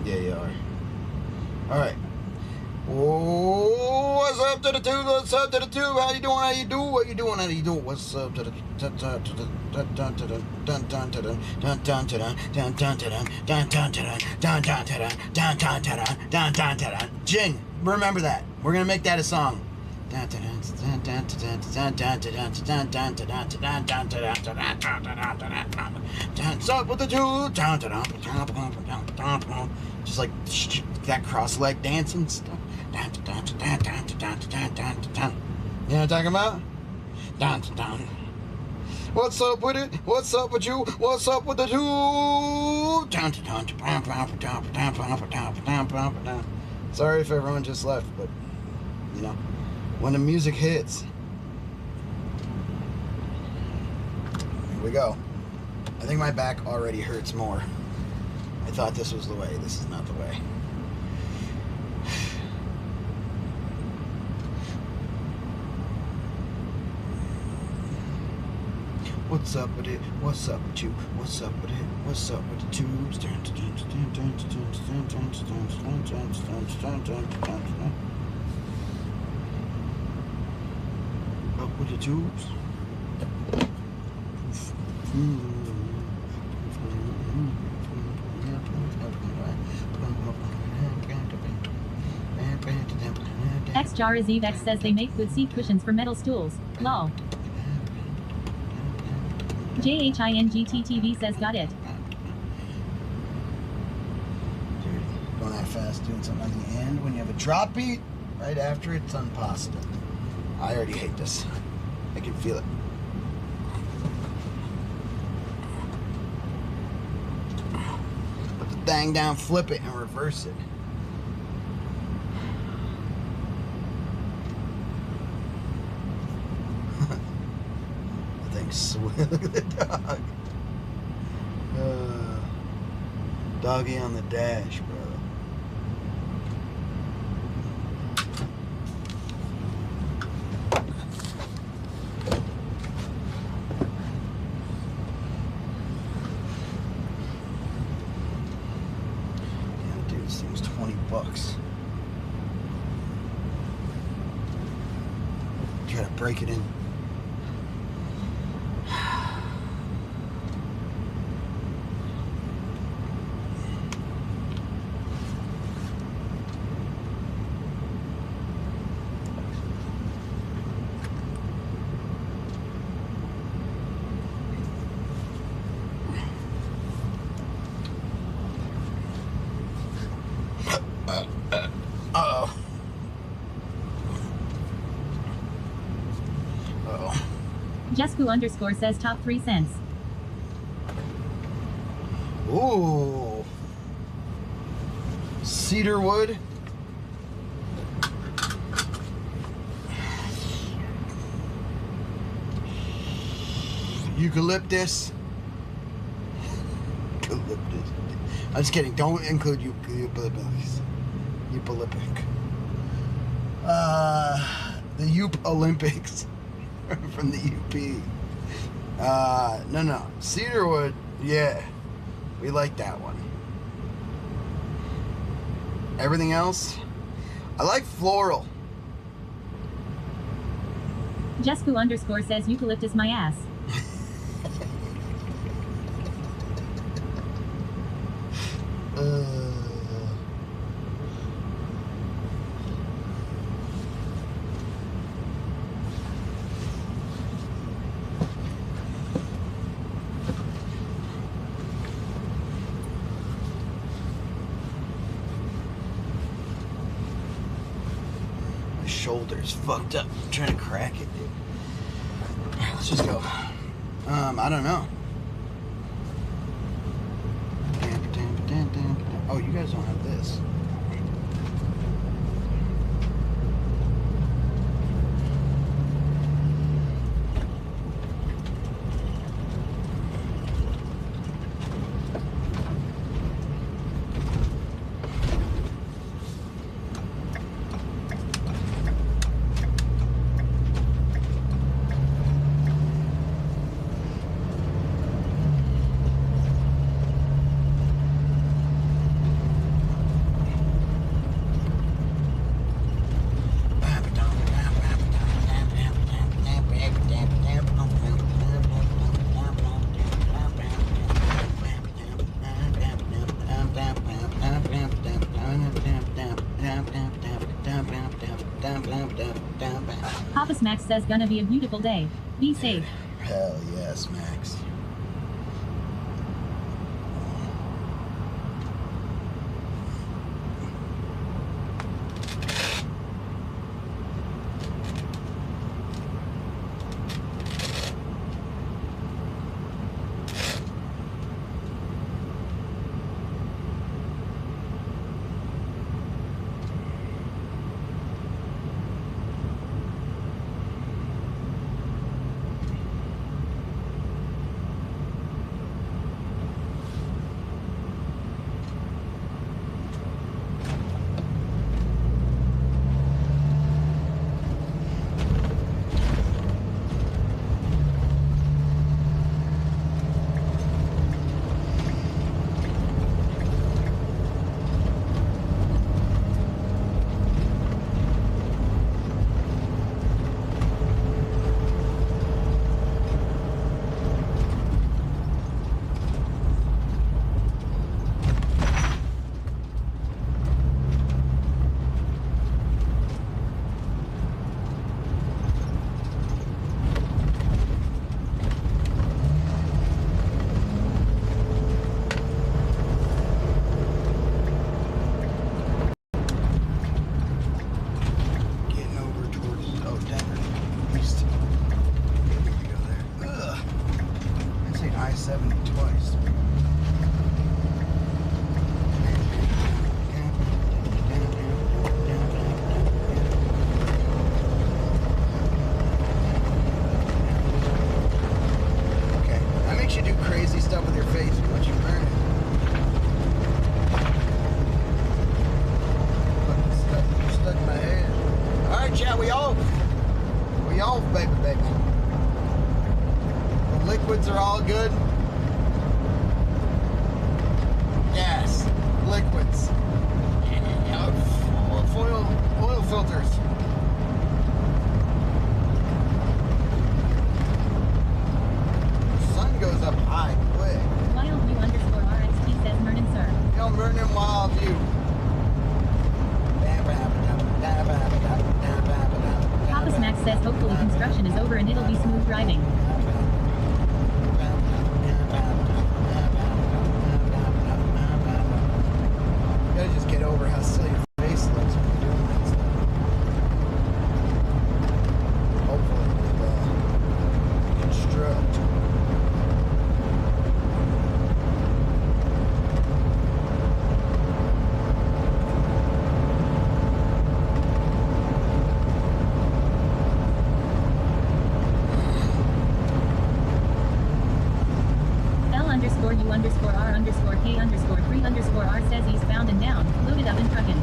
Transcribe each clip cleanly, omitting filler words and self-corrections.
Yeah, you are. All right. Oh, what's up to the tube? What's up to the tube? How you doing? How you doing? What you doing? How you doing? What's up to the Jing. Remember that. We're gonna make that a song. Up with the two, just like that cross-leg dancing stuff. You know what I'm talking about? What's up with it? What's up with you? What's up with the two? Sorry if everyone just left, but you know, when the music hits, here we go. I think my back already hurts more. I thought this was the way. This is not the way. What's up with it? What's up with you? What's up with it? What's up with the tubes? Up with the tubes. X-Jar is Eve X says they make good seat cushions for metal stools. Lol. JHINGTTV says got it. Dude, going that fast, doing something on the end when you have a drop beat right after it's impossible. I already hate this. I can feel it. Put the thing down, flip it, and reverse it. Look at the dog. Doggy on the dash, bro. Yeah, dude, this thing's $20. Try to break it in. Jesku_ says top 3 cents. Ooh. Cedar wood. Eucalyptus. Eucalyptus. I'm just kidding. Don't include eucalyptus. Eucalyptic. The Eup Olympics. From the UP. No. Cedarwood, yeah. We like that one. Everything else, I like floral. Jesku_ says eucalyptus my ass. Shoulders fucked up. I'm trying to crack it, dude. Let's just go. I don't know. Oh, you guys don't have this. Papa Max says gonna be a beautiful day. Be safe. Hell yes, Max. Liquids are all good. Gas, liquids, oil filters. Sun goes up high quick. Wildview_RXT says Mernon sir. Yo, Mernon Wildview. Papa Max says hopefully construction is over and it'll be smooth driving. You gotta just get over how silly your face looks when you're doing that stuff. Hopefully with construct. L_U_R_K_3_R says eastbound and down, loaded up and trucking.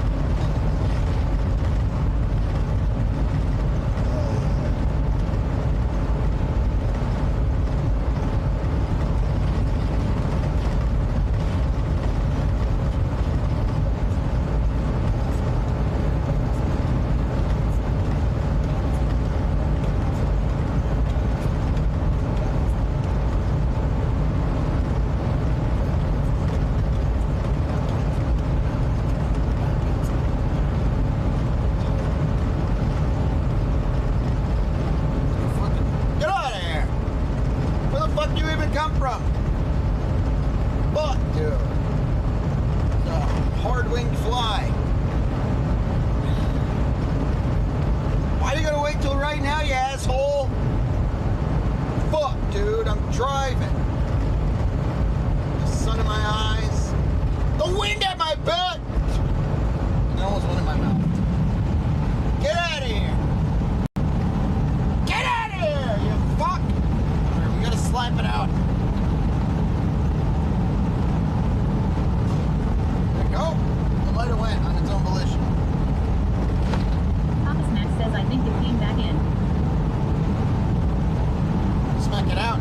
Come from? But, dude, the hard-winged fly. Why are you gonna wait till right now, you asshole? Fuck, dude, I'm driving. The sun in my eyes. The wind at my butt. And there almost went in my mouth. Get out of here. Get out of here, you fuck. Right, we gotta slap it out. Go. The lighter went on its own volition. Papa Max says I think it came back in. Smack it out.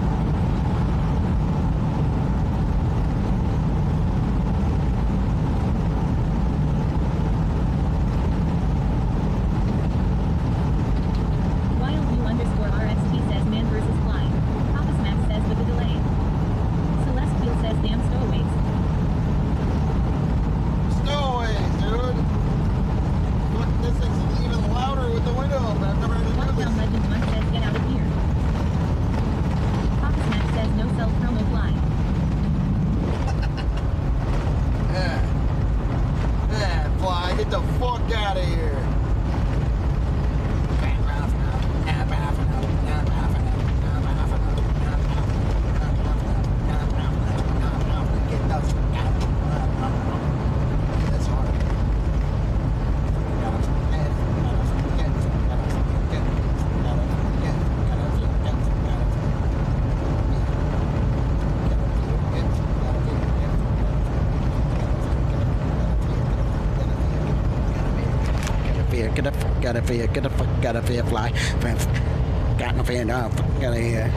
get a fuck out of here, get a fuck out of here, fly. Got no fear, no fuck out of here.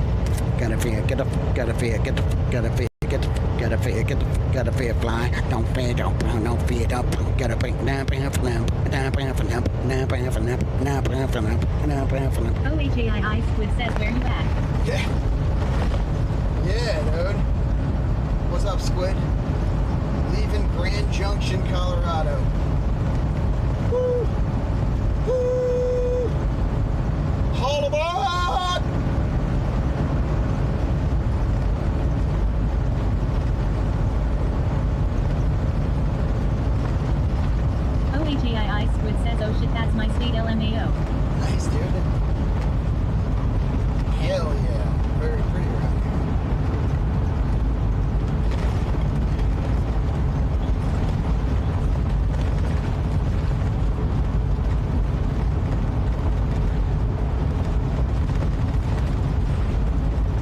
Got a fear, get a fuck out of here, get the fuck out of here, get the fuck out of here, get the fuck out of here, fly. Don't fear, don't fear, don't get a big OHAI Squid says where you at? Yeah. Yeah, dude. What's up, Squid? Leaving Grand Junction, Colorado. Woo! Woo! Haul aboard! OHAI Squid says, oh shit, that's my state LMAO. Nice, dude. Hell yeah. Very pretty around here.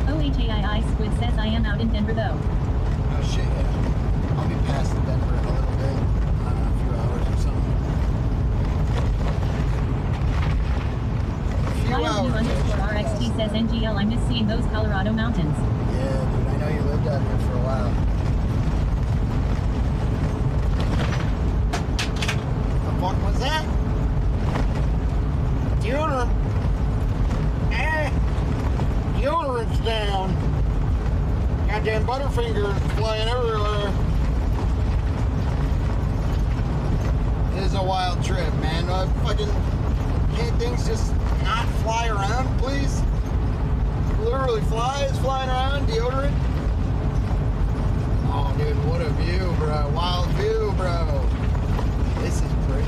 OHAI Squid says I am out in Denver though. Oh shit, yeah. I'll be past Denver in a little bit. I don't know, a few hours or something. A few hours. YLU_RXT says NGL, I miss seeing those Colorado mountains. Yeah, dude, I know you lived out here for a while. The fuck was that? Deodorant. Deodorant's down. Goddamn Butterfingers flying everywhere. It is a wild trip, man. Can't things just not fly around, please? Literally flies flying around, deodorant. Oh, dude, what a view, bro. Wild view, bro. This is pretty.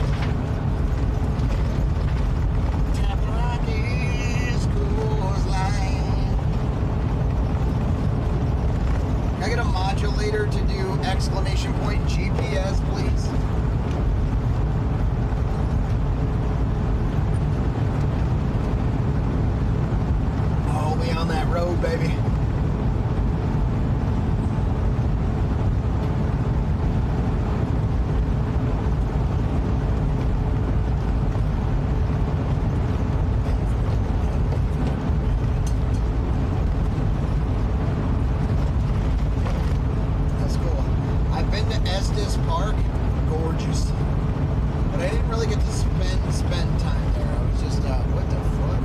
Tapping Rockies, coastline. Can I get a modulator to do exclamation point GPS, please? Oh, we on that road, baby. That's cool. I've been to Estes Park, gorgeous. But I didn't really get to spend time there. I was just, what the fuck?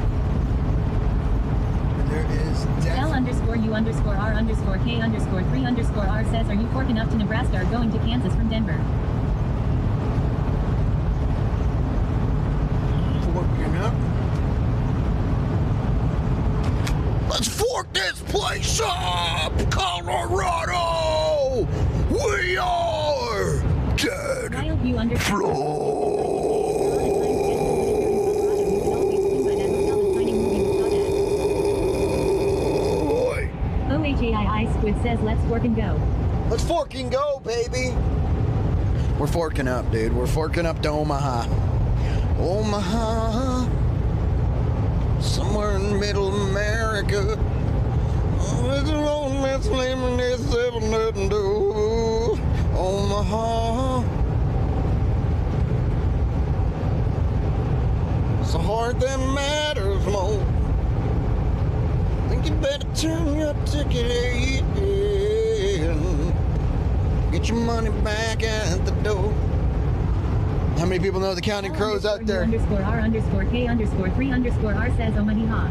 And there is L_U_R_K_3_R says, are you forking up to Nebraska or going to Kansas from Denver? Forking up. Let's fork this place up, Colorado! We are dead OHAI Squid says, let's fork and go. Let's fork and go, baby! We're forking up, dude. We're forking up to Omaha. Omaha. Somewhere in middle America. There's a road that's living this seven nothing do. Omaha. It's the heart that matters most. Think you better turn your ticket in. Get your money back at the door. How many people know the Counting Crows out there? L_R_K_3_R says, oh money ha.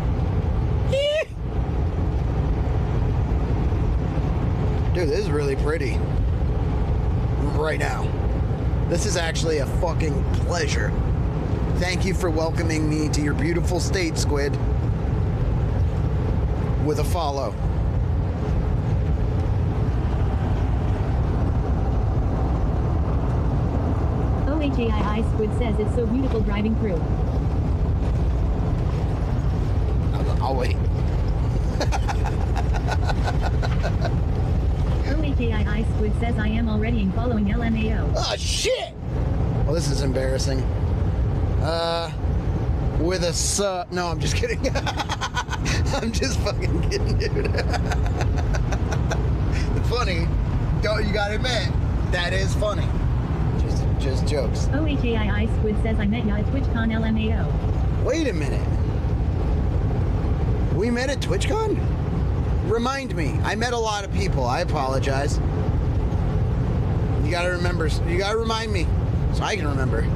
Dude, this is really pretty. Right now. This is actually a fucking pleasure. Thank you for welcoming me to your beautiful state, Squid. With a follow. OHAI Squid says it's so beautiful driving through. I'll wait. OHAI Squid says I am already in following LMAO. Oh, shit! Well, this is embarrassing. With a sup. No, I'm just kidding. I'm just fucking kidding, dude. Funny. You gotta admit, that is funny. Just just jokes. OHAII Squid says I met ya at TwitchCon LMAO. Wait a minute. We met at TwitchCon? Remind me. I met a lot of people. I apologize. You gotta remember. You gotta remind me so I can remember.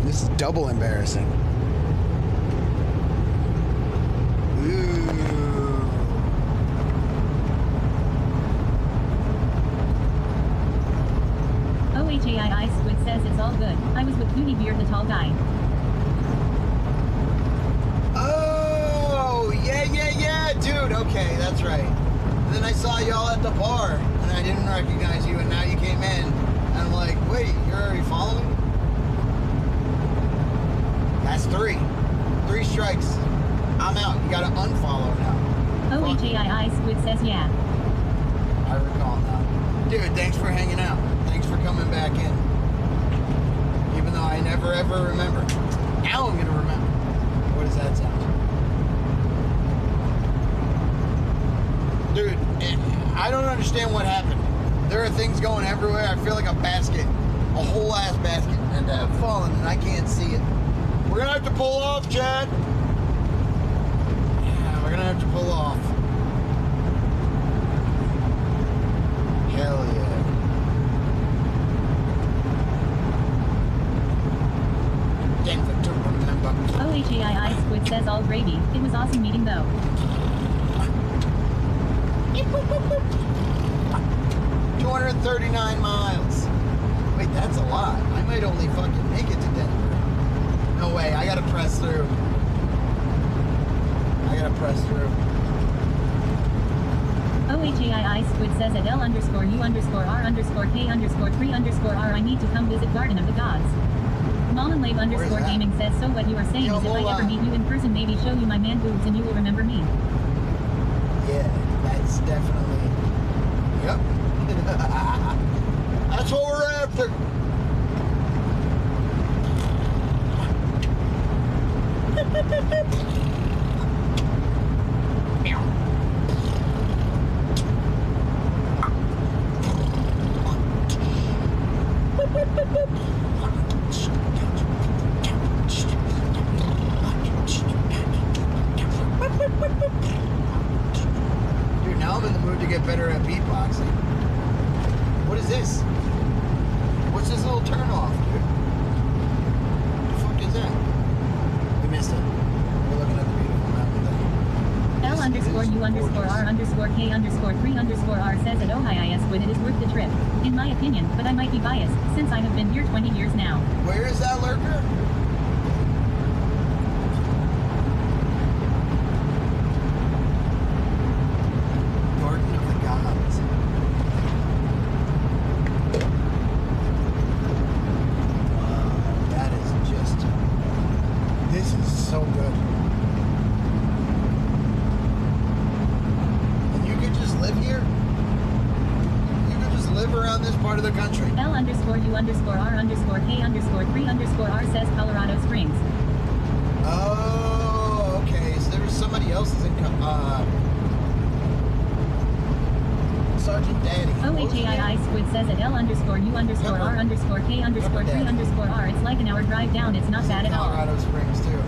This is double embarrassing. Ooh. OHAII Squid says it's all good. I was with Booty Beard, the tall guy. Oh, yeah, dude. Okay, that's right. And then I saw y'all at the bar, and I didn't recognize you, and now you came in. And I'm like, wait, you're already following? That's 3. 3 strikes. I'm out. You gotta unfollow now. OHAII Squid says yeah. I recall now. Dude, thanks for hanging out. Thanks for coming back in. Even though I never ever remember. Now I'm gonna remember. What does that sound? Dude, I don't understand what happened. There are things going everywhere. I feel like a basket, a whole ass basket, and I've fallen and I can't see it. We're gonna have to pull off, Chad. Yeah, we're gonna have to pull off. Hell yeah. Denver to remember. OHAII Squid says all gravy. It was awesome meeting though. 239 miles. Wait, that's a lot. I might only fucking make it to Denver. No way, I gotta press through. OHAII Squid says at L_U_R_K_3_R I need to come visit Garden of the Gods. Molinlave_gaming says so what you are saying Yo, is if I ever meet you in person maybe show you my man boobs and you will remember me. Yeah, that's definitely. Yep. That's what we're after. Dude, now I'm in the mood to get better at beatboxing. What is this? What's this little turn off, dude? What the fuck is that? We missed it. We're looking at the beautiful mountain thing. L_U_R_K_3_R says at OHAII Squid it is worth the trip. In my opinion, but I might be biased, since I have been here 20 years now. Where is that lurker? Garden of the Gods. Wow, that is just... This is so good. And you could just live here? You could just live around this part of the country. L_U_R_K_3_R says Colorado Springs. Oh, okay. So there was somebody else's in... Sergeant Daddy. OHAII Squid says at L_U_R_K_3_R it's like an hour drive down, it's not bad at all. Colorado Springs, too.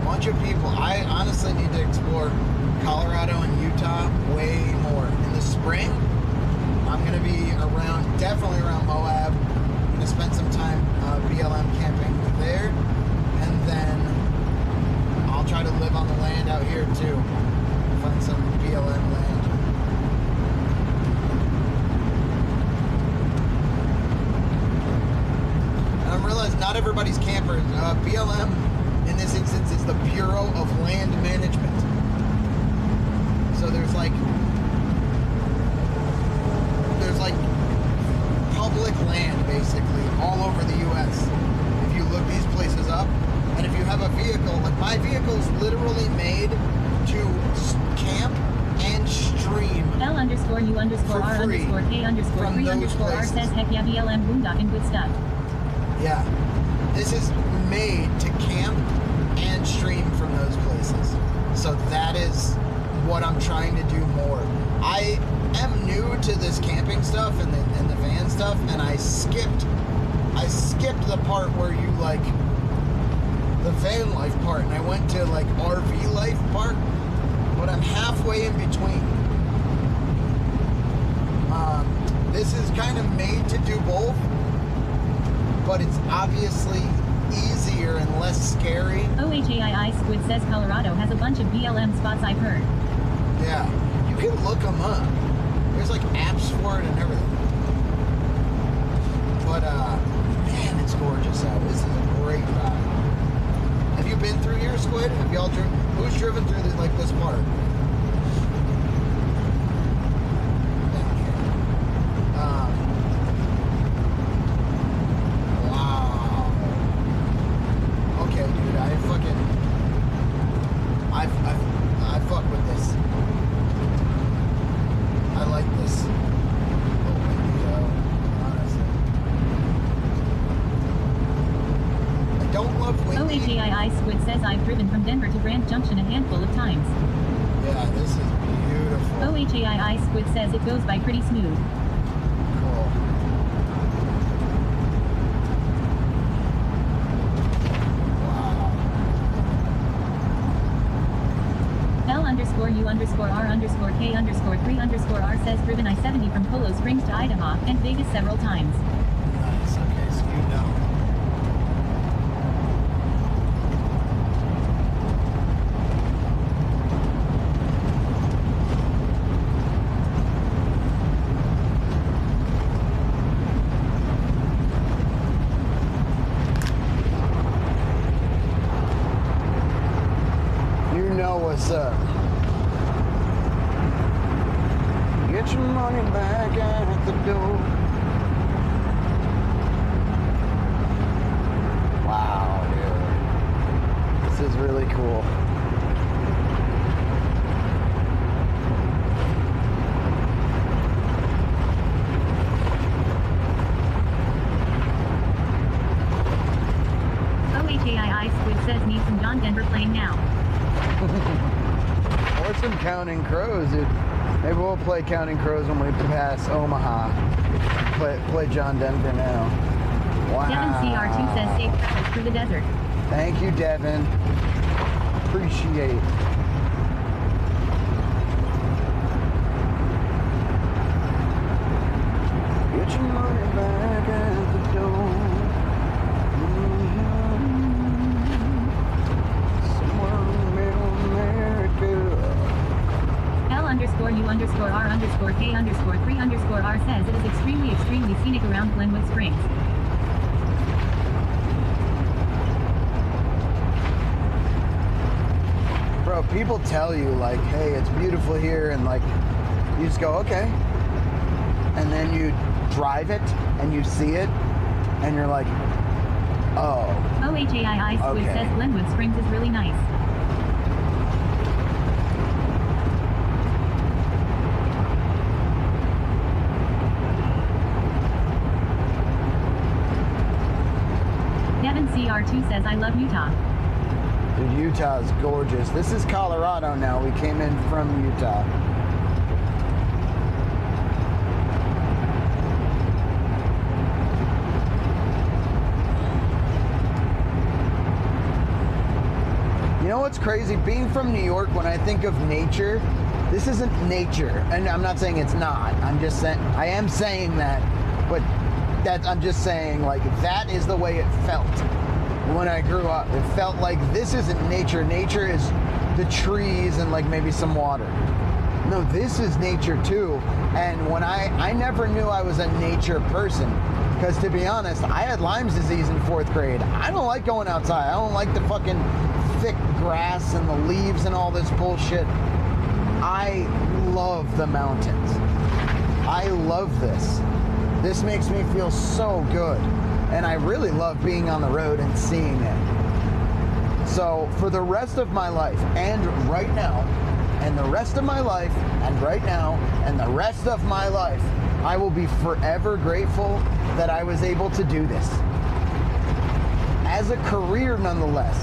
Bunch of people. I honestly need to explore Colorado and Utah way more. In the spring, I'm going to be around, definitely around Moab. I'm going to spend some time BLM camping there. And then I'll try to live on the land out here too. Find some BLM land. And I realize not everybody's campers. BLM in this instance is the Bureau of Land Management. So there's like public land basically all over the U.S. If you look these places up, and if you have a vehicle, like my vehicle is literally made to camp and stream. L_U_R_K_3_R says heck yeah BLM boondocking good stuff. Yeah, this is made to camp and stream from those places. So that is what I'm trying to do more. I am new to this camping stuff and the van stuff, and I skipped the part where you like the van life part, and I went to like RV life part, but I'm halfway in between. This is kind of made to do both, but it's obviously easier and less scary. OHAII Squid says Colorado has a bunch of BLM spots, I've heard. Yeah, you can look them up. There's like apps for it and everything. But man, it's gorgeous out. This is a great ride. Have you been through here, Squid? Have y'all driven? Who's driven through this, like this part? Down here. Wow. Okay, dude, I fuck with this. I like this. Open window, honestly. I don't love windy. OHAII Squid says I've driven from Denver to Grand Junction a handful of times. Yeah, this is beautiful. OHAII Squid says it goes by pretty smooth. Cool. Wow. L_U_R_K_3_R says driven I-70 from Polo Springs to Idaho and Vegas several times. Nice. Okay, so you know. You know what's up. Get your money back at the door. Wow, dude. This is really cool. OHAII Squid says need some John Denver playing now. Or some Counting Crows, dude. Maybe we'll play Counting Crows when we pass Omaha. Play John Denver now. Wow. Devin CR2 says safe travels through the desert. Thank you, Devin. Appreciate. Get your money back at the door. Somewhere in middle America. L_U_R_K_3_R says it is extremely scenic around Glenwood Springs. Bro, people tell you like, hey, it's beautiful here, and like, you just go, okay. And then you drive it, and you see it, and you're like, oh. OHAII Squid Okay. says Glenwood Springs is really nice. Devin CR2 says I love Utah. Dude, Utah's gorgeous. This is Colorado now. We came in from Utah. You know what's crazy? Being from New York, when I think of nature, this isn't nature. And I'm not saying it's not. I'm just saying, I am saying that, but I'm just saying, like, that is the way it felt when I grew up. It felt like this isn't nature. Nature is the trees and like maybe some water. No, this is nature too. And when I never knew I was a nature person, because to be honest, I had Lyme's disease in 4th grade. I don't like going outside. I don't like the fucking thick grass and the leaves and all this bullshit. I love the mountains. I love this. This makes me feel so good. And I really love being on the road and seeing it. So for the rest of my life, and right now, and the rest of my life, and right now, and the rest of my life, I will be forever grateful that I was able to do this. As a career, nonetheless.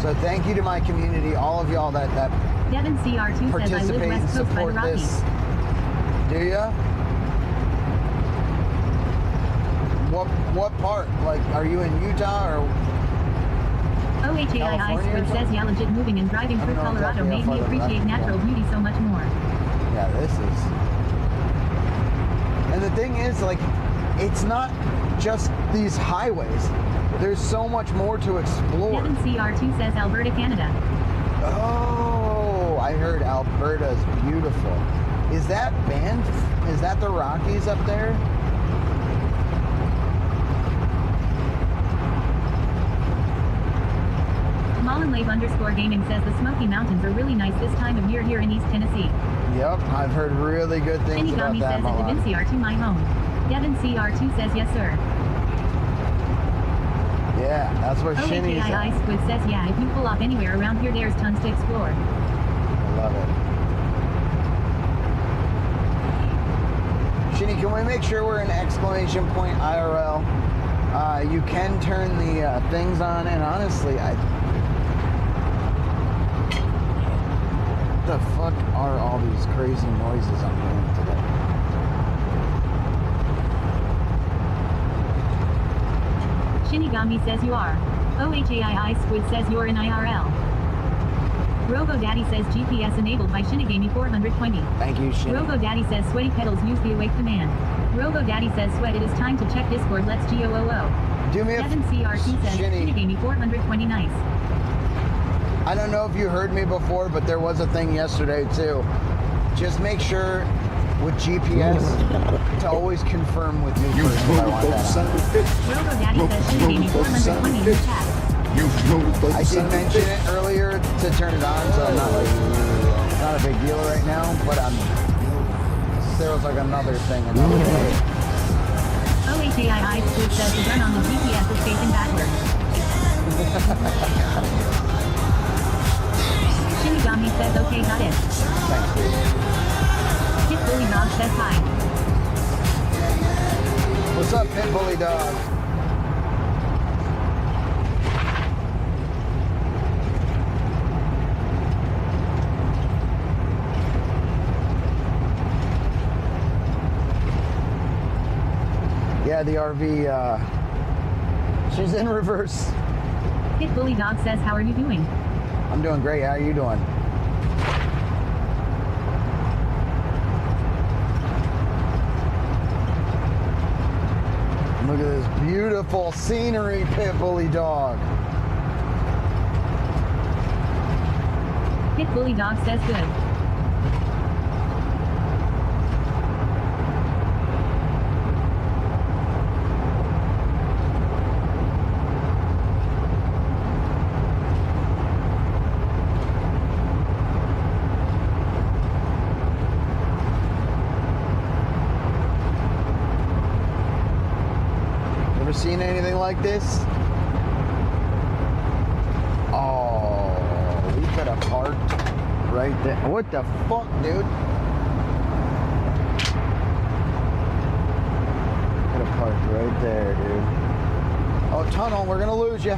So thank you to my community, all of y'all that Devin CR2 says I live participate and West Coast by the support Rockies. this. Do ya? What part? Like, are you in Utah or? OHAII Squid says yeah, legit moving and driving through Colorado made me appreciate natural beauty so much more. Yeah, this is. And the thing is, like, it's not just these highways. There's so much more to explore. Devin CR2 says Alberta, Canada. Oh, I heard Alberta's beautiful. Is that Banff? Is that the Rockies up there? Gaming says the Smoky Mountains are really nice this time of year here in East Tennessee. Yep, I've heard really good things about that. Shinigami says it's Devin CR2 my home. Devin CR2 says yes sir. Yeah, that's where Shinny's at. Squid says yeah, if you pull off anywhere around here there's tons to explore. I love it. Shinny, can we make sure we're in exclamation point IRL? You can turn the things on, and honestly, what the fuck are all these crazy noises I'm hearing today? Shinigami says you are. OHAII Squid says you're in IRL. Robo Daddy says GPS enabled by Shinigami 420. Thank you, Shinny. Robo Daddy says sweaty pedals use the awake command. Robo Daddy says sweat it is time to check Discord let's GOOO. Do me a Devin CRT says Shinny. Shinigami 420 nice. I don't know if you heard me before, but there was a thing yesterday too. Just make sure with GPS to always confirm with me first if I want that on. Robo Daddy says Shinigami 420 in the chat. I did mention it earlier to turn it on, so I'm not a big deal right now, but there was like another thing. OHAII Squid says the gun on the GPS is facing backwards. Shinigami says okay got it. Thanks, dude. Pit Bully Dog says hi. What's up, Pit Bully Dog? Yeah, the RV, she's in reverse. Pit Bully Dog says how are you doing? I'm doing great. How are you doing? Look at this beautiful scenery, Pit Bully Dog. Pit Bully Dog says good. Seen anything like this? Oh, we could have parked right there. What the fuck, dude? Could have parked right there, dude. Oh, tunnel, we're gonna lose you.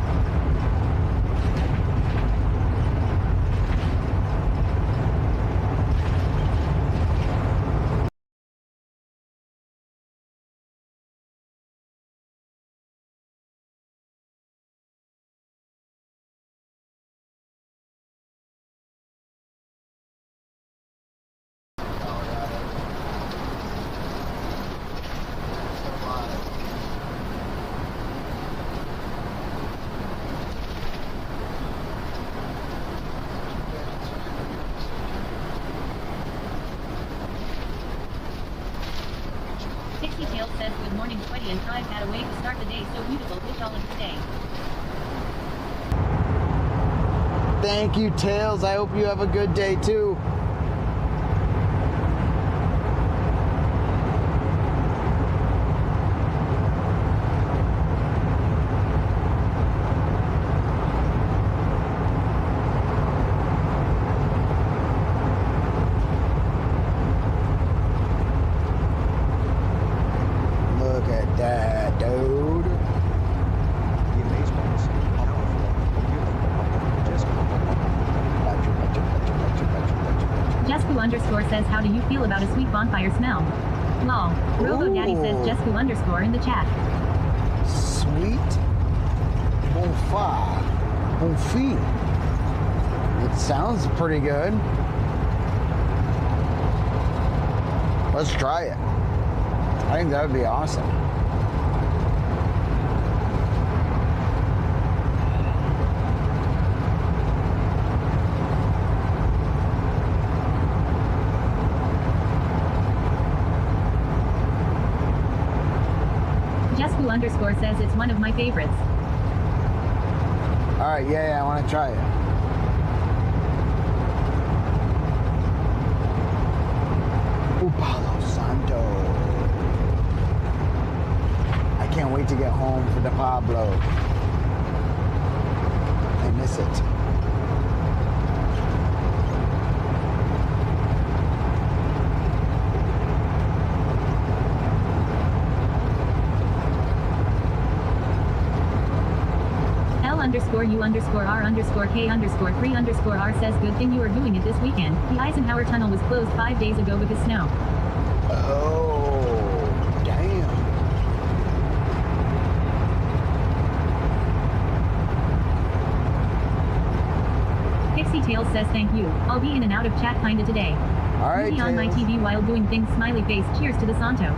Pixie Tail says good morning sweaty and tries that a way to start the day so beautiful wish all of the day. Thank you, Tails. I hope you have a good day too. Look at that, dude. The amazeballs, powerful, beautiful, just underscore says, how do you feel about a sweet bonfire smell? Lol. Robo Daddy says Jesku underscore in the chat. Sweet bonfire. Bonfire. It sounds pretty good. Let's try it. I think that would be awesome. Jesku underscore says it's one of my favorites. Alright, yeah, I want to try it. Palo Santo. I can't wait to get home for the Pablo. I miss it. Underscore U underscore R underscore K underscore 3 underscore R says, good thing you are doing it this weekend. The Eisenhower Tunnel was closed 5 days ago because snow. Oh, damn. Pixie Tales says, thank you. I'll be in and out of chat kinda today. Alright, Movie on my TV while doing things, smiley face, cheers to the Santo.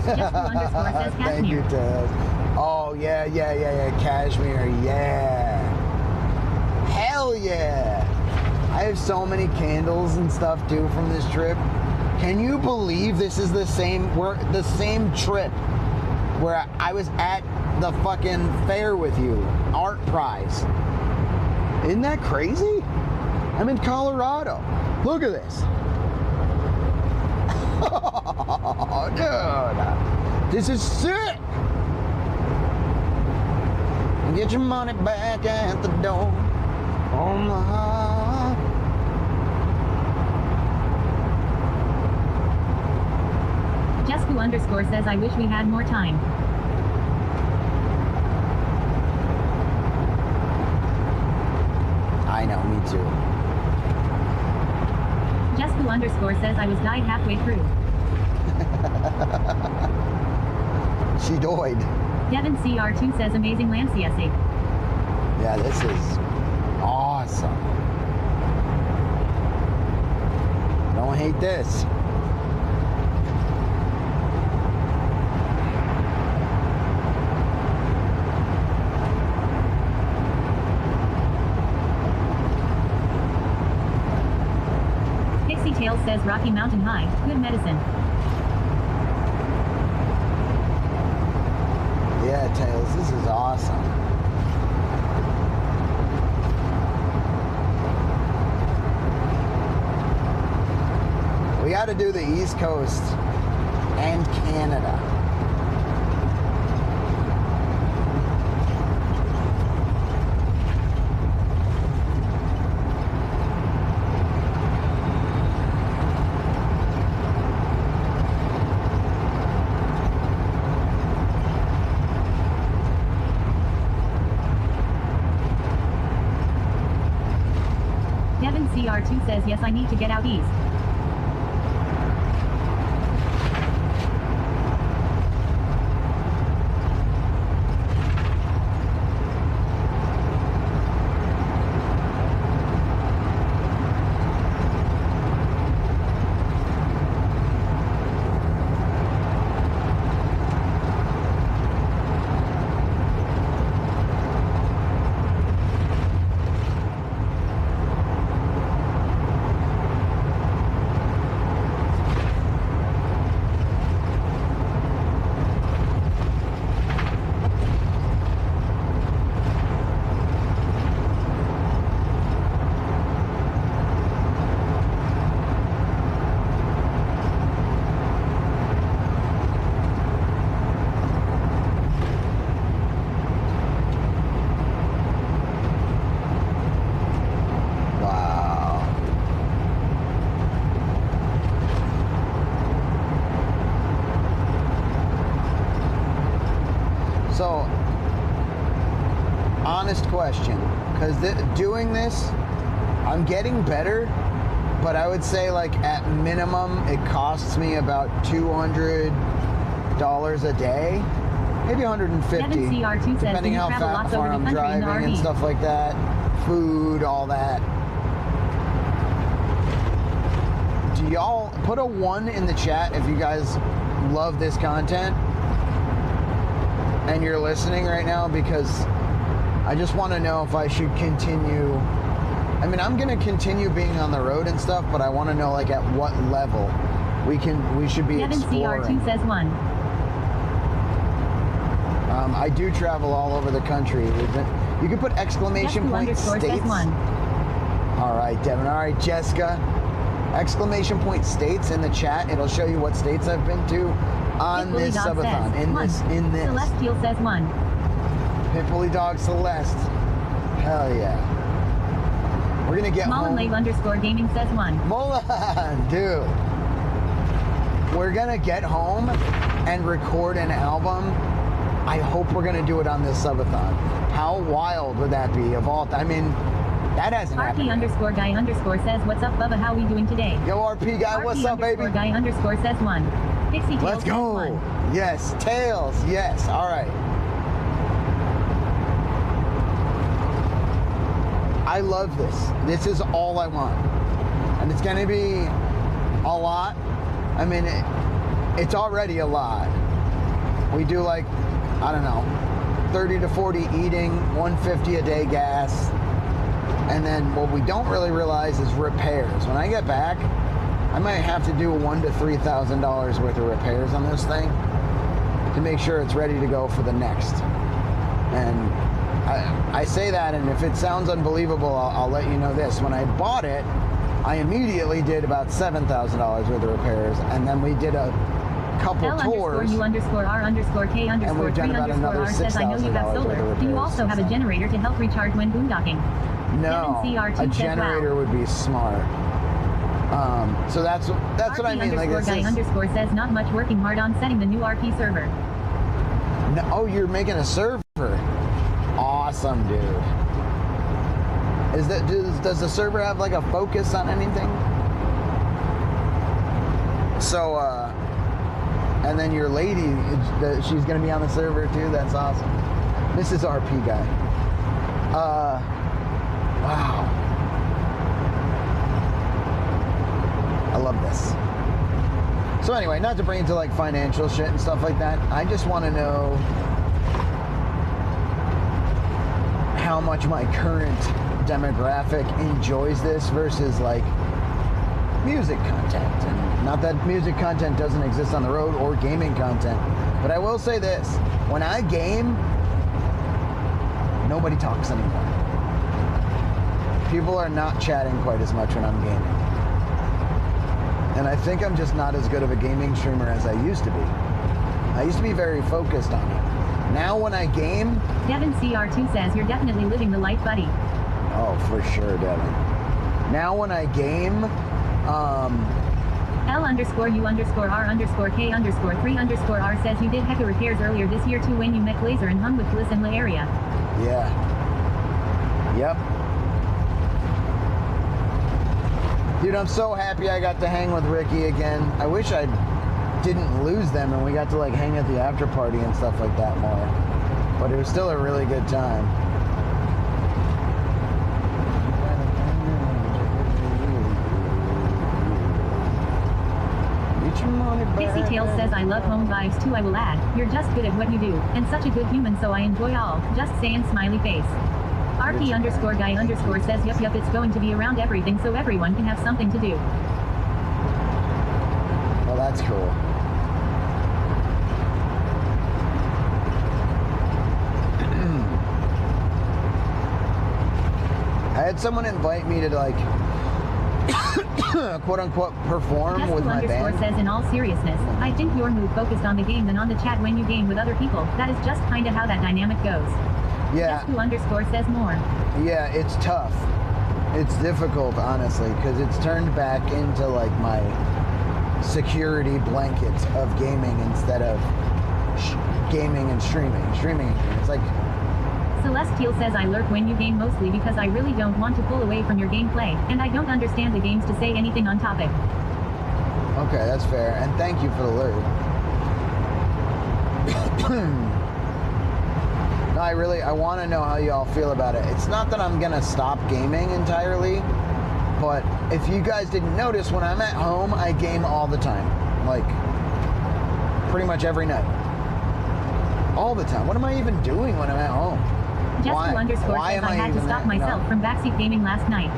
Jesku underscore says, Thank you, Cashmere. Tails. Oh, yeah. Cashmere, yeah. Hell yeah. I have so many candles and stuff, too, from this trip. Can you believe this is the same trip where I was at the fucking fair with you? Art prize. Isn't that crazy? I'm in Colorado. Look at this. Oh, dude. This is sick. Get your money back at the door. Oh my. Jesku underscore says, I wish we had more time. I know, me too. Jesku underscore says, I was died halfway through. She died. Devin CR2 says, amazing Lanciesi. Yeah, this is awesome. Don't hate this. Pixie Tales says, Rocky Mountain High, good medicine. Yeah, Tails, this is awesome. We got to do the East Coast and Canada. Devin CR2 says, yes, I need to get out east. honest question, because doing this, I'm getting better, but I would say like at minimum it costs me about $200 a day, maybe 150, Kevin CR2 says, depending "Do you how travel lots far over the I'm country in the driving and RV?" stuff like that, food, all that. Do y'all put a 1 in the chat if you guys love this content and you're listening right now, because I just want to know if I should continue. I mean, I'm going to continue being on the road and stuff, but I want to know like at what level we should be Kevin exploring. CR2 says 1. I do travel all over the country. You can put exclamation point states. Says 1. All right, Devin. All right, Jessica. Exclamation point states in the chat. It'll show you what states I've been to on this subathon. In this. Celestial says 1. Pitbully Dog Celeste. Hell yeah. We're gonna get home. Mullen_gaming says 1. Mullen, dude. We're gonna get home and record an album. I hope we're gonna do it on this subathon. How wild would that be? I mean, that hasn't happened. RP_guy_ says, "What's up, Bubba? How we doing today?" Yo, RP guy, what's up, baby? RP_guy_ says 1. Pixie Tails Let's go. says 1. Yes, Tails. Yes. All right. I love this. This is all I want. And it's going to be a lot. I mean, it's already a lot. We do like, I don't know, 30 to 40 eating, 150 a day gas. And then what we don't really realize is repairs. When I get back, I might have to do $1,000 to $3,000 worth of repairs on this thing to make sure it's ready to go for the next. And I say that, and if it sounds unbelievable, I'll let you know this. When I bought it, I immediately did about $7,000 worth of repairs, and then we did a couple tours. L_U_R_K_3_R says, "I know you have solar. Do you also have a generator to help recharge when boondocking?" No, a generator would be smart. So that's what I mean. Like RP_guy_ says, "Not much, working hard on setting the new RP server." No, oh, you're making a server. Awesome, dude. Does the server have like a focus on anything? So, and then your lady, she's gonna be on the server too. That's awesome. This is RP guy. Wow. I love this. So anyway, not to bring into like financial shit and stuff like that. I just want to know how much my current demographic enjoys this versus like music content. And not that music content doesn't exist on the road or gaming content, but I will say this: when I game, nobody talks anymore. People are not chatting quite as much when I'm gaming. And I think I'm just not as good of a gaming streamer as I used to be. I used to be very focused on it. Now when I game... Devin CR2 says, "You're definitely living the life, buddy." Oh, for sure, Devin. Now when I game... L_U_R_K_3_R says, "You did hecka repairs earlier this year too when you met Glazer and hung with Bliss in the area." Yeah. Yep. Dude, I'm so happy I got to hang with Ricky again. I wish I didn't lose them and we got to like hang at the after party and stuff like that more. But it was still a really good time. Pixie Tails says, "I love home vibes too, I will add. You're just good at what you do, and such a good human, so I enjoy all. Just saying, smiley face." RP_guy_ says, yup, it's going to be around everything so everyone can have something to do." Well, that's cool. I had someone invite me to like quote unquote perform with my band. says, "In all seriousness, I think you're more focused on the game than on the chat when you game with other people. That is just kinda how that dynamic goes." Yeah. Jesku_ says more. Yeah, it's tough. It's difficult, honestly, because it's turned back into like my security blanket of gaming instead of gaming and streaming. It's like Celestial says I lurk when you game mostly because I really don't want to pull away from your gameplay, and I don't understand the games to say anything on topic. Okay, that's fair, and thank you for the alert. No, I want to know how you all feel about it. It's not that I'm gonna stop gaming entirely, but if you guys didn't notice, when I'm at home, I game all the time. Like, pretty much every night. All the time. What am I even doing when I'm at home? Just2 underscore says I had to stop myself from backseat gaming last night.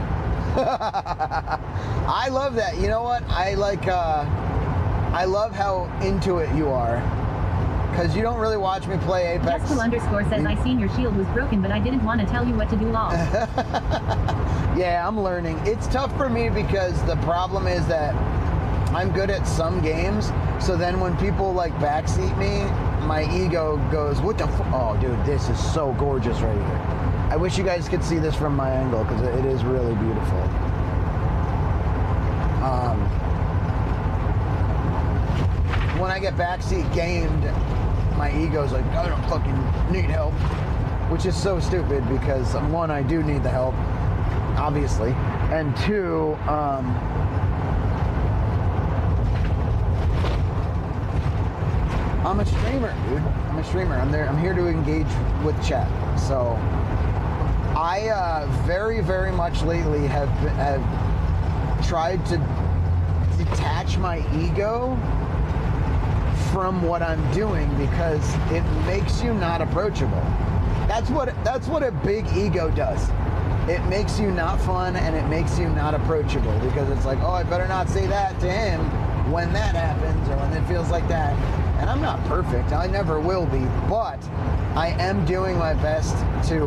I love that. You know what? I love how into it you are. Because you don't really watch me play Apex. Just2 underscore says I seen your shield was broken, but I didn't want to tell you what to do, lol. Yeah, I'm learning. It's tough for me because the problem is that I'm good at some games. So then when people like backseat me, my ego goes, what the oh, dude, this is so gorgeous right here. I wish you guys could see this from my angle because it is really beautiful. When I get backseat gamed, my ego's like, I don't fucking need help, which is so stupid because one, I do need the help, obviously, and two, I'm a streamer, dude. I'm a streamer. I'm here to engage with chat. So I very, very much lately have tried to detach my ego from what I'm doing because it makes you not approachable. That's what a big ego does. It makes you not fun and it makes you not approachable because it's like, oh, I better not say that to him when that happens or when it feels like that. And I'm not perfect, I never will be, but I am doing my best to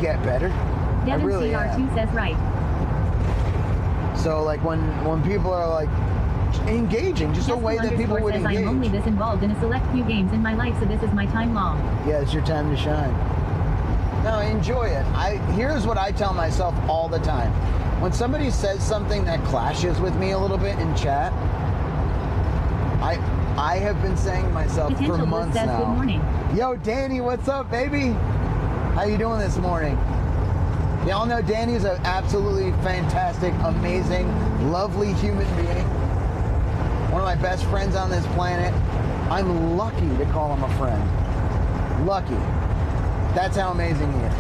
get better. Devin I really CR2 am. says right. So like when people are like engaging, just a way that people would engage. I'm only this involved in a select few games in my life, so this is my time long. Yeah, it's your time to shine. No, enjoy it. Here's what I tell myself all the time. When somebody says something that clashes with me a little bit in chat, I have been saying to myself Potential for months says, now. Good morning. Yo, Danny, what's up, baby? How you doing this morning? Y'all know Danny's an absolutely fantastic, amazing, lovely human being. One of my best friends on this planet. I'm lucky to call him a friend. Lucky. That's how amazing he is.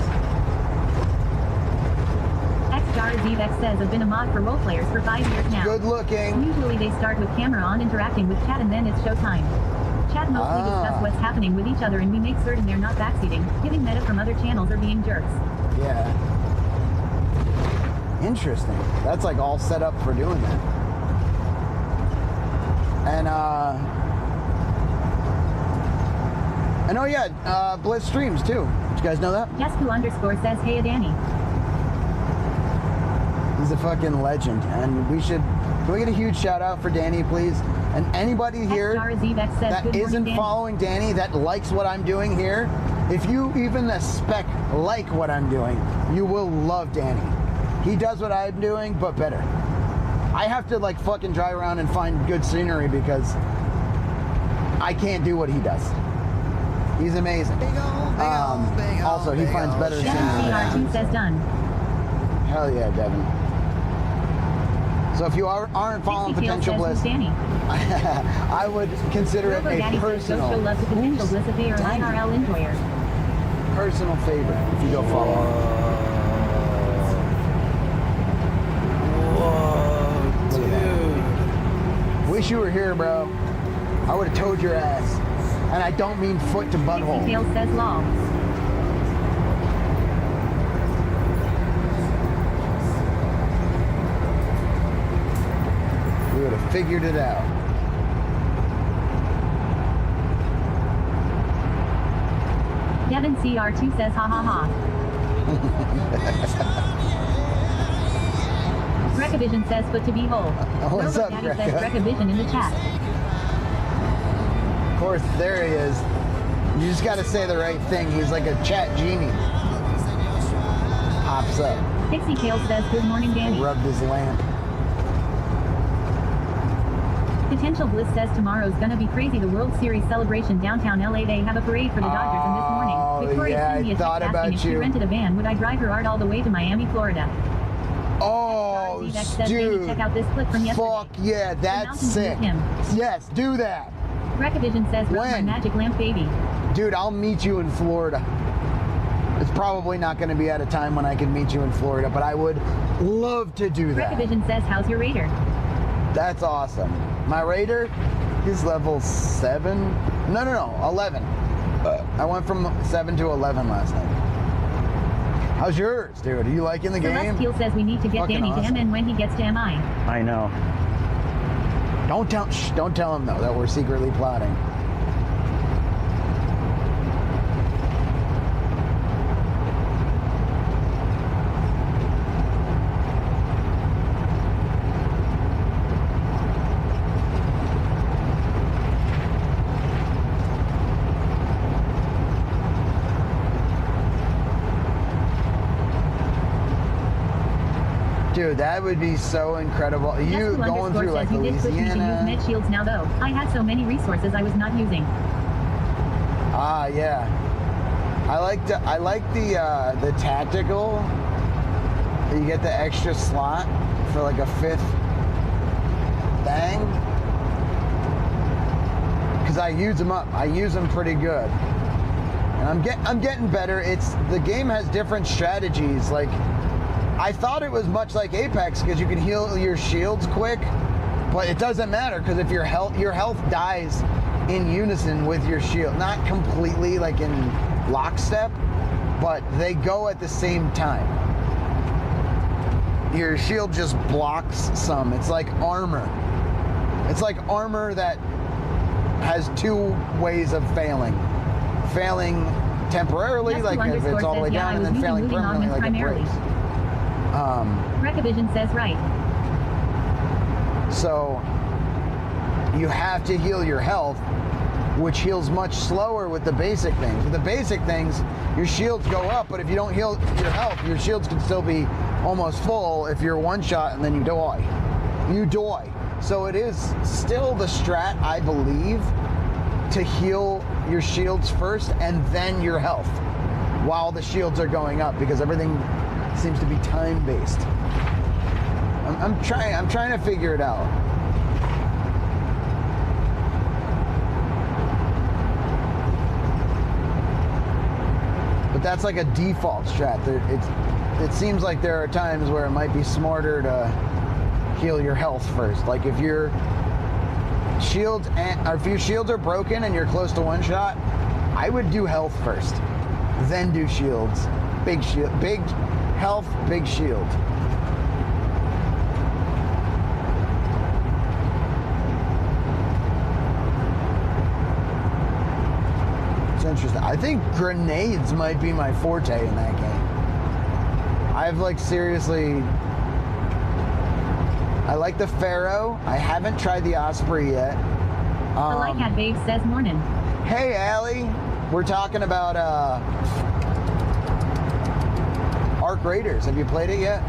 XJarZvex says I've been a mod for role players for 5 years now. Good looking. Usually they start with camera on interacting with chat and then it's showtime. Chat mostly discuss what's happening with each other and we make certain they're not backseating, giving meta from other channels or being jerks. Yeah. Interesting. That's like all set up for doing that. And oh yeah, Bliss streams too. Did you guys know that? Yes2 underscore says hey Danny. He's a fucking legend, and can we get a huge shout out for Danny, please? And anybody here that isn't following Danny, that likes what I'm doing here, if you even a speck like what I'm doing, you will love Danny. He does what I'm doing, but better. I have to like fucking drive around and find good scenery because I can't do what he does. He's amazing. Also, he finds better scenery. CR2 says done. Hell yeah, Devin. So if you aren't following Potential Bliss, I would consider it a personal, personal favor if you go follow him. Whoa, dude. Wish you were here, bro. I would have towed your ass. And I don't mean foot to butthole. Tails says lol. We would have figured it out. Devin CR2 says ha ha ha. Grecavision says foot to be whole. What's up, Daddy says Grecavision in the chat. Of course, there he is. You just got to say the right thing. He's like a chat genie. Pops up. Pixie Tails says good morning Danny. Rubbed his lamp. Potential Bliss says tomorrow's gonna be crazy. The World Series celebration downtown LA. They have a parade for the Dodgers and this morning. Victoria yeah, sent me I a thought text about asking if she you. rented a van, would I drive her art all the way to Miami, Florida? Oh, Zvex says, baby, dude. check out this clip from yesterday. Fuck yeah, that's mountains sick. moved him. Yes, do that. Recavision says, rub my When? magic lamp, baby. Dude, I'll meet you in Florida. It's probably not going to be at a time when I can meet you in Florida, but I would love to do that. Recavision says, how's your Raider? That's awesome. My Raider, he's level 7. No, 11. I went from 7 to 11 last night. How's yours, dude? Are you liking the game? Celestial says we need to get Fucking Danny awesome. to MN when he gets to MI. I know. Don't tell him though that we're secretly plotting. Dude, that would be so incredible. You going through like you did push me to use Louisiana. med shields now though. I had so many resources I was not using. Ah, yeah. I like the tactical. You get the extra slot for like a 5th thing. Cause I use them up. I use them pretty good. And I'm getting better. The game has different strategies. Like, I thought it was much like Apex because you can heal your shields quick, but it doesn't matter because if your health dies in unison with your shield, not completely like in lockstep, but they go at the same time. Your shield just blocks some. It's like armor. It's like armor that has 2 ways of failing. Failing temporarily, Yes, like if it's all the way says, down, and then failing permanently, like it breaks. Recavision says right. So you have to heal your health, which heals much slower with the basic things. With the basic things, your shields go up, but if you don't heal your health, your shields can still be almost full if you're one shot and then you die. You die. So it is still the strat, I believe, to heal your shields first and then your health while the shields are going up, because everything seems to be time-based. I'm trying to figure it out. But that's like a default strat. It seems like there are times where it might be smarter to heal your health first. Like if your shields are broken and you're close to one shot, I would do health first, then do shields. Big health, big shield. It's interesting. I think grenades might be my forte in that game. I've like seriously, I like the Pharaoh. I haven't tried the Osprey yet. The Like Hat Babe says morning. Hey, Allie. We're talking about Arc Raiders. Have you played it yet?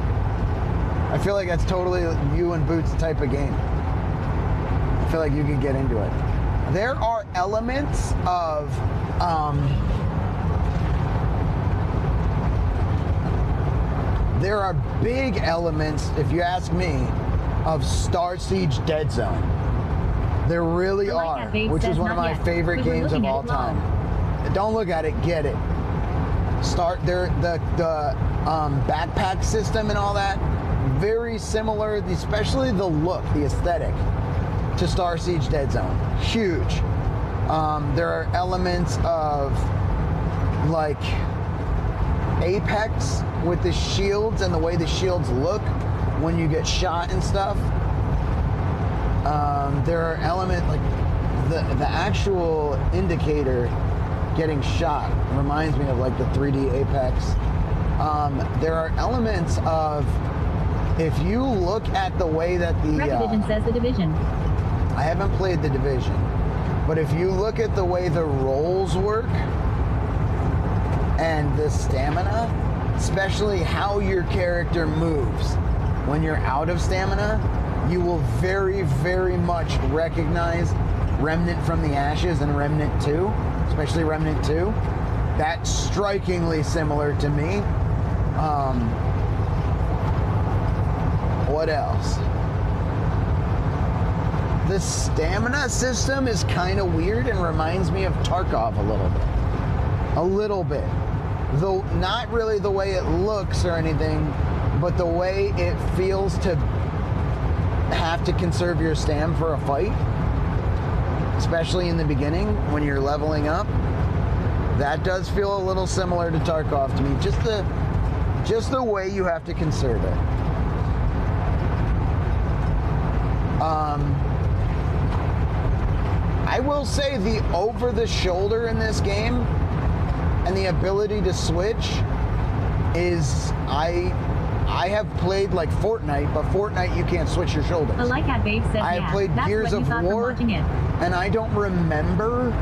I feel like that's totally you and Boots type of game. I feel like you could get into it. There are elements of there are big elements, if you ask me, of Star Siege Dead Zone. There really are, which is one of my favorite games of all time. Don't look at it, get it. The backpack system and all that, very similar, especially the look, the aesthetic, to Star Siege Dead Zone. Huge. There are elements of like Apex with the shields and the way the shields look when you get shot and stuff. There are elements like the actual indicator getting shot reminds me of like the 3D Apex. There are elements of, if you look at the way that the Recavision says the Division. I haven't played the Division, but if you look at the way the rolls work and the stamina, especially how your character moves when you're out of stamina, you will very, very much recognize Remnant from the Ashes and Remnant 2, especially Remnant 2. That's strikingly similar to me. What else? The stamina system is kind of weird and reminds me of Tarkov a little bit. A little bit. Though not really the way it looks or anything, but the way it feels to have to conserve your stam for a fight. Especially in the beginning when you're leveling up. That does feel a little similar to Tarkov to me. Just the way you have to conserve it. I will say the over-the-shoulder in this game and the ability to switch is, I have played like Fortnite, but Fortnite you can't switch your shoulders. A like at Babe says, I have played Gears of War, and I don't remember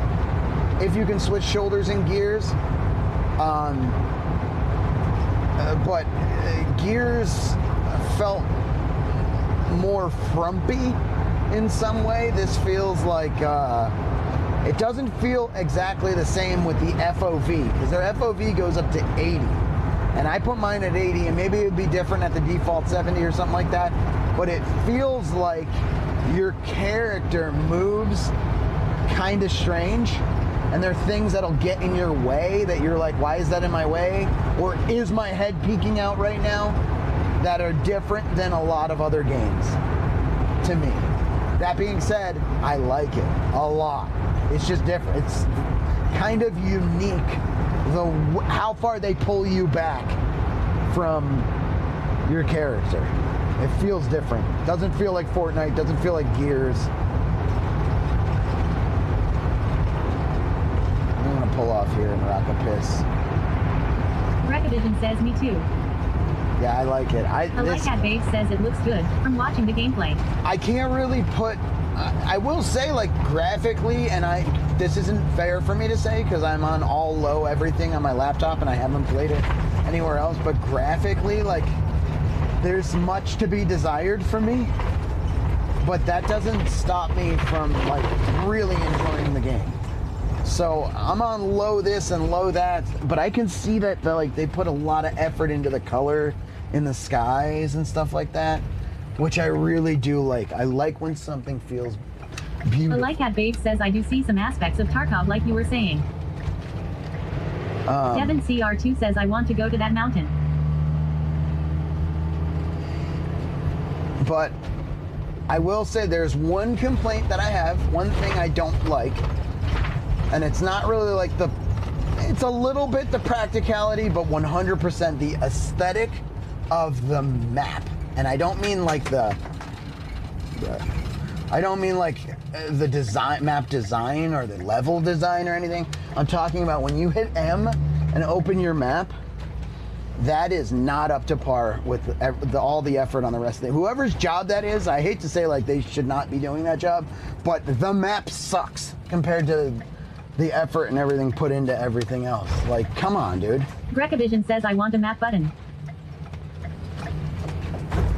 if you can switch shoulders in Gears. But Gears felt more frumpy in some way. This feels like it doesn't feel exactly the same with the FOV, because their FOV goes up to 80, and I put mine at 80, and maybe it would be different at the default 70 or something like that, but it feels like your character moves kind of strange, and there are things that'll get in your way that you're like, why is that in my way? Or is my head peeking out right now? That are different than a lot of other games to me. That being said, I like it a lot. It's just different. It's kind of unique, how far they pull you back from your character. It feels different. Doesn't feel like Fortnite, doesn't feel like Gears. I'm gonna pull off here and rock a piss. Recavision says me too. Yeah, I like it. A like at Babe says it looks good from watching the gameplay. I can't really put, I will say, like, graphically, and this isn't fair for me to say because I'm on all low everything on my laptop and I haven't played it anywhere else, but graphically, like, there's much to be desired for me, but that doesn't stop me from, like, really enjoying the game. So I'm on low this and low that, but I can see that they put a lot of effort into the color in the skies and stuff like that, which I really do like. I like when something feels beautiful. A like at Babe says I do see some aspects of Tarkov like you were saying. Devin CR2 says I want to go to that mountain. But I will say there's one complaint that I have, one thing I don't like. And it's not really like it's a little bit the practicality, but 100% the aesthetic of the map. And I don't mean like the map design or the level design or anything. I'm talking about when you hit M and open your map, that is not up to par with all the effort on the rest of it. Whoever's job that is, I hate to say like they should not be doing that job, but the map sucks compared to the effort and everything put into everything else. Like, come on, dude. Grecavision says I want a map button.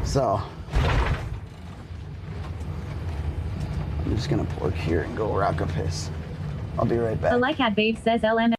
So, I'm just gonna park here and go rock a piss. I'll be right back. A like at Babe says LM.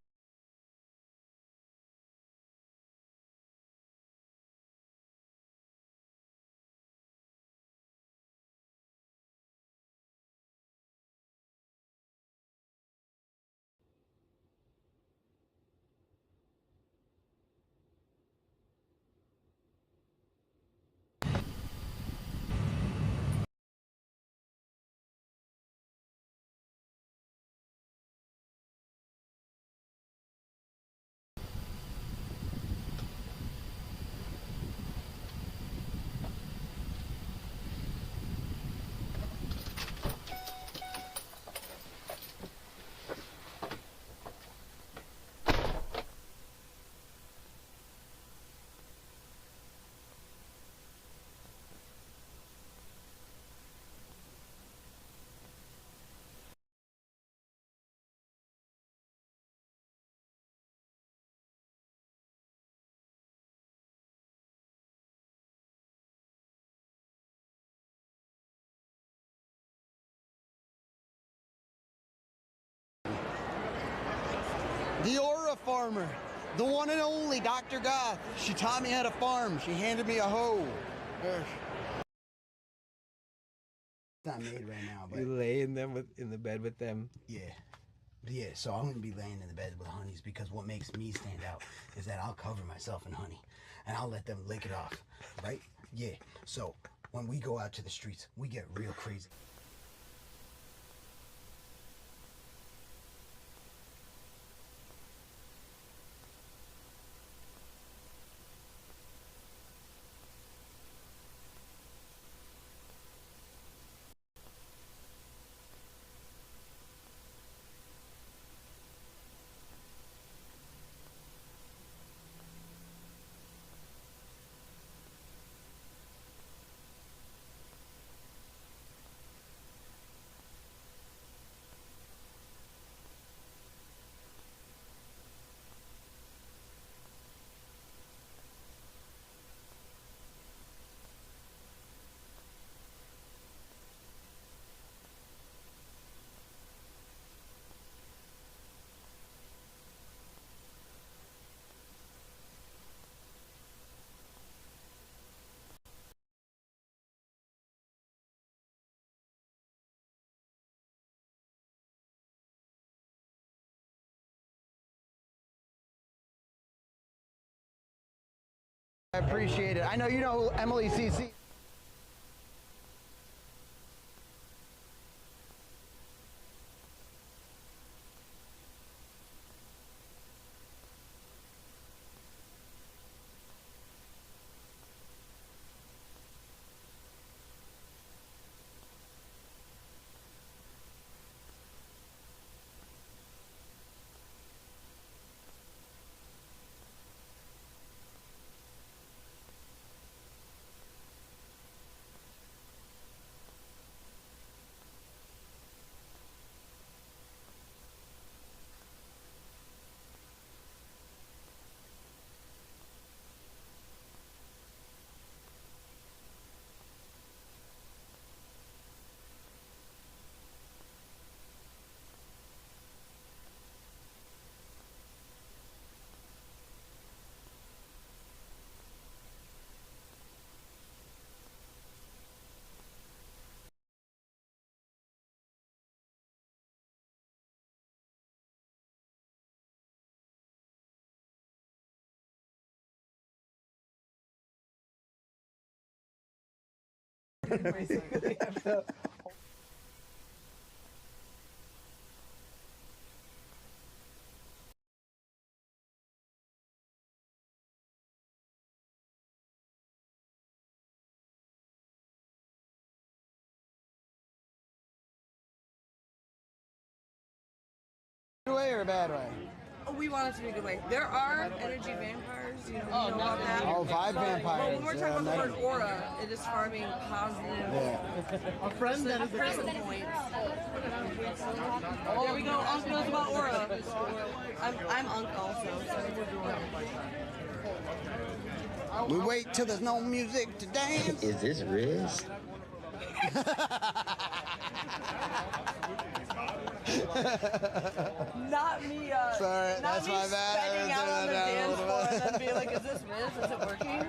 The aura farmer. The one and only Dr. Goth. She taught me how to farm. She handed me a hoe. It's not made right now, but You lay in them in the bed with them. yeah. Yeah, so I'm gonna be laying in the bed with honeys because what makes me stand out is that I'll cover myself in honey and I'll let them lick it off, right? Yeah, so when we go out to the streets, we get real crazy. I appreciate it. I know you know Emily CC. Good way or a bad way? Oh, we want it to be a good way. There are energy vampires, you know about that. Oh, vibe vampires. But when we're talking about the word aura, it is farming positive. Yeah. A friend that is Prison points. There we go. Uncle knows about aura. I'm Uncle also. We wait till there's no music to dance. Is this Riz? Not me. Sorry, not that's me my bad. spending out on the I dance was doing floor that and then being like, "Is this Riz? Is it working?"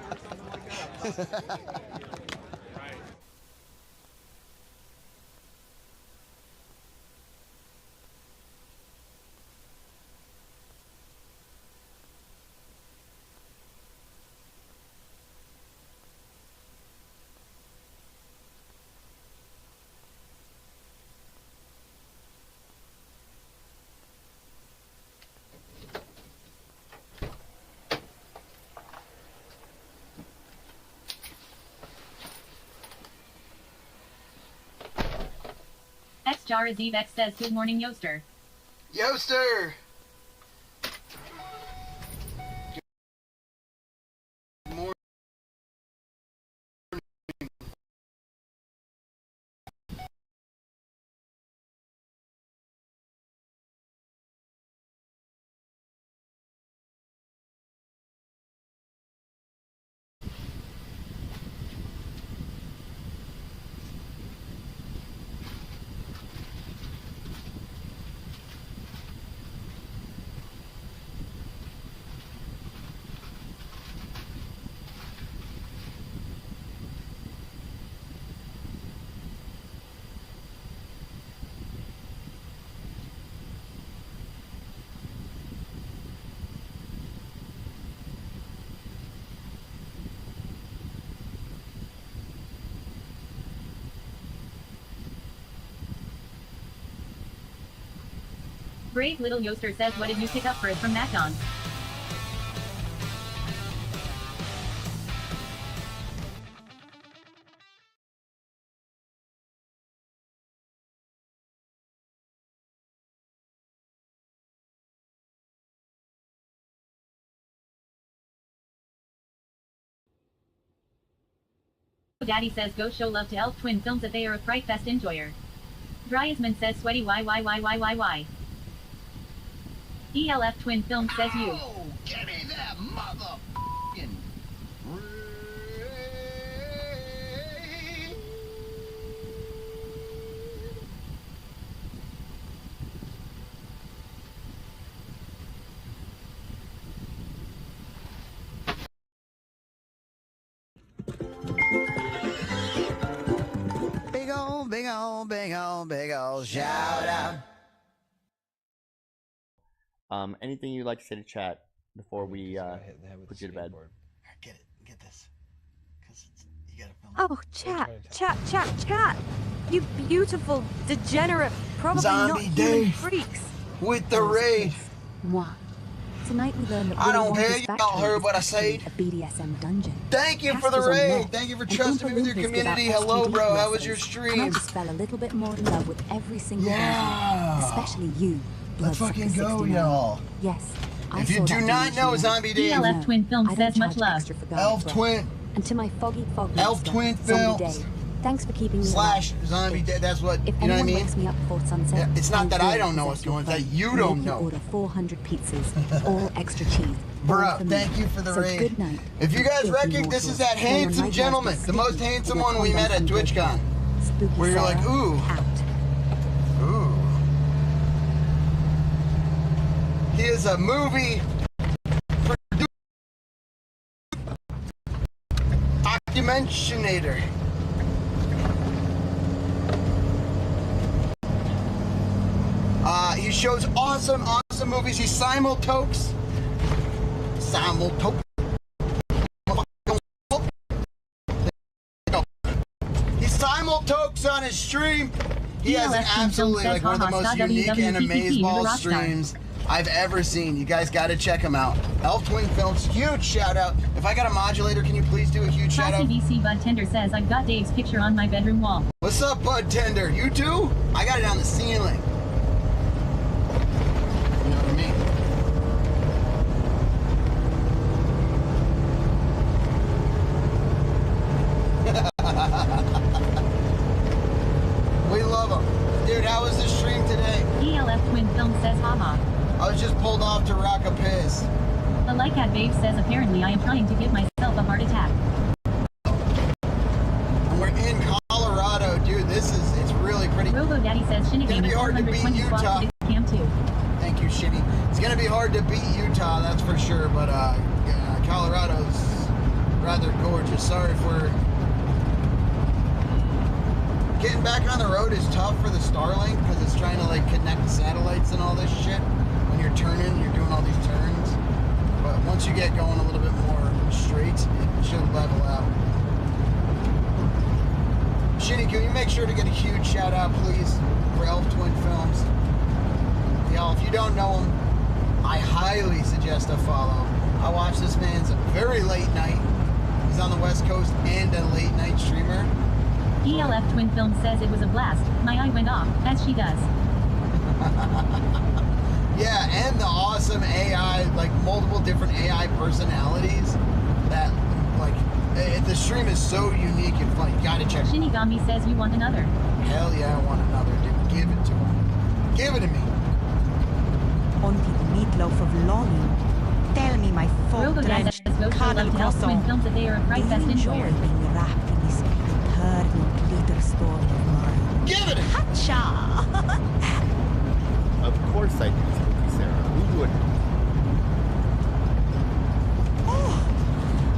X Jarazib X says good morning Yoster. Yoster! Brave Little Yoster says, what did you pick up for it from MacDon? Daddy says, go show love to Elf Twin Films that they are a Fright Fest enjoyer. Dryasman says, sweaty why. ELF Twin Films says you. Oh, give me that motherfucking big ol' shout out. Anything you'd like to say to chat before we put you to bed? Get this. Because you gotta film. Oh, chat. You beautiful, degenerate, probably Zombie not human Dave. freaks. With the raid. Moi. Tonight we learned that I don't Willy care, Wonka's y'all factory heard is what I actually said. A BDSM dungeon. Thank you for the Castles on raid. meth, Thank you for and trusting me with your Oompa Loompas community. without Hello, STD bro. How was your lessons. And I stream? just fell a little bit more in love with every single Yeah. one of them. Especially you. Let's Bloodsucker fucking go, 69. y'all. Yes. I If you saw do that not image know you Zombie Dave, ELF Twin Films I says, don't much charge love. extra for going Elf for it. Twin And to my foggy Elf Twin Zombie Films Dave, thanks for keeping me slash alive. Zombie Dave. That's what, If you know what I anyone mean? wakes me up before sunset, Yeah, it's not I'll that I really don't know possess what's going on, your it's that you phone don't and make know. order 400 pizzas, all extra cheese. Bro, all for me. thank you for the So raid. good night. If you guys Filthy reckon this is that mortals. May your handsome nightmares gentleman, be the most sticky handsome and your one we met at condoms TwitchCon, unbroken. Spooky where you're like, Sarah, ooh. out. Ooh. He is a movie documentator. He shows awesome movies. He simultokes. He simultokes on his stream. He has an absolutely like one of the most unique and amazeballs streams I've ever seen. You guys got to check him out. Elf Twin Films, huge shout out. If I got a modulator, can you please do a huge shout out? CBC Bud Tender says, I've got Dave's picture on my bedroom wall. What's up, Bud Tender? You too? I got it on the ceiling. You know what I mean? We love him. Dude, how was the stream today? ELF Twin Film says, haha. I was just pulled off to rock a piss. The Lycat Babe says, apparently I am trying to give myself a heart attack. And we're in Colorado, dude. It's really pretty. Robo Daddy says, It's gonna Shinigami be hard to beat 420 Utah. squad to Cam 2. Thank you, Shitty. It's gonna be hard to beat Utah, that's for sure. But yeah, Colorado's rather gorgeous. Sorry if we're getting back on the road is tough for the Starlink because it's trying to like connect the satellites and all this shit. When you're turning, you're doing all these turns. But once you get going a little bit more straight, it should level out. Shitty, can you make sure to get a huge shout out, please, for Elf Twin Films? Y'all, if you don't know him, I highly suggest a follow. I watch this man's very late night. He's on the West Coast and a late night streamer. ELF Twin Film says it was a blast. My eye went off, as she does. Yeah, and the awesome AI, like multiple different AI personalities that, like, the stream is so unique and fun. You gotta check it out. Shinigami says you want another. Hell yeah, I want another, dude. Give it to him. Give it to me. Wanted meatloaf of longing. Tell me, my Robo Dad says, folk-drenched go show cuddle love to Elf Twin croissant. Films that they are a Do Fright you Fest enjoy enjoyer. being wrapped in this eternal glitter storm of mine? Give it to me. Hacha! Of course I do, Spooky Sarah. Who wouldn't? Oh,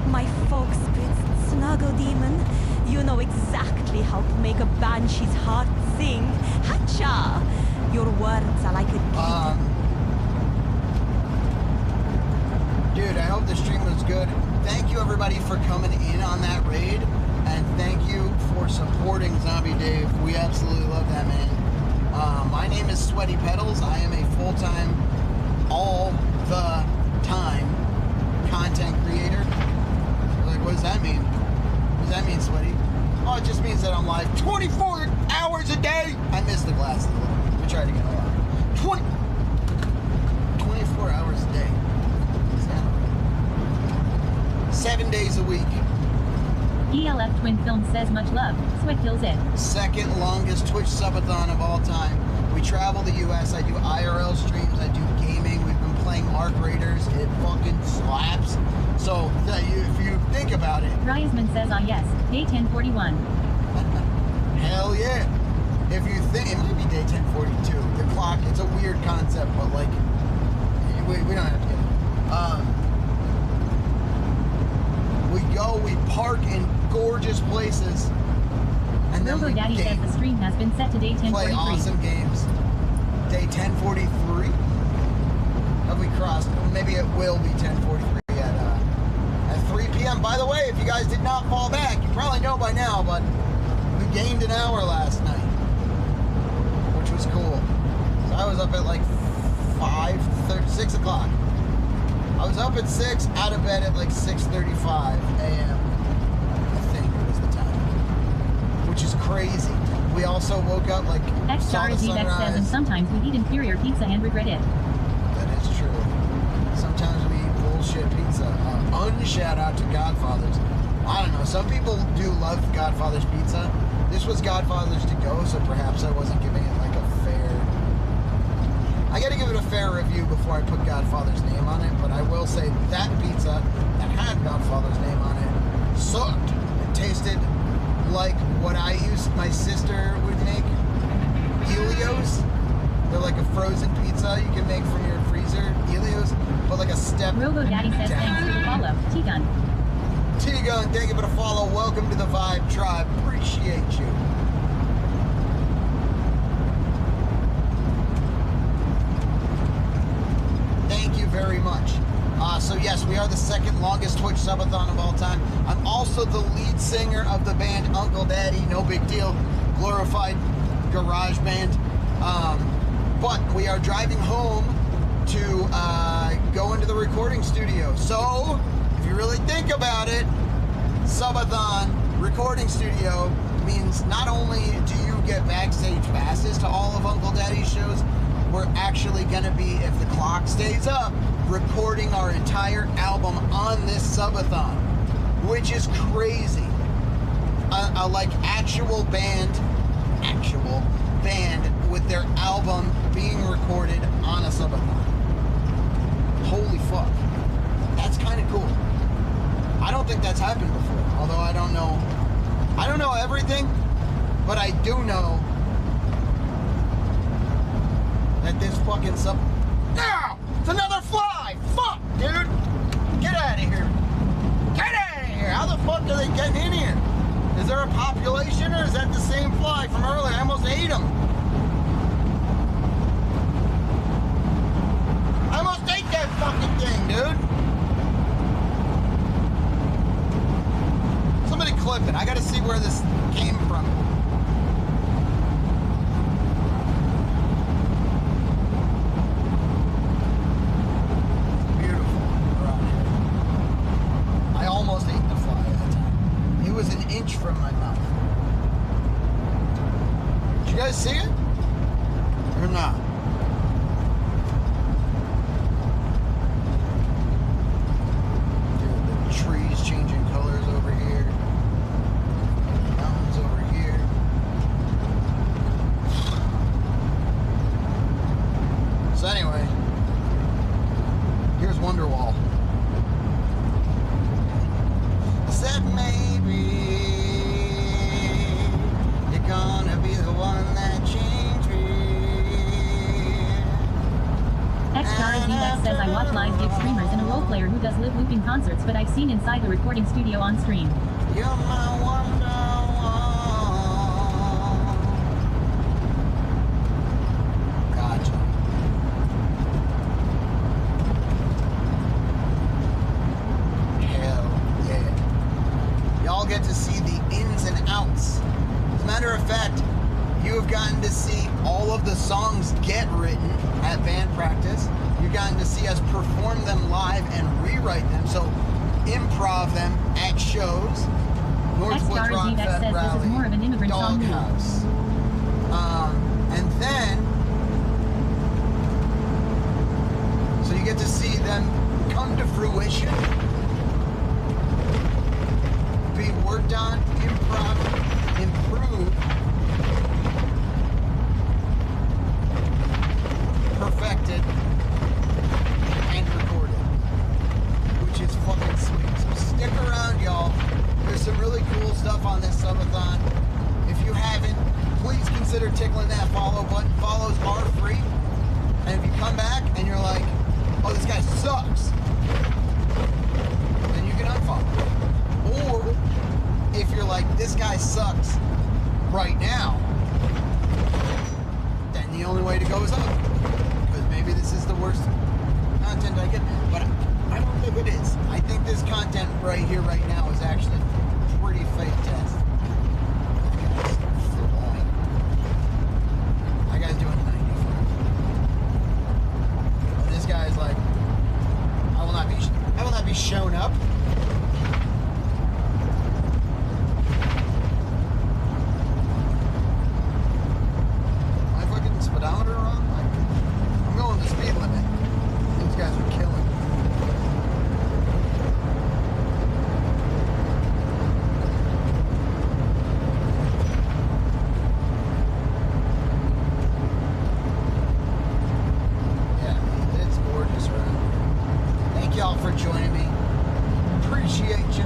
my folk-spitz snuggle demon. You know exactly how to make a banshee's heart sing. Hacha! Your words are like a Dude, I hope the stream was good. Thank you everybody for coming in on that raid, and thank you for supporting Zombie Dave. We absolutely love that man. My name is Sweaty Pedals. I am a full-time, all the time content creator. Like, what does that mean? What does that mean, Sweaty? Oh, it just means that I'm live 24 hours a day. I missed the glasses a little. Let me try it again. Hold on. 24 hours a day. 7 days a week. ELF Twin Film says much love. Sweat kills it. Second longest Twitch subathon of all time. We travel the U.S. I do IRL streams. I do gaming. We've been playing Arc Raiders. It fucking slaps. So if you think about it. Ryasman says yes. Day 1041. Hell yeah. If you think, it might be day 1042. The clock, it's a weird concept, but like, we don't have to get it. We park in gorgeous places. And then Unkle Daddy says the stream has been set to day 1043. Play awesome games. Day 1043? Have we crossed? Maybe it will be 1043 at 3 p.m. By the way, if you guys did not fall back, you probably know by now, but we gained an hour last night, which was cool. So I was up at like 6 o'clock. I was up at 6, out of bed at like 6:35 a.m. I think it was the time, which is crazy. We also woke up like saw the sunrise. says, and sometimes we eat inferior pizza and regret it. That is true. Sometimes we eat bullshit pizza. Unshout out to Godfather's. I don't know. Some people do love Godfather's pizza. This was Godfather's to go, so perhaps I wasn't giving it like a fair. I got to give it a fair review before I put Godfather's name on it. But I will say that pizza that had Godfather's name on it sucked. It tasted like what my sister would make. Helios. They're like a frozen pizza you can make from your freezer. Helios, but like a step Robo Daddy says down. thanks for the follow. T-Gun. T-Gun, thank you for the follow. Welcome to the Vibe Tribe. Appreciate you. Thank you very much. So yes, we are the second longest Twitch subathon of all time. I'm also the lead singer of the band Unkle Daddy. No big deal. Glorified garage band. But we are driving home to go into the recording studio. So, if you really think about it, Subathon recording studio means not only do you get backstage passes to all of Unkle Daddy's shows, we're actually going to be, if the clock stays up, recording our entire album on this Subathon, which is crazy. A like actual band with their album being recorded on a Subathon. Holy fuck. That's kind of cool. I don't think that's happened before, although I don't know everything, but I do know that this fucking No! It's another fly! Fuck, dude! Get out of here! Get out of here! How the fuck are they getting in here? Is there a population, or is that the same fly from earlier? I almost ate him. I almost ate that fucking thing, dude. Somebody clip it. I gotta see where this came from. It's beautiful around here. I almost ate the fly that time. It was an inch from my mouth. Did you guys see it? Or not? Dude, the trees changing colors over here. Mountains over here. So anyway, here's Wonderwall. Said maybe you're gonna be the one that changed me. XRZ says I watch live gig streamers and a role player who does live looping concerts, but I've seen inside the recording studio on stream. You're my Wonderwall. Gotcha. Hell yeah. Y'all get to see the ins and outs. As a matter of fact, You have gotten to see all of the songs get written at band practice. You've gotten to see us perform them live and rewrite them. So improv them at shows. Northwoods Rock Fest says Rally, this is more of an immigrant song too. Doghouse. And then, so you get to see them come to fruition, be worked on, improv, improved, perfected, and recorded, which is fucking sweet. So stick around, y'all. There's some really cool stuff on this subathon. If you haven't, please consider tickling that follow button. Follows are free. And if you come back and you're like, oh, this guy sucks, then you can unfollow. Or if you're like, this guy sucks right now, then the only way to go is up. Because maybe this is the worst content I get. But I don't think it is. I think this content right here, right now, is actually pretty fantastic. That guy's doing 95. And this guy's like, I will not be shown up. My fucking speedometer wrong? Like, I'm going the speed limit. These guys are killing me. For joining me. Appreciate you.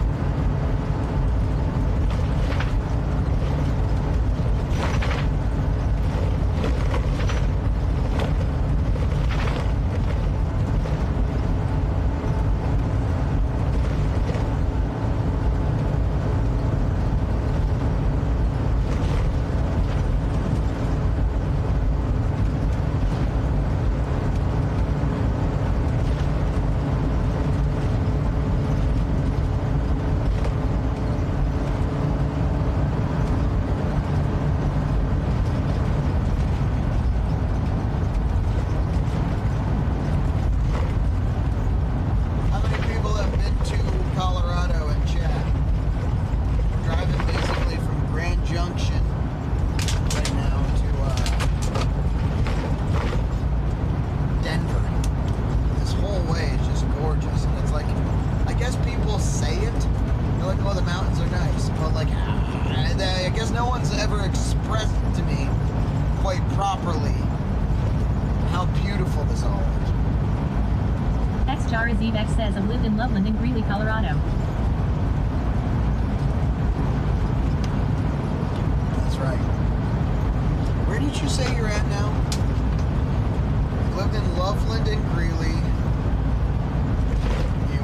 Zevex says I've lived in Loveland and Greeley, Colorado. That's right. Where did you say you're at now? You lived in Loveland and Greeley. You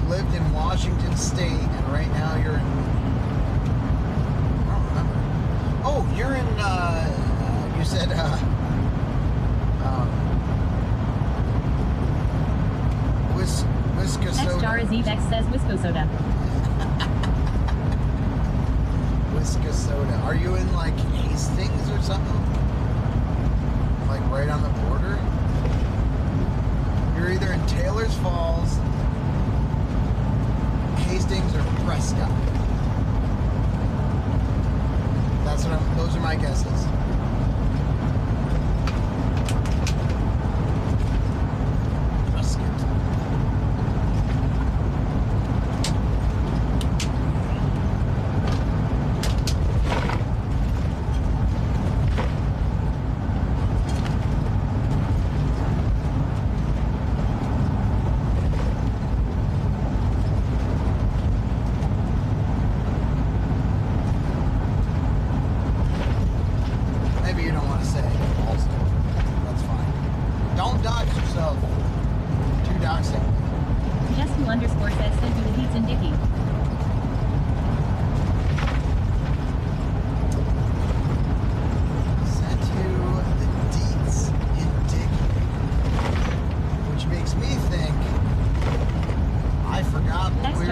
lived in Washington State, and right now you're in... I don't remember. Oh, you're in, you said, X-Jar Zevex says Wisco-Soda. Wisco-Soda. Are you in, like, Hastings or something? Like, right on the border? You're either in Taylor's Falls, Hastings, or Prescott. That's what those are my guesses.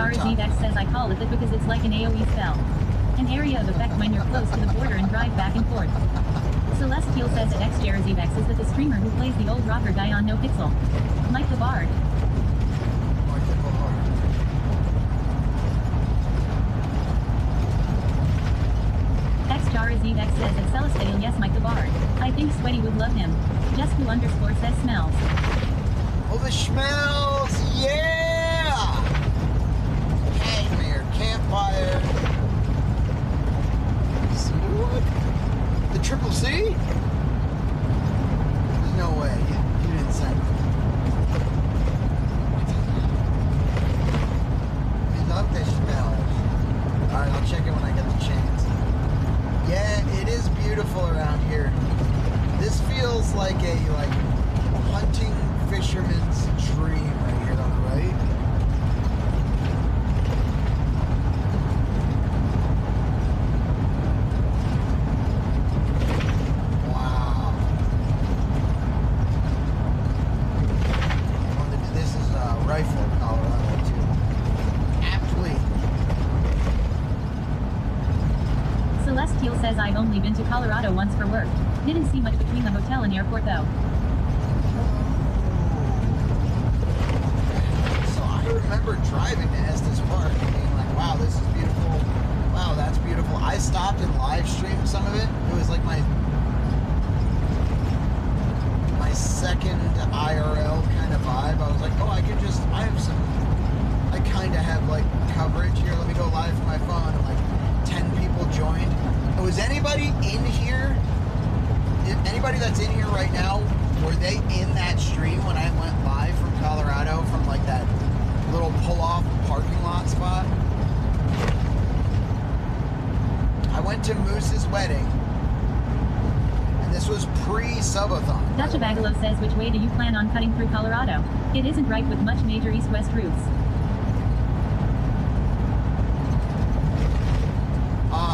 Zevex says I call it that because it's like an AoE spell. An area of effect when you're close to the border and drive back and forth. Celestial says that XJRZVX is that the streamer who plays the old rocker guy on No Pixel. Mike the Bard. XJRZVX says that Celestial, yes, Mike the Bard. I think Sweaty would love him. Just _ says smells. Oh, the smells! Yeah! Cashmere, campfire. Cedarwood? The Triple C? There's no way. You didn't send it. I love the smells. Alright, I'll check it when I get the chance. Yeah, it is beautiful around here. This feels like a hunting fisherman's dream right here on the right. Wow. This is a rifle, Colorado too. Aptly. Celestial says I've only been to Colorado once for work. Didn't see much between the hotel and airport though. So I remember driving to Estes Park and being like, wow, this is beautiful. Wow, that's beautiful. I stopped and live streamed some of it. It was like my second IRL kind of vibe. I was like, oh, I kind of have like coverage here. Let me go live from my phone. And like 10 people joined. Was anybody in here? Anybody that's in here right now, were they in that stream when I went live from Colorado from like that little pull-off parking lot spot? I went to Moose's wedding, and this was pre-Subathon. Dutch Bagalo says, which way do you plan on cutting through Colorado? It isn't right with much major east-west routes.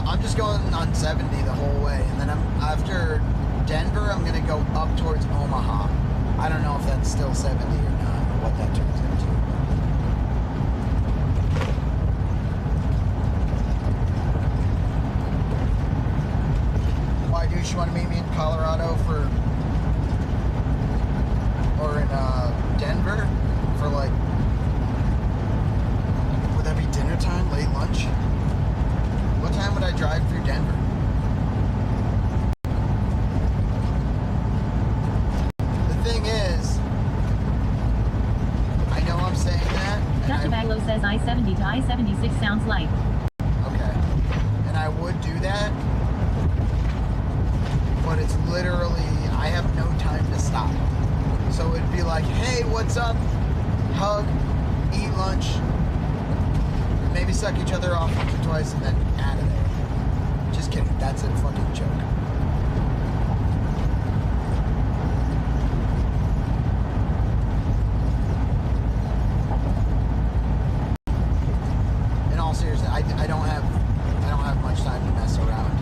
I'm just going on 70 the whole way, and then after Denver, I'm going to go up towards Omaha. I don't know if that's still 70 or not, or what that turns into. Why, do you want to meet me in Colorado or in Denver for like, would that be dinner time, late lunch? What time would I drive through Denver? The thing is, I know I'm saying that. Dutch Bagalo says I-70 to I-76 sounds like. Okay. And I would do that, but it's literally, I have no time to stop. So it'd be like, hey, what's up? Hug, eat lunch, maybe suck each other off once or twice, and then out of there. Just kidding. That's a fucking joke. In all seriousness, I don't have much time to mess around.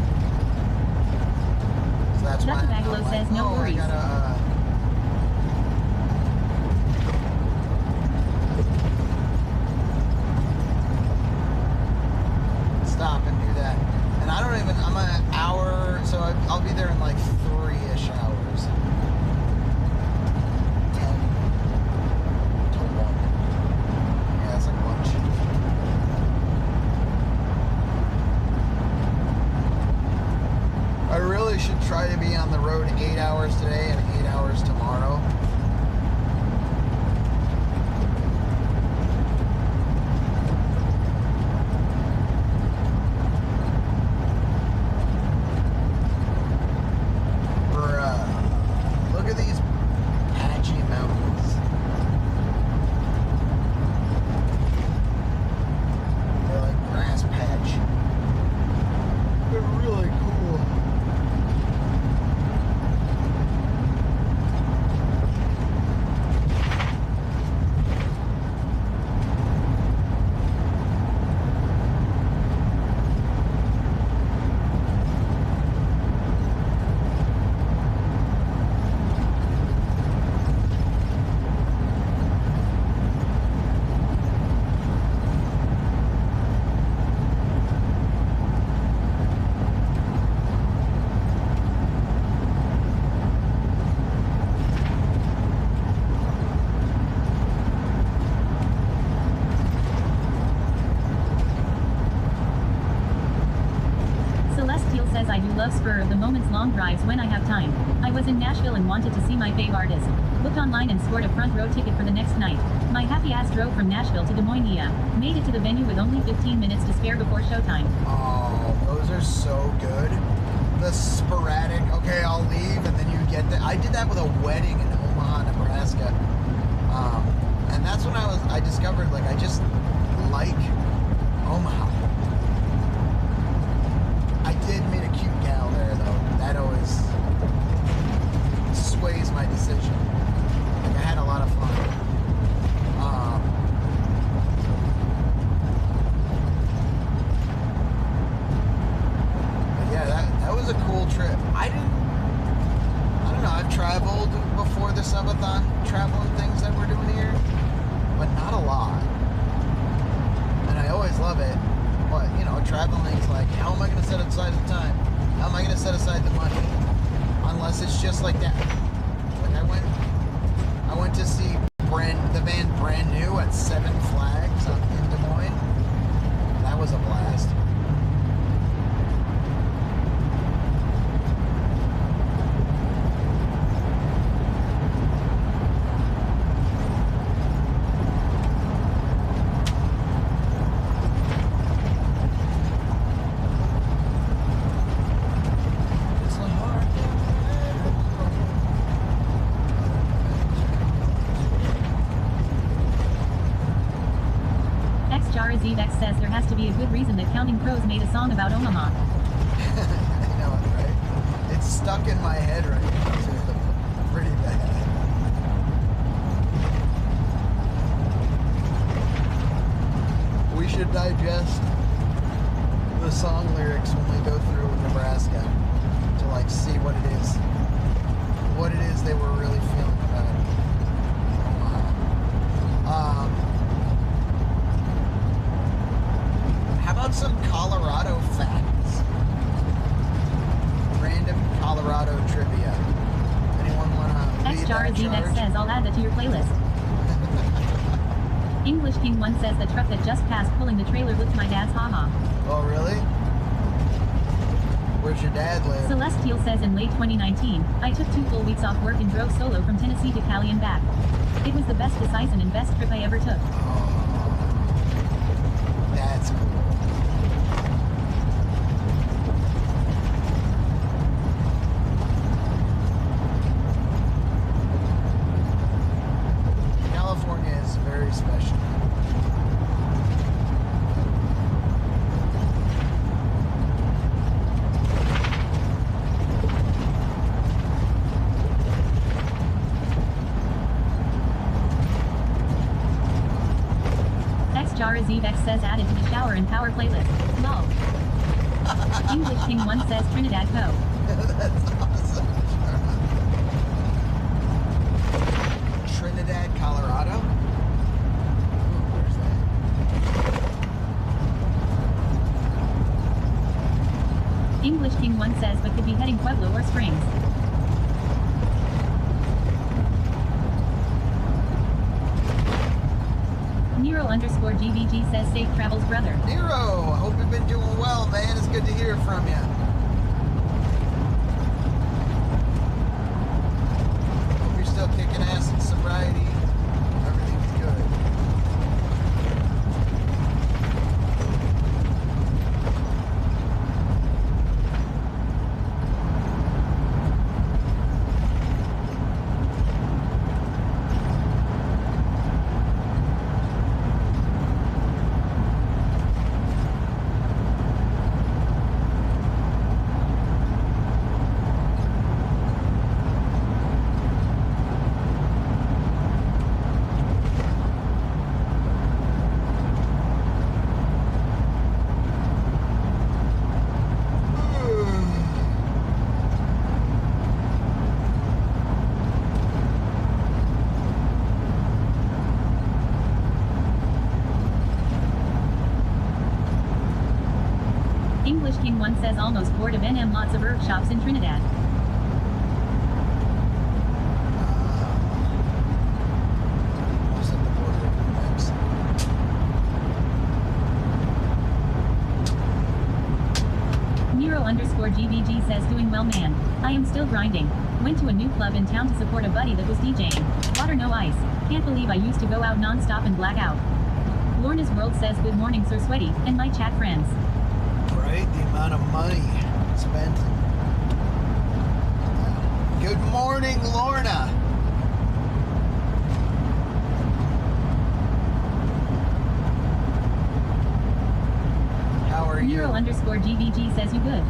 So that's why Dutch Bagalo says no worries. I gotta, stop and do that. And I don't even, I'm an hour, so I'll be there in like 3-ish hours. 10 to 1. Yeah, it's like lunch. I really should try to be on the road 8 hours today and 8 hours tomorrow. Look at these patchy mountains. They're like grass patch. They're really cool. says I do love spur of the moment's long drives when I have time. I was in Nashville and wanted to see my fave artist. Looked online and scored a front row ticket for the next night. My happy ass drove from Nashville to Des Moines, Iowa. Made it to the venue with only 15 minutes to spare before showtime. Oh, those are so good. The sporadic, okay, I'll leave, and then you get that. I did that with a wedding in Omaha, Nebraska. And that's when I discovered, like, I just like Omaha. I did meet a cute gal there, though. That always sways my decision. Like, I had a lot of fun. But yeah, that was a cool trip. I don't know, I've traveled before the Subathon traveling things that we're doing here, but not a lot. And I always love it. But, you know, traveling's like, how am I going to set aside the time? How am I going to set aside the money? Unless it's just like that. Like I went to see the band Brand New at Seven Flags in Des Moines. That was a blast. Zevex says there has to be a good reason that Counting Crows made a song about Omaha. I know it, right? It's stuck in my head right now, too. Pretty bad. We should digest the song lyrics when we go through Nebraska to, like, see what it is they were really feeling about Omaha. How about some Colorado facts? Random Colorado trivia. Anyone want to lead that charge? says I'll add that to your playlist. English King 1 says the truck that just passed pulling the trailer looked my dad's haha. Oh, really? Where's your dad live? Celestial says in late 2019, I took 2 full weeks off work and drove solo from Tennessee to Cali and back. It was the best decisive and best trip I ever took. That's cool. California is very special. Zevex says added to the shower and power playlist. Lol. English King 1 says Trinidad Co. That's awesome. Trinidad, Colorado? Ooh, where's that? English King 1 says but could be heading Pueblo or Springs. Nero_GVG says safe travels, brother. Nero, I hope you've been doing well, man. It's good to hear from you. Hope you're still kicking ass in sobriety. Everything's good. English King 1 says almost bored of NM, lots of herb shops in Trinidad. Nero Nero_GVG says doing well man. I am still grinding. Went to a new club in town to support a buddy that was DJing. Water no ice. Can't believe I used to go out non-stop and black out. Lorna's World says good morning Sir Sweaty, and my chat friends. Right? The amount of money spent. Good morning, Lorna. How are you? Nero_GVG says you good.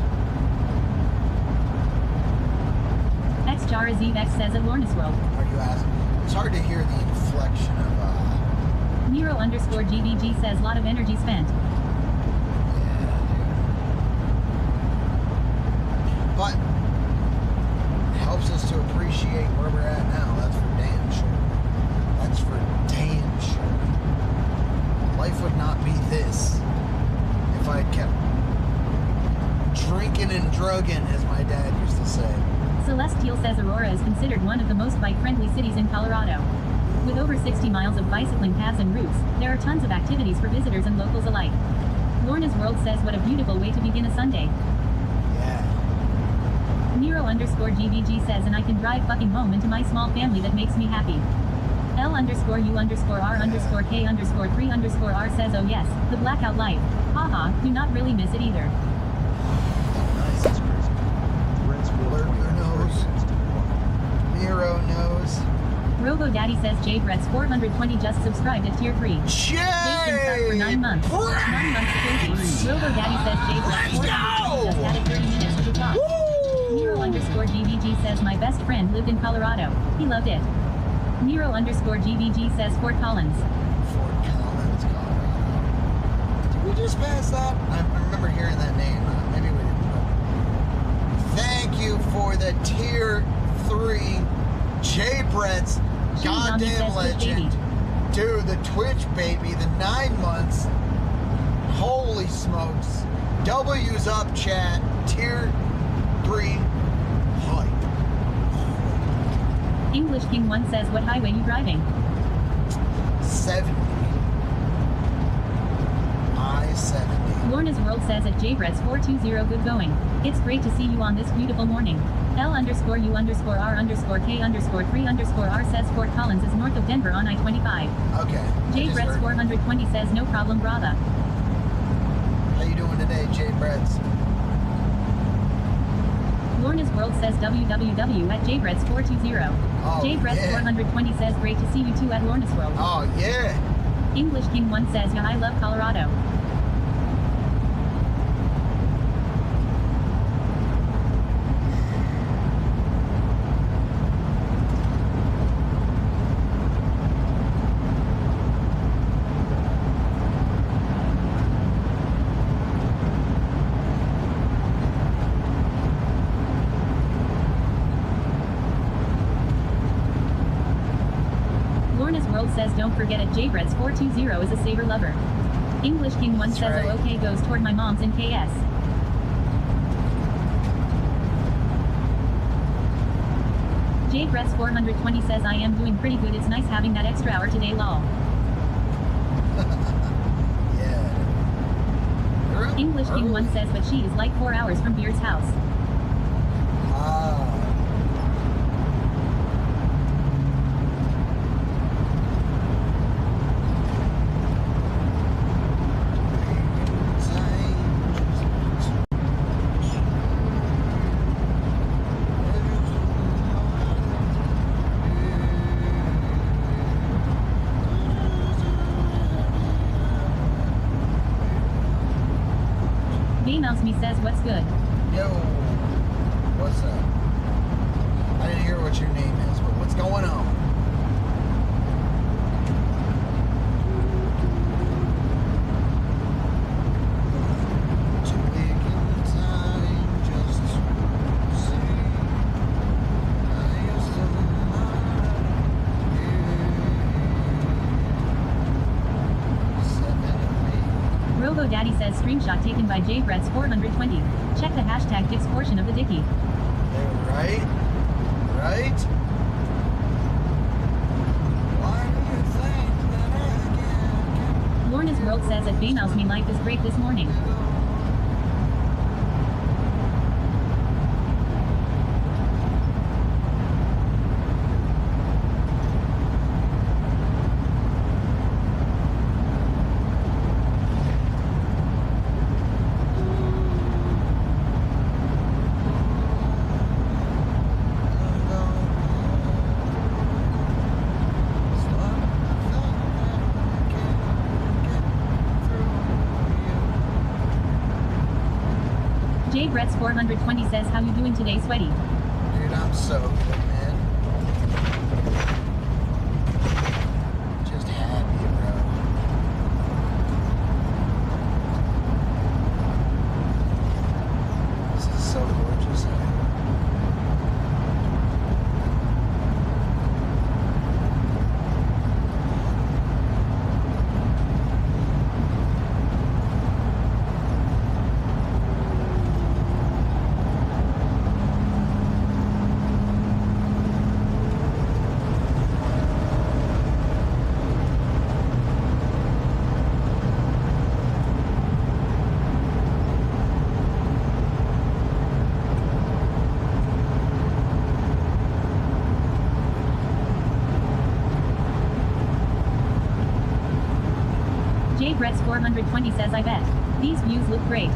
Xjarazeve says at Lorna's World. Are you asking? It's hard to hear the inflection of, Nero_GVG says lot of energy spent. But it helps us to appreciate where we're at now. That's for damn sure. That's for damn sure. Life would not be this if I had kept drinking and drugging, as my dad used to say. Celestial says Aurora is considered one of the most bike-friendly cities in Colorado. With over 60 miles of bicycling paths and routes, there are tons of activities for visitors and locals alike. Lorna's World says what a beautiful way to begin a Sunday. Yeah. Nero_GVG says and I can drive fucking home into my small family that makes me happy. L_U_R_K_3_R says oh yes, the blackout life. Haha, do not really miss it either. Nice. Lurker knows. Nero knows. Robo Daddy says J Brett's 420 just subscribed at tier 3. Jay! They've been sub for 9 months. 9 months crazy. Robo Daddy says J Brett's 420 just added 30 minutes to the top. Nero_GVG says my best friend lived in Colorado. He loved it. Nero_GVG says Fort Collins. Fort Collins, Colorado. Did we just pass that? I remember hearing that name. Maybe we didn't. Thank you for the tier 3 J Brett's goddamn legend. Dude, the Twitch baby, the 9 months. Holy smokes. W's up, chat. Tier 3 hype. English King 1 says what highway you driving? 70. I-70. Lorna's World says at JBrett's 420 good going. It's great to see you on this beautiful morning. L_U_R_K_3_R says Fort Collins is north of Denver on I-25. Okay. JBrett's 420 says no problem brother. How you doing today, J Brett's? Lorna's World says www at JBrett's 420. Oh, JBrett's yeah. 420 says great to see you too at Lorna's World. Oh, yeah. English King 1 says yeah I love Colorado. Lorna's World says don't forget at JBrett's 420 is a saber lover. English King 1 That's says right. oh okay goes toward my mom's in KS. JBrett's 420 says I am doing pretty good, it's nice having that extra hour today lol. Yeah. English King 1 says but she is like 4 hours from Beard's house. Ah. Baymouse me says what's good. Yo. What's up? I didn't hear what your name is, but what's going on? Robo Daddy says screenshot taken by JBrett's 420. Check the hashtag gives portion of the dicky. Right? Right? Why do you think that I can't? Lorna's World says at Baymouse me life is great this morning. J Brett's 420 says, how you doing today, sweaty? Dude, I'm so good, man. Just happy, bro. This is so gorgeous. J Brett's 420 says, I bet. These views look great.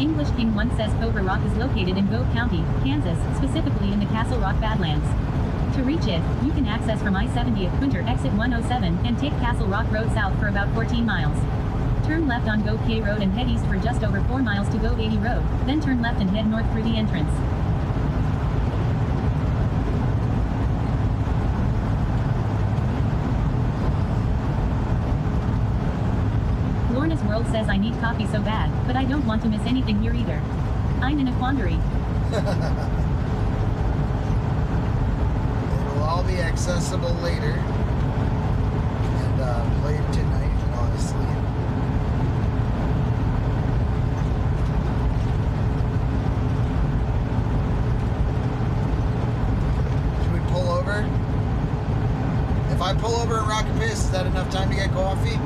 English King 1 says Cobra Rock is located in Goat County, Kansas, specifically in the Castle Rock Badlands. To reach it, you can access from I-70 at Quinter exit 107 and take Castle Rock Road south for about 14 miles. Turn left on Goat K Road and head east for just over 4 miles to Goat 80 Road, then turn left and head north through the entrance. Lorna's World says I need coffee so bad, but I don't want to miss anything here either. I'm in a quandary. It'll all be accessible later and played tonight while I sleep. Should we pull over? If I pull over at Rocket Pace, is that enough time to get coffee?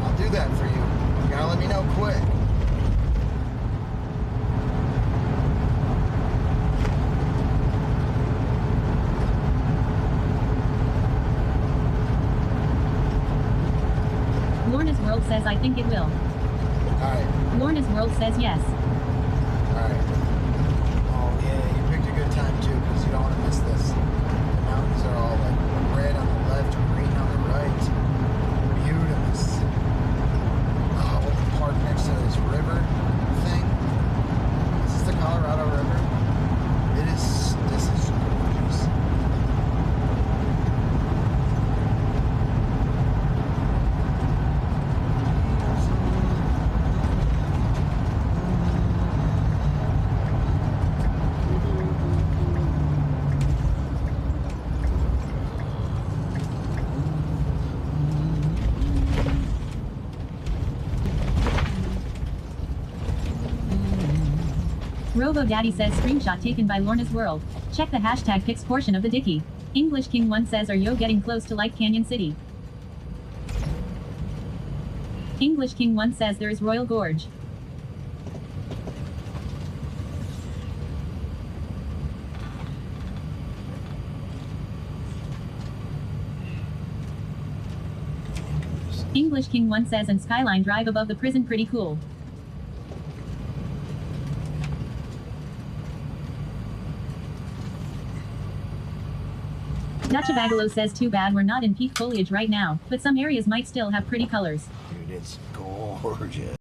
I'll do that for you. You gotta let me know quick. Lorna's World says I think it will. Alright, Lorna's World says yes. alright. Oh yeah, you picked a good time too, because you don't want to miss this. The mountains are all like red on the left, green on the right. Beautiful. Oh, we'll park next to this river thing. Is this the Colorado River? It is, this is gorgeous. Robo Daddy says screenshot taken by Lorna's World. Check the hashtag pics portion of the Dicky. English King 1 says are yo getting close to like Canyon City? English King 1 says there is Royal Gorge. English King 1 says and Skyline Drive above the prison pretty cool. Dutchabagalo says too bad we're not in peak foliage right now, but some areas might still have pretty colors. Dude, it's gorgeous.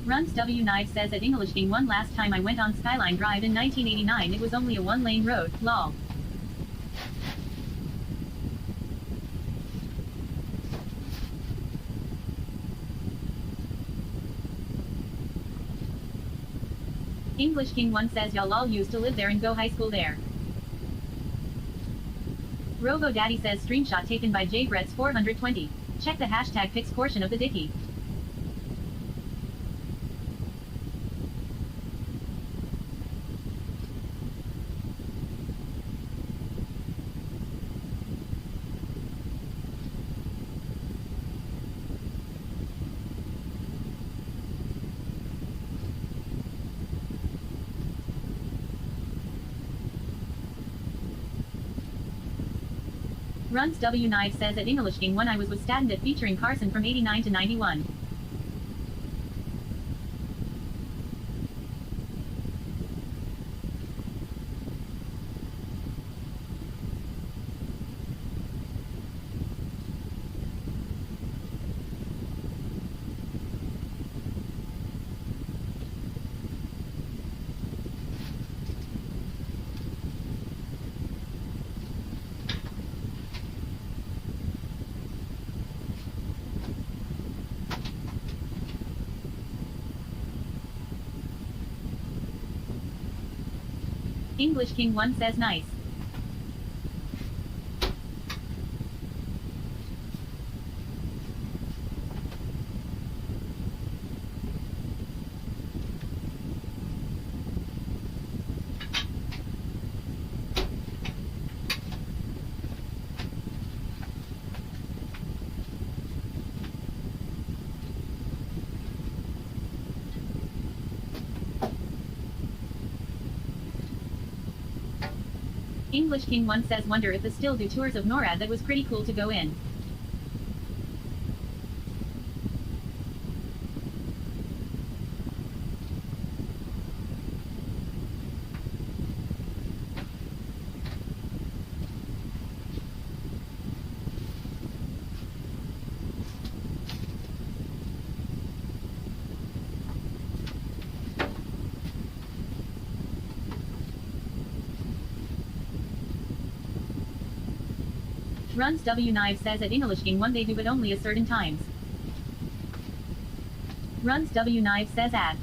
Runs W Knife says at English King 1 last time I went on Skyline Drive in 1989 it was only a one-lane road, lol. English King 1 says y'all all used to live there and go high school there. Robo Daddy says screenshot taken by JBret's 420. Check the hashtag pics portion of the dicky. Runs W Knife says at English King 1 I was with Staten at featuring Carson from 89 to 91. English King 1 says nice. English King 1 says wonder if they still do tours of NORAD. That was pretty cool to go in. Runs W Knife says at English King 1 they do it only at certain times. Runs W Knife says at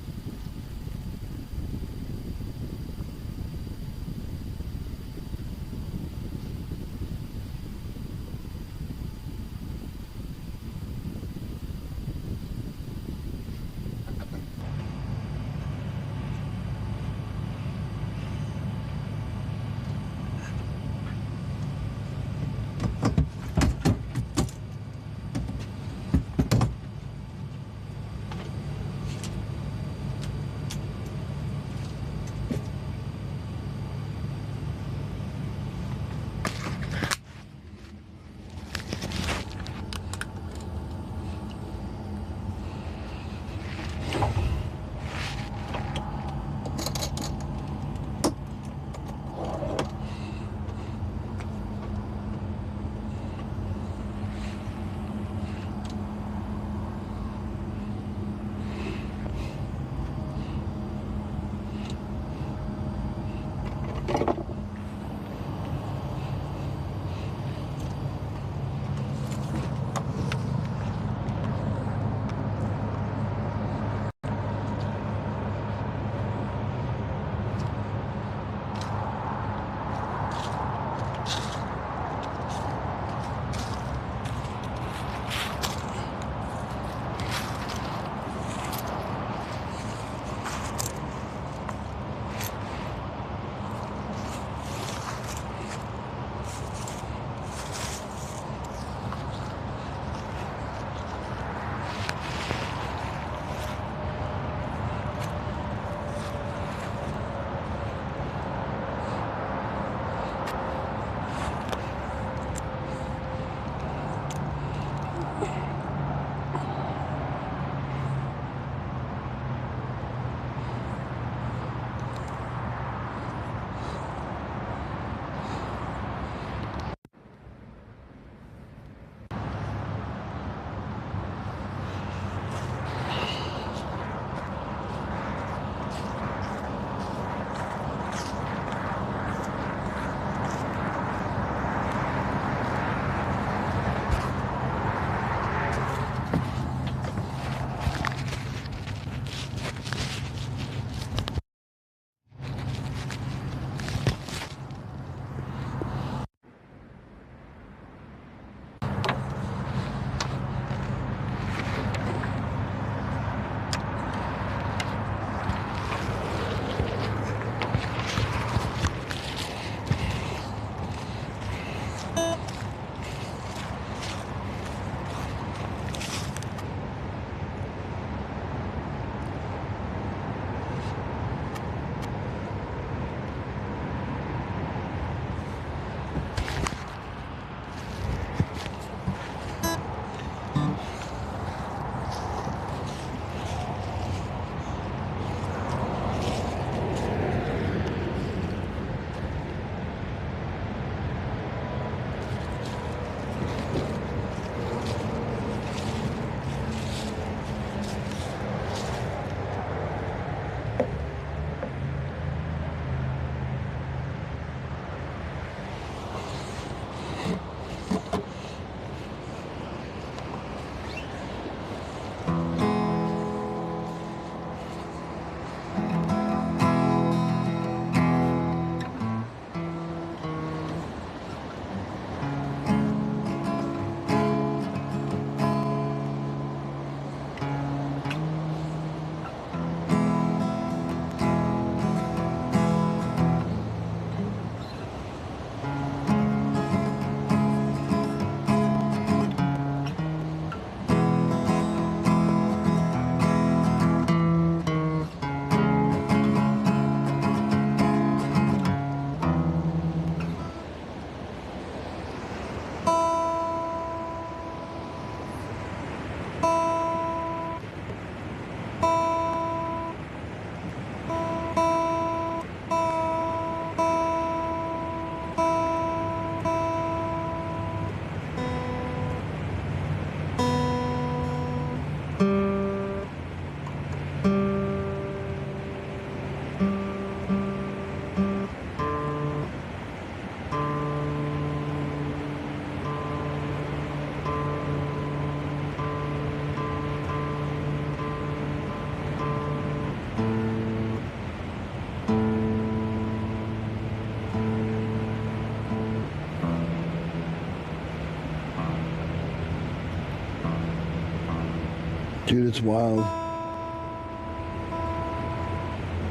Dude, it's wild.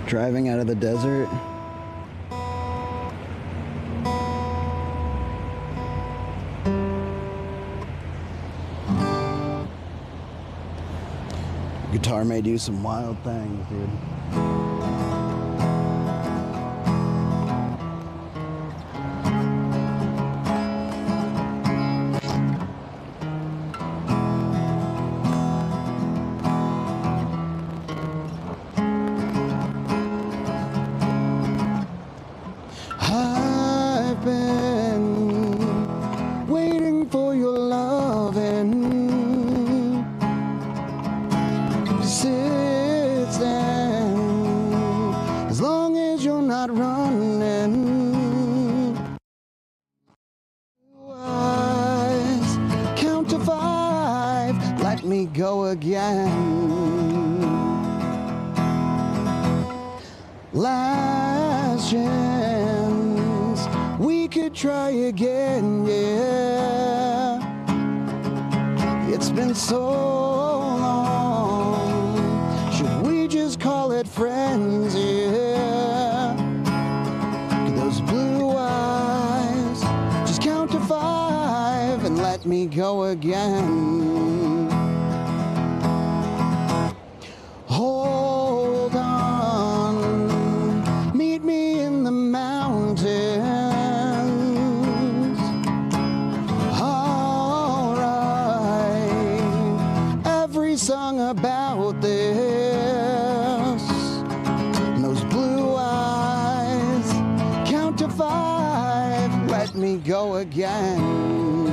Driving out of the desert. Guitar may do some wild things, dude. I've been waiting for your loving. Sit stand as long as you're not running. Eyes, count to 5, let me go again. Last chance, we could try again, yeah. It's been so long, should we just call it friends, yeah? Those blue eyes, just count to 5 and let me go again. Hold on, meet me in the mountains. All right, every song about this. And those blue eyes, count to 5, let me go again.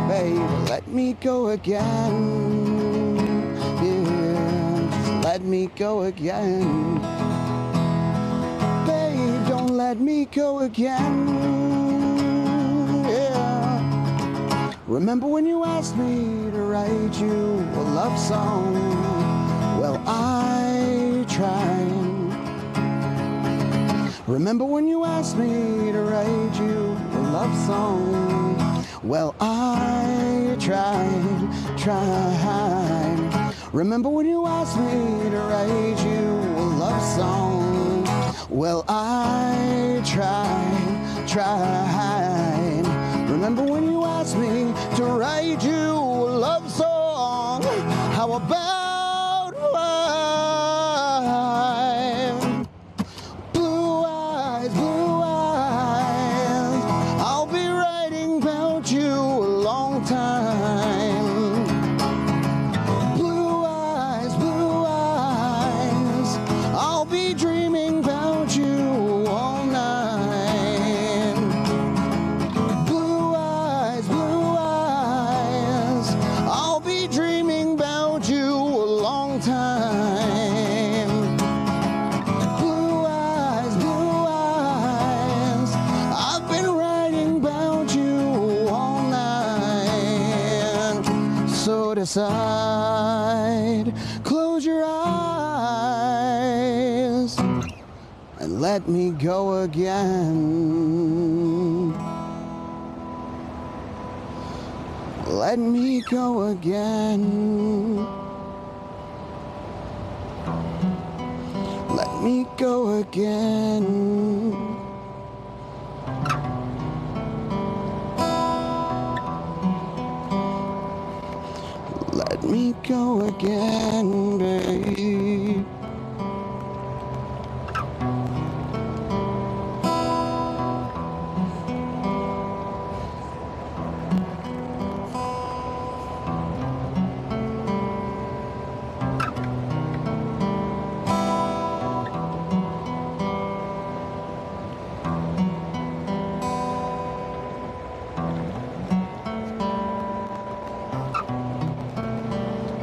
Baby, let me go again. Yeah, let me go again. Babe, don't let me go again. Yeah. Remember when you asked me to write you a love song? Well, I tried. Remember when you asked me to write you a love song? Well, I tried. Remember when you asked me to write you a love song? Well, I tried. Remember when you asked me to write you a love song? How about mine? Blue eyes, I'll be writing about you a long time. Blue eyes, I'll be dreaming about you all night. Blue eyes, I'll be dreaming about you a long time. Blue eyes, I've been writing about you all night. So decide, close your eyes, and let me go again. Let me go again. Let me go again. Let me go again, babe.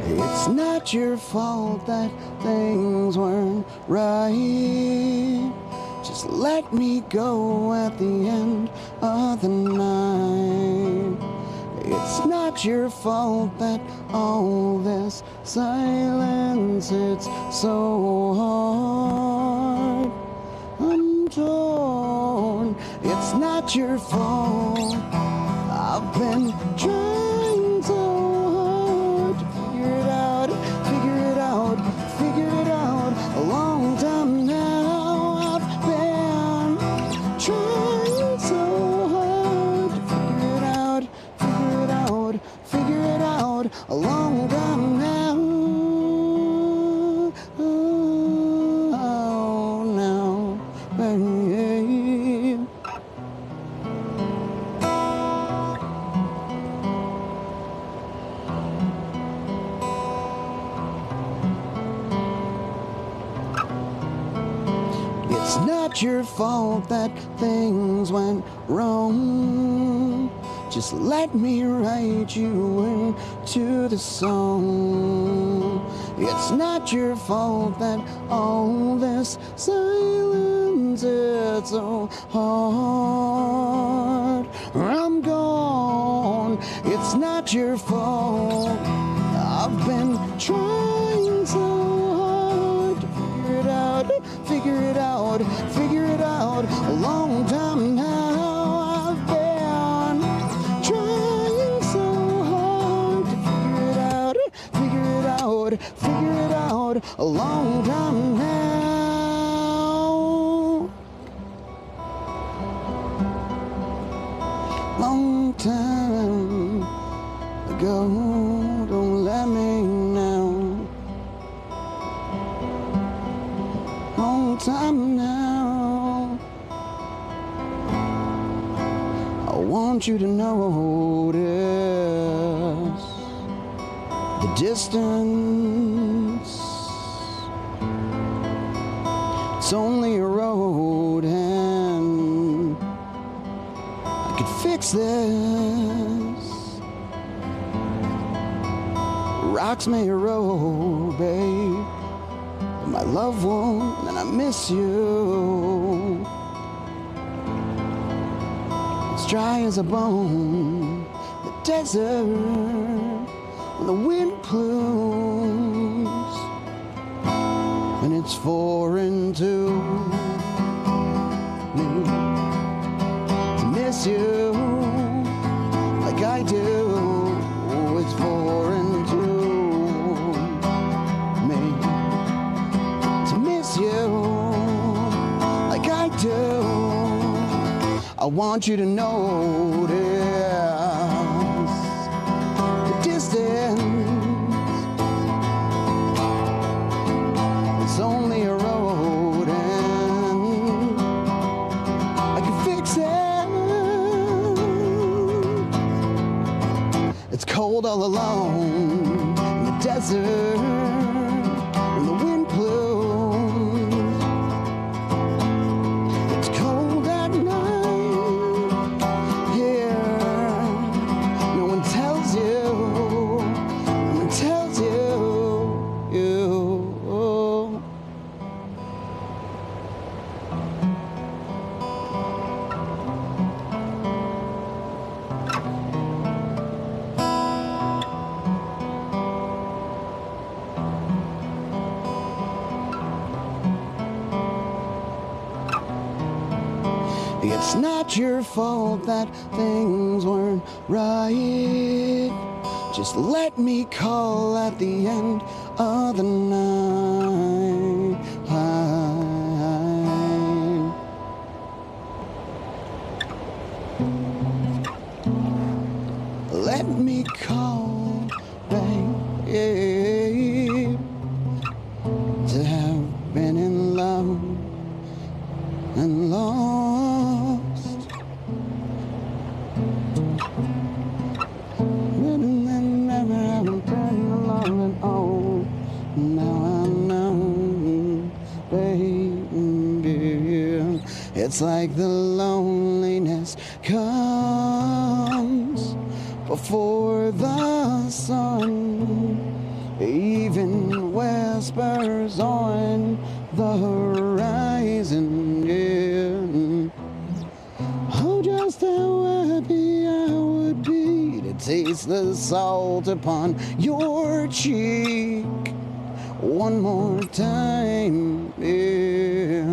It's not your fault that things weren't right. Just let me go at the end of the night. It's not your fault that all this silence, it's so hard. I'm torn. It's not your fault. I've been trying so hard to figure out a long time now. Oh, now, babe. It's not your fault that things went wrong. Just let me write you into the song. It's not your fault that all this silence is so hard. I'm gone. It's not your fault. I've been trying so hard to figure it out, figure it out, figure it out a long time now. I've been trying so hard to figure it out, figure it out, figure it out a long time now. Long time ago, don't let me now. Long time now. I want you to notice the distance. It's only a road and I could fix this. Rocks may erode, babe, but my love won't, and I miss you. It's dry as a bone, the desert, when the wind plumes, and it's foreign to me to miss you like I do. It's foreign to me to miss you like I do. I want you to notice the distance. It's only a road and I can fix it. It's cold all alone in the desert when the wind blows. It's cold at night here. No one tells you. No one tells you. It's not your fault that things weren't right. Just let me call at the end of the night. Let me call, babe, to have been in love and lost. Never having been alone and all. Now I know, baby, it's like the loneliness comes before the sun. Even whispers on the horizon, yeah. Oh, just how happy I would be to taste the salt upon your cheek one more time, yeah.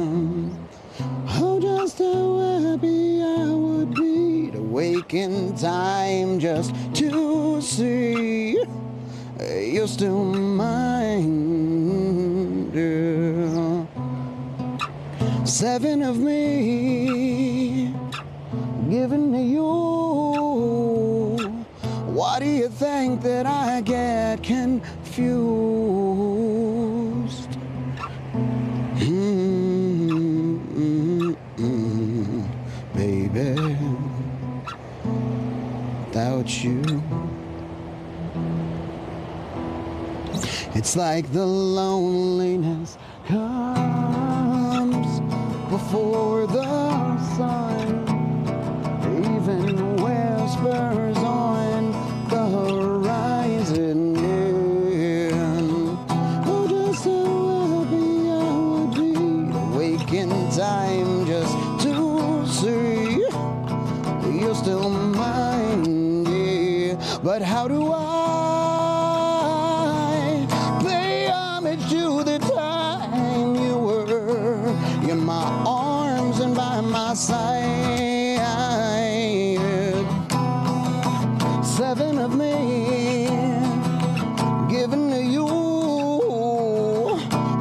Oh, just how happy I would be to wake in time just to see you're still mine, yeah. 7 of me given to you. Why do you think that I get confused? Baby, without you, it's like the loneliness comes before the sun, even whispers on the horizon. Oh, just how happy I would be to wake in time just to see you're still mine, yeah. But how do I pay homage to the time you were in my arms and by my side? 7 of me given to you.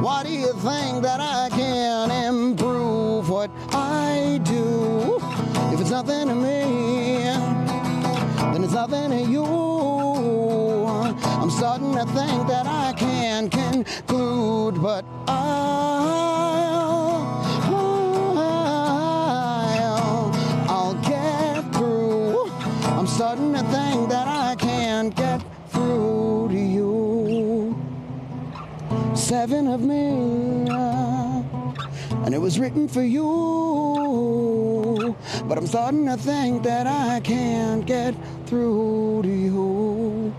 Why do you think that I can improve what I do? If it's nothing to me, then it's nothing to you. I'm starting to think that I can conclude, but I'll get through. I'm starting to think that I can get through to you. 7 of me, and it was written for you. But I'm starting to think that I can't get through to you.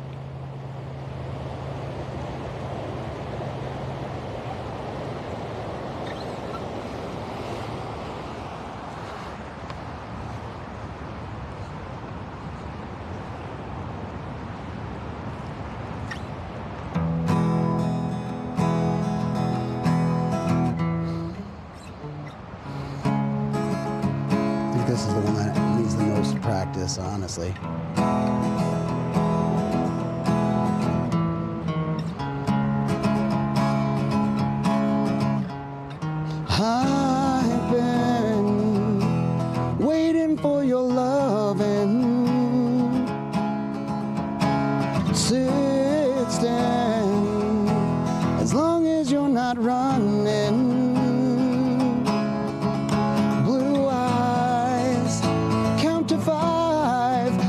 This is the one that needs the most practice, honestly. I've been waiting for your loving. Sit stand as long as you're not running.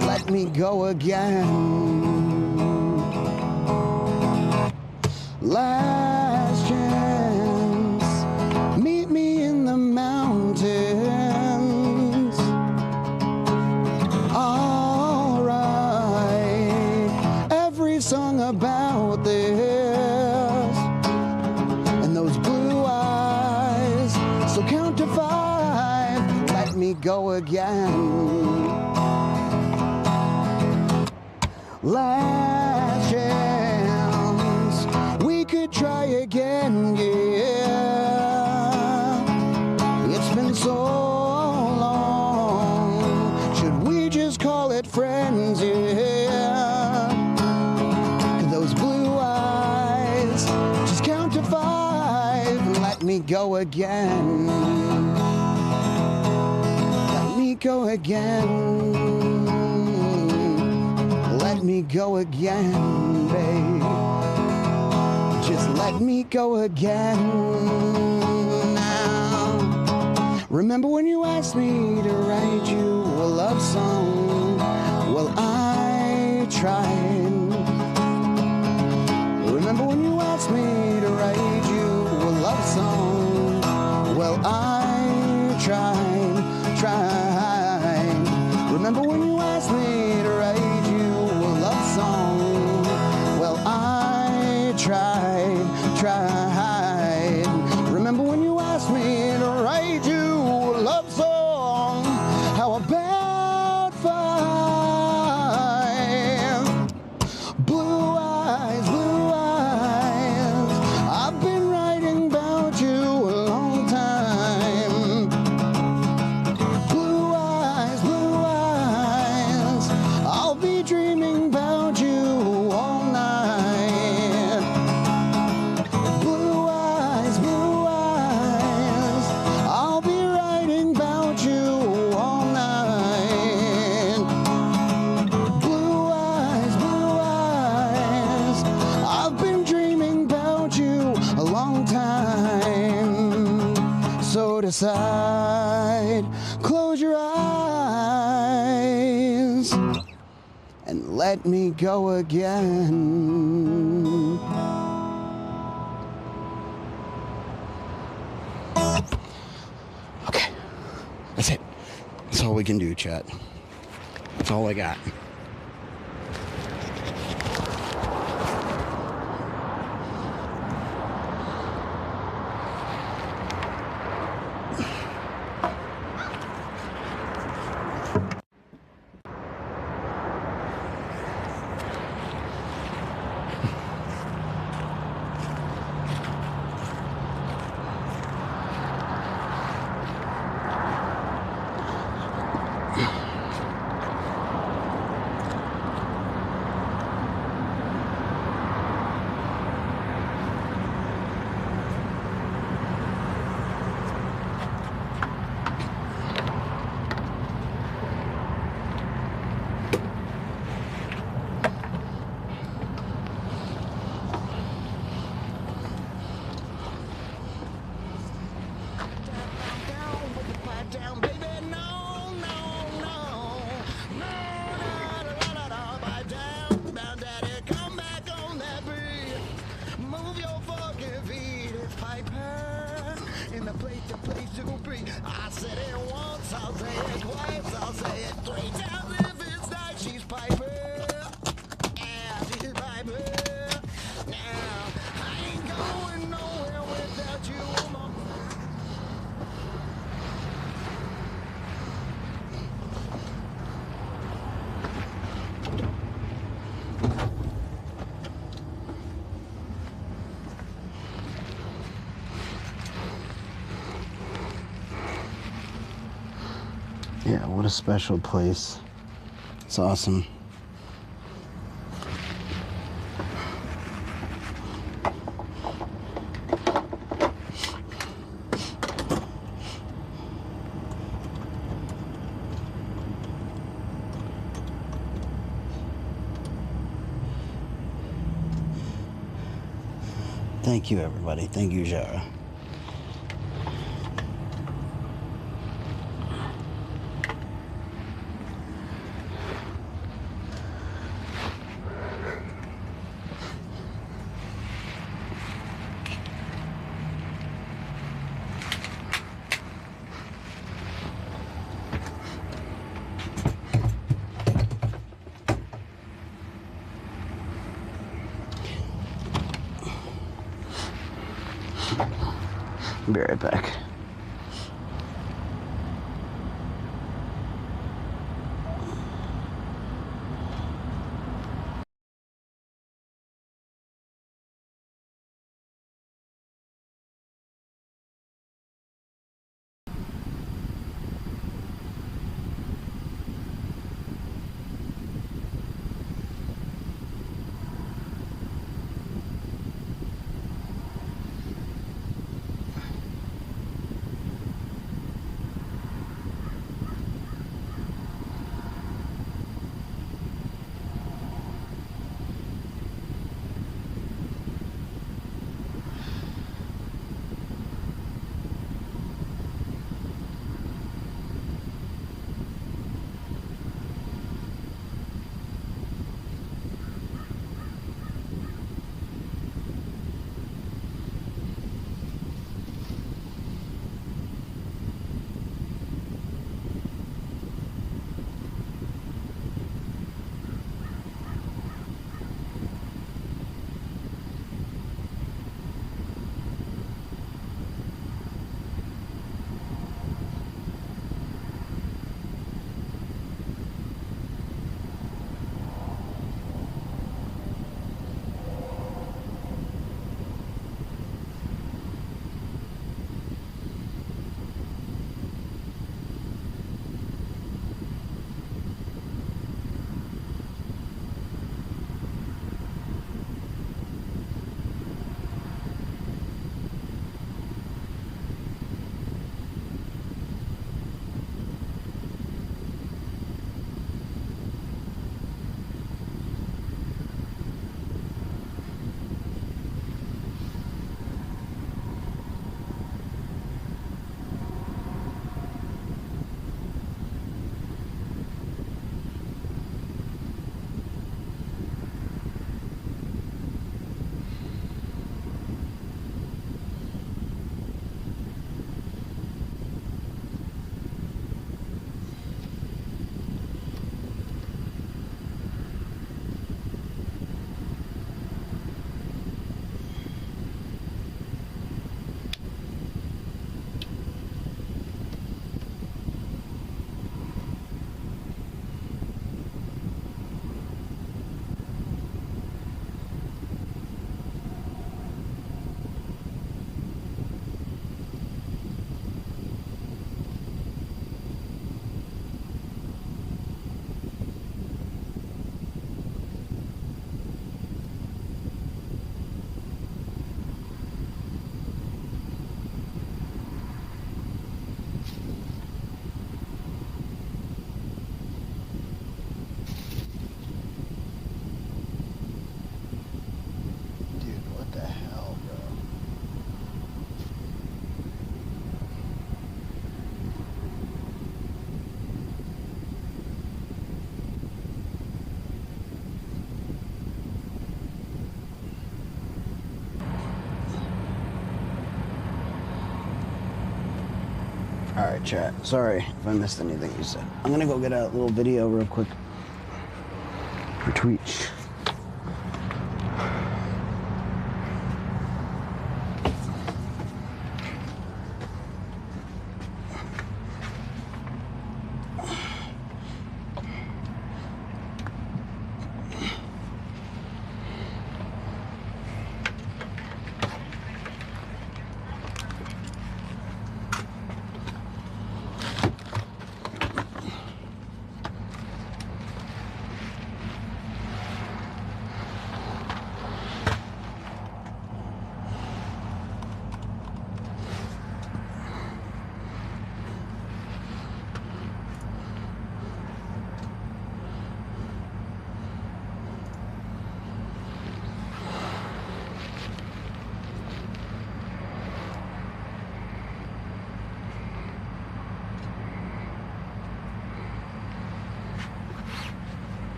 Let me go again. Last chance, meet me in the mountains. All right, every song about this and those blue eyes. So count to 5, let me go again. Last chance, we could try again, yeah. It's been so long, should we just call it friends, yeah? Those blue eyes, just count to 5 and let me go again. Let me go again. Let me go again, babe. Just let me go again now. Remember when you asked me to write you a love song? Well, I tried. Remember when you asked me to write you a love song? Well, I tried. Remember when you asked me to write song? Well, I tried. Remember when you asked me to write you a love song? How about 5? Blue eyes, I've been writing about you a long time. Blue eyes, I'll be dreaming about you all night. Blue eyes, I'll be writing about you all night. Blue eyes, decide. Close your eyes and let me go again. Okay, that's it. That's all we can do, chat. That's all I got. I said it once, I'll say it twice, I'll say it 3 times if it's nice. She's Piper, yeah, she's Piper. Now I ain't going nowhere without you, woman. Yeah, what a special place. It's awesome. Thank you, everybody. Thank you, Jara. Be right back. Alright, chat. Sorry if I missed anything you said. I'm gonna go get a little video real quick for Twitch.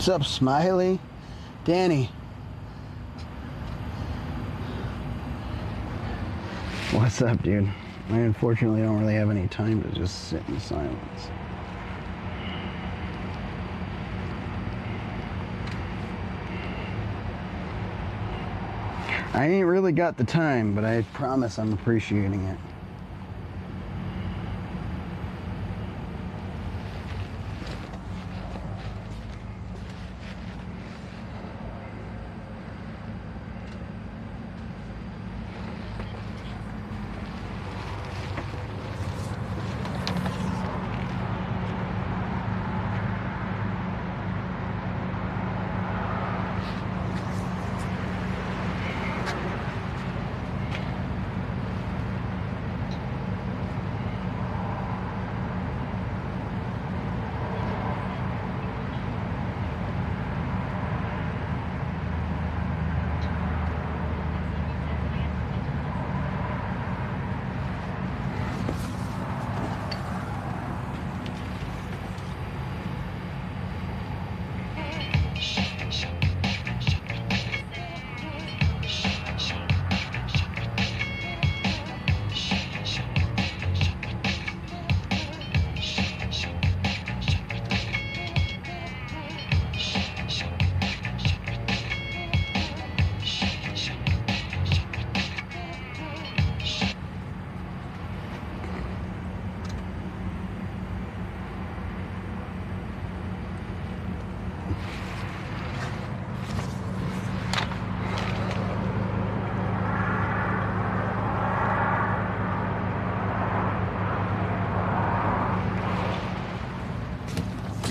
What's up, Smiley? Danny. What's up, dude? I unfortunately don't really have any time to just sit in silence. I ain't really got the time, but I promise I'm appreciating it.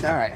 All right.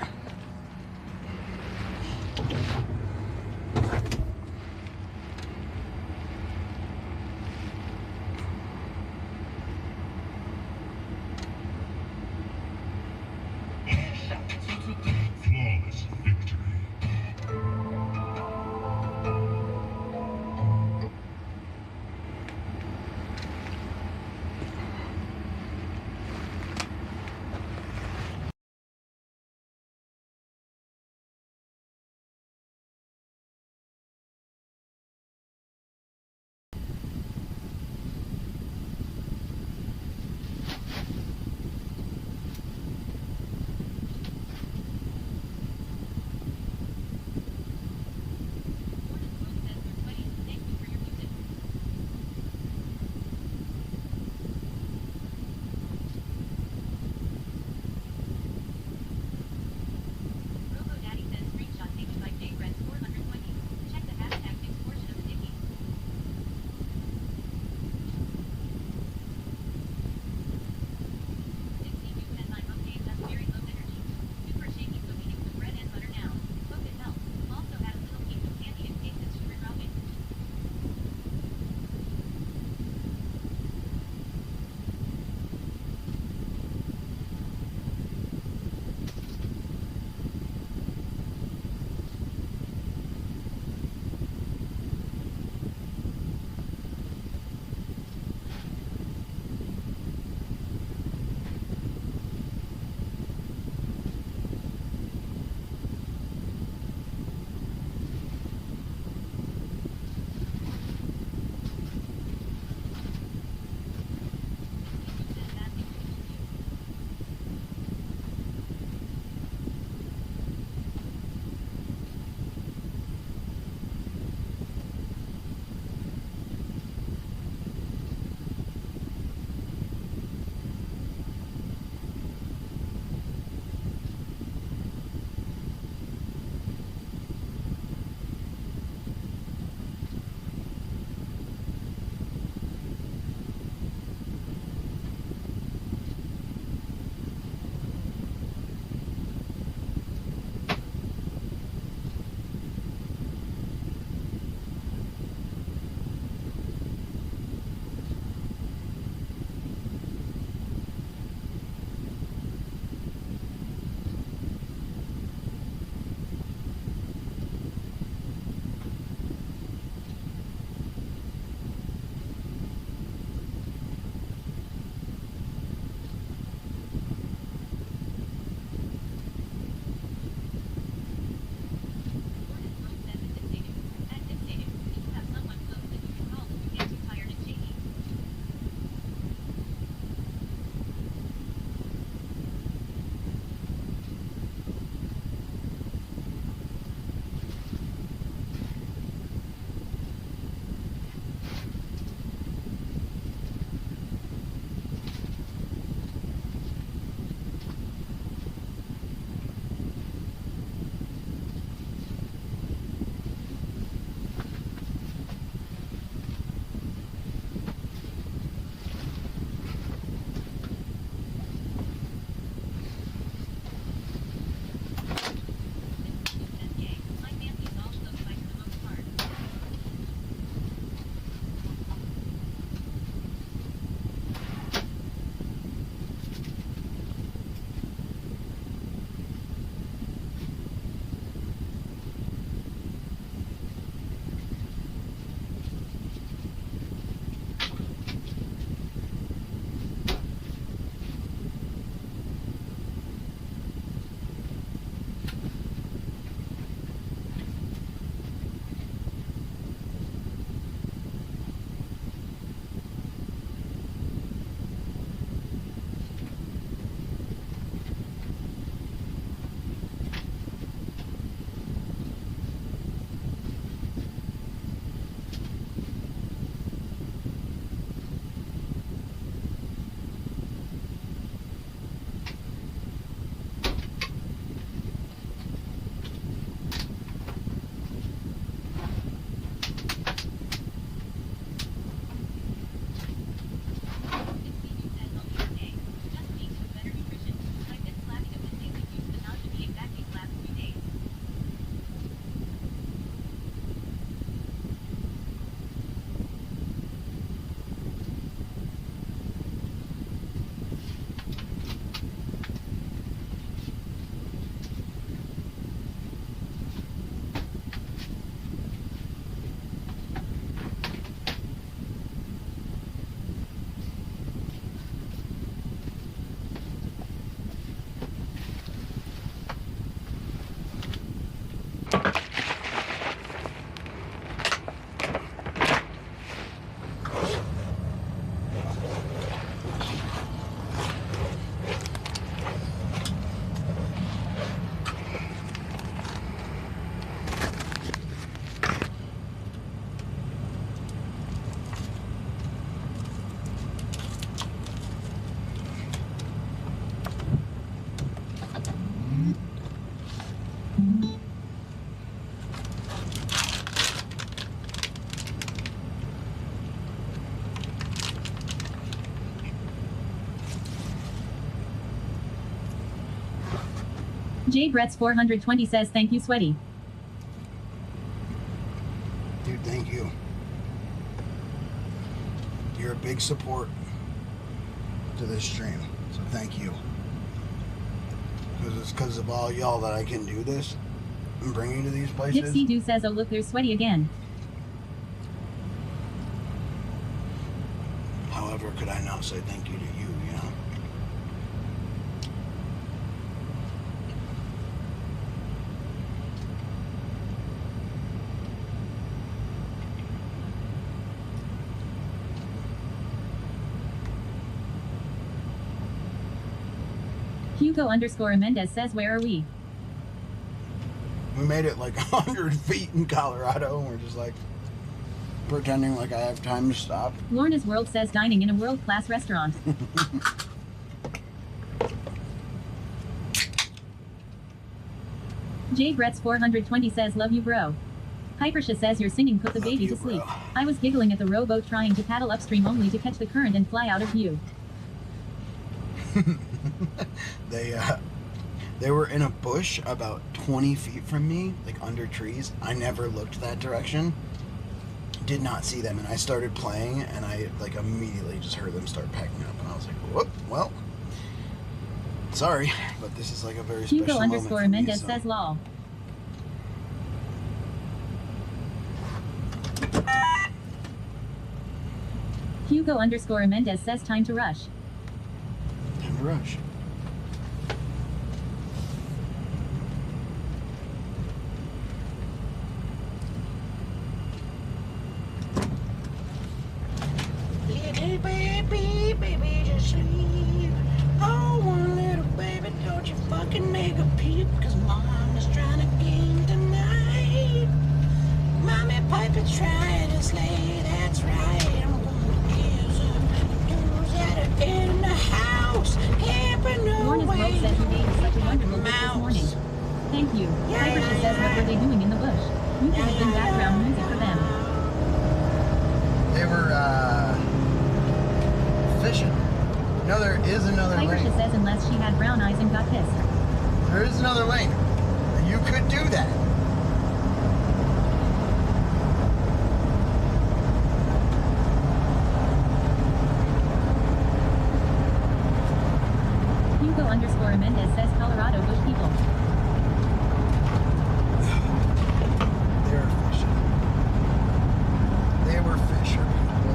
J Bretts 420 says thank you, Sweaty. Dude, thank you. You're a big support to this stream, so thank you. Because it's because of all y'all that I can do this and bring you to these places. Dipsy Doo says, oh look, there's Sweaty again. However, could I not say thank you to you, you know? Hugo _ Mendez says, where are we? We made it like 100 feet in Colorado, and we're just like pretending like I have time to stop. Lorna's World says, dining in a world-class restaurant. J Bretts 420 says, love you, bro. Hypersha says, your singing put the Love baby you, to sleep. bro. I was giggling at the rowboat trying to paddle upstream only to catch the current and fly out of view. They were in a bush about 20 feet from me, like under trees. I never looked that direction. Did not see them, and I started playing, and I like immediately just heard them start packing up, and I was like, whoop, well, sorry, but this is like a very Hugo special moment for _ me, Mendez so. says, lol. Hugo _ Mendez says, time to rush. Time to rush. Little baby, baby, just leave. Oh, one little baby, don't you fucking make a peep, 'cause mom is trying to game tonight. Mommy Piper's trying to slay, that's right. I'm gonna kiss her. Who's that in the house? Camping Lorna's World away. says, you gave us such a wonderful gift this morning. Thank you. Hypersha says, what were they doing in the bush? You could have been background music for them. They were, fishing. No, there is another Hypersha lane. says, unless she had brown eyes and got pissed. There is another lane. You could do that. Hugo _ Mendez says, Colorado bush people. They were fishing. They were fisher people.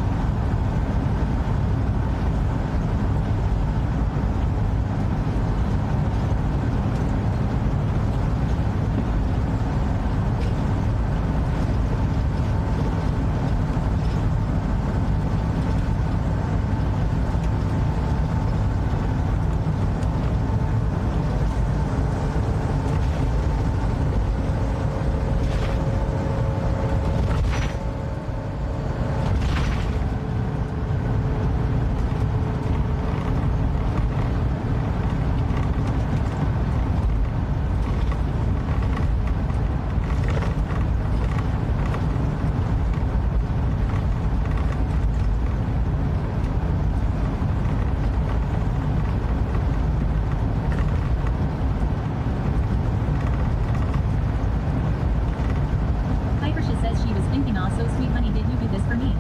Hypersha says she was thinking, aw, so sweet honey, did you do this for me?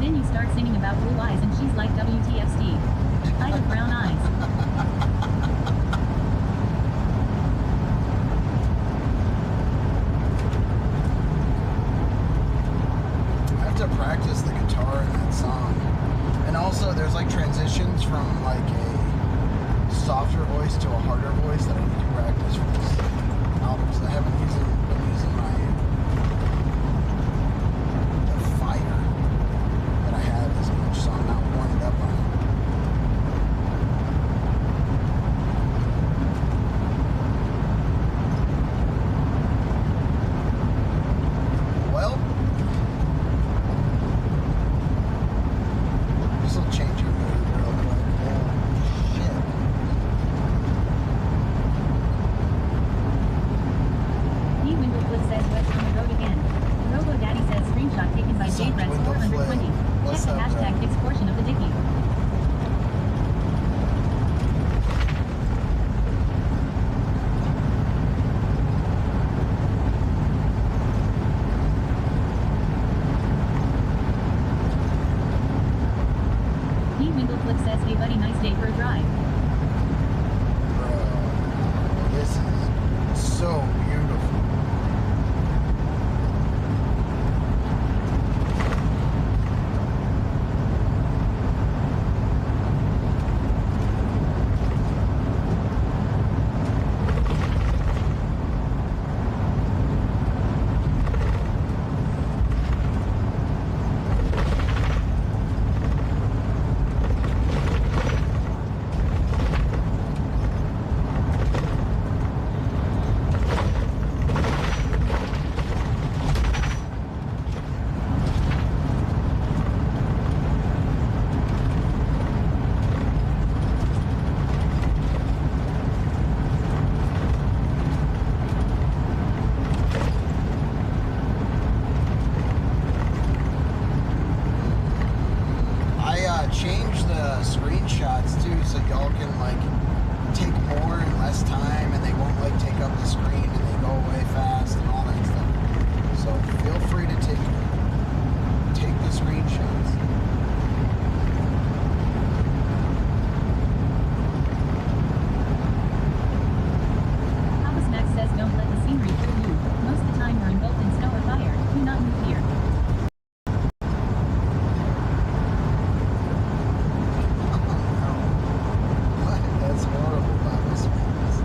Then you start singing about blue eyes and she's like, WTF Steve. I have brown eyes. I have to practice the guitar in that song. And also, there's like transitions from like a softer voice to a harder voice that I need to practice for this album. So I haven't been using my the fire that I have as much, so I'm not warmed up on it. Well, this will change your mood real quick. Oh, shit. He Max says, hey buddy, nice day for a drive. Bro, this is so beautiful. Change the screenshots too, so y'all can like take more in less time, and they won't like take up the screen, and they go away fast and all that stuff. So feel free to take the screenshots. Thomas Max says, don't let the scenery fool you. Most of the time we're engulfed in snow or fire. Do not move here. That's horrible about this place.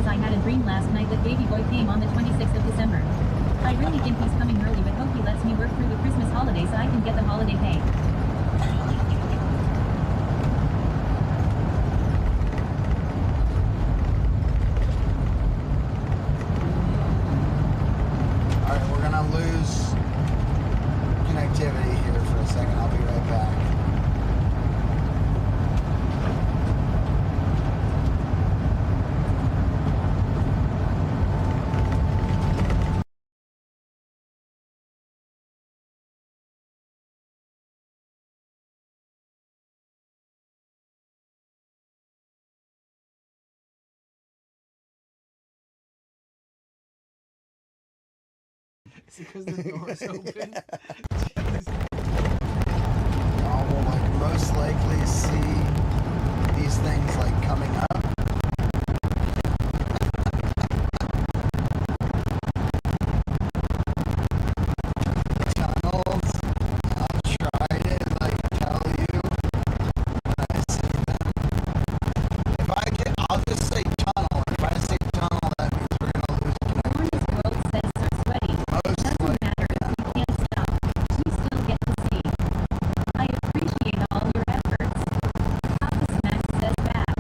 says I had a dream last night that baby boy came on the 26th of December. I really think he's coming early, but hope he lets me work through the Christmas holiday so I can get the holiday pay. Alright, we're gonna lose connectivity here for a second. I'll be right back. Is it because the door's open? We'll like most likely see these things like coming up. Tunnels. I'll try to like tell you when I see them. If I can, I'll just say tunnel. If I say tunnel, that means we're gonna lose connectivity. World says so sweaty. Doesn't matter if you can't stop. You still get to see. I appreciate all your efforts. Papa Smack says back.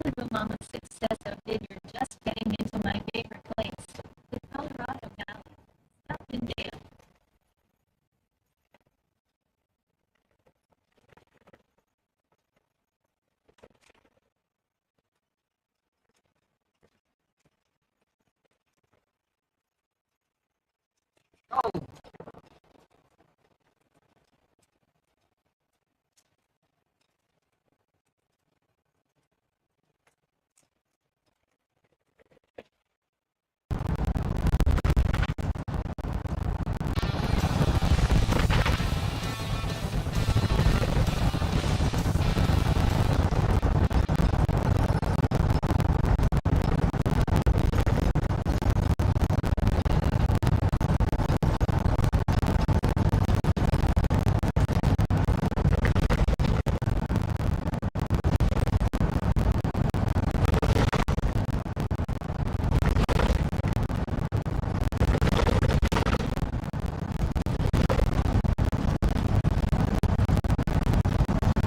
Quiltable Mama 6 says, oh, did you're just getting into my favorite place, the Colorado Valley. Stop in Dale.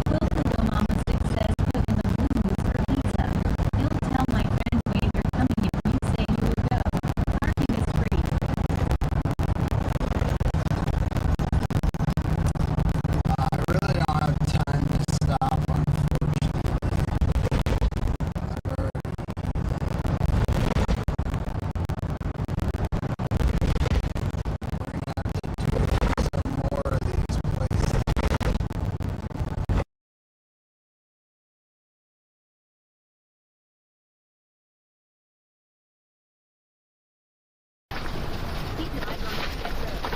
Quiltable Mama 6 says, put in the blue moose for pizza. He'll tell my friend Wade you're coming if you say you will go. Parking is free. I really don't have time to stop, unfortunately. Some more of these places. Keep your eyes on the sketch road.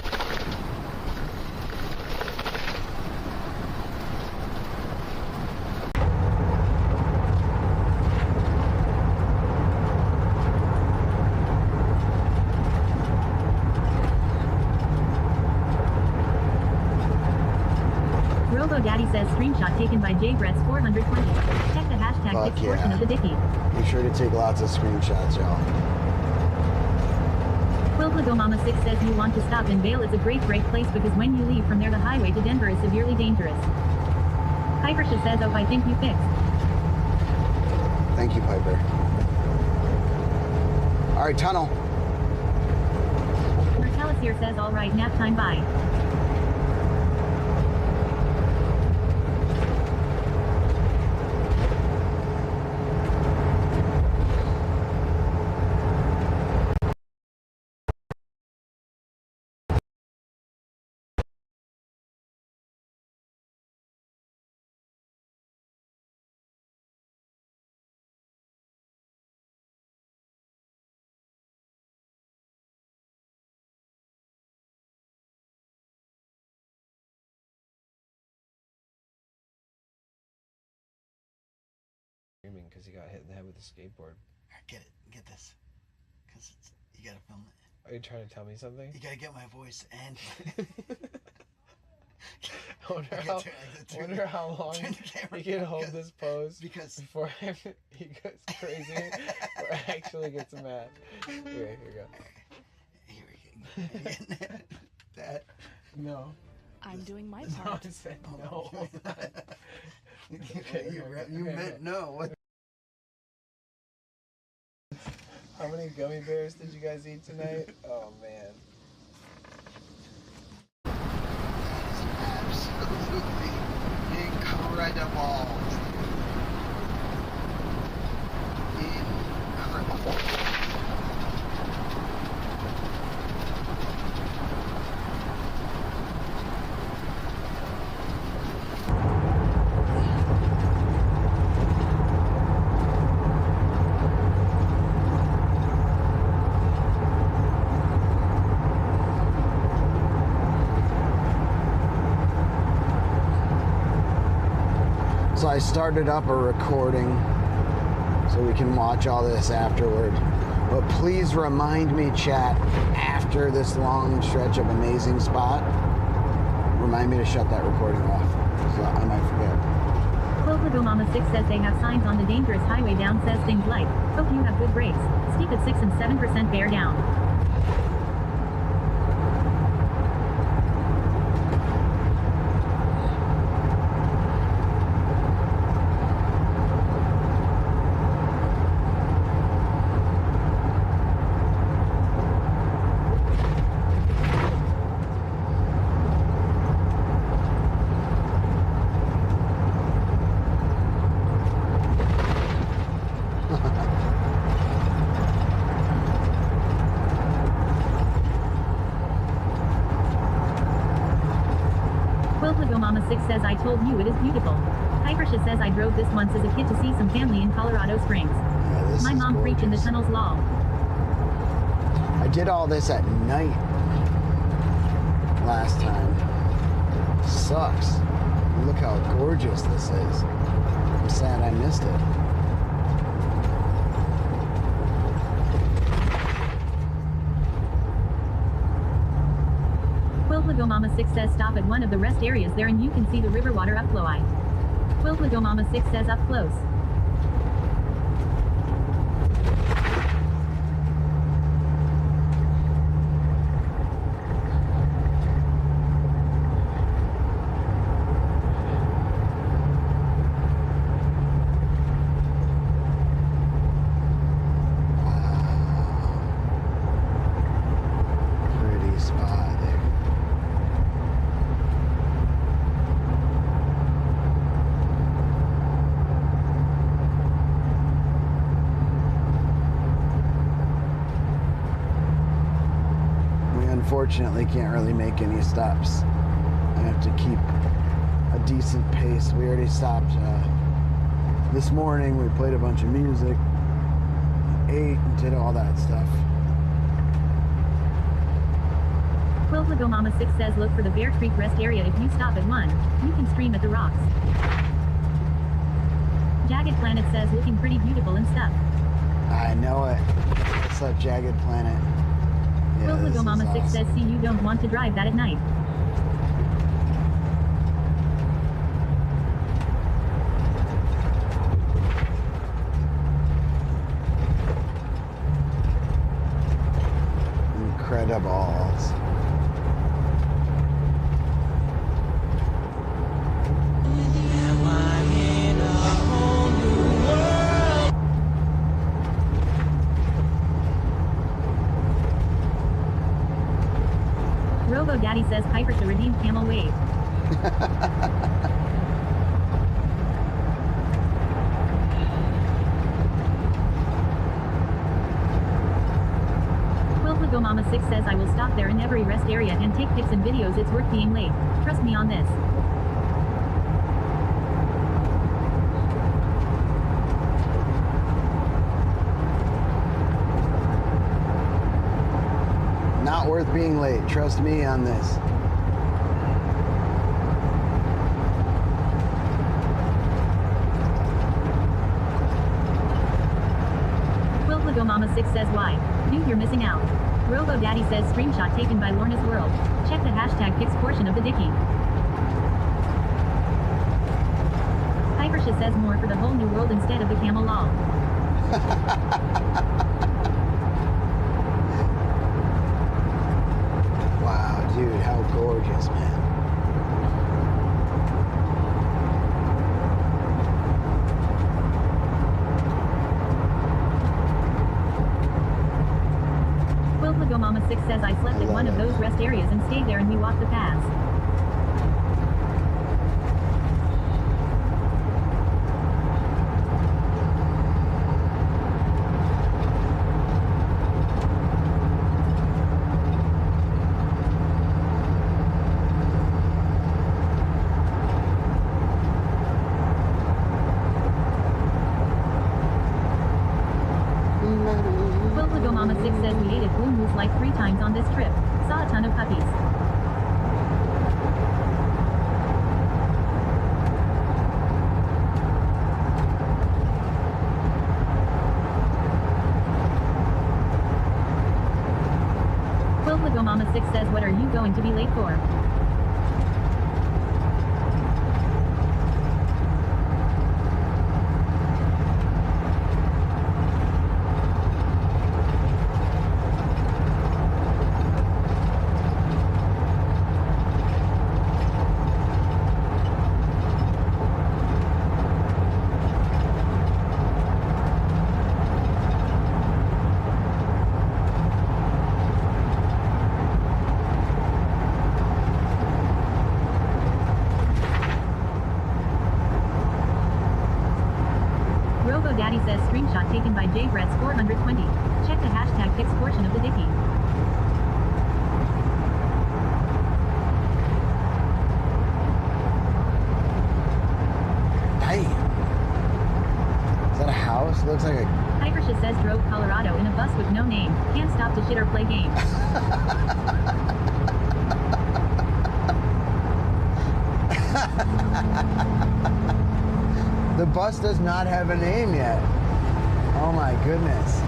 Robo Daddy says screenshot taken by JBrett's 420. Check the hashtag Fuck fixed portion yeah. of the dicky. Be sure to take lots of screenshots, y'all. Quiltable Mama 6 says you want to stop in Vail. It's a great place because when you leave from there the highway to Denver is severely dangerous. Pipersha says, oh, I think you fixed. Thank you, Piper. All right, tunnel. Mertalis here says, all right, nap time, bye. Because he got hit in the head with a skateboard. Get it. Get this. Because you gotta film it. Are you trying to tell me something? You gotta get my voice and. I wonder how long turn the camera he can hold because- this pose because- before he goes crazy or actually gets mad. Okay, here we go. Here we go. That. No. I'm doing my No, part. I said no. You meant no. What? How many gummy bears did you guys eat tonight? Oh man. Absolutely incredible. Incredible. So I started up a recording so we can watch all this afterward. But please remind me, chat, after this long stretch of amazing spot, remind me to shut that recording off. So I might forget. Quiltable Mama 6 says they have signs on the dangerous highway down, says things like, hope you have good brakes. Steep at 6 and 7% bear down. Quilligo Mama 6 says I told you it is beautiful. Hypersha says I drove this once as a kid to see some family in Colorado Springs. Yeah, this My is mom preached in the gorgeous. tunnels lol. I did all this at night last time. Sucks. Look how gorgeous this is. I'm sad I missed it. Quilligo Mama 6 says stop at one of the rest areas there and you can see the river water upflow. Quilligo Mama 6 says up close. Pretty spot there. We unfortunately can't really make any stops. I have to keep a decent pace. We already stopped this morning. We played a bunch of music, ate, and did all that stuff. Quilligo Mama 6 says look for the Bear Creek rest area if you stop at one. You can stream at the rocks. Jagged Planet says looking pretty beautiful and stuff. I know it. What's up, Jagged Planet? Yeah, this Quilligo is Mama 6 says awesome. see you don't want to drive that at night. Incredibles. Robo Daddy says Piper to redeem camel wave. Quilligo Mama 6 says I will stop there in every rest area and take pics and videos. It's worth being late. Trust me on this. Not worth being late. Trust me on this. Quilligo Mama 6 says why? Dude, you're missing out. Robo Daddy says screenshot taken by Lorna's World. Check the hashtag pics portion of the dicky. Hypersha says more for the whole new world instead of the camel lol. Wow, dude, how gorgeous, man. Quilligo Mama 6 says I slept at one of those rest areas and stayed there and we walked the paths. Quilligo Mama 6 says we ate at Blue Moose like 3 times on this trip. Saw a ton of puppies. Quilligo Mama 6 says what are you going to be late for? Robo Daddy says screenshot taken by JBretts420. Check the hashtag pics portion of the dicky. looks like a... Hypersha says drove Colorado in a bus with no name. Can't stop to shit or play games. The bus does not have a name yet. Oh my goodness.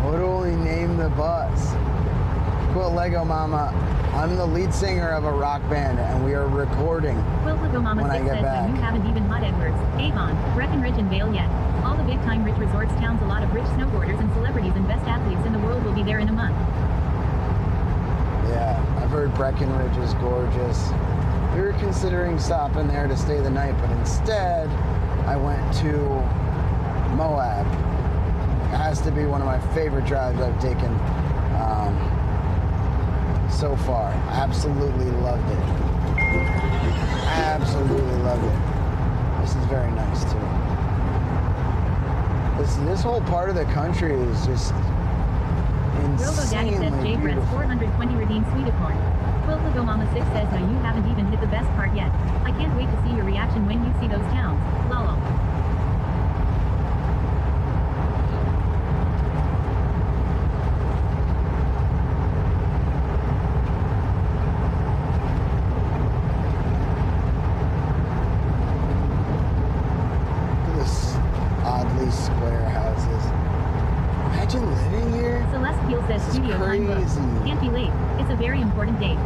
What do we name the bus? Cool Lego Mama. I'm the lead singer of a rock band and we are recording Quiltlago Mama when I 6 get says back. you haven't even Hot Edwards, Avon, Breckenridge and Vale yet. All the big time rich resorts towns, a lot of rich snowboarders and celebrities and best athletes in the world will be there in a month. Yeah, I've heard Breckenridge is gorgeous. We were considering stopping there to stay the night, but instead I went to Moab. It has to be one of my favorite drives I've taken so far. Absolutely loved it. Absolutely loved it. This is very nice too. This whole part of the country is just Robo Daddy says insanely J-Dress beautiful. 420 redeemed Sweeticorn. Quiltlago Mama 6 says no, you haven't even hit the best part yet. I can't wait to see your reaction when you see those towns. Lol. Look at this oddly square houses. Imagine living here. Celeste Peel says This is studio time booked. crazy. Can't be late. It's a very important date.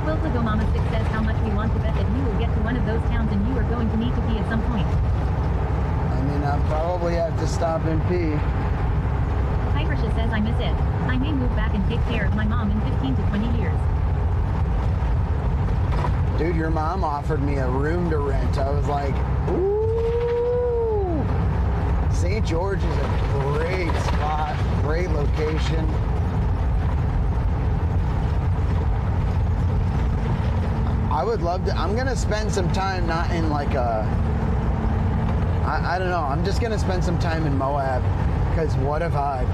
Quiltlago Mama 6 says how much we want to bet that you will get to one of those towns and you are going to need to pee at some point. I mean, I'll probably have to stop and pee. Hypersha says I miss it. I may move back and take care of my mom in 15 to 20 years. Dude, your mom offered me a room to rent. I was like, ooh. St. George is a great spot, great location. I would love to. I'm gonna spend some time not in like a. I don't know. I'm just gonna spend some time in Moab because what a vibe.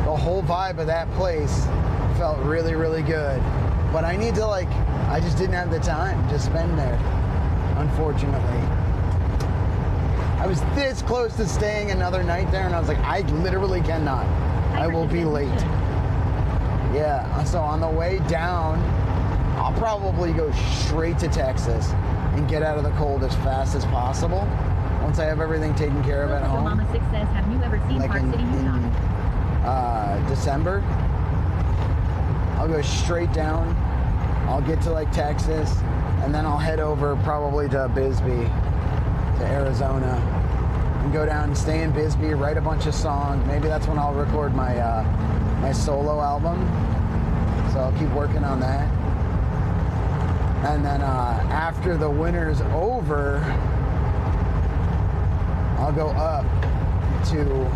The whole vibe of that place felt really, really good. But I need to like. I just didn't have the time to spend there. Unfortunately, I was this close to staying another night there, and I was like, I literally cannot. I will be late. Yeah. So on the way down. I'll probably go straight to Texas and get out of the cold as fast as possible once I have everything taken care of at Quiltlago home. Mama 6 says have you ever seen Like Park in City, Utah? December. I'll go straight down. I'll get to like Texas and then I'll head over probably to Bisbee, to Arizona, and go down and stay in Bisbee, write a bunch of songs. Maybe that's when I'll record my my solo album. So I'll keep working on that. And then after the winter's over, I'll go up to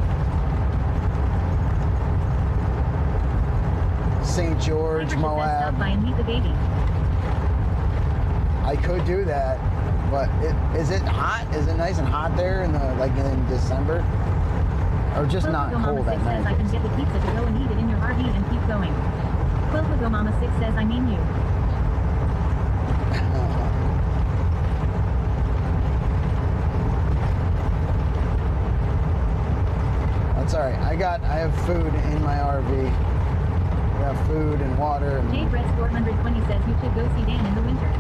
St. George, Hypersha says Moab. stop by and meet the baby. I could do that, but is it hot? Is it nice and hot there in the like in December? Or just not Quiltlago cold Mama at 6 says I night? can get the pizza to go and eat it in your RV and keep going. Quiltlago Mama 6 says I mean you. That's all right. I have food in my RV. We have food and water. And, J-Dress 420 says you should go see Dan in the winter.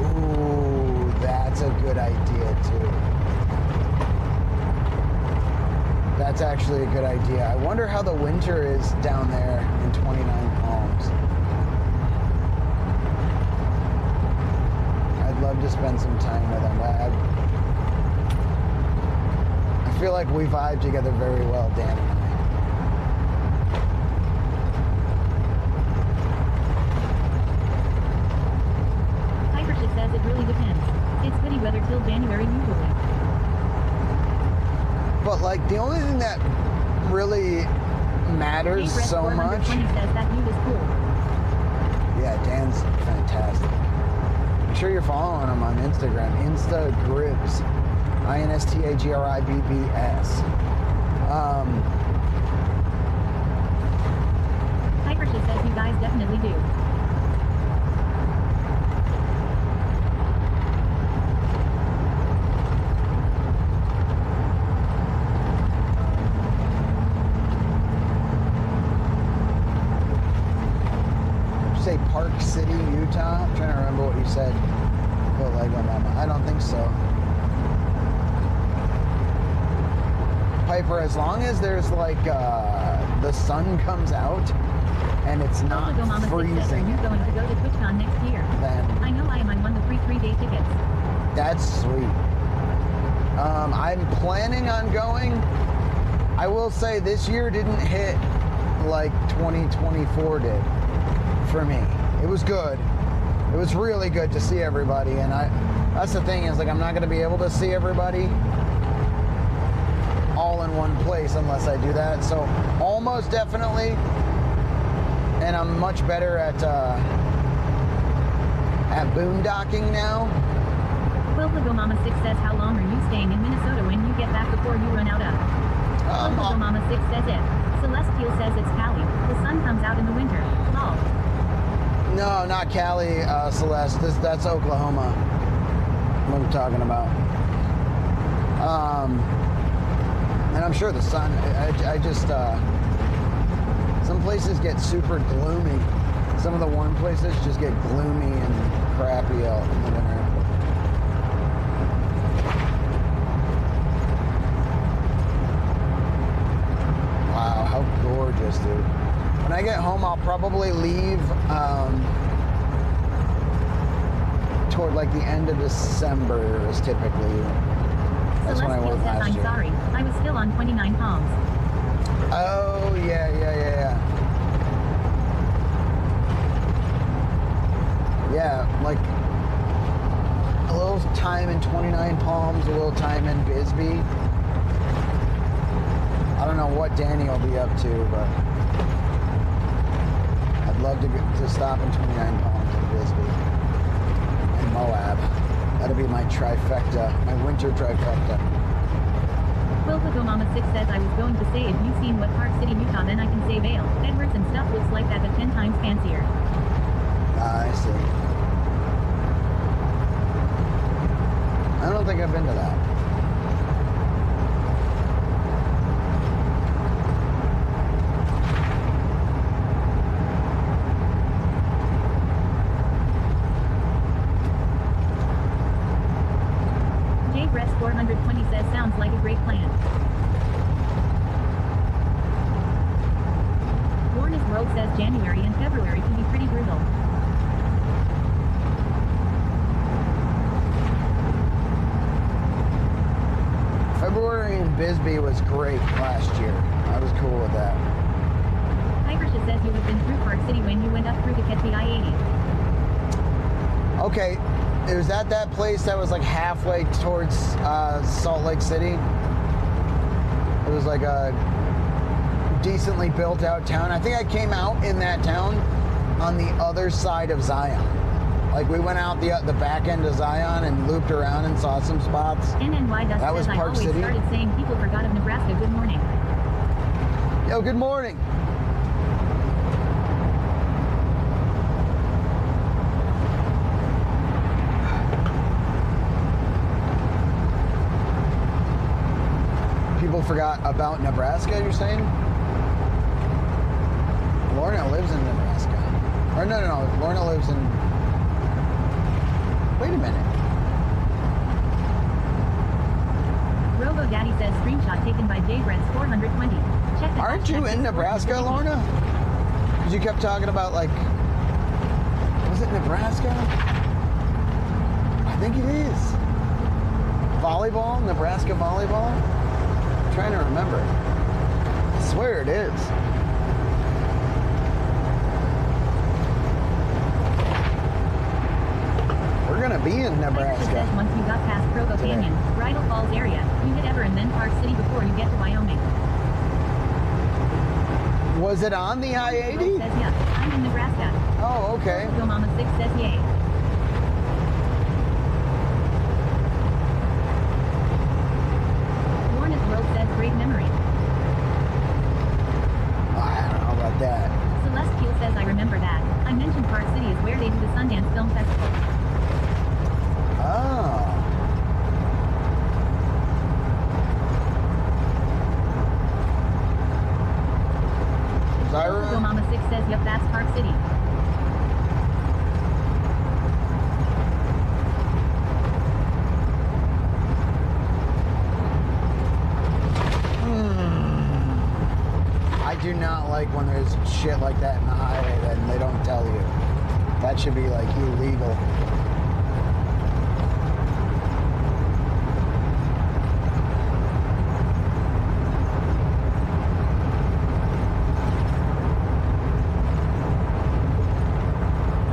ooh, that's a good idea too. That's actually a good idea. I wonder how the winter is down there in 29 Palms. I'd love to spend some time with him. I feel like we vibe together very well, Dan and I. Hypersha says it really depends. It's goody weather till January usually. But like the only thing that really matters J-Dress so much. 420 says that view is cool. yeah, Dan's fantastic. Make sure you're following him on Instagram. Instagribs. INSTAGRIBBS. Hypershit says you guys definitely do. Say Park City, Utah. I'm trying to remember what you said. Put Lego Mama. I don't think so. Piper, as long as there's like the sun comes out and it's not Also, Mama freezing, says, are you going to go to TwitchCon next year? then I know I won the free 3-day tickets. that's sweet. I'm planning on going. I will say this year didn't hit like 2024 did for me. It was good. It was really good to see everybody, and that's the thing is like I'm not going to be able to see everybody all in one place unless I do that. So almost definitely, and I'm much better at boondocking now. Quilplago Mama 6 says, how long are you staying in Minnesota when you get back before you run out of? Quilplago Mama 6 says it. Celestial says it's Cali. The sun comes out in the winter. Lol. No, not Cali, Celeste. That's Oklahoma. What I'm talking about. And I'm sure the sun. I just some places get super gloomy. Some of the warm places just get gloomy and crappy out in the winter. Wow, how gorgeous, dude. When I get home, I'll probably leave toward like the end of December is typically. That's when I Celestial went says, last I'm year. sorry. I was still on 29 Palms. Oh, yeah. Yeah, like a little time in 29 Palms, a little time in Bisbee. I don't know what Danny will be up to, but I'd love to stop in 29 Palms and Bisbee and Moab. That'll be my trifecta, my winter trifecta. Quilplago Mama 6 says, I was going to say if you've seen what Park City, Utah, then I can say Vail, Edwards and stuff looks like that, but 10 times fancier. I see. I don't think I've been to that. JBreast 420 says, sounds like a great plan. Lorna's World says January and February can be pretty brutal. February in Bisbee was great last year. I was cool with that. Hypershit says you have been through Park City when you went up through to catch the I-80. Okay, it was at that place that was like halfway towards Salt Lake City. It was like a decently built out town. I think I came out in that town on the other side of Zion. Like we went out the back end of Zion and looped around and saw some spots. NNY Dust That was says, I Park always City. started saying people forgot of Nebraska. Good morning. Yo, good morning. People forgot about Nebraska, you're saying? Lorna lives in Nebraska. Or no. Lorna lives in... Wait a minute. Robo Daddy says screenshot taken by JBreast 420. Check the Aren't you in Nebraska, Lorna? Because you kept talking about, like... Was it Nebraska? I think it is. Volleyball? Nebraska volleyball? I'm trying to remember. I swear it is. We're gonna be in Hypershit Nebraska. says once you got past Provo Today. Canyon, Bridal Falls area, you hit Ever and then Park City before you get to Wyoming. Was it on the Robo I-80? says, yeah, I'm in Nebraska. Oh, okay. Go Mama 6 says yay. Lorna's World says great memory. I don't know about that. Celestial says I remember that. I mentioned Park City is where they do the Sundance Film Festival. Oh. Go Mama 6 says yep, that's Park City. I do not like when there's shit like that in the highway and they don't tell you. That should be like illegal.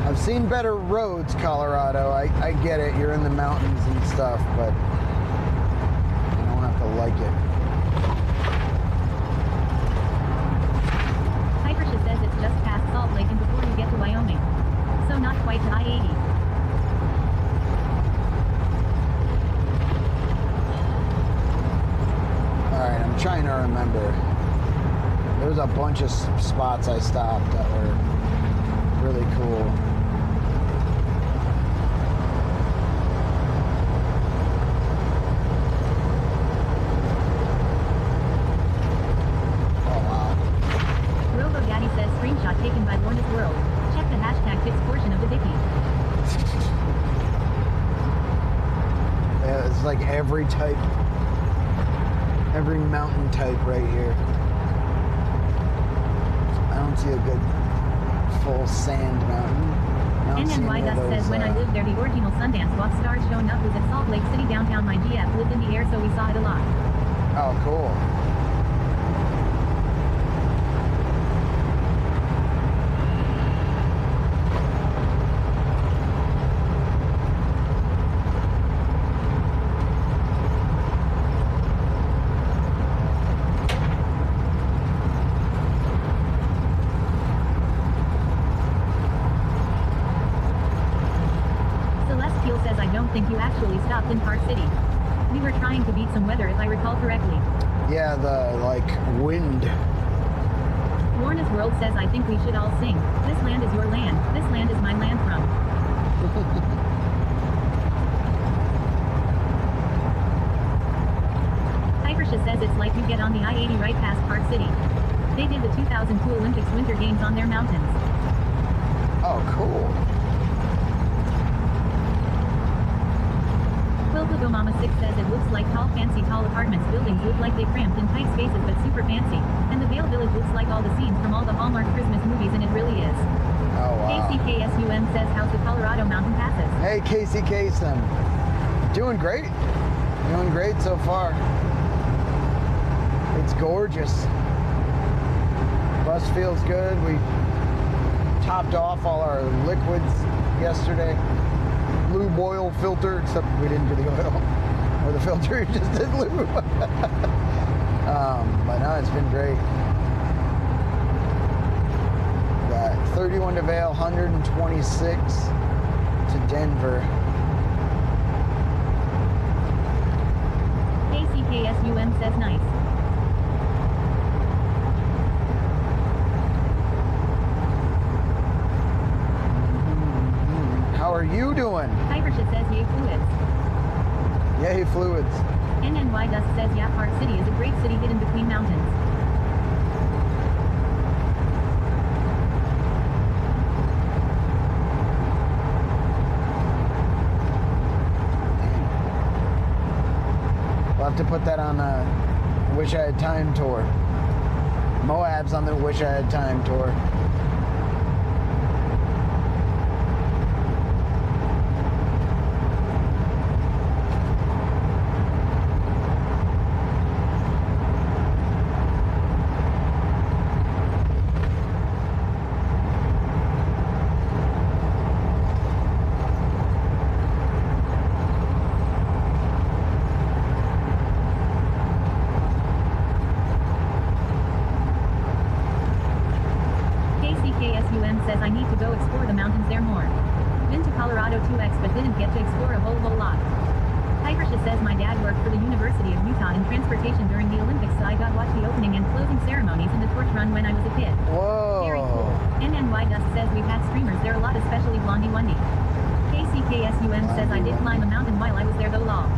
I've seen better roads, Colorado. I get it. You're in the mountains and stuff, but you don't have to like it. Hypersha says it's just past Salt Lake and before you get to Wyoming. So not quite to I-80. Alright, I'm trying to remember. There was a bunch of spots I stopped that were really cool. Screenshot taken by Lorna's World. Check the hashtag fixed portion of the Vicky. Yeah, it's like every type, every mountain type right here. I don't see a good full sand mountain. NNY Dust says when I lived there the original Sundance walk stars showing up was at Salt Lake City downtown. My GF lived in the air so we saw it a lot. Oh, cool. Think you actually stopped in Park City. We were trying to beat some weather if I recall correctly. Yeah, the, like, wind. Lorna's World says I think we should all sing. This land is your land. This land is my land from. Hypersha says it's like you get on the I-80 right past Park City. They did the 2002 Olympics Winter Games on their mountains. Oh, cool. Go Mama 6 says it looks like tall apartments. Buildings look like they cramped in tight spaces but super fancy. And the Vale Village looks like all the scenes from all the Hallmark Christmas movies, and it really is. Oh, wow. KCKSUM says how's the Colorado mountain passes? Hey, KCKSUM. Doing great. Doing great so far. It's gorgeous. Bus feels good. We topped off all our liquids yesterday. Lube oil filter, except we didn't do the oil or the filter, we just did lube. But no, it's been great. Got 31 to Vail, 126 to Denver. KCKSUM says nice. How are you doing? Hypersha says yay fluids. Yay fluids. NNY Dust says yeah, Park City is a great city hidden between mountains. We'll have to put that on a Wish I Had Time tour. Moab's on the Wish I Had Time tour. I need to go explore the mountains there more. Been to Colorado 2x but didn't get to explore a whole lot. Hypersha says my dad worked for the University of Utah in transportation during the Olympics, so I got watch the opening and closing ceremonies in the torch run when I was a kid. Whoa. Very cool. NNY Dust says we've had streamers there a lot, especially Blondie Wendy. KCKSUM says I did climb a mountain while I was there though law.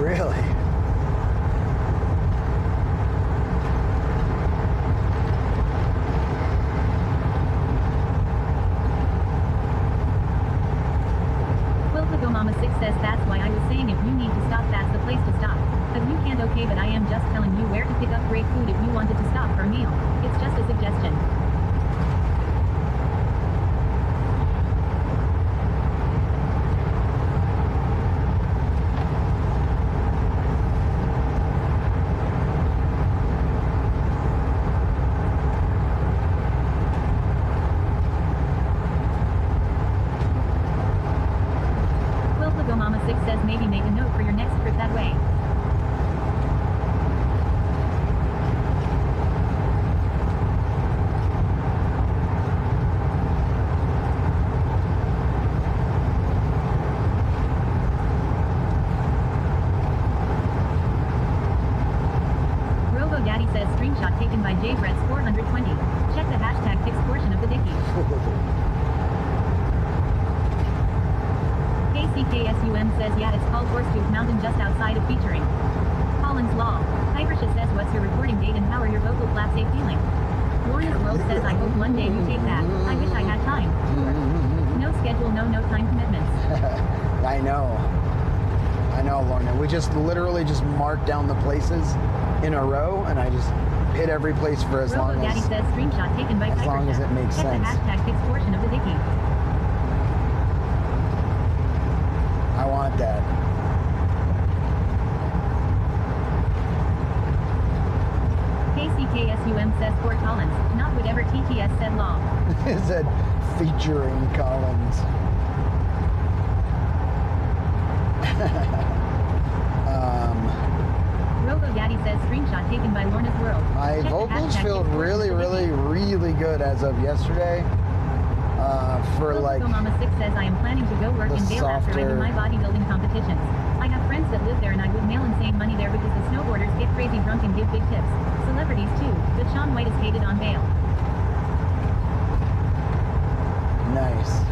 Really? Mama 6 says that's why I was saying if you need to stop, that's the place to stop. But you can't, okay, but I am just telling you where to pick up great food if you wanted to stop for a meal. It's just a suggestion. Maybe make a note for your next trip that way. Robo Daddy says screenshot taken by JBrett's 420. Check the hashtag pics portion of the dicky. KCKSUM says yeah, it's called Horsetooth Mountain just outside of Featuring. Collins Law. Hypersha says what's your recording date and how are your vocal flat safe feeling? Lorna's World says I hope one day you take that. I wish I had time. Sure. No schedule, no time commitments. I know, Lorna. We just literally just marked down the places in a row, and I just hit every place for as long Daddy as says screenshot taken by as long as it makes Check sense. The hashtag pics portion of the dicky. I want that. KCKSUM says Fort Collins, not whatever TTS said law. It said featuring Collins. Robo Daddy says screenshot taken by Lorna's World. My Check vocals feel really good as of yesterday. For like Mama 6 says I am planning to go work in Vail after I do my bodybuilding competitions. I have friends that live there and I would mail insane money there because the snowboarders get crazy drunk and give big tips. Celebrities too, but Shaun White is hated on Vail. nice.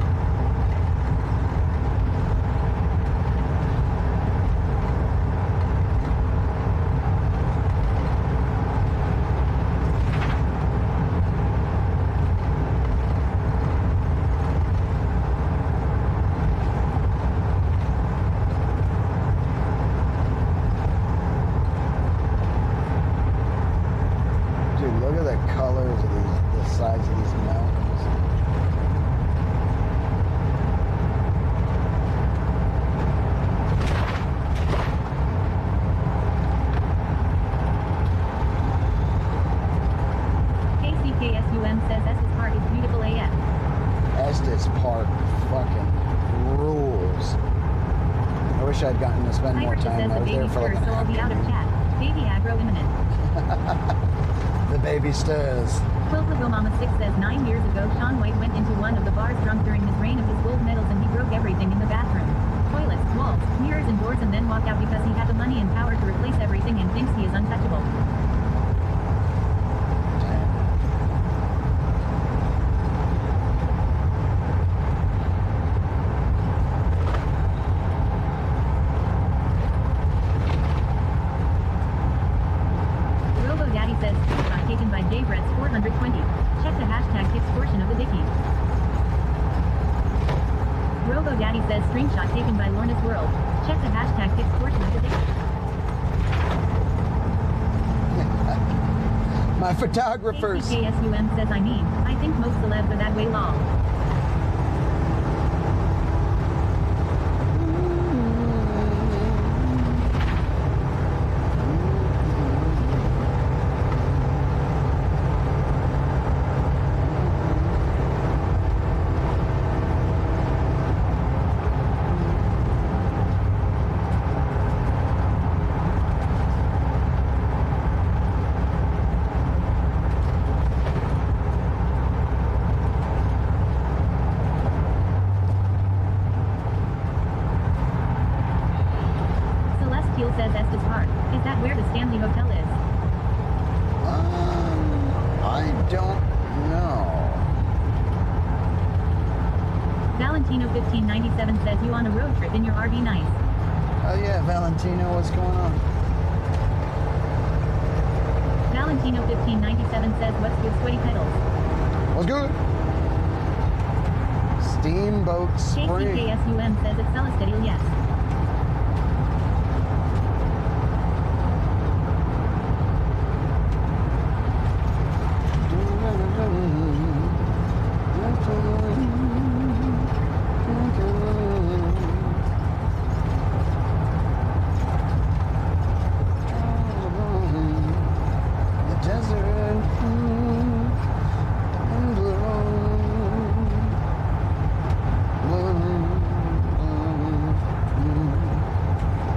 I'd gotten to spend more time. I was there for like so I'll be out of chat. Baby aggro imminent. The baby stirs. Quilplago Mama 6 says 9 years ago Shaun White went into one of the bars drunk during his reign of his gold medals and he broke everything in the bathroom. Toilets, walls, mirrors and doors and then walked out because he had the money and power to replace everything and thinks he is untouchable. Screenshot taken by Lorna's World. Check the hashtag pics portion of the dick. My photographers. KSUM says I think most celebs are that way law. Justice Park. Is that where the Stanley Hotel is? I don't know. Valentino1597 says you on a road trip in your RV nice. Oh yeah, Valentino, what's going on? Valentino1597 says what's good sweaty pedals. What's good? Steamboat Spring. JCKSUM says it's Celestadil, yes.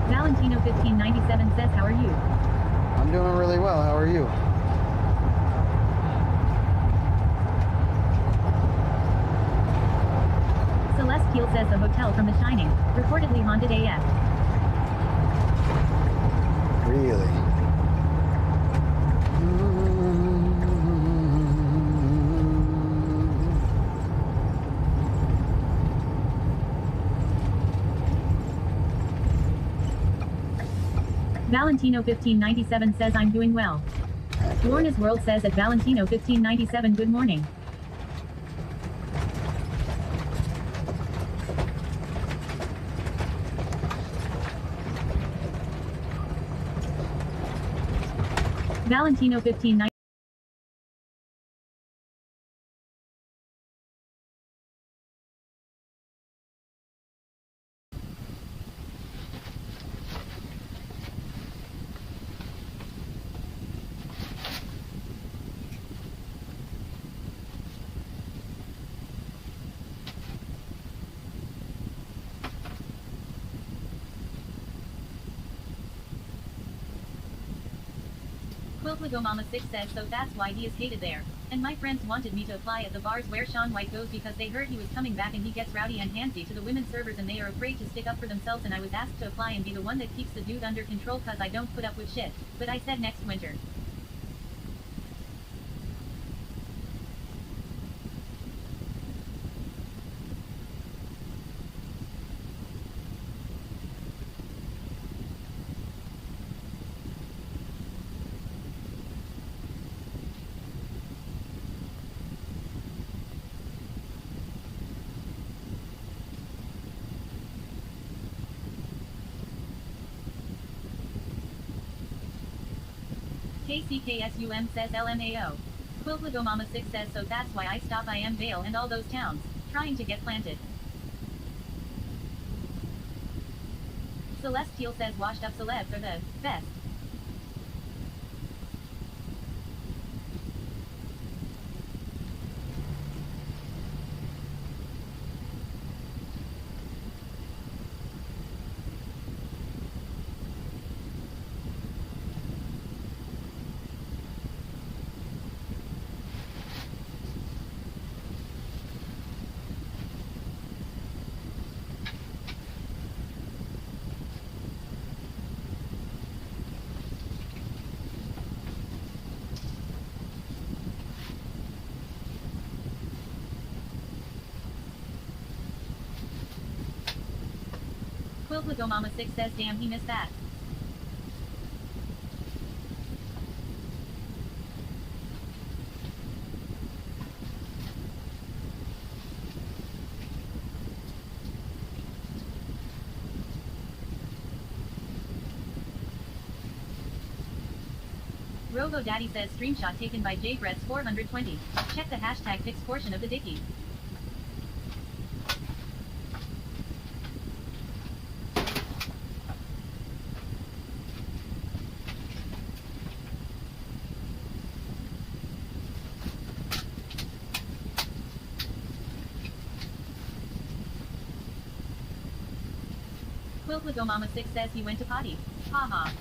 Valentino1597 says how are you? I'm doing really well. How are you? Celestial says the hotel from The Shining, reportedly haunted AF. Really? Valentino1597 says I'm doing well. Lorna's World says at Valentino1597 good morning. Valentino1597 Mama 6 says so that's why he is hated there. And my friends wanted me to apply at the bars where Shaun White goes because they heard he was coming back and he gets rowdy and handsy to the women servers and they are afraid to stick up for themselves and I was asked to apply and be the one that keeps the dude under control cause I don't put up with shit. But I said next winter. KCKSUM says LMAO. Quiltlago Mama 6 says so that's why I stop I am Vale and all those towns, trying to get planted. Celestial says washed up celebs are the best. Quiltlago Mama 6 says damn he missed that. Robo Daddy says screenshot taken by JBrett's 420. Check the hashtag fix portion of the dicky. Quiltlago Mama 6 says he went to potty. Haha.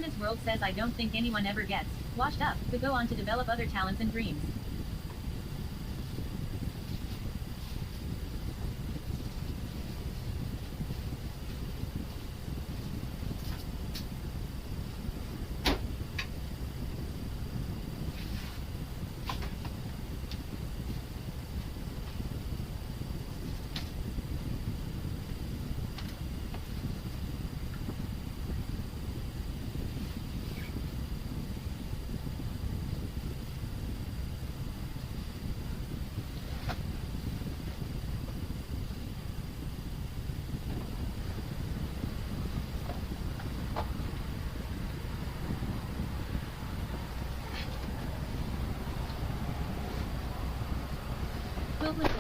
Lorna's World says I don't think anyone ever gets washed up, but go on to develop other talents and dreams.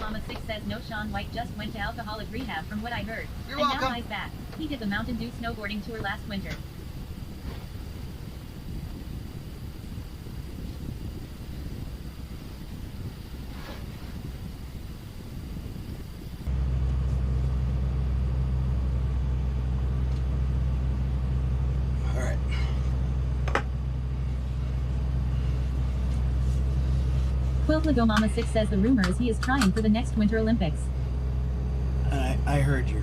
Mama 6 says no, Sean White just went to alcoholic rehab from what I heard. You're and welcome. Now he's back. He did the Mountain Dew snowboarding tour last winter. All right. Quiltlago Mama 6 says the rumor is he is trying for the next Winter Olympics. I heard your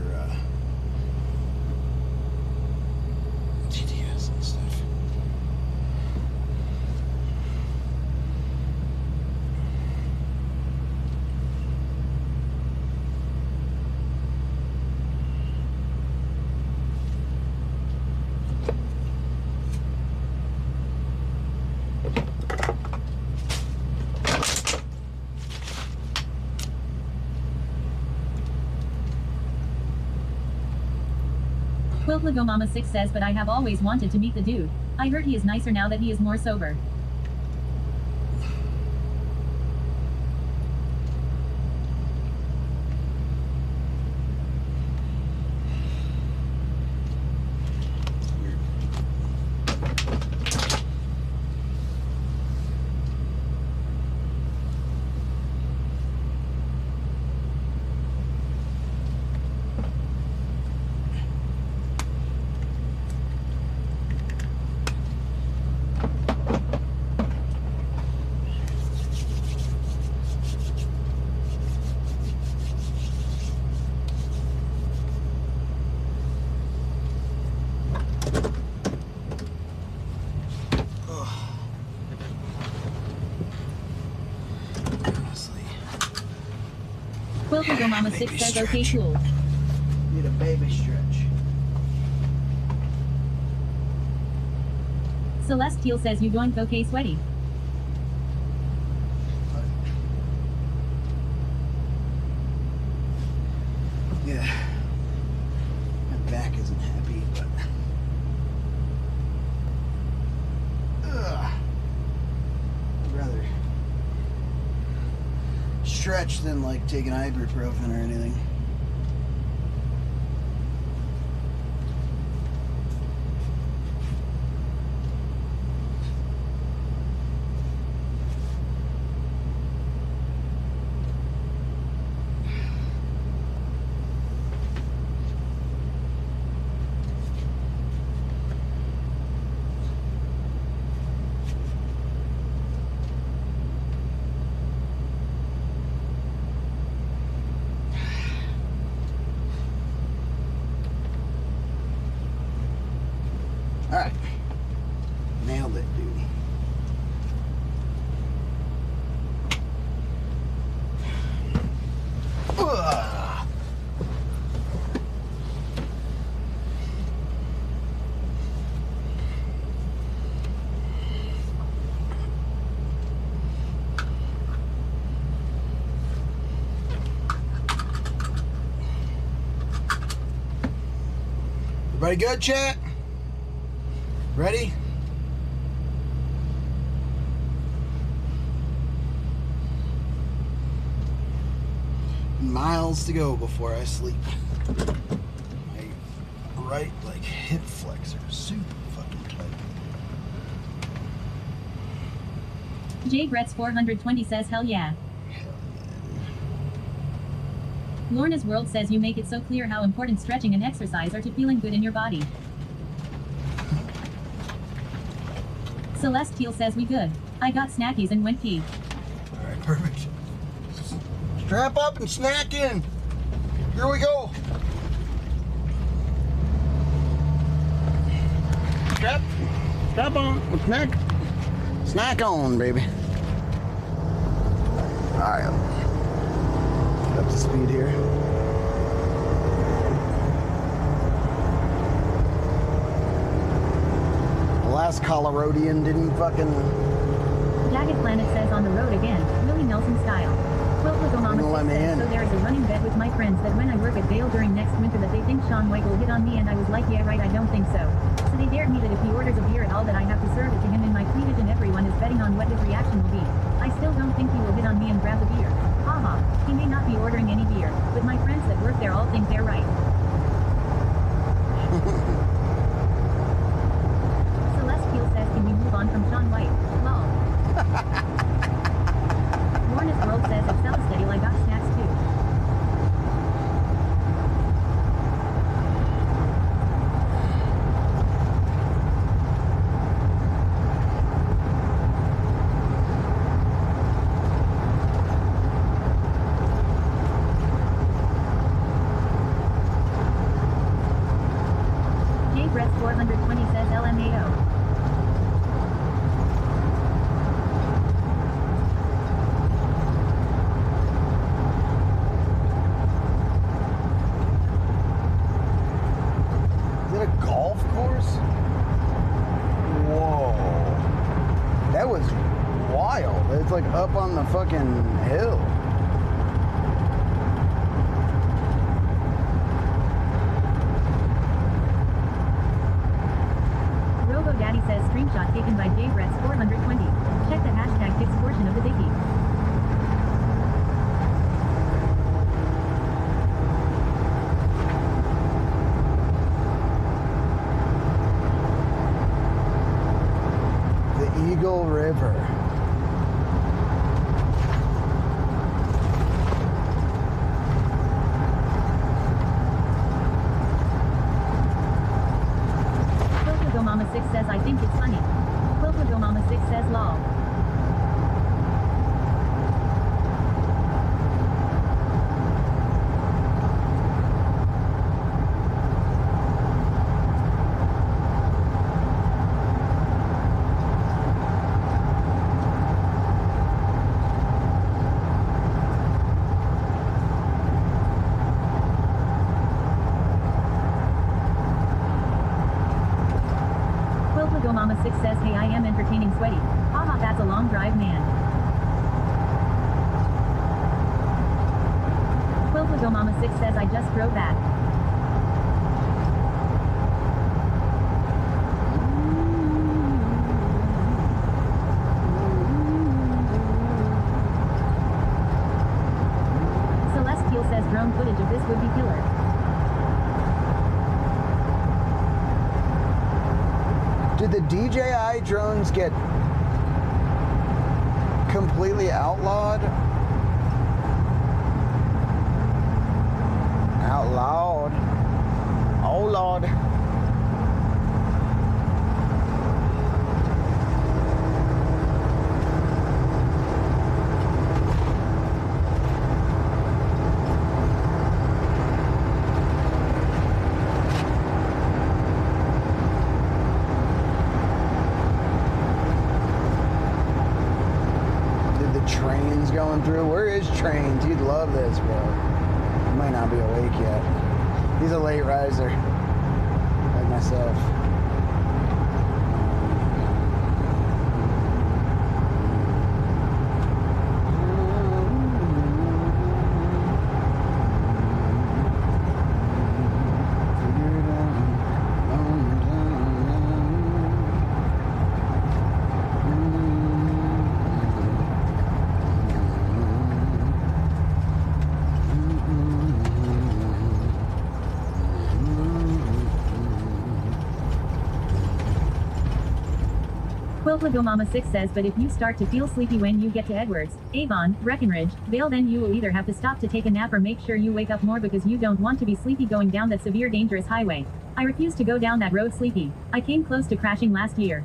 GTS and stuff. Quiltlago Mama 6 says but I have always wanted to meet the dude. I heard he is nicer now that he is more sober. Quiltlago Mama 6 says okay cool. Need a baby stretch. Celestial says you doing okay sweaty. Yeah. My back isn't happy, but I'd rather stretch than like taking ibuprofen or anything. Alright. Nailed it, dude. Ugh. Everybody good, chat? Ready? Miles to go before I sleep. My right like hip flexor is super fucking tight. J Gretz 420 says hell yeah. Hell Lorna's World says you make it so clear how important stretching and exercise are to feeling good in your body. Celestial says we good. I got snackies and went pee. Alright, perfect. Strap up and snack in. Here we go. Strap on. Snack on, baby. Alright. Get up to speed here. The last Coloradonian didn't fucking... Jagged Planet says on the road again, Willie Nelson style. Mama says, so there is a running bet with my friends that when I work at Vail during next winter that they think Shaun White will hit on me, and I was like, yeah right, I don't think so. So they dared me that if he orders a beer at all that I have to serve it to him in my cleavage, and everyone is betting on what his reaction will be. I still don't think he will hit on me and grab the beer. Haha, he may not be ordering any beer, but my friends that work there all think they're right. Celestial says, can we move on from Shaun White? Lol. Warner's World says, if Celestial I got snacks too. J Brett 420 says LMAO. Like up on the fucking hill. Robo Daddy says screenshot taken by JBrett's 420. Check the hashtag pics portion of the dicky. The Eagle River. Mama 6 says I think it's funny. Quiltwigo Mama 6 says lol. Mama 6 says, hey, I am entertaining sweaty. Haha, that's a long drive, man. Quiltwigo Mama 6 says, I just drove that. Celestial says drone footage of this would be killer. Did the DJI drones get completely outlawed? Outlawed? Oh Lord. Trains going through. Where is Trains? You'd love this, bro. You might not be awake yet. He's a late riser, like myself. Quiltwigo Mama 6 says, but if you start to feel sleepy when you get to Edwards, Avon, Breckenridge, Vale, then you will either have to stop to take a nap or make sure you wake up more because you don't want to be sleepy going down that severe dangerous highway. I refuse to go down that road sleepy. I came close to crashing last year.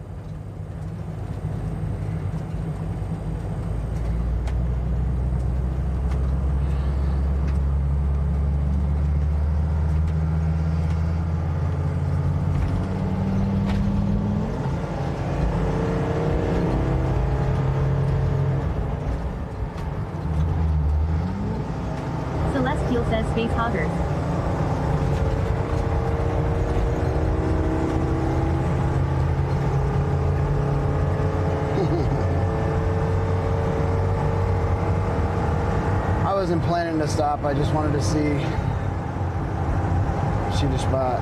says space hoggers. I wasn't planning to stop. I just wanted to see shoot a spot.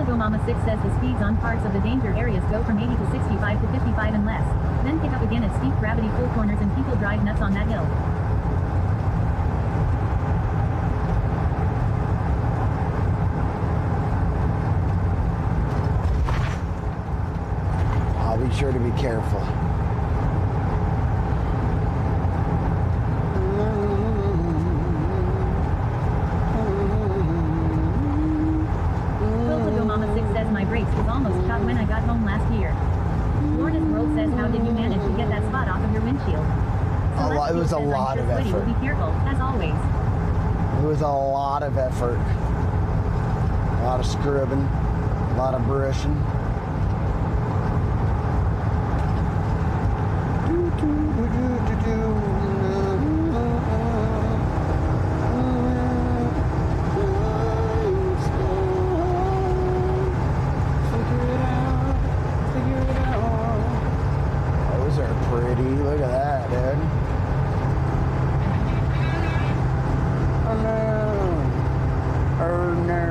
Mama 6 says the speeds on parts of the danger areas go from 80 to 65 to 55 and less. Then pick up again at steep gravity full corners and people drive nuts on that hill. I'll be sure to be careful. My brakes was almost shot when I got home last year. Florida's World says, how did you manage to get that spot off of your windshield? It was a lot of effort. Will be careful, as always. It was a lot of effort. A lot of scrubbing, a lot of brushing. Look at that, dude. Oh no. Oh no.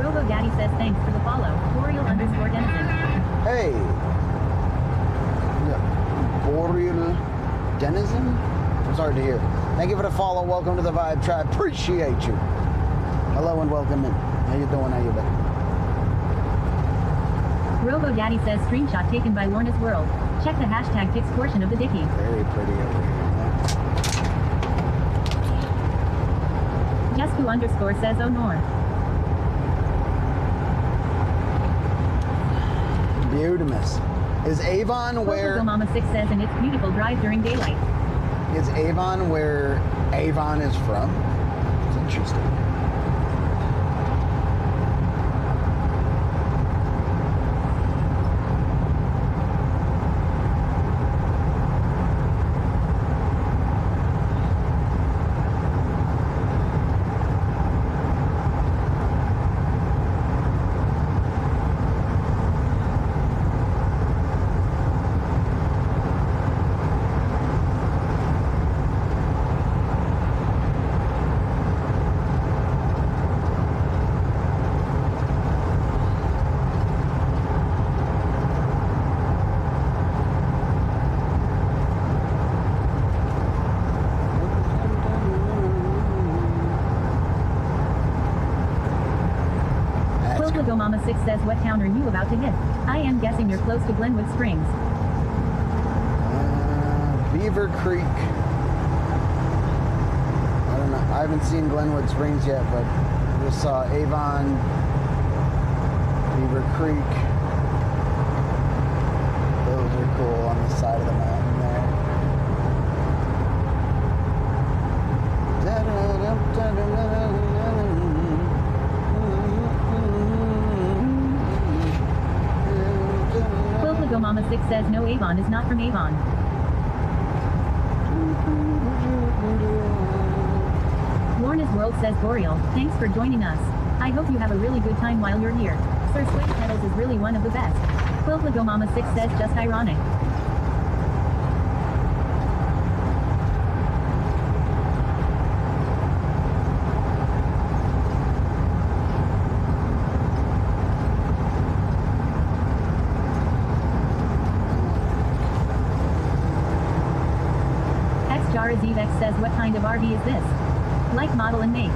Robo Daddy says thanks for the follow. Boreal_Denizen. Hey. Boreal Denizen? It's hard to hear. Thank you for the follow. Welcome to the Vibe Tribe. Appreciate you. Hello and welcome in. How you doing? How you been? Robo Daddy says screenshot taken by Lorna's World. Check the hashtag pics portion of the Dickie. Very pretty over here. Jesku_ says oh nor. Beautimus. Is Avon where... Mama 6 says, and it's beautiful drive during daylight. Is Avon where Avon is from? It's interesting. Mama 6 says, what town are you about to hit? I am guessing you're close to Glenwood Springs. Beaver Creek. I don't know. I haven't seen Glenwood Springs yet, but I just saw Avon, Beaver Creek. Those are cool on the side of the mountain there. Mama 6 says no, Avon is not from Avon. Lorna's World says Boreal, thanks for joining us. I hope you have a really good time while you're here. Sir Sweaty Pedals is really one of the best. Quilplago Mama 6 says just ironic. Zevex says, what kind of RV is this? Like model and make.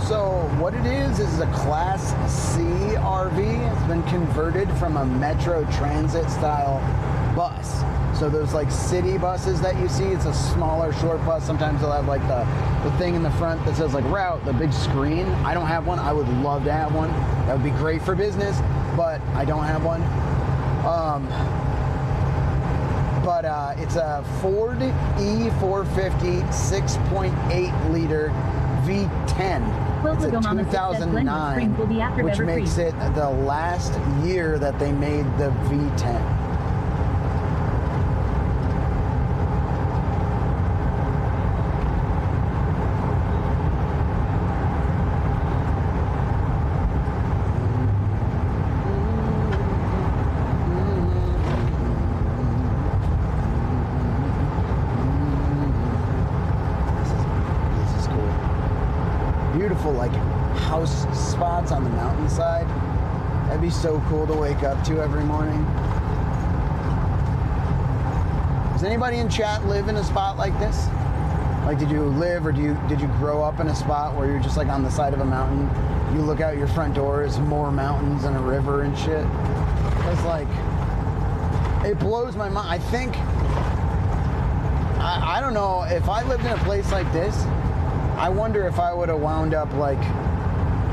So what it is a Class C RV. It's been converted from a Metro Transit style bus. So those like city buses that you see, it's a smaller short bus. Sometimes they'll have like the thing in the front that says like route, the big screen. I don't have one. I would love to have one. That would be great for business, but I don't have one. It's a Ford E450 6.8 liter V10. Well, It's a Mama says Glenwood 2009, Springs will be after which Bever makes Creek. it the last year that they made the V10. This is cool. Beautiful, like house spots on the mountainside. That'd be so cool to wake up to every morning. Does anybody in chat live in a spot like this? Like, did you live or did you grow up in a spot where you're just like on the side of a mountain? You look out your front door, there's more mountains and a river and shit. It's like, it blows my mind. I think, I don't know, if I lived in a place like this, I wonder if I would have wound up like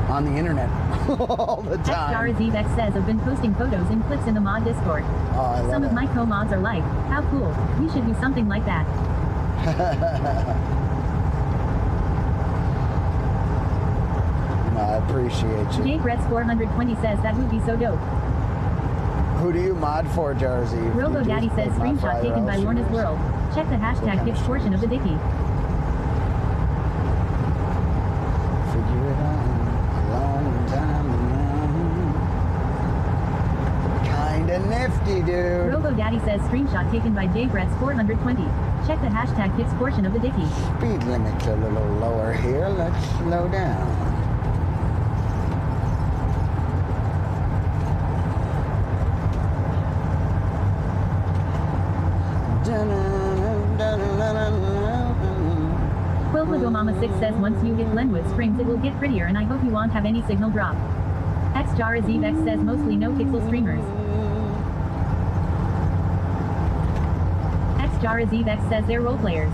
on the internet all the time. XRZX says I've been posting photos and clips in the mod Discord. Oh, I love Some of it. my co-mods are like, how cool, we should do something like that. No, I appreciate you. JGrets420 says that would be so dope. Who do you mod for, Jarzy? If Robo you do, Daddy says like, mod for screenshot taken by IRL Lorna's streamers. World. Check the hashtag kind of pitch portion of the dicky. Figure it out a long time now. Kinda nifty, dude. Robo Daddy says screenshot taken by JGrets420. Check the hashtag pitch portion of the dicky. Speed limit's a little lower here. Let's slow down. Quilplago Mama 6 says once you hit Glenwood Springs it will get prettier and I hope you won't have any signal drop. XJaraZvex says mostly no pixel streamers. XJaraZvex says they're role players.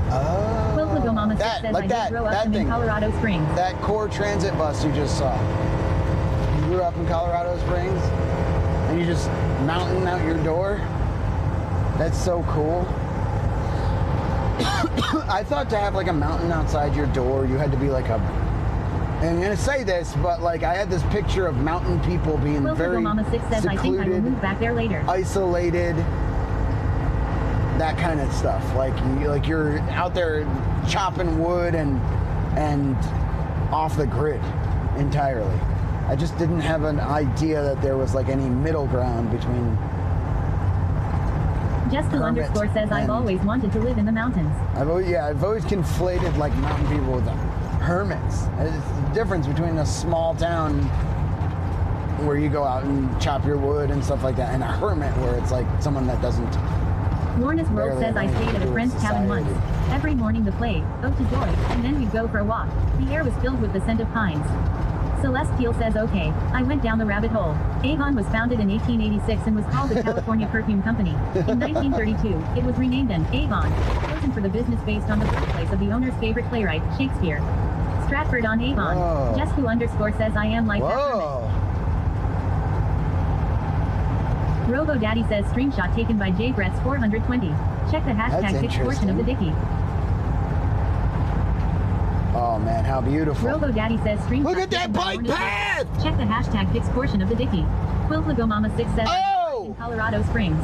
Quilplago Mama 6 that, says like I that, did grow up that in thing. Colorado Springs. That core transit bus you just saw. You grew up in Colorado Springs and you just mountain out your door. That's so cool. I thought to have like a mountain outside your door, you had to be like a, and I'm gonna say this, but like I had this picture of mountain people being Quilplago very Mama 6 says I think I will secluded, move back there later. isolated, that kind of stuff. Like you're out there chopping wood and off the grid entirely. I just didn't have an idea that there was like any middle ground between. Just2 underscore says I've and- always wanted to live in the mountains. I've always conflated like mountain people with hermits. It's the difference between a small town where you go out and chop your wood and stuff like that, and a hermit where it's like someone that doesn't. Lorna's World Barely says I have anything stayed to at do a with friend's cabin society. once. Every morning the play, oh to joy, and then we'd go for a walk. The air was filled with the scent of pines. Celestial says okay, I went down the rabbit hole. Avon was founded in 1886 and was called the California Perfume Company. In 1932, it was renamed an Avon, chosen for the business based on the birthplace of the owner's favorite playwright, Shakespeare. Stratford-on-Avon. Whoa. Just2 underscore says I am like that Whoa! hermit. Robo Daddy says screenshot taken by JGrets420. Check the hashtag That's pitch portion of the dicky. Oh man, how beautiful! Robo Daddy says screenshot. Look at that taken by bike Lorna's path! World. Check the hashtag pitch portion of the dicky. Quilplago Mama 6 says Oh! in Colorado Springs.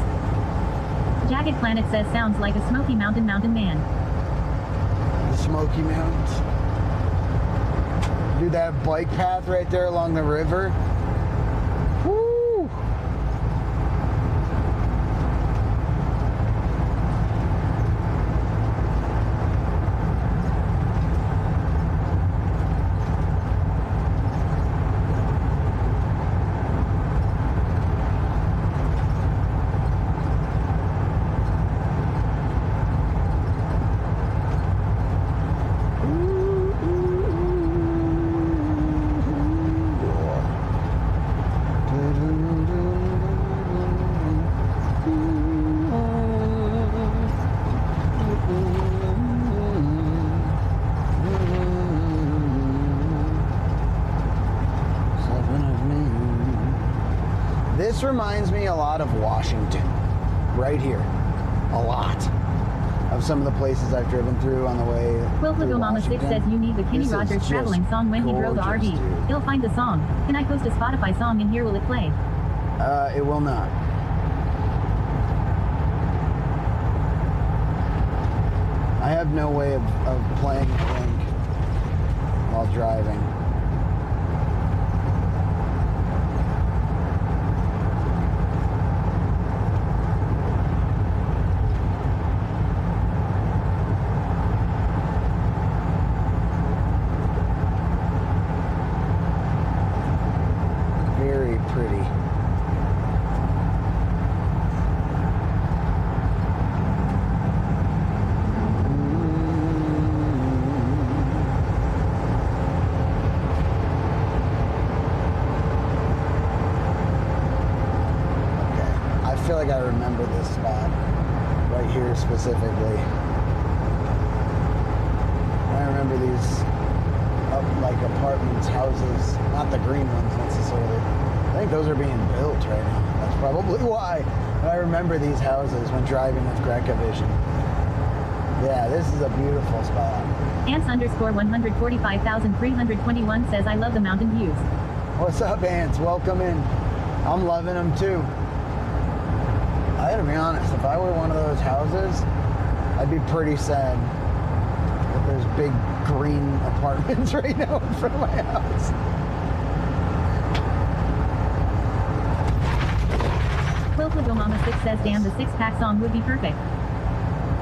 Jagged Planet says sounds like a Smoky Mountain man. The Smoky Mountains. Dude, that bike path right there along the river. Woo! This reminds me a lot of Washington, right here. A lot of some of the places I've driven through on the way. Quiltlago Mama 6 says you need the Kenny This is Rogers just traveling song when he drove the gorgeous, RV. dude. He'll find the song. Can I post a Spotify song in here? Will it play? It will not. I have no way of playing the link while driving. Very pretty. I feel like I remember this spot right here specifically. I remember these like apartments, houses, not the green ones necessarily. I think those are being built right now. That's probably why. But I remember these houses when driving with Greca Vision. Yeah, this is a beautiful spot. Ants underscore 145,321 says I love the mountain views. What's up, Ants? Welcome in. I'm loving them too. I gotta be honest, if I were one of those houses, I'd be pretty sad that there's big green apartments right now in front of my house. Quiltlago Mama 6 says damn, the six-pack song would be perfect.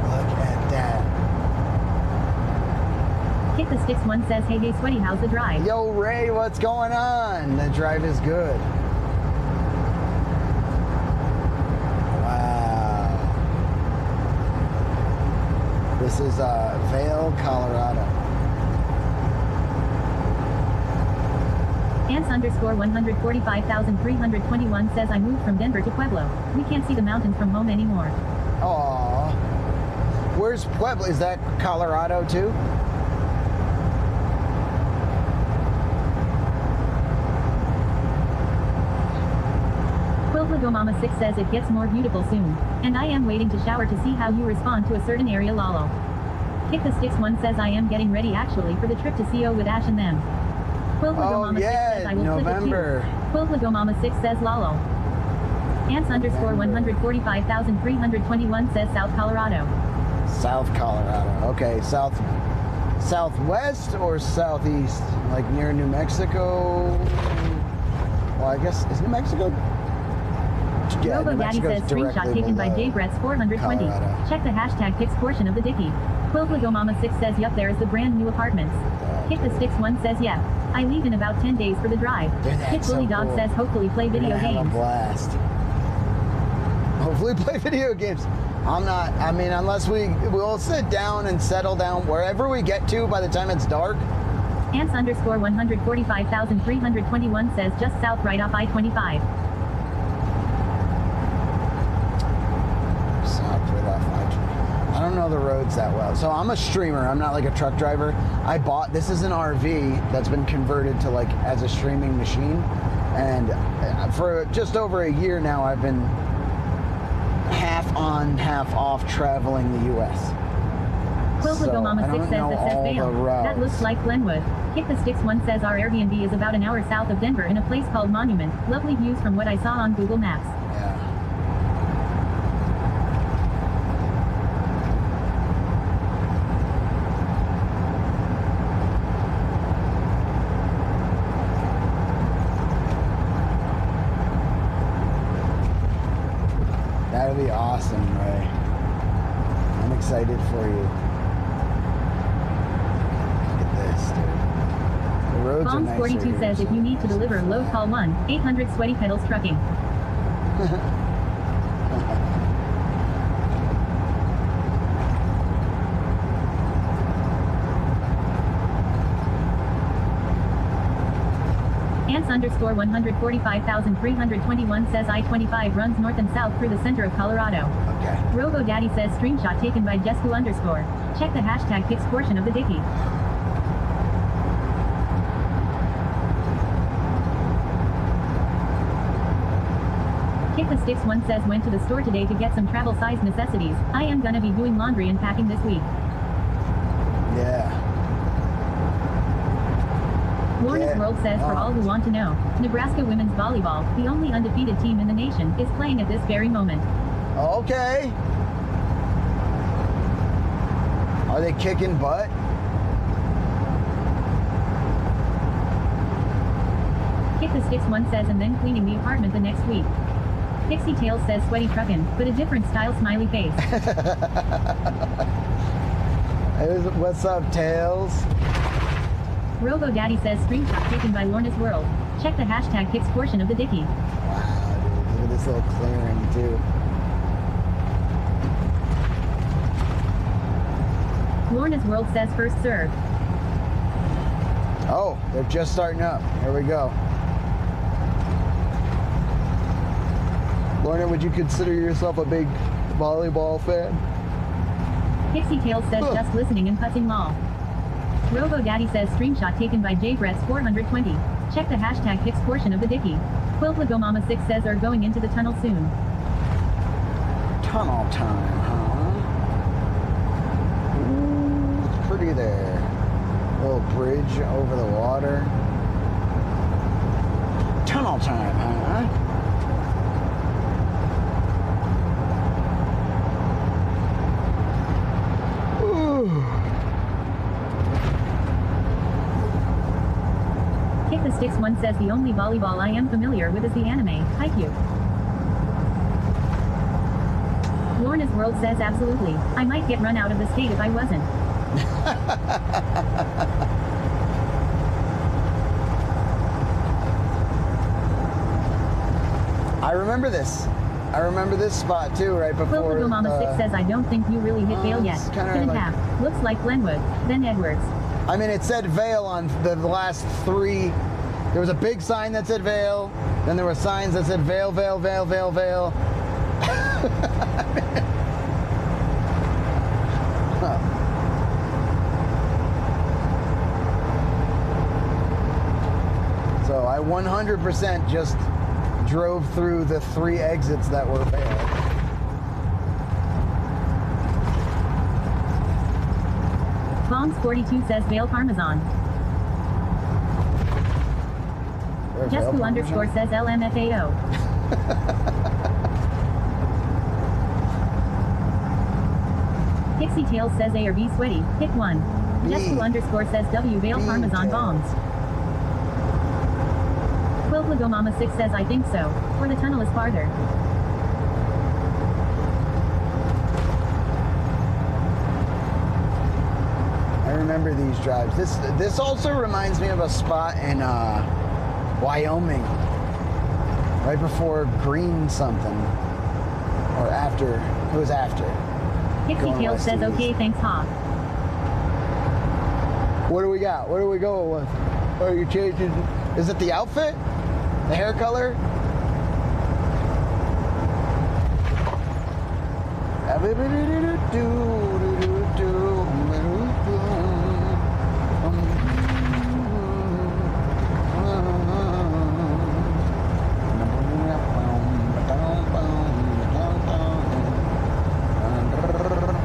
Look at that. Kick the Sticks 1 says hey hey sweaty, how's the drive? Yo, Ray, what's going on? The drive is good. Wow. This is Vail, Colorado. Ants underscore 145,321 says I moved from Denver to Pueblo. We can't see the mountains from home anymore. Aww. Where's Pueblo? Is that Colorado too? Quiltlago Mama 6 says it gets more beautiful soon. And I am waiting to shower to see how you respond to a certain area lolo. Kick the Sticks 1 says I am getting ready actually for the trip to CO with Ash and them. Quiltlago Mama 6 says I will November. flip it too. Quiltlago Mama 6 says lolo. Ants underscore 145,321 says South Colorado. South Colorado. Okay, southwest or southeast? Like near New Mexico? Well, I guess, is New Mexico? Yeah, Robo New Daddy Mexico's says screenshot directly taken by below JBrett's 420. Colorado. Check the hashtag pics portion of the Dickie. Quiltlago Mama 6 says yup, there is the brand new apartments. Kick the Sticks 1 says yeah. I leave in about 10 days for the drive. Dude, that's Kit so Bully Dog cool. says hopefully play We're video gonna have a games. blast. Hopefully play video games. Unless we'll sit down and settle down wherever we get to by the time it's dark. Ants underscore 145,321 says just south right off I-25. South right off I-20. I don't know the roads that well. So I'm a streamer. I'm not like a truck driver. This is an RV that's been converted to like as a streaming machine. And for just over a year now, I've been half on, half off traveling the U.S. Quiltlago Mama 6 says that says Vail. That looks like Glenwood. Kick the Sticks 1 says our Airbnb is about an hour south of Denver in a place called Monument. Lovely views from what I saw on Google Maps. Yeah. That'll be awesome, Ray. I'm excited for you. Look at this, dude. The roads are nicer Bombs42 here, says if so- you need to deliver a load, call 1-800 Sweaty Pedals Trucking. Ants underscore 145,321 says I-25 runs north and south through the center of Colorado. Okay. Robo Daddy says screenshot taken by Jesku underscore. Check the hashtag pics portion of the Dickie. Kick the Sticks one says went to the store today to get some travel-sized necessities. I am gonna be doing laundry and packing this week. Yeah. Lorna's World says for all who want to know, Nebraska women's volleyball, the only undefeated team in the nation, is playing at this very moment. Okay. Are they kicking butt? Kick the Sticks one says and then cleaning the apartment the next week. Pixie Tails says sweaty truckin', but a different style smiley face. What's up, Tails? Robo Daddy says screenshot taken by Lorna's World. Check the hashtag pics portion of the dicky. Wow, dude, look at this little clearing too. Lorna's World says first serve. Oh, they're just starting up. Here we go. Lorna, would you consider yourself a big volleyball fan? Pixie Tails says just listening and putzing lol. Robo Daddy says screenshot taken by JBretts420. Check the hashtag pics portion of the dicky. Quiltlagomama6 says are going into the tunnel soon. Tunnel time, huh? Ooh, it's pretty there. Little bridge over the water. Tunnel time, huh? Kick the Sticks one says the only volleyball I am familiar with is the anime, Haikyuu. Lorna's World says absolutely. I might get run out of the state if I wasn't. I remember this. I remember this spot too, right before. Quiltlagomama6 says I don't think you really hit Vale yet. Couldn't have. Looks like Glenwood, then Edwards. I mean, it said Vale on the last three. There was a big sign that said Vale. Then there were signs that said Vale, Vale, Vale, Vale, Vale. Huh. So I 100% just drove through the 3 exits that were Vale. Bombs42 says Vale Parmesan. Jesku underscore says LMFAO. Pixie Tails says A or B sweaty. Pick one. Jesku underscore says W Vale Parmesan bombs. Quiltlagomama6 says I think so. Or the tunnel is farther. I remember these drives. This also reminds me of a spot in Wyoming, right before Green something, or after. It was after. Pixie Tails says okay, thanks, Ha. What do we got? What are we going with? Are you changing? Is it the outfit? The hair color?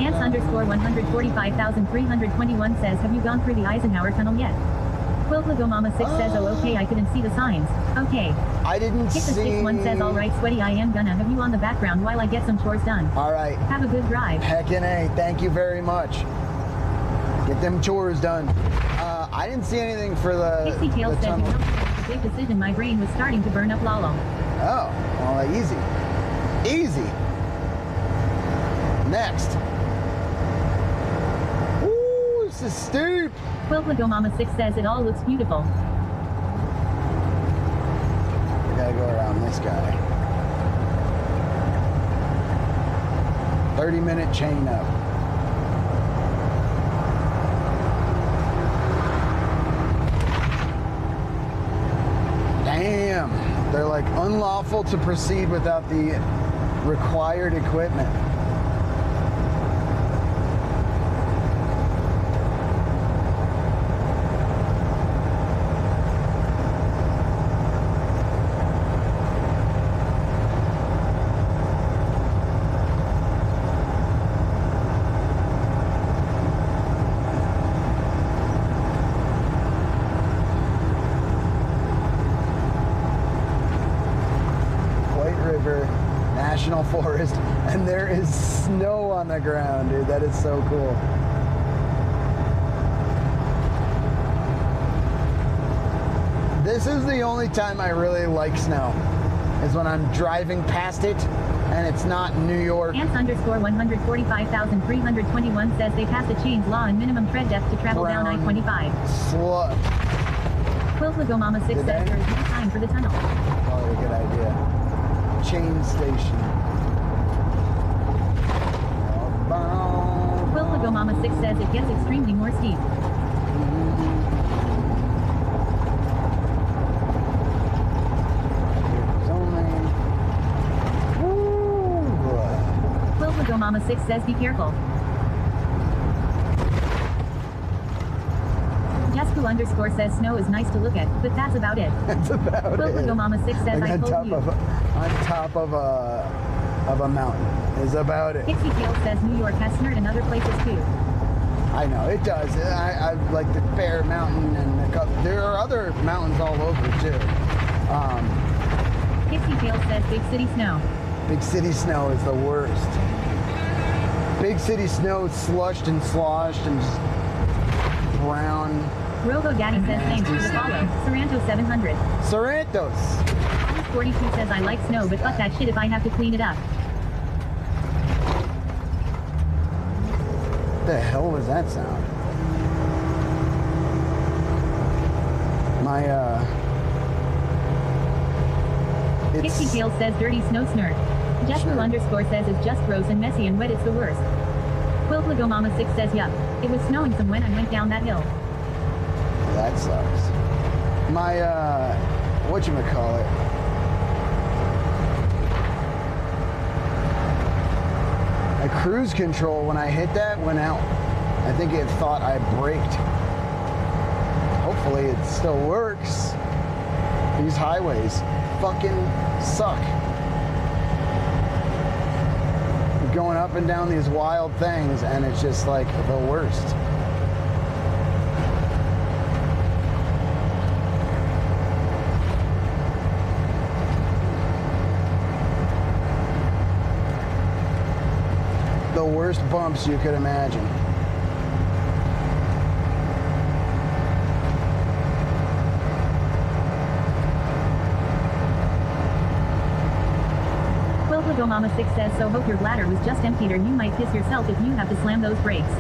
Ants underscore 145,321 says have you gone through the Eisenhower tunnel yet? Quiltlagomama6 says oh okay, I couldn't see the signs. Okay. I didn't Kick the see. Sticks one says alright sweaty I am gonna have you on the background while I get some chores done. Alright. Have a good drive. Heckin' A, thank you very much. Get them chores done. I didn't see anything for the Pixie Tails says tunnel. you know it's a big decision, my brain was starting to burn up lolo. Oh, well, easy. Easy. Next. Ooh, this is steep. Quiltlagomama6 says it all looks beautiful. We gotta go around this guy. 30-minute chain up. Damn. They're like unlawful to proceed without the required equipment. forest, and there is snow on the ground, dude. That is so cool. This is the only time I really like snow, is when I'm driving past it and it's not New York. Ants_145,321 says they passed a change law and minimum tread depth to travel down I-25. Slut. Quiltlagomama 6 says there is no time for the tunnel. Probably a good idea. Chain station. Quiltlagomama 6 says it gets extremely more steep. Quiltlagomama 6 says be careful. Jesku_ says snow is nice to look at, but that's about it. That's about it. Quiltlagomama 6 says Like I told you. on top of a mountain is about it. Pixie Tail says New York has snowed in other places too. I know it does. I like the Bear Mountain, and there are other mountains all over too. Pixie Tail says big city snow. Big city snow is the worst. Big city snow slushed and sloshed and just brown. Robo Daddy says thanks for the follow. Saranto 700. Sorrentos. 42 says I like snow, but fuck that shit if I have to clean it up. What the hell was that sound? Pixie Tail says dirty snow snort. Jesku_ says it's just gross and messy and wet, it's the worst. Quiltlagomama 6 says yup. It was snowing some when I went down that hill. That sucks. Whatchamacallit? My cruise control, when I hit that, went out. I think it thought I braked. Hopefully it still works. These highways fucking suck. You're going up and down these wild things, and it's just like the worst. The worst bumps you could imagine. Quiltlagomama 6 says so hope your bladder was just emptied or you might piss yourself if you have to slam those brakes.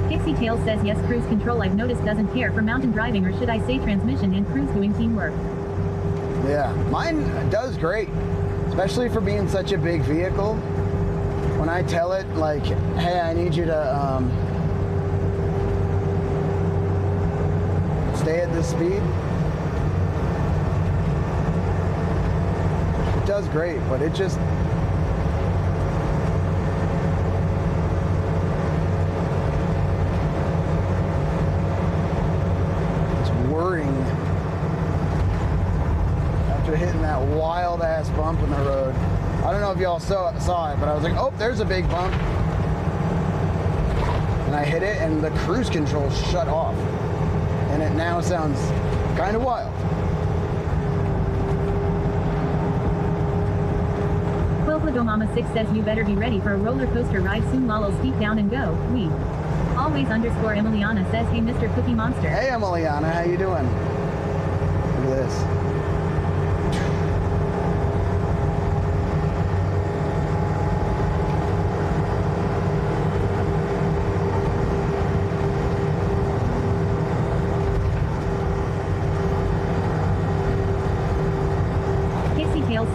Pixie Tail says yes, cruise control I've noticed doesn't care for mountain driving, or should I say transmission and cruise doing teamwork. Yeah, mine does great, especially for being such a big vehicle. When I tell it, like, hey, I need you to stay at this speed, it does great, but it just hitting that wild ass bump in the road. I don't know if y'all saw it, but I was like, oh, there's a big bump. And I hit it and the cruise control shut off. And it now sounds kind of wild. Quiltlagomama 6 says you better be ready for a roller coaster ride soon, lol, steep down and go. We. Always _ Emiliana says, hey Mr. Cookie Monster. Hey Emiliana, how you doing? Look at this.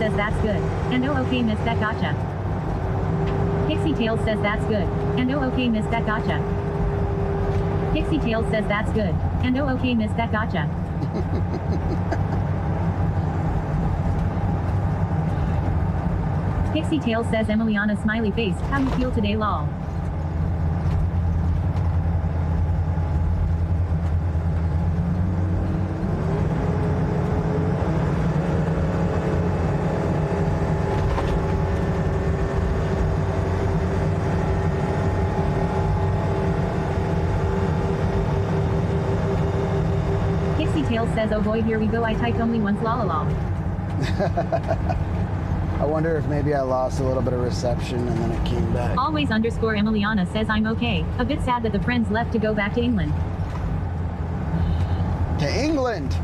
Says that's good. And oh okay miss that gotcha. Pixie Tails says that's good. And oh okay miss that gotcha. Pixie Tails says that's good. And oh okay miss that gotcha. Pixie Tails says Emiliana smiley face, how you feel today lol. Pixie Tails says oh boy here we go I typed only once lol lol. I wonder if maybe I lost a little bit of reception and then it came back. Always underscore Emiliana says I'm okay. A bit sad that the friends left to go back to England. To England!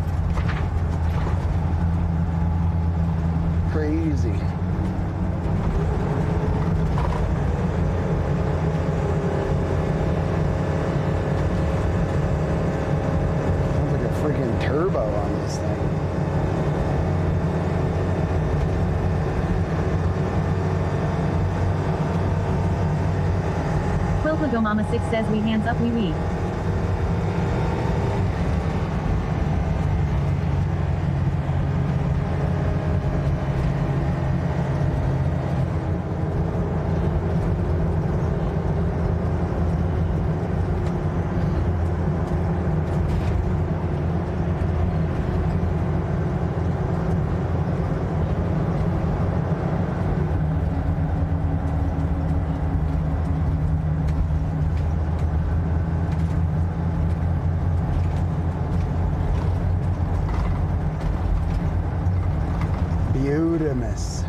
Crazy. Sounds like a freaking turbo on this thing. Quilplago Mama 6 says we hands up we. Beautimus.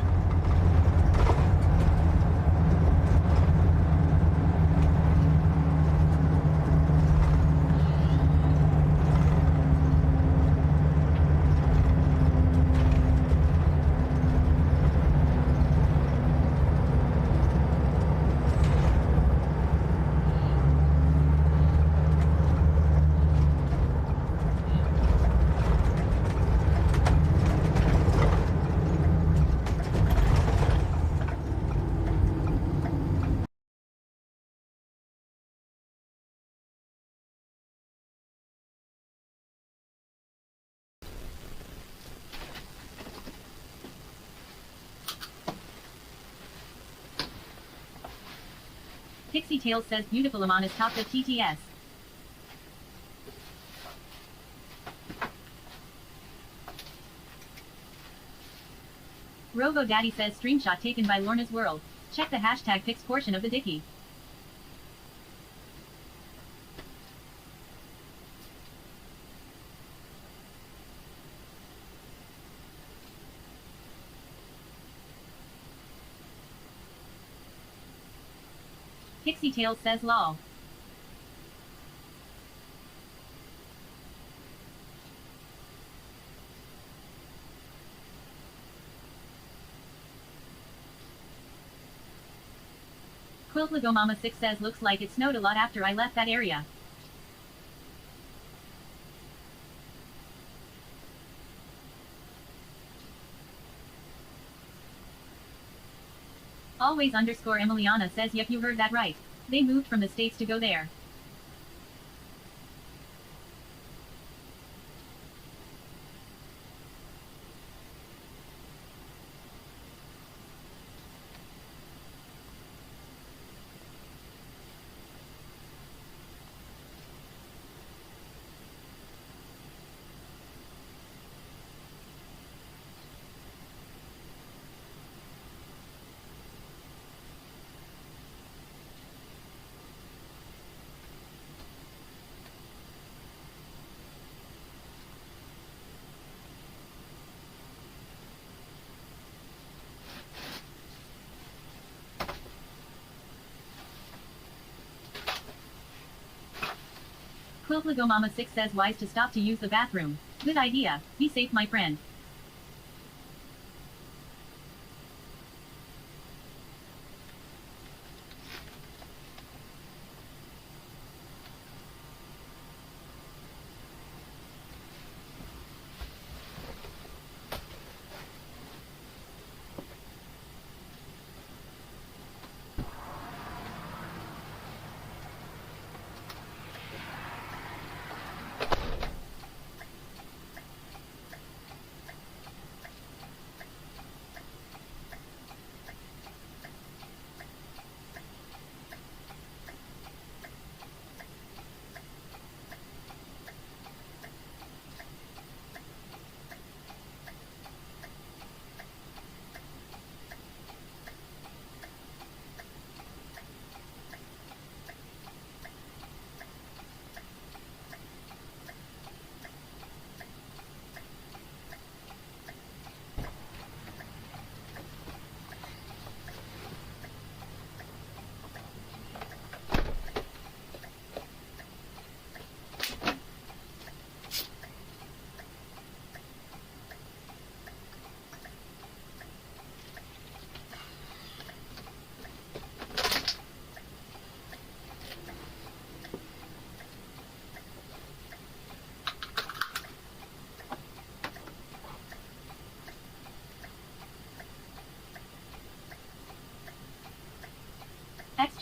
Pixie Tails says beautiful Amon is topped of TTS. Robo Daddy says screenshot taken by Lorna's World. Check the hashtag pics portion of the dicky. Pixie Tails says lol. Quilplago Mama 6 says looks like it snowed a lot after I left that area. Always underscore Emiliana says yep you heard that right. They moved from the States to go there. Quilplago Mama 6 says wise to stop to use the bathroom. Good idea. Be safe my friend.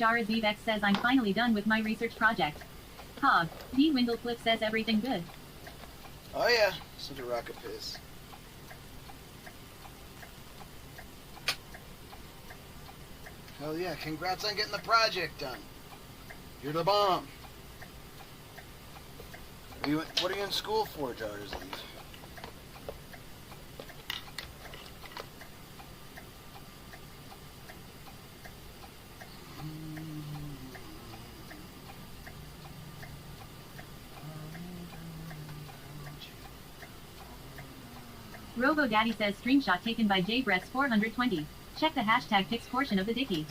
Jarazivek says I'm finally done with my research project. Hog. D. Windleflip says everything good. Oh yeah, such a rocket piss. Hell yeah, congrats on getting the project done. You're the bomb. What are you in school for, Jars? Robo Daddy says screenshot taken by JBrett's 420. Check the hashtag pics portion of the Dicky.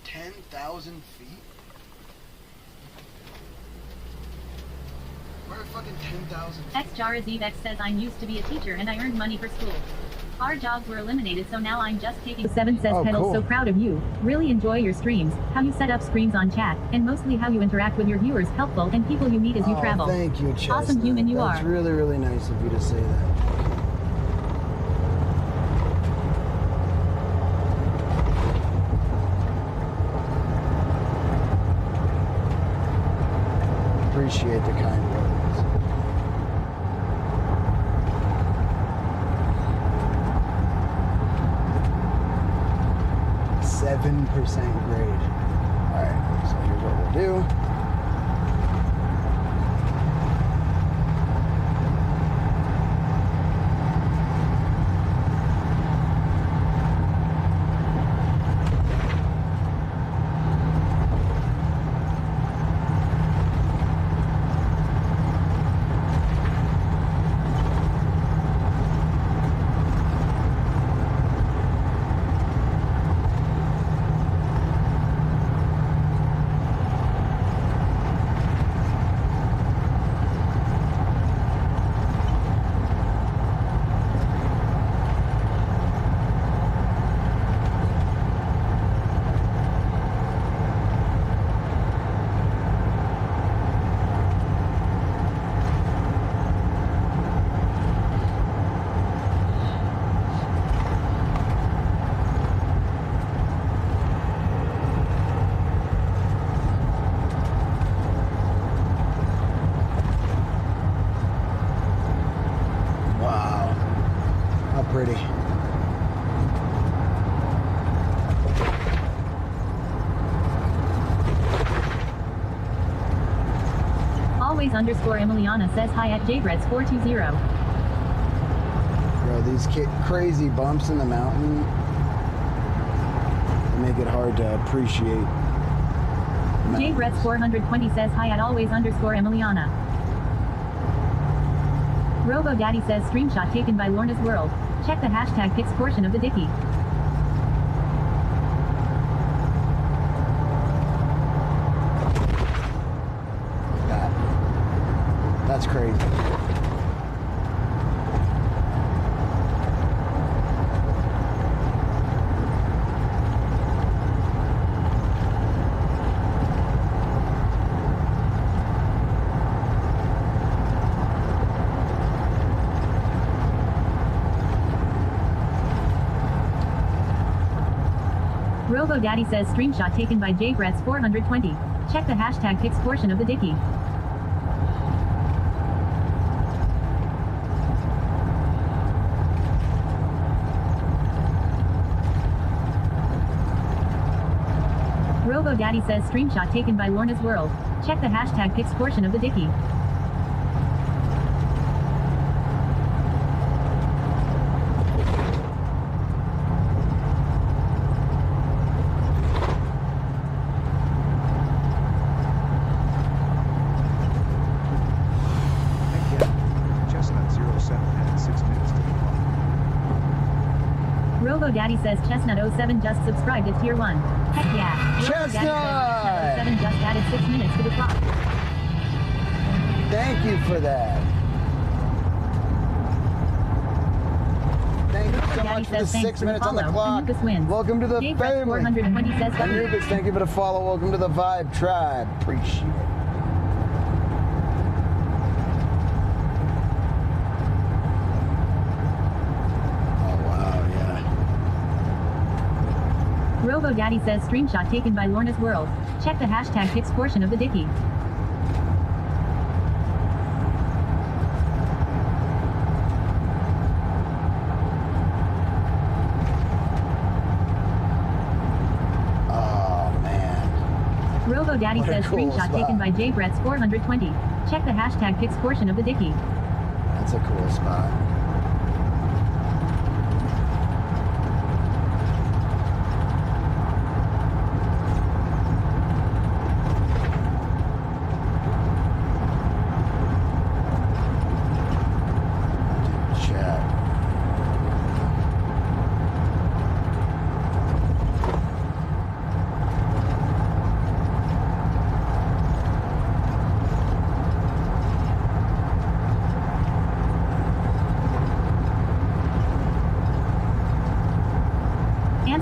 $10,000 feet? Where are fucking 10,000 feet? X Jarazivek says I'm used to be a teacher and I earned money for school. Our jobs were eliminated, so now I'm just taking 7 says Pedals, cool. so proud of you. Really enjoy your streams, how you set up screens on chat, and mostly how you interact with your viewers, helpful, and people you meet as you travel. Thank you, Chestnut. Awesome human you That's are. really, really nice of you to say that. Appreciate the kind words. %7 grade. Alright, so here's what we'll do. Pretty. Always underscore Emiliana says hi at JBrett's 420. Bro, these crazy bumps in the mountain make it hard to appreciate. JBrett's 420 says hi at always underscore Emiliana. Robo Daddy says screenshot taken by Lorna's World. Check the hashtag pics portion of the Dicky. That's crazy. Robo Daddy says screenshot taken by JBrett's 420. Check the hashtag pics portion of the Dicky. Robo Daddy says screenshot taken by Lorna's World. Check the hashtag pics portion of the Dicky. Robo Daddy says Chestnut07 just subscribed to Tier 1. Heck yeah. Robo Daddy says Chestnut07 just added 6 minutes to the clock. Thank you for that. Daddy for the says thanks 6 for the minutes on the follow. clock. Anubis wins. Welcome to the Dave Rex family. 420 says W. Anubis, thank you for the follow. Welcome to the Vibe Tribe. Appreciate it. Robo Daddy says screenshot taken by Lorna's World. Check the hashtag pics portion of the Dicky. Oh man. Robo Daddy What a says cool screenshot spot. taken by JBretts 420. Check the hashtag pics portion of the Dicky. That's a cool spot.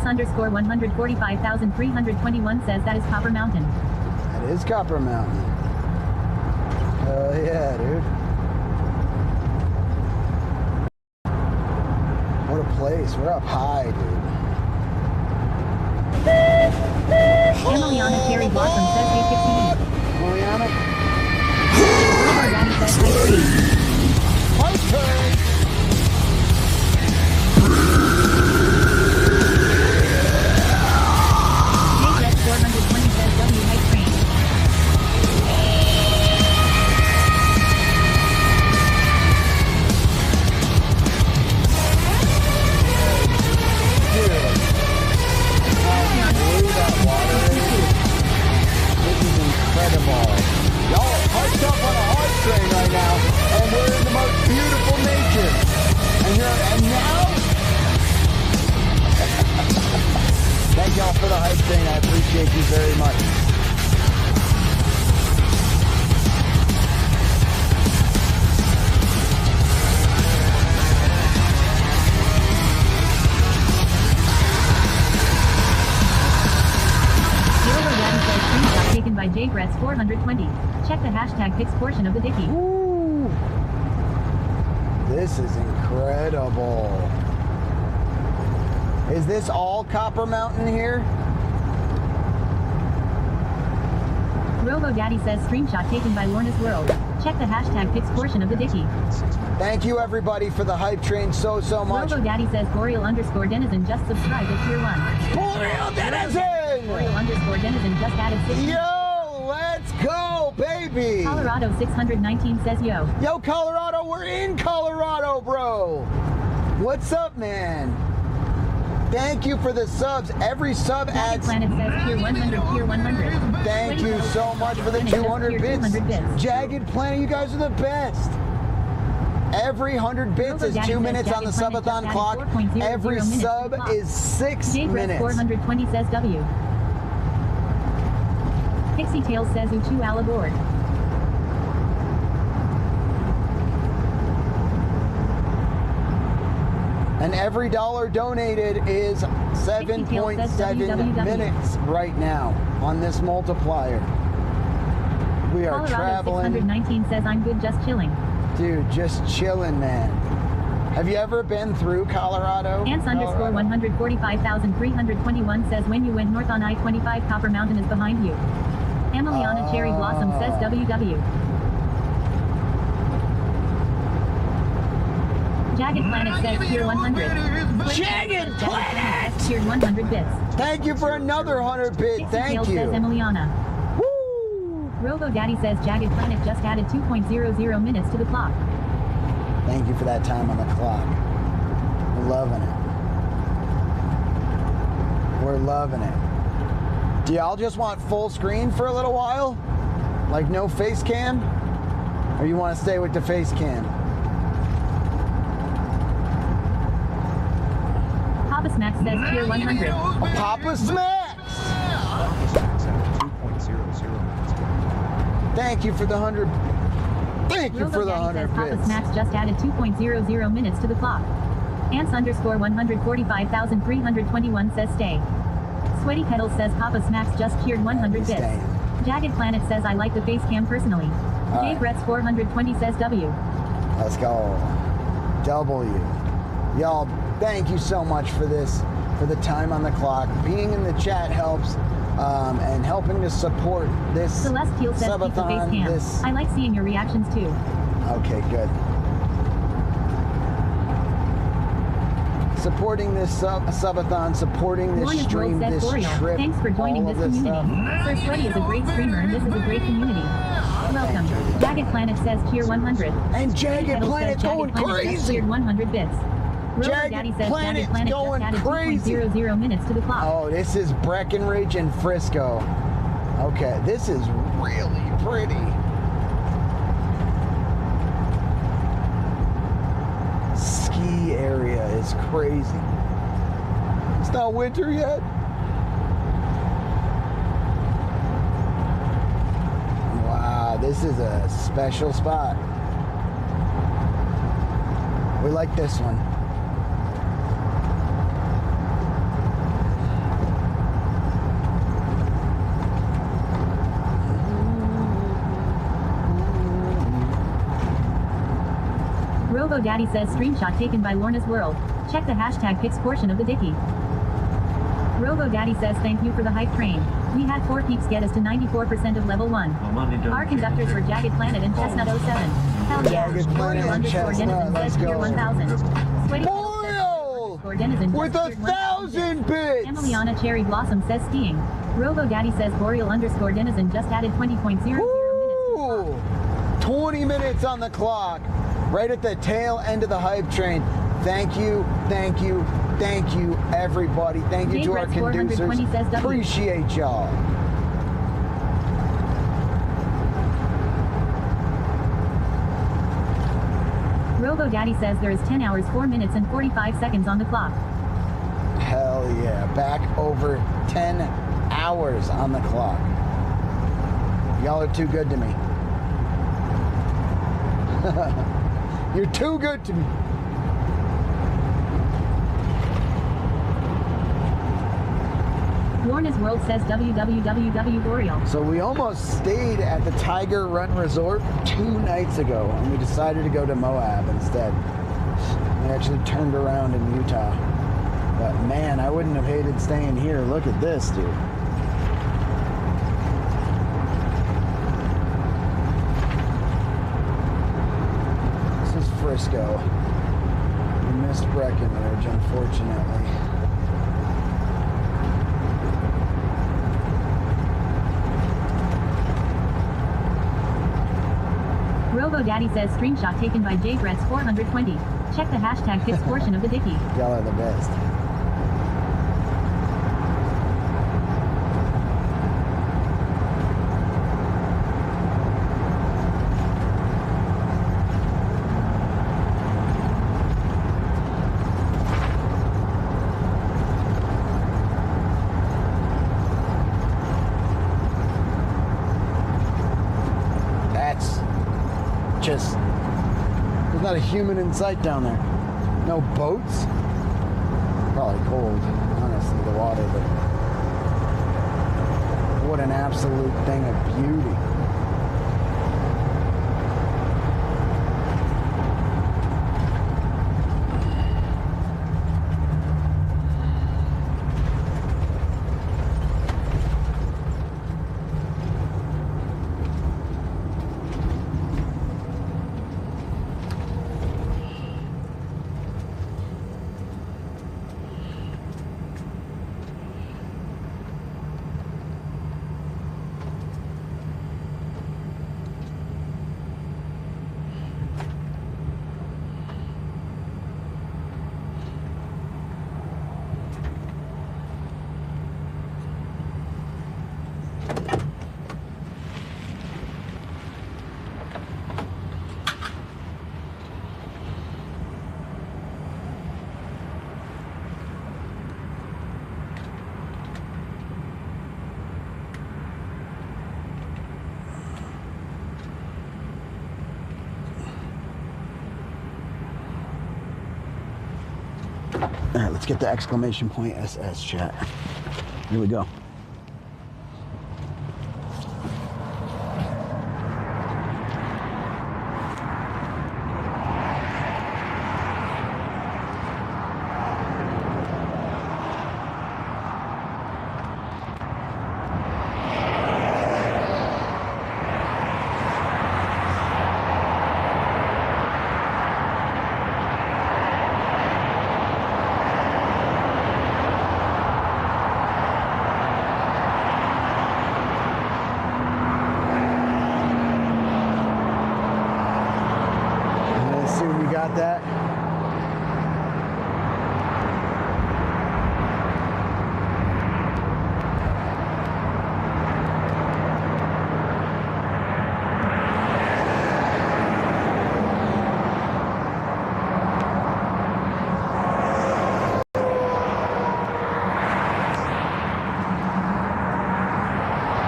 Underscore 145,321 says that is Copper Mountain. That is Copper Mountain. Hell yeah, dude. What a place. We're up high, dude. Emiliana Cherry Blossom says 860. Emiliana? Daddy says I agree. My turn! JBretts 420 says W Hype Train. Incredible. Y'all are parked up on a hard train right now, and we're in the most beautiful nature. And now? Thank y'all for the hype train. I appreciate you very much. Screenshot taken by JBretts 420. Check the hashtag pics portion of the Dicky. Ooh. This is incredible. Is this all Copper Mountain here? Robo Daddy says screenshot taken by Lorna's World. Check the hashtag pics portion of the Dicky. Thank you everybody for the hype train so much. Robo Daddy says Boreal underscore Denizen just subscribed at tier 1. Boreal Denizen! Boreal underscore Denizen just added 6. Yo, let's go, baby! Colorado 619 says yo. Yo, Colorado, we're in Colorado, bro! What's up, man? Thank you for the subs. Every sub Jagged adds... Planet says tier 100, tier 100. Thank you so much for the 200 bits. 200 bits. Jagged Planet, you guys are the best. Every 100 bits is 2 minutes on the Subathon clock. Every sub is 6 minutes. 420 says W. Pixie Tails says Uchu al aboard. And every dollar donated is 7.7 minutes right now on this multiplier. We are Colorado traveling. 619 says I'm good, just chilling. Dude, just chilling, man. Have you ever been through Colorado? Ants underscore 145,321 says when you went north on I-25, Copper Mountain is behind you. Emiliana Cherry Blossom says WW. Jagged Planet says tier 100. Jagged Planet! Says tier 100 bits. Thank you for another 100 bit. Pixie Thank Tails you. says Emiliana. Woo! Robo Daddy says Jagged Planet just added 2.00 minutes to the clock. Thank you for that time on the clock. We're loving it. We're loving it. Do y'all just want full screen for a little while? Like no face cam? Or you want to stay with the face cam? Papa Smacks says tier 100. Papa Smacks! Thank you for the 100. Thank you Robo for the Daddy 100 says Papa bits. Smacks just added 2.00 minutes to the clock. Ants underscore 145,321 says stay. Sweaty Kettle says Papa Smacks just cheered 100 bits. Staying. Jagged Planet says I like the face cam personally. Jay right. Brett's 420 says W. Let's go. W. Y'all, thank you so much for this, for the time on the clock. Being in the chat helps, and helping to support this Celestial says keep the face subathon. cam. This. I like seeing your reactions too. Okay, good. Supporting this subathon, supporting this Lorna's stream, World says this Boreal. trip, Thanks for joining all this of community. Sir Sweaty is a great streamer and this is a great community. Welcome. Jagged Planet says cheer 100. And Jagged Kettle Planet's says going Jagged Planet just crazy. cheered 100 bits. Rover Jagged Daddy says Planet's Jagged Planet going just added crazy. 2.00 minutes to the clock. Oh, this is Breckenridge and Frisco. Okay, this is really pretty. Ski area is crazy. It's not winter yet. Wow, this is a special spot. We like this one. Robo Daddy says screenshot taken by Lorna's World. Check the hashtag pics portion of the Dicky. Robo Daddy says thank you for the hype train. We had 4 peeps get us to 94% of level 1. Our conductors were Jagged Planet and Chestnut 07. Hell yeah. Jagged Planet Boreal and underscore Chestnut, Denizen let's says tier go. 1000. Sweaty Boreal! underscore Denizen With just a cheered 1,000 1,000 bits! Emiliana Cherry Blossom says skiing. Robo Daddy says Boreal underscore Denizen just added 20.00 minutes. Woo! 20 minutes on the clock. Right at the tail end of the hype train. Thank you, thank you, thank you, everybody. Thank you to our Jay Brett's 420 conducers. says W. Appreciate y'all. Robo Daddy says there is 10 hours 4 minutes and 45 seconds on the clock. Hell yeah. Back over 10 hours on the clock. Y'all are too good to me. You're too good to me. Lorna's World says www Boreal. So we almost stayed at the Tiger Run Resort 2 nights ago, and we decided to go to Moab instead. We actually turned around in Utah. But man, I wouldn't have hated staying here. Look at this, dude. This is Frisco. We missed Breckenridge, unfortunately. Robo Daddy says screenshot taken by Jay Brett's 420. Check the hashtag pics portion of the Dicky. Y'all are the best. That's just, there's not a human in sight down there. No boats. Probably cold, honestly, the water, but what an absolute thing of beauty. All right, let's get the exclamation point SS chat. Here we go. Got that.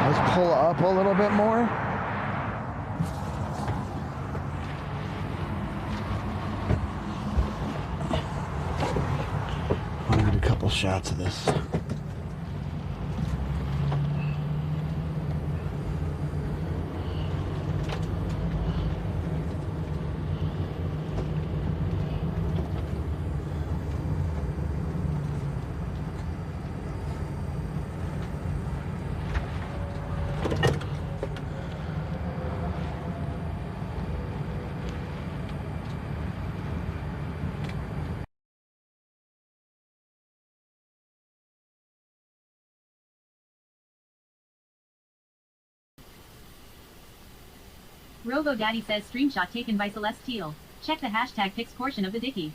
Let's pull up a little bit more. Shots of this. Robo Daddy says screenshot taken by Celestial. Check the hashtag pics portion of the dicky.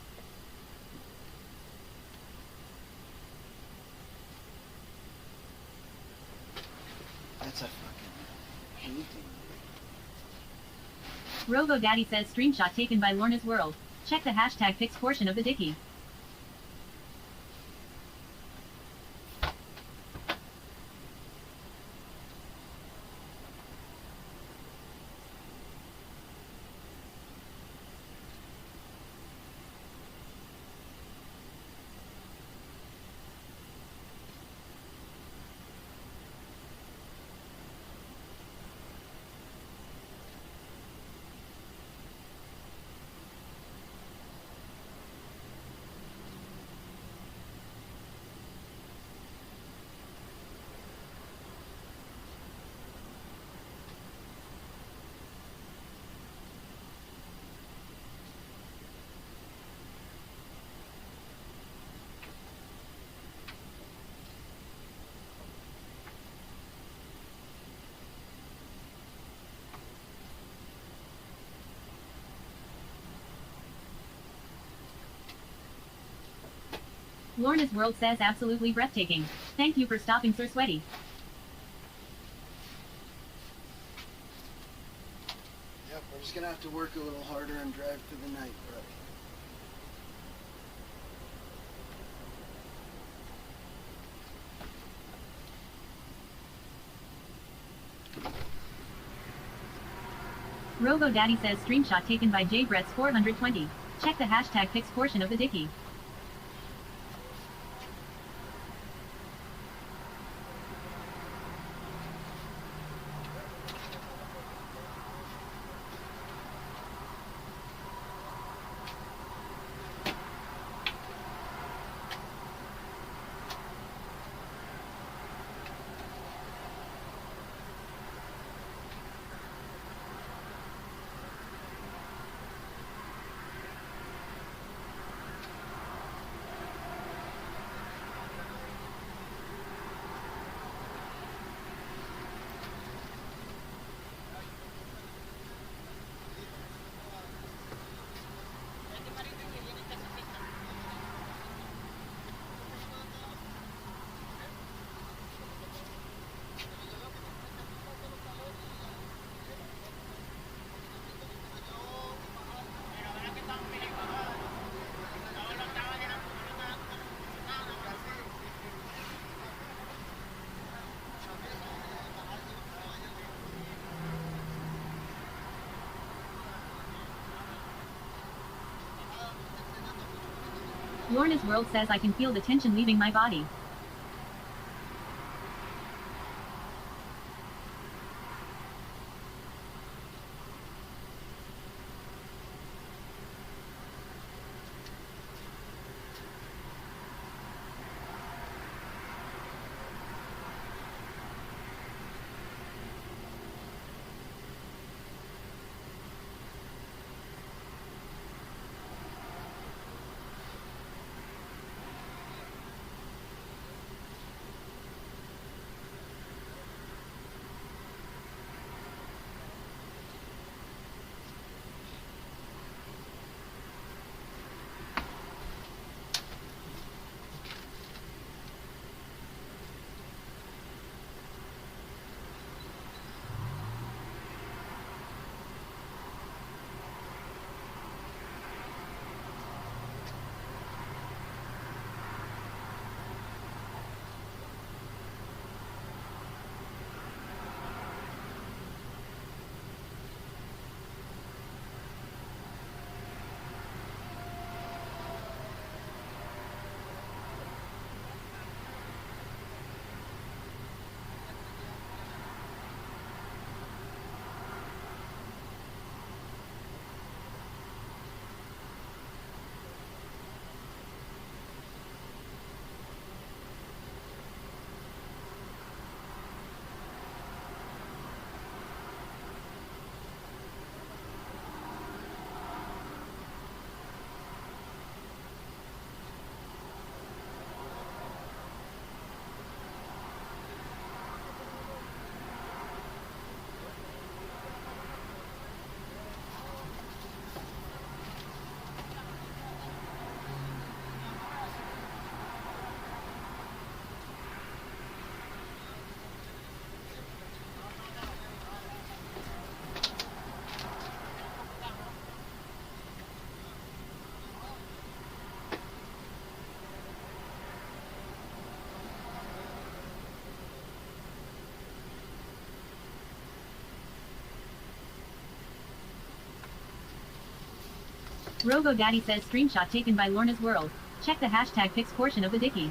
That's a fucking painting. Robo Daddy says screenshot taken by Lorna's World. Check the hashtag pics portion of the dicky. Lorna's World says absolutely breathtaking. Thank you for stopping Sir Sweaty. Yep, we're just gonna have to work a little harder and drive through the night, bro. Robo Daddy says screenshot taken by JBrett's 420. Check the hashtag pics portion of the dicky. Lorna's World says I can feel the tension leaving my body. Rogo Daddy says screenshot taken by Lorna's World. Check the hashtag pics portion of the Dicky.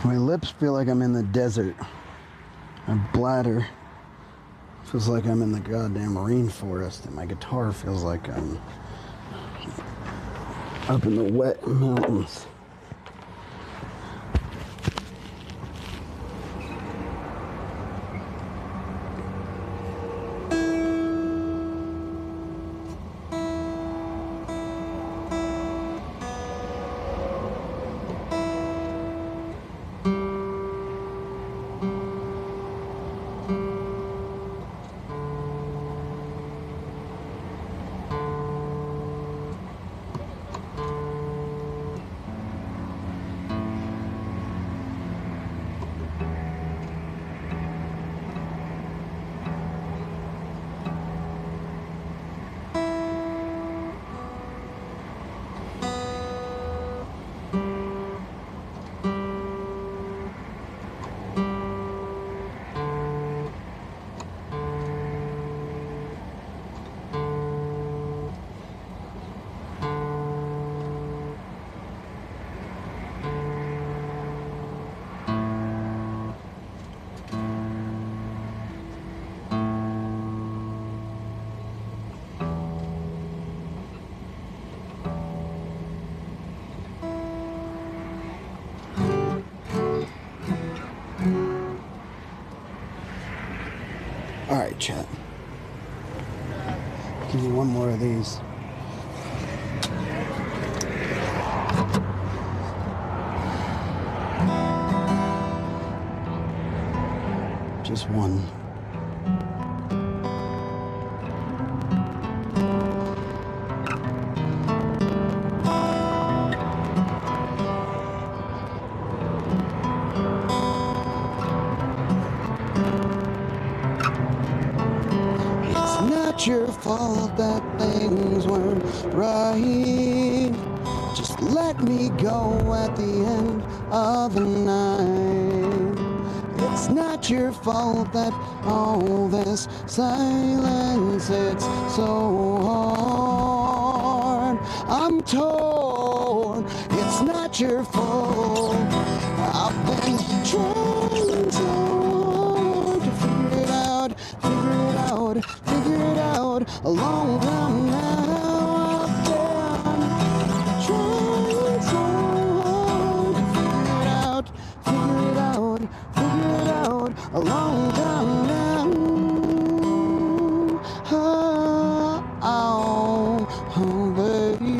My lips feel like I'm in the desert. My bladder feels like I'm in the goddamn rainforest, and my guitar feels like I'm up in the wet mountains. right, chat. Give me one more of these. Just one. It's not your fault that things weren't right. Just let me go at the end of the night. It's not your fault that all this silence hits so hard. I'm torn. It's not your fault. I've been trying so hard to figure it out, a long time now. I've been trying so hard to figure it out, a long time now. Oh, baby.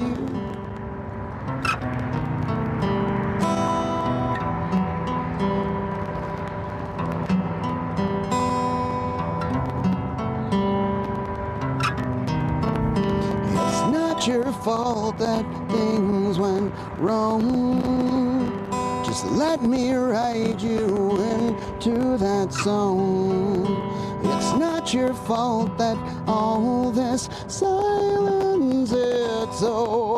It's not your fault that things went wrong. Just let me ride you into that song. It's not your fault that all this silence is so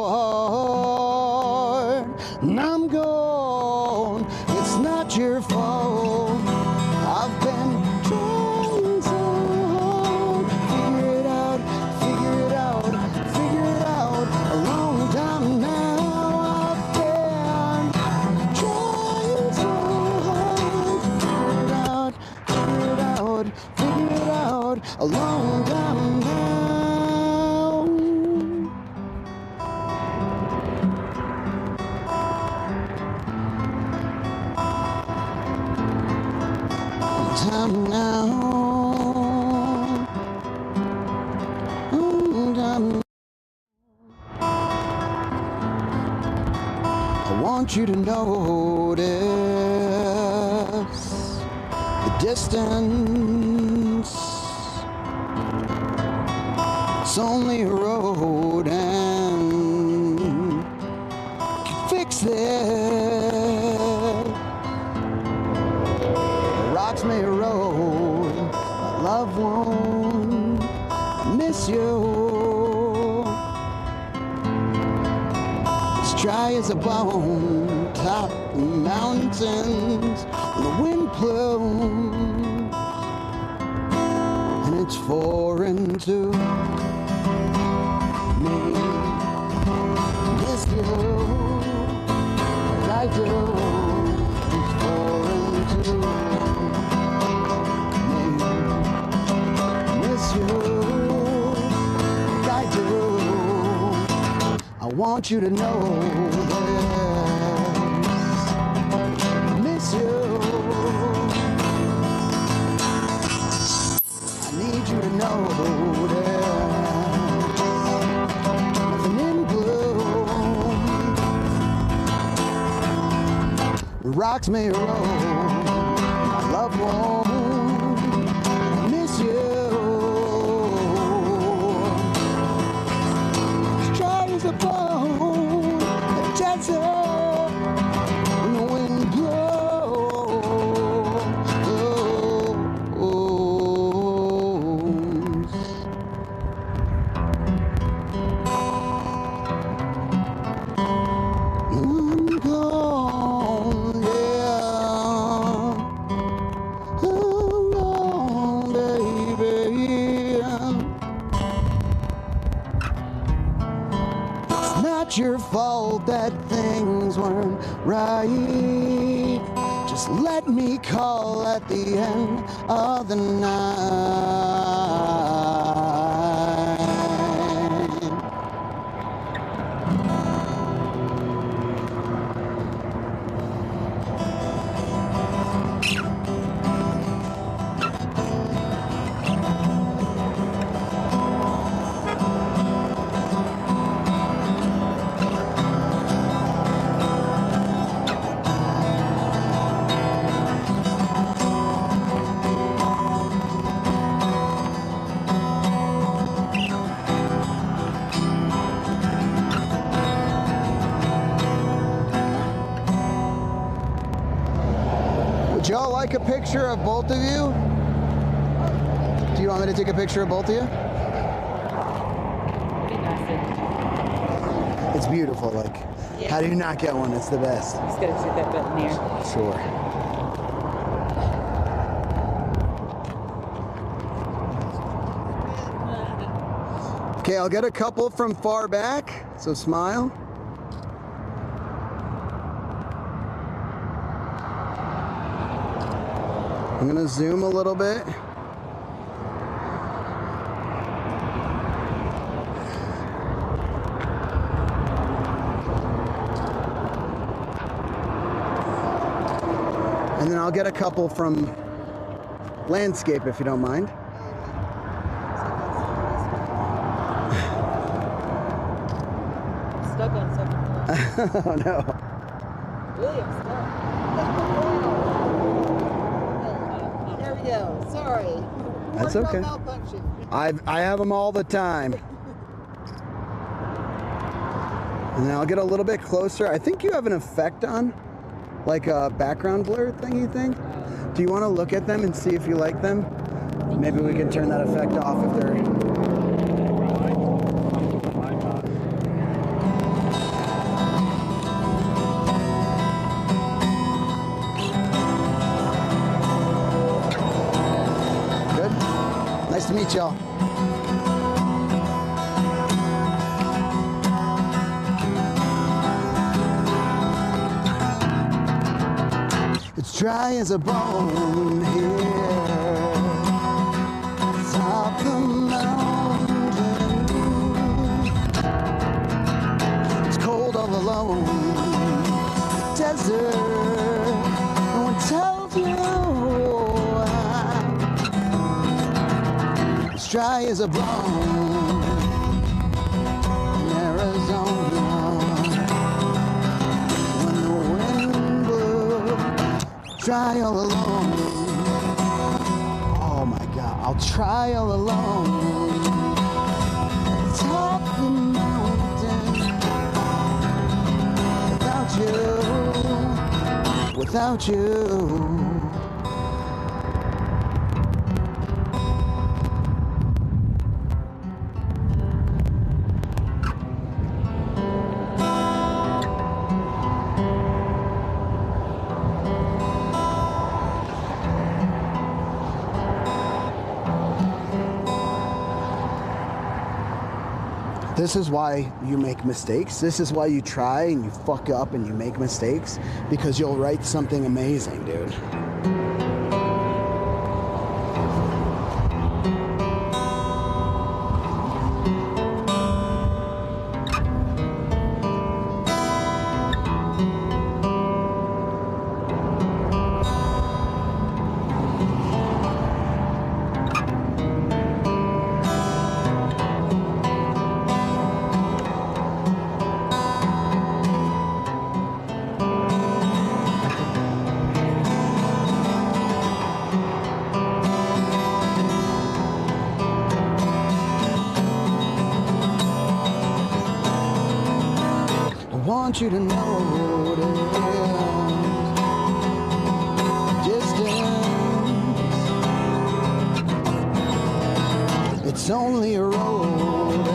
hard. And I'm gone. It's not your fault. I've been trying so hard. Figure it out, a long time now. A long time now. Time now. Time. I want you to notice the distance. It's only a road and can fix it. Rocks may erode, my loved one, I miss you. It's dry as a bone, top the mountains, and the wind blows, and it's foreign to miss you, as I do. It's foreign to me. Miss you, as I do. I want you to know this. Miss you. I need you to know that. Rocks may roll, my loved one, I miss you. As dry as a bone, a desert, when the wind blows. I'm gone, not your fault that things weren't right. Just let me call at the end of the night. like a picture of both of you? Do you want me to take a picture of both of you? It's beautiful. Like, how do you not get one? It's the best. Just gotta hit that button there. Sure. Okay, I'll get a couple from far back, so smile. I'm gonna zoom a little bit. And then I'll get a couple from landscape if you don't mind. Stuck on something. Oh no. Really, I'm stuck. There we go. Sorry. That's okay. I have them all the time. And then I'll get a little bit closer. I think you have an effect on, like a background blur thingy thing. Do you want to look at them and see if you like them? Maybe we can turn that effect off if they're... Good? Nice to meet y'all. It's dry as a bone here, top the mountain. It's cold all alone, desert. No one tells you why. It's dry as a bone in Arizona. Try all alone. Oh my God, I'll try all alone. Top the mountain. Without you. This is why you make mistakes. This is why you try and you fuck up and you make mistakes, because you'll write something amazing, dude. I want you to know distance, it's only a road,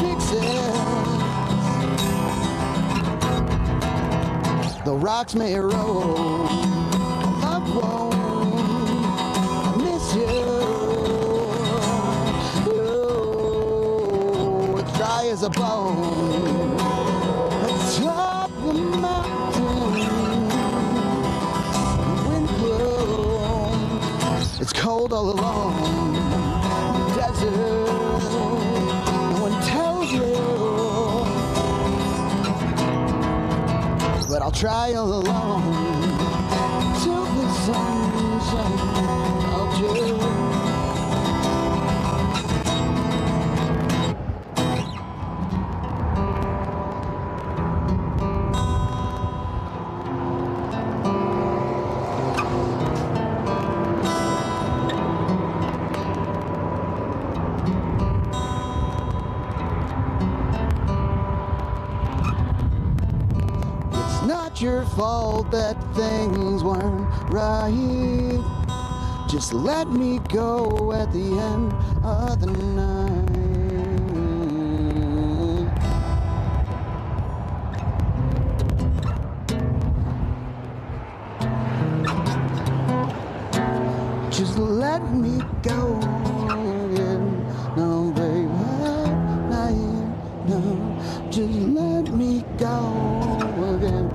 fix it. The rocks may erode, love won't miss you. Dry as a bone atop the mountain. Wind blows, it's cold all alone. Desert, no one tells you, but I'll try all alone till the sun shines out you. not your fault that things weren't right. Just let me go at the end of the night. Just let me go again. No, baby, not here. No, just let me go again.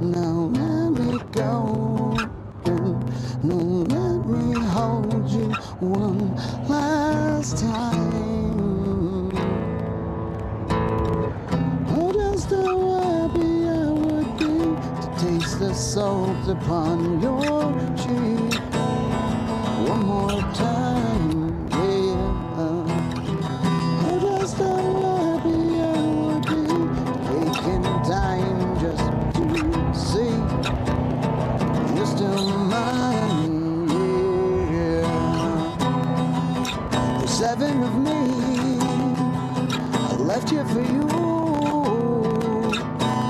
No, let me go again. No, let me hold you one last time. Oh, just how happy I would be to taste the salt upon your cheek one more time, yeah. Oh, just how happy I would be taking time just to see you're still mine, yeah. There's 7 of me, I left here for you.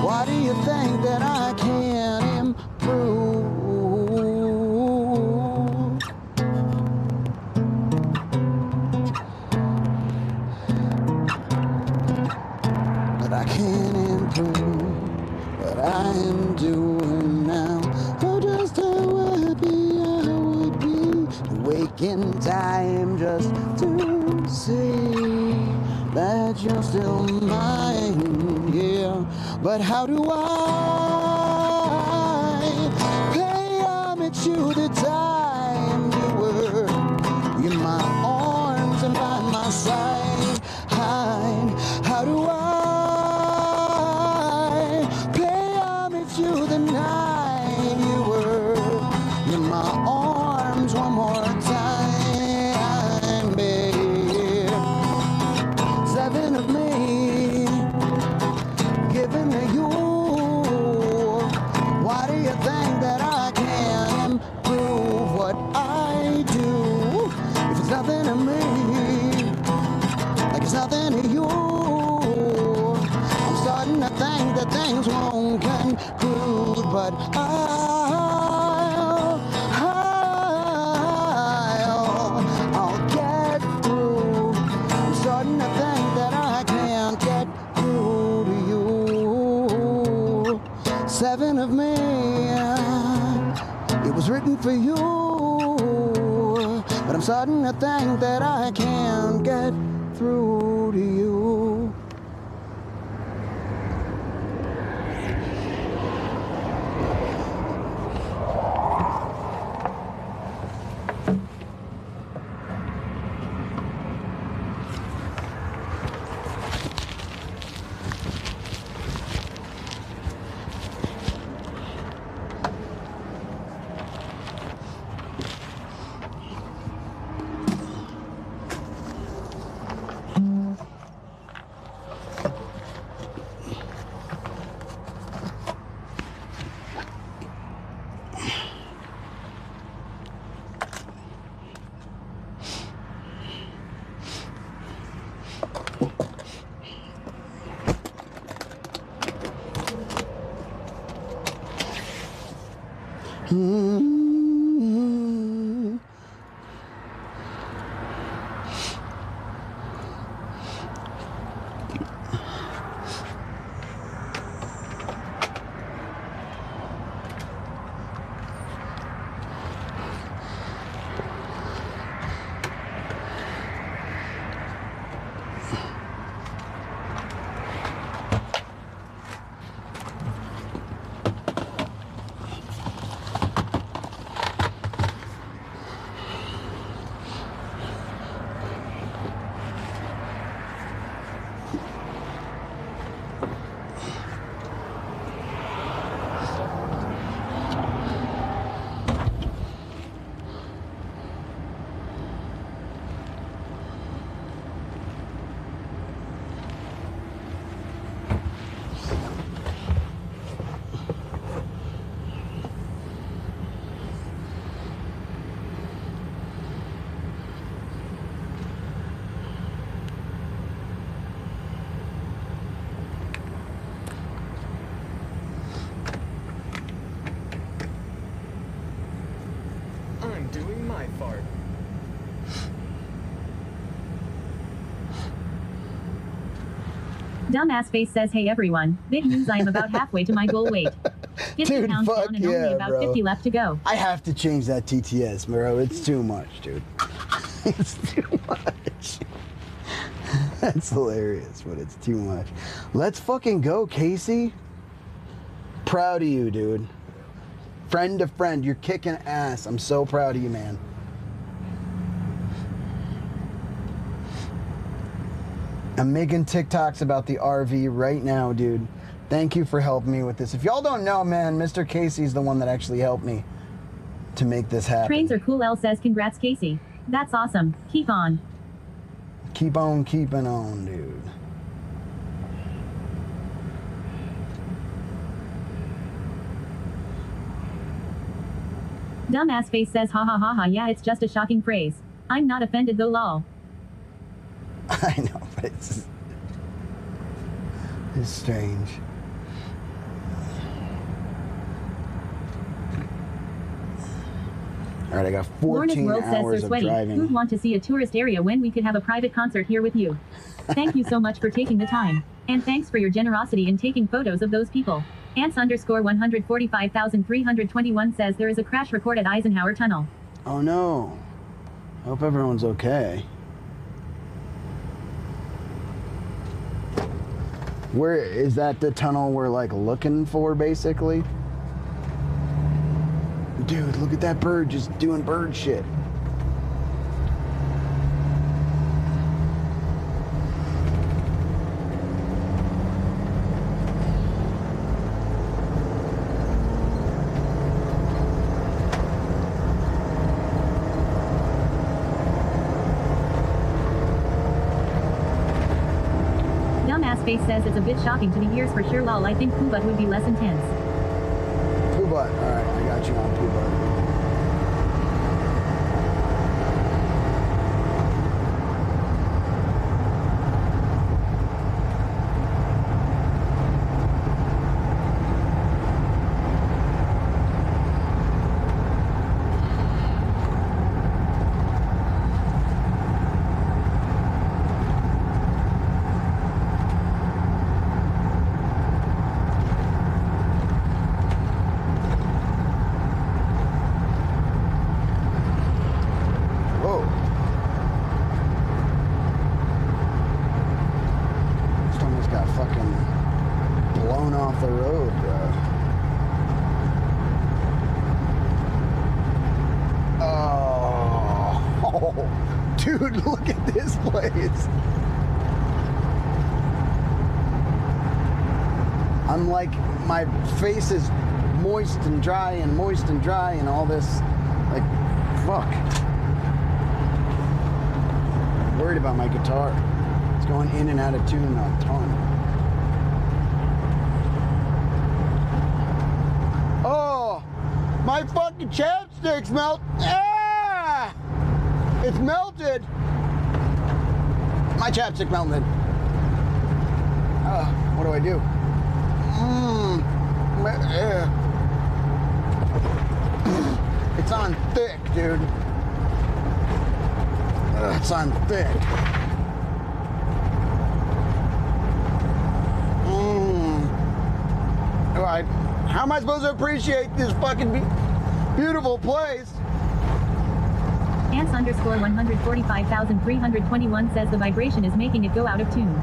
Why do you think that I can't improve? But I can't improve what I am doing now. Oh, just how happy I would be to wake in time just to see that you're still mine, yeah. But how do I pay homage to the time you were in my arms and by my side? How do I pay homage to the night you were in my arms one more time, baby? 7 of me given to you. Why do you think that I can't improve what I do? If it's nothing to me, like it's nothing to you, I'm starting to think that things won't conclude, but I'll get through. I'm starting to think that I can't get through to you. 7 of me, it was written for you, but I'm starting to think that I can't get through to you. Dumbass face says, hey everyone, big news, I am about halfway to my goal weight. 50 Dude, pounds fuck down and yeah, only about bro. 50 left to go. I have to change that TTS, bro. It's too much, dude. It's too much. That's hilarious, but it's too much. Let's fucking go, Casey. Proud of you, dude. Friend to friend, you're kicking ass. I'm so proud of you, man. I'm making TikToks about the RV right now, dude. Thank you for helping me with this. If y'all don't know, man, Mr. Casey's the one that actually helped me to make this happen. Trains are cool. L says, congrats, Casey. That's awesome. Keep on. Keep on keeping on, dude. Dumbass face says, ha ha ha ha, yeah, it's just a shocking phrase. I'm not offended though, lol. I know, but it's strange. All right, I got 14 World says hours they're of sweaty. driving. Who'd want to see a tourist area when we could have a private concert here with you? Thank you so much for taking the time. And thanks for your generosity in taking photos of those people. Ants underscore 145,321 says there is a crash report at Eisenhower Tunnel. Oh no. Hope everyone's okay. Where is that the tunnel we're like looking for, basically? Dude, look at that bird just doing bird shit. Dumbass face says it's a bit shocking to the ears for sure, lol. I think Poobut would be less intense. Poobut, alright, I got you on Poobut. Dude, look at this place. I'm like, my face is moist and dry and all this. Like, fuck. I'm worried about my guitar. It's going in and out of tune a ton. Oh, my fucking chapstick's melt. Ah! It's melted. My chapstick melted. What do I do? It's on thick, dude. It's on thick. Alright, how am I supposed to appreciate this fucking beautiful place? Ants underscore 145,321 says the vibration is making it go out of tune.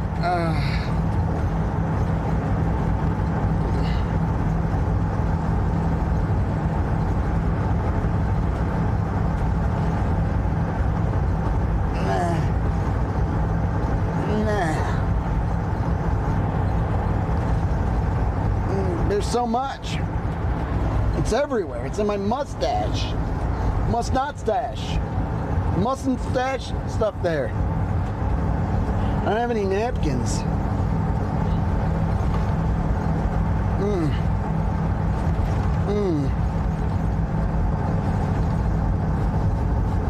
There's so much. It's everywhere. It's in my mustache. Must not stash. Mustn't stash stuff there. I don't have any napkins.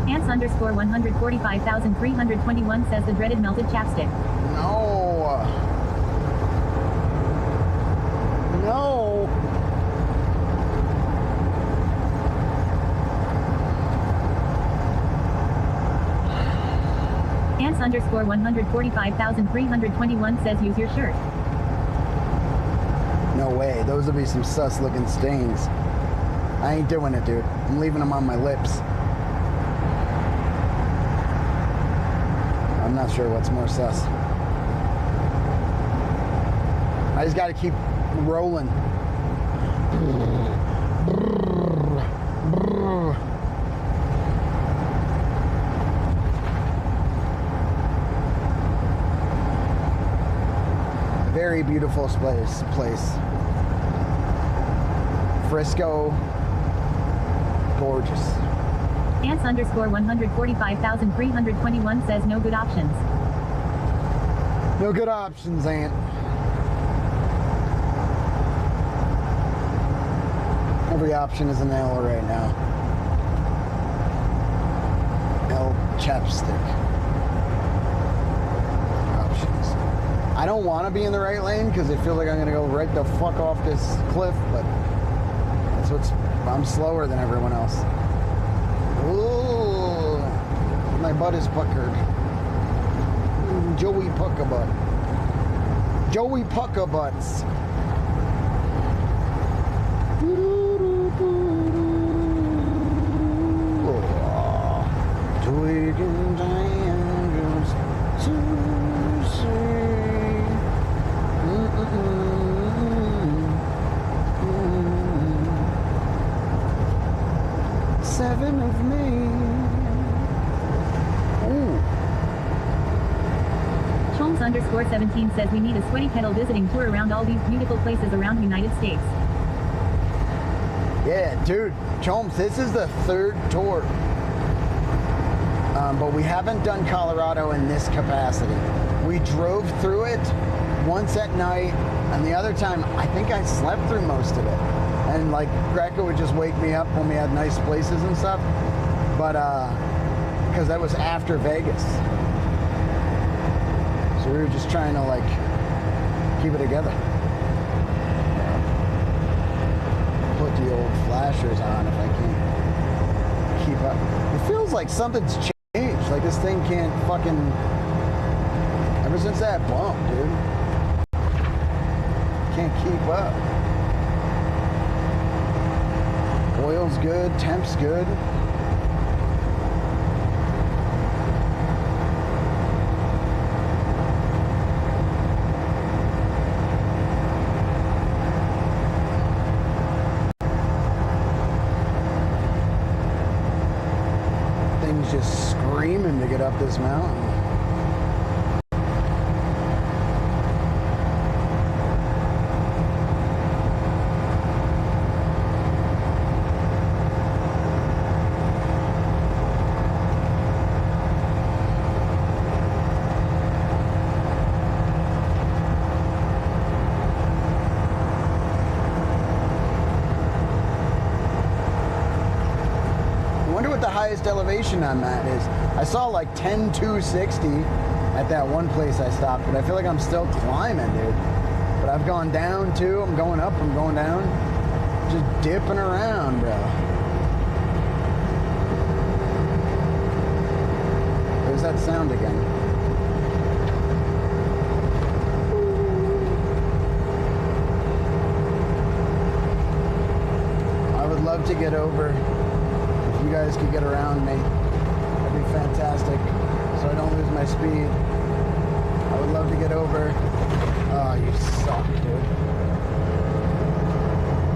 Ants underscore 145,321 says the dreaded melted chapstick. No. No. Ants underscore 145,321 says use your shirt. No way. Those would be some sus looking stains. I ain't doing it, dude. I'm leaving them on my lips. I'm not sure what's more sus. I just gotta keep rolling. Very beautiful place. Frisco, gorgeous. Ants underscore 145,321 says no good options. No good options, Ant. Every option is an L right now. L chapstick. Options. I don't want to be in the right lane because it feels like I'm going to go right the fuck off this cliff, but that's what's, I'm slower than everyone else. Ooh, my butt is puckered. Joey Puckabutt. Joey Puckabutts. Tweaking triangles to say. Seven of me. Ooh. Cholmes underscore 17 says we need a sweaty kettle visiting tour around all these beautiful places around the United States. Yeah, dude, Cholmes, this is the third tour. But we haven't done Colorado in this capacity. We drove through it once at night, and the other time, I think I slept through most of it. And like, Greco would just wake me up when we had nice places and stuff. But, because that was after Vegas. So we were just trying to like, keep it together. Put the old flashers on if I can't keep up. It feels like something's changed. Like this thing can't fucking, ever since that bump, dude. Can't keep up. Oil's good, temp's good. Thing's just screaming to get up this mountain. Highest elevation I'm at is. I saw like 10,260 at that one place I stopped, but I feel like I'm still climbing, dude. But I've gone down too. I'm going up, I'm going down. Just dipping around, bro. There's that sound again. I would love to get over. You guys could get around me. That'd be fantastic. So I don't lose my speed. I would love to get over. Oh, you suck,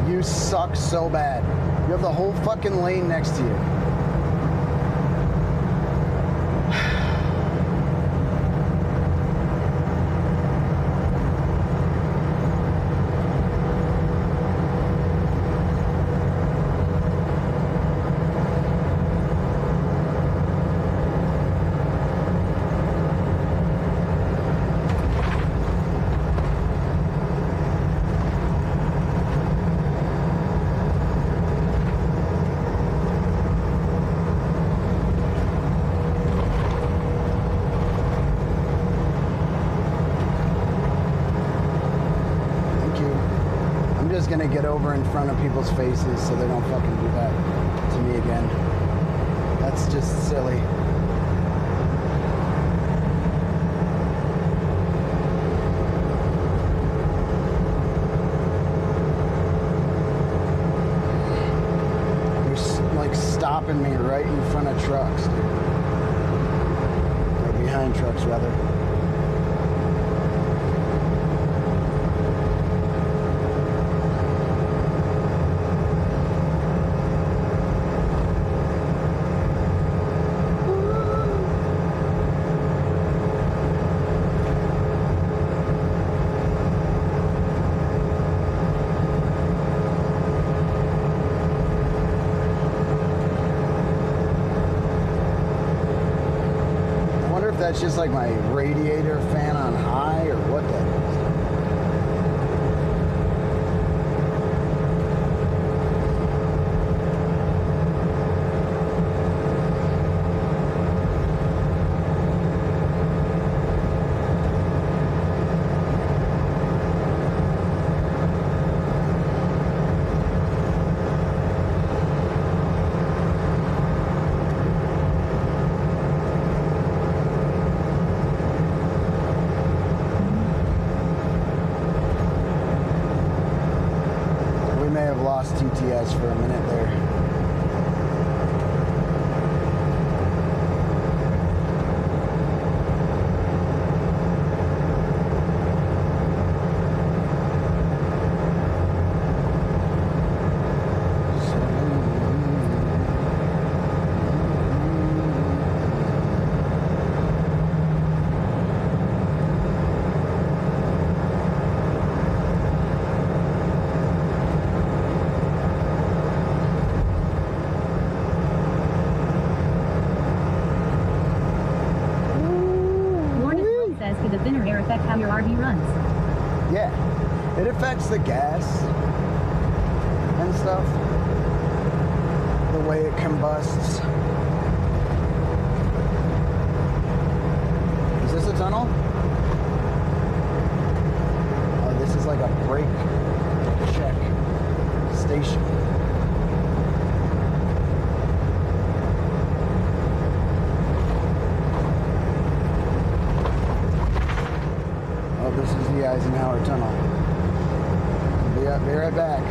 dude. You suck so bad. You have the whole fucking lane next to you. Gonna get over in front of people's faces so they don't fucking do that to me again. That's just silly. stopping me right in front of trucks, dude. Or behind trucks, rather. That's just like my radiator fan on high, or what that is. Lost TTS for a minute there. Could the thinner air affect how your RV runs? Yeah, it affects the gas and stuff, the way it combusts. Is this a tunnel? Oh, this is like a brake check station. This is the Eisenhower Tunnel. Be right back.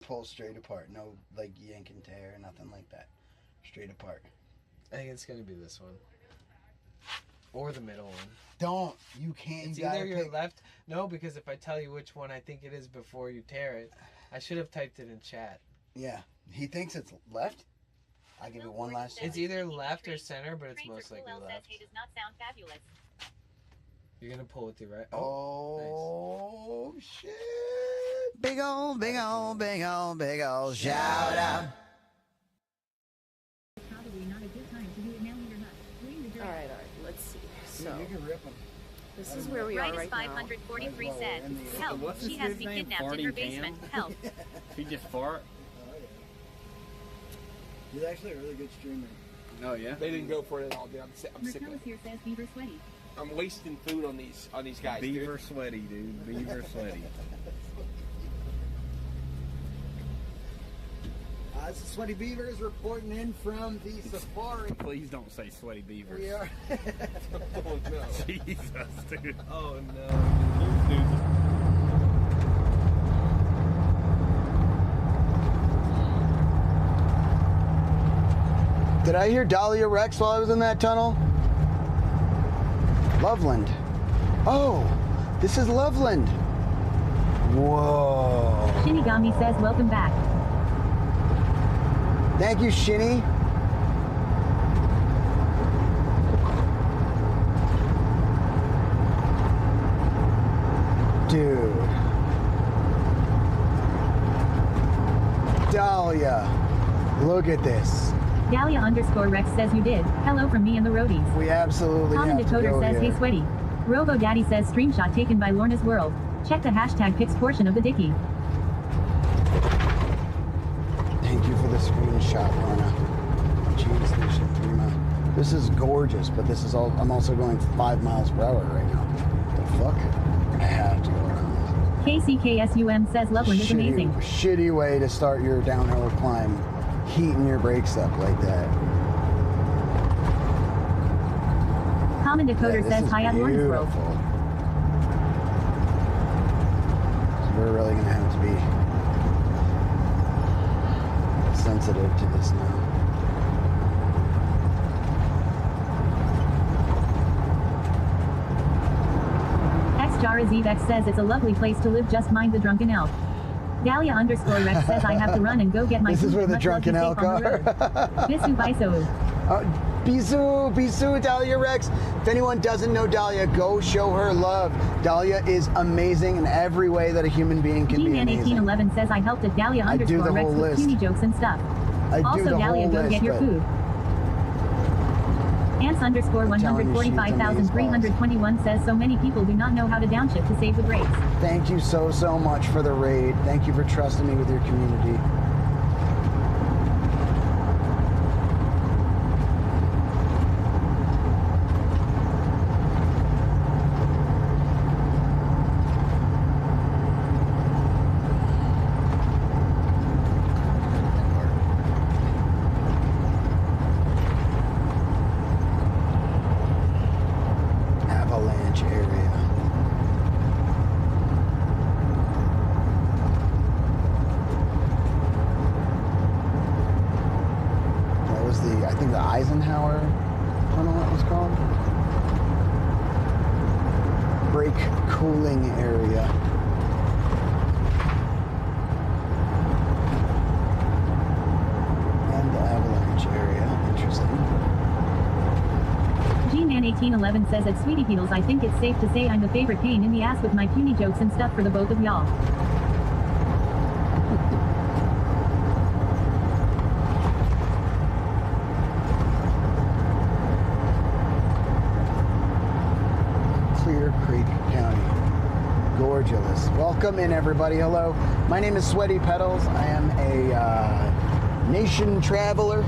Pull straight apart. No, like, yank and tear, nothing like that. Straight apart. I think it's gonna be this one. Or the middle one. Don't. You can't. It's you either your pick. left. No, because if I tell you which one I think it is before you tear it, I should have typed it in chat. Yeah. He thinks it's left? I give it one last It's either left or center, but it's most likely left. Does not sound fabulous. You're gonna pull with your right. Oh, nice. Shit. Big ol', big ol', big ol', big ol' shout out. Probably not a good time to do it now either, huh? All right. Let's see. So You can rip them. this is where we are right now. 543 said, help, What's she this has dude's me name? kidnapped in her Farting basement. Cam? Help. He just fart. He's actually a really good streamer. Oh yeah. They didn't go for it at all, dude. I'm sick of Marcellus it. here says Beaver Sweaty. I'm wasting food on these guys, Beaver dude. sweaty, dude. Beaver sweaty. This is Sweaty Beavers reporting in from the safari. Please don't say sweaty beavers. We are. Oh, no. Jesus, dude. Oh no. Did I hear Dahlia Rex while I was in that tunnel? Loveland. Oh, this is Loveland. Whoa. Shinigami says welcome back. Thank you, Shinny. Dude. Dahlia. Look at this. Dahlia _ Rex says you did. Hello from me and the roadies. We absolutely Common have to Decoder go says here. hey sweaty. Robo Daddy says screenshot taken by Lorna's World. Check the hashtag pics portion of the dicky. Thank you for the screenshot, Lorna. Jeez, Station Prima. This is gorgeous, but this is all. I'm also going 5 miles per hour right now. The fuck? I have to go around. KCKSUM says Loveland is amazing. Shitty way to start your downhill climb, heating your brakes up like that. Common Decoder says hi at Lorna's World. So we're really gonna have to be sensitive to this now. Jara Zevex says it's a lovely place to live, just mind the drunken elk. Dahlia _ Rex says I have to run and go get my This is where the drunken elk are. Bisu Biso. Bisu, Dahlia Rex. If anyone doesn't know Dahlia, go show her love. Dahlia is amazing in every way that a human being can be amazing. G-Man1811 says I helped at Dahlia _ Rex with list. puny jokes and stuff. Also Dahlia, go get your food. Ants _ 145,321 says so many people do not know how to downshift to save the brakes. Thank you so much for the raid. Thank you for trusting me with your community. G-Man1811 says at Sweetie Beetles I think it's safe to say I'm the favorite pain in the ass with my puny jokes and stuff for the both of y'all. Clear Creek County. Gorgeous. Welcome in, everybody. Hello. My name is Sweaty Petals. I am a nation traveler.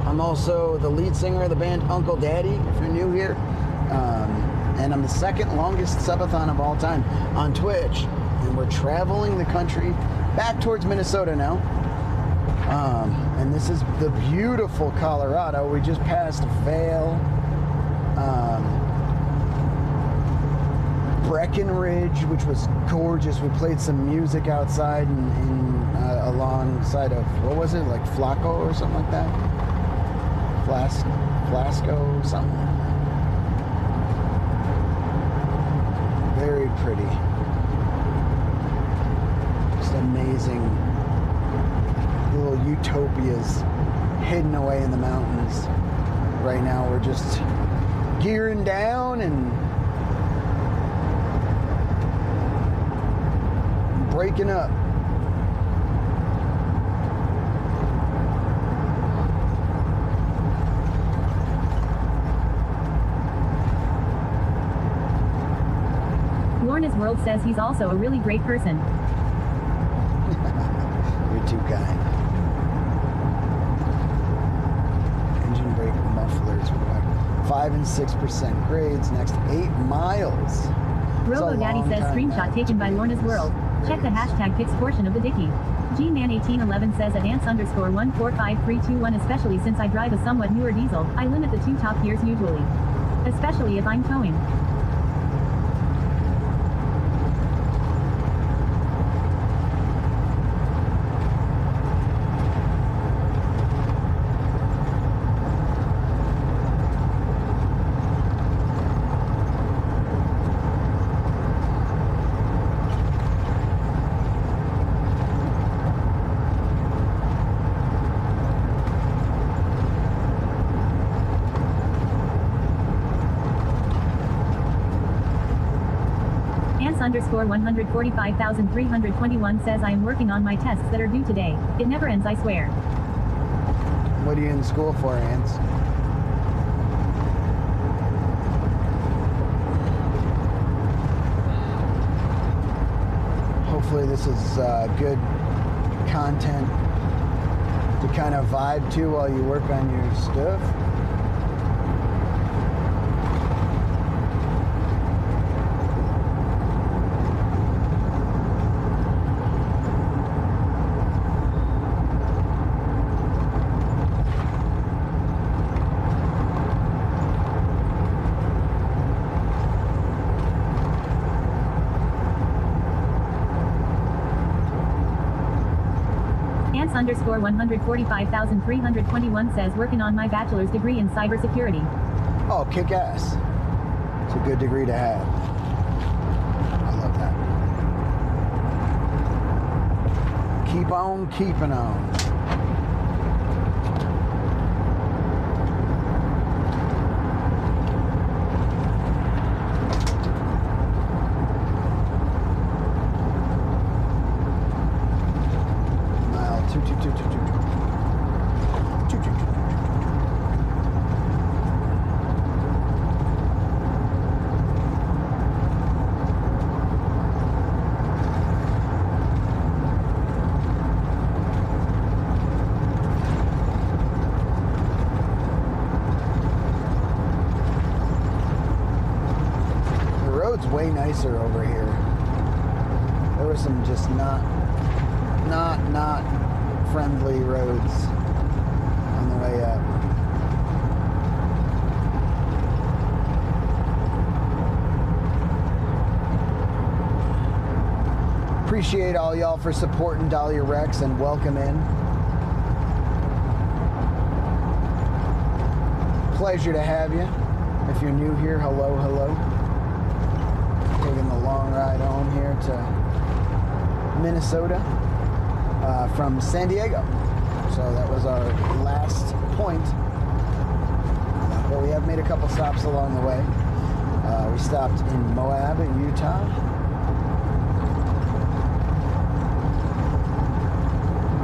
I'm also the lead singer of the band Unkle Daddy, if you're new here. And I'm the second longest subathon of all time on Twitch. And we're traveling the country back towards Minnesota now. And this is the beautiful Colorado. We just passed Vail. Breckenridge, which was gorgeous. We played some music outside alongside of, what was it, like Flaco or something like that? Flasco, something like that. Very pretty. Just amazing little utopias hidden away in the mountains. Right now we're just gearing down and breaking up. Lorna's World says he's also a really great person. You're too kind. Engine brake mufflers. 5 and 6% grades. Next 8 miles. Robo Daddy says screenshot taken by Lorna's World. Check the hashtag pics portion of the dicky. G-Man1811 says at ants _ 145,321 especially since I drive a somewhat newer diesel, I limit the 2 top gears usually. Especially if I'm towing. Ants underscore 145,321 says I am working on my tests that are due today. It never ends, I swear. What are you in school for, Ants? Hopefully this is good content to kind of vibe to while you work on your stuff. Ants underscore 145,321 says working on my bachelor's degree in cybersecurity. Oh, kick ass. It's a good degree to have. I love that. Keep on keeping on. Way nicer over here. There were some just not friendly roads on the way up. Appreciate all y'all for supporting Dahlia Rex and welcome in. Pleasure to have you. If you're new here, hello, hello. Taking the long ride home here to Minnesota from San Diego. So that was our last point. But we have made a couple stops along the way. We stopped in Moab, Utah.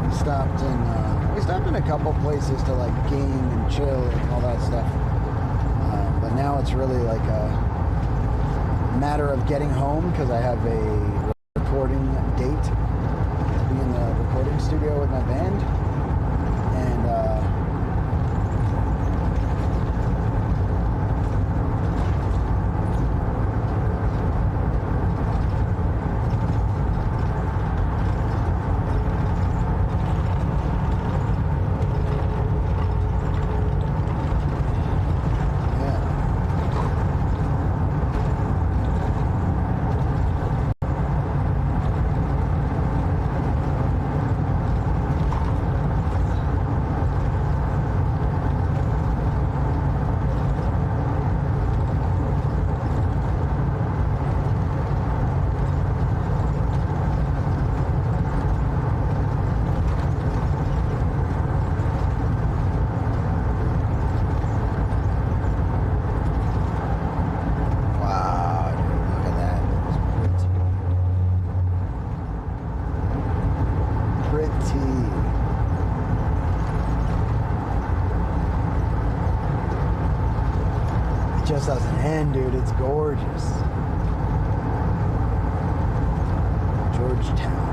We stopped in a couple places to like game and chill and all that stuff. But now it's really like a matter of getting home because I have a recording date to be in the recording studio with my band, and just doesn't end, dude. It's gorgeous. Georgetown.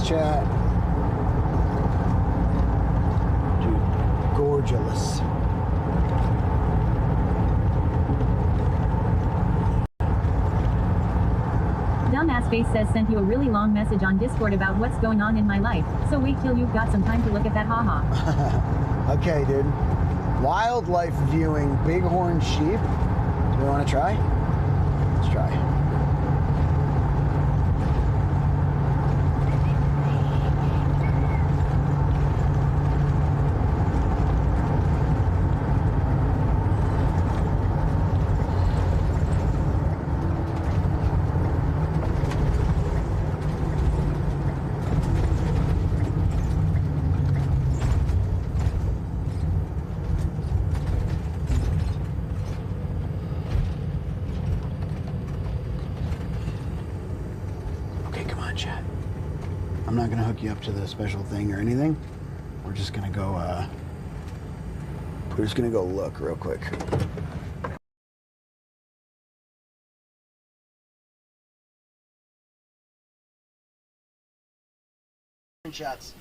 Chat. Dude, gorgeous. dumbass face says sent you a really long message on Discord about what's going on in my life. So wait till you've got some time to look at that, haha. Okay, dude. Wildlife viewing bighorn sheep. Do we want to try? Let's try. Chat. I'm not gonna hook you up to the special thing or anything. We're just gonna go look real quick. Shots.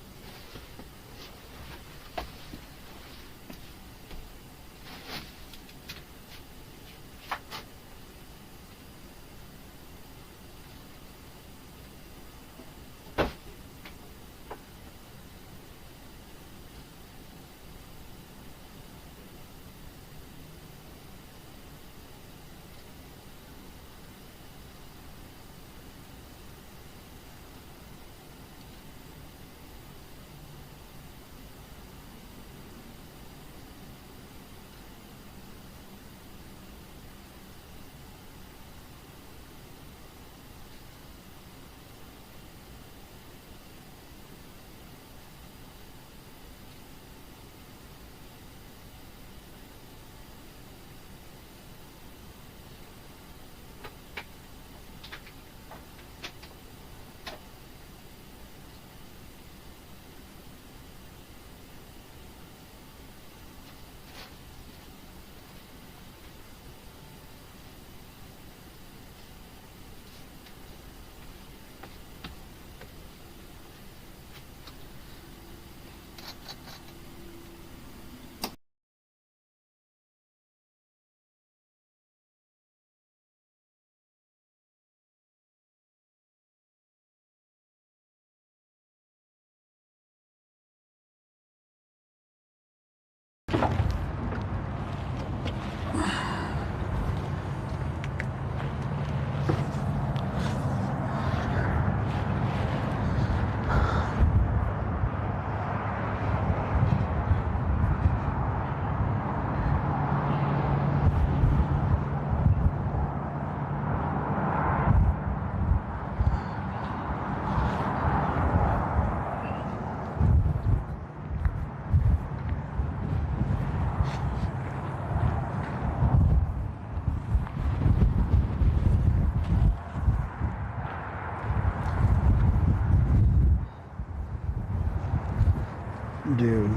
Dude,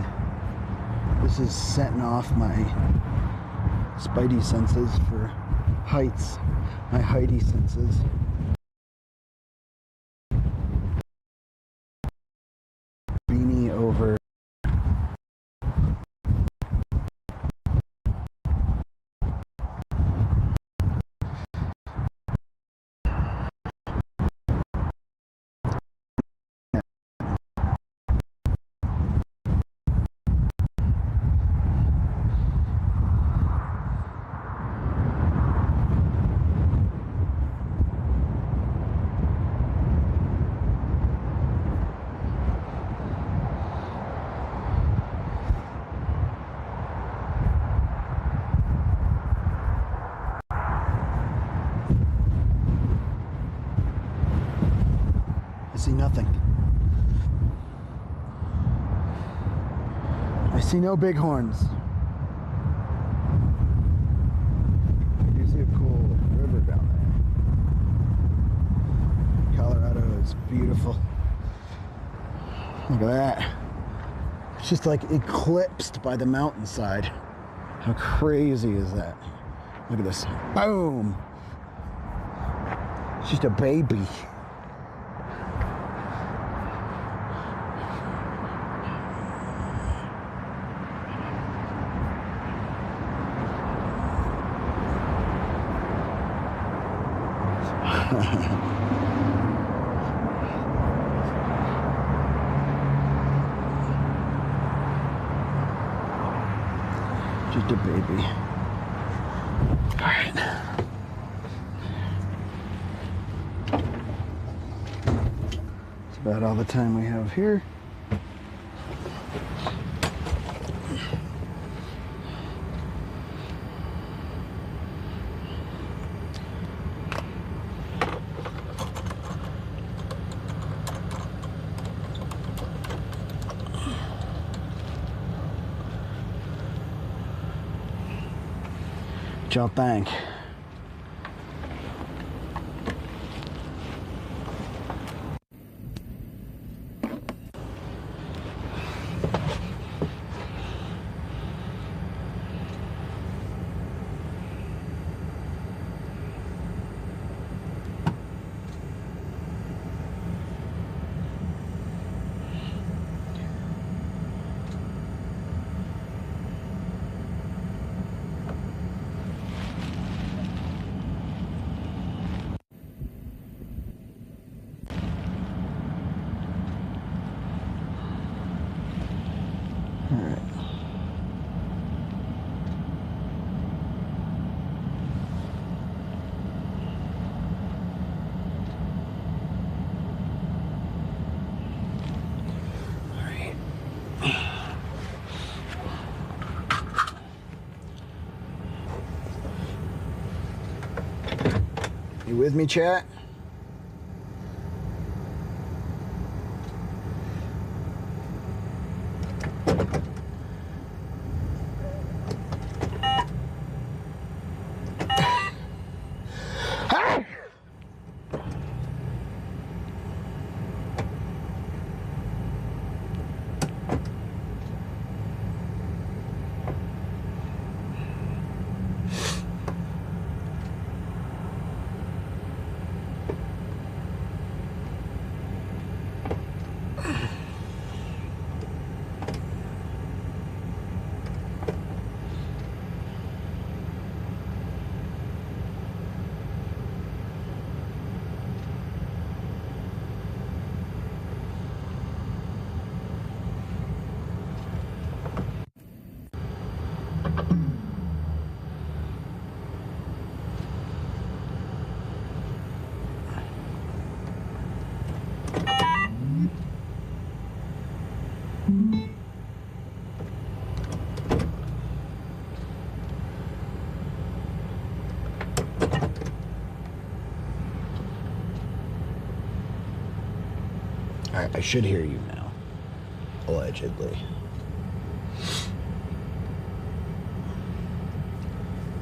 this is setting off my spidey senses for heights, my heighty senses. Beanie over. I see nothing. I see no bighorns. I do see a cool river down there. Colorado is beautiful. Look at that. It's just like eclipsed by the mountainside. How crazy is that? Look at this. Boom! It's just a baby. She's the baby. Alright. That's about all the time we have here. What y'all think? You with me, chat? I should hear you now, allegedly.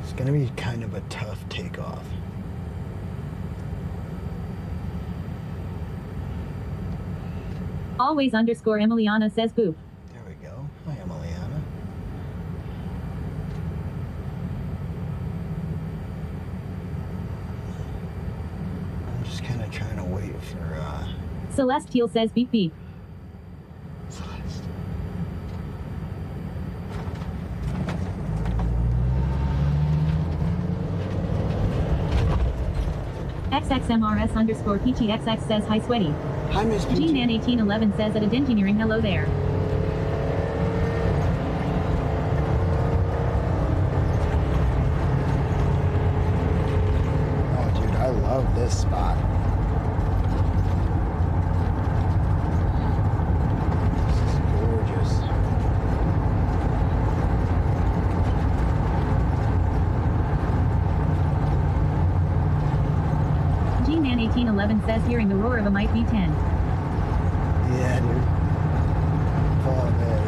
It's gonna be kind of a tough takeoff. Always underscore Emiliana says boop. There we go. Hi, Emiliana. I'm just kind of trying to wait for, Celestial says beep beep. Celeste. XXMRS underscore PGXX says hi sweaty. Hi, Miss Peachy. Gman1811 says at Engineering hello there. Oh, dude, I love this spot. This is gorgeous. Gman1811 says hearing the roar of a might V10. Yeah, dude. Fall away.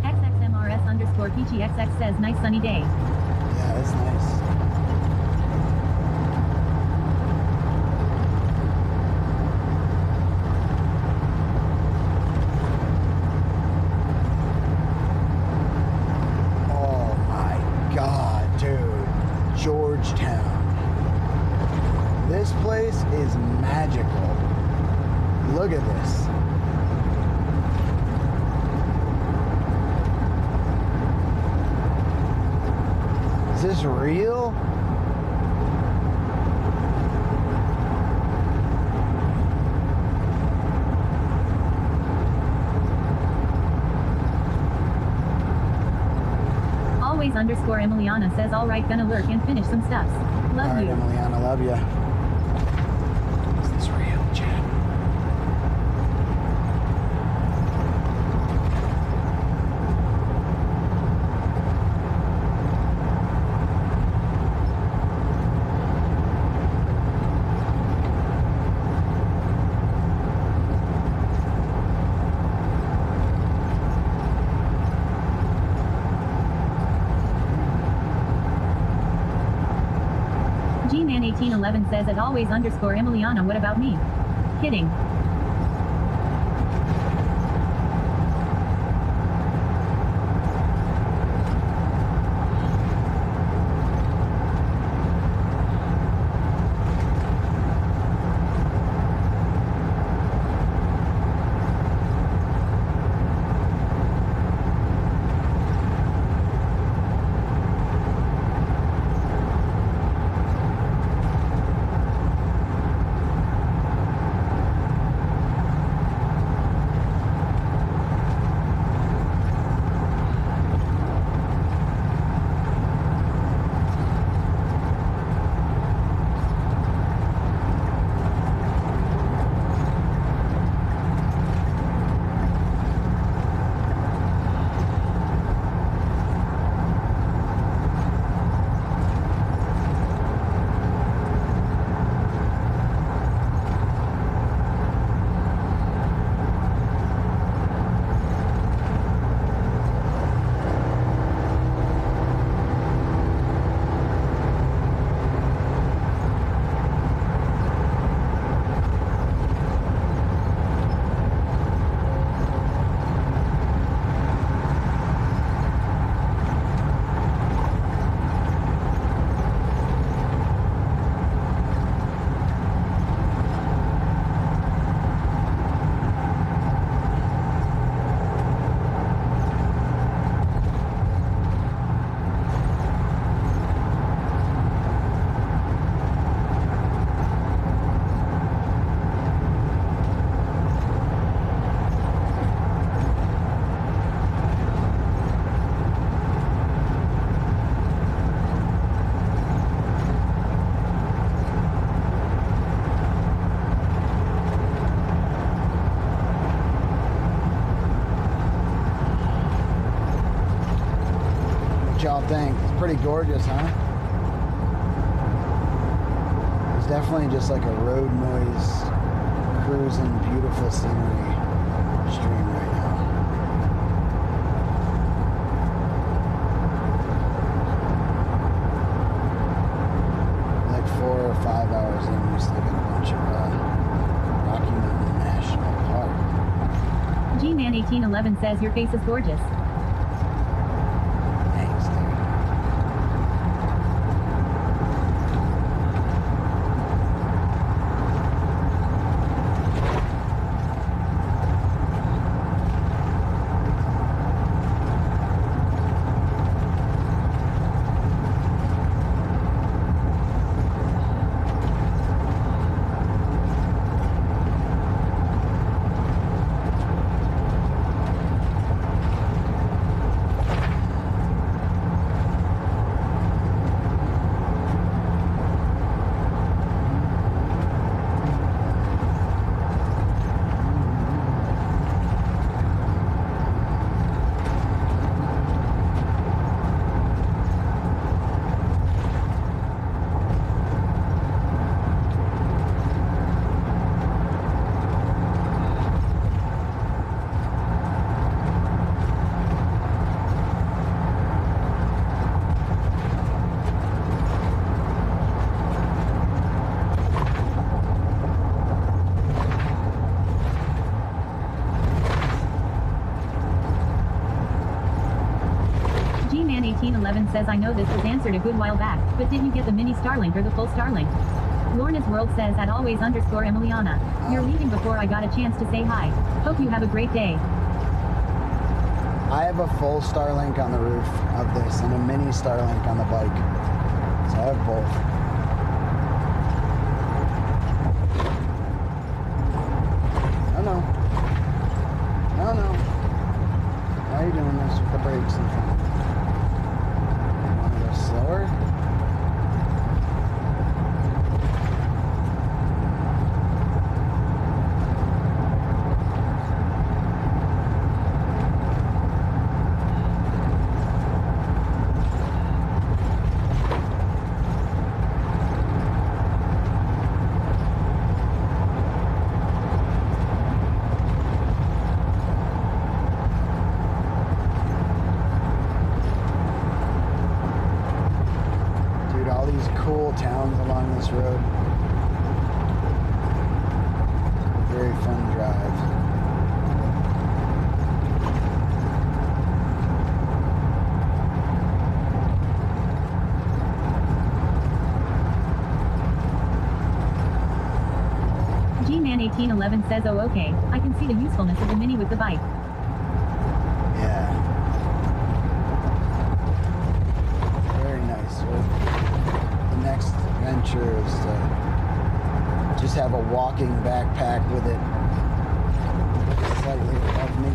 XXMRS underscore PGXX says nice sunny day. Yeah, it's nice. Oh my God, dude. Georgetown. This place is magical. Look at this. Is this real? Always underscore Emiliana says, all right, gonna lurk and finish some stuffs. Love All right, you. Emiliana, love ya. Is this real, Chad? G-Man1811 says, at always underscore Emiliana, what about me? Kidding. What y'all think? It's pretty gorgeous, huh? It's definitely just like a road noise, cruising, beautiful scenery stream right now. Like 4 or 5 hours in, we still got a bunch of Rocky Mountain National Park. G-Man1811 says, your face is gorgeous. Thanks, dude. G-Man1811 says, I know this was answered a good while back, but did you get the mini Starlink or the full Starlink? Lorna's World says, at always underscore Emiliana. You're leaving before I got a chance to say hi. Hope you have a great day. I have a full Starlink on the roof of this and a mini Starlink on the bike. So I have both. Oh no. Oh no. Why are you doing this with the brakes in front? You want to go slower? Towns along this road. Very fun drive. G-Man1811 says, oh okay, I can see the usefulness of the Mini with the bike. Yeah. Very nice. The next venture is to just have a walking backpack with it slightly above me.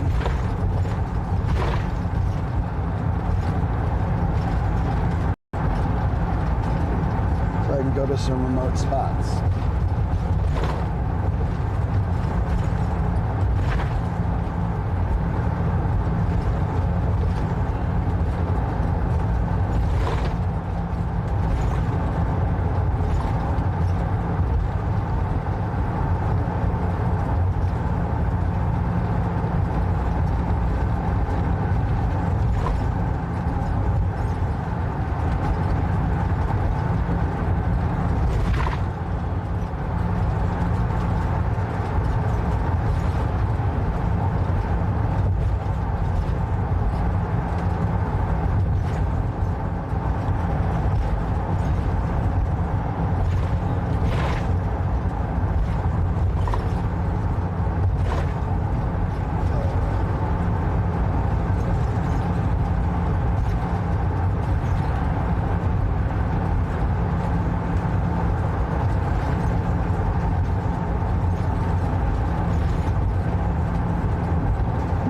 So I can go to some remote spots.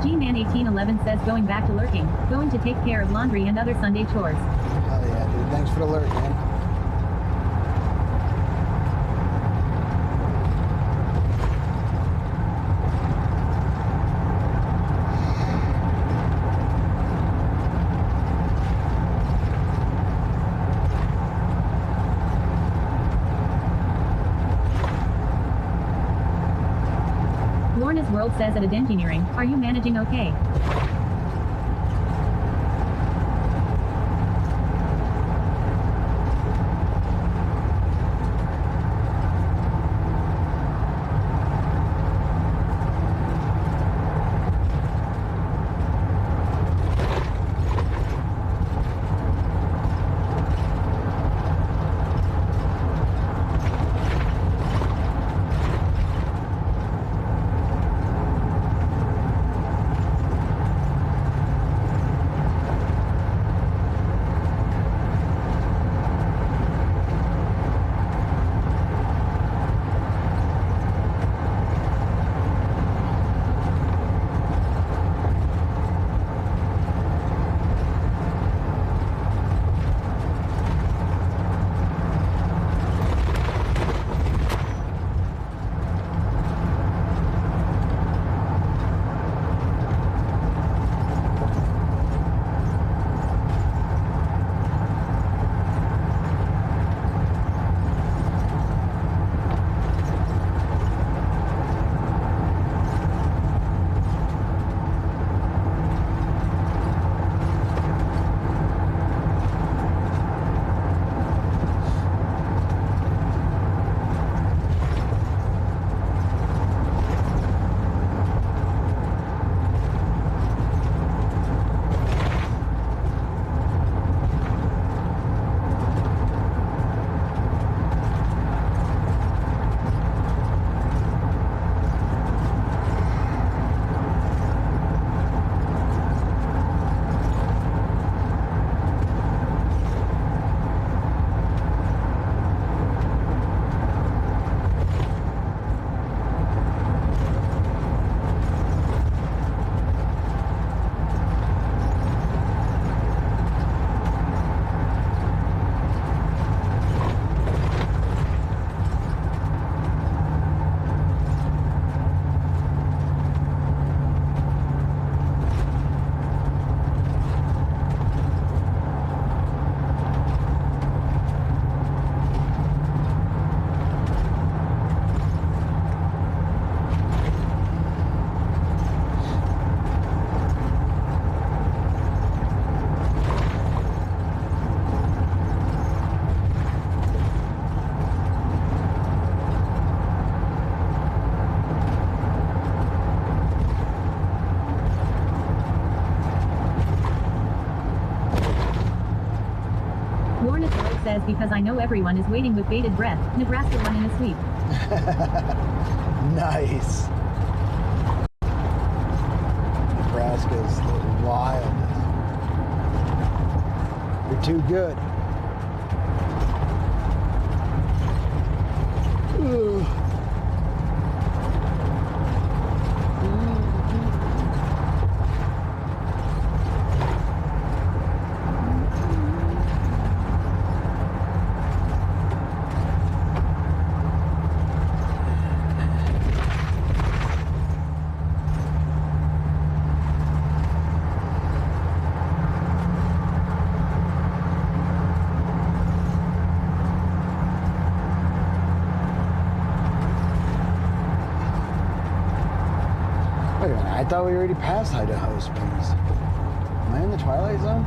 G-Man1811 says, going back to lurking, going to take care of laundry and other Sunday chores. Hell yeah, dude. Thanks for the alert, man. Lorna's World says, at Engineering, are you managing okay? Lorna Throat says, because I know everyone is waiting with bated breath. Nebraska won in a sweep. Nice. Nebraska is the wildest. You're too good. Ugh. Wait a minute, I thought we already passed Idaho Springs. Am I in the Twilight Zone?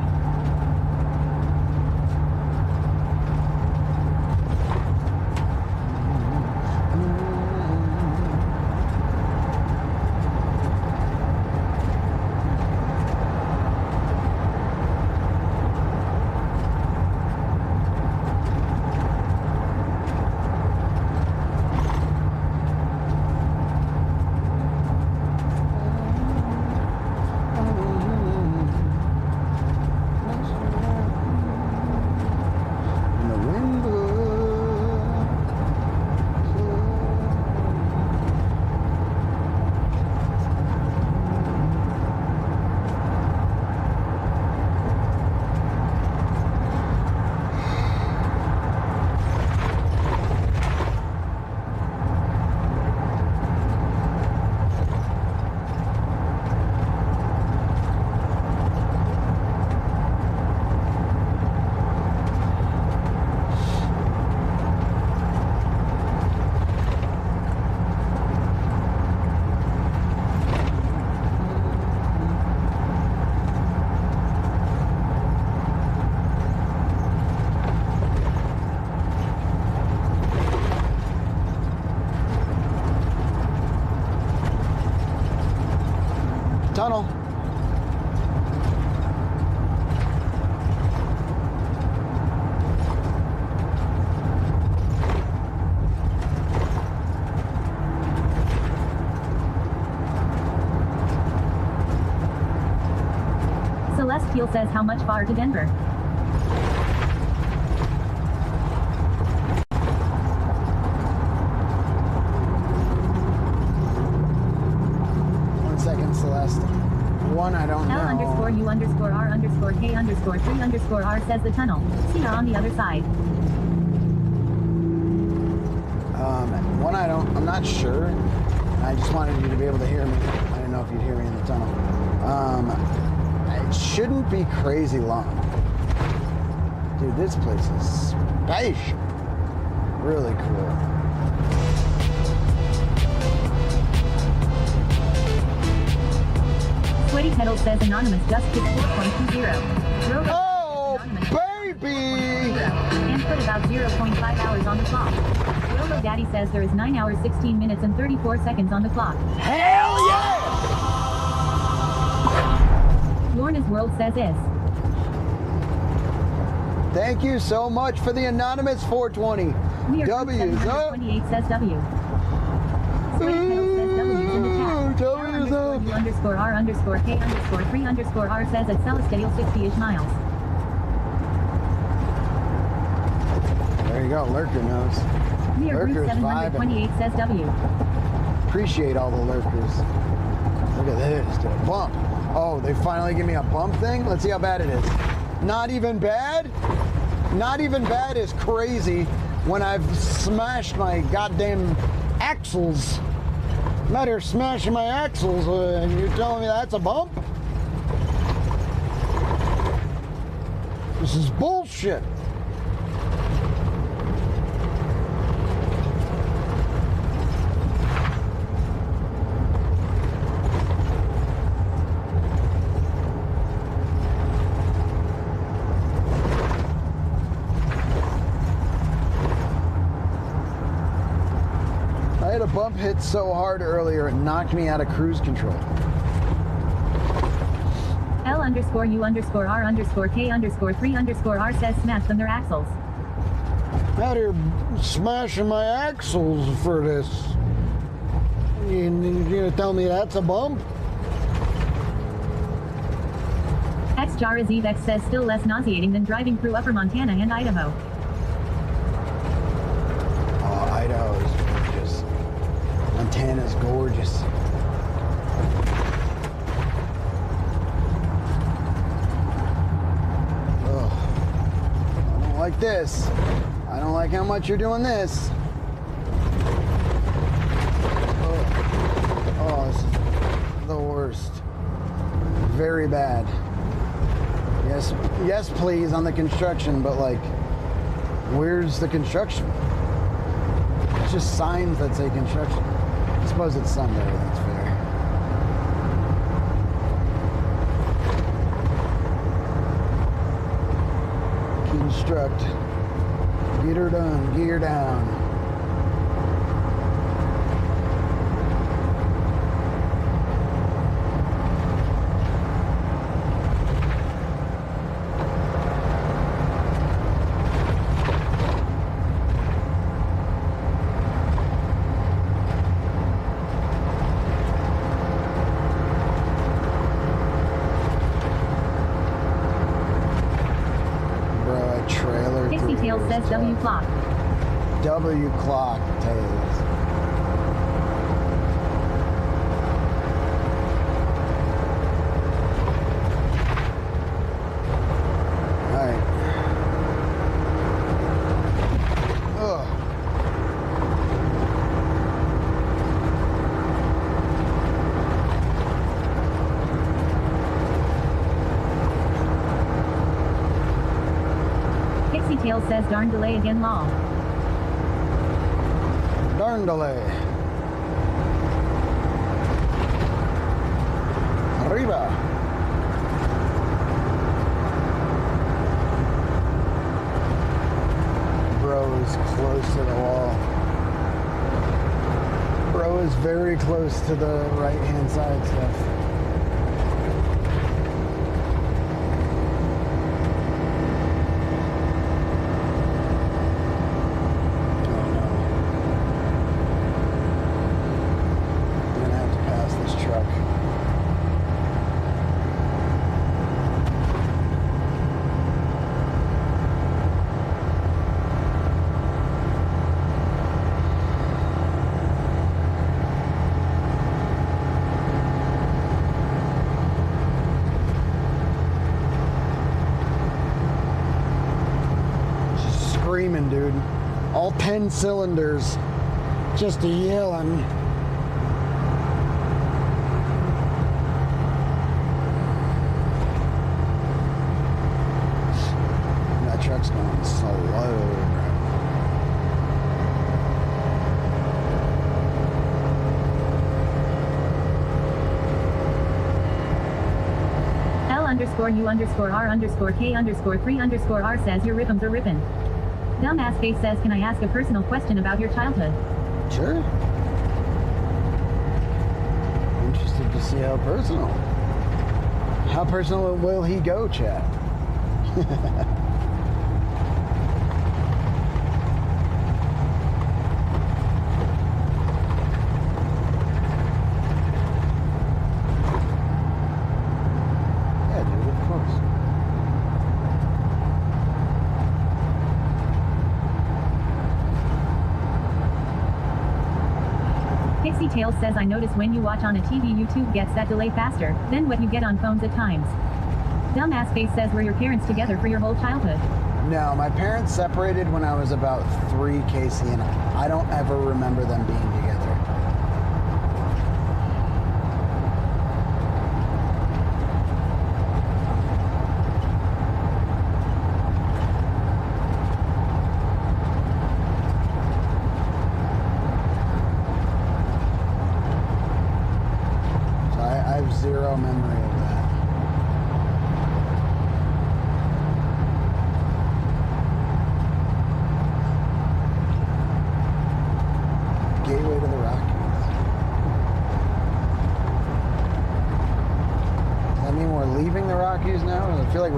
Tunnel. Celestial says, how much far to Denver? Celeste. One I don't know. L_U_R_K_3_R says the tunnel. See ya on the other side. One I'm not sure. I just wanted you to be able to hear me. I didn't know if you'd hear me in the tunnel. It shouldn't be crazy long. Dude, this place is spatial. Really cool. Sweaty Kettle says Anonymous just kicked 4.20. Oh, baby! And put about 0.5 hours on the clock. Unkle Daddy says there is 9 hours, 16 minutes, and 34 seconds on the clock. Hell yeah! Lorna's World says is. Thank you so much for the Anonymous 420. W's up. 28 says W. Sweaty Kettle says W's in the chat. W's up. U_R_K_3_R says at Celestial 60-ish miles. There you go, Lurker knows. Lurker's 728 says W. Appreciate all the lurkers. Look at this, dude. Bump. Oh, they finally give me a bump thing? Let's see how bad it is. Not even bad? Not even bad is crazy when I've smashed my goddamn axles. I'm out here smashing my axles and you're telling me that's a bump? This is bullshit. I had a bump hit so hard earlier it knocked me out of cruise control. L_U_R_K_3_R says smash them their axles. Out here smashing my axles for this. You gonna tell me that's a bump? XJarazEvex says still less nauseating than driving through upper Montana and Idaho. Oh, Idaho is just... Montana's gorgeous. Ugh. I don't like this. I don't like how much you're doing this. Oh, this is the worst. Very bad. Yes, please on the construction, but like, where's the construction? It's just signs that say construction. I suppose it's Sunday, that's fair. Construct. Get her done, gear down. Says W clock. W clock, Tails. Alright. Ugh. Tails says darn delay again law. Darn delay. Arriba. Bro is close to the wall. Bro is very close to the right hand side stuff. Screaming, dude. All 10 cylinders just yelling. That truck's going slow. L_U_R_K_3_R says your rhythms are rippin'. Dumbass Face says, can I ask a personal question about your childhood? Sure. Interested to see how personal. How personal will he go, chat? Yeah, dude, of course. Pixie Tails says I notice when you watch on a TV YouTube gets that delay faster than what you get on phones at times. Dumbass Face says were your parents together for your whole childhood? No, my parents separated when I was about 3, Casey, and I don't ever remember them being together. So I have zero memory of that. Gateway to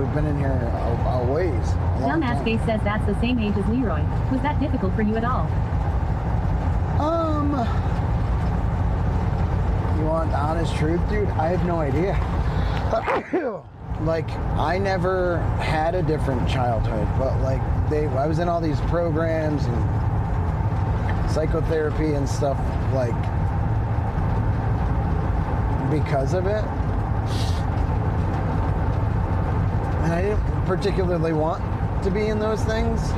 we've been in here a ways. A long Dumbass time. Face says that's the same age as Leroy. Was that difficult for you at all? You want the honest truth, dude? I have no idea. Like, I never had a different childhood, but like, I was in all these programs and psychotherapy and stuff, like, because of it. And I didn't particularly want to be in those things.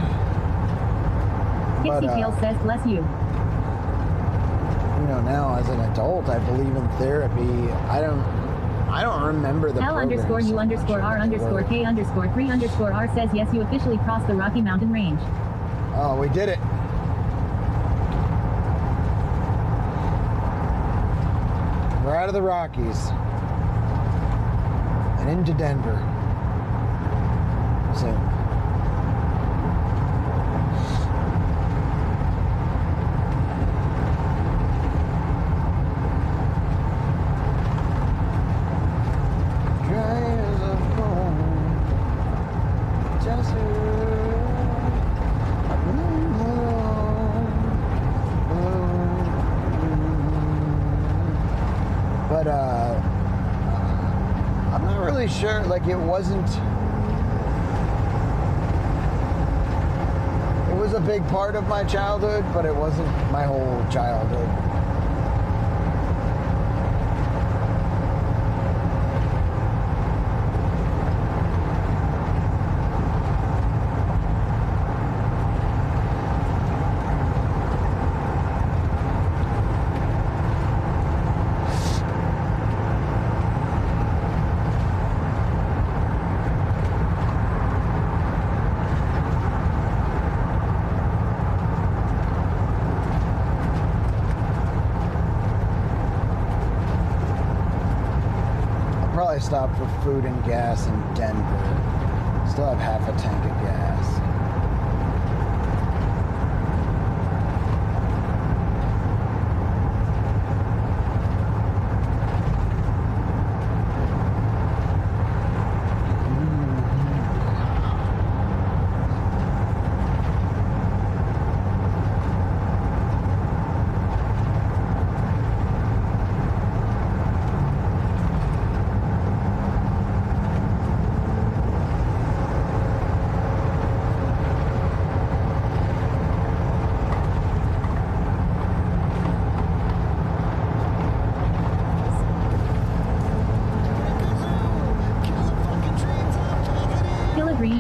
Pixie Tail says, bless you. You know, now as an adult, I believe in therapy. I don't remember the L_U_R_R_K_3_R says, yes, you officially crossed the Rocky Mountain Range. Oh, we did it. We're out of the Rockies and into Denver. So, but I'm not really sure. Like, it was a big part of my childhood, but it wasn't my whole childhood. I stopped for food and gas in Denver. Still have half a tank of gas.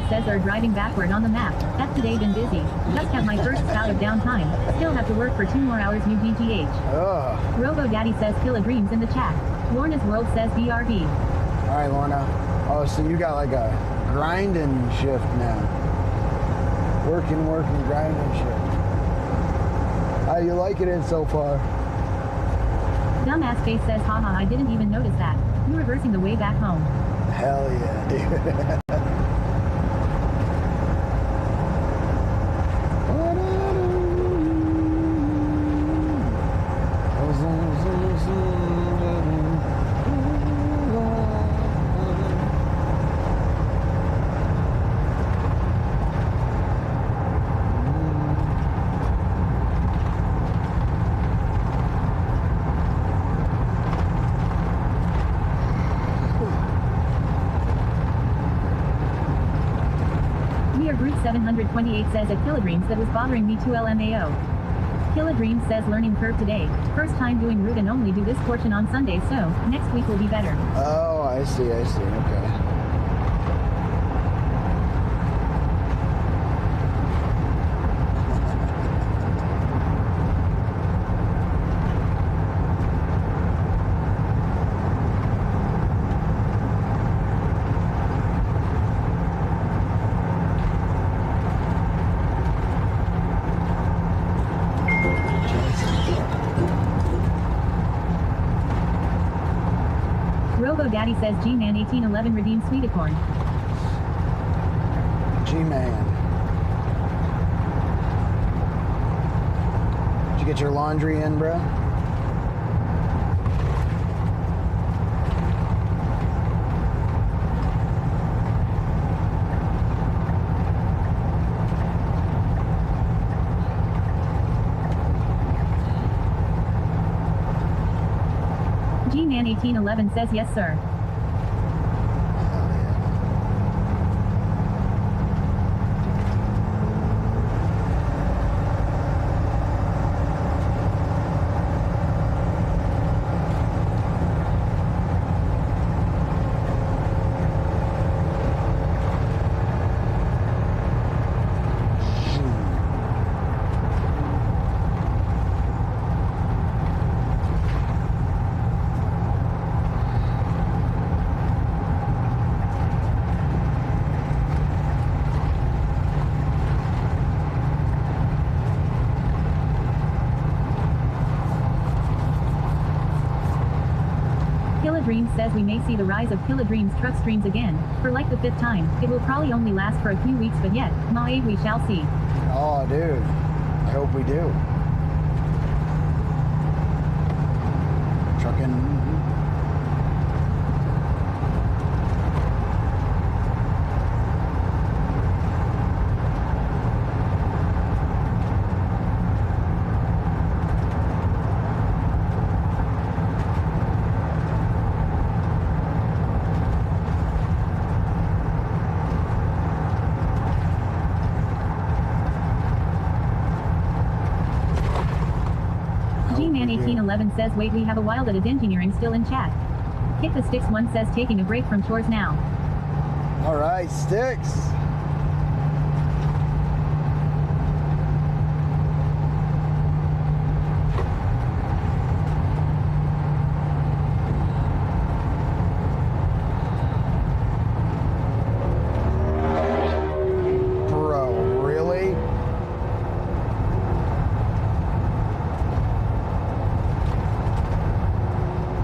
Says are driving backward on the map. That's today been busy. Just have my first bout of downtime. Still have to work for 2 more hours new BGH. Robo Daddy says Killa Dreams in the chat. Lorna's World says BRB. Alright, Lorna. Oh, so you got like a grinding shift now. Working, grinding shift. How you liking it so far? Dumbass Face says, haha, I didn't even notice that. You reversing the way back home. Hell yeah, dude. Group 728 says at Killadreams that was bothering me 2LMAO. Killadreams says learning curve today. First time doing route and only do this portion on Sunday, so next week will be better. Oh, I see, okay. Robo Daddy says G-Man 1811 redeemed Sweeticorn. G-Man. Did you get your laundry in, bro? G-Man1811 says yes, sir. Dreams says we may see the rise of Killa Dreams truck streams again, for like the 5th time. It will probably only last for a few weeks, but yet, we shall see. Oh, dude. I hope we do. Trucking. G-Man1811 says wait, we have a wild at engineering still in chat. Kick the Sticks 1 says taking a break from chores now. Alright, Sticks.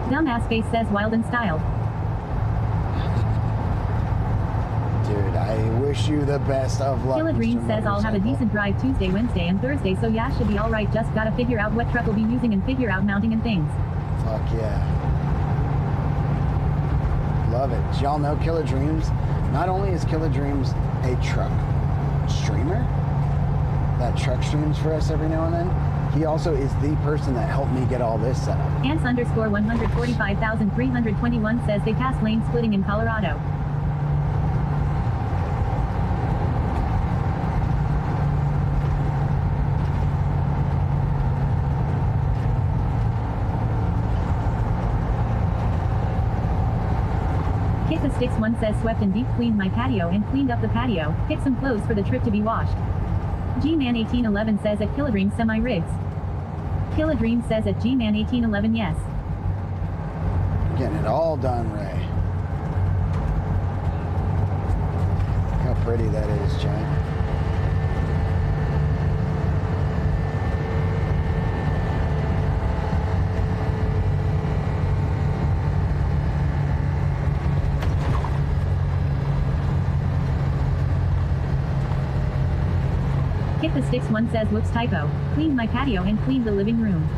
Dumbass Face says wild in style. Dude, I wish you the best of luck. Killa Dream says I'll have a decent drive Tuesday, Wednesday, and Thursday, so yeah, should be alright. Just gotta figure out what truck we'll be using and figure out mounting and things. Fuck yeah. Love it. Did y'all know Killa Dreams? Not only is Killa Dreams a truck streamer that truck streams for us every now and then, he also is the person that helped me get all this set up. Ants underscore 145,321 says they passed lane splitting in Colorado. Kick the Sticks 1 says swept and deep cleaned my patio and cleaned up the patio. Pick some clothes for the trip to be washed. G-Man1811 says at Killa Dreams semi-rigs. Killa Dreams says at G-Man1811 yes. Getting it all done, Ray. Look how pretty that is, Chad. Kick the Sticks 1 says whoops typo. Cleaned my patio and cleaned the living room.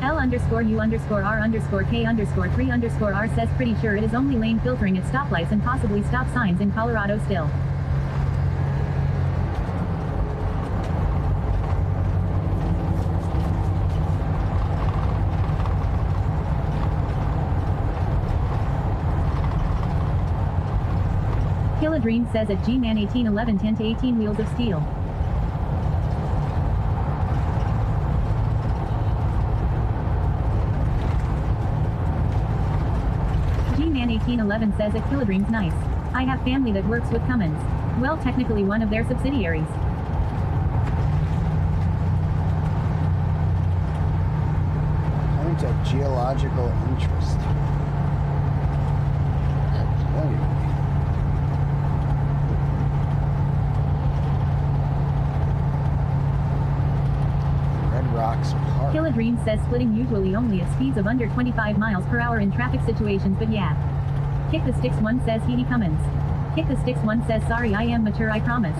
L underscore U underscore R underscore K underscore 3 underscore R says pretty sure it is only lane filtering at stoplights and possibly stop signs in Colorado still. Killa Dream says at G-Man1811 10 to 18 wheels of steel. G-Man1811 says at Killa Dreams nice. I have family that works with Cummins. Well, technically one of their subsidiaries. Point of geological interest. Killa Dreams says splitting usually only at speeds of under 25 miles per hour in traffic situations, but yeah. Kick the Sticks 1 says he Cummins. Kick the Sticks 1 says sorry I am mature I promise.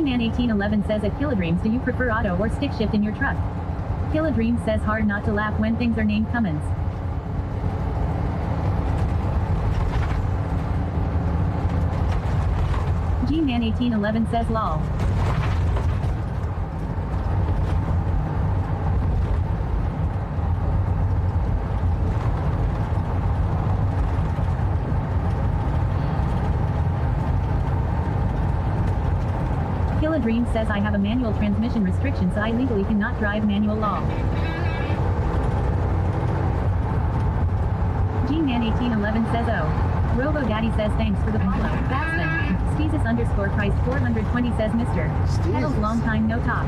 G-Man1811 says at Killadreams, do you prefer auto or stick shift in your truck? Killadreams says hard not to laugh when things are named Cummins. G-Man1811 says lol. Killadream says I have a manual transmission restriction, so I legally cannot drive manual law. G-Man1811 says oh. Robo Daddy says thanks for the follow. That's them. Steezus underscore Christ 420 says Mr. Pedals long time no talk.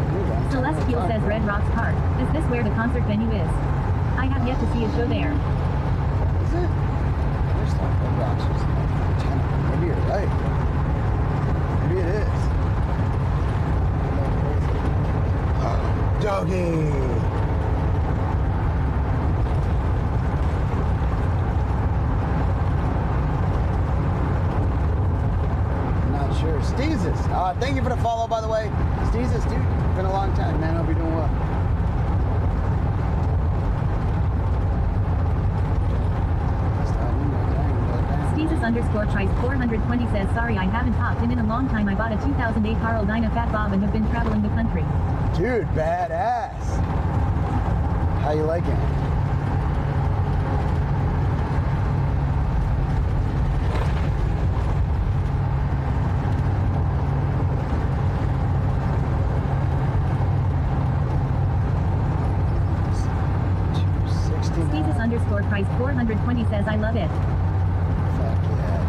Celestial says Red Rocks Park. Is this where the concert venue is? I have yet to see a show there. Is it? There's like Red Rocks or something. Maybe you're right. Maybe it is. Doggy! Sure. Steezus. Thank you for the follow, by the way. Steezus, dude. It's been a long time, man. Hope you're doing well. Steezus underscore Trice 420 says, sorry I haven't popped in a long time. I bought a 2008 Carl Dyna Fat Bob and have been traveling the country. Dude, badass. How you liking it? Steezus underscore Price 420 says I love it. Fuck yeah.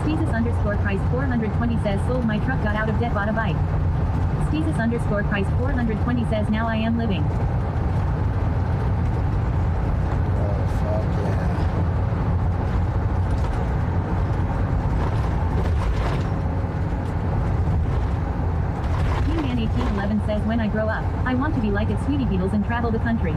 Steezus underscore Price 420 says sold my truck, got out of debt, bought a bike. Steezus underscore Price 420 says now I am living. Oh, fuck yeah. G-Man1811 says when I grow up, I want to be like it Sweetie Beatles and travel the country.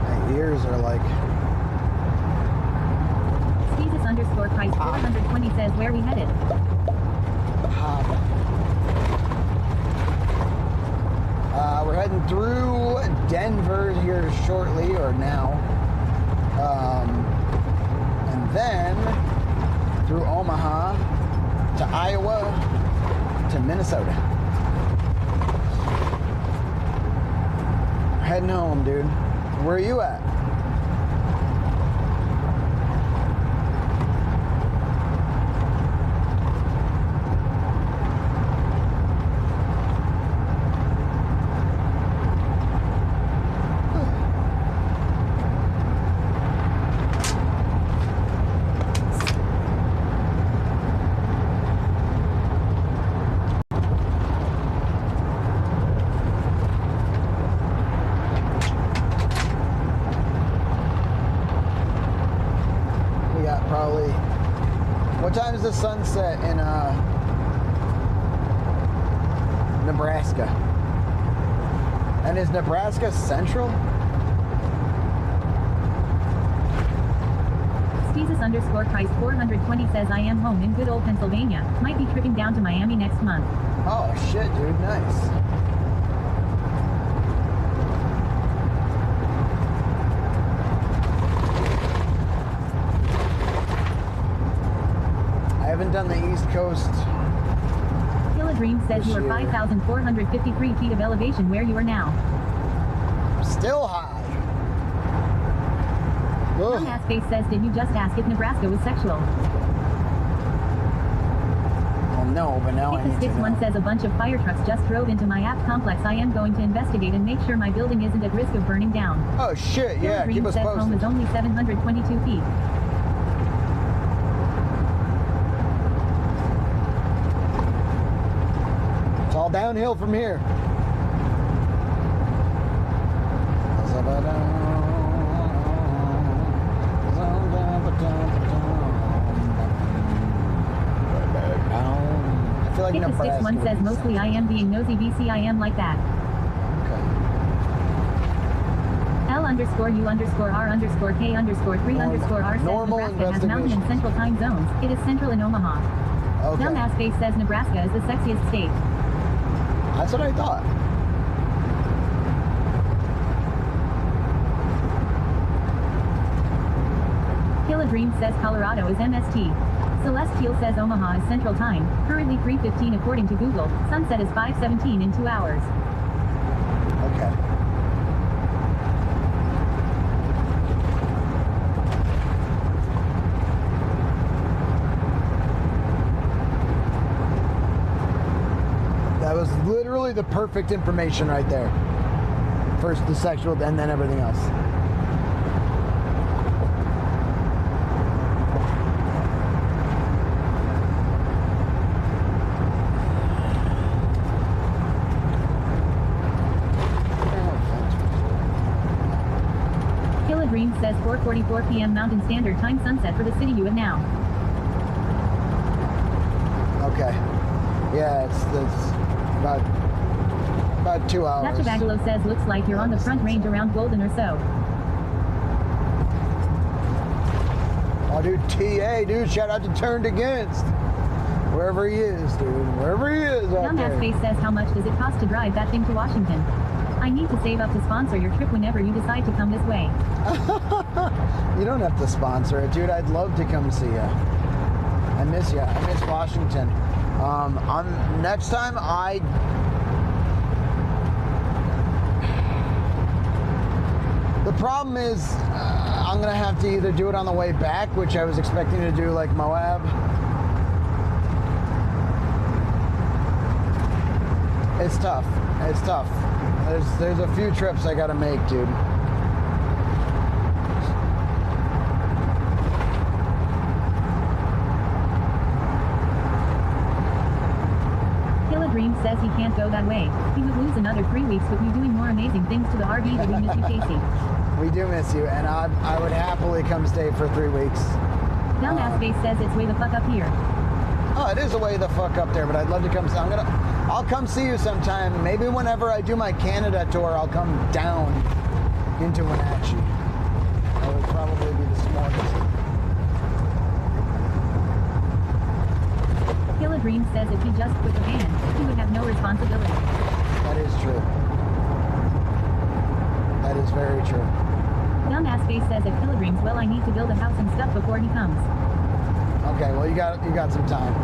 My ears are like... Steezus underscore Price 420 says where we headed. We're heading through Denver here shortly, or now. And then through Omaha to Iowa to Minnesota. We're heading home, dude. Where are you at? Probably. What time is the sunset in Nebraska? And is Nebraska central? Steezus underscore Price 420 says I am home in good old Pennsylvania. Might be tripping down to Miami next month. Oh shit, dude, nice. I haven't done the East Coast. Killadream says you are 5,453 feet of elevation where you are now. Still high. Young Ass Face says, did you just ask if Nebraska was sexual? Well, no, but now I need to know. 61 says a bunch of fire trucks just drove into my app complex. I am going to investigate and make sure my building isn't at risk of burning down. Oh shit, yeah, Killadream keep us says posted. home is only 722 feet. It's all downhill from here. 661 says mostly I am being nosy VC I am like that. L_U_R_K_3_R says Nebraska has mountain and central time zones. It is central in Omaha. Okay. Dumbass face says Nebraska is the sexiest state. That's what I thought. Dream says Colorado is MST. Celestial says Omaha is Central Time, currently 3:15 according to Google. Sunset is 5:17 in 2 hours. Okay. That was literally the perfect information right there. First the sexual, and then everything else. Dream says 4:44 p.m. Mountain Standard Time sunset for the city you in now. Okay. Yeah, it's about 2 hours. Nachabagalo says looks like you're on the front range around Golden or so. Oh, dude, TA, dude, shout out to Turned Against. Wherever he is, dude. Wherever he is out there. Dumbass face says how much does it cost to drive that thing to Washington? I need to save up to sponsor your trip whenever you decide to come this way. You don't have to sponsor it, dude. I'd love to come see you. I miss you. I miss Washington. Next time the problem is I'm gonna have to either do it on the way back, which I was expecting to do like Moab. It's tough. It's tough. There's a few trips I gotta make, dude. Dream says he can't go that way. He would lose another 3 weeks with you doing more amazing things to the RV, but we miss you, Casey. We do miss you, and I would happily come stay for 3 weeks. Dumbass face says it's way the fuck up here. Oh, it is a way the fuck up there, but I'd love to come. I'll come see you sometime. Maybe whenever I do my Canada tour, I'll come down into Wenatchee. That would probably be the smartest. Dream says if he just quit the band, he would have no responsibility. That is true. That is very true. Dumbass face says if Kilodreams, well, I need to build a house and stuff before he comes. Okay, well you got some time.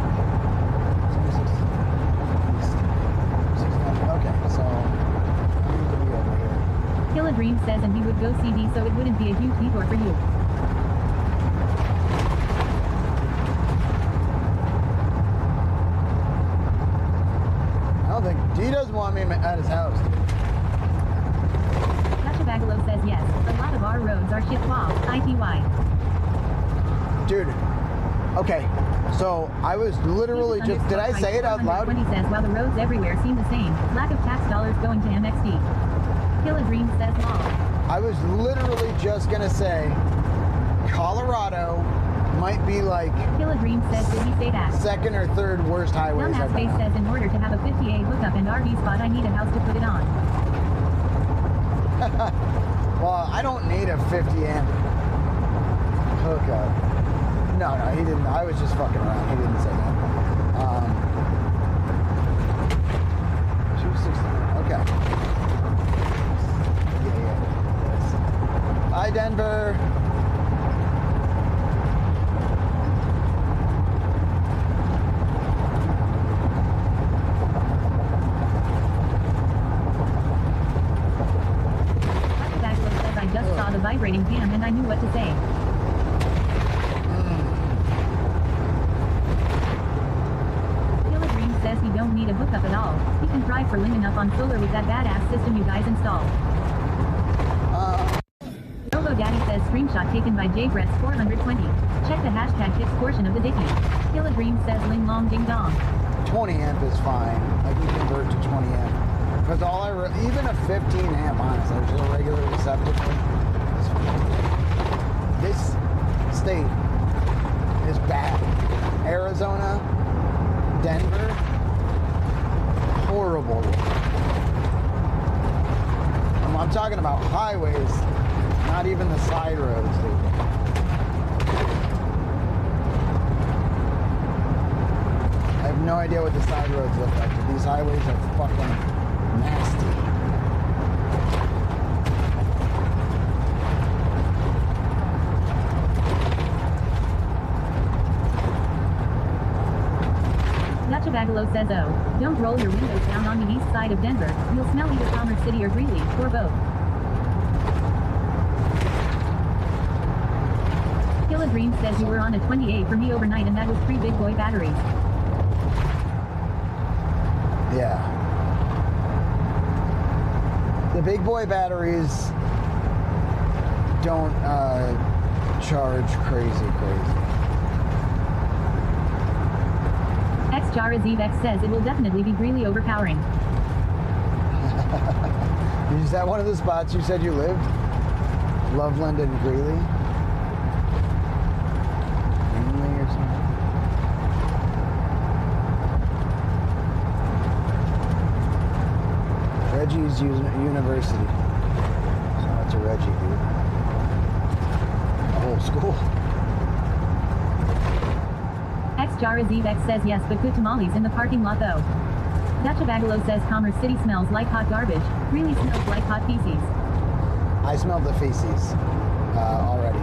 Okay, so I need to be over here. Dream says and he would go CD, so it wouldn't be a huge detour for you. He doesn't want me at his house. Nachabagalo says yes. A lot of our roads are shit wow. ITY. Dude. Okay. So I was literally just. Did I say it out loud? 20 says while the roads everywhere seem the same, lack of tax dollars going to MXD. Dream says law. I was literally just gonna say, Colorado might be like. Dream says did he say that? Second or third worst highways. Dumbass face says in order to have a 50A hookup and RV spot, I need a house to put it on. Well, I don't need a 50 amp hookup. No, he didn't. I was just fucking around. He didn't say that. 269. Okay. Yeah. Hi, Denver. Vibrating cam and I knew what to say. Dream says he don't need a hookup at all. He can drive for limit up on solar with that badass system you guys installed. Unkle Daddy says screenshot taken by JBrett's 420. Check the hashtag tips portion of the dicky. Dream says ling long ding dong. 20 amp is fine. I can convert to 20 amp. Because even a 15 amp, honestly, just a regular receptacle. This state is bad. Arizona, Denver, terrible. I'm talking about highways, not even the side roads, dude. I have no idea what the side roads look like, but these highways are fucking nasty. Bagalo says, oh, don't roll your windows down on the east side of Denver. You'll smell either Commerce City or Greeley, or both. Killa Dream says you were on a 28 for me overnight and that was 3 big boy batteries. Yeah. The big boy batteries don't charge crazy. X says it will definitely be Greeley overpowering. Is that one of the spots you said you lived? Loveland and Greeley? Greenlee or something? Reggie's University. Shout out to Reggie, dude. The whole school. X says yes, but good tamales in the parking lot though. Dacha Bagalo says Commerce City smells like hot garbage. Really smells like hot feces. I smelled the feces already.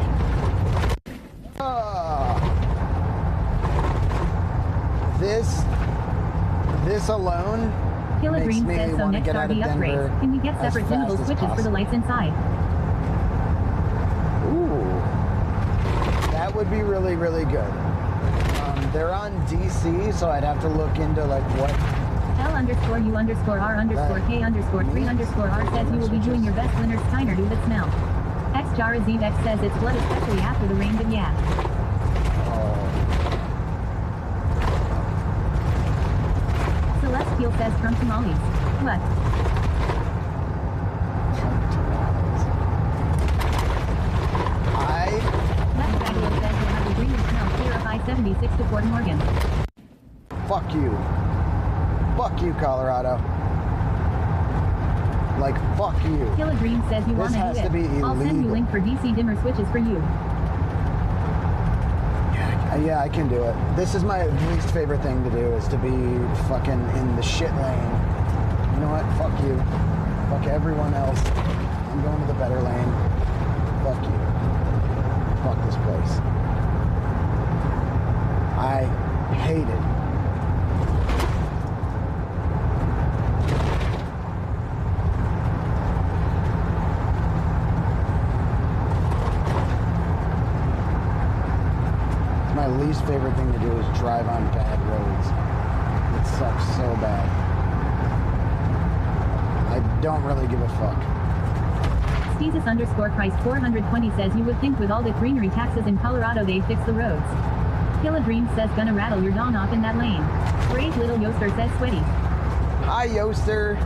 This alone Killa makes Dream me says so want to next get out of RV Denver upgrades. Can we get as separate fast dimmable as switches for the possible. lights inside? Ooh, that would be really, really good. They're on DC, so I'd have to look into like what. L_U_R_R_K_3_R says you will be doing your best Leonard Steiner do that smell. X says it's blood especially after the rain, but yeah. Celestial says from tamales. What? That Bagalo says you'll have a green smell clear up I-76 to Fort Morgan. Fuck you. Fuck you, Colorado. Like, fuck you. Killa Dream says you want This to has do to it. be I'll send you illegal. link for DC dimmer switches for you. Yeah, I can do it. This is my least favorite thing to do, is to be fucking in the shit lane. You know what? Fuck you. Fuck everyone else. I'm going to the better lane. Fuck you. Fuck this place. I hate it. My least favorite thing to do is drive on bad roads. It sucks so bad. I don't really give a fuck. Steezus_Christ 420 says you would think with all the greenery taxes in Colorado they'd fix the roads. Killa Dream says gonna rattle your dawn off in that lane. Brave Little Yoster says sweaty. Hi, Yoster.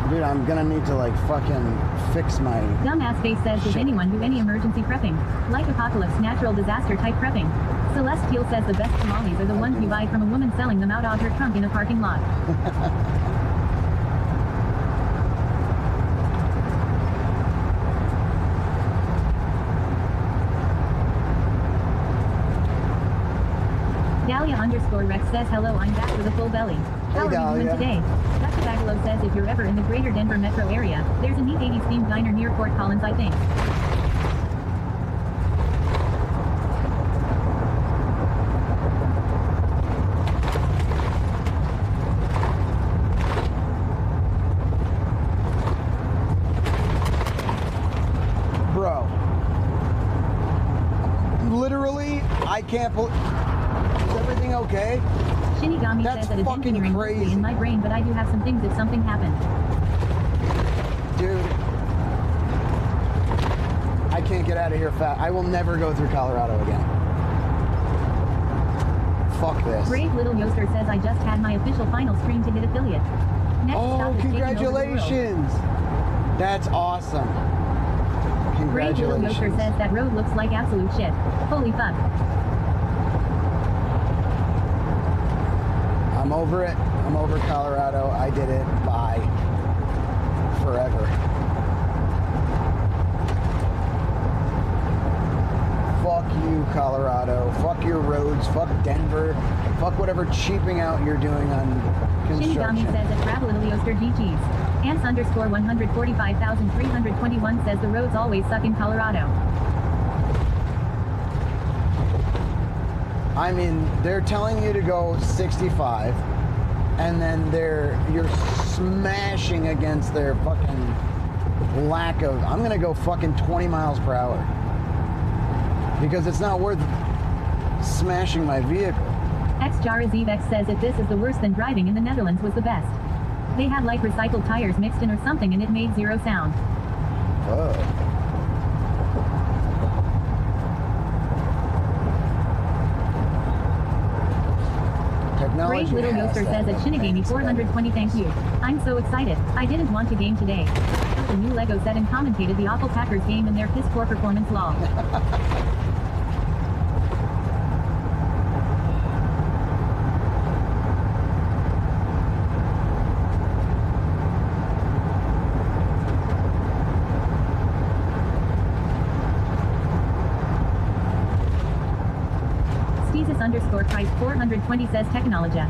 Dude, I'm gonna need to like fucking fix my... Dumbass Face says does anyone do any emergency prepping? Like apocalypse, natural disaster type prepping. Celestial says the best tamales are the ones you buy from a woman selling them out of her trunk in a parking lot. Dahlia_Rex says hello, I'm back with a full belly. How are you doing today? Dr. Bagalo says if you're ever in the greater Denver metro area, there's a neat 80s themed diner near Fort Collins, I think. Bro. Literally, I can't believe... Is everything okay? Shinigami That's says that it's fucking engineering crazy. in my brain, but I do have some things if something happened. Dude. I can't get out of here fast. I will never go through Colorado again. Fuck this. Brave Little Yoster says I just had my official final stream to hit affiliate. Next stop is taking over the world. Congratulations. That's awesome. Brave Little Yoster Congratulations. says that road looks like absolute shit. Holy fuck. I'm over it. I'm over Colorado. I did it. Bye. Forever. Fuck you, Colorado. Fuck your roads. Fuck Denver. Fuck whatever cheaping out you're doing on construction. Shinigami says at Travel Italy Oster GG's. Ants underscore 145,321 says the roads always suck in Colorado. I mean, they're telling you to go 65, and then you're smashing against their fucking lack of. I'm gonna go fucking 20 miles per hour because it's not worth smashing my vehicle. XJaraZevex says if this is the worst, then driving in the Netherlands was the best. They had like recycled tires mixed in or something, and it made zero sound. Whoa. Brave Little Yoster says at Shinigami 420 thank you. I'm so excited. I didn't want to game today. The new Lego set and commentated the awful Packers game and their piss poor performance lol. Underscore Christ 420 says Technologia.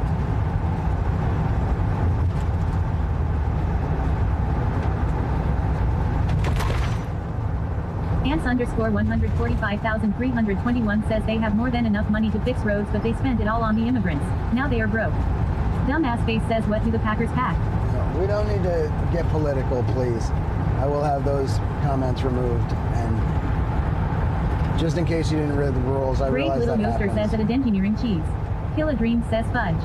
Ants underscore 145,321 says they have more than enough money to fix roads, but they spent it all on the immigrants. Now they are broke. Dumbass face says what do the Packers pack? No, we don't need to get political, please. I will have those comments removed, and just in case you didn't read the rules, I realize that happens. Great Little Yoster says at engineering cheese. Kill a Dream says fudge.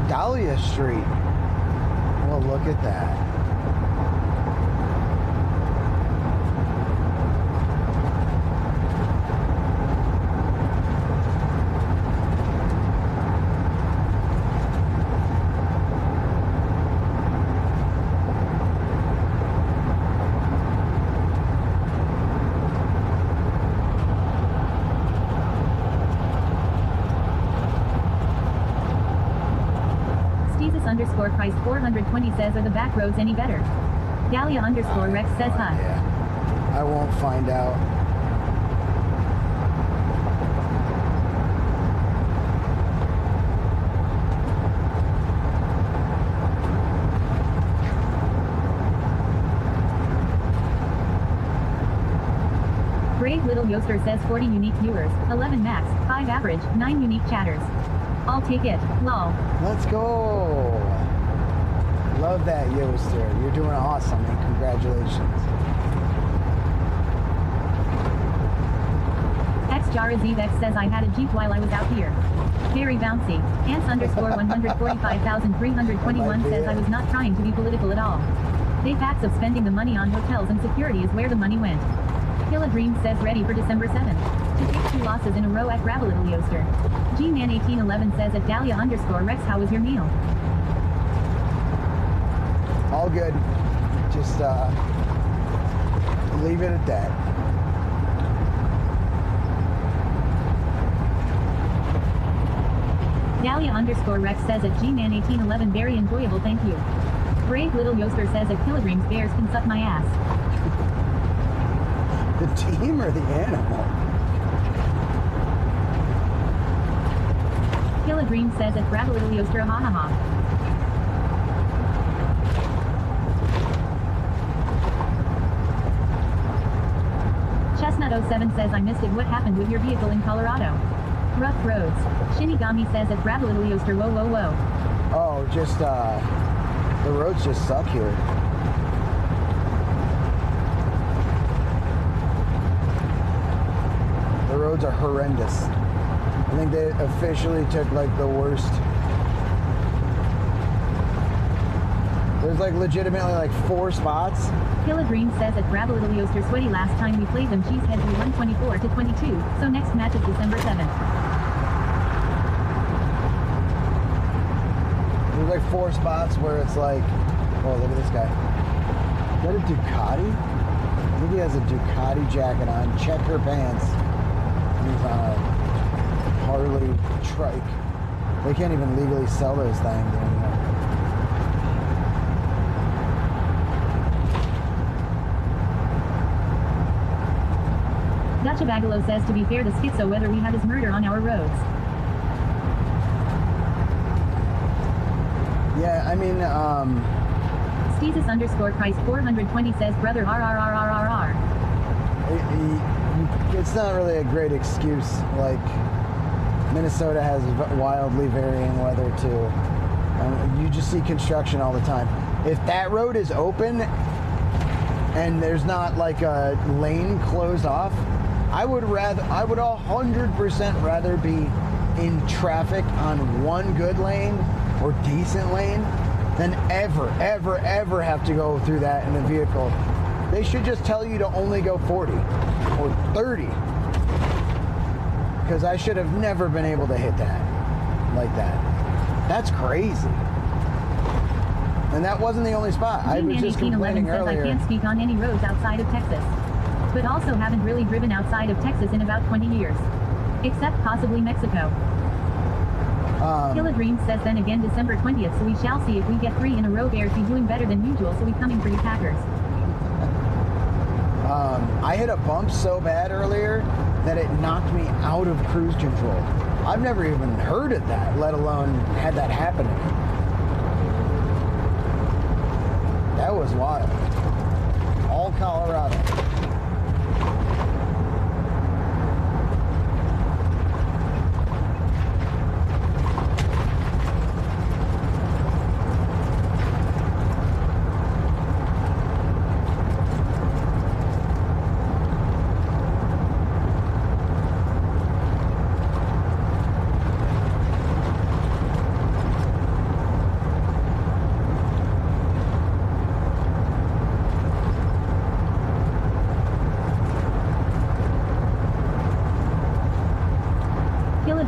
Dahlia Street. Well, look at that. Underscore Christ 420 says are the back roads any better? Dahlia underscore Rex says huh. Yeah. I won't find out. Brave Little Yoster says 40 unique viewers, 11 max, 5 average, 9 unique chatters. I'll take it, lol. Let's go. Love that, Yoster. You're doing awesome, and congratulations. XJaraZevex says I had a Jeep while I was out here. Very bouncy. Ants underscore 145,321 says I was not trying to be political at all. They facts of spending the money on hotels and security is where the money went. Kill a Dream says ready for December 7th. To take 2 losses in a row at Gravel Little Yoster. Gman1811 says at Dahlia underscore Rex how was your meal? All good. Just leave it at that. Dahlia underscore Rex says at Gman1811 very enjoyable thank you. Brave Little Yoster says at Kilodreams bears can suck my ass. The team or the animal? Kill a Dream says at Gravel Little Yoster ha ha ha. Chestnut07 says I missed it. What happened with your vehicle in Colorado? Rough roads. Shinigami says at Gravel Little Yoster whoa whoa whoa. Oh, just the roads just suck here. The roads are horrendous. I think they officially took like the worst. There's like legitimately like 4 spots. Kill a Dream says at Gravel Little Yoster sweaty last time we played them cheeseheads we won 24-22, so next match is December 7th. There's like 4 spots where it's like, oh, look at this guy. Is that a Ducati? I think he has a Ducati jacket on, checker pants. And he's on a Harley trike. They can't even legally sell those things anymore. Dacha Bagalo says, to be fair to Schizo, whether we have his murder on our roads. Yeah, I mean, Steezus underscore Christ 420 says, brother RRRRRR. It's not really a great excuse. Like, Minnesota has wildly varying weather too. You just see construction all the time. If that road is open and there's not like a lane closed off, I would 100% rather be in traffic on one good lane or decent lane than ever have to go through that in a vehicle. They should just tell you to only go 40 or 30. Because I should have never been able to hit that like that. That's crazy. And that wasn't the only spot. I was just complaining earlier. I can't speak on any roads outside of Texas. But also haven't really driven outside of Texas in about 20 years. Except possibly Mexico. Killa Dreams says, then again December 20th, so we shall see if we get 3 in a row. Bears be doing better than usual, so we coming for you Packers. I hit a bump so bad earlier that it knocked me out of cruise control. I've never even heard of that, let alone had that happen. That was wild. All Colorado.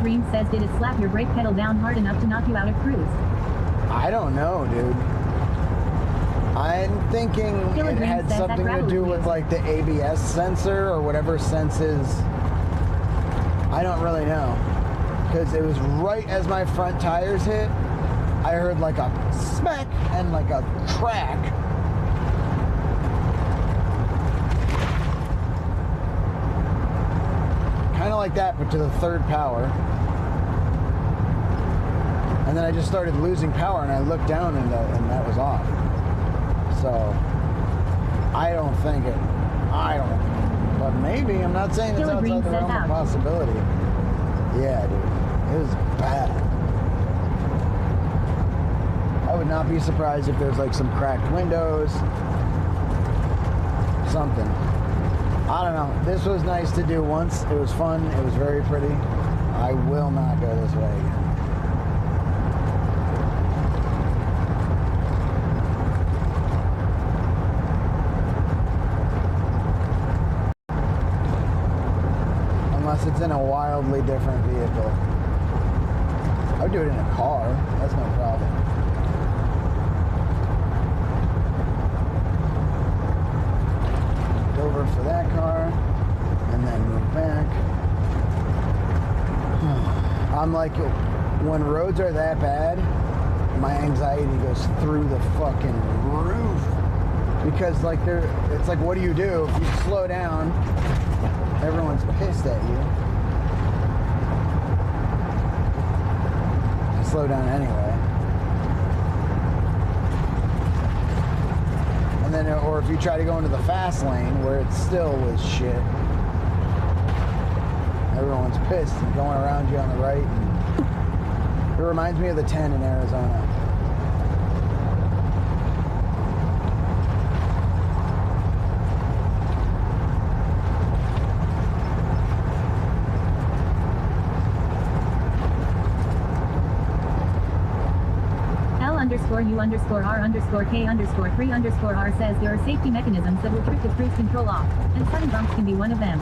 Dream says, did it slap your brake pedal down hard enough to knock you out of cruise? I don't know, dude. I'm thinking it had something to do with like the ABS sensor or whatever senses. I don't really know. Because it was right as my front tires hit, I heard like a smack and like a crack. Kind of like that, but to the 3rd power. And then I just started losing power, and I looked down, and that was off. So, I don't think, but maybe, I'm not saying it's outside the realm of possibility. Yeah, dude, it was bad. I would not be surprised if there's like some cracked windows, something. I don't know. This was nice to do once. It was fun. It was very pretty. I will not go this way again. Unless it's in a wildly different vehicle. I would do it in a car. That's no problem. Over for that car and then move back. I'm like, when roads are that bad, my anxiety goes through the fucking roof because like it's like, what do? If you slow down, everyone's pissed at you. I slow down anyway. And then, or if you try to go into the fast lane where it still was shit, everyone's pissed and going around you on the right. And it reminds me of the 10 in Arizona. U_R_K_3_R says there are safety mechanisms that will trick the cruise control off, and sudden bumps can be one of them.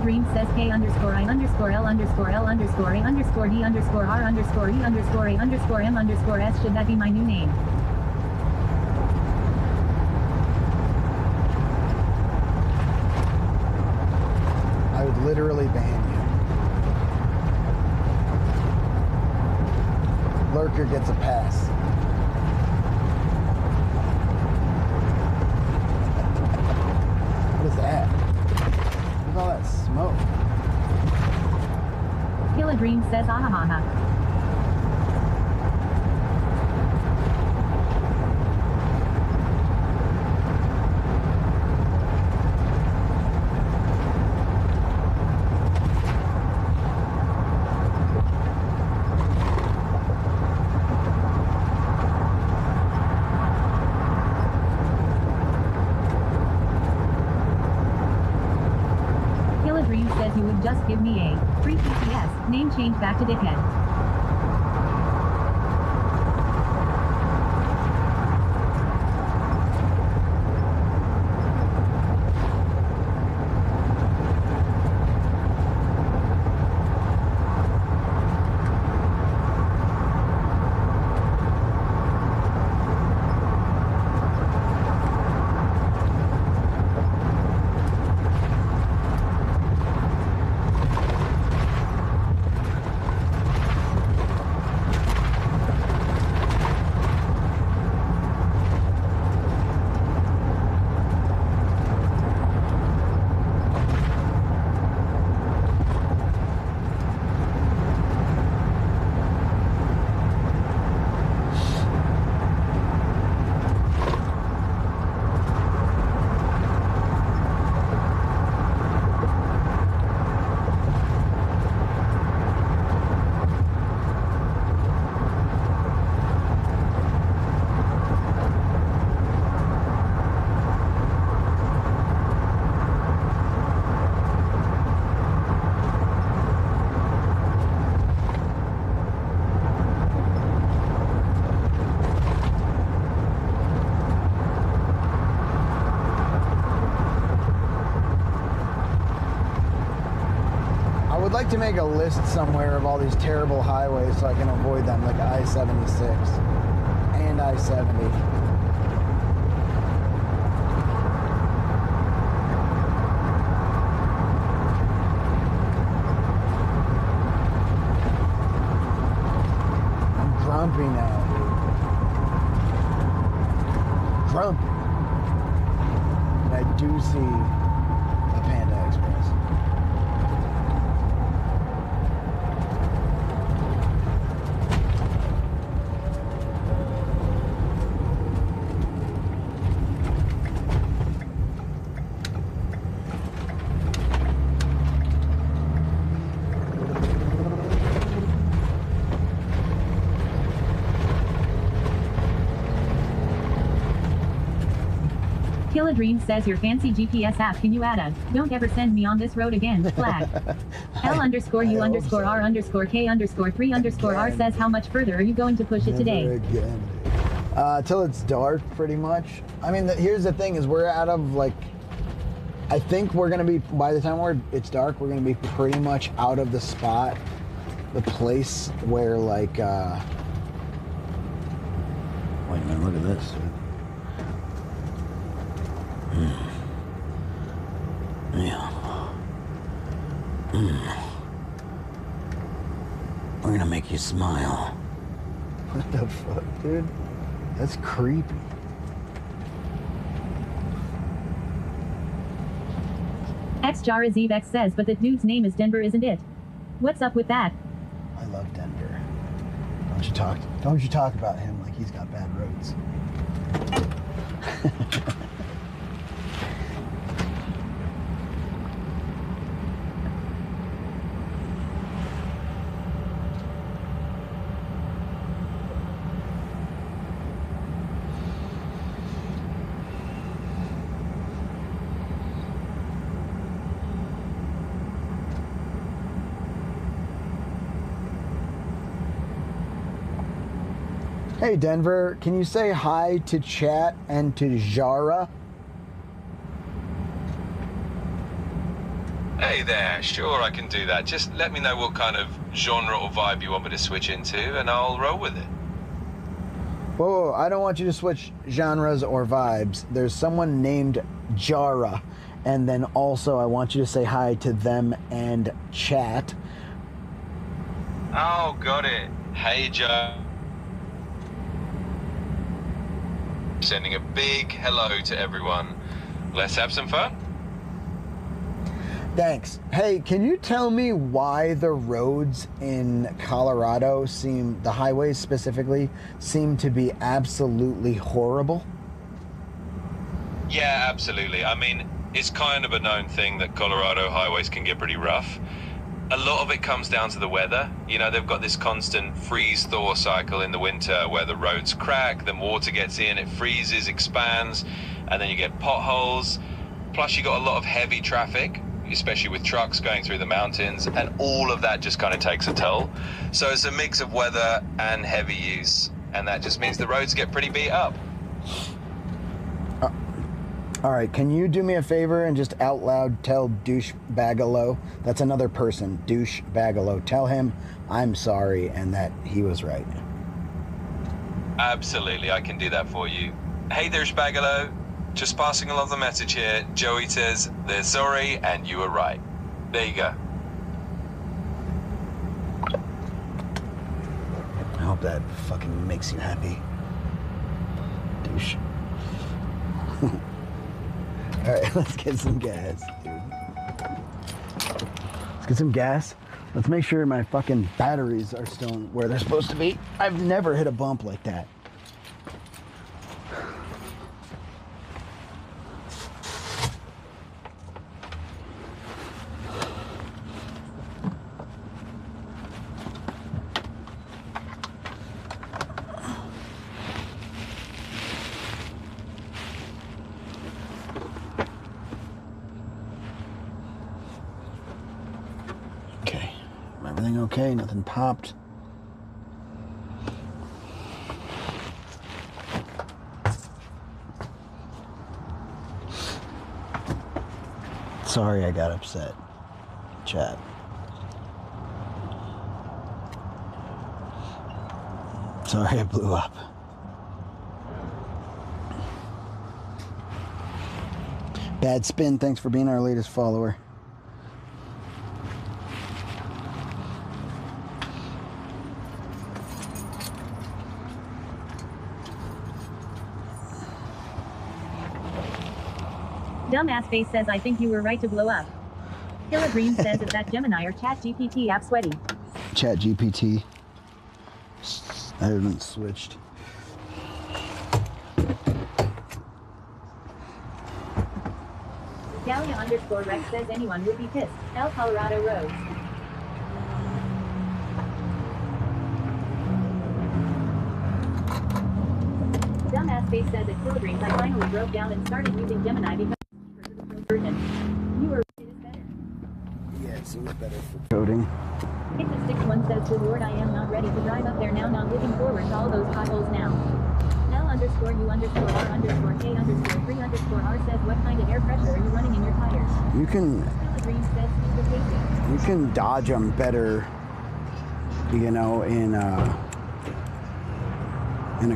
Dream says K underscore I underscore L underscore L underscore A underscore D underscore R underscore E underscore A underscore M underscore S. Should that be my new name? I would literally ban you. Lurker gets a pass. What is that? What's all that smoke? Killa Dream says ahahaha. Dream says you would just give me a free PPS name change back to dickhead. Like to make a list somewhere of all these terrible highways so I can avoid them, like I-76 and I-70. I'm grumpy now, dude. Grumpy. And I do see a Panda Express. Killa Dream says your fancy GPS app, can you add a don't ever send me on this road again flag? L underscore U underscore R underscore K underscore 3 underscore R says how much further are you going to push it today? Again. Till it's dark, pretty much. I mean, here's the thing is we're out of like, I think we're going to be, by the time it's dark, we're going to be pretty much out of the spot, the place where like, wait a minute, look at this, dude. Yeah. We're gonna make you smile. What the fuck, dude? That's creepy. X-Jarazev says, but the dude's name is Denver, isn't it? What's up with that? I love Denver. Don't you talk about him like he's got bad roads. Hey Denver, can you say hi to chat and to Jara? Hey there, sure I can do that. Just let me know what kind of genre or vibe you want me to switch into, and I'll roll with it. Whoa, I don't want you to switch genres or vibes. There's someone named Jara, and then also I want you to say hi to them and chat. Oh, got it. Hey, Joe. Sending a big hello to everyone. Let's have some fun. Thanks. Hey, can you tell me why the roads in Colorado the highways specifically, seem to be absolutely horrible? Yeah, absolutely. I mean, it's kind of a known thing that Colorado highways can get pretty rough. A lot of it comes down to the weather. You know, they've got this constant freeze-thaw cycle in the winter where the roads crack, then water gets in, it freezes, expands, and then you get potholes. Plus you got a lot of heavy traffic, especially with trucks going through the mountains, and all of that just kind of takes a toll. So it's a mix of weather and heavy use, and that just means the roads get pretty beat up. All right, can you do me a favor and just out loud tell Douche Bagalo, that's another person, Douche Bagalo, tell him I'm sorry and that he was right. Absolutely, I can do that for you. Hey there, Spagalo. Just passing along the message here. Joey says they're sorry and you were right. There you go. I hope that fucking makes you happy. Douche. All right, let's get some gas, dude. Let's get some gas. Let's make sure my fucking batteries are still where they're supposed to be. I've never hit a bump like that. Everything okay? Nothing popped? Sorry I got upset, chat. Sorry I blew up. Bad Spin, thanks for being our latest follower. Dumbass face says I think you were right to blow up. Killer Green says is that Gemini or Chat GPT app sweaty? Chat GPT. I haven't switched. Dahlia_Rex says anyone would be pissed. El Colorado roads. Dumbass face says at Killer Greens I finally broke down and started using Gemini because version. You were it is better. Yeah, it seems better for coding. Hit the Sticks one says, good Lord, I am not ready to drive up there now, not looking forward to all those potholes now. L_U_U_K_3_R says, what kind of air pressure are you running in your tires? You can dodge them better, you know, in a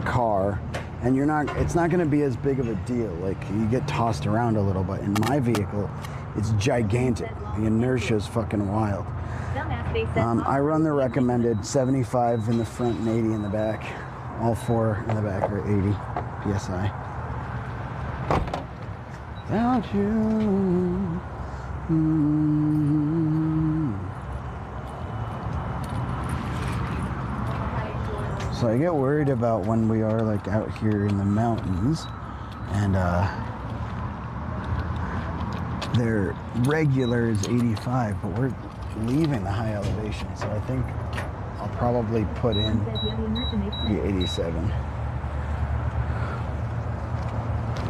car, and it's not going to be as big of a deal. Like, you get tossed around a little, but in my vehicle, it's gigantic. The inertia is fucking wild. I run the recommended 75 in the front and 80 in the back. All four in the back are 80 PSI. Without you. So I get worried about when we are like out here in the mountains and their regular is 85, but we're leaving the high elevation, so I think I'll probably put in the 87.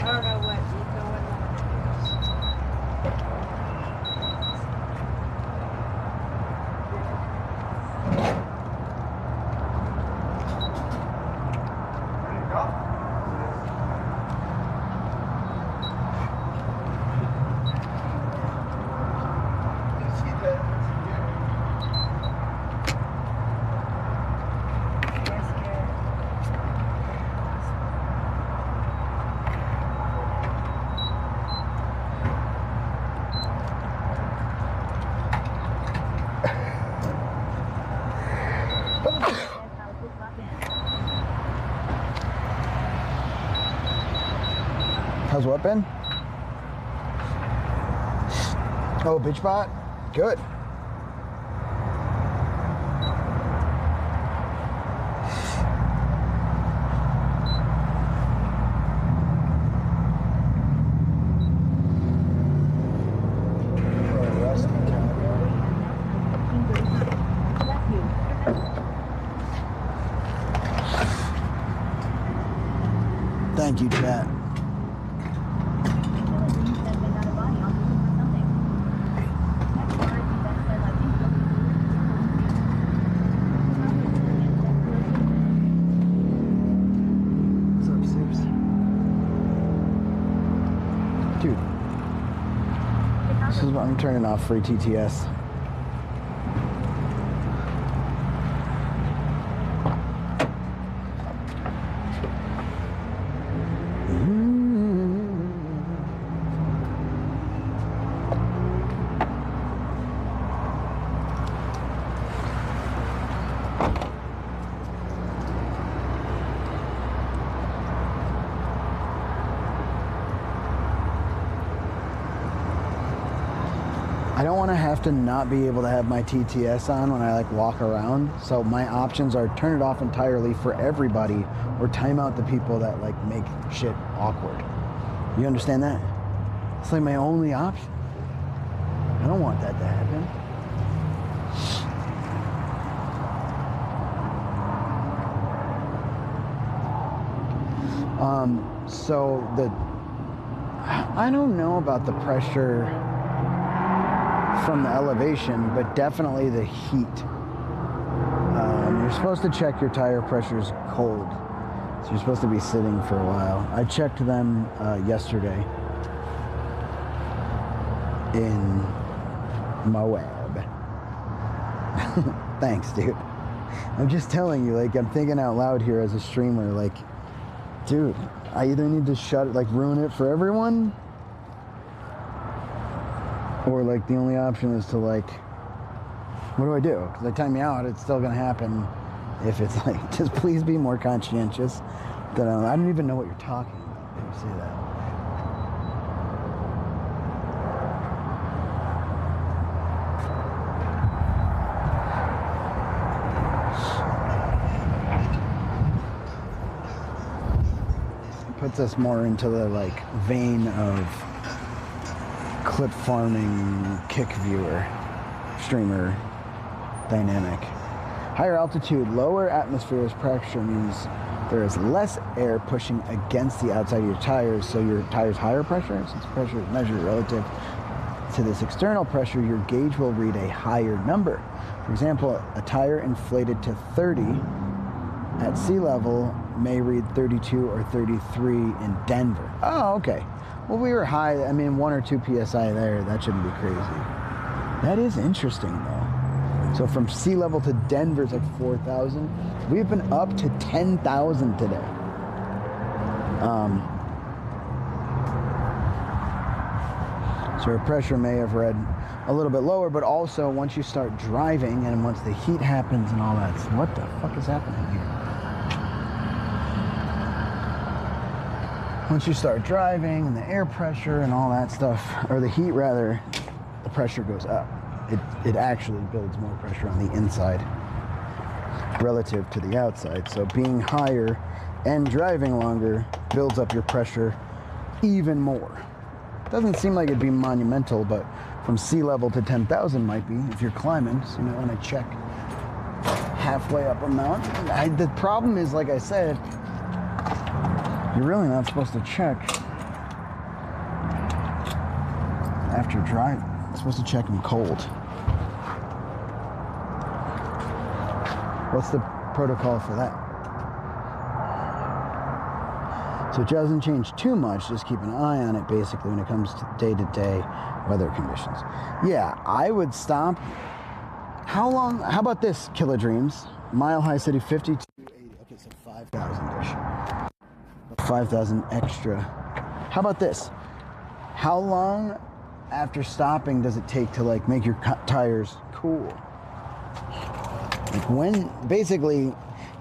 I don't know what you How's what been? Oh, bitch bot? Good. Thank you, chat. What's up, Sips? Dude, this is what I'm turning off free TTS. I don't want to have to not be able to have my TTS on when I like walk around. So my options are turn it off entirely for everybody or time out the people that like make shit awkward. You understand that? It's like my only option. I don't want that to happen. So I don't know about the pressure from the elevation, but definitely the heat. You're supposed to check your tire pressures cold, so you're supposed to be sitting for a while. I checked them yesterday in Moab. Thanks, dude. I'm just telling you, like, I'm thinking out loud here as a streamer, like, dude, I either need to shut it, like, ruin it for everyone, or like the only option is to like, what do I do? Because they time me out, it's still gonna happen. If it's like, just please be more conscientious. Then I don't even know what you're talking about when you say that. It puts us more into the like vein of clip farming, kick viewer, streamer dynamic. Higher altitude, lower atmospheric pressure means there is less air pushing against the outside of your tires, so your tire's higher pressure. Since pressure is measured relative to this external pressure, your gauge will read a higher number. For example, a tire inflated to 30 at sea level may read 32 or 33 in Denver. Oh, okay. Well, we were high. I mean, 1 or 2 PSI there. That shouldn't be crazy. That is interesting, though. So from sea level to Denver is like 4,000. We've been up to 10,000 today. So our pressure may have read a little bit lower, but also once you start driving and once the heat happens and all that, what the fuck is happening here? Once you start driving and the air pressure and all that stuff, or the heat rather, the pressure goes up. It actually builds more pressure on the inside relative to the outside. So being higher and driving longer builds up your pressure even more. Doesn't seem like it'd be monumental, but from sea level to 10,000 might be if you're climbing. So you might want to check halfway up a mountain. The problem is, like I said, you're really not supposed to check after driving. You're supposed to check them cold. What's the protocol for that? So it doesn't change too much, just keep an eye on it basically when it comes to day-to-day weather conditions. Yeah, I would stop. How long, how about this, Killer Dreams? Mile High City 5280, okay, so 5,000-ish. 5,000 extra. How about this? How long after stopping does it take to like make your tires cool? Like when, basically,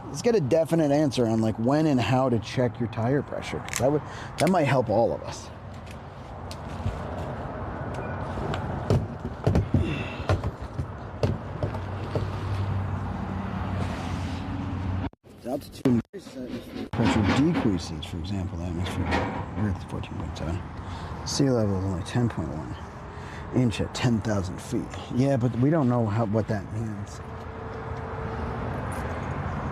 let's get a definite answer on like when and how to check your tire pressure. That might help all of us. Altitude pressure decreases, for example, atmospheric Earth 14.7. Sea level is only 10.1 inch at 10,000 feet. Yeah, but we don't know what that means.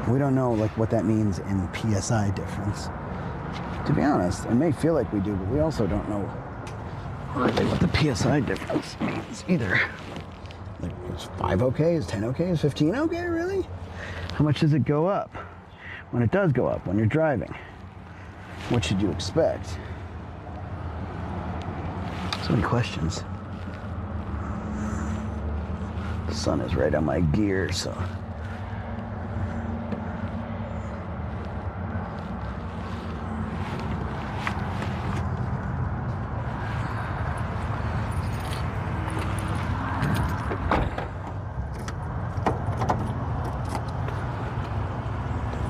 We don't know like what that means in PSI difference. To be honest, it may feel like we do, but we also don't know really what the PSI difference means either. Like, is 5 okay? Is 10 okay? Is 15 okay, really? How much does it go up? When it does go up, when you're driving, what should you expect? So many questions. The sun is right on my gear, so.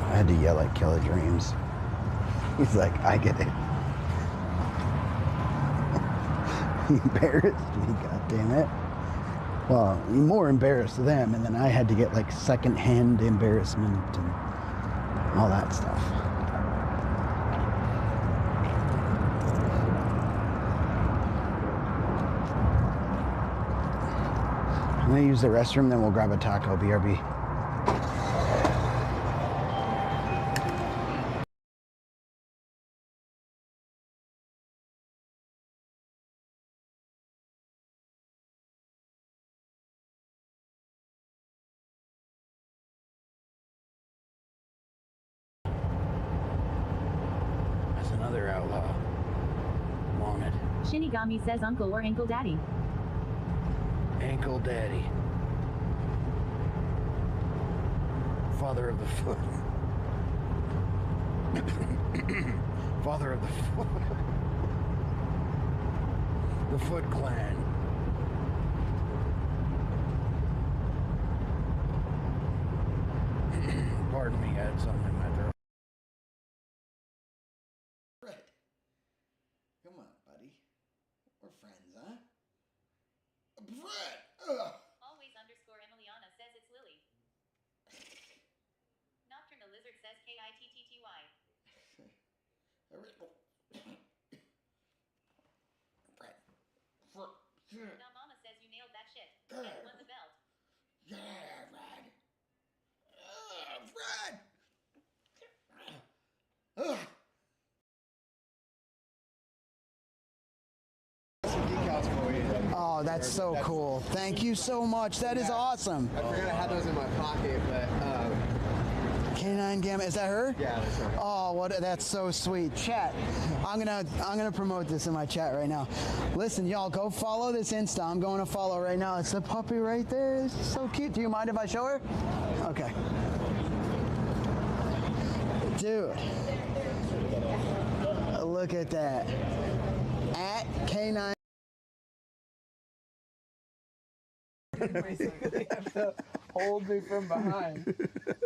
I had to yell at Killer Dreams. He's like, I get it. He embarrassed me, goddammit. Well, more embarrassed them, and then I had to get like second-hand embarrassment and all that stuff. I'm gonna use the restroom, then we'll grab a taco, BRB. Another outlaw. Wanted. Shinigami says uncle or Unkle Daddy. Unkle Daddy. Father of the foot. Father of the foot. The Foot Clan. Pardon me, I had something in my throat. Come on, buddy. We're friends, huh? Fred! Always underscore Emiliana says it's Lily. Nocturnal Lizard says KITTTY. Now Mama says you nailed that shit. And won the belt. Yeah, Fred. Fred! Oh, that's so cool. Thank you so much. That is awesome. I forgot I had those in my pocket, but K9 Gamma, is that her? yeah, that's right. Oh, that's so sweet. Chat, I'm gonna promote this in my chat right now. Listen, y'all, go follow this Insta. I'm going to follow right now. It's the puppy right there. It's so cute. Do you mind if I show her? Okay. Dude, look at that. At K9. Basically have to hold me from behind,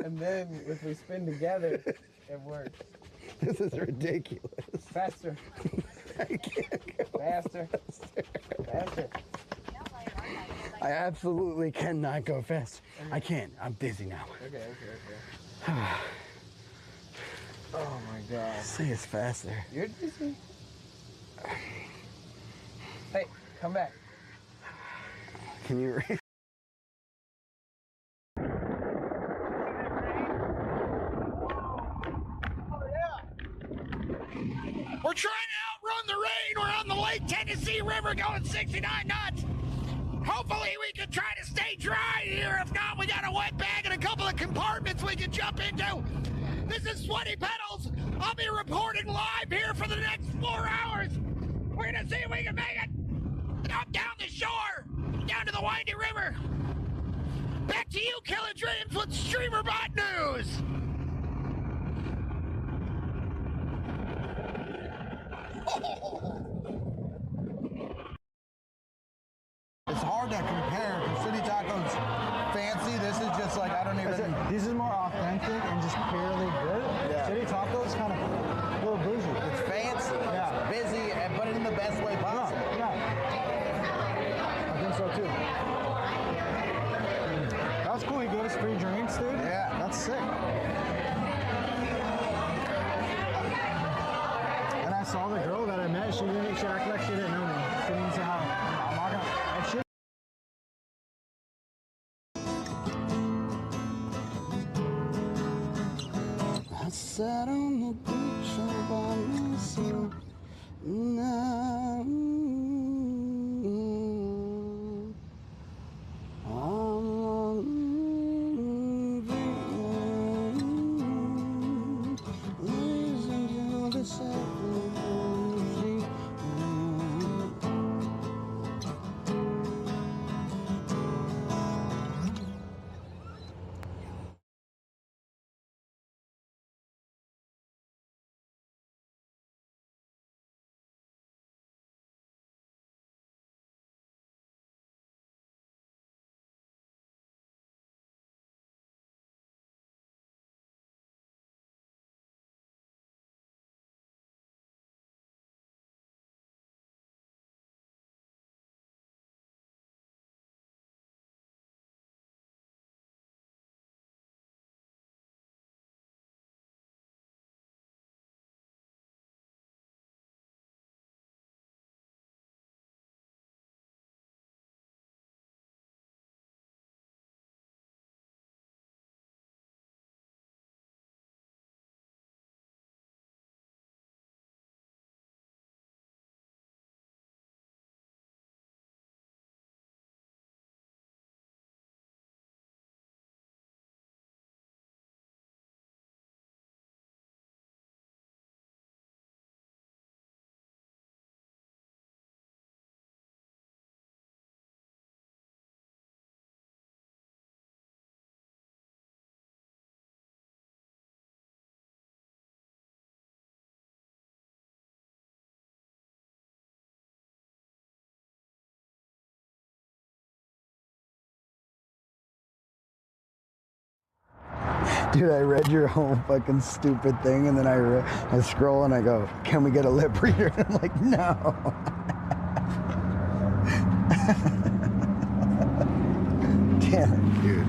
and then if we spin together, it works. This is ridiculous. Faster. I can't go Faster. Faster. I absolutely cannot go fast. I can't. I'm dizzy now. Okay. Oh my god. Say it's faster. You're dizzy? Hey, come back. Can you read? We're trying to outrun the rain. We're on the Lake Tennessee River going 69 knots. Hopefully we can try to stay dry here. If not, we got a wet bag and a couple of compartments we can jump into. This is Sweaty Pedals. I'll be reporting live here for the next 4 hours. We're gonna see if we can make it up down the shore, down to the windy river. Back to you, Killer Dreams, with StreamerBot News. It's hard to compare because City Tacos fancy. This is just like, I don't even... This is more authentic and just purely good. Yeah. Chili taco is kind of a little bougie. It's fancy. Yeah. It's busy, but in the best way possible. Yeah. I think so too. That's cool. He gave us free drinks, dude. Yeah. That's sick. And I saw the girl that I met. She acted like she didn't know me. She didn't say hi. I'm not gonna. I should. I sat on the beach all by myself. Now I'm losing to the psychology. Dude, I read your whole fucking stupid thing, and then I scroll and I go, can we get a lip reader? And I'm like, no. Damn it, dude.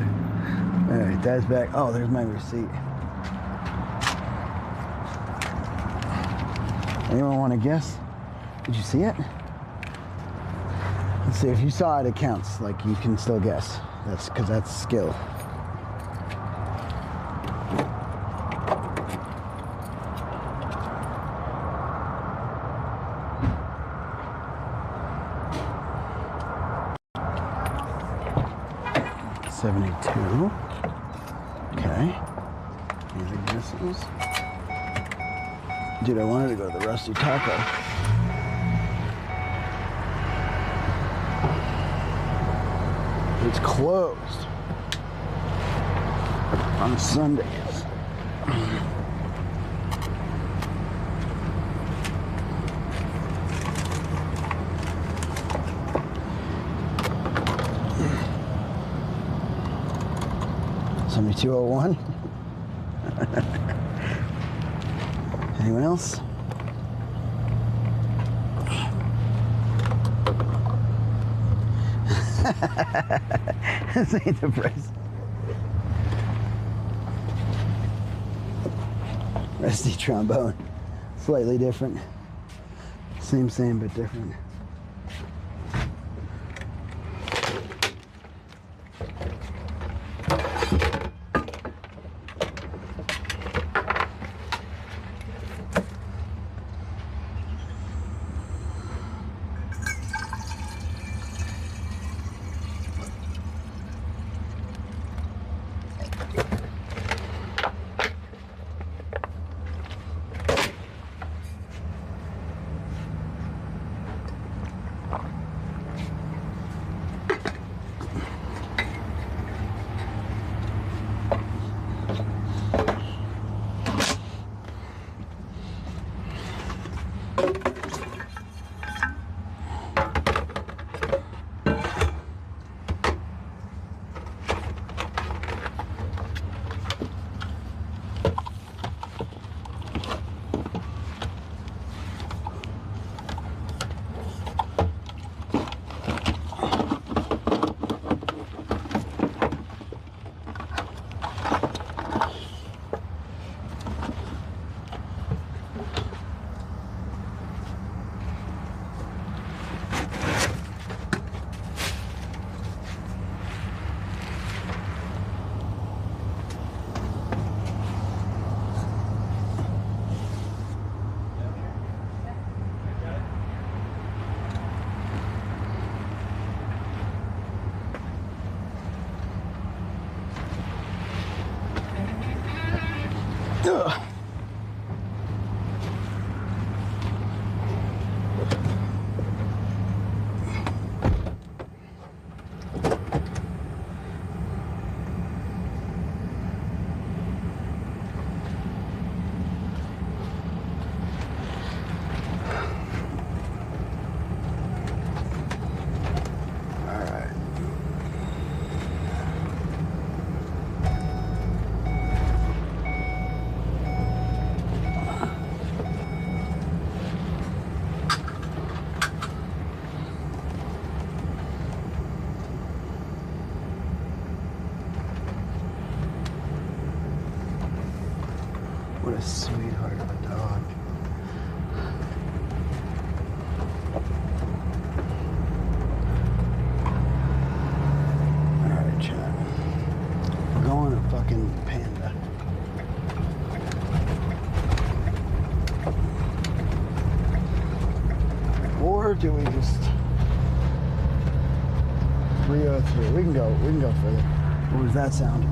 Alright, that's back. Oh, there's my receipt. Anyone want to guess? Did you see it? Let's see, if you saw it, it counts. Like, you can still guess. That's because that's skill. $72. Okay. Any other guesses? Dude, I wanted to go to the Rusty Taco. It's closed on Sundays. $72.01. Anyone else? This ain't the price. Rusty trombone. Slightly different. Same, but different. or do we just 303? We can go further. What was that sound?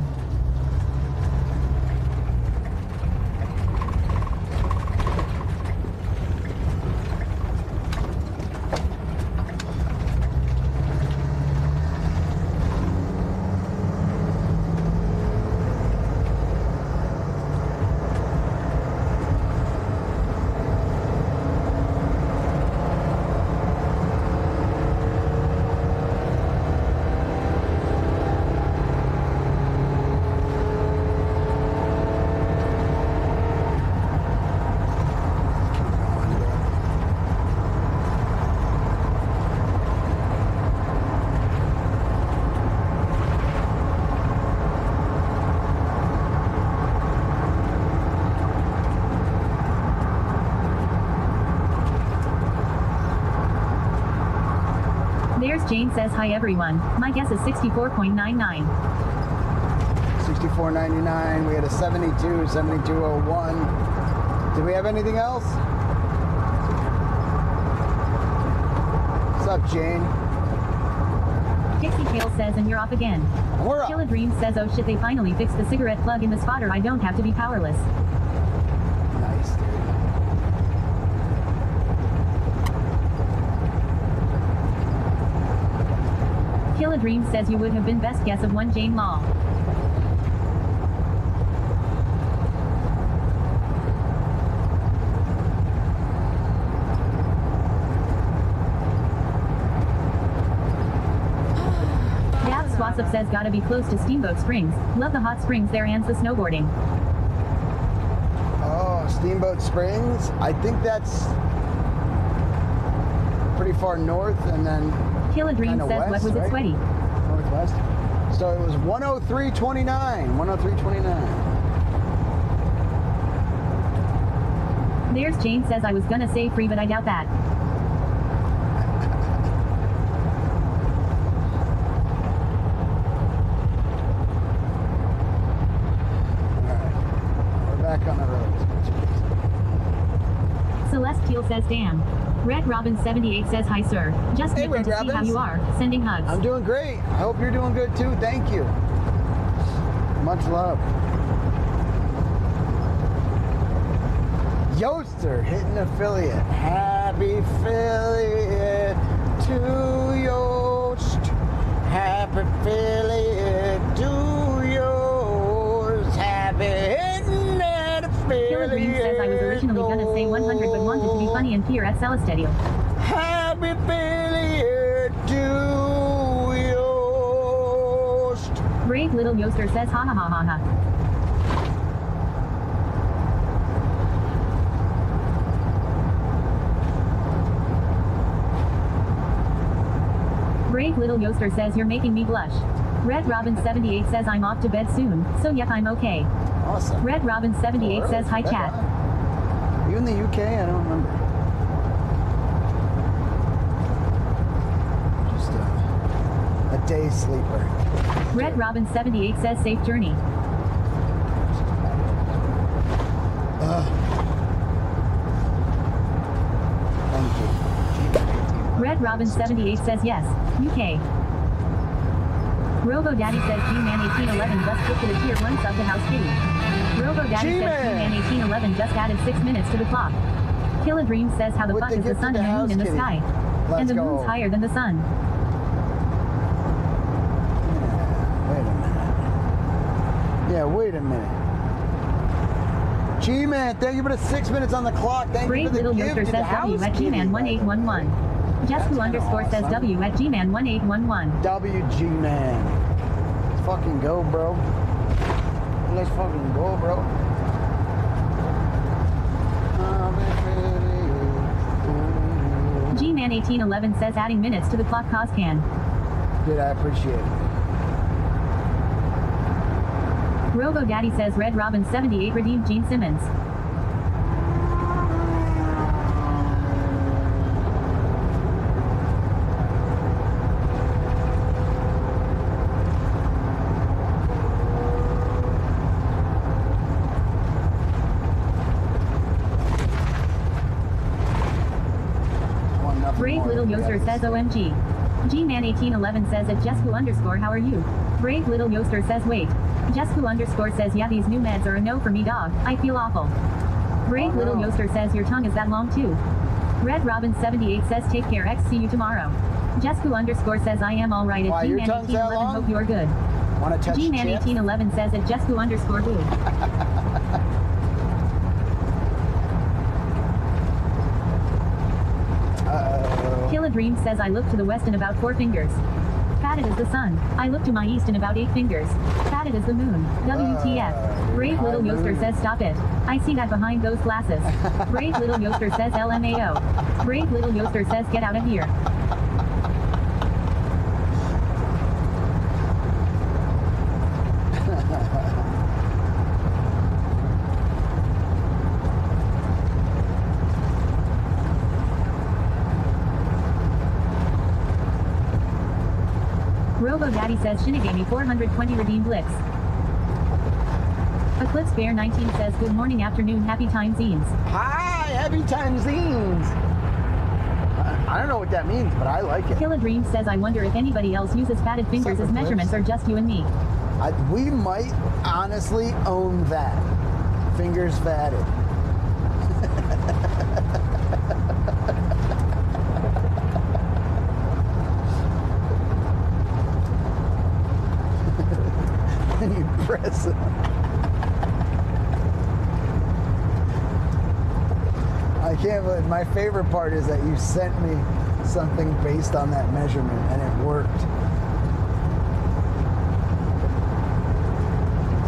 There's Jane says hi everyone. My guess is 64.99. 64.99. We had a 72, 72.01. Did we have anything else? What's up, Jane? Dixie Kale says, and you're off again. We're up. Killa Dream says, oh shit, they finally fixed the cigarette plug in the spotter. I don't have to be powerless. Nice, dude. Killa Dream says you would have been best guess of one Jane Law. Gab Swassop says gotta be close to Steamboat Springs. Love the hot springs there and the snowboarding. Oh, Steamboat Springs. I think that's pretty far north, and then Killa Dream says, west, what was right? it sweaty? Northwest. So it was 103.29. 103.29. There's Jane says I was gonna say free, but I doubt that. Alright. We're back on the road. Celestial says damn. Red Robin 78 says hi sir. Just Hey, looking Red to see how Robins. you are. Sending hugs. I'm doing great. I hope you're doing good too. Thank you. Much love. Yoster hitting affiliate. Happy affiliate to Yost. Happy affiliate to yours. Happy hitting that affiliate. Killa Dream says I was originally gonna say 100 but wanted to be funny and here at Celestedio. Happy affiliate to Yost. Brave little Yoster says ha ha ha ha ha. Brave little Yoster says you're making me blush. Red Robin 78 says I'm off to bed soon, so yep I'm okay. Awesome. Red Robin 78 says hi chat. You in the UK? I don't remember. Just a day sleeper. Red Robin 78 says safe journey. Thank you. Red Robin 78 says yes. UK. Robo Daddy says G-Man 1811 just gifted a tier 1 sub to House Kitty. Robo Daddy says G-Man 1811 just added 6 minutes to the clock. Killa Dream says how the fuck is the sun and the moon in the sky? And the moon's higher than the sun. Yeah, wait a minute. G-Man, thank you for the 6 minutes on the clock. Thank Brave you for the little gift Yoster to the says W House at Kitty, G-Man by the way. 1811. Jesku underscore says W at G-Man 1811. WG-Man. Let's fucking go, bro. Let's fucking go, bro. G-Man 1811 says adding minutes to the clock cause can. Dude, I appreciate it. Robo Daddy says Red Robin 78 redeemed Gene Simmons. nothing Brave more. Little Yoster says OMG. Gman1811 says at Jesku_, how are you? Brave Little Yoster says wait. Jesku_ says yeah, these new meds are a no for me, dog. I feel awful. Brave Little Yoster says your tongue is that long too. Red Robin 78 says take care, X, see you tomorrow. Jesku_ says I am alright at Gman1811, hope you're good. Wanna touch Gman1811 says at Jesku_ boo. Killadream says I look to the west in about 4 fingers. Fatted as the sun. I look to my east in about 8 fingers. Fatted as the moon. WTF. Brave Little Yoster says stop it. I see that behind those glasses. Brave Little Yoster says LMAO. Brave Little Yoster says get out of here. Robo Daddy says Shinigami 420 redeemed licks. Eclipse Bear 19 says good morning, afternoon, happy time zines. Hi, happy time zines. I don't know what that means, but I like it. Killadream says I wonder if anybody else uses fatted fingers as measurements or just you and me. We might honestly own that. Fingers fatted. And you press it. I can't believe, my favorite part is that you sent me something based on that measurement and it worked.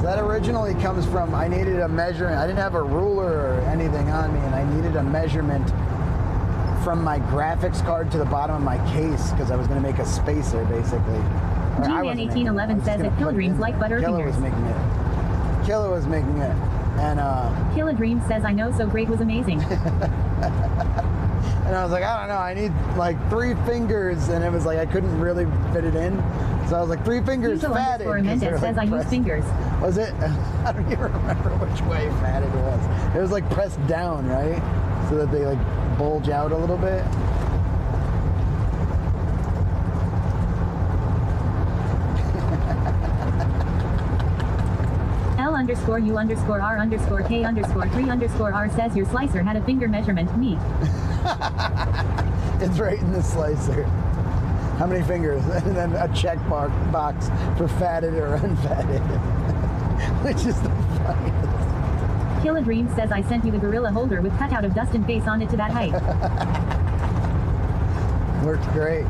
So that originally comes from, I needed a measurement. I didn't have a ruler or anything on me, and I needed a measurement from my graphics card to the bottom of my case because I was going to make a spacer basically. Gman1811 says that Killadreams like butter Killer fingers. was making it. Killer was making it. And Killadream says I know, so great was amazing. and I was like, I don't know, I need like 3 fingers, and it was like I couldn't really fit it in. So I was like 3 fingers fatted. Mendez says I use fingers. Was it? I don't even remember which way fatted it was. It was like pressed down, right? So that they like bulge out a little bit. L_U_R_K_3_R says your slicer had a finger measurement. Neat. It's right in the slicer. How many fingers? And then a check box for fatted or unfatted. Which is the funniest. Killadream says I sent you the gorilla holder with cutout of Dustin face on it to that height. Worked great.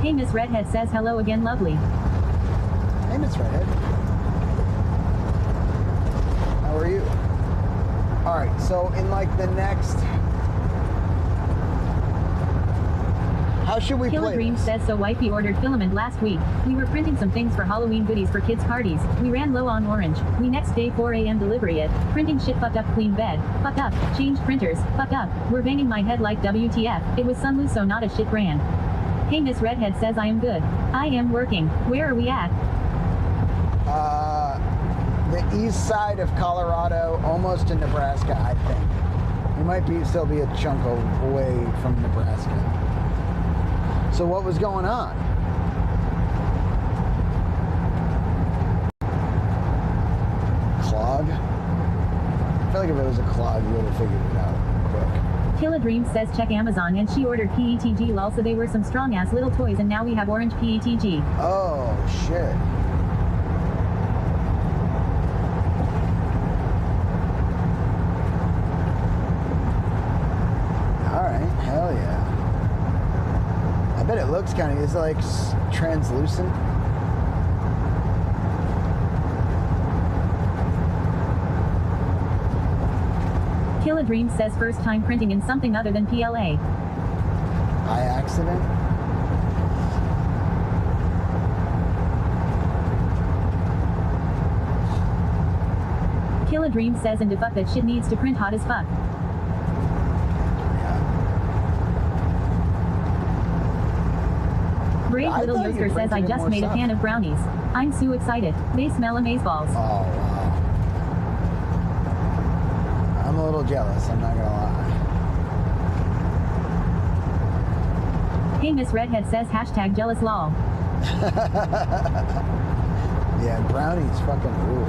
Hey, Miss Redhead says hello again, lovely. Hey, Miss Redhead. How are you? Alright, so in like the next... How How should we Killer play Dream this? says so. Wifey ordered filament last week. We were printing some things for Halloween goodies for kids' parties. We ran low on orange. We next day 4 a.m. delivery it. Printing shit fucked up. Clean bed. Fucked up. Changed printers. Fucked up. We're banging my head like WTF. It was Sunlu, so not a shit brand. Hey, Miss Redhead says I am good. I am working. Where are we at? The east side of Colorado, almost to Nebraska, I think. We might still be a chunk away from Nebraska. So what was going on? Clog? I feel like if it was a clog, you would have figured it out quick. Killa Dream says check Amazon, and she ordered PETG lol, so they were some strong ass little toys, and now we have orange PETG. Oh shit. Alright, hell yeah. I bet it looks kind of, is it like translucent? Killa Dream says first time printing in something other than PLA. By accident? Killa Dream says and fuck that shit needs to print hot as fuck. Brave I Little thought you Yosker says I printed just more made a stuff. pan of brownies. I'm so excited. They smell amazeballs. Oh wow. I'm a little jealous, I'm not gonna lie. Hey, Miss Redhead says hashtag jealous lol. Yeah, brownies fucking rule.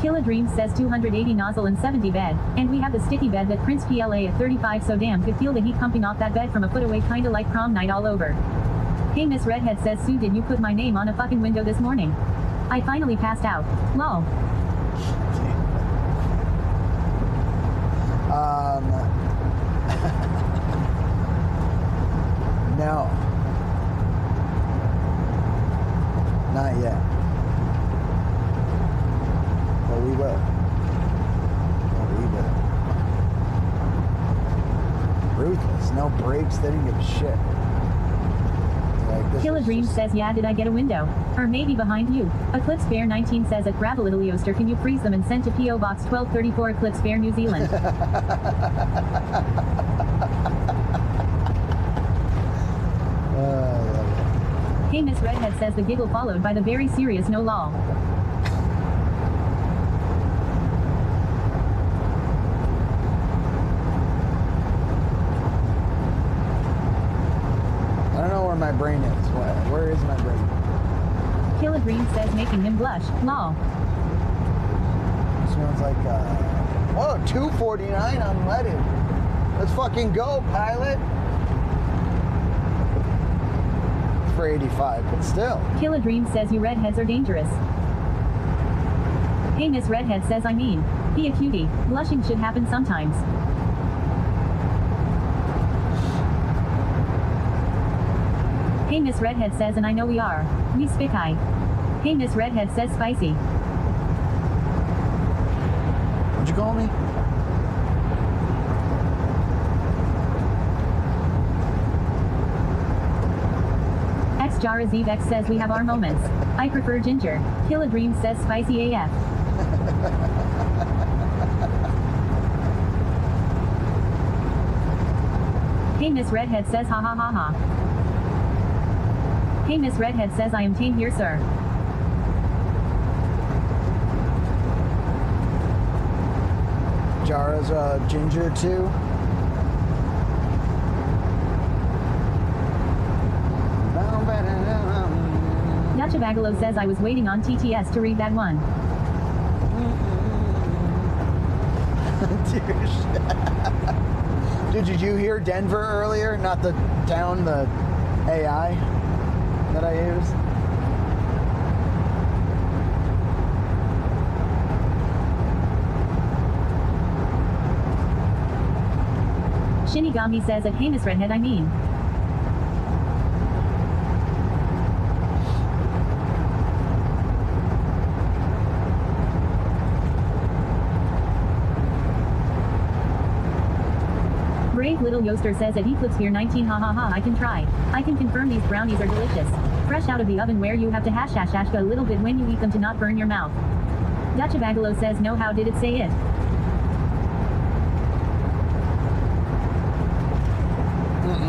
Killa Dream says 280 nozzle and 70 bed, and we have the sticky bed that prints PLA at 35, so damn could feel the heat pumping off that bed from a foot away, kinda like prom night all over. Hey, Miss Redhead says Sue, did you put my name on a fucking window this morning? I finally passed out. Lol. No. Not yet. But we will. But we will. Ruthless. No brakes. They didn't give a shit. Like, this Killa is Dream just- says yeah, did I get a window? Or maybe behind you. Eclipse Bear 19 says at Gravel Little Yoster, can you freeze them and send to PO Box 1234 Eclipse Bear, New Zealand? I love it. Hey, Miss Redhead says the giggle followed by the very serious no lol. I don't know where my brain is. Where is my brain? Killa Dream says making him blush. Lol. Smells like, whoa, $2.49 unleaded. Let's fucking go, pilot. It's for 85, but still. Killa Dream says you redheads are dangerous. Hey, Miss Redhead says I mean, be a cutie. Blushing should happen sometimes. Hey, Miss Redhead says, and I know we are. We spick-eye. Hey, Miss Redhead says spicy. What'd you call me? X Jara Zevex says we have our moments. I prefer ginger. Killa Dream says spicy AF. Hey, Miss Redhead says ha ha ha ha. Hey, Miss Redhead says I am tame here, sir. Jara's ginger too. Nachabagalo says I was waiting on TTS to read that one. Dude, did you hear Denver earlier? Not the town, the AI that I use. Shinigami says at Hey Miss Redhead I mean. Brave Little Yoaster says at Eclipse Gear 19 ha ha ha I can try. I can confirm these brownies are delicious. Fresh out of the oven where you have to hash a little bit when you eat them to not burn your mouth. Dutchabagalo says no how did it say it?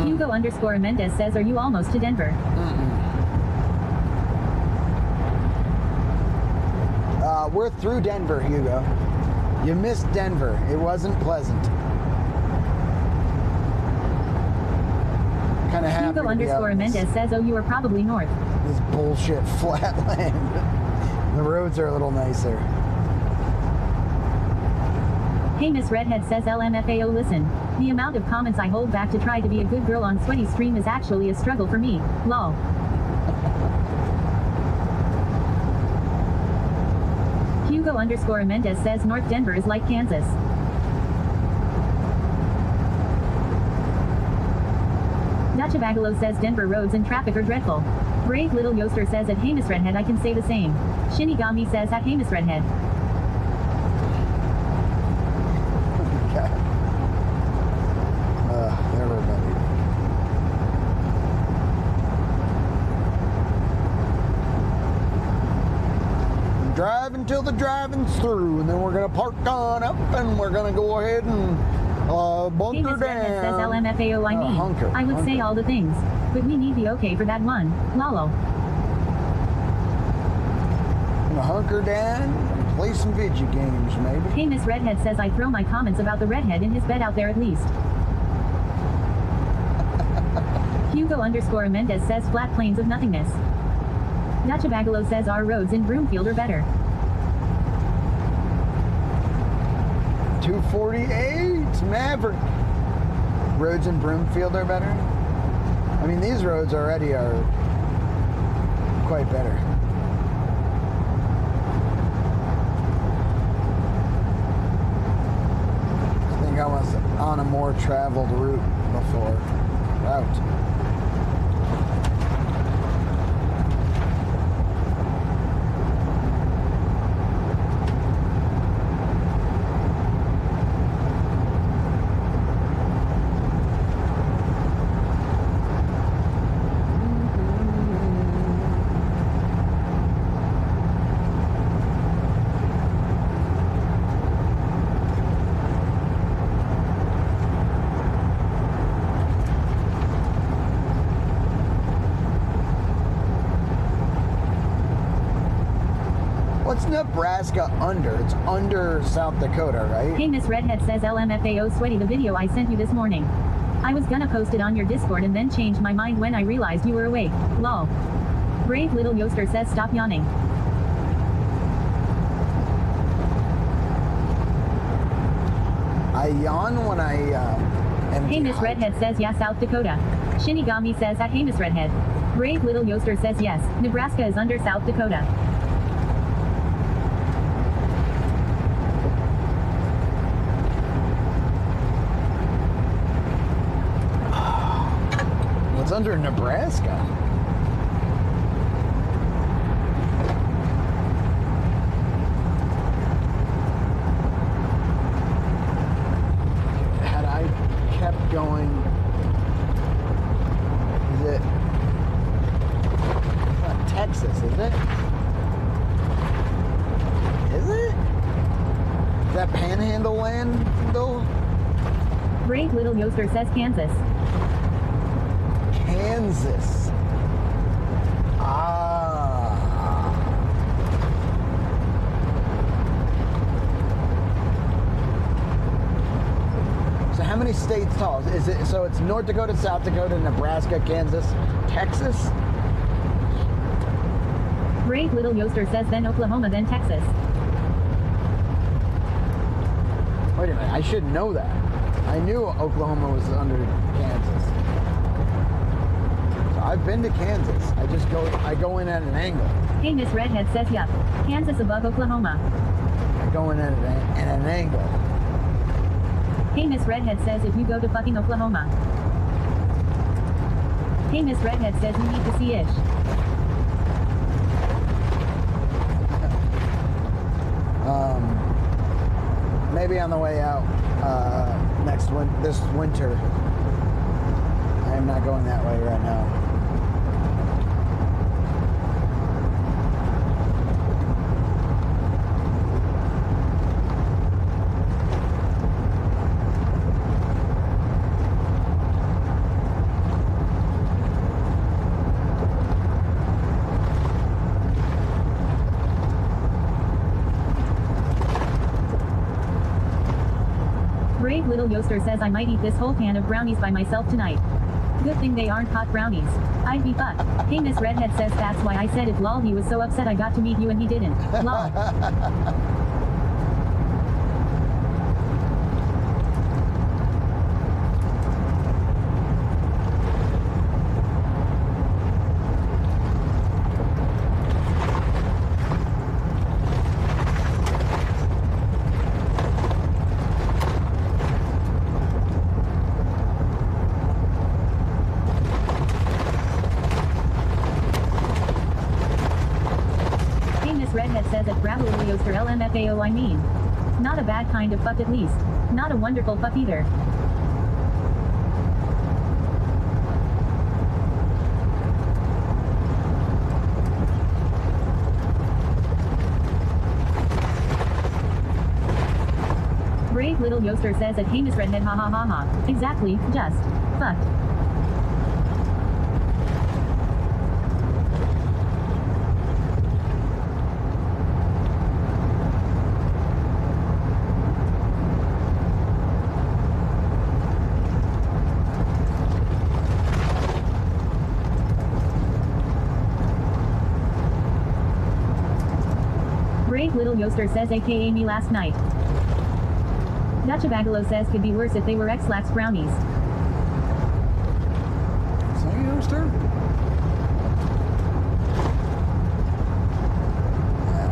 Hugo _ Mendez says are you almost to Denver? We're through Denver, Hugo. You missed Denver. It wasn't pleasant. Kind of happy Hugo to be out _ in this- Mendez says oh you are probably north. This bullshit flatland. The roads are a little nicer. Hey Miss Redhead says LMFAO listen. The amount of comments I hold back to try to be a good girl on Sweaty Stream is actually a struggle for me. Lol. Hugo _ Mendez says North Denver is like Kansas. Dutchabagalo says Denver roads and traffic are dreadful. Brave Little Yoaster says at Hey Miss Redhead I can say the same. Shinigami says at Hey Miss Redhead. Everybody. Driving till the driving's through, and then we're gonna park on up, and we're gonna go ahead and Hey bunker Miss Redhead says down. LMFAO I mean. Hunker, I would say all the things. But we need the okay for that one. Lolo. Gonna hunker down and play some video games, maybe. Hey Miss Redhead says I throw my comments about the redhead in his bed out there at least. Hugo _ Mendez says flat plains of nothingness. Dutchabagalo says our roads in Broomfield are better. 248 Maverick. Roads in Broomfield are better. I mean, these roads already are quite better. I think I was on a more traveled route before. Route. What's Nebraska under? It's under South Dakota, right? Hey Miss Redhead says LMFAO Sweaty the video I sent you this morning. I was gonna post it on your Discord and then changed my mind when I realized you were awake. Lol. Brave Little Yoaster says stop yawning. I yawn when I am Hey Miss Redhead says yeah South Dakota. Shinigami says at Hey Miss Redhead. Brave Little Yoaster says yes, Nebraska is under South Dakota. What's under Nebraska? Had I kept going, is it not Texas, is it? Is it? Is that Panhandle land though? Brave Little Yoaster says Kansas. Kansas. Ah. So how many states tall? Is it so it's North Dakota, South Dakota, Nebraska, Kansas, Texas? Brave Little Yoaster says then Oklahoma then Texas. Wait a minute, I should know that. I knew Oklahoma was under Kansas. So I've been to Kansas. I go in at an angle. Hey Miss Redhead says yup. Kansas above Oklahoma. I go in at an angle. Hey Miss Redhead says if you go to fucking Oklahoma. Hey Miss Redhead says you need to see Ish. Maybe on the way out this winter. I am not going that way right now. Brave little Yoster says I might eat this whole pan of brownies by myself tonight. Good thing they aren't hot brownies. I'd be fucked. Hey Miss Redhead says that's why I said it lol, he was so upset I got to meet you and he didn't. Lol. Redhead says at Bravo Yoster LMFAO I mean. Not a bad kind of fuck at least. Not a wonderful fuck either. Brave little Yoster says at Hey Miss Redhead ha ha ha ha. Exactly, just. Fucked. Brave little Yoster says aka me last night. Dutchabagalo says could be worse if they were X-Lax brownies. So Yoster? Yeah,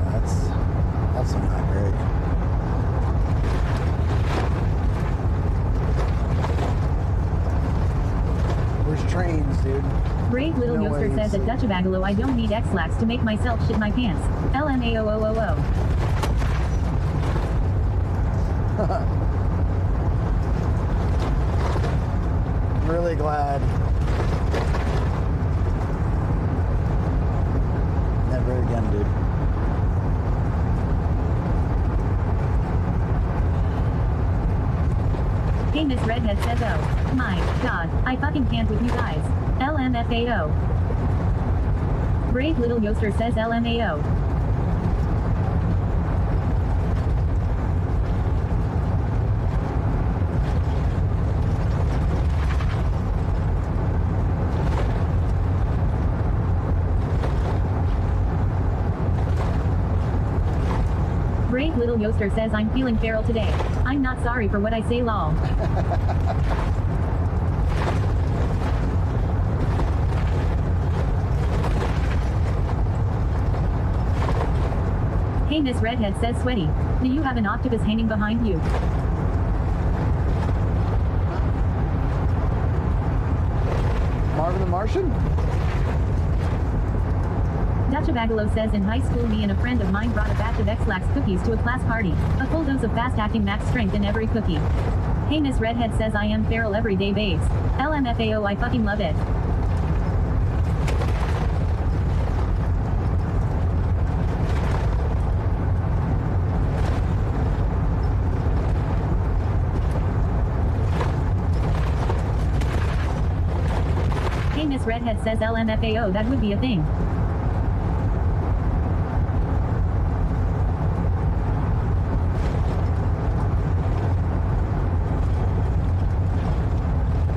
that's not great. Where's trains, dude? Brave little Yoster says at Dutchabagalo I don't need X-Lax to make myself shit my pants. LMAOOOO. Really glad. Never again, dude. Hey Miss Redhead says oh my god, I fucking can't with you guys. LMFAO. Brave little Yoster says LMAO. Brave little Yoster says I'm feeling feral today. I'm not sorry for what I say lol. Hey Miss Redhead says sweaty. Do you have an octopus hanging behind you? Marvin the Martian? Dutchabagalo says in high school me and a friend of mine brought a batch of X-Lax cookies to a class party. A full dose of fast-acting max strength in every cookie. Hey Miss Redhead says I am feral everyday babes. LMFAO I fucking love it. Hey Miss Redhead says LMFAO that would be a thing.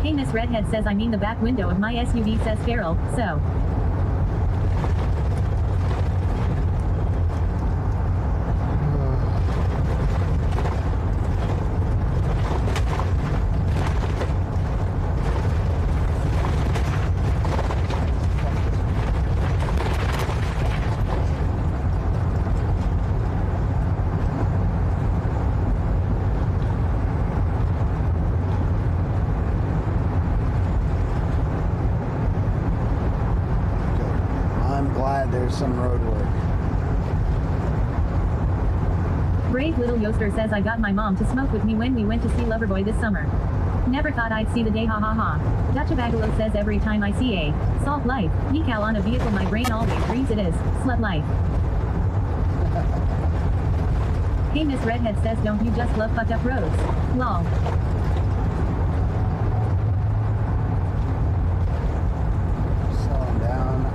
Hey Miss Redhead says I mean the back window of my SUV says feral, so. there's some road work. Brave little Yoster says I got my mom to smoke with me when we went to see Loverboy this summer. Never thought I'd see the day, ha ha ha. Dutchabagalo says every time I see a salt life decal on a vehicle my brain always reads it is slut life. Hey Miss Redhead says don't you just love fucked up roads? Lol. Slowing down.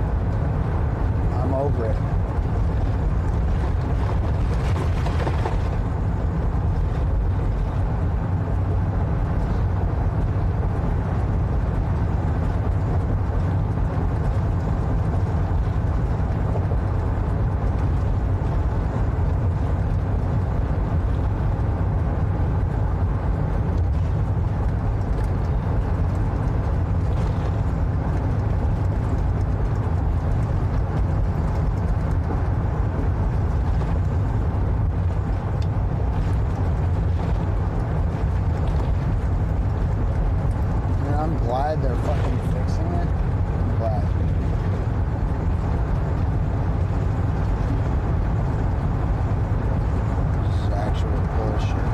I'm over it. They're fucking fixing it. I'm glad. This is actual bullshit.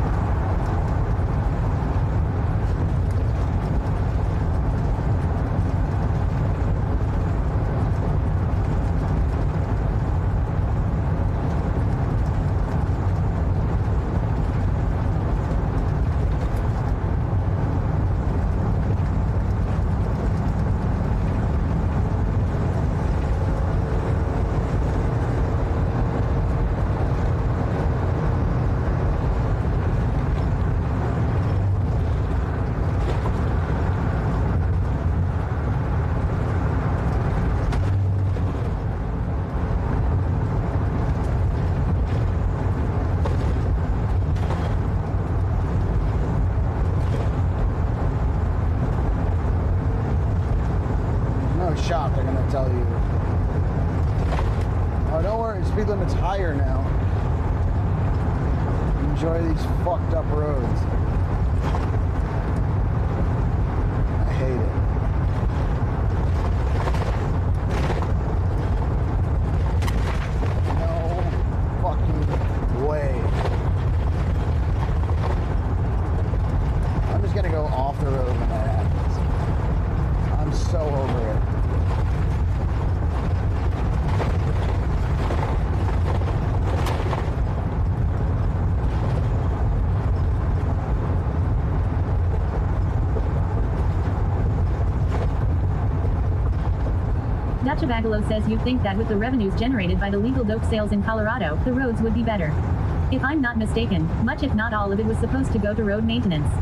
Shop, they're gonna tell you, oh, don't worry, speed limit's higher now. Enjoy these fucked up roads. I hate it. No fucking way. I'm just gonna go off the road when that happens. I'm so over it. Dutchabagalo says you think that with the revenues generated by the legal dope sales in Colorado, the roads would be better. If I'm not mistaken, much if not all of it was supposed to go to road maintenance.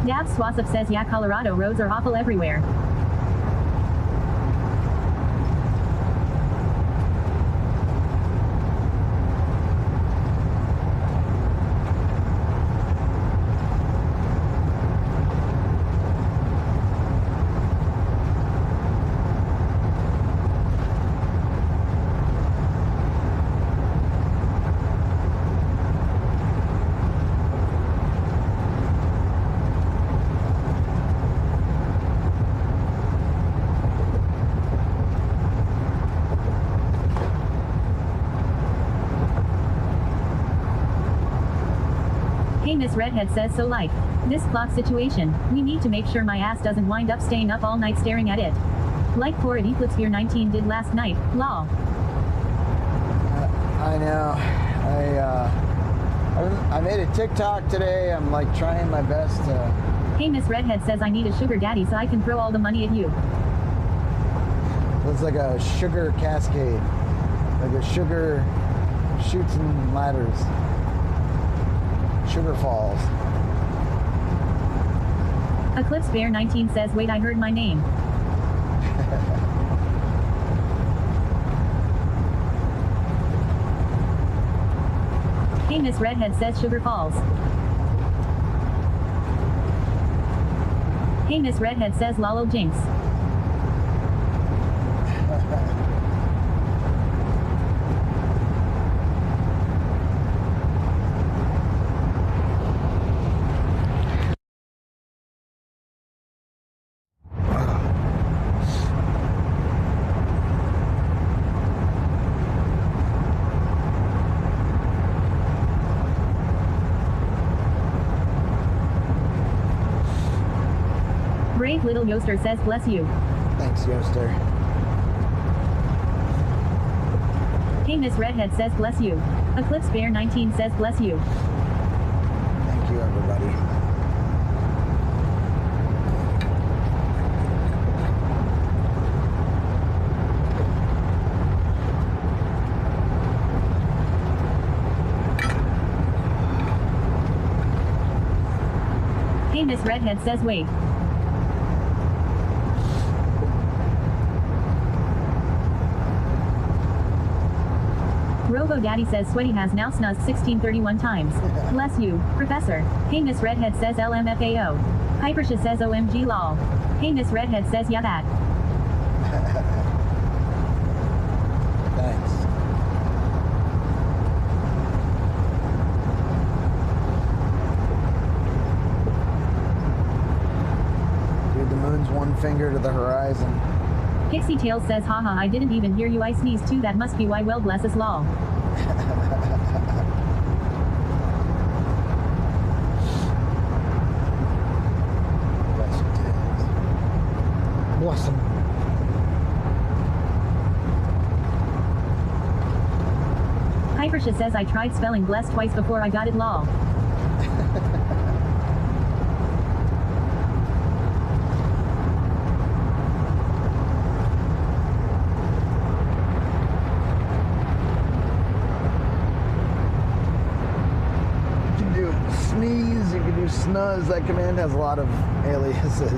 Dav Swasov says yeah, Colorado roads are awful everywhere. Hey Miss Redhead says so like this clock situation, we need to make sure my ass doesn't wind up staying up all night staring at it. Like poor at Eclipse Beer 19 did last night, lol. I know. I made a TikTok today. I'm like trying my best to... Hey Miss Redhead says I need a sugar daddy so I can throw all the money at you. It's like a sugar cascade. Like a sugar chutes and ladders. Sugar falls. Eclipse Bear 19 says wait, I heard my name. Hey Miss Redhead says sugar falls. Hey Miss Redhead says lol jinx. Brave little Yoster says bless you. Thanks, Yoster. Hey Miss Redhead says bless you. Eclipse Bear 19 says bless you. Thank you, everybody. Hey Miss Redhead says wait. Robo Daddy says Sweaty has now snuzzed 1631 times. Bless you, Professor. Hey Miss Redhead says LMFAO. Hypersha says OMG lol. Hey Miss Redhead says yeah that. Thanks. Dude, the moon's one finger to the horizon. Pixie Tails says haha I didn't even hear you, I sneezed too, that must be why, well bless us lol. Bless you, Tails. Bless him. Hypersha says I tried spelling bless twice before I got it lol. Sneeze, you can do snuzz. That command has a lot of aliases.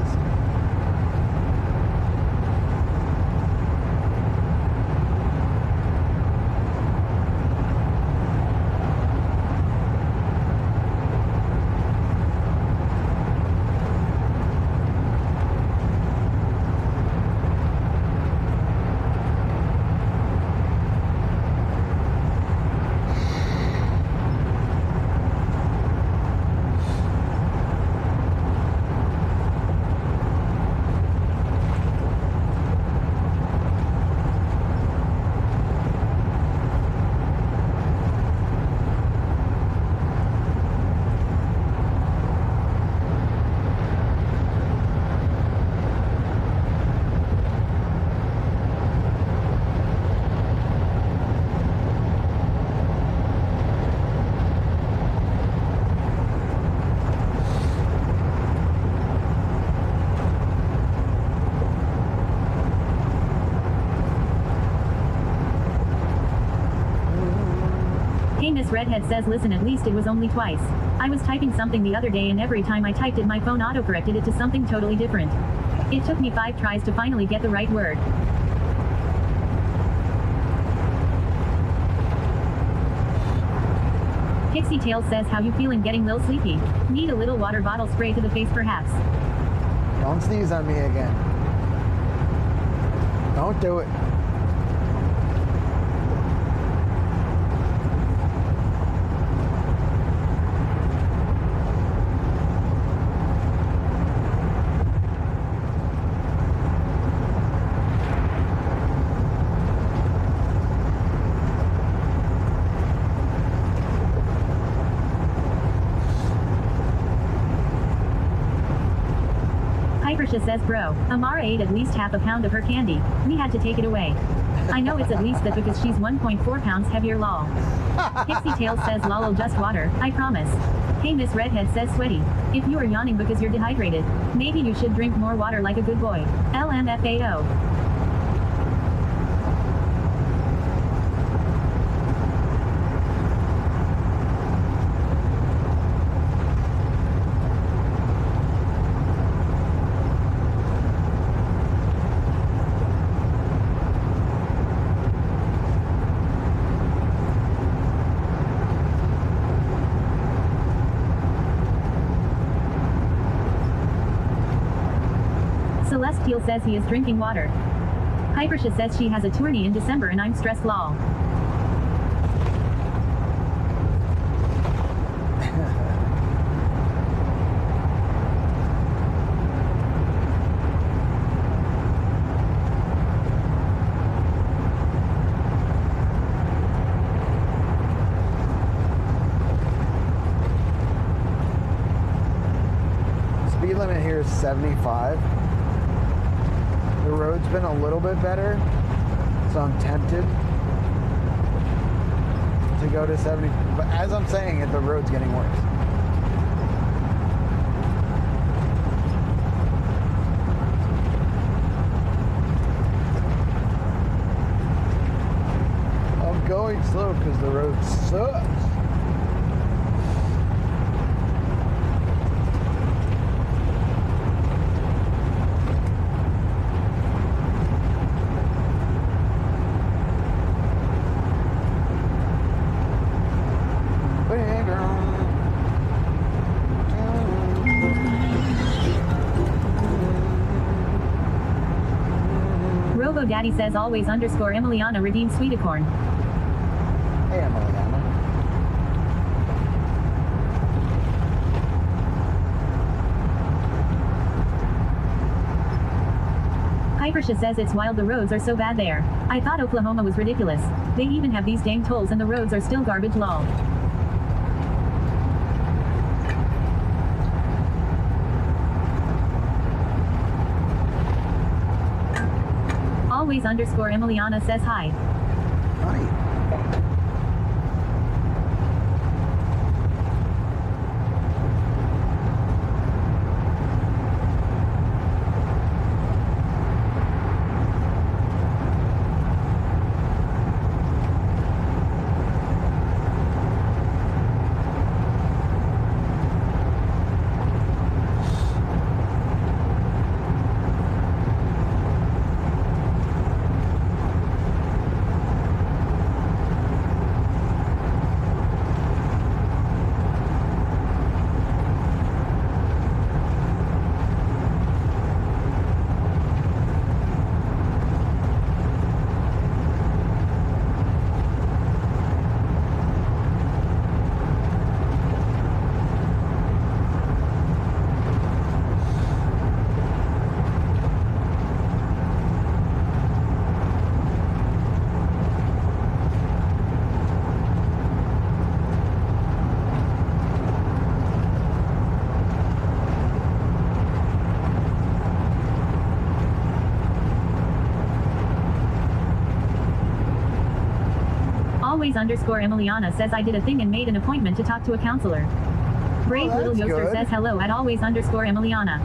Miss Redhead says listen, at least it was only twice. I was typing something the other day and every time I typed it my phone autocorrected it to something totally different. It took me 5 tries to finally get the right word. Pixie Tails says how you feeling, getting little sleepy? Need a little water bottle spray to the face perhaps. Don't sneeze on me again. Don't do it. Hypersha says bro, Amara ate at least half a pound of her candy. We had to take it away. I know it's at least that because she's 1.4 pounds heavier lol. Pixie Tails says lol just water, I promise. Hey Miss Redhead says sweaty. If you are yawning because you're dehydrated, maybe you should drink more water like a good boy. LMFAO. Celestial says he is drinking water. Hypersha says she has a tourney in December and I'm stressed lol. Speed limit here is 75. road's been a little bit better, so I'm tempted to go to 70. But as I'm saying it, the road's getting worse. I'm going slow because the road sucks. Unkle Daddy says always underscore Emiliana redeem Sweeticorn. Hey, Emiliana. Hypersha says it's wild the roads are so bad there. I thought Oklahoma was ridiculous. They even have these dang tolls and the roads are still garbage lol. Always underscore Emiliana says hi. Hi. Always underscore Emiliana says I did a thing and made an appointment to talk to a counselor. Brave little youngster good. says hello at always underscore Emiliana.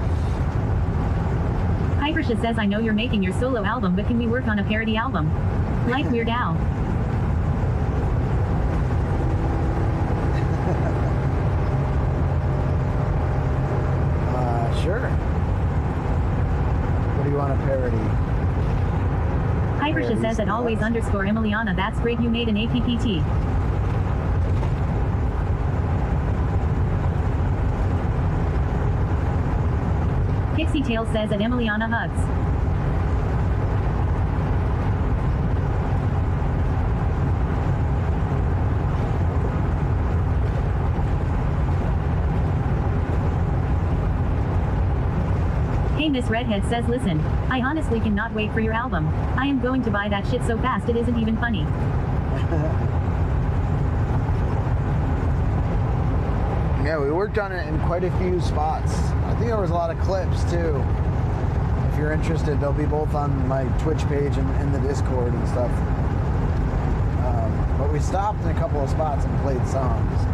Hypersha says I know you're making your solo album, but can we work on a parody album? Like Weird Al. Sure. What do you want to parody? Hypersha says at always underscore Emiliana that's great you made an APPT. Pixie Tail says at Emiliana hugs. Hey Miss Redhead says listen, I honestly cannot wait for your album. I am going to buy that shit so fast it isn't even funny. Yeah, we worked on it in quite a few spots. I think there was a lot of clips too. If you're interested, they'll be both on my Twitch page and in the Discord and stuff. But we stopped in a couple of spots and played songs.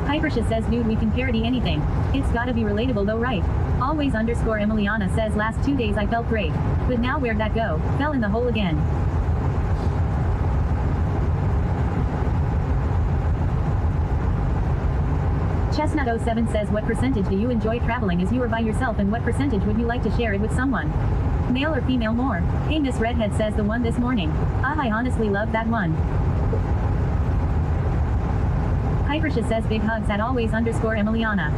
Hypersha says dude we can parody anything. It's gotta be relatable though right? Always underscore Emiliana says last 2 days I felt great. But now where'd that go? Fell in the hole again. Chestnut07 says what percentage do you enjoy traveling as you are by yourself and what percentage would you like to share it with someone? Male or female more? Hey Miss Redhead says the one this morning. I honestly love that one. Hypersha says big hugs at always underscore Emiliana.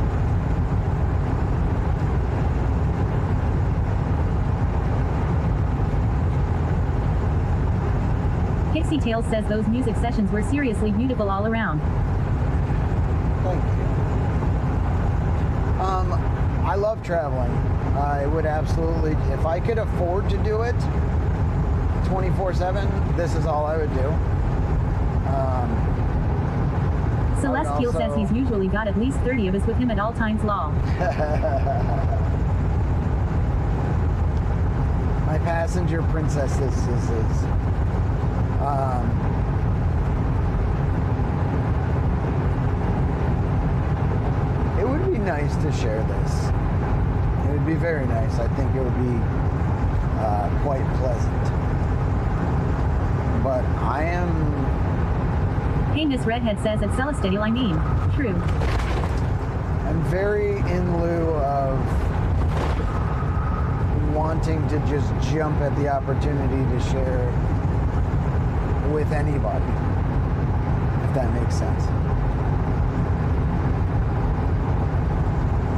Pixie Tails says those music sessions were seriously beautiful all around. Thank you. I love traveling. I would absolutely, if I could afford to do it 24/7, this is all I would do. Celestial says he's usually got at least 30 of us with him at all times lol. passenger princesses. It would be nice to share this. It would be very nice. I think it would be quite pleasant. But I am... Hey, Miss Redhead says at Celestial, I mean. True. I'm very in lieu of wanting to just jump at the opportunity to share with anybody, if that makes sense.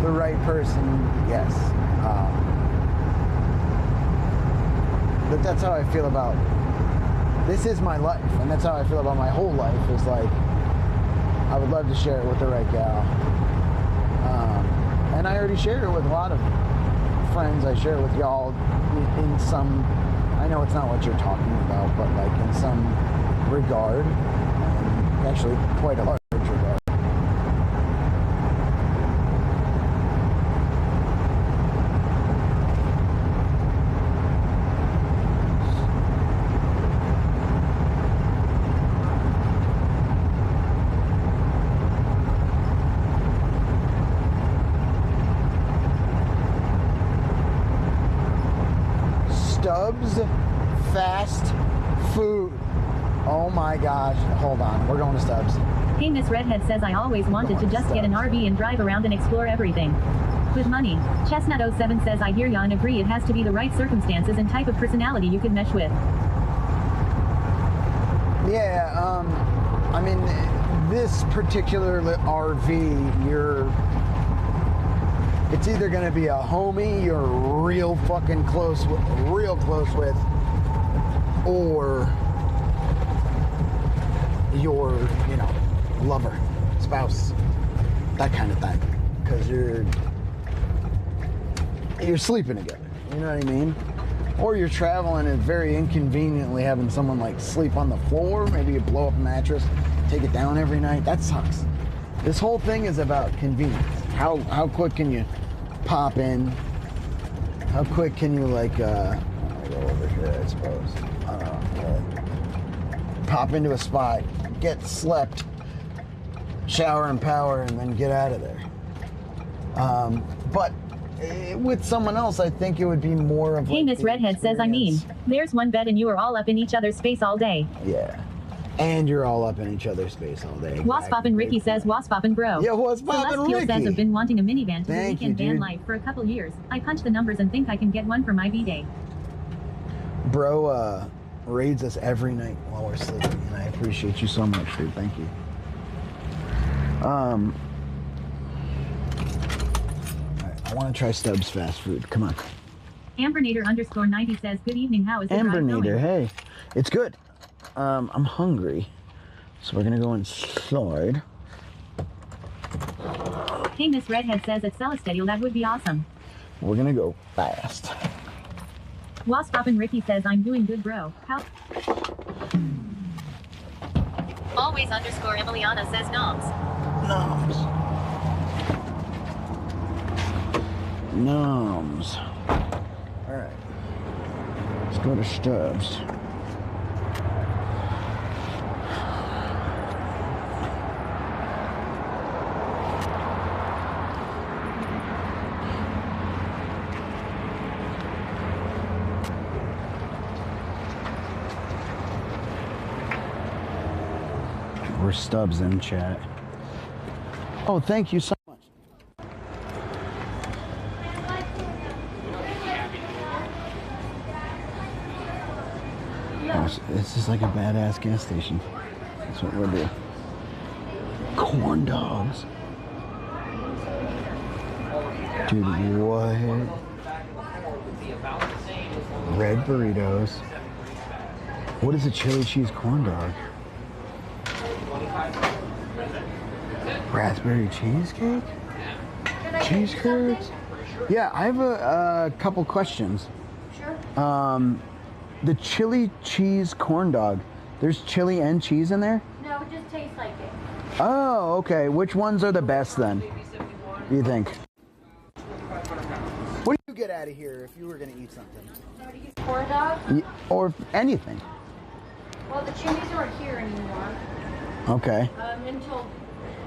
The right person, yes. But that's how I feel about, this is my life, and that's how I feel about my whole life, is like, I would love to share it with the right gal. And I already share it with a lot of friends. I share it with y'all in some, I know it's not what you're talking about, but like in some regard, and actually quite a large regard. Stubbs fast food. Oh my gosh. Hold on. We're going to Stubbs. Hey, Miss Redhead says I always wanted to just get an RV and drive around and explore everything. With money. Chestnut07 says I hear ya and agree it has to be the right circumstances and type of personality you could mesh with. Yeah, I mean, this particular RV, it's either going to be a homie you're real fucking close with, or your, lover, spouse, that kind of thing. Because you're sleeping together, you know what I mean? Or you're traveling and very inconveniently having someone like sleep on the floor, maybe you blow up a mattress, take it down every night. That sucks. This whole thing is about convenience. How quick can you pop in? How quick can you I'll go over here, I suppose. Pop into a spot, get slept, shower and power, and then get out of there. But with someone else, I think it would be more of Hey, Miss Redhead says I mean. There's one bed and you are all up in each other's space all day. Yeah. And you're all up in each other's space all day. Waspoppin' Ricky says Waspoppin' bro. Yeah, Waspoppin' Celestial Ricky. says I've been wanting a minivan to Thank the weekend you, van dude. life for a couple years. I punched the numbers and think I can get one for my V-Day. Bro raids us every night while we're sleeping, and I appreciate you so much, dude. Thank you. Alright, I want to try Stubbs fast food. Come on. Ambernator_90 says good evening, how is the drive Ambernator, going? hey. It's good. I'm hungry. So we're gonna go inside. Hey, Miss Redhead says at Celestial, that would be awesome. We're gonna go fast. Waspoppin' Ricky says I'm doing good, bro. How? Always_Emiliana says noms. Noms. Alright. Let's go to Stubbs. We're Stubbs in chat. Oh, thank you so much. Oh, this is like a badass gas station. That's what we'll do. Corn dogs. Dude, what? Red burritos. What is a chili cheese corn dog? Raspberry cheesecake? Cheese curds? Yeah, I have a couple questions. Sure. The chili cheese corn dog. There's chili and cheese in there? No, it just tastes like it. Oh, okay. Which ones are the best then? Do you think? What do you get out of here if you were gonna eat something? Corn dog? Or anything. Well, the chimneys aren't here anymore. Okay. Until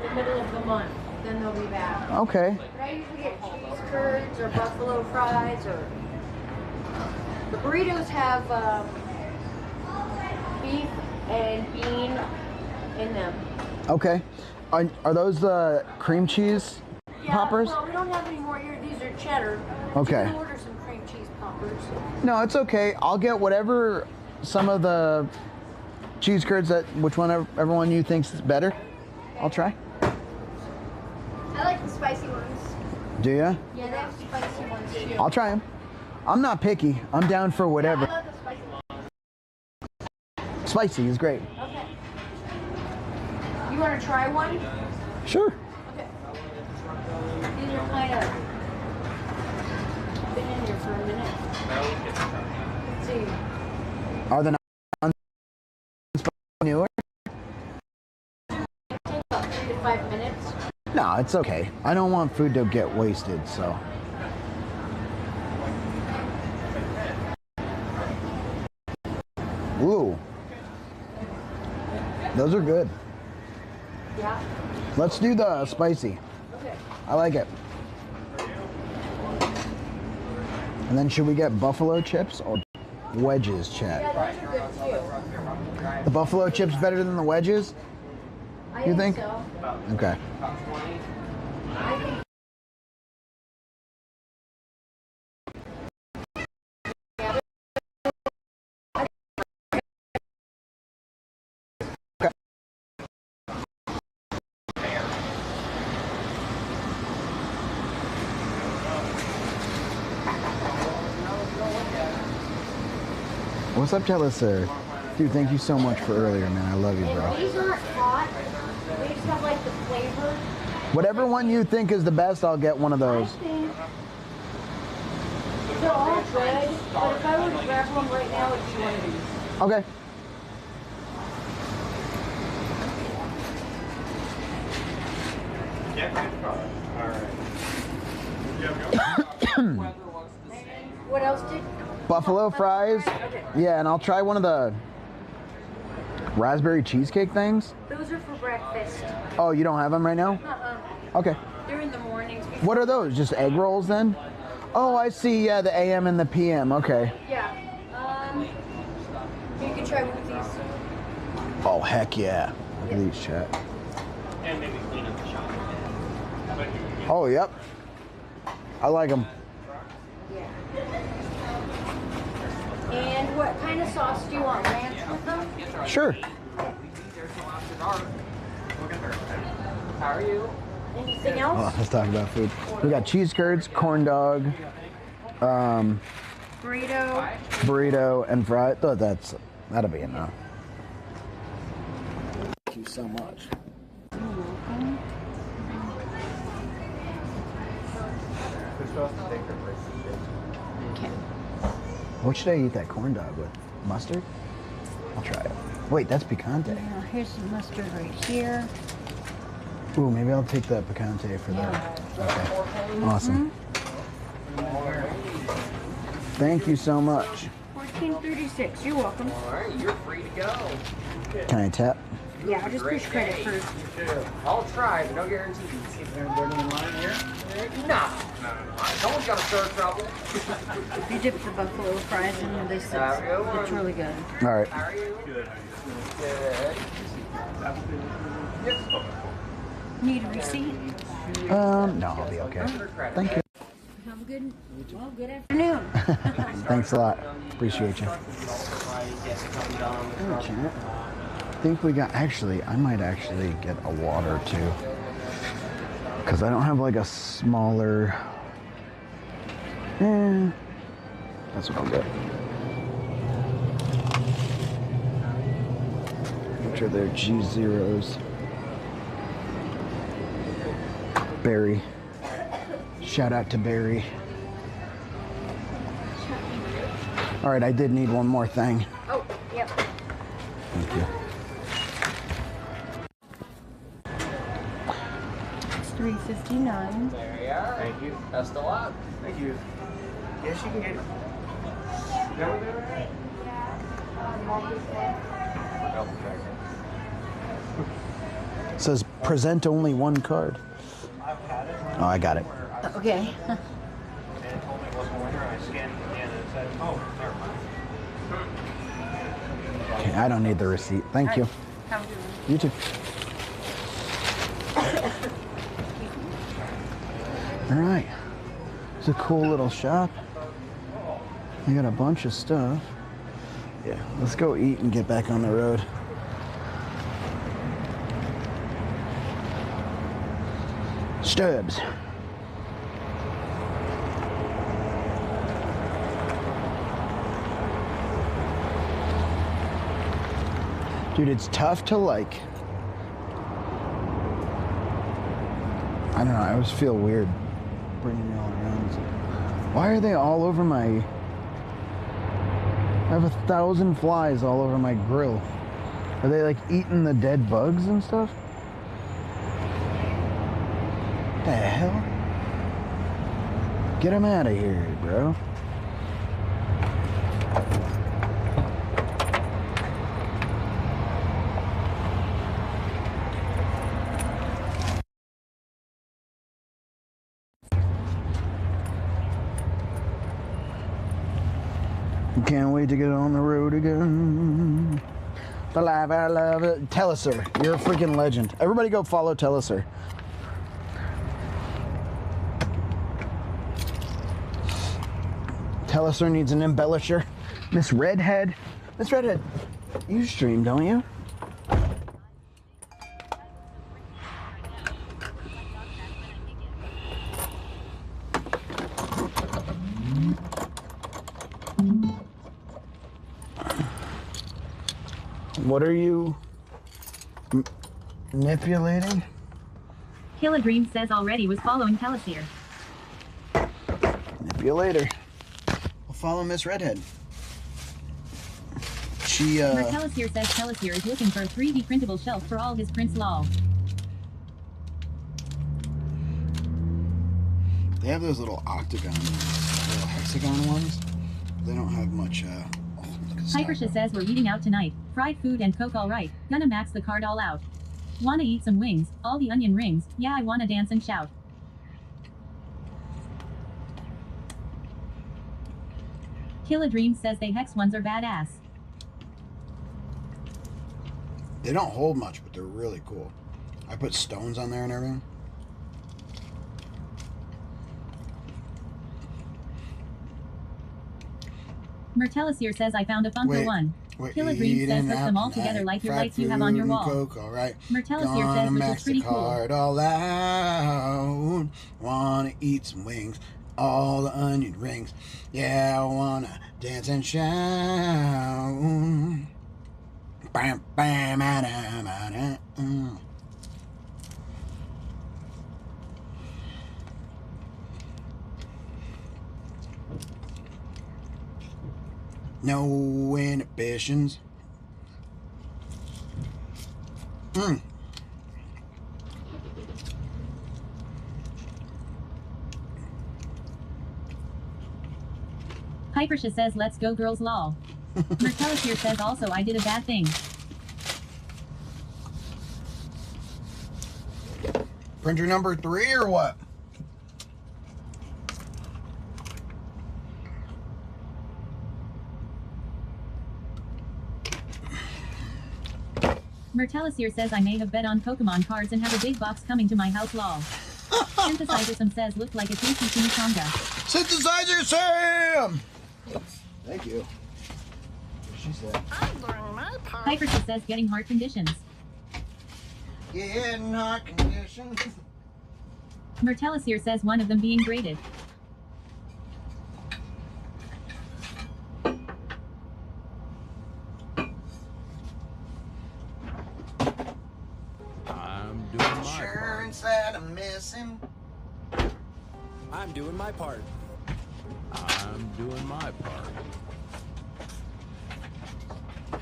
the middle of the month. Then they'll be back. Okay. But I usually get cheese curds or buffalo fries or... The burritos have beef and bean in them. Okay. Are those the cream cheese poppers? Well, we don't have any more here. These are cheddar. Okay. You can order some cream cheese poppers. No, it's okay. I'll get whatever some of the cheese curds which one everyone you thinks is better. I'll try. I like the spicy ones. Do ya? Yeah, they have spicy ones too. I'll try them. I'm not picky. I'm down for whatever. I love the spicy ones. Spicy is great. Okay. You want to try one? Sure. Okay. These are kind of been in here for a minute. Let's see. Are the newer? Take about 3 to 5 minutes. No, it's okay. I don't want food to get wasted, so. Ooh. Those are good. Yeah. Let's do the spicy. Okay. I like it. And then should we get buffalo chips or wedges, Chad? Yeah, those are good too. The buffalo chips better than the wedges? You think? So. Okay. I think What's up, Jealous Sir? Dude, thank you so much for earlier, man. I love you, bro. these aren't hot. They just have like the flavor. Whatever one you think is the best, I'll get one of those. I think they're all good, but if I were to grab one right now, it'd be one of these. Okay. What else did? Buffalo fries. Yeah, and I'll try one of the raspberry cheesecake things. Those are for breakfast. Oh, you don't have them right now? Okay. They're in the mornings. What are those? Just egg rolls then? Oh, I see. Yeah, the AM and the PM. Okay. Yeah. You can try one of these. Oh, heck yeah. Look at these, chat. And maybe clean up the shop. Oh, yep. I like them. Yeah. And what kind of sauce do you want? Ranch with them? Sure. How are you? Anything else? Oh, let's talk about food. We got cheese curds, corn dog, burrito, and fried. Oh, that'll be enough. Thank you so much. Okay. What should I eat that corn dog with? Mustard? I'll try it. Wait, that's picante. Yeah, here's some mustard right here. Ooh, maybe I'll take the picante for that. Okay. Awesome. Thank you so much. 1436. You're welcome. All right, you're free to go. Can I tap? Yeah, I'll just push credit first. I'll try, but no guarantees. Is there anybody in line here? No. No one's got to stir trouble. You dip the buffalo fries in this. It's really good. All right. How are you? Good. Need a receipt? No, I'll be okay. Thank you. Have a good, good afternoon. Thanks a lot. Appreciate you. I think we got, I might actually get a water too. Because I don't have like a smaller, that's what I'll get. Which are their G0s. Barry. Shout out to Barry. All right, I did need one more thing. Oh, yep. Thank you. It's $3.59. There you are. Thank you. Best of luck. Thank you. Yes, you can get it. Is that what they're at? It says present only one card. Oh, I got it. Okay. And it told me it wasn't a winner. I scanned it and it said, oh, never mind. Okay, I don't need the receipt. Thank you. Have a good one. You too. All right. It's a cool little shop. They got a bunch of stuff. Yeah, let's go eat and get back on the road. Stubbs. Dude, it's tough to like, I don't know, I always feel weird bringing you all around. It's like, why are they all over my, I have 1,000 flies all over my grill. Are they like eating the dead bugs and stuff? What the hell? Get them out of here, bro. Can't wait to get on the road again. The life I love it. Telliser, you're a freaking legend. Everybody go follow Telliser. Telliser needs an embellisher. Miss Redhead. Miss Redhead, you stream, don't you? What are you manipulating? Kill a Dream says already was following Telliser. Manipulator. We'll follow Miss Redhead. She, Telliser says Telliser is looking for a 3D printable shelf for all his prints lol. They have those little octagon, little hexagon ones. They don't have much, Hypersha says we're eating out tonight. Fried food and Coke alright. Gonna max the card all out. Wanna eat some wings, all the onion rings. Yeah, I wanna dance and shout. Kill a Dream says they hex ones are badass. They don't hold much, but they're really cool. I put stones on there and everything. Mertelisier says I found a Funko one. Killer Dream says put them all together like your lights you have on your wall. Coke, all right. Mertelisier says which is pretty cool. All out. Wanna eat some wings, all the onion rings. Yeah, I wanna dance and shout. Bam, bam, bam, bam, bam. No inhibitions. Hypersha says let's go girls lol. Mertelisier says also I did a bad thing. Printer number 3 or what? Mertelisier says I may have bet on Pokemon cards and have a big box coming to my house lol. Synthesizer Sam says looked like a tasty chimichanga. Synthesizer Sam! Thank you. She said. Hypersha says getting heart conditions. Getting heart conditions. Mertelisier says one of them being graded. I'm doing my Insurance that I'm missing. I'm doing my part. I'm doing my part.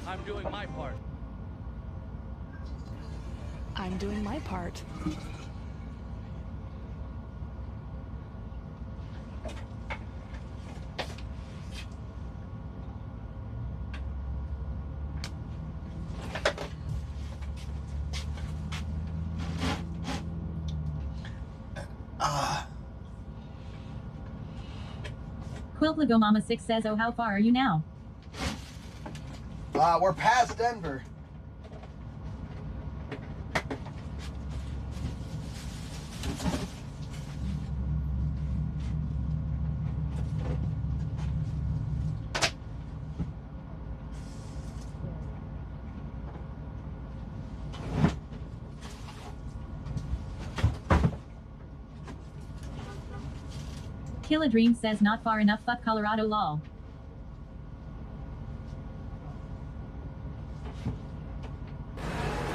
I'm doing my part. I'm doing my part. Quilt Lego Mama 6 says, oh, how far are you now? We're past Denver. Kill a Dream says, not far enough, fuck Colorado lol.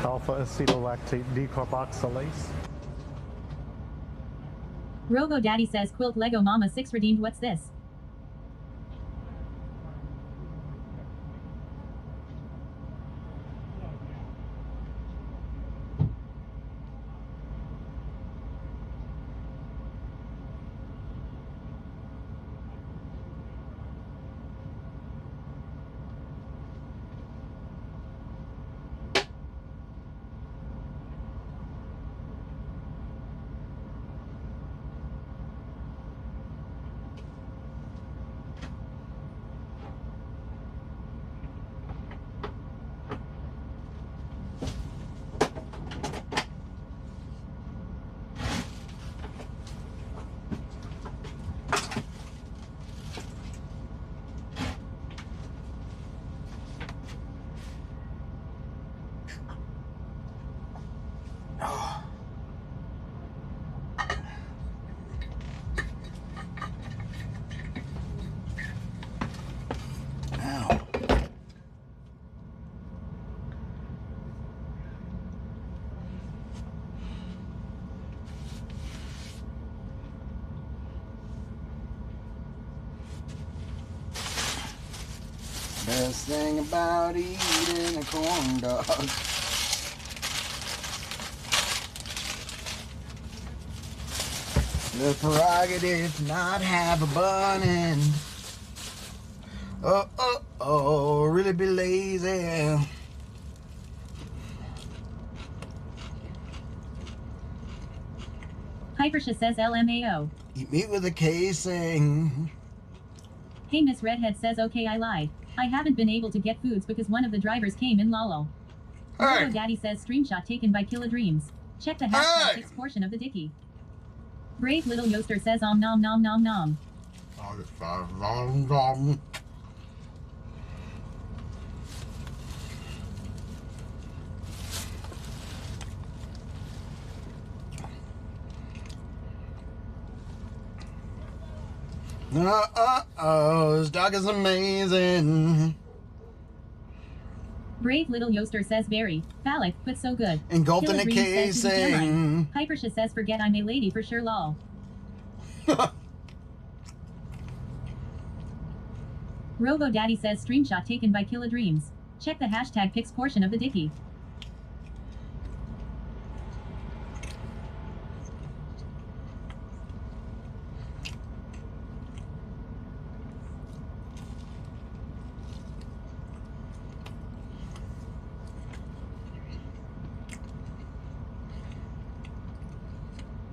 Alpha-acetolactate decarboxylase. Robo Daddy says, Quilt Lego Mama 6 redeemed, what's this? Best thing about eating a corn dog. The prerogative to not have a bun end. Really be lazy. Hypersha says LMAO. Eat meat with a casing. Hey Miss Redhead says, okay, I lied. I haven't been able to get foods because one of the drivers came in lol. Robo Daddy says, screenshot taken by Killa Dreams. Check the hashtag 6 portion of the dicky. Brave Little Yoster says, nom nom nom nom nom. This dog is amazing. Brave Little Yoster says, very phallic, but so good. Engulfed in Killa a Dreams says, "Who's Gemini?" casing. Hypersha says, forget I'm a lady for sure lol. Robo Daddy says, screenshot taken by Killa Dreams. Check the hashtag pics portion of the dicky.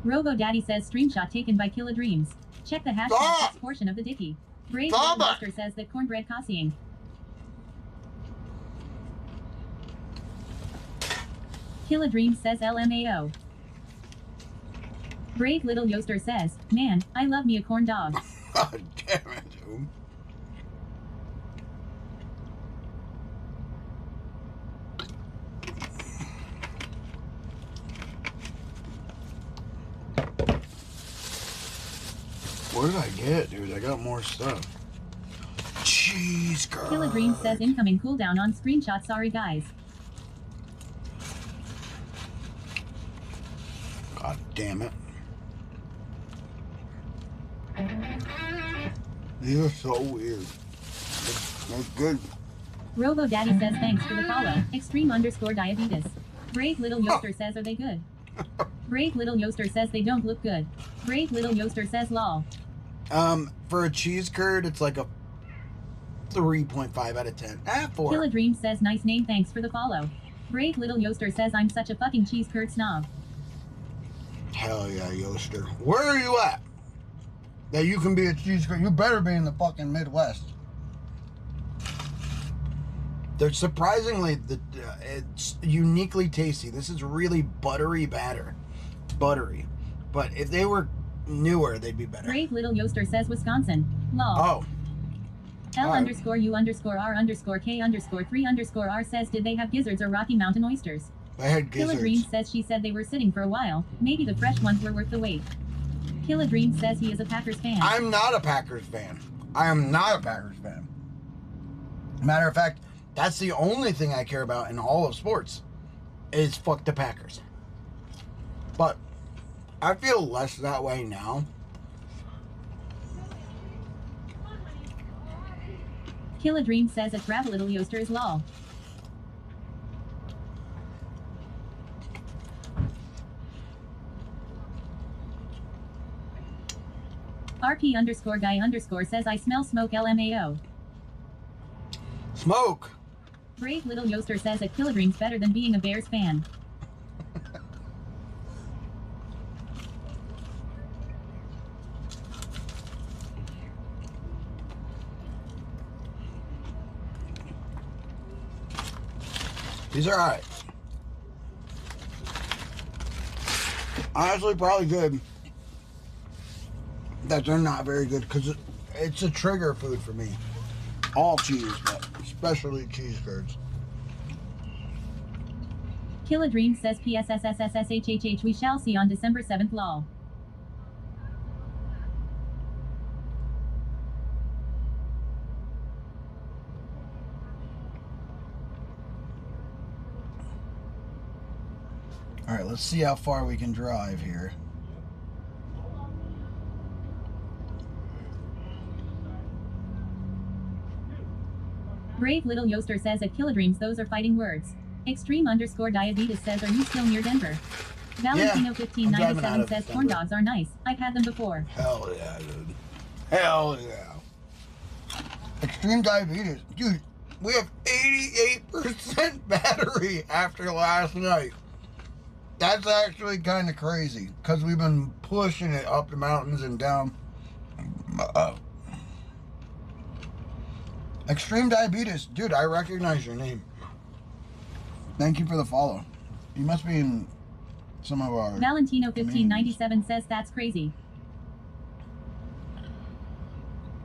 Robo Daddy says, screenshot taken by Killa Dreams. Check the hashtag pics portion of the dicky. Brave Little Yoster says that cornbread cossying. Killa Dreams says LMAO. Brave Little Yoster says, man, I love me a corn dog. God damn it, dude. What did I get, dude? I got more stuff. Cheese curd. Killa Dreams says incoming cooldown on screenshot, sorry guys. God damn it. These are so weird. That's good. Robo Daddy says thanks for the follow. Extreme_diabetes. Brave Little Yoster says, are they good? Brave Little Yoster says they don't look good. Brave Little Yoster says lol. For a cheese curd, it's like a 3.5 out of 10. 4. Killa Dream says nice name, thanks for the follow. Brave Little Yoster says I'm such a fucking cheese curd snob. Hell yeah, Yoster. Where are you at? that you can be a cheese curd. You better be in the fucking Midwest. They're surprisingly, it's uniquely tasty. This is really buttery batter. It's buttery. But if they were newer, they'd be better. Brave Little Yoaster says Wisconsin. Lol. Oh. L_U_R_K_3_R says, did they have gizzards or Rocky Mountain oysters? I had Killa gizzards. Dream says she said they were sitting for a while. Maybe the fresh ones were worth the wait. Killa Dream says he is a Packers fan. I'm not a Packers fan. I am not a Packers fan. Matter of fact, that's the only thing I care about in all of sports is fuck the Packers. But I feel less that way now. Killa Dream says that Grab a Little Yoaster is lol. RP_guy_ says I smell smoke LMAO. Smoke. Brave Little Yoaster says that Killa Dream's better than being a Bears fan. These are alright. Honestly, probably good that they're not very good because it's a trigger food for me. All cheese, but especially cheese curds. Killa Dream says PSSSSSHHH we shall see on December 7th lol. Alright, let's see how far we can drive here. Brave Little Yoaster says at Killa Dreams those are fighting words. Extreme_diabetes says, are you still near Denver? Valentino1597 says corn dogs are nice. I've had them before. Hell yeah, dude. Hell yeah. Extreme diabetes. Dude, we have 88% battery after last night. That's actually kind of crazy because we've been pushing it up the mountains and down. Extreme diabetes. Dude, I recognize your name. Thank you for the follow. You must be in some of our... Valentino1597 says that's crazy.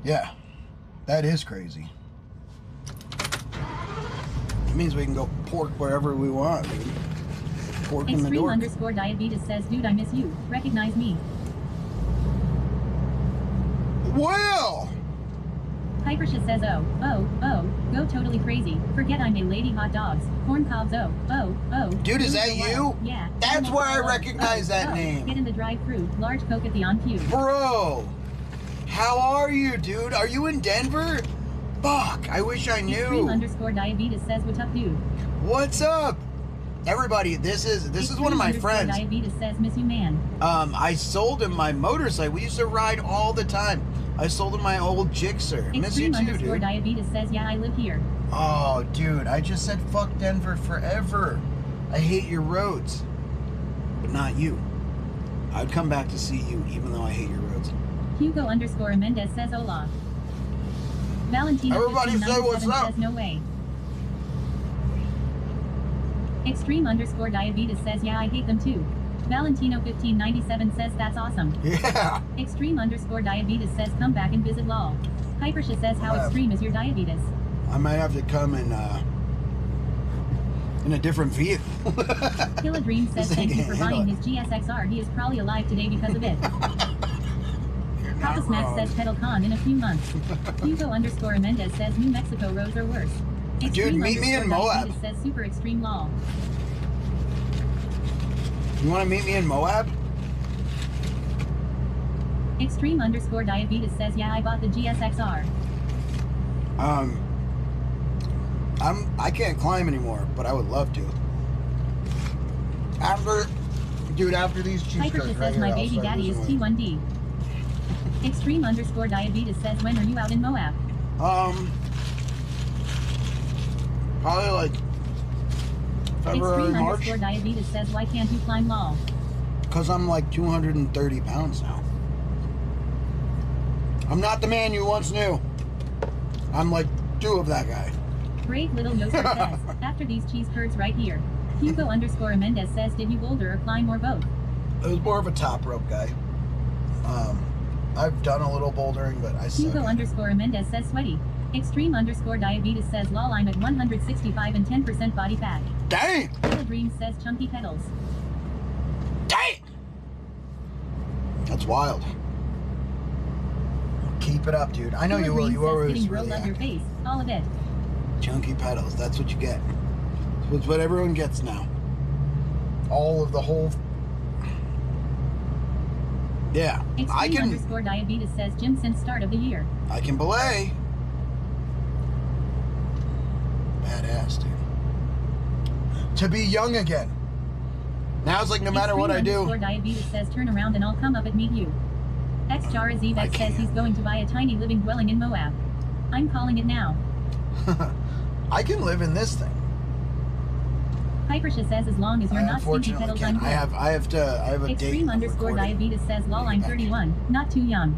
Yeah, that is crazy. It means we can go pork wherever we want, dude. Pork in the door. Extreme_diabetes says, dude, I miss you. Recognize me. Well! Hypersha says, oh, go totally crazy. Forget I'm a lady hot dogs. Corn cobs, oh. Dude, is that you? Yeah. That's where I recognize that name. Get in the drive-thru. Large Coke at the on-cue. Bro! How are you, dude? Are you in Denver? Fuck, I wish I knew. Extreme_diabetes says, what up, dude? What's up? Everybody, this is one of my friends. Diabetes says, miss you, man. I sold him my motorcycle. We used to ride all the time. I sold him my old Gixxer. Miss you too, dude. Diabetes says, yeah, I live here. Oh, dude, I just said fuck Denver forever. I hate your roads. But not you. I'd come back to see you, even though I hate your roads. Hugo_Mendez says, hola. Valentino Everybody say what's up. says, no way. Extreme_diabetes says, yeah, I hate them too. Valentino1597 says, that's awesome. Yeah. Extreme_diabetes says, come back and visit lol. Hypersha says, how extreme is your diabetes? I might have to come in a different vehicle. Killa Dream says, thank you for buying his GSXR. He is probably alive today because of it. Papa Smack says, Pedal Con in a few months. Hugo_Mendez says, New Mexico roads are worse. Dude, meet me in Moab. Says, super extreme lol. You want to meet me in Moab? Extreme_diabetes says, yeah, I bought the GSXR. I can't climb anymore, but I would love to. After these cheese Hypersha curds says, right here, my I'll baby start daddy is losing weight. T1D. Extreme_diabetes says, when are you out in Moab? Probably like February, March. Extreme_diabetes says, why can't you climb lol? Because I'm like 230 pounds now. I'm not the man you once knew. I'm like 2 of that guy. Brave Little Yoster says, after these cheese curds right here. Hugo_Mendez says, did you boulder or climb or both? It was more of a top rope guy. I've done a little bouldering, but I suck. Hugo_Mendez says, sweaty. Extreme_diabetes says, lol, I'm at 165 and 10% body fat. Dang! Killa Dreams says, chunky pedals. Dang! That's wild. Keep it up, dude. I know you will. You always really love your face. All of it. Chunky pedals. That's what you get. It's what everyone gets now. All of the whole. Yeah. Extreme_diabetes says gym since start of the year. I can belay. Badass, dude. To be young again. Now it's like no matter what I do. Diabetes says turn around and I'll come up and meet you. Xjarazivek says he's going to buy a tiny living dwelling in Moab. I'm calling it now. I can live in this thing. Hypersha says as long as you're not stinky pedals, I'm good. I have a date. Extreme_diabetes says lol, I'm 31, not too young.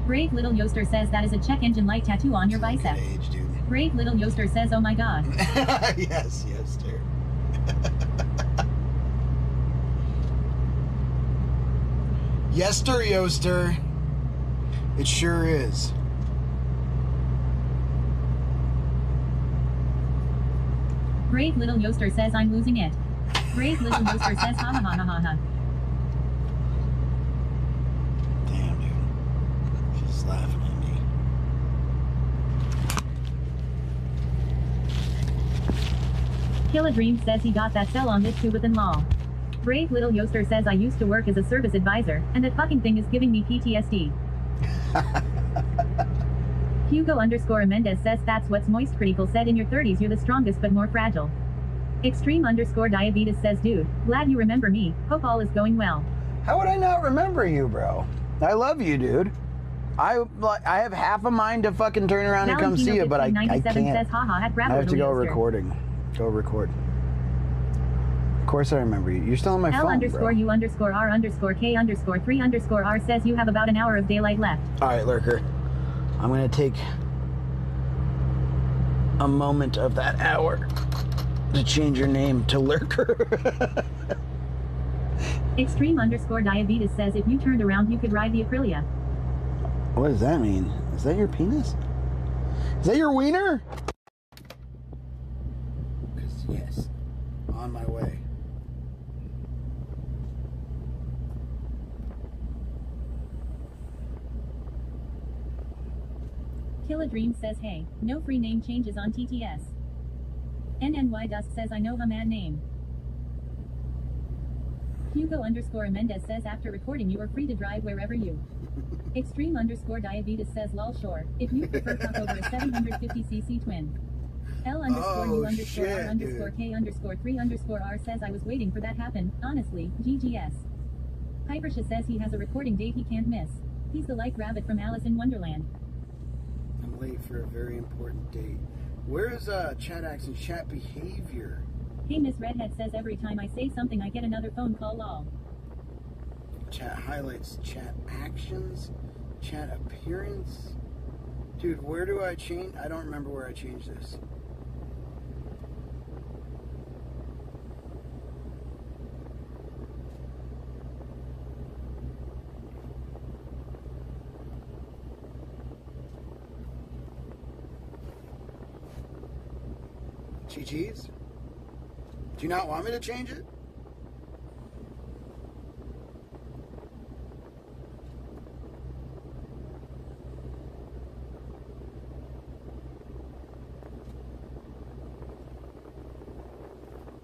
Brave Little Yoster says that is a check engine light tattoo on your bicep. Age, dude. Brave Little Yoster says, oh my god. Yes, dear. Yester Yoster. It sure is. Brave Little Yoster says I'm losing it. Brave Little Yoster says ha ha ha ha ha. Damn, dude. She's laughing at me. Killa Dream says he got that cell on this Subathon law. Brave Little Yoster says I used to work as a service advisor, and that fucking thing is giving me PTSD. Hugo_Mendez says that's what's moist. Critical said in your 30s you're the strongest but more fragile. Extreme_diabetes says dude, glad you remember me, hope all is going well. How would I not remember you, bro? I love you, dude. I have half a mind to fucking turn around and come see you, but I can't. Says, haha, at I have to go recording. Go record. Of course I remember you. You're still on my phone, bro. L_U_R_K_3_R says you have about an hour of daylight left. All right, Lurker. I'm going to take a moment of that hour to change your name to Lurker. Extreme_diabetes says if you turned around you could ride the Aprilia. What does that mean? Is that your penis? Is that your wiener? Yes. On my way. Killa Dream says hey, no free name changes on TTS. NNY Dust says I know her mad name. Hugo_Mendez says after recording you are free to drive wherever you. Extreme_diabetes says lol sure, if you prefer cup over a 750cc twin. L_U_R_K_3_R says I was waiting for that happen, honestly, GGS. Hypersha says he has a recording date he can't miss. He's the like rabbit from Alice in Wonderland. I'm late for a very important date. Where is chat action, chat behavior? Hey Miss Redhead says every time I say something I get another phone call lol. Chat highlights, chat actions, chat appearance. Dude, where do I change? I don't remember where I changed this. GG's? Do you not want me to change it?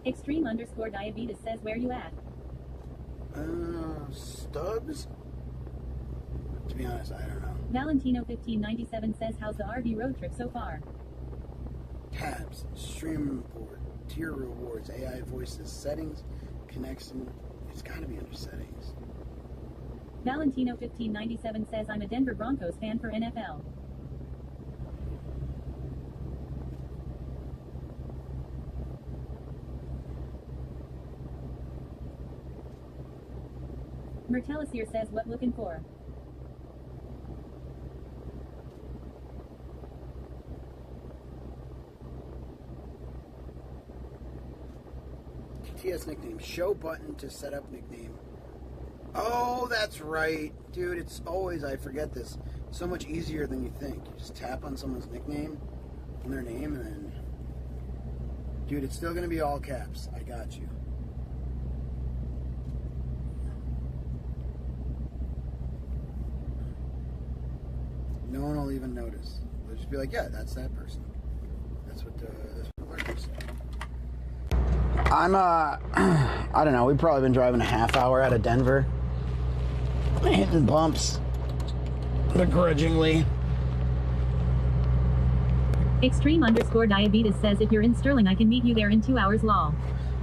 Extreme_diabetes says where you at? Stubbs? To be honest, I don't know. Valentino1597 says how's the RV road trip so far? Tabs, stream board, tier rewards, AI voices, settings, connection. It's gotta be under settings. Valentino1597 says I'm a Denver Broncos fan for NFL. Mertelisir says what looking for? TS nickname. Show button to set up nickname. Oh, that's right. Dude, it's always, I forget this, so much easier than you think. You just tap on someone's nickname and their name and then... Dude, it's still going to be all caps. I got you. No one will even notice. They'll just be like, yeah, that's that person. That's what lurkers say. I'm, I don't know, we've probably been driving a half hour out of Denver. Hitting bumps. Begrudgingly. Extreme_diabetes says if you're in Sterling, I can meet you there in 2 hours, lol.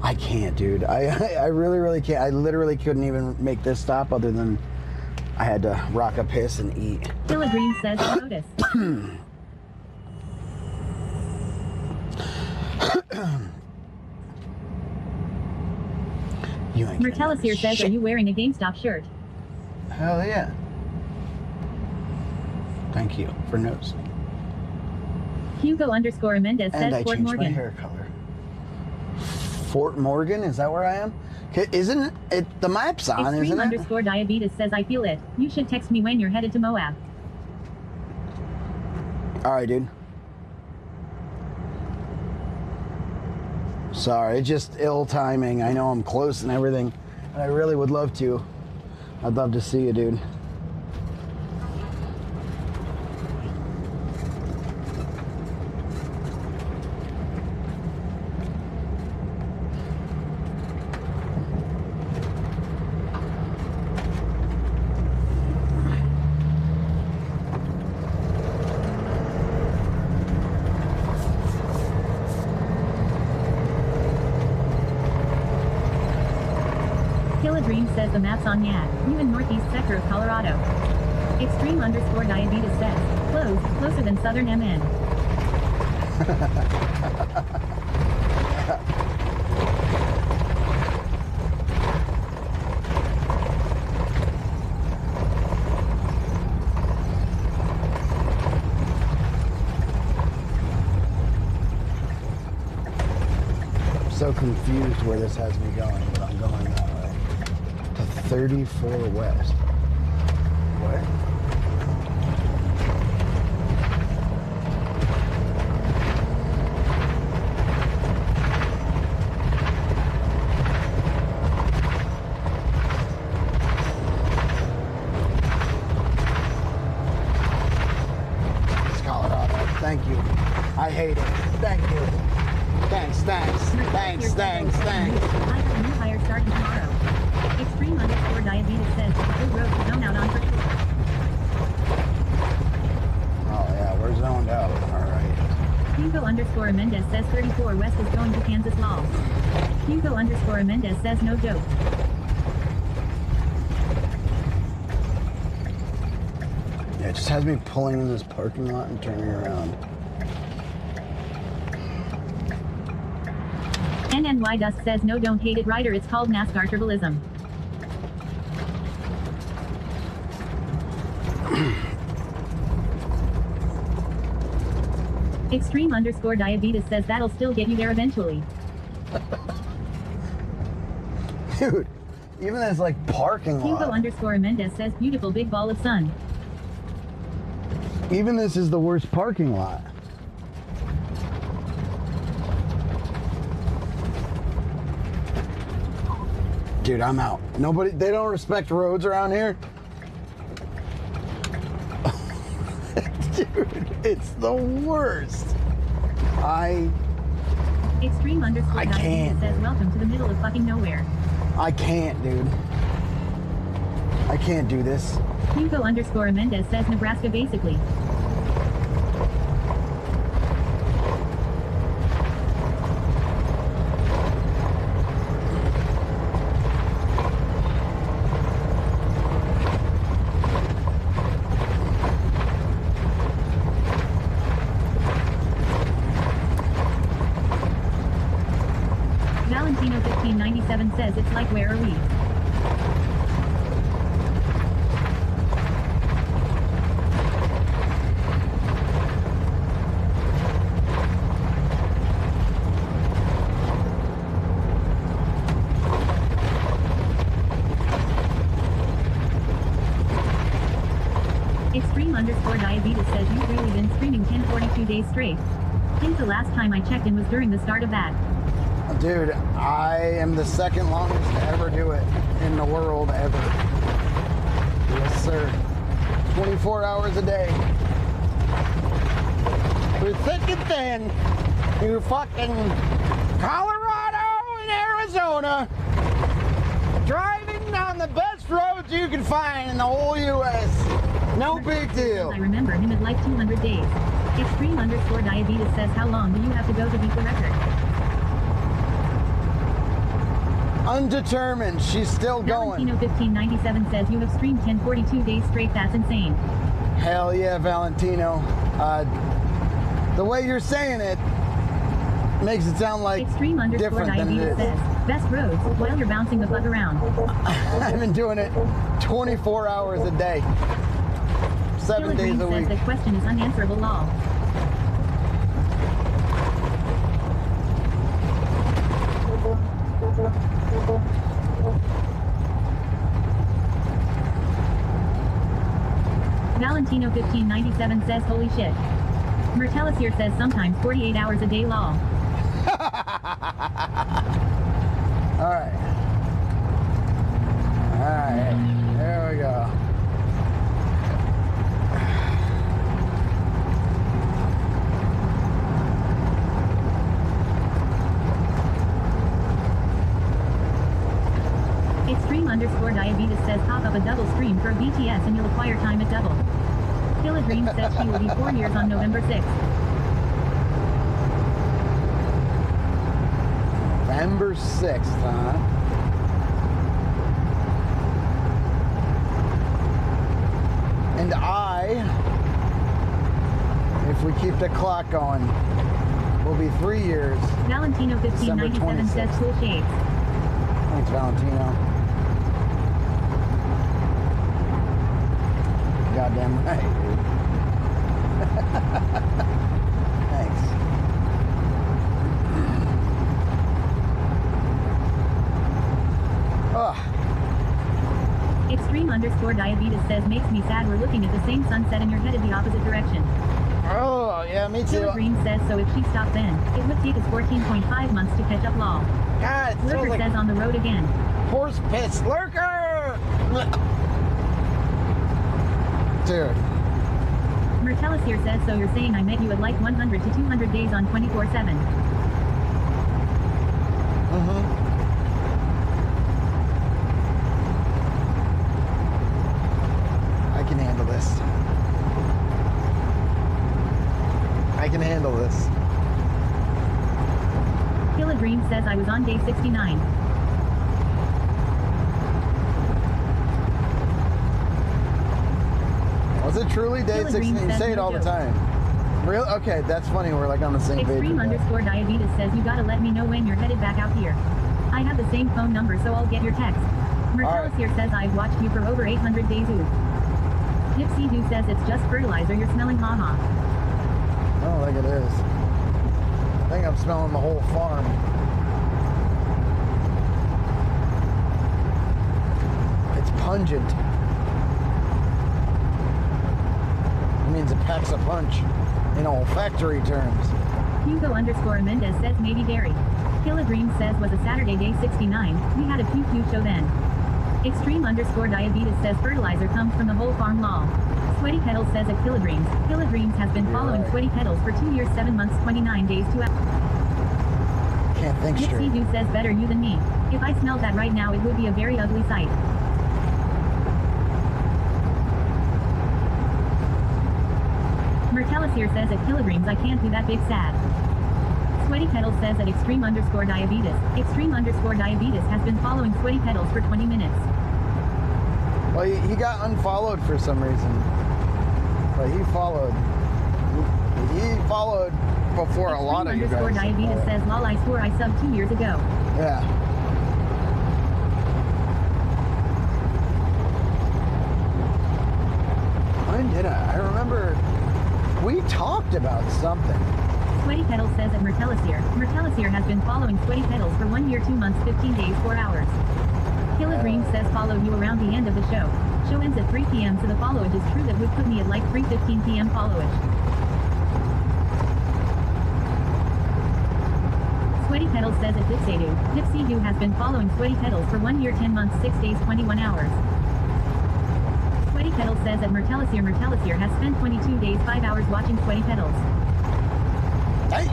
I can't, dude. I really can't. I literally couldn't even make this stop other than I had to rock a piss and eat. Green says notice. Mertellus here says, are you wearing a GameStop shirt? Hell yeah. Thank you for noticing. Hugo_Mendez says And I Fort changed Morgan. my hair color. Fort Morgan? Is that where I am? Isn't it? The map's on, isn't it? Extreme_diabetes says I feel it. You should text me when you're headed to Moab. Alright, dude. Sorry, it's just ill timing. I know I'm close and everything, and I really would love to. I'd love to see you, dude. Dream says the map's on Yad, even northeast sector of Colorado. Extreme_diabetes says, closer than southern MN. I'm so confused where this has me going, but I'm going that way. 34 West. What? It's Colorado. Thank you. I hate it. Thank you. Thanks. I have a new hire starting tomorrow. Extreme_diabetes says good road to zone out on for sure. Oh yeah, we're zoned out. Alright. Hugo_Mendez says 34 West is going to Kansas lol. Hugo_Mendez says no joke. Yeah, it just has me pulling in this parking lot and turning around. NNY Dust says no, don't hate it, Ryder, it's called NASCAR tribalism. Extreme_diabetes says that'll still get you there eventually. Dude, even this like parking lot. Hugo_Mendez says beautiful big ball of sun. Even this is the worst parking lot. Dude, I'm out. They don't respect roads around here. Dude, it's the worst. Extreme_diabetes says welcome to the middle of fucking nowhere. I can't, dude. I can't do this. Hugo_Mendez says Nebraska basically. Valentino1597 says it's like where are we? days straight. Think the last time I checked in was during the start of that. Dude, I am the second longest to ever do it in the world ever. Yes, sir. 24 hours a day. Through thick and thin. Through fucking Colorado and Arizona. Driving on the best roads you can find in the whole U.S. No big deal. I remember him at like 200 days. Extreme_diabetes says, how long do you have to go to beat the record? Undetermined. She's still going. Valentino1597 says you have streamed 1042 days straight. That's insane. Hell yeah, Valentino. The way you're saying it makes it sound like different than it is. Says, best roads while you're bouncing the fuck around. I've been doing it 24 hours a day. 7 days a week. The question is unanswerable law. Valentino1597 says, holy shit. Mertellus here says sometimes 48 hours a day law. Alright. Alright. There we go. Extreme_diabetes says pop up a double stream for a BTS and you'll acquire time at double. Killa Dream says she will be 4 years on November 6th. November 6th, huh? And if we keep the clock going, will be 3 years. Valentino1597 says cool shades. Thanks, Valentino. Goddamn right, dude. Thanks. Oh. Extreme_diabetes says makes me sad we're looking at the same sunset and you're headed the opposite direction. Oh, yeah, me too. Killa Green says so if she stopped then, it would take us 14.5 months to catch up law. God, Lurker like says on the road again. Horse piss. Lurker! Dude. Mertellus here says, so you're saying I met you at like 100 to 200 days on 24/7. I can handle this. I can handle this. Killa Dream says I was on day 69. Was it truly day 16? You say it all the time. Real? Okay, that's funny. We're like on the same page. Extreme_diabetes says you gotta let me know when you're headed back out here. I have the same phone number, so I'll get your text. Mertellus here says I've watched you for over 800 days. Ooh. Nipsey Who says it's just fertilizer you're smelling. Haha. I don't think it is. I think I'm smelling the whole farm. It's pungent. It means it packs a punch in olfactory terms. Hugo_Mendez says maybe Gary. Killa Dream says was a Saturday day 69, we had a QQ show then. Extreme_diabetes says fertilizer comes from the whole farm law. Sweaty Petals says at Killa Dreams has been following Sweaty Petals for 2 years 7 months 29 days to Can't think straight. Nipsey Who says better you than me. If I smelled that right now it would be a very ugly sight. Mertellus here says at Killa Dreams I can't do that big sad. Sweaty Petals says at Extreme_diabetes has been following Sweaty Petals for 20 minutes. Well, he got unfollowed for some reason. But he followed. He followed before a lot of you guys. Extreme_diabetes says lol I swore I subbed 2 years ago. Yeah. When did I remember we talked about something. Sweaty Petals says at Mertellus here has been following Sweaty Petals for 1 year 2 months 15 days 4 hours. Killa Dream says followed you around the end of the show. Show ends at 3 p.m. so the followage is true that would put me at like 3:15 p.m. followage. Sweaty Petals says it Dipsadu. Dipsadu has been following Sweaty Petals for 1 year, 10 months, 6 days, 21 hours. Sweaty Petals says that Mertelisier has spent 22 days, 5 hours watching Sweaty Petals. Hey!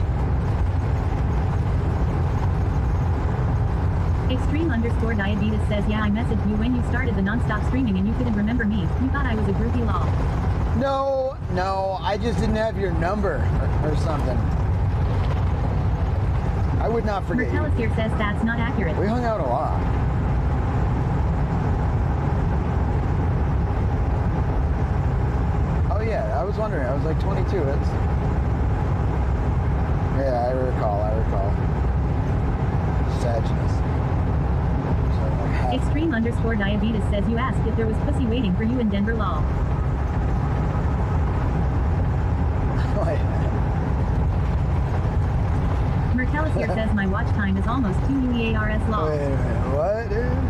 Extreme_diabetes says, yeah, I messaged you when you started the non-stop streaming and you couldn't remember me. You thought I was a groupie lol. No, I just didn't have your number or something. I would not forget you. Mertelisier says that's not accurate. We hung out a lot. Oh yeah, I was wondering. I was like 22. Yeah, I recall. Sadness. Extreme_diabetes says you asked if there was pussy waiting for you in Denver lol. Mertelisier says my watch time is almost 2 UEARS lol. Wait a minute, what, dude?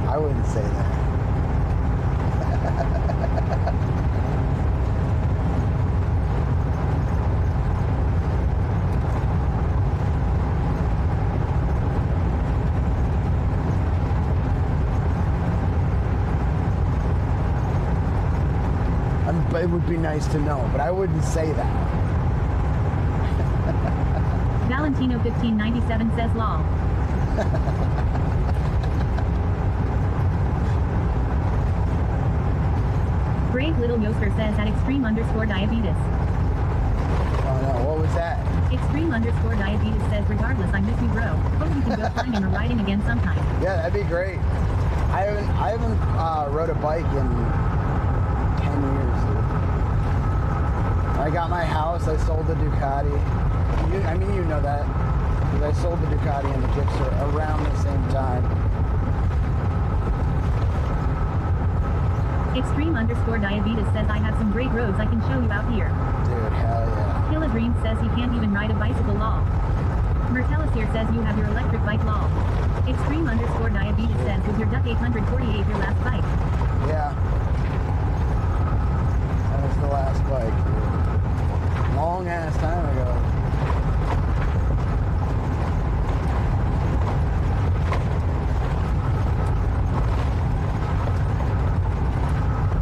I wouldn't say that. It would be nice to know, but I wouldn't say that. Valentino1597 says lol. Brave Little Yoster says at extreme_diabetes. Oh no, what was that? Extreme_diabetes says regardless, I miss you bro. Hope we can go climbing or riding again sometime. Yeah, that'd be great. I haven't rode a bike in 10 years, dude. I got my house, I sold the Ducati. You know that. Because I sold the Ducati and the Gipster around the same time. Extreme_diabetes says I have some great roads I can show you out here. Dude, hell yeah. Killa Dream says he can't even ride a bicycle lol. Mertelisier says you have your electric bike lol. Extreme_diabetes says was your Duck 848 your last bike? Yeah. That was the last bike, dude. Long ass time ago.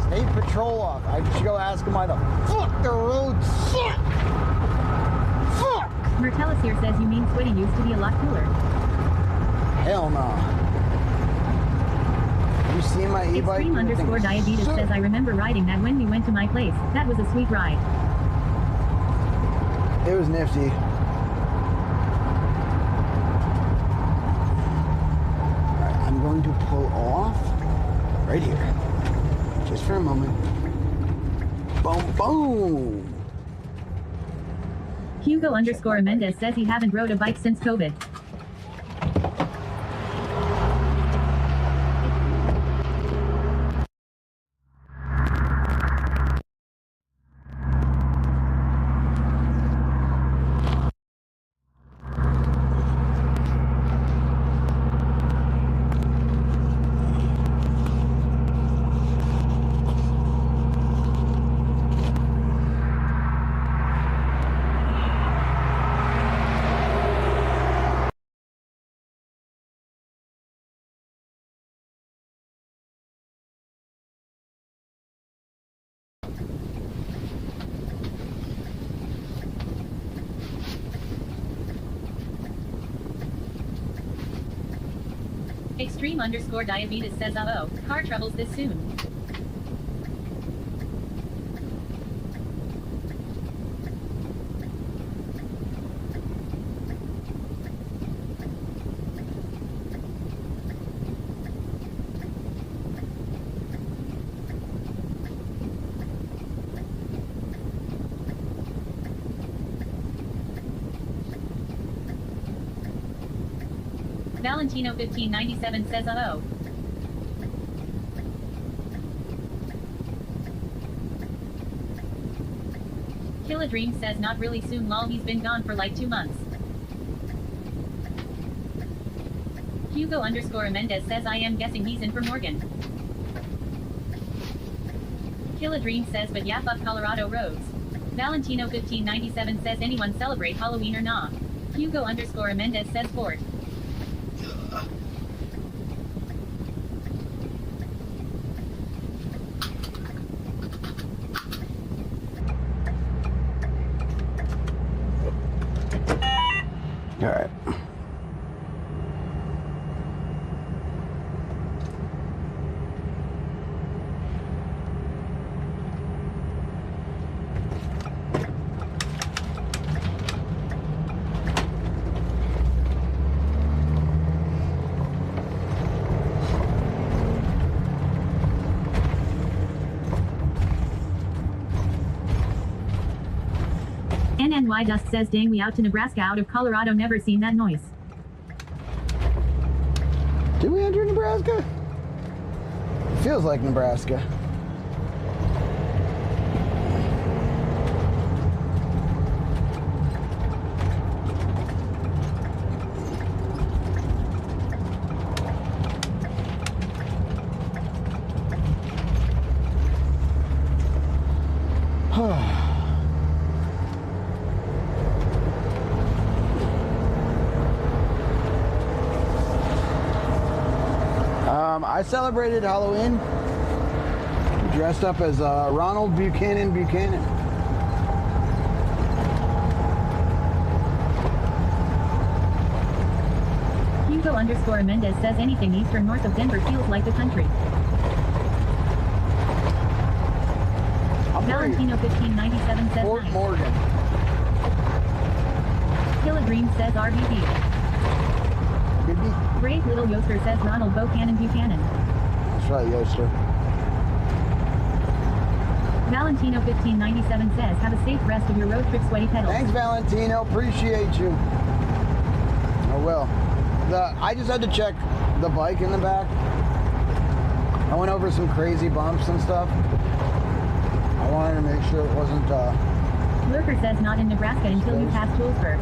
State patrol off. I should go ask him why the fuck the roads suck. Fuck. Mertelisier says you mean Sweaty used to be a lot cooler. Hell no. You see my e-bike? Extreme_diabetes says I remember riding that when we went to my place. That was a sweet ride. It was nifty. Alright, I'm going to pull off right here. Just for a moment. Boom, boom! Hugo_Mendez says he haven't rode a bike since COVID. Extreme_diabetes says oh, car troubles this soon. Valentino1597 says oh. Killa Dream says not really soon lol, he's been gone for like 2 months. Hugo_Mendez says I am guessing he's in for Morgan. Killa Dream says but yeah fuck Colorado roads. Valentino1597 says anyone celebrate Halloween or nah? Hugo underscore Mendez says Ford. All right. NNY Dust says dang we out to Nebraska out of Colorado never seen that noise. Did we enter Nebraska? Feels like Nebraska. I celebrated Halloween dressed up as Ronald Buchanan. Hugo underscore Mendez says anything east or north of Denver feels like the country. Valentino 1597 says Fort nice. Morgan. Killadream says RBB. Brave Little Yoster says Ronald Buchanan. That's right, Yoster. Valentino 1597 says have a safe rest of your road trip, sweaty pedals. Thanks, Valentino. Appreciate you. I will. I just had to check the bike in the back. I went over some crazy bumps and stuff. I wanted to make sure it wasn't. Lurker says not in Nebraska until you pass Toolsburg.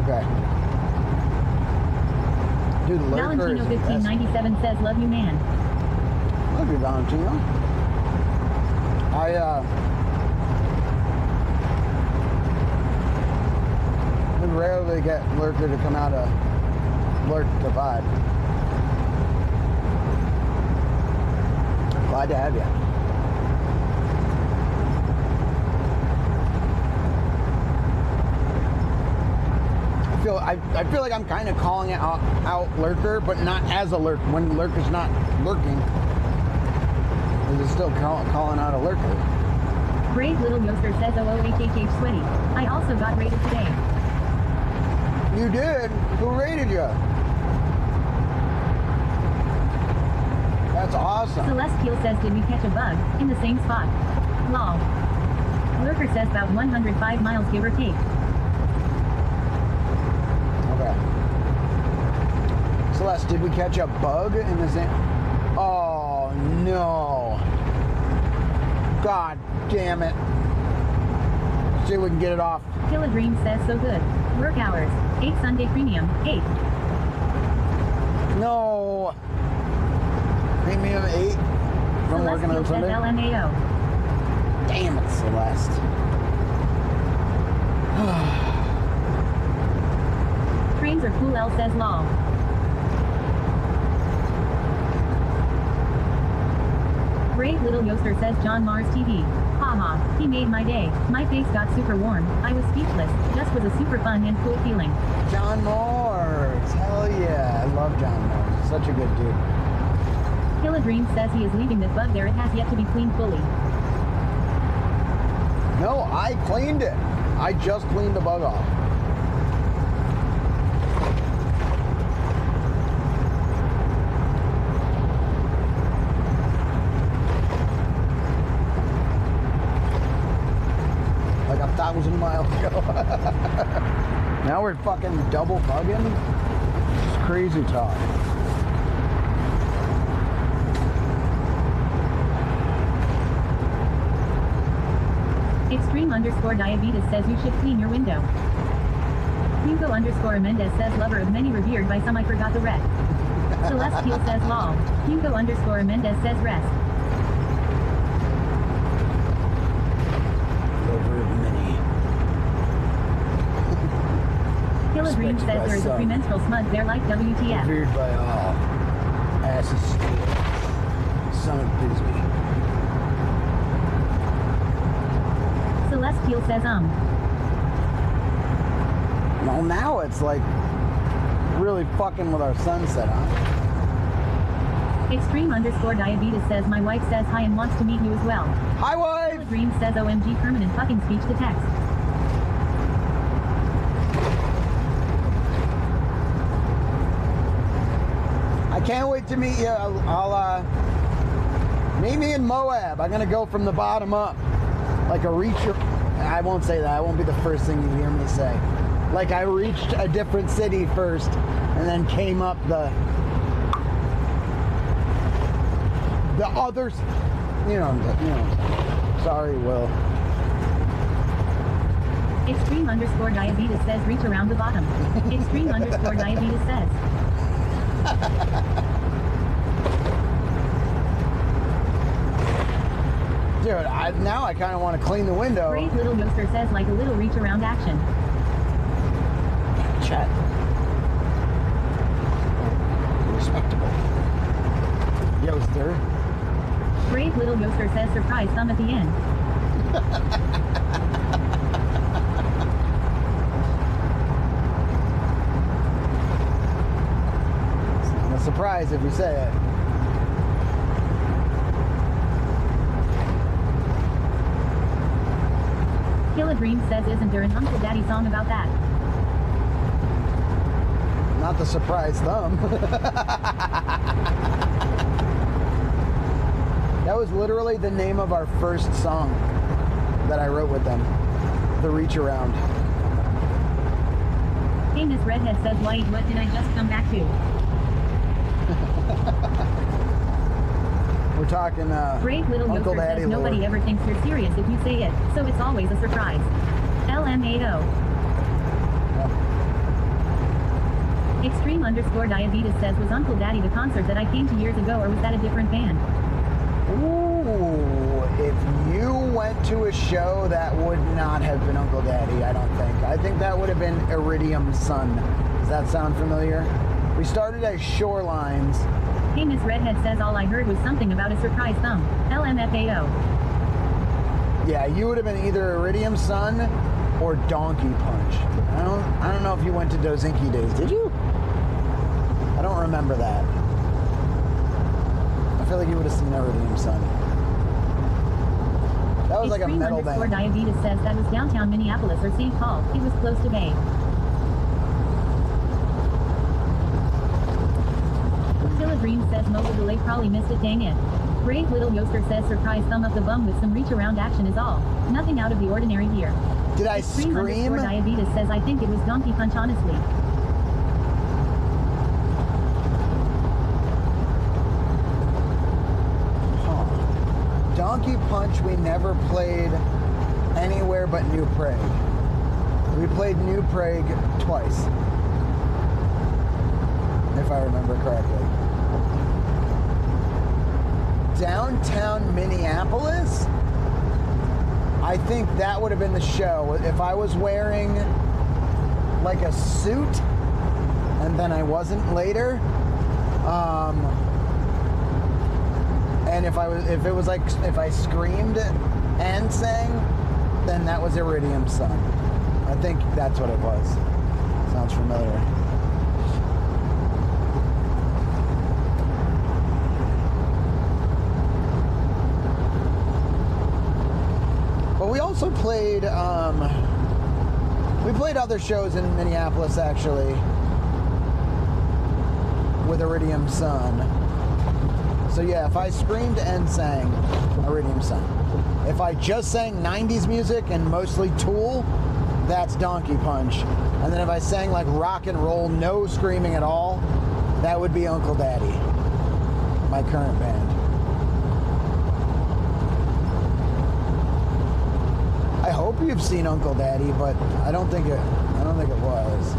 Okay. Dude, Lurker Valentino is 1597 says love you, man. Love you, Valentino. I rarely get Lurker to come out of Lurk to Vibe. Glad to have you. I feel like I'm kind of calling out Lurker, but not as a lurk. When Lurker's not lurking, is still calling out a Lurker. Brave Little Yoster says OOHHH sweaty. I also got rated today. You did? Who rated you? That's awesome. Celestial says did we catch a bug in the same spot? Lol. Lurker says about 105 miles give or take. Celeste, did we catch a bug in the same? Oh no! God damn it! See if we can get it off. Killadream says so good. Work hours 8 Sunday premium 8. No. Premium 8 from working on Sunday. LMAO. Damn it, Celeste. Trains are cool. L says lol. Brave Little Yoster says John Mars TV. Haha, he made my day. My face got super warm. I was speechless. Just was a super fun and cool feeling. John Mars. Hell yeah. I love John Mars. He's such a good dude. Killadream says he is leaving this bug there. It has yet to be cleaned fully. No, I cleaned it. I just cleaned the bug off. Like 1,000 miles ago. Now we're fucking double bugging. It's crazy talk. Extreme underscore diabetes says you should clean your window. Hugo underscore Mendez says lover of many revered by some I forgot the rest. Celestial says lol. Hugo underscore Mendez says rest. Killer Dream respected says by there is a some, premenstrual smudge there like WTF. revered by all. Ass is steel. Son of Bisbee. Celestial says Well, now it's like really fucking with our sunset on. Extreme_diabetes says my wife says hi and wants to meet you as well. Hi wife! Killer Dream says OMG permanent fucking speech to text. I can't wait to meet you. I'll meet me in Moab. I'm gonna go from the bottom up. Like a reacher. I won't say that. I won't be the first thing you hear me say. Like I reached a different city first and then came up the others. You know. Sorry, Will. Extreme_diabetes says reach around the bottom. Extreme_diabetes says. Dude, now I kind of want to clean the window. Brave Little Yoster says like a little reach around action. Chat. Respectable. Yoster. Brave Little Yoster says surprise thumb at the end. It's not a surprise if you say it. Kill a Dream says isn't there an Unkle Daddy song about that? Not the surprise thumb. That was literally the name of our first song that I wrote with them. The Reach Around. Hey, Miss Redhead says wait, what did I just come back to? We're talking Brave Little Unkle Yoster Daddy says nobody lore. ever thinks you're serious if you say it, so it's always a surprise. LMAO. Extreme_diabetes says was Unkle Daddy the concert that I came to years ago or was that a different band? Ooh, if you went to a show, that would not have been Unkle Daddy, I don't think. I think that would have been Iridium Sun. Does that sound familiar? We started as Shorelines. Hey, Miss Redhead says all I heard was something about a surprise thumb. LMFAO. Yeah, you would have been either Iridium Sun or Donkey Punch. I don't know if you went to Dozinki Days, did you? I don't remember that. I feel like you would have seen Iridium Sun. That was like a metal band. Diabetes says that was downtown Minneapolis or St. Paul. It was close to Bay. Killer Dream says mobile delay probably missed it, dang it. Brave Little Yoster says surprise thumb up the bum with some reach around action is all. Nothing out of the ordinary here. Did I scream? Diabetes says I think it was Donkey Punch honestly. Donkey Punch we never played anywhere but New Prague. We played New Prague twice, if I remember correctly. Downtown Minneapolis? I think that would have been the show. If I was wearing like a suit and then I wasn't later, and if I screamed and sang, then that was Iridium Sun. I think that's what it was. Sounds familiar. But we also played, we played other shows in Minneapolis actually with Iridium Sun. So yeah, if I screamed and sang, Iridium Sun. If I just sang 90s music and mostly Tool, that's Donkey Punch. And then if I sang like rock and roll, no screaming at all, that would be Unkle Daddy, my current band. I hope you've seen Unkle Daddy, but I don't think it was.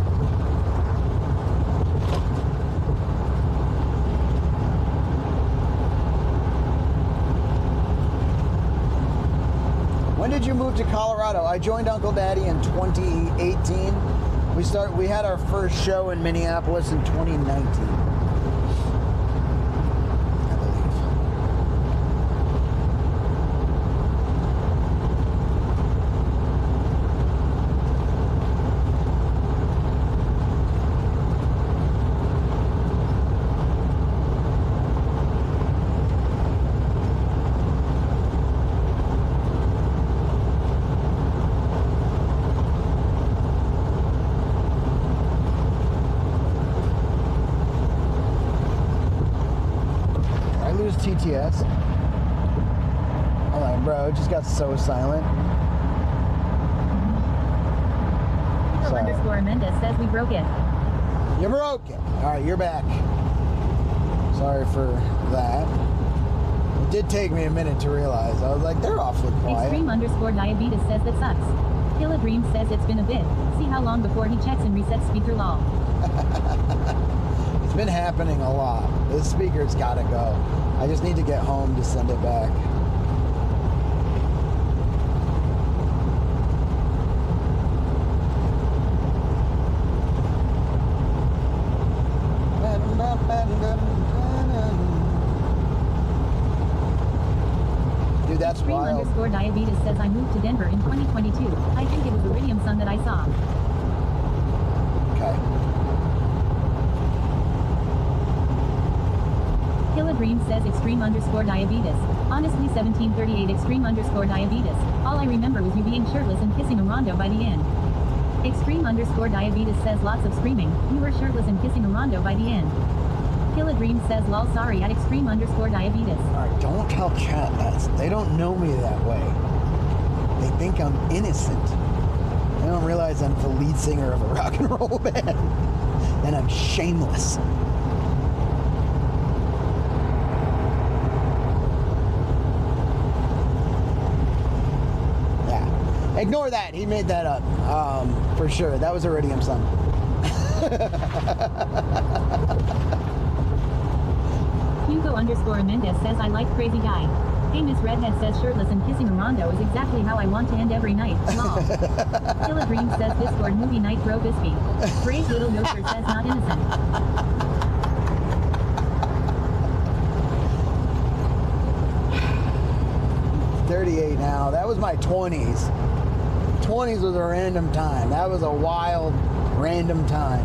When did you move to Colorado? I joined Unkle Daddy in 2018, We had our first show in Minneapolis in 2019. TTS. Oh my bro, it just got so silent. Underscore Mendez says we broke it. You broke it. Alright, you're back. Sorry for that. It did take me a minute to realize. I was like, they're awfully quiet. Extreme underscore diabetes says that sucks. Killa Dream says it's been a bit. See how long before he checks and resets speaker lol. It's been happening a lot. This speaker's gotta go. I just need to get home to send it back. Dude, that's Extreme wild. Underscore diabetes says I moved to Denver in 2022. I think it was the Iridium Sun that I saw. Okay. Killa Dream says extreme underscore diabetes. Honestly 1738 extreme underscore diabetes. All I remember was you being shirtless and kissing a rondo by the end. Extreme underscore diabetes says lots of screaming. You were shirtless and kissing a rondo by the end. Killa Dream says lol sorry at extreme underscore diabetes. Alright, don't tell chat that. They don't know me that way. They think I'm innocent. They don't realize I'm the lead singer of a rock and roll band. And I'm shameless. Ignore that. He made that up. For sure. That was Iridium Sun. Hugo underscore Mendez says I like crazy guy. Hey Miss Redhead says shirtless and kissing a rondo is exactly how I want to end every night. Lol. Killa Dream says Discord movie night bro Bispy. Brave little yoker says not innocent. 38 now. That was my 20s. 20s was a random time. That was a wild, random time.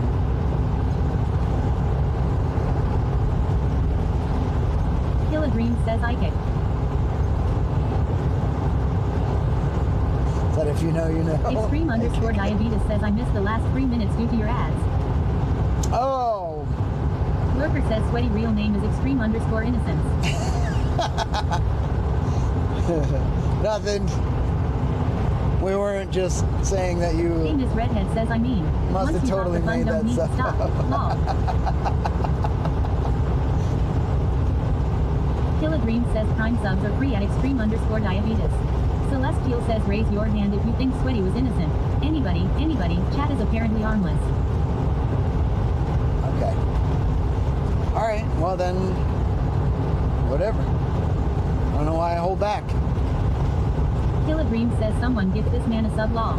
Killa Dream says I kick. Is that if you know, you know? Extreme underscore diabetes says I missed the last 3 minutes due to your ads. Oh. Lurker says sweaty real name is extreme underscore innocence. Nothing. We weren't just saying that you. Hey Miss Redhead says I mean. Must have totally made that stuff up. Killa Dream says prime subs are free at extreme underscore diabetes. Celestial says raise your hand if you think Sweaty was innocent. Anybody, chat is apparently harmless. Okay. Alright, well then, whatever. I don't know why I hold back. Killa Dream says someone give this man a sub law.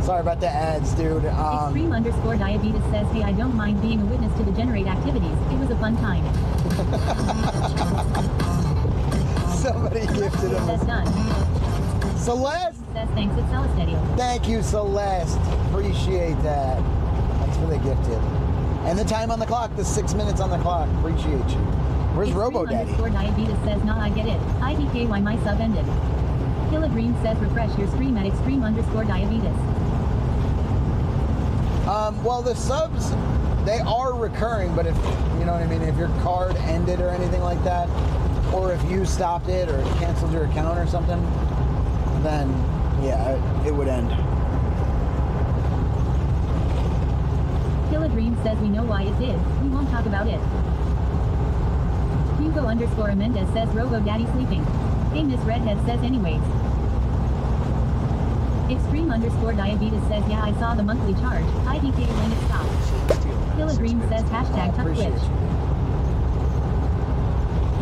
Sorry about the ads, dude. Extreme underscore diabetes says, hey, I don't mind being a witness to degenerate activities. It was a fun time. Somebody gifted him. That's done. Celeste says thanks at Celestedio. Thank you, Celeste. Appreciate that. That's for the gifted. And the time on the clock, the 6 minutes on the clock. Appreciate you. Where's Robo Daddy? Extreme underscore diabetes says, nah, I get it. IDK why my sub ended. Killa Dream says refresh your stream at extreme underscore diabetes. Well, the subs, they are recurring, but if, you know what I mean, if your card ended or anything like that, or if you stopped it or canceled your account or something, then, yeah, it would end. Killa Dream says we know why it did. We won't talk about it. Hugo underscore Mendez says Robo Daddy sleeping. Hey Miss Redhead says anyways. Extreme underscore diabetes says yeah I saw the monthly charge. IDK when it stopped. Killa Dream says hashtag tough Twitch.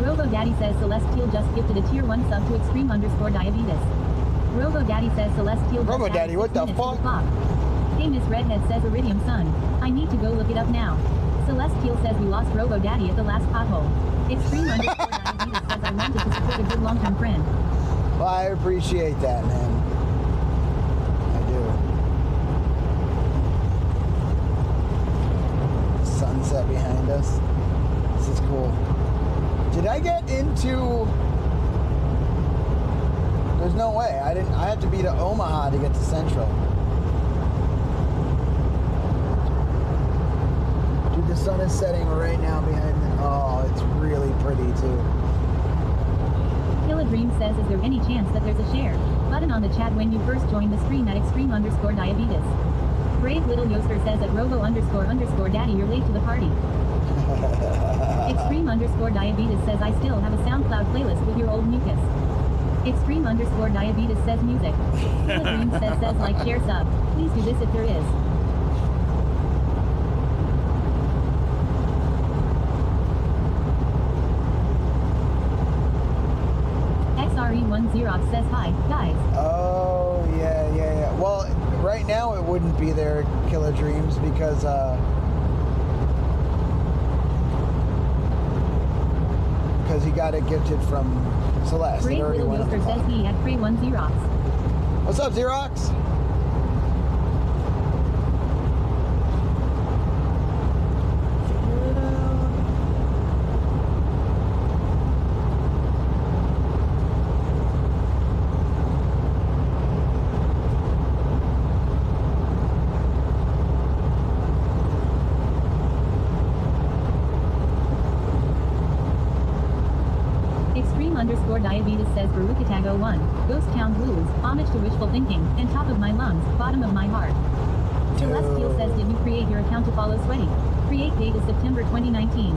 Robo Daddy says Celestial just gifted a tier 1 sub to extreme underscore diabetes. Robo Daddy says Celestial. Robo Daddy, what the fuck? Hey, Miss Redhead says Iridium Sun. I need to go look it up now. Celestial says we lost Robo Daddy at the last pothole. Extreme underscore diabetes says I wanted to support a good long-term friend. Well, I appreciate that, man. I do. Sunset behind us. This is cool. Did I get into... There's no way. I had to be to Omaha to get to Central. Dude, the sun is setting right now behind me. Oh, it's really pretty too. Killa Dream says, is there any chance that there's a share button on the chat when you first joined the stream at extreme underscore diabetes? Brave Little Yoster says at robo underscore daddy you're late to the party. Extreme underscore diabetes says I still have a SoundCloud playlist with your old mucus. Extreme underscore diabetes says music. Killa Dream says like, share, sub. Please do this if there is. XRE1 Xerox says hi, guys. Oh, yeah. Well, right now it wouldn't be there, Killer Dreams, because, he got it gifted from Celeste. Brave Little Yoster says he at Free1 Xerox. What's up, Xerox? Underscore diabetes says Barukatago 1, Ghost Town Blues, homage to wishful thinking, and top of my lungs, bottom of my heart. Celestial says did you create your account to follow Sweaty? Create date is September 2019.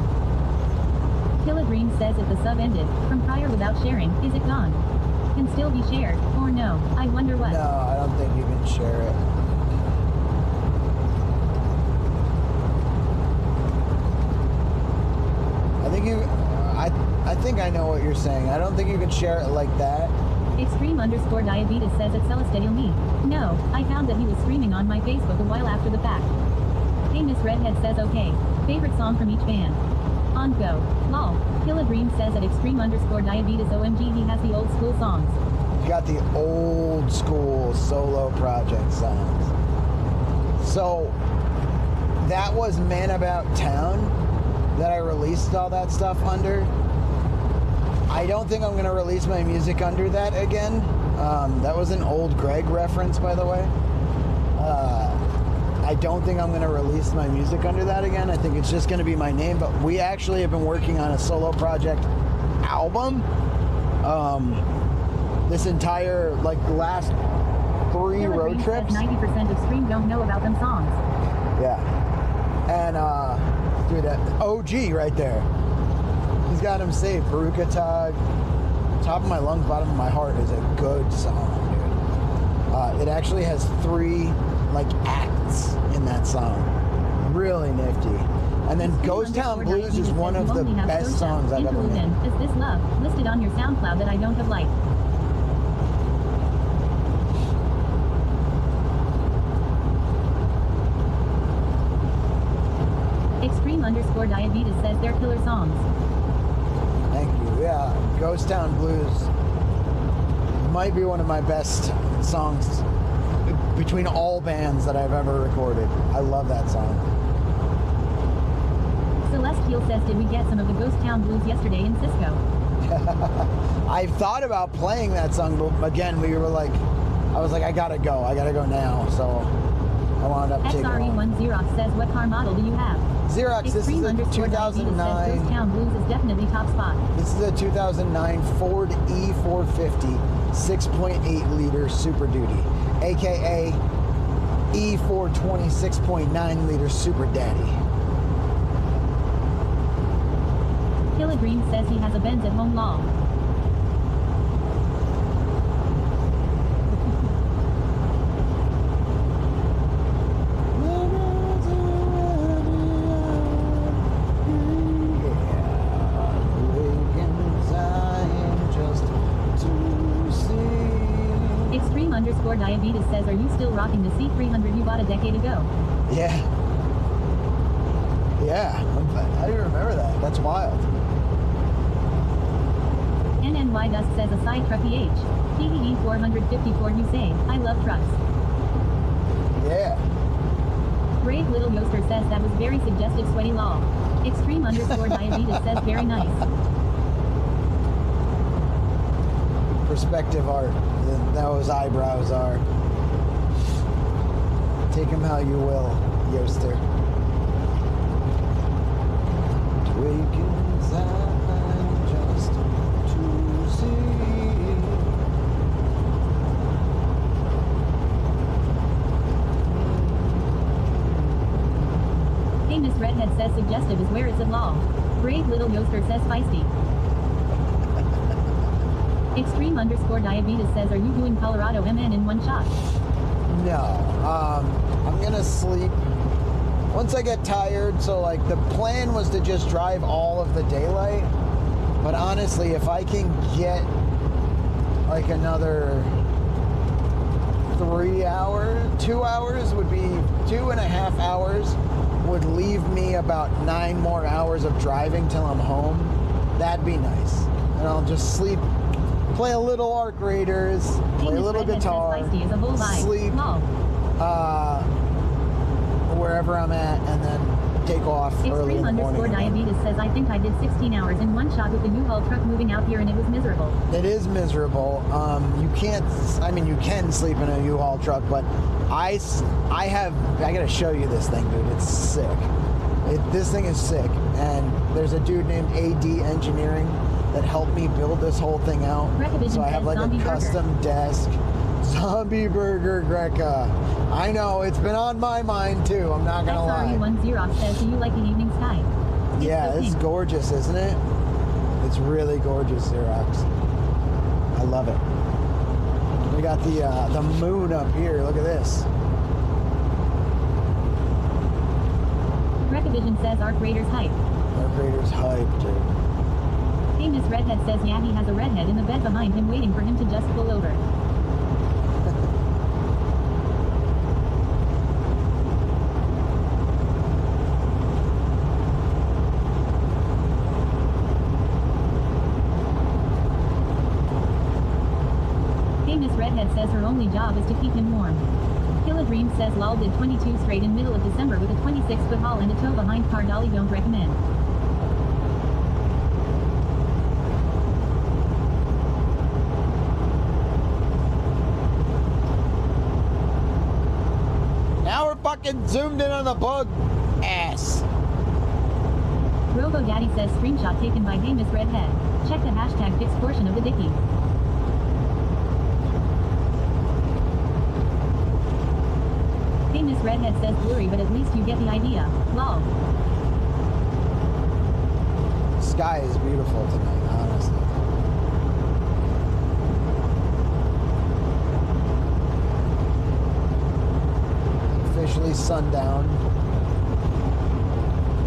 Killa Dream says if the sub ended, from prior without sharing, is it gone? Can still be shared, or no? I wonder what. No, I don't think you can share it. I think I know what you're saying. I don't think you can share it like that. Extreme underscore diabetes says it's Celestial me. No, I found that he was streaming on my Facebook a while after the fact. Hey, Miss Redhead says okay. Favorite song from each band? On go. Lol. Killa Dream says at extreme underscore diabetes OMG he has the old school songs. You got the old school solo project songs. So that was Man About Town that I released all that stuff under. I don't think I'm going to release my music under that again. That was an old Greg reference, by the way. I don't think I'm going to release my music under that again. I think it's just going to be my name, but we actually have been working on a solo project album. This entire, like, last 3 road trips. 90% of stream don't know about them songs. Yeah. And, dude, that OG right there. He's got him saved. Baruka Tug, Top of My Lungs, Bottom of My Heart is a good song, dude. It actually has 3, like, acts in that song. Really nifty. And then Ghost Town Blues is one of the best songs I've ever made. Is this love listed on your SoundCloud that I don't have liked? Extreme underscore diabetes says they're killer songs. Thank you. Yeah, Ghost Town Blues might be one of my best songs between all bands that I've ever recorded. I love that song. Celestial says, did we get some of the Ghost Town Blues yesterday in Cisco? I've thought about playing that song, but again, we were like, I was like, I gotta go now, so I wound up taking XRE1 Xerox says, what car model do you have? Xerox, this is a 2009. Ghost Town Blues is definitely top spot. This is a 2009 Ford E450 6.8 liter Super Duty, aka E420 6.9 liter Super Daddy. Killa Green says he has a Benz at home law. Extreme_diabetes says, are you still rocking the C300 you bought a decade ago? Yeah. Yeah. How do you remember that? That's wild. NNY Dusk says, aside trucky H. PDE 454 you say, I love trucks. Yeah. Brave Little Yoster says, that was very suggestive, sweaty law. Extreme_diabetes says, very nice. Perspective art. Those eyebrows are. Take them how you will, Yoster. Waking time just to see. Hey, Miss Redhead says, suggestive is where it's at law. Brave Little Yoster says, feisty. Extreme_diabetes says, are you doing Colorado MN in one shot? No. I'm gonna sleep once I get tired. So like the plan was to just drive all of the daylight, but honestly, if I can get like another 3 hours, 2 hours would be 2.5 hours would leave me about 9 more hours of driving till I'm home. That'd be nice. And I'll just sleep, play a little Arc Raiders, play a little guitar, sleep wherever I'm at, and then take off early in the morning. Extreme_diabetes says, I think I did 16 hours in one shot with the U-Haul truck moving out here and it was miserable. It is miserable. You can't, I mean, you can sleep in a U-Haul truck, but I gotta show you this thing, dude. It's sick. This thing is sick. And there's a dude named AD Engineering that helped me build this whole thing out. So I have like a custom desk. Zombie Burger Greca. I know, it's been on my mind too, I'm not gonna lie. SRE1 Xerox says, do you like the evening sky? Yeah, it's gorgeous, isn't it? It's really gorgeous, Xerox. I love it. We got the moon up here, look at this. Recavision says, Arc Raiders hype. Arc Raiders hype, dude. Hey, Miss Redhead says, yeah, he has a redhead in the bed behind him waiting for him to just pull over. Hey, Miss Redhead says her only job is to keep him warm. Killa Dream says, lol, did 22 straight in middle of December with a 26-foot haul and a tow behind car dolly, don't recommend. Now we're fucking zoomed in on the bug ass. Robo Daddy says, screenshot taken by Hey Miss Redhead. Check the hashtag fixed portion of the dicky. Hey Miss Redhead says, blurry, but at least you get the idea. Lol. Sky is beautiful tonight, honestly. Officially sundown.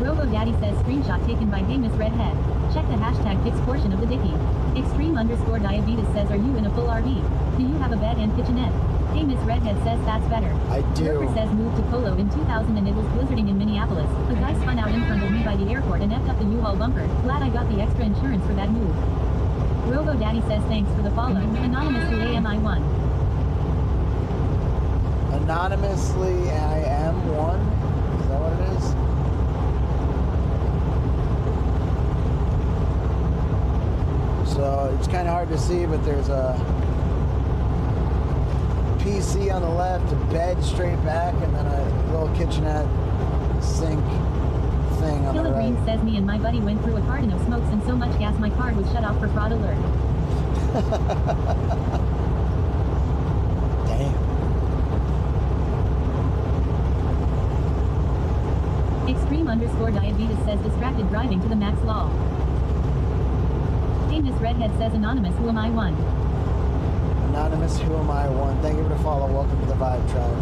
Robo Daddy says, screenshot taken by Hey Miss Redhead. Check the hashtag fixed portion of the dicky. Extreme_diabetes says, are you in a full RV? Do you have a bed and kitchenette? Hey Miss Redhead says, that's better. I do. Ripper says, moved to Polo in 2000 and it was blizzarding in Minneapolis. A guy spun out in front of me by the airport and effed up the U-Haul bumper. Glad I got the extra insurance for that move. Robo Daddy says, thanks for the follow. Anonymous to AMI1. Anonymously, I am one. Is that what it is? So it's kind of hard to see, but there's a PC on the left, a bed straight back, and then a little kitchenette sink thing on the right. Green says, me and my buddy went through a carton of smokes and so much gas my car was shut off for fraud alert. Damn. Extreme_diabetes says, distracted driving to the max law. Hey Miss Redhead says, anonymous, who am I one? Anonymous, who am I one? Thank you for the follow. Welcome to the Vibe Tribe.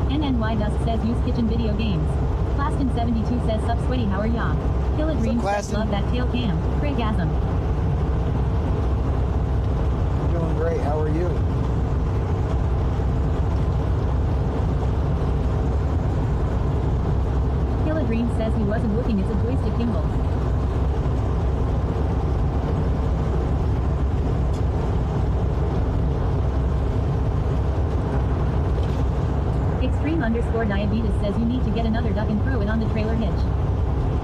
NNY Dusk says, use kitchen video games. Claston72 says, sup sweaty, how are ya? Killa Dream says, love that tail cam. Craigasm. I'm doing great. How are you? he wasn't looking, it's a joystick gimbal. Extreme_diabetes says you need to get another duck and throw it on the trailer hitch.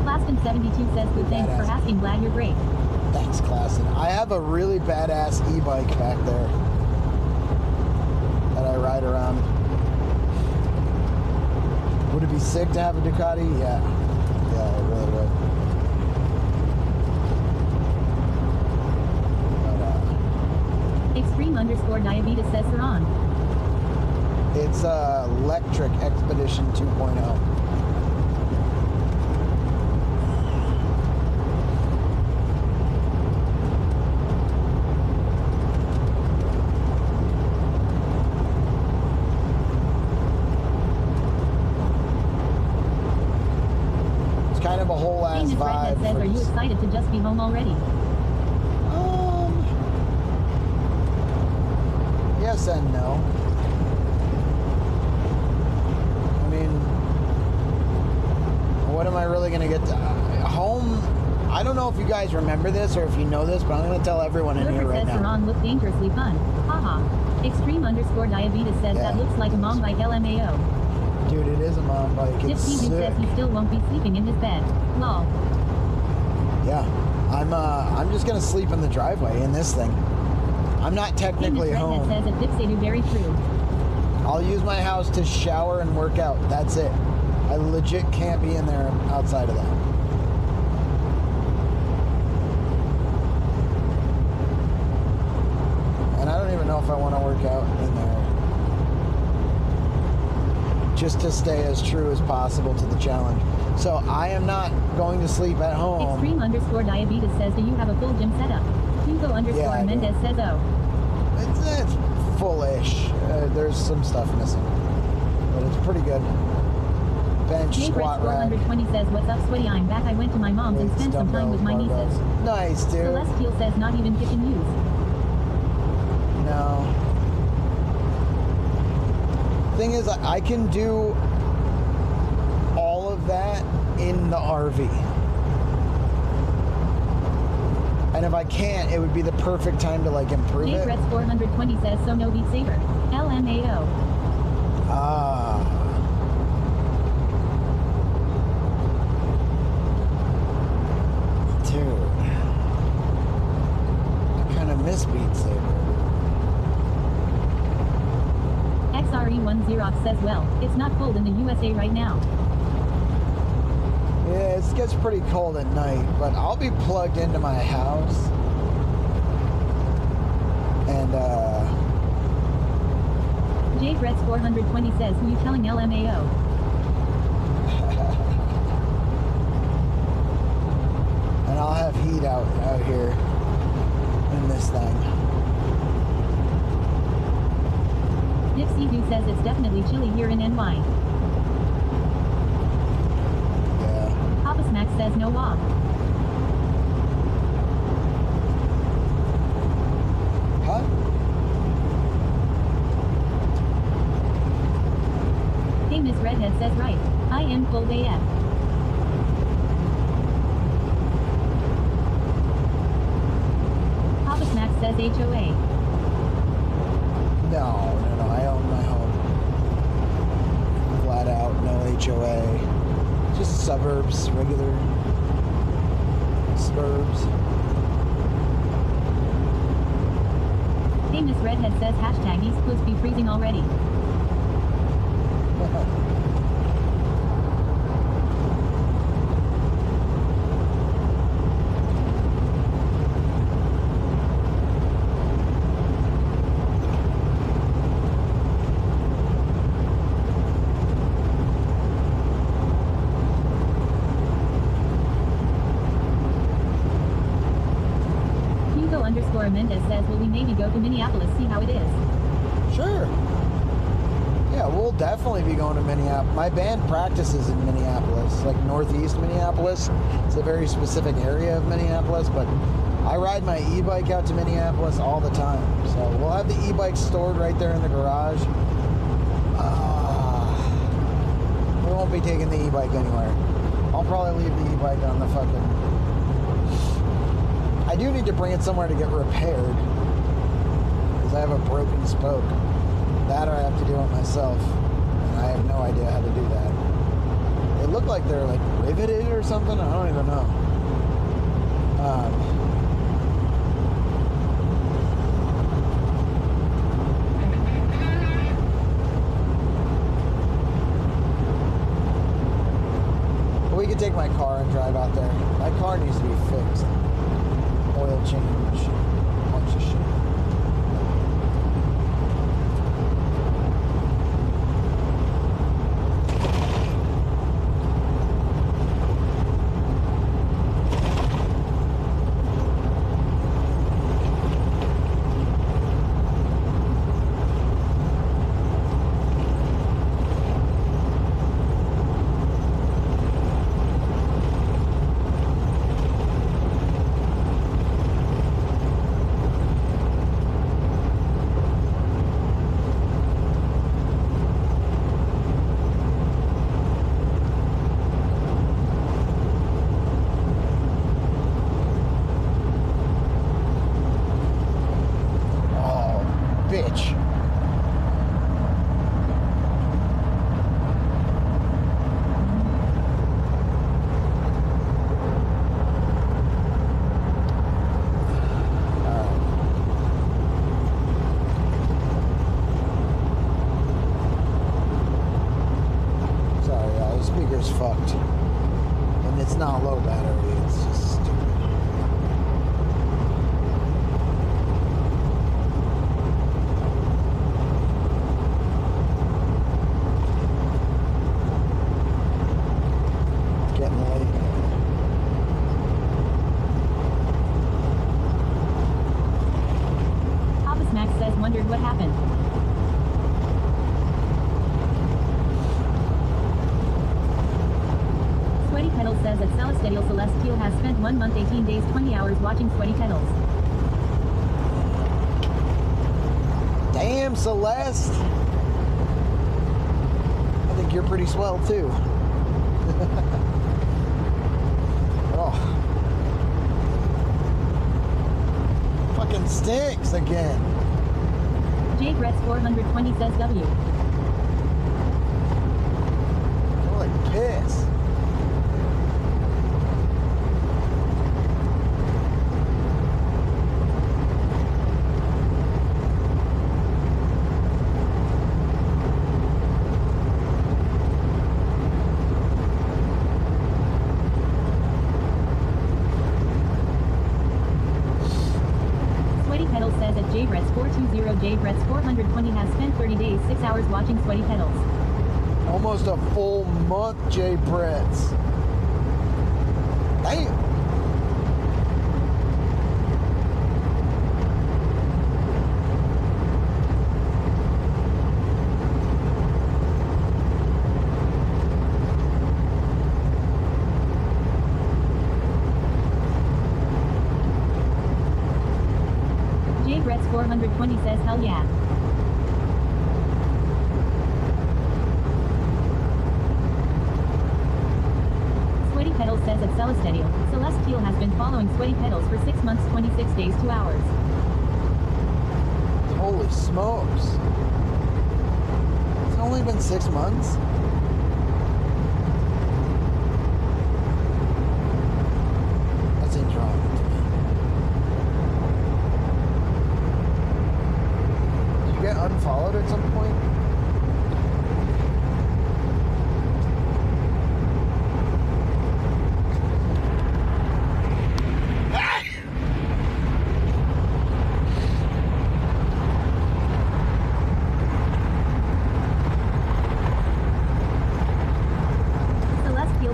Claston72 says good, thanks for asking, glad you're great. Thanks, Claston. I have a really badass e-bike back there that I ride around. Would it be sick to have a Ducati? Yeah. Yeah, it really would. Extreme_diabetes says they're on. It's electric Expedition 2.0. It's kind of a whole ass Famous vibe. Redhead says, are you excited to just be home already? Yes and no. I mean, what am I really going to get to? Home? I don't know if you guys remember this or if you know this, but I'm going to tell everyone in here right now. Saron looked dangerously fun. Haha. Extreme_diabetes says that looks like a mom bike LMAO. Dude, it is a mom bike. Dip It's TV sick. says he still won't be sleeping in his bed. Lol. Yeah. I'm just going to sleep in the driveway in this thing. I'm not technically Famous home. Redhead says at Dipsadu, very true. I'll use my house to shower and work out. That's it. I legit can't be in there outside of that. And I don't even know if I want to work out in there. Just to stay as true as possible to the challenge. So I am not going to sleep at home. Extreme_diabetes says, do you have a full gym setup? Hugo_Mendez says, oh. It's full-ish. There's some stuff missing. But it's pretty good. Bench, squat rack. 420 says, what's up, sweaty? I'm back. I went to my mom's and spent some time with my nieces. Nice, dude. Celestial says, not even kitchen use. No. Thing is, I can do all of that in the RV. And if I can't, it would be the perfect time to like improve it. Jade 420 says, so no Beat Saber. LMAO. Ah. Dude. I kind of miss Beat Saber. XRE1 Xerox says, well, it's not cold in the USA right now. Yeah, it gets pretty cold at night, but I'll be plugged into my house. And, Jade 420 says, who you telling LMAO? And I'll have heat out here in this thing. Dipsy Doo says it's definitely chilly here in NY. Papa Smack says no walk. Huh? Famous Redhead says right. I am cold AF. Papa Smack says HOA. No, I own my home. Flat out, no HOA. Just suburbs, regular suburbs. Famous Redhead says hashtag East Coast be freezing already. Mendez says, will we maybe go to Minneapolis, see how it is? Sure. Yeah, we'll definitely be going to Minneapolis. My band practices in Minneapolis, like northeast Minneapolis. It's a very specific area of Minneapolis, but I ride my e-bike out to Minneapolis all the time. So we'll have the e-bike stored right there in the garage. We won't be taking the e-bike anywhere. I'll I'll probably leave the e-bike on the fucking... I do need to bring it somewhere to get repaired. Because I have a broken spoke. That or I have to do it myself. And I have no idea how to do that. They look like they're like riveted or something. I don't even know. We could take my car and drive out there. My car needs to be fixed. Oil change. A bunch of shit. Bitch. Sorry, the speaker's fucked. And it's not low battery, it's just stupid. Wondered what happened. Sweaty Pedals says at Celestial Celestial has spent 1 month 18 days 20 hours watching Sweaty Pedals. Damn, Celeste! I think you're pretty swell too. Oh. Fucking stinks again. Jake Retz 420 says W. Oh, like piss. JBretz 420 JBretz 420 has spent 30 days 6 hours watching Sweaty Pedals. Almost a full month, JBretz. Damn. JBretz 420 says hell yeah. Sweaty Pedals says at Celestial has been following Sweaty Pedals for 6 months 26 days 2 hours. Holy smokes. It's only been 6 months? That seems wrong to me. Did you get unfollowed at some point?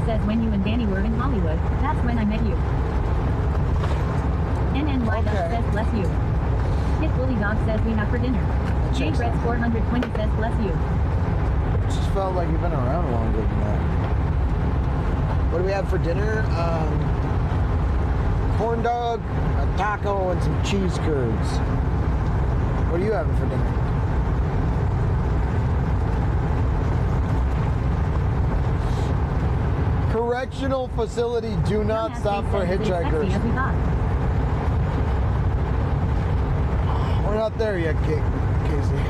Says when you and Danny were in Hollywood, that's when I met you. NNY says bless you. Hit Bully Dog says we have for dinner. JBretz 420 says bless you. It just felt like you've been around longer than that. What do we have for dinner? Corn dog, a taco, and some cheese curds. What are you having for dinner? correctional facility do not stop for hitchhikers. We're not there yet, Casey.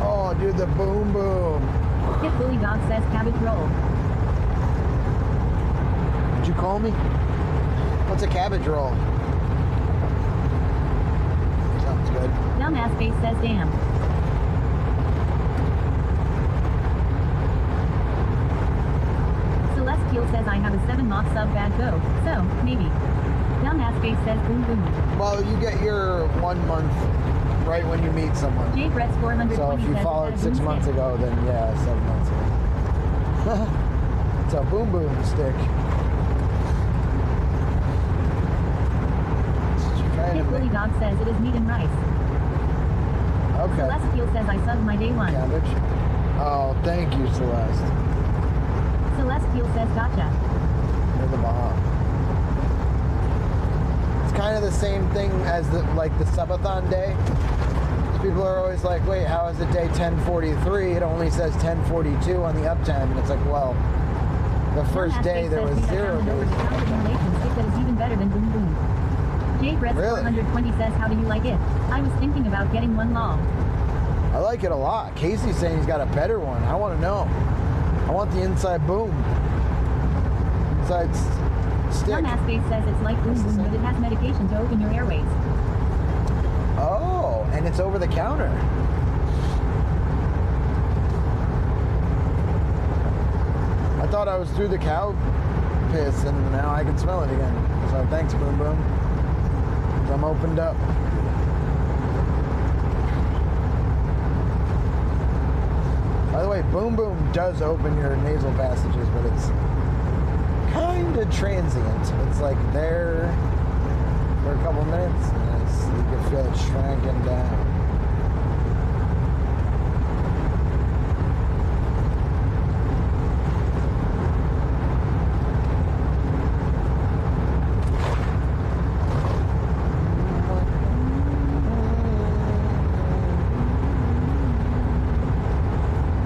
Oh, dude, the boom boom. Hit Bully Dog says cabbage roll. Did you call me? What's a cabbage roll? Sounds good. Dumbass face says damn. Celestial says I have a 7 mock sub bad go. So, maybe. Dumbass face says boom boom. Well, you get your 1 month right when you meet someone. J Brett's 420 So if you says followed it's 6 boom months stick. ago, then yeah, 7 months ago. It's a boom boom stick. Hit Bully Dog says it is meat and rice. Okay. Celestial says I subbed my day 1. Cabbage. Oh, thank you, Celeste. Celestial says gotcha. You're the bomb. It's kind of the same thing as the Subathon day. People are always like, wait, how is it day 1043? It only says 1042 on the uptime. And it's like, well, the first day there was 0 days. That is even better than boom boom. J Brett's 420 says how do you like it? I was thinking about getting one long. I like it a lot. Casey's saying he's got a better one. I want to know. I want the inside boom. Inside stick. Dumbass face says it's like boom boom, but it has medication to open your airways. Oh, and it's over the counter. I thought I was through the cow piss, and now I can smell it again. So thanks, Boom Boom. I'm opened up. By the way, Boom Boom does open your nasal passages, but it's kind of transient. It's like there for a couple minutes, and you can feel it shrinking down.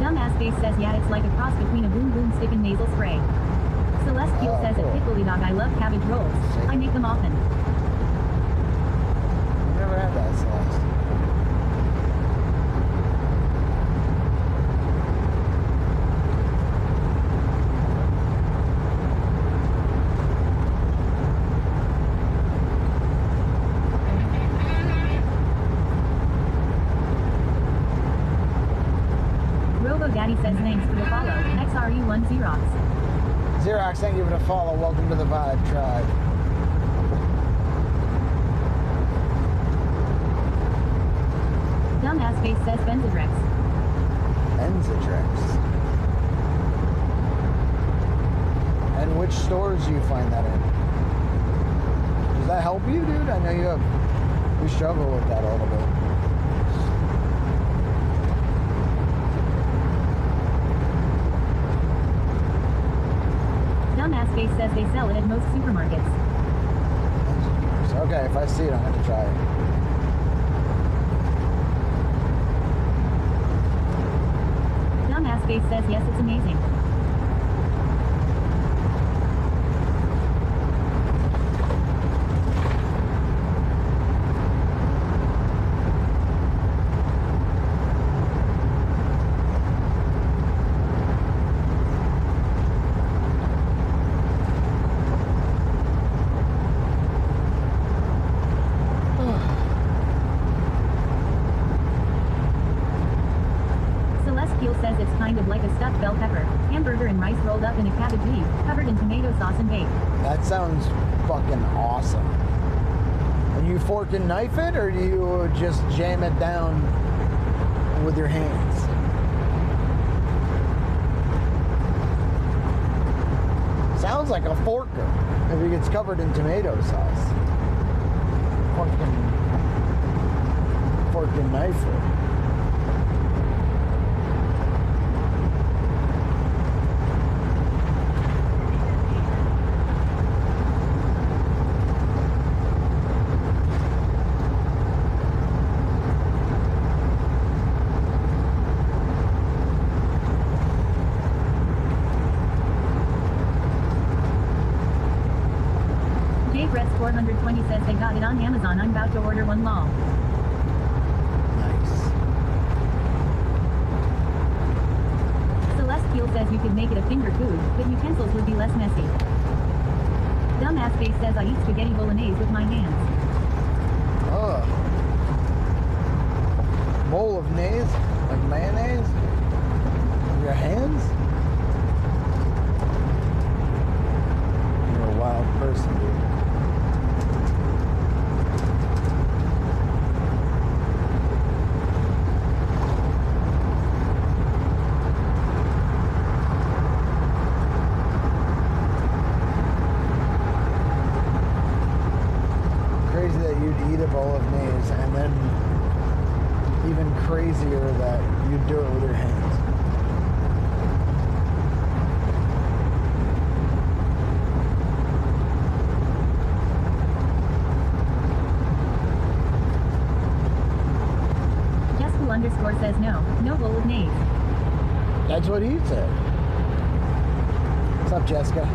Dumbass face says yeah, it's like a cross between a boom boom stick and nasal spray. Celestial says at Pickly Dog I love cabbage rolls. I make them often. Never had that, Celeste. Robo Daddy says thanks for the follow. XRE1 Xerox. Xerox, thank you for the follow. Welcome to the Vibe Tribe. Dumbass face says Benzodrex. Benzodrex. And which stores do you find that in? Does that help you, dude? I know you struggle with that a little bit. Dumbass face says they sell it at most supermarkets. Okay, if I see it, I'm gonna try it. Dumbass face says yes, it's amazing. Celestial says it's kind of like a stuffed bell pepper, hamburger and rice rolled up in a cabbage leaf, covered in tomato sauce and baked. That sounds fucking awesome. And you fork and knife it, or do you just jam it down with your hands? Sounds like a forker if it gets covered in tomato sauce. Fucking fork and knife it. 20 says they got it on Amazon. I'm about to order one lol. Nice. Celestial says you could make it a finger food, but utensils would be less messy. Dumbass face says I eat spaghetti bolognese with my hands. Oh. Bowl of nays? Like mayonnaise? With your hands? You're a wild person, dude. Crazy that you'd eat a bowl of maize, and then even crazier that you'd do it with your hands. Jessica__ says no bowl of nays. That's what he said. What's up, Jessica?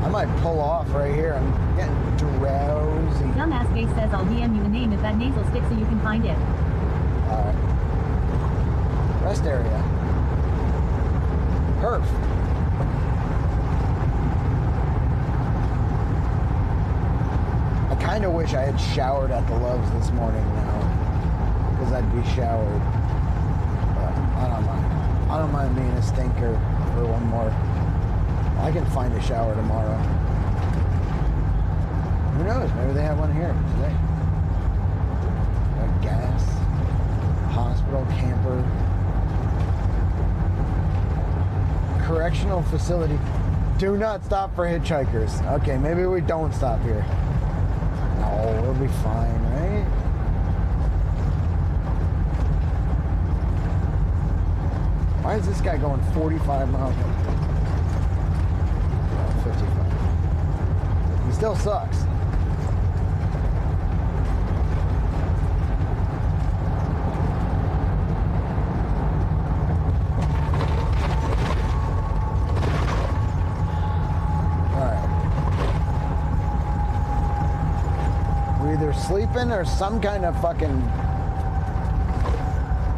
I might pull off right here. I'm getting drowsy. Dumbass face says I'll DM you the name if that nasal sticks so you can find it. Alright. Rest area. Perf. I kind of wish I had showered at the Loves this morning now. Because I'd be showered. But I don't mind. I don't mind being a stinker for one more. I can find a shower tomorrow. Who knows? Maybe they have one here today. Like gas, hospital, camper, correctional facility. Do not stop for hitchhikers. Okay, maybe we don't stop here. No, we'll be fine, right? Why is this guy going 45 miles? 55. He still sucks. Alright. We're either sleeping or some kind of fucking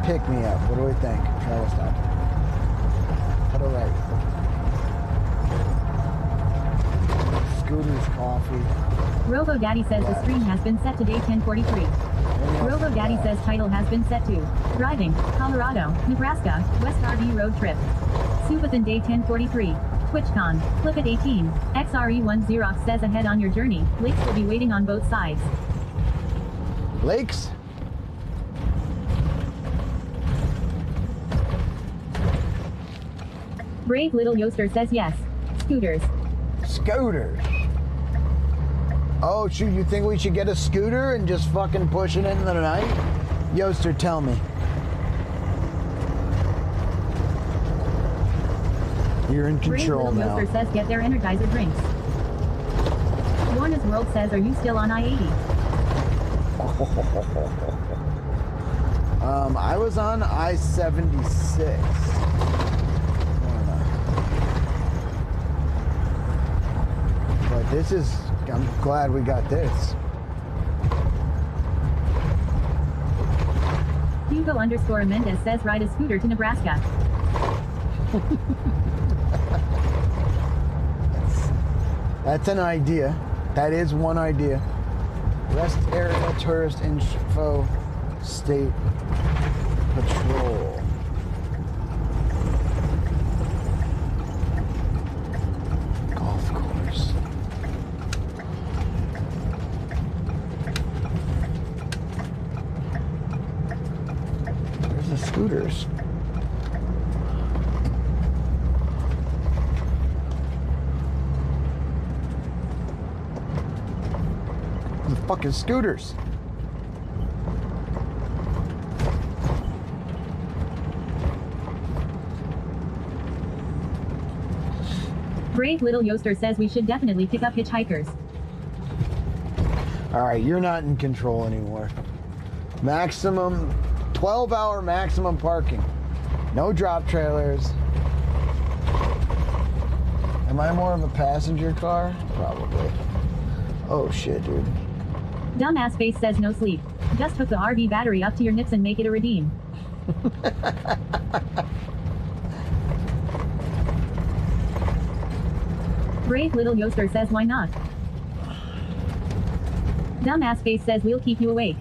pick me up. What do we think? Travel stop. Cut right. Scooter's coffee. Robo Daddy says the stream has been set to day 1043. Robo Daddy says title has been set to Driving, Colorado, Nebraska, West RV road trip. Subathon day 1043. TwitchCon, Flip at 18. XRE10 Xerox says ahead on your journey, lakes will be waiting on both sides. Lakes? Brave Little Yoster says yes. Scooters. Scooters? Oh, shoot, you think we should get a scooter and just fucking push it into the night? Yoster, tell me. You're in control Brave Little now. Yoster says get their Energizer drinks. Lorna's World says are you still on I-80? I was on I-76. But this is, I'm glad we got this. Hugo_Mendez says ride a scooter to Nebraska. That's an idea. That is one idea. Rest area tourist info state patrol. Golf course. Where's the scooters? The fucking scooters. Brave Little Yoster says we should definitely pick up hitchhikers. All right, you're not in control anymore. Maximum, 12-hour maximum parking. No drop trailers. Am I more of a passenger car? Probably. Oh shit, dude. Dumbass face says no sleep. Just hook the RV battery up to your nips and make it a redeem. Brave little yoster says why not? Dumbass face says we'll keep you awake.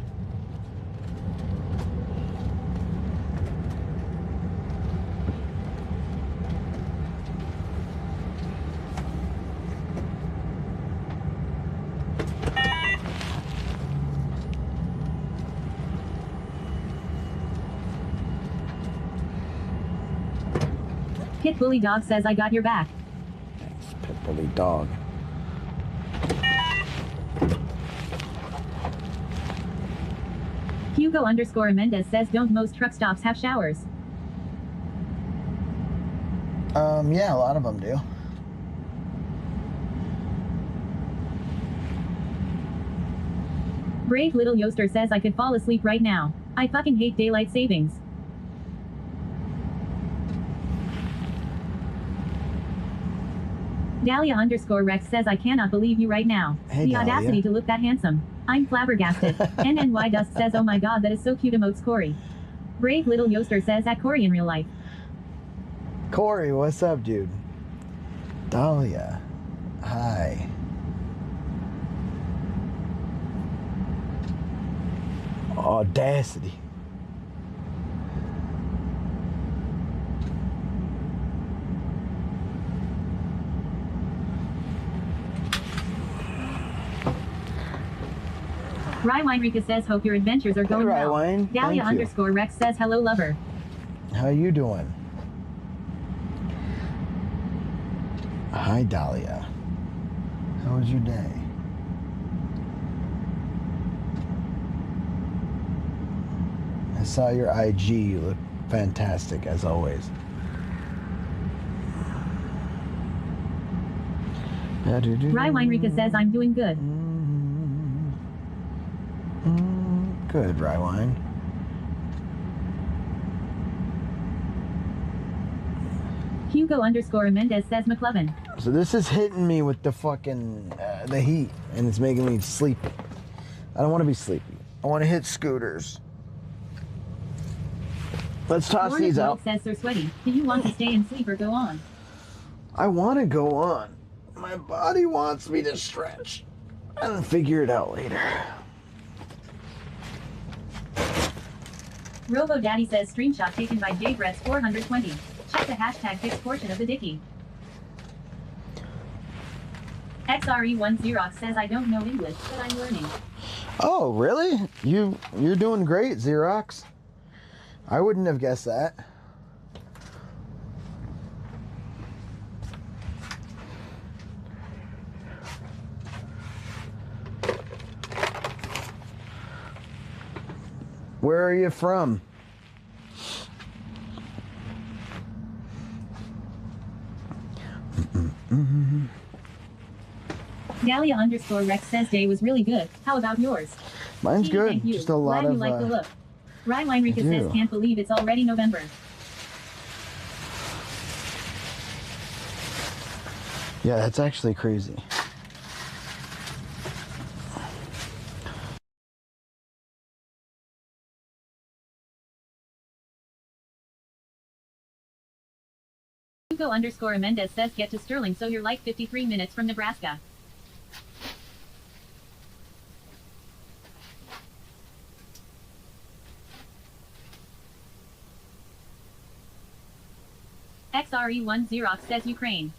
Pit Bully Dog says I got your back. Thanks, Pit Bully Dog. Hugo _ Mendez says don't most truck stops have showers? Yeah, a lot of them do. Brave little yoster says I could fall asleep right now. I fucking hate daylight savings. Dahlia _ Rex says I cannot believe you right now. Hey, the Dahlia. audacity to look that handsome. I'm flabbergasted. NNY Dust says oh my god that is so cute emotes Corey. Brave little yoster says at Corey in real life. Corey, what's up, dude? Dahlia. Hi. Audacity. Rywinrika says hope your adventures are going well. Rywine, Dahlia thank you. _ Rex says hello lover. How you doing? Hi, Dahlia. How was your day? I saw your IG. You look fantastic, as always. Rywinrika says I'm doing good. Good, Rywine. Hugo _ Mendez says McLovin. So this is hitting me with the fucking, the heat, and it's making me sleepy. I don't want to be sleepy. I want to hit scooters. Let's toss Hornet these World out. says Sir Sweaty, do you want to stay and sleep or go on? I want to go on. My body wants me to stretch and figure it out later. Robo Daddy says screenshot taken by JBrett's 420. Check the hashtag fixed portion of the dicky. XRE1 Xerox says I don't know English, but I'm learning. Oh, really? You're doing great, Xerox. I wouldn't have guessed that. Where are you from? Dahlia _ Rex says day was really good. How about yours? Mine's Gee, good. thank you. Just a lot Glad of. you like the look. Rywinrika I says do. can't believe it's already November. Yeah, that's actually crazy. Hugo _ Mendez says get to Sterling so you're like 53 minutes from Nebraska. XRE1 Xerox says Ukraine.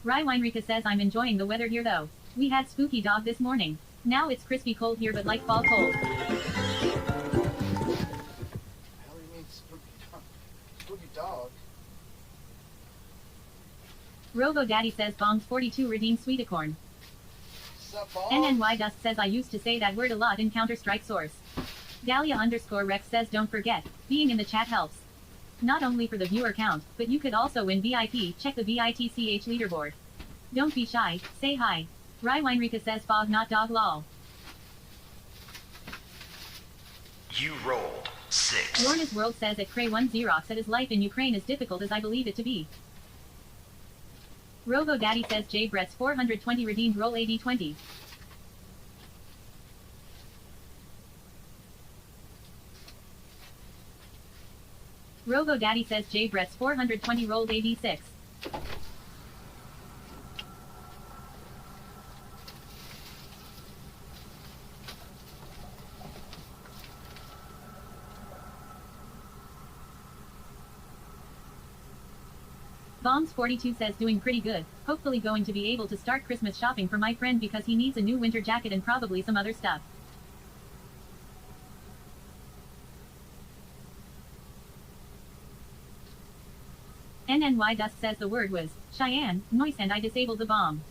Rywinrika says I'm enjoying the weather here though. We had spooky dog this morning. Now it's crispy cold here but like fall cold. Hell, you mean spooky dog? Spooky dog? Robo Daddy says Bombs 42 redeemed Sweeticorn. NNY Dust says I used to say that word a lot in Counter-Strike Source. Dahlia_Rex says don't forget, being in the chat helps. Not only for the viewer count, but you could also win VIP. Check the VITCH leaderboard. Don't be shy, say hi. Rye Weinrika says fog not dog lol. You rolled 6. Lorna's World says at Cray1 Xerox that his life in Ukraine is difficult as I believe it to be. Robo Daddy says J Brett's 420 redeemed roll AD20. Robo Daddy says J Brett's 420 rolled AD6. Bombs 42 says doing pretty good, hopefully going to be able to start Christmas shopping for my friend because he needs a new winter jacket and probably some other stuff. NNY Dust says the word was Cheyenne, noise and I disabled the bomb.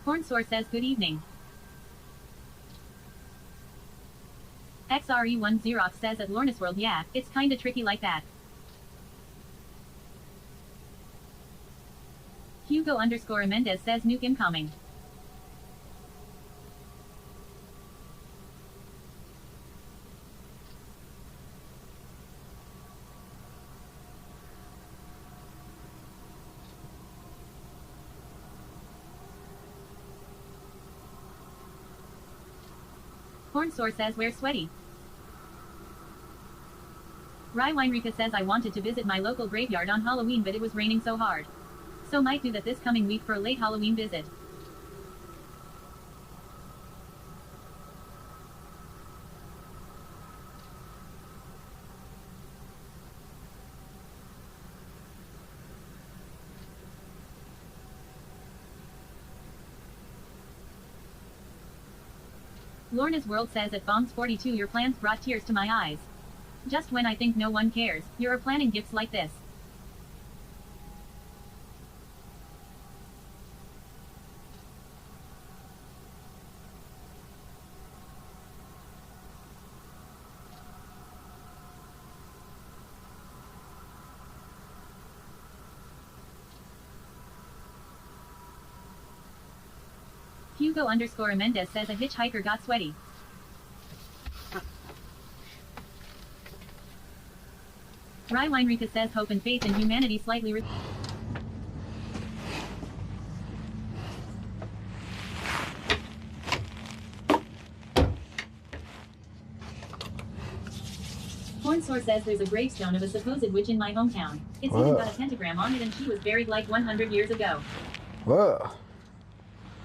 Hornsour says good evening. XRE1 Xerox says at Lorna's World yeah, it's kinda tricky like that. Hugo_Mendez says nuke incoming. Hornsour says we're sweaty. Rye Weinrika says I wanted to visit my local graveyard on Halloween but it was raining so hard. So might do that this coming week for a late Halloween visit. Lorna's World says at Bombs 42 your plans brought tears to my eyes. Just when I think no one cares, you're planning gifts like this. Hugo_Mendez says a hitchhiker got sweaty. Rye Weinrika says hope and faith in humanity slightly Hornsour says there's a gravestone of a supposed witch in my hometown. It's even got a pentagram on it and she was buried like 100 years ago. Whoa.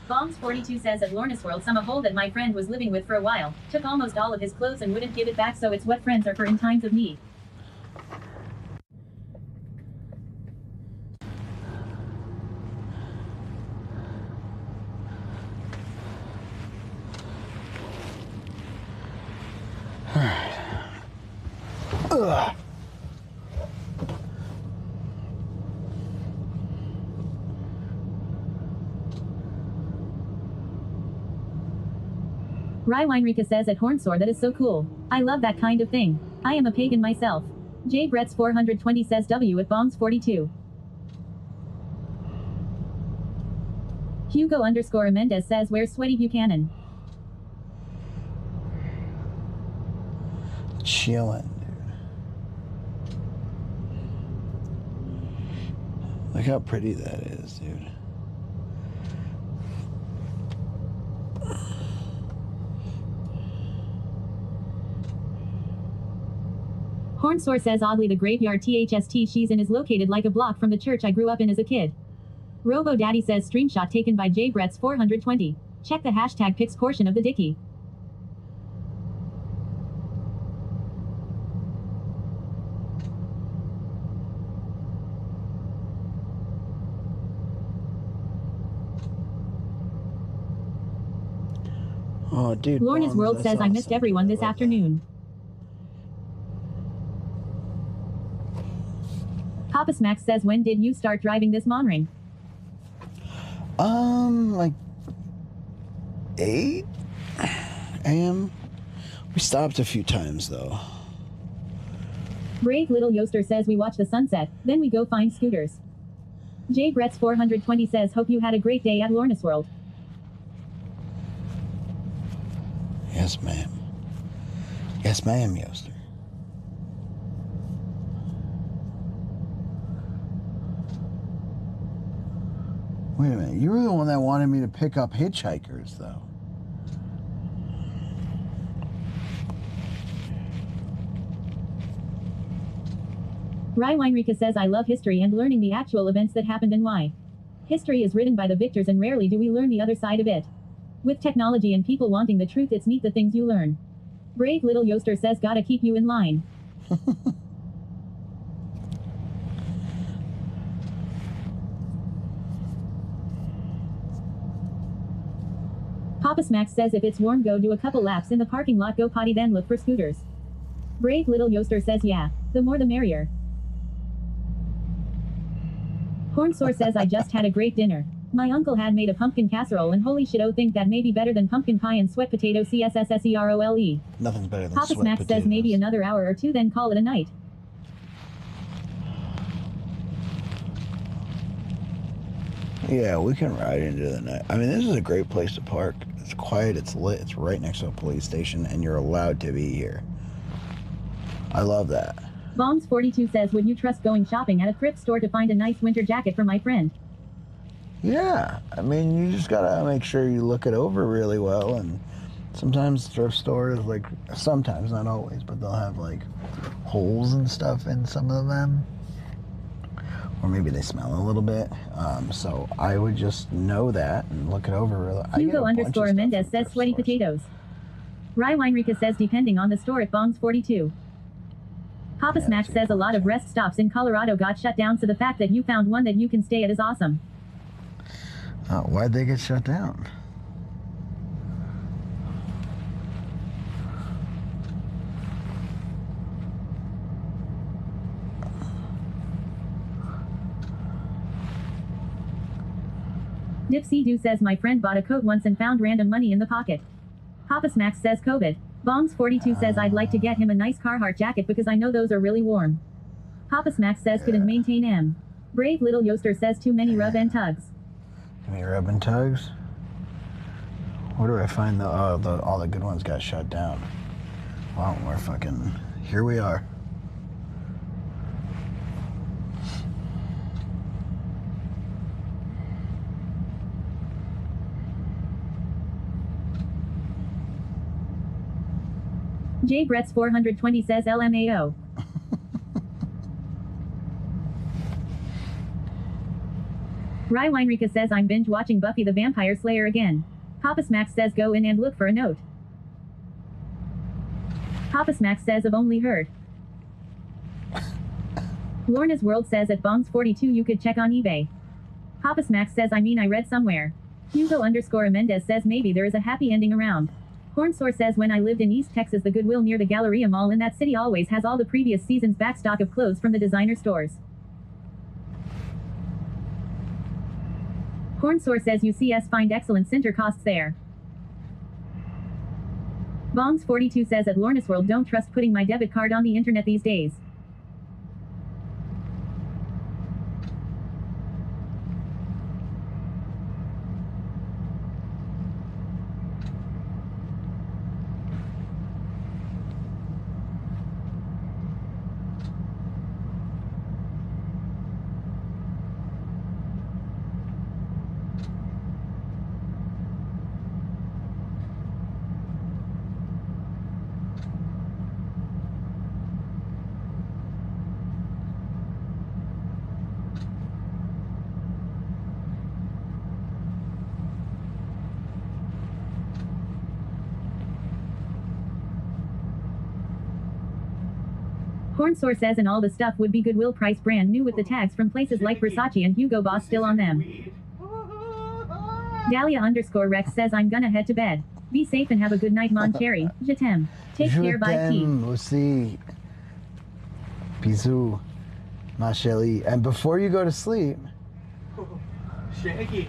Bombs 42 says at Lorna's World some a hole that my friend was living with for a while, took almost all of his clothes and wouldn't give it back so it's what friends are for in times of need. Ugh. Rye Weinrika says at Hornsour that is so cool. I love that kind of thing. I am a pagan myself. J Brett's 420 says W at Bombs 42. Hugo_Mendez says where's Sweaty Buchanan? Chillin', dude. Look how pretty that is, dude. Hornsour says oddly the graveyard THST she's in is located like a block from the church I grew up in as a kid. Robo Daddy says screenshot taken by JBretts 420. Check the hashtag pics portion of the Dicky. Oh, dude. Lorna's World says I missed everyone this afternoon. Papa Smacks says when did you start driving this Monring? Like 8 a.m. We stopped a few times though. Brave Little Yoster says we watch the sunset, then we go find scooters. JBretts 420 says hope you had a great day at Lorna's World. Yes, ma'am. Yes, ma'am, Yoster. Wait a minute. You were the one that wanted me to pick up hitchhikers, though. Rye Weinrika says I love history and learning the actual events that happened and why. History is written by the victors and rarely do we learn the other side of it. With technology and people wanting the truth, it's neat the things you learn. Brave Little Yoster says gotta keep you in line. Papa Smacks says if it's warm go do a couple laps in the parking lot, go potty then look for scooters. Brave Little Yoster says yeah, the more the merrier. Hornsour says I just had a great dinner. My uncle had made a pumpkin casserole and holy shit, oh think that may be better than pumpkin pie and sweat potato CSSSEROLE. Nothing's better than Papa sweat Smacks potatoes. says maybe another hour or two then call it a night. Yeah, we can ride into the night. I mean, this is a great place to park. It's quiet, it's lit, it's right next to a police station, and you're allowed to be here. I love that. Bongs42 says would you trust going shopping at a thrift store to find a nice winter jacket for my friend? Yeah, I mean, you just gotta make sure you look it over really well, and sometimes thrift stores, like, sometimes, not always, but they'll have, like, holes and stuff in some of them. Or maybe they smell a little bit. So I would just know that and look it over really. Hugo Mendez says sweaty potatoes. Rye Weinrika says depending on the store at Bongs42. Papa Smacks says a lot of rest stops in Colorado got shut down, so the fact that you found one that you can stay at is awesome. Why'd they get shut down? Dipsy Doo says my friend bought a coat once and found random money in the pocket. Papa Smacks says COVID. Bongs42 says I'd like to get him a nice Carhartt jacket because I know those are really warm. Papa Smacks says couldn't maintain M. Brave Little Yoster says too many rub and tugs. Too many rub and tugs? Where do I find all the good ones got shut down? Well, we're fucking, here we are. JBretts 420 says LMAO. Rye Weinrika says I'm binge watching Buffy the Vampire Slayer again. Papa Smacks says go in and look for a note. Papa Smacks says I've only heard. Lorna's World says at Bongs42 you could check on eBay. Papa Smacks says I mean I read somewhere. Hugo_Mendez says maybe there is a happy ending around. Hornsour says when I lived in East Texas the Goodwill near the Galleria Mall in that city always has all the previous season's backstock of clothes from the designer stores. Hornsour says UCS find excellent center costs there. Bongs42 says at Lorna's World don't trust putting my debit card on the internet these days. Hornsore says and all the stuff would be Goodwill price brand new with the tags from places like Versace and Hugo Boss still on them. Dahlia_Rex says I'm gonna head to bed. Be safe and have a good night, Mon Cherry. Je t'aime. Take care, bye, P. Aussi. Bisous, ma chérie. And before you go to sleep... Shaggy,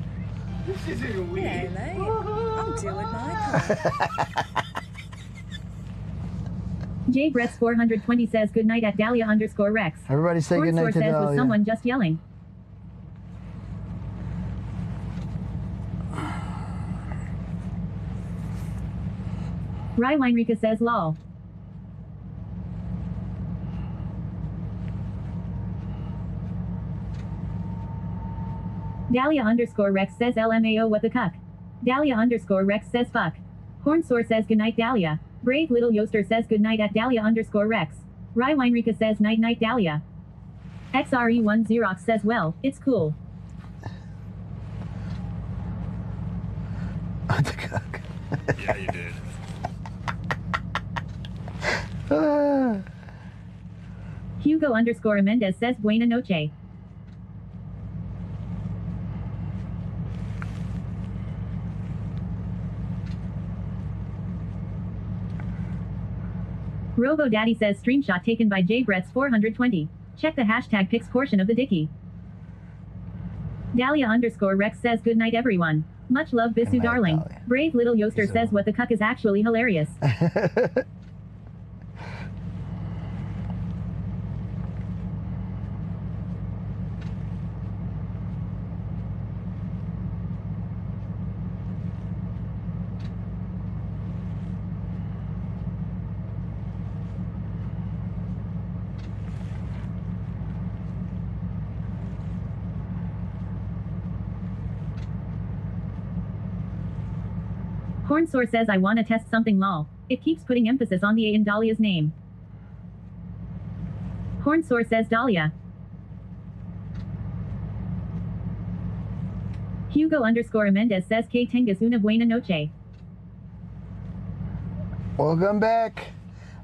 this isn't weird. Yeah, mate. I'm doing my part. J Bretts 420 says good night at Dahlia_Rex. Everybody say good night to says Dahlia. was someone just yelling. Rye Weinrika says lol. Dahlia_Rex says LMAO what the cuck. Dahlia_Rex says fuck. Hornsore says goodnight Dahlia. Brave Little Yoster says goodnight at Dahlia_Rex. Rye Weinrika says night night Dahlia. XRE1 Xerox says well, it's cool. What the cuck? Yeah, you did. Hugo_Mendez says buena noche. Robo Daddy says screenshot taken by J Bretts 420. Check the hashtag pics portion of the dicky. Dahlia_Rex says good night everyone. Much love Bisu darling. Dahlia. Brave Little Yoster says what the cuck is actually hilarious. Hornsore says I wanna test something lol. It keeps putting emphasis on the A in Dahlia's name. Hornsore says Dahlia. Hugo_Mendez says que tengas una buena noche. Welcome back.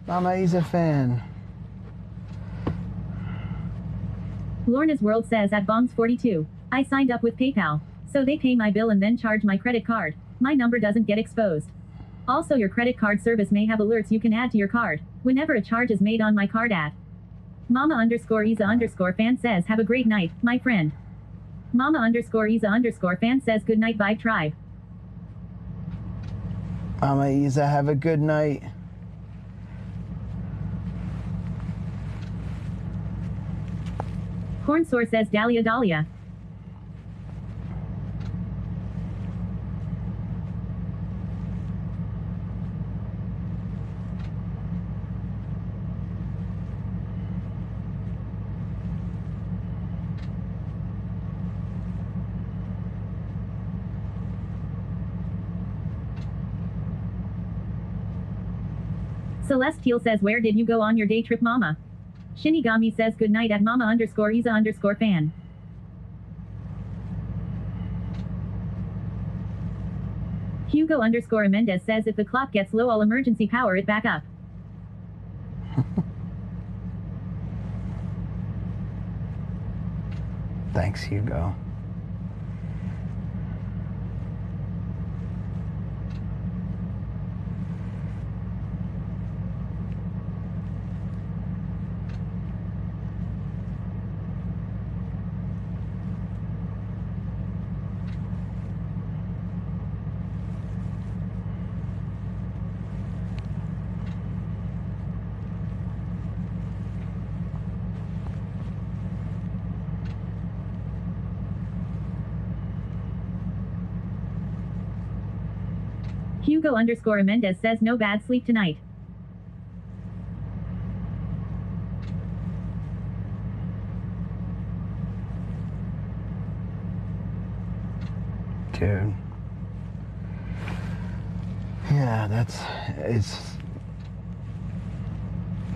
Mama is a fan. Lorna's World says at Bongs42. I signed up with PayPal. So they pay my bill and then charge my credit card. My number doesn't get exposed. Also your credit card service may have alerts you can add to your card whenever a charge is made on my card at. Mama_Isa_fan says have a great night, my friend. Mama_Isa_fan says good night Vibe Tribe. Mama Isa, have a good night. Hornsore says Dahlia Dahlia. Celestial says where did you go on your day trip mama? Shinigami says good night at Mama_Isa_fan. Hugo_Mendez says if the clock gets low I'll emergency power it back up. Thanks, Hugo. Hugo_Mendez says no bad sleep tonight. Dude. Yeah,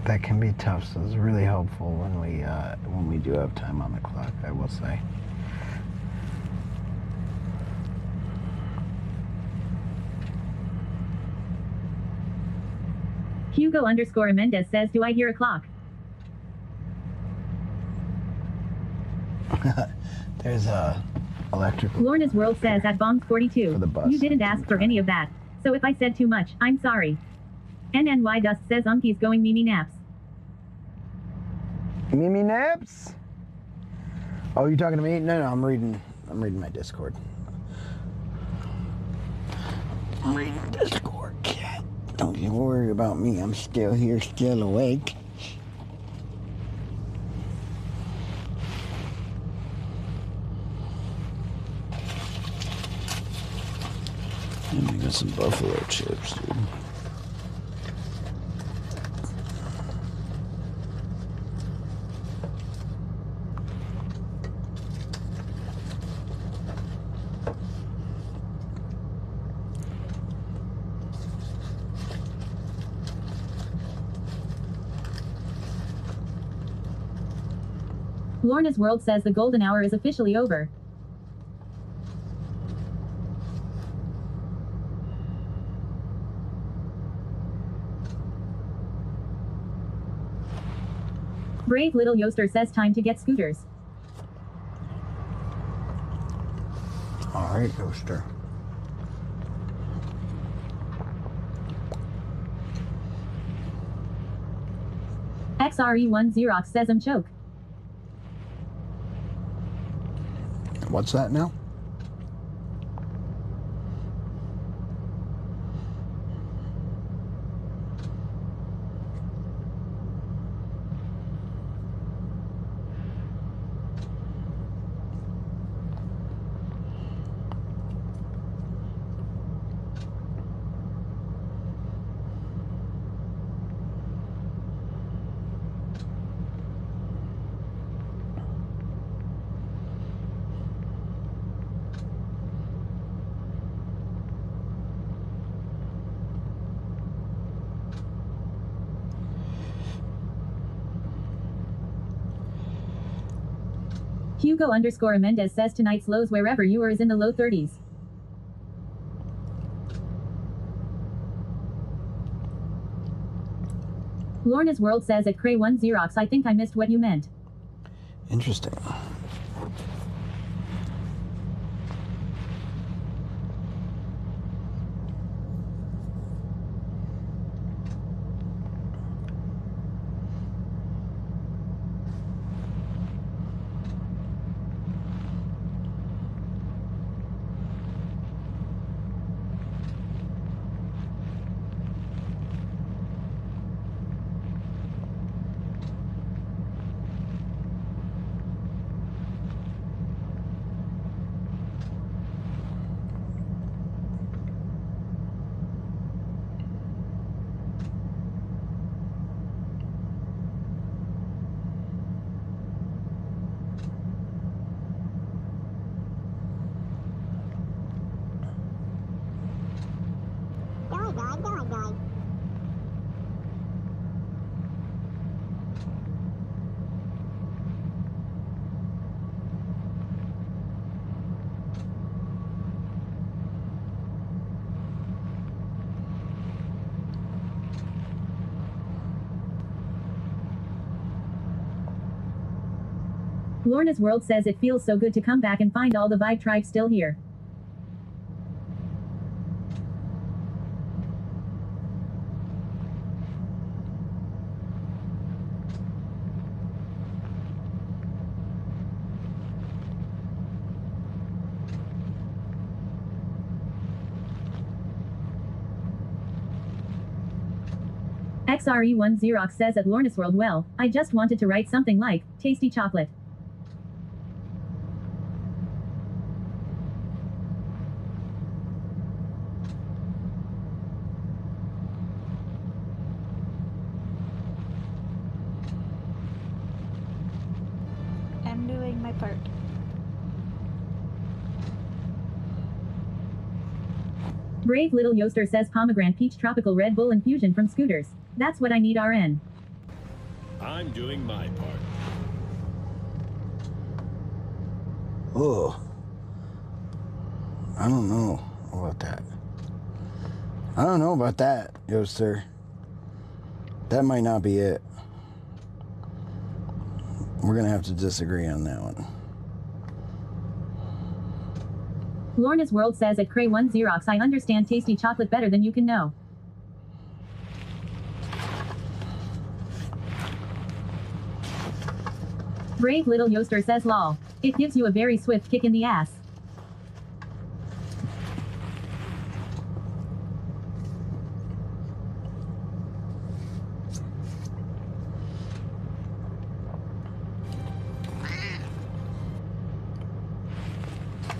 that can be tough, so it's really helpful when we do have time on the clock, I will say. Hugo_Mendez says do I hear a clock? There's electric. Lorna's World says at Bongs 42. For the bus. You didn't ask for any of that. So if I said too much, I'm sorry. NNY Dust says Unkie's going Mimi naps. Mimi naps? Oh, you talking to me? No, I'm reading my Discord. I'm reading Discord, cat. Don't you worry about me. I'm still here, still awake. And we got some buffalo chips, dude. Lorna's World says the golden hour is officially over. Brave Little Yoster says time to get scooters. Alright, Yoster. XRE1 Xerox says I'm choke. What's that now? Hugo_Mendez says tonight's lows wherever you are is in the low 30s. Lorna's World says at Cray1 Xerox I think I missed what you meant. Interesting. Lorna's World says it feels so good to come back and find all the Vibe tribe still here. XRE1 Xerox says at Lorna's World, well, I just wanted to write something like, tasty chocolate. I'm doing my part. Brave Little Yoster says pomegranate peach tropical Red Bull infusion from Scooters. That's what I need, RN. I'm doing my part. Oh, I don't know about that. I don't know about that, Yoster. That might not be it. We're gonna have to disagree on that one. Lorna's World says at Cray1 Xerox, I understand tasty chocolate better than you can know. Brave Little Yoaster says lol. It gives you a very swift kick in the ass.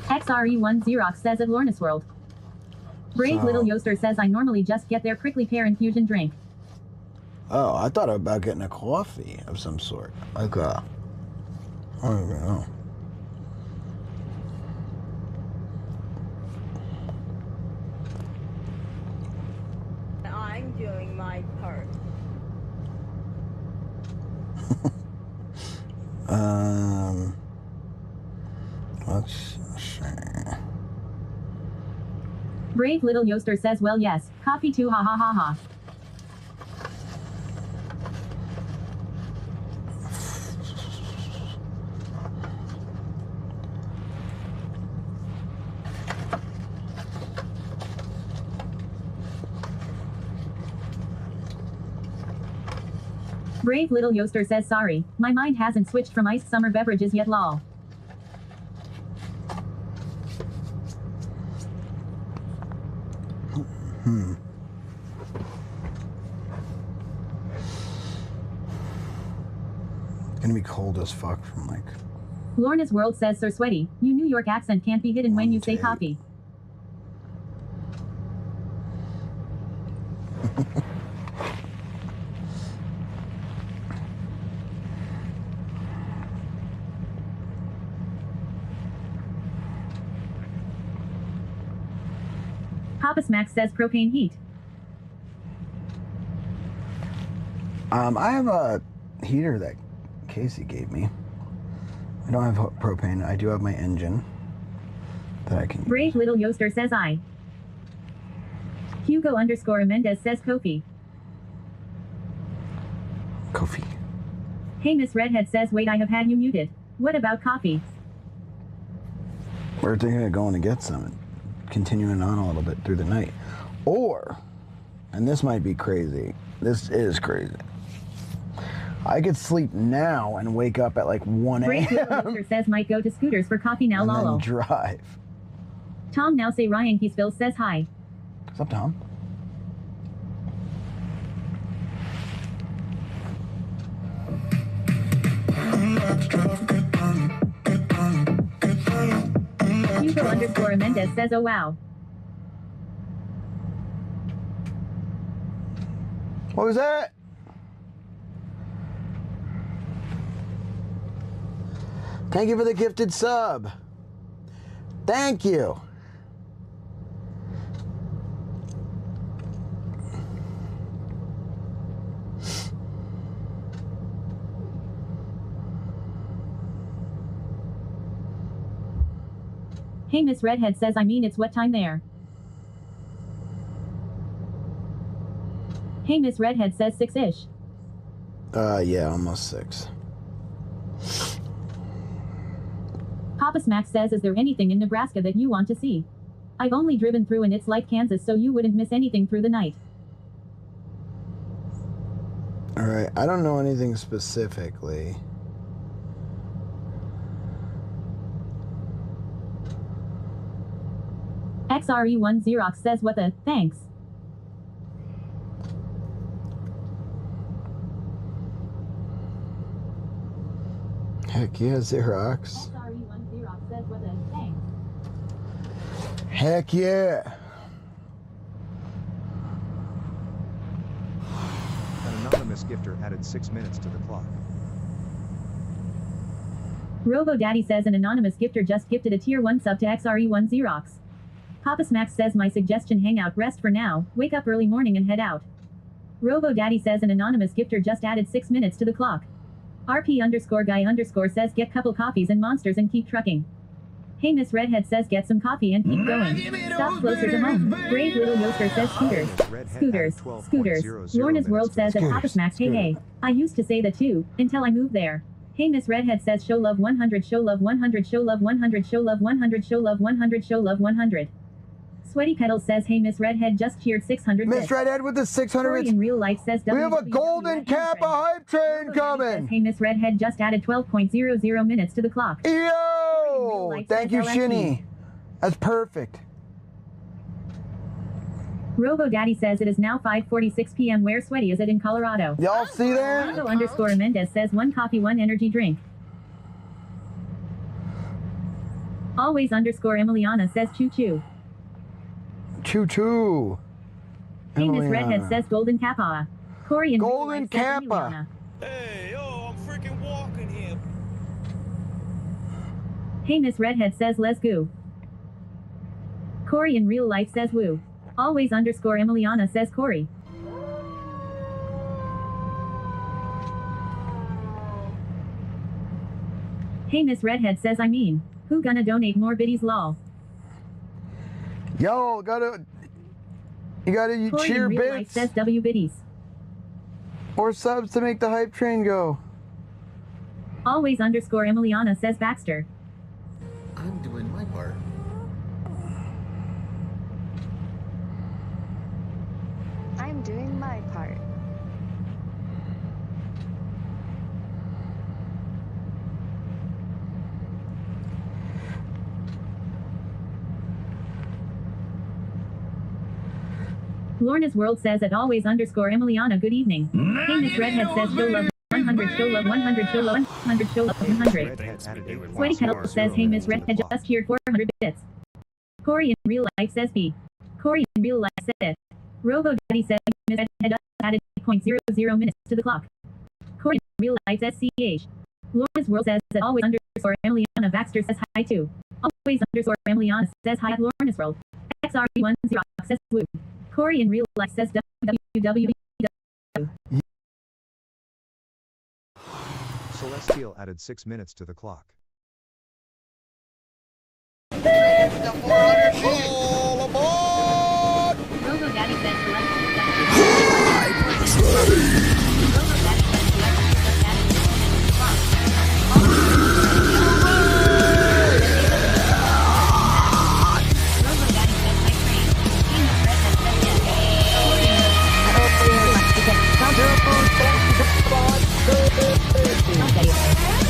XRE1 Xerox says at Lorna's World. Brave Little Yoaster says I normally just get their prickly pear infusion drink. Oh, I thought about getting a coffee of some sort. Like I don't even know. I'm doing my part. Let's see. Brave Little Yoaster says well yes, coffee too ha ha ha ha. Brave Little Yoaster says sorry, my mind hasn't switched from iced summer beverages yet lol. It's gonna be cold as fuck from like. Lorna's World says Sir Sweaty, you New York accent can't be hidden when you say coffee. Papa Smack says propane heat. I have a heater that Casey gave me. I don't have propane. I do have my engine that I can use. Brave Little Yoaster says I. Hugo _ Mendez says Kofi. Kofi. Hey Miss Redhead says wait I have had you muted. What about coffee? We're thinking of going to get some and continuing on a little bit through the night. Or, and this might be crazy. This is crazy. I could sleep now and wake up at like 1 Brave Little a.m. Yoaster says might go to Scooters for coffee now and then lol. drive. Tom now say Ryan Keysville says hi. What's up, Tom? Hugo _ Mendez says oh wow. What was that? Thank you for the gifted sub. Thank you. Hey Miss Redhead says I mean it's what time there? Hey Miss Redhead says 6-ish. Yeah, almost 6. Papa Smack says is there anything in Nebraska that you want to see? I've only driven through and it's like Kansas so you wouldn't miss anything through the night. Alright, I don't know anything specifically. XRE1 Xerox says what the, thanks. Heck yeah, Xerox. XRE1 Xerox says what the, thanks. Heck yeah. An anonymous gifter added 6 minutes to the clock. Robo Daddy says an anonymous gifter just gifted a tier 1 sub to XRE1 Xerox. Papa Smack says my suggestion hang out rest for now, wake up early morning and head out. Robo Daddy says an anonymous gifter just added 6 minutes to the clock. RP _ guy _ says get couple coffees and monsters and keep trucking. Hey Miss Redhead says get some coffee and keep going. Stop closer to home. Brave Little Yoaster says scooters. Scooters. Lorna's World says at Papa Smack hey hey. I used to say that too, until I moved there. Hey Miss Redhead says show love 100, show love 100, show love 100, show love 100, show love 100, show love 100. Sweaty Petals says hey Miss Redhead just cheered 600 Miss bits. Redhead with the 600 Corey bits. in real life says We have a golden Kappa hype train coming. Hey Miss Redhead just added 12.00 minutes to the clock. Yo! Thank you, Shinny. That's perfect. Robo Daddy says it is now 5:46 p.m. Where Sweaty is it in Colorado? Y'all see that? Robo Mendez says 1 coffee 1 energy drink. Always Emiliana says choo choo. Choo choo. Hey Miss Redhead says golden kappa. Corey in golden kappa. Hey, yo, I'm freaking walking here. Hey Miss Redhead says let's go. Corey in real life says woo. Always Emiliana says Corey. Hey Miss Redhead says I mean, who gonna donate more biddies lol? Yo, you gotta Corey cheer in real life bits. says W biddies. Or subs to make the hype train go. Always Emiliana says Baxter. I'm doing my part. I'm doing my part. Lorna's World says at always Emiliana good evening. Hey Miss Redhead says show love 100, show love 100, show love 100, show love 100. Sweaty Kettle says hey Miss Redhead just cheered 400 bits. Corey in real life says B. Corey in real life says Robo Daddy says Miss Redhead just added 8.00 minutes to the clock. Corey in real life says CH. Lorna's World says at always Emiliana Baxter says hi too. Always Emiliana says hi at Lorna's World. XRE10 says woo. Corey in real life says www. Celestial added 6 minutes to the clock. All aboard! Robo Daddy says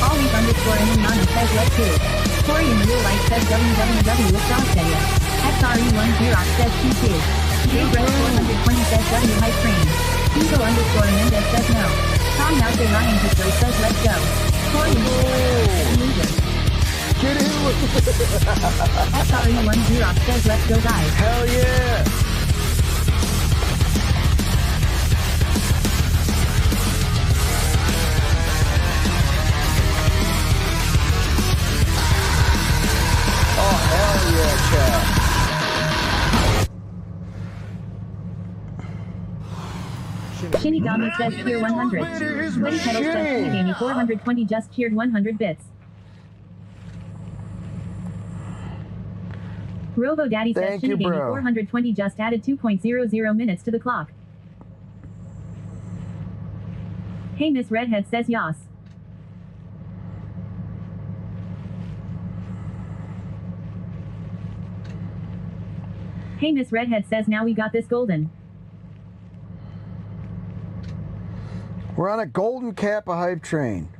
Always Emiliana says let's do it. Corey in real life says www with Dogsteady. XRE10 says Q2. J-Breath420 says W Hype Train. Hugo Mendez says no. Tom Nowse Ryan Pisto says let's go. Corey in real life says loser. Get in with XRE10 says let's go guys. Hell yeah! Oh, hell yeah, Chad. Shinigami says cheer 100. Sweaty Kettle says Shinigami 420 just cheered 100 bits. Robo Daddy says Thank you, Shinigami bro. 420 just added 2.00 minutes to the clock. Hey Miss Redhead says yas. Hey Miss Redhead says now we got this golden. We're on a golden Kappa hype train.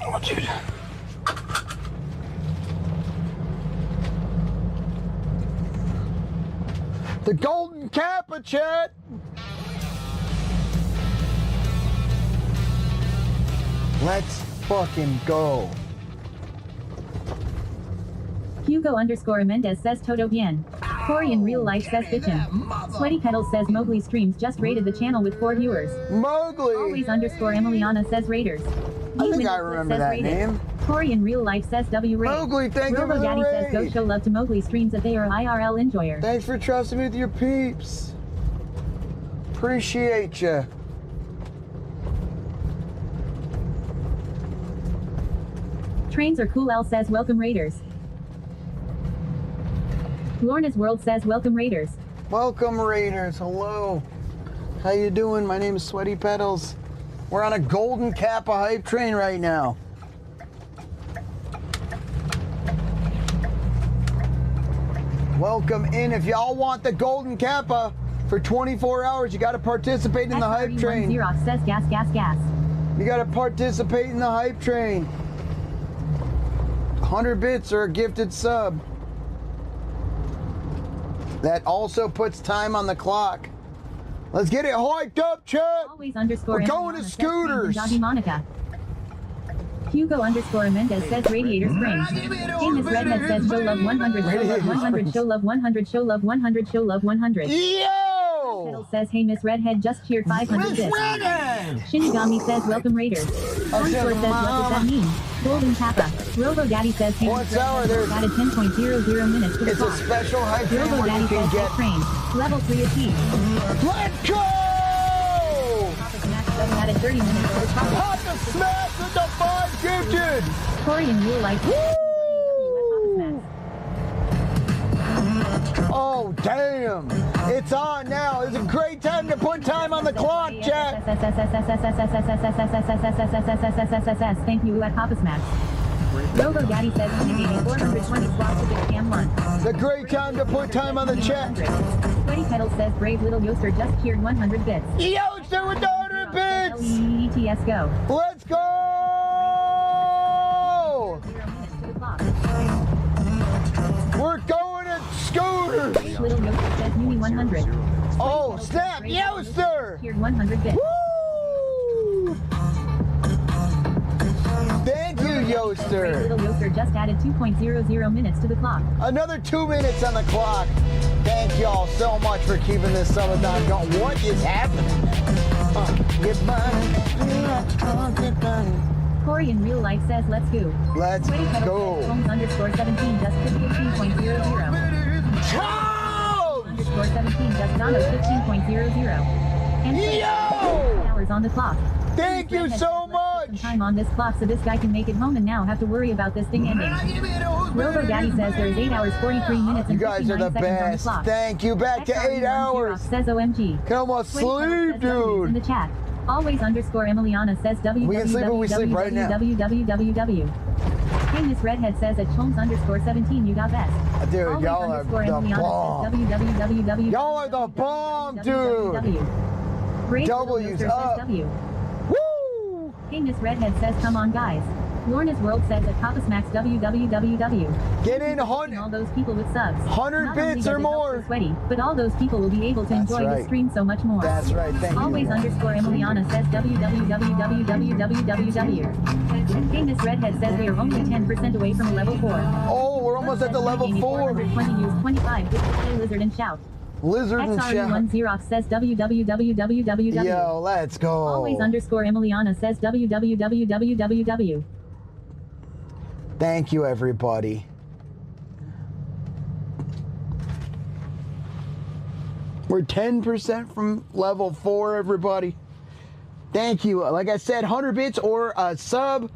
Oh, dude. The golden Kappa, chat. Let's fucking go. Hugo Mendez says Todo Bien. Corey in real life says bitchin'. Sweaty Kettle says Mowgli Streams just rated the channel with 4 viewers. Mowgli! Always Emiliana says Raiders. I think I remember that name. Corey in real life says W Raid. Mowgli, thank you for Robo the Daddy says go raid. show love to Mowgli Streams if they are IRL enjoyer. Thanks for trusting me with your peeps. Appreciate ya. Trains are cool. L says welcome Raiders. Lorna's World says welcome Raiders. Welcome Raiders. Hello. How you doing? My name is Sweaty Pedals. We're on a Golden Kappa hype train right now. Welcome in. If y'all want the Golden Kappa for 24 hours, you got to participate in the hype train. Xerox says gas, gas, gas. You got to participate in the hype train. 100 bits or a gifted sub. That also puts time on the clock. Let's get it hyped up, chat. Always underscore. We're going to scooters. Doggy Monica. Hugo underscore Mendez says Radiator Springs. Famous Redhead says show love 100, show love 100, show love 100, show love 100, show love 100. Yo! Kettle says, hey Miss Redhead just cheered 500 Miss bits. Redhead! Shinigami says welcome Raiders. Contour says what does that mean? Golden Kappa. Robo Daddy says hey Miss Redhead just added 10.00 minutes to the clock. It's a special hype train Robo where Daddy you can says get... train. Level 3 achieved. Let's go! Added 30 minutes to the clock. Pop the smash with the 5 gifted! Corey in real life. Oh, damn. It's on now. It's a great time to put time on the clock, chat. Thank you at Papa Smash. Robo Daddy says Shinigami 420 squats to get cam 1. The great time to put time on the chat. Sweaty Pedal says brave little Yoster just cheered 100 bits. Yoster with the 100 bits! ETS go. Let's go! We're going to scooters! Brave little Yoster says Uni 100. Oh, snap! Yoster! Cheered 100 bits. Woo! Thank you, Yoster. Brave little Yoster just added 2.00 minutes to the clock. Another 2 minutes on the clock. Thank y'all so much for keeping this Subathon going. What is happening? Get money. Corey in real life says let's go. Let's go. Holmes underscore 17 just 15.00. Charles! Underscore 17 just Dono 15.00. And hours on the clock. Thank you so much. Time on this clock so this guy can make it home and now have to worry about this thing ending. Robo Daddy says there is 8 hours 43 minutes and 59 seconds on the clock. Thank you. Back to 8 hours. Says OMG. Come on, sleep, dude. In the chat. Always underscore Emiliana says www. Hey Miss Redhead says at Holmes underscore 17 you got best. Dude, y'all are the bomb. Y'all are the bomb, dude. W's up. Woo! Hey Miss Redhead says come on guys. Lorna's World says at Papa Smacks www. Get in 100. All those people with subs. 100 bits or more. Sweaty, but all those people will be able to enjoy the stream so much more. That's right. Thank you. Always underscore Emiliana says www. Hey Miss Redhead says we are only 10% away from level 4. Oh, we're almost at the level 4. 420 use 25 with play Lizard and shout. Lizard and shout. XRE1 Xerox says www. Yo, let's go. Always underscore Emiliana says www. Thank you, everybody. We're 10% from level 4, everybody. Thank you. Like I said, 100 bits or a sub,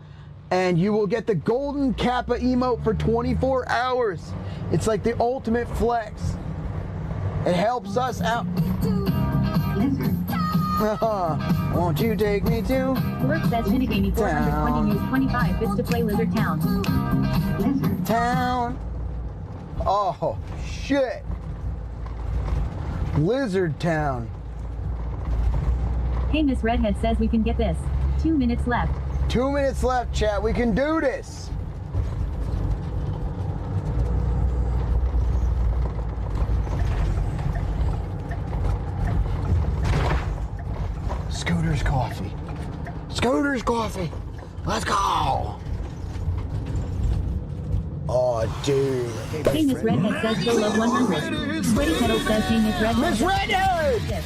and you will get the Golden Kappa emote for 24 hours. It's like the ultimate flex. It helps us out. Won't you take me to Lurk says Shinigami 420 use 25 bits to play Lizard Town. Town. Oh, shit. Lizard Town. Hey Miss Redhead says we can get this. 2 minutes left. 2 minutes left, chat. We can do this. Scooter's coffee. Scooter's coffee. Let's go. Oh, dude. Hey Miss Redhead says show love 100. Sweaty Pedal says hey Miss Redhead. Miss Redhead! Yes.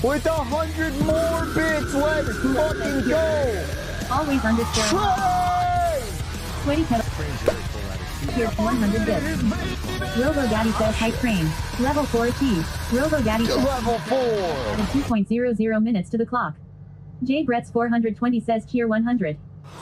With 100 more bits, let's fucking go. Always underscore. Try! Sweaty Pedal. Here's 100 bits. Robo Daddy says hype train. Level 4 achieved. Robo Daddy says level 4. Added 2.00 minutes to the clock. J Brett's 420 says cheer 100.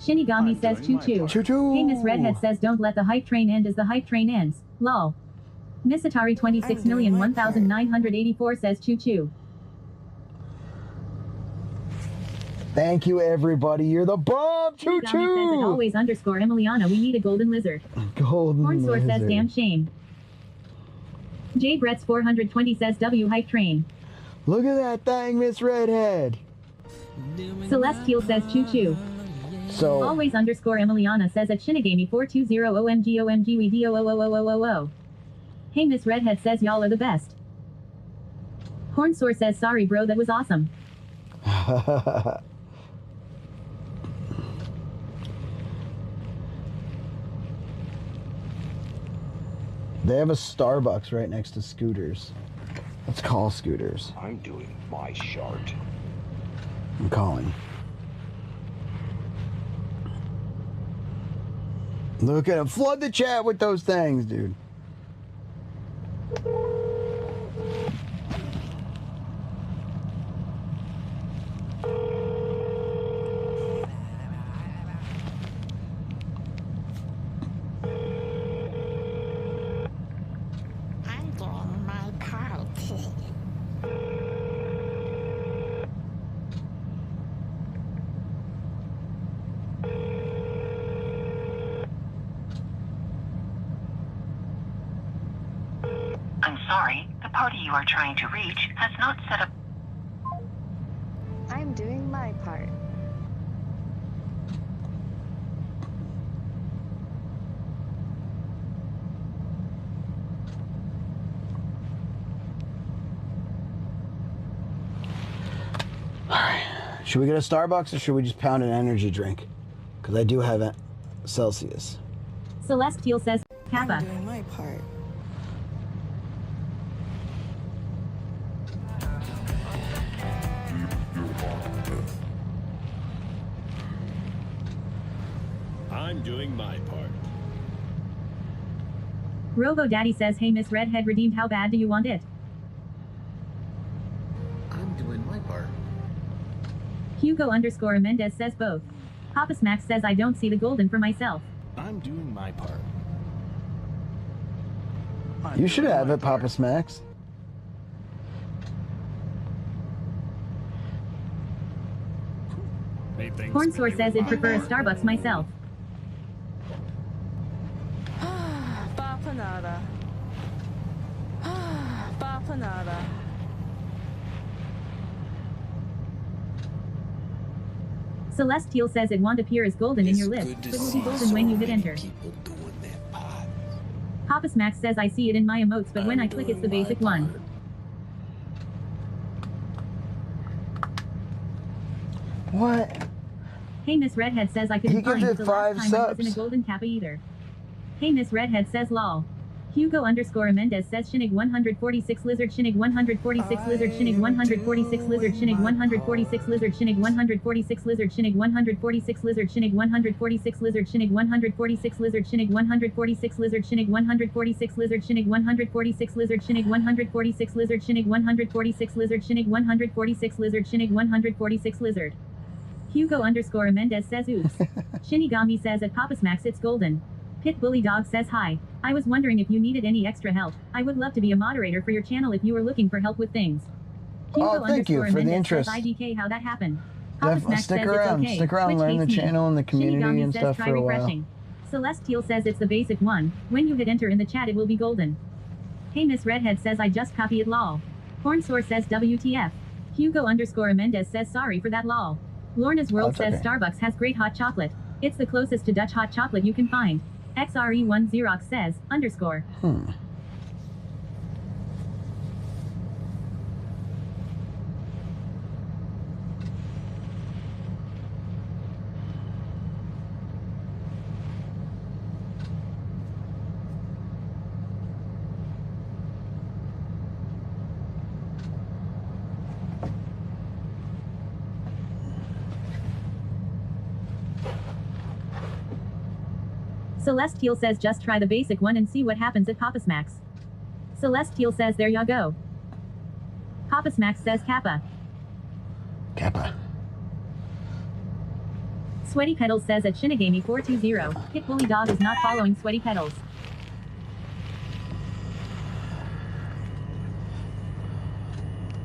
Shinigami says choo choo. Choo choo. Hey Miss Redhead says don't let the hype train end as the hype train ends. Lol. Miss Atari 26,001,984 says choo choo. Thank you, everybody. You're the bomb. Choo Shinigami says it choo. always underscore Emiliana. We need a golden lizard. Golden Hornsour says lizard. damn shame. J Bretts 420 says W hype train. Look at that thing, Miss Redhead. Celestial says choo choo. So Always underscore Emiliana says at Shinigami 420 OMG OMG we do o. Hey Miss Redhead says y'all are the best. Hornsour says sorry bro that was awesome. They have a Starbucks right next to Scooters. Let's call Scooters. I'm doing my shart. I'm calling. Look at him. Flood the chat with those things, dude. I'm doing my part. I'm sorry, the party you are trying to reach has not set up. I'm doing my part. Should we get a Starbucks or should we just pound an energy drink? Because I do have a Celsius. Celestial says Kappa. I'm doing my part. I'm doing my part. Robo Daddy says hey Miss Redhead redeemed how bad do you want it? I'm doing my part. Hugo underscore Mendez says both. Papa Smack says I don't see the golden for myself. I'm doing my part. You should have it, Papa Smacks. Hornsour says I'd prefer a Starbucks myself. Bapanada. Bapanada. Celestial says it won't appear as golden in your list, but will be golden when you hit enter. Papa Smack says I see it in my emotes, but when I click it's the basic one. What? Hey Miss Redhead says I couldn't He gives find it the 5 last time I was in a subs. golden kappa either. Hey Miss Redhead says lol. Hugo underscore Mendez says Shinig 146 lizard Shinig 146 lizard Shinig 146 lizard Shinig 146 lizard Shinig 146 lizard Shinig 146 lizard Shinig 146 lizard Shinig 146 lizard Shinig 146 lizard Shinig 146 lizard Shinig 146 lizard Shinig 146 lizard Shinig 146 lizard Shinig 146 lizard Shinig 146 lizard. Hugo underscore Mendez says oops. Shinigami says at Papa Smacks it's golden. Pit Bully Dog says hi. I was wondering if you needed any extra help. I would love to be a moderator for your channel if you were looking for help with things. Hugo thank you underscore for the Mendez interest. says IDK how that happened. Papa Smacks Stick says around. it's okay. Stick around, Twitch learn the hates me. channel and the community Shinigami and says stuff try for a while. refreshing. Celestial says it's the basic one. When you hit enter in the chat it will be golden. Hey Miss Redhead says I just copy it lol. Hornsour says WTF. Hugo underscore Mendez says sorry for that lol. Lorna's World That's says okay. Starbucks has great hot chocolate. It's the closest to Dutch hot chocolate you can find. XRE1 Xerox says underscore. Celestial says just try the basic one and see what happens at Papa Smacks. Celestial says there ya go. Papa Smacks says Kappa. Kappa. Sweaty Petals says at Shinigami 420, Hit Bully Dog is not following Sweaty Petals.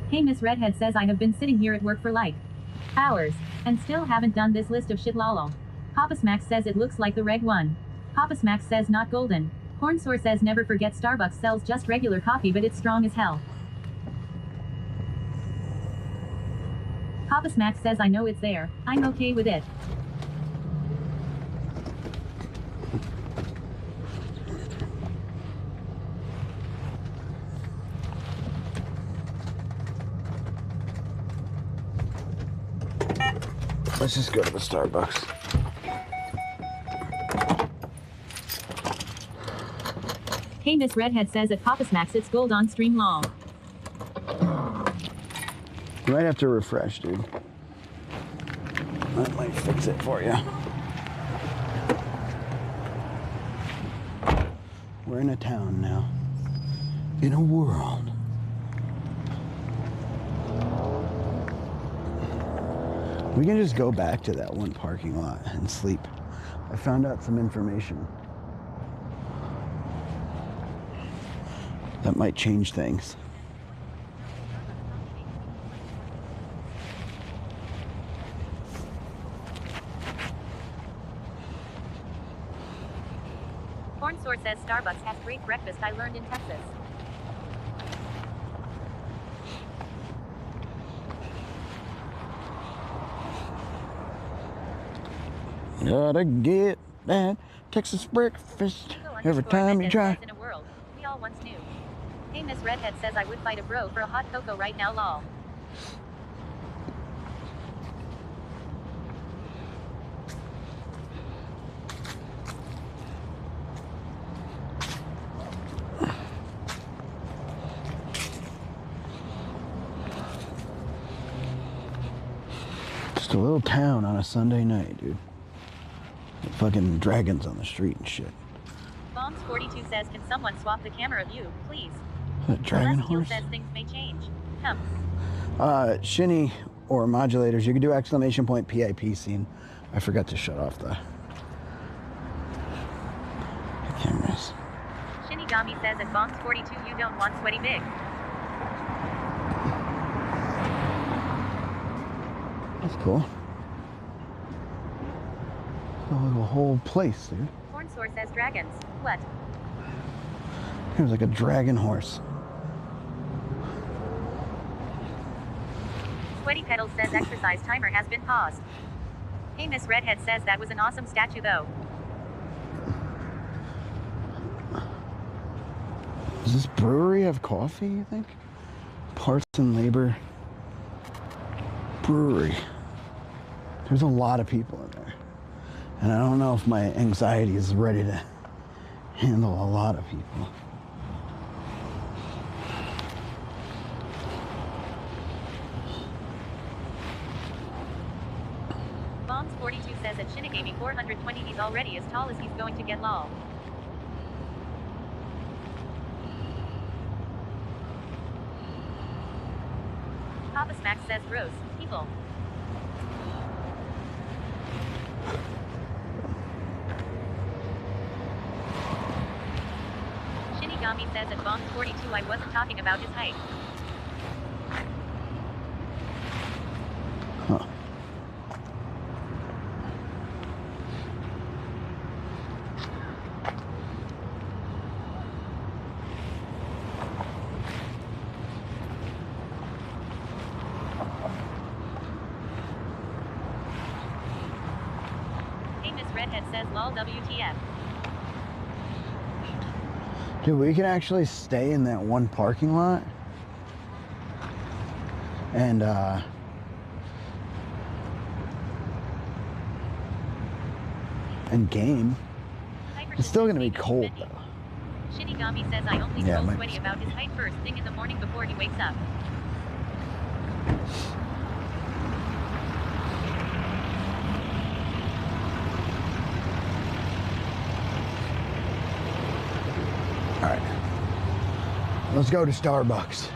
Hey Miss Redhead says I have been sitting here at work for like hours, and still haven't done this list of shit lol. Papa Smack says it looks like the reg one. Papa Smack says not golden. Hornsore says never forget Starbucks sells just regular coffee but it's strong as hell. Papa Smack says I know it's there, I'm okay with it. Let's just go to the Starbucks. Hey Miss Redhead says at Papa Smacks it's gold on stream lol. You might have to refresh, dude. That might fix it for you. We're in a town now. In a world. We can just go back to that one parking lot and sleep. I found out some information that might change things. Hornsore says Starbucks has great breakfast I learned in Texas. Gotta get that Texas breakfast every time you try. In a world we all once knew. Hey Miss Redhead says I would fight a bro for a hot cocoa right now lol. Just a little town on a Sunday night, dude. With fucking dragons on the street and shit. Bombs 42 says can someone swap the camera view, please? A dragon Celestial horse? says things may change. Shinny or modulators, you can do exclamation point PIP scene. I forgot to shut off the cameras. Shinigami says at Bombs 42 you don't want sweaty big. That's cool. Oh, a whole place, dude. Hornsore says dragons. What? It was like a dragon horse. Sweaty Petals says exercise timer has been paused. Hey Miss Redhead says that was an awesome statue though. Does this brewery have coffee, you think? Parts and Labor Brewery. There's a lot of people in there. And I don't know if my anxiety is ready to handle a lot of people. Bombs 42 says at Shinigami 420 he's already as tall as he's going to get lol. Papa Smack says gross, people. Shinigami says at Bombs 42 I wasn't talking about his height. Huh. Hey Miss Redhead says lol WTF. Dude, we can actually stay in that one parking lot and game. It's still gonna be cold though. Shinigami says I only Yeah, told Sweaty about his height first thing in the morning before he wakes up. All right, let's go to Starbucks.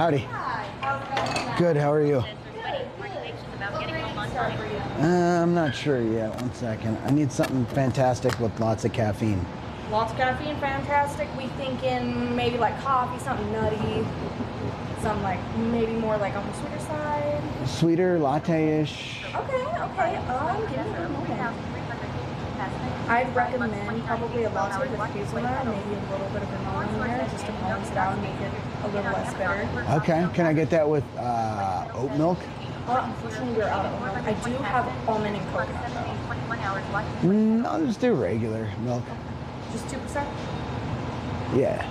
Howdy. Good, how are you? I'm not sure yet. 1 second. I need something fantastic with lots of caffeine. Lots of caffeine, fantastic. We thinking maybe like coffee, something nutty. Some like maybe more like on the sweeter side. Sweeter, latte-ish. Okay. Give me a moment. I'd recommend probably a latte with hazelnut, maybe a little bit of vanilla in there, just to balance it out and make it a little less bitter. Okay, can I get that with oat milk? Unfortunately, we're out of oat milk. I do have almond and coconut though. I'll just do regular milk. Just 2%? Yeah.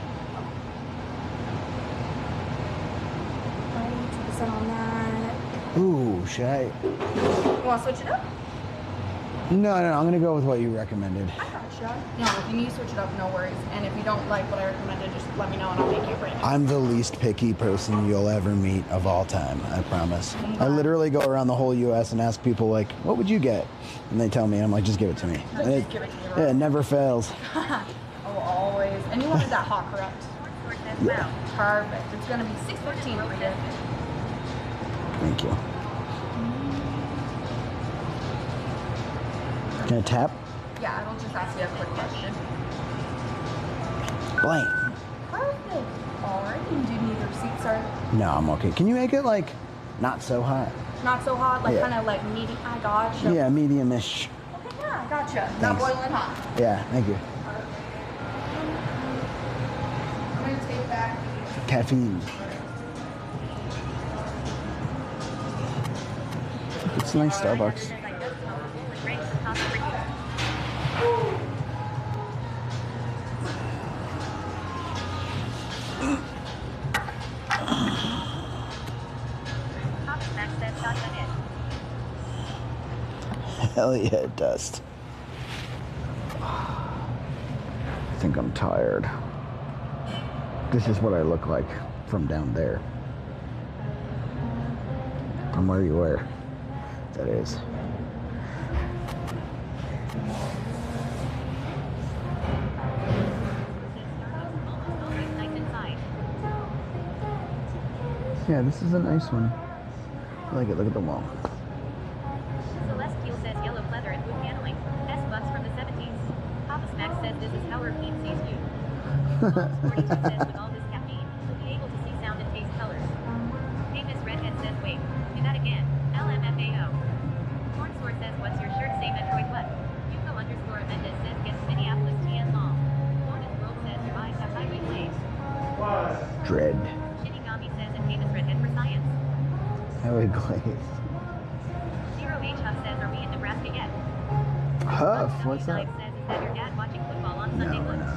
2% on that. Ooh, should I? You want to switch it up? No, I'm gonna go with what you recommended. I gotcha. No, if you need to switch it up, no worries. And if you don't like what I recommended, just let me know and I'll make you a brand new. I'm the least picky person you'll ever meet of all time, I promise. I literally go around the whole U.S. and ask people, like, what would you get? And they tell me, I'm like, just give it to me. And Just give it to me. yeah, it never fails. Oh, always. And you wanted that hot, correct? Yeah. Perfect. It's going to be $6.15 for you. Thank you. Can I tap? Yeah, it'll just ask you a quick question. Blank. Perfect. All right. And do you need the receipt, sir? No, I'm okay. Can you make it, like, not so hot? Not so hot, like Yeah. kind of like medium. I gotcha. Yeah, medium-ish. Okay, yeah, I gotcha. Not Thanks. boiling hot. Yeah, thank you. I'm going to take back Caffeine. It's a nice Starbucks. Hell yeah, it does. I think I'm tired. This is what I look like from down there. From where you were. That is. Yeah, this is a nice one. I like it. Look at the wall. Celestial says yellow leather and wood paneling. S-Bucks from the 70s. Papa Smack says this is how our feet sees you. Mom 42 says with all this caffeine, you'll be able to see sound and taste colors. Famous Redhead says wait, do that again. LMFAO. Corn Sword says what's your shirt say Metroid what? Yuko_Mendez says gets Minneapolis TN long. Lorna's World says your eyes have highway slaves. Dread. Shinigami says and famous Redhead for science. Highway glaze. Zero H Huff says are we in Nebraska yet? Huff? What's that? Says is that your dad watching football on Sunday No, we're lunch? not.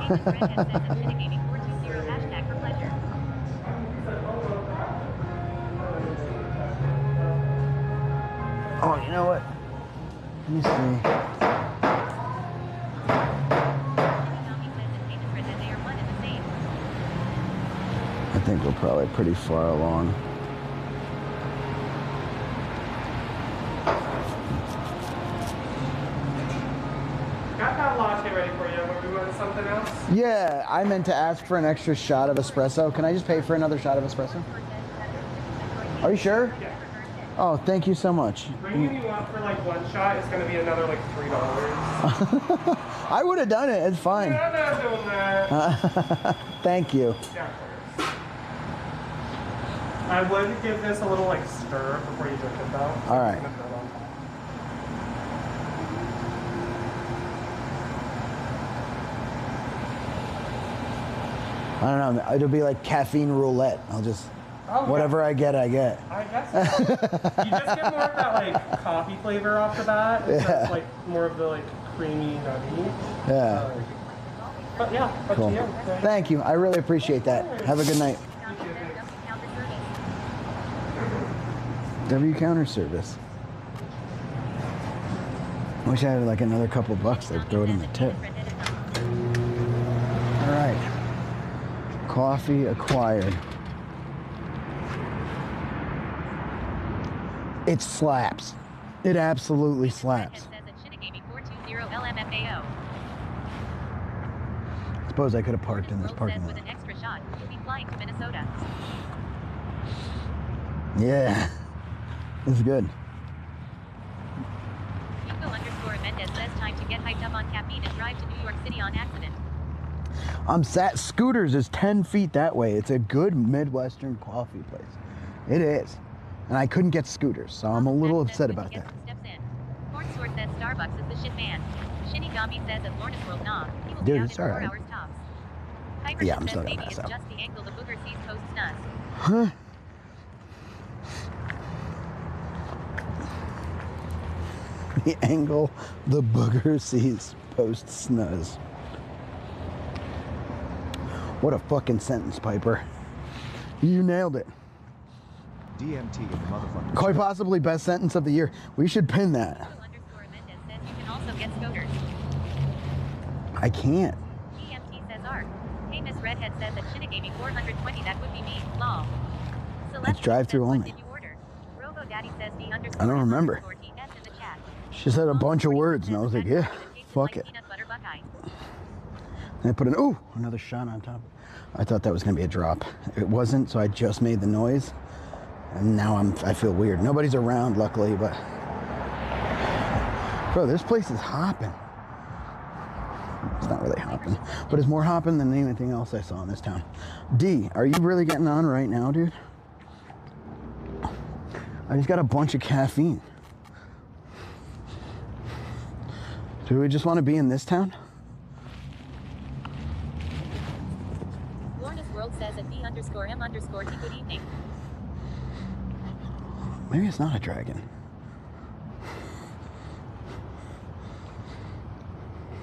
Famous Redhead says and Shinigami 420 hashtag for pleasure. Oh, you know what? Let me see. I think we're probably pretty far along. Got that latte ready for you. Were we wanting something else? Yeah, I meant to ask for an extra shot of espresso. Can I just pay for another shot of espresso? Are you sure? Yeah. Oh, thank you so much. Bringing you up for like one shot is going to be another like $3. I would have done it. It's fine. Yeah, I'm not doing that. Thank you. Yeah, of course. I would give this a little like stir before you drink it though. All right. I don't know. It'll be like caffeine roulette. I'll just, whatever I get, I get. I guess so. You just get more of that like coffee flavor off the bat. Yeah. It's like more of the like creamy nutty. Yeah. But yeah, up Cool. to you. Thank you. I really appreciate that. Have a good night. W counter service. I wish I had like another couple bucks. I'd throw it in the tip. All right. Coffee acquired. It slaps. It absolutely slaps. Suppose I could have parked in this parking lot. With an extra shot, you'll be flying. flying to Minnesota. Yeah, it's good. Unkle_Mendez says time to get hyped up on caffeine and drive to New York City on accident. I'm sat. Scooters is 10 feet that way. It's a good Midwestern coffee place. It is. And I couldn't get scooters, so I'm a little upset about that. Cornsword says Starbucks is the shit man. Shinigami says at Lorna's World, nah. He will Dude, be out it's in 4 alright. hours tops. Piper Yeah, I'm says still gonna maybe pass it's out. just the angle the booger sees post snus. Huh? The angle the booger sees post snuzz. What a fucking sentence, Piper. You nailed it. DMT in the motherfucker. Quite possibly best sentence of the year. We should pin that. Unkle_Mendez says you can also get scoters. I can't. DMT says art. Hey Miss Redhead says that Shinigami 420, that would be me. Lol. It's drive-through only. Robo Daddy says the I don't remember. in the chat. She said a bunch of words, and I was like, yeah, fuck it. Peanut butter buckeye. And I put an, ooh, another shot on top. I thought that was going to be a drop. It wasn't, so I just made the noise. And now I feel weird. Nobody's around, luckily, but... Bro, this place is hopping. It's not really hopping, but it's more hopping than anything else I saw in this town. D, are you really getting on right now, dude? I just got a bunch of caffeine. Do we just want to be in this town? Lorna's World says at D_M_T good evening. Maybe it's not a dragon.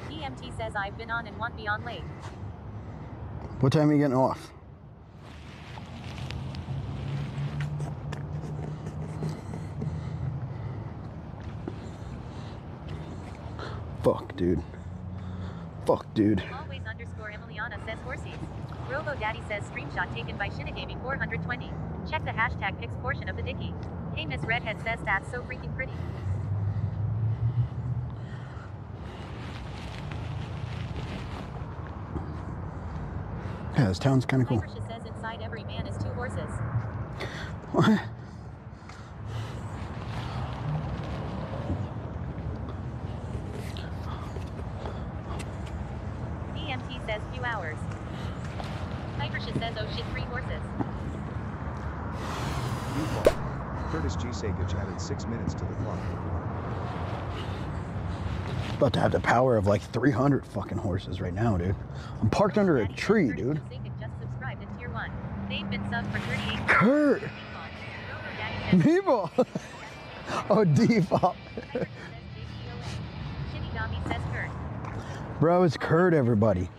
DMT says I've been on and won't be on late. What time are you getting off? Fuck, dude. Fuck, dude. Always _Emiliana says horsies. Robo Daddy says screenshot taken by Shinigami 420. Check the hashtag pics portion of the dicky. Hey Miss Redhead says that's so freaking pretty. Yeah, this town's kind of cool. Piper says inside every man is 2 horses. What? DMT says few hours. Piper says oh shit 3 horses. Curtis G. Sagich added 6 minutes to the clock. About to have the power of like 300 fucking horses right now, dude. I'm parked under a tree, dude. Just subscribed in tier 1. They've been subbed for 38. Kurt! Meatball! Oh, default. Shinigami says Kurt. Bro, it's Kurt, everybody.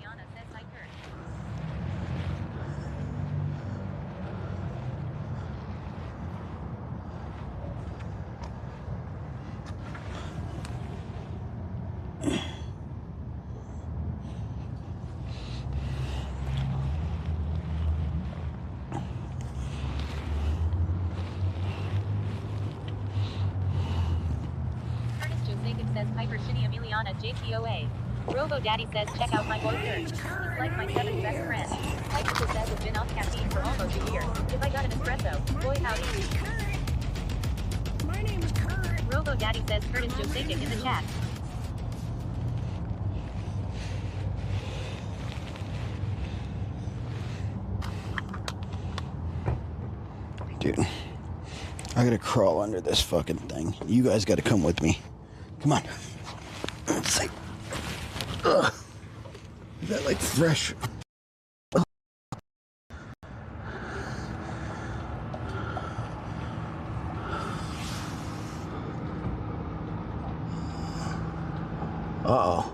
Says Piper Shitty Emiliana JPOA. Robo Daddy says check out my boy Kurt. He's like my 7th best friend. Piper says I've been off caffeine for almost a year. If I got an espresso, boy howdy. My name is Kurt. Robo Daddy says Curtis Josekic in the chat. Dude, I gotta crawl under this fucking thing. You guys gotta come with me. Come on. It's like, ugh. Is that like fresh? Uh-oh.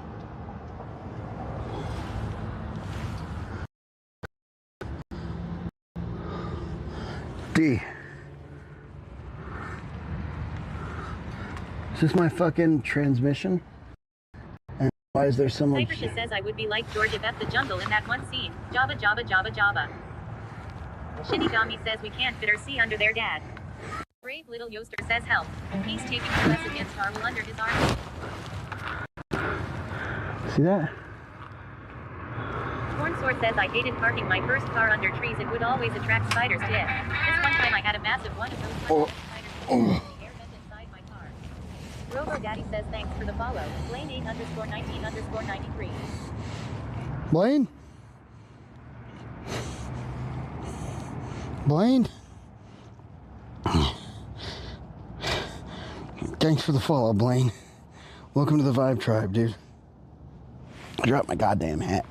D. Is this my fucking transmission? And why is there so much... Cypress says I would be like George if at the jungle in that one scene. Jabba, Jabba, Jabba, Jabba. Shinigami says we can't fit our C under their dad. Brave little Yoster says help. He's taking US against Harwell under his arm. See that? Source says I hated parking my first car under trees. It would always attract spiders to it. This one time I had a massive one of those spiders in the air vent inside my car. Robo Daddy says thanks for the follow. Blaine 8_19_93. Blaine? Blaine? Thanks for the follow, Blaine. Welcome to the Vibe Tribe, dude. I dropped my goddamn hat.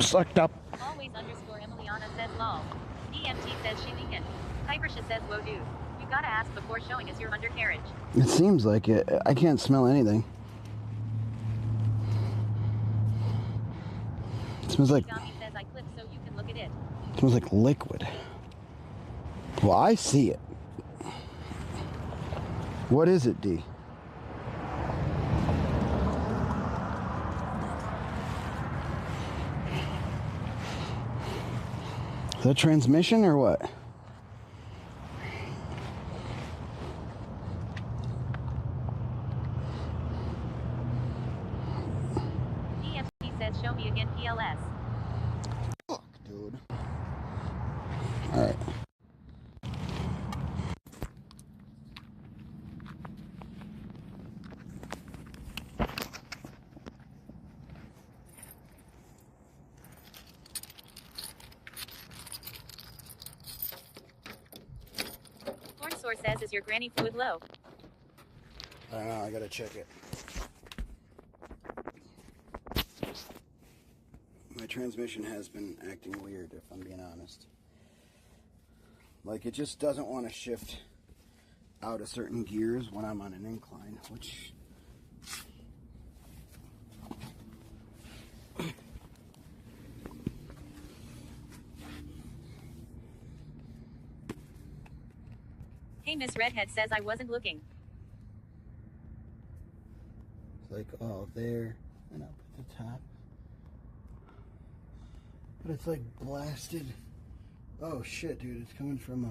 Sucked up. Always _Emiliana says lol. DMT says she leakin'. Hypersha says whoa dude. You gotta ask before showing us your undercarriage. It seems like it. I can't smell anything. It smells like... says I clip so you can look at it. It smells like liquid. Well, I see it. What is it, D? Is that transmission or what? DMT says show me again PLS. Fuck, dude. Alright. Source says is your granny fluid low? I don't know, I gotta check it. My transmission has been acting weird, if I'm being honest. Like, it just doesn't want to shift out of certain gears when I'm on an incline, which... Hey, Miss Redhead says I wasn't looking. It's like, oh, there, and up at the top. But it's like blasted. Oh shit, dude, it's coming from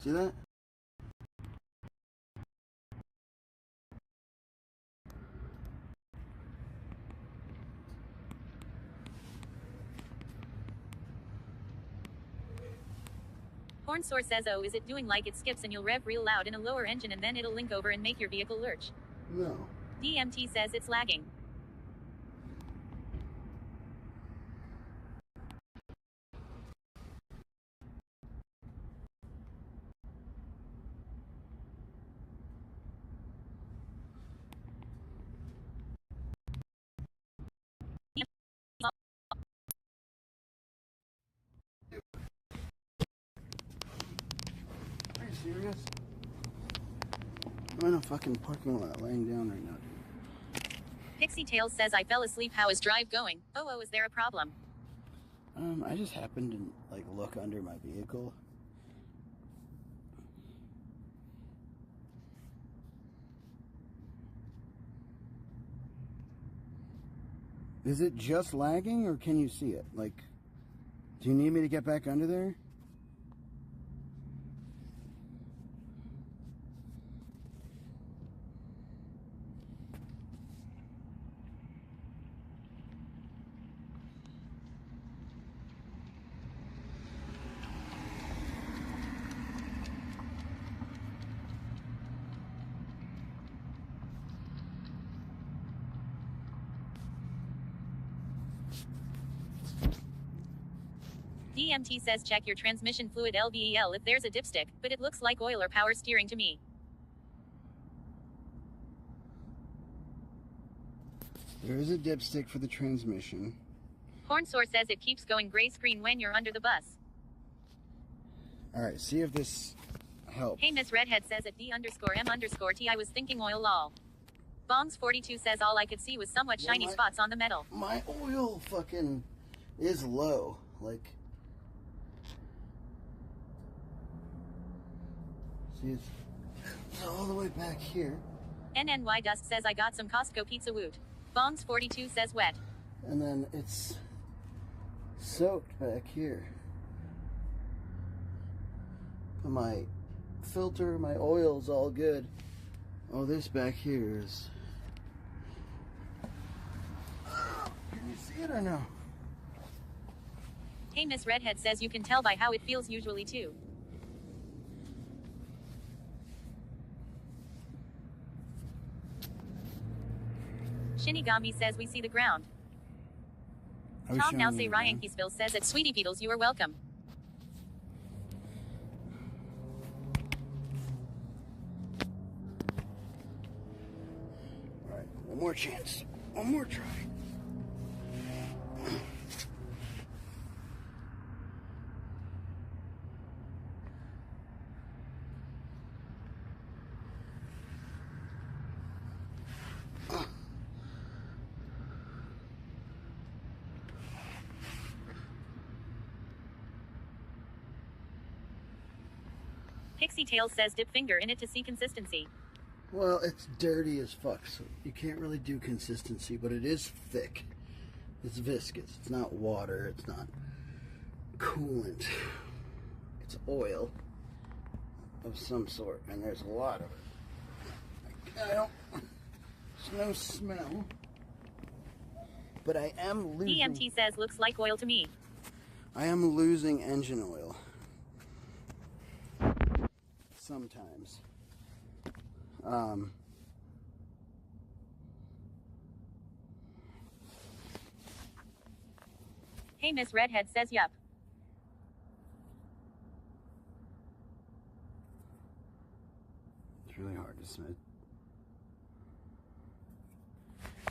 see that? Horn Source says oh, is it doing like it skips and you'll rev real loud in a lower engine and then it'll link over and make your vehicle lurch? No. DMT says it's lagging. Are you serious? I'm in a fucking parking lot laying down right now, dude. Pixie Tails says I fell asleep. How is drive going? Oh, is there a problem? I just happened to, like, look under my vehicle. Is it just lagging, or can you see it? Like, do you need me to get back under there? DMT says check your transmission fluid LVEL if there's a dipstick, but it looks like oil or power steering to me. There is a dipstick for the transmission. Horn Source says it keeps going gray screen when you're under the bus. Alright, see if this helps. Hey, Miss Redhead says at D_M_T I was thinking oil lol. Bongs42 says all I could see was somewhat shiny spots on the metal. My oil fucking is low. Like, see, it's all the way back here. NNY Dust says I got some Costco pizza woot. Bongs 42 says wet. And then it's soaked back here. But my filter, my oil's all good. Oh, this back here is... Can you see it or no? Hey, Miss Redhead says you can tell by how it feels usually too. Shinigami says we see the ground. Tom now say Ryankeysville says at Sweetie Beetles you are welcome. Alright, one more chance. One more try. Pixie Tails says dip finger in it to see consistency. Well, it's dirty as fuck, so you can't really do consistency, but it is thick. It's viscous. It's not water. It's not coolant. It's oil of some sort, and there's a lot of it. I don't... There's no smell. But I am losing... EMT says looks like oil to me. I am losing engine oil. Sometimes. Hey, Miss Redhead says yup. It's really hard to smell.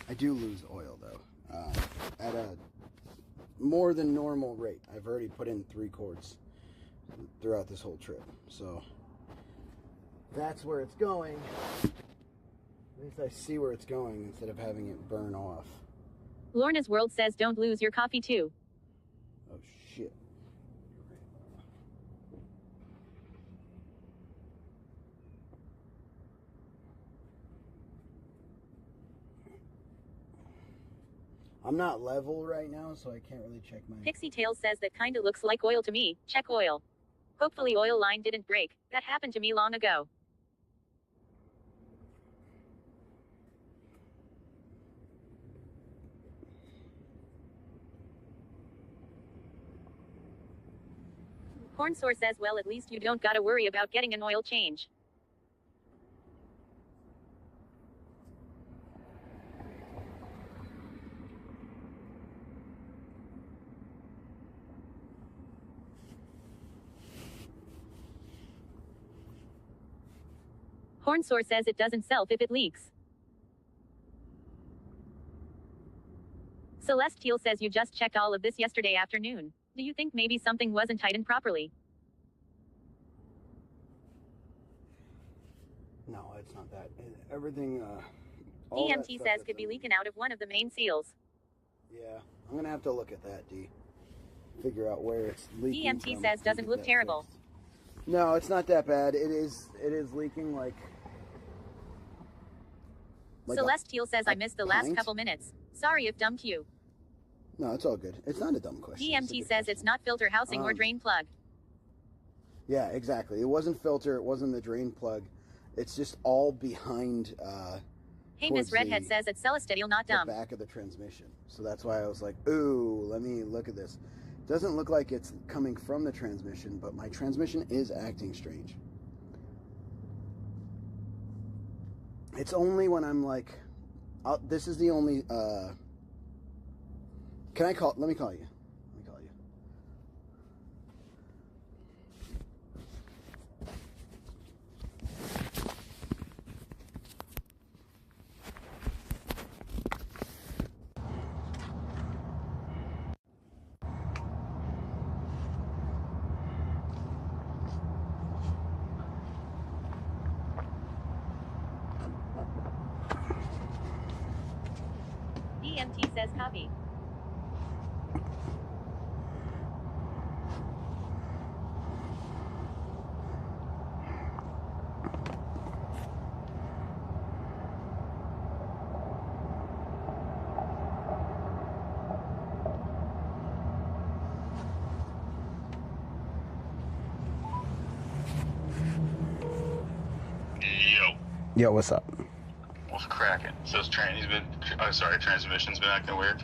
I do lose oil though, at a more than normal rate. I've already put in 3 quarts throughout this whole trip, so that's where it's going. At least I see where it's going instead of having it burn off. Lorna's World says don't lose your coffee too. Oh shit. I'm not level right now, so I can't really check my... Pixie Tails says that kinda looks like oil to me. Check oil. Hopefully oil line didn't break. That happened to me long ago. Cornsour says well at least you don't gotta worry about getting an oil change. Cornsour says it doesn't self if it leaks. Celestial says you just checked all of this yesterday afternoon. Do you think maybe something wasn't tightened properly? No, it's not that. Everything, EMT says could be leaking out of one of the main seals. Yeah, I'm gonna have to look at that, D. Figure out where it's leaking. EMT says doesn't look terrible. Fixed. No, it's not that bad. It is leaking like Celestial says I missed the last couple minutes. Sorry if dumped you. No, it's all good. It's not a dumb question. EMT says it's not filter housing or drain plug. Yeah, exactly. It wasn't filter. It wasn't the drain plug. It's just all behind. Hey, Miss Redhead says it's Celestial, not dumb. The back of the transmission. So that's why I was like, ooh, let me look at this. Doesn't look like it's coming from the transmission, but my transmission is acting strange. It's only when I'm like, this is the only, can I call, let me call you. Let me call you. EMT says copy. Yo, what's up? What's cracking? So transmission's been acting weird.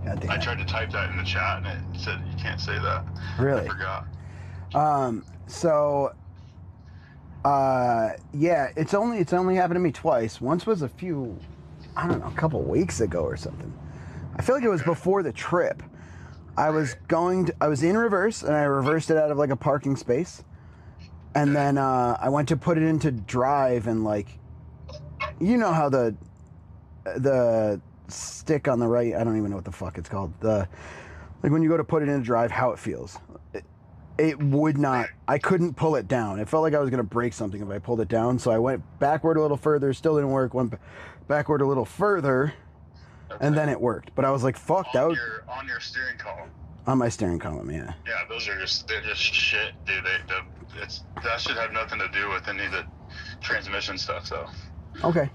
God damn I it. tried to type that in the chat and it said you can't say that. Really? I forgot. Yeah, it's only happened to me twice. Once was a couple weeks ago or something. I feel like it was before the trip. I was in reverse and I reversed it out of like a parking space. And then I went to put it into drive and like, you know how the stick on the right, I don't even know what the fuck it's called. Like when you go to put it into drive, how it feels. It would not, I couldn't pull it down. It felt like I was going to break something if I pulled it down. So I went backward a little further, still didn't work, went backward a little further, and then it worked. But I was like, fuck, that was... On your steering column. On my steering column, yeah. Yeah, they're just shit, dude. That should have nothing to do with any of the transmission stuff, so. Okay.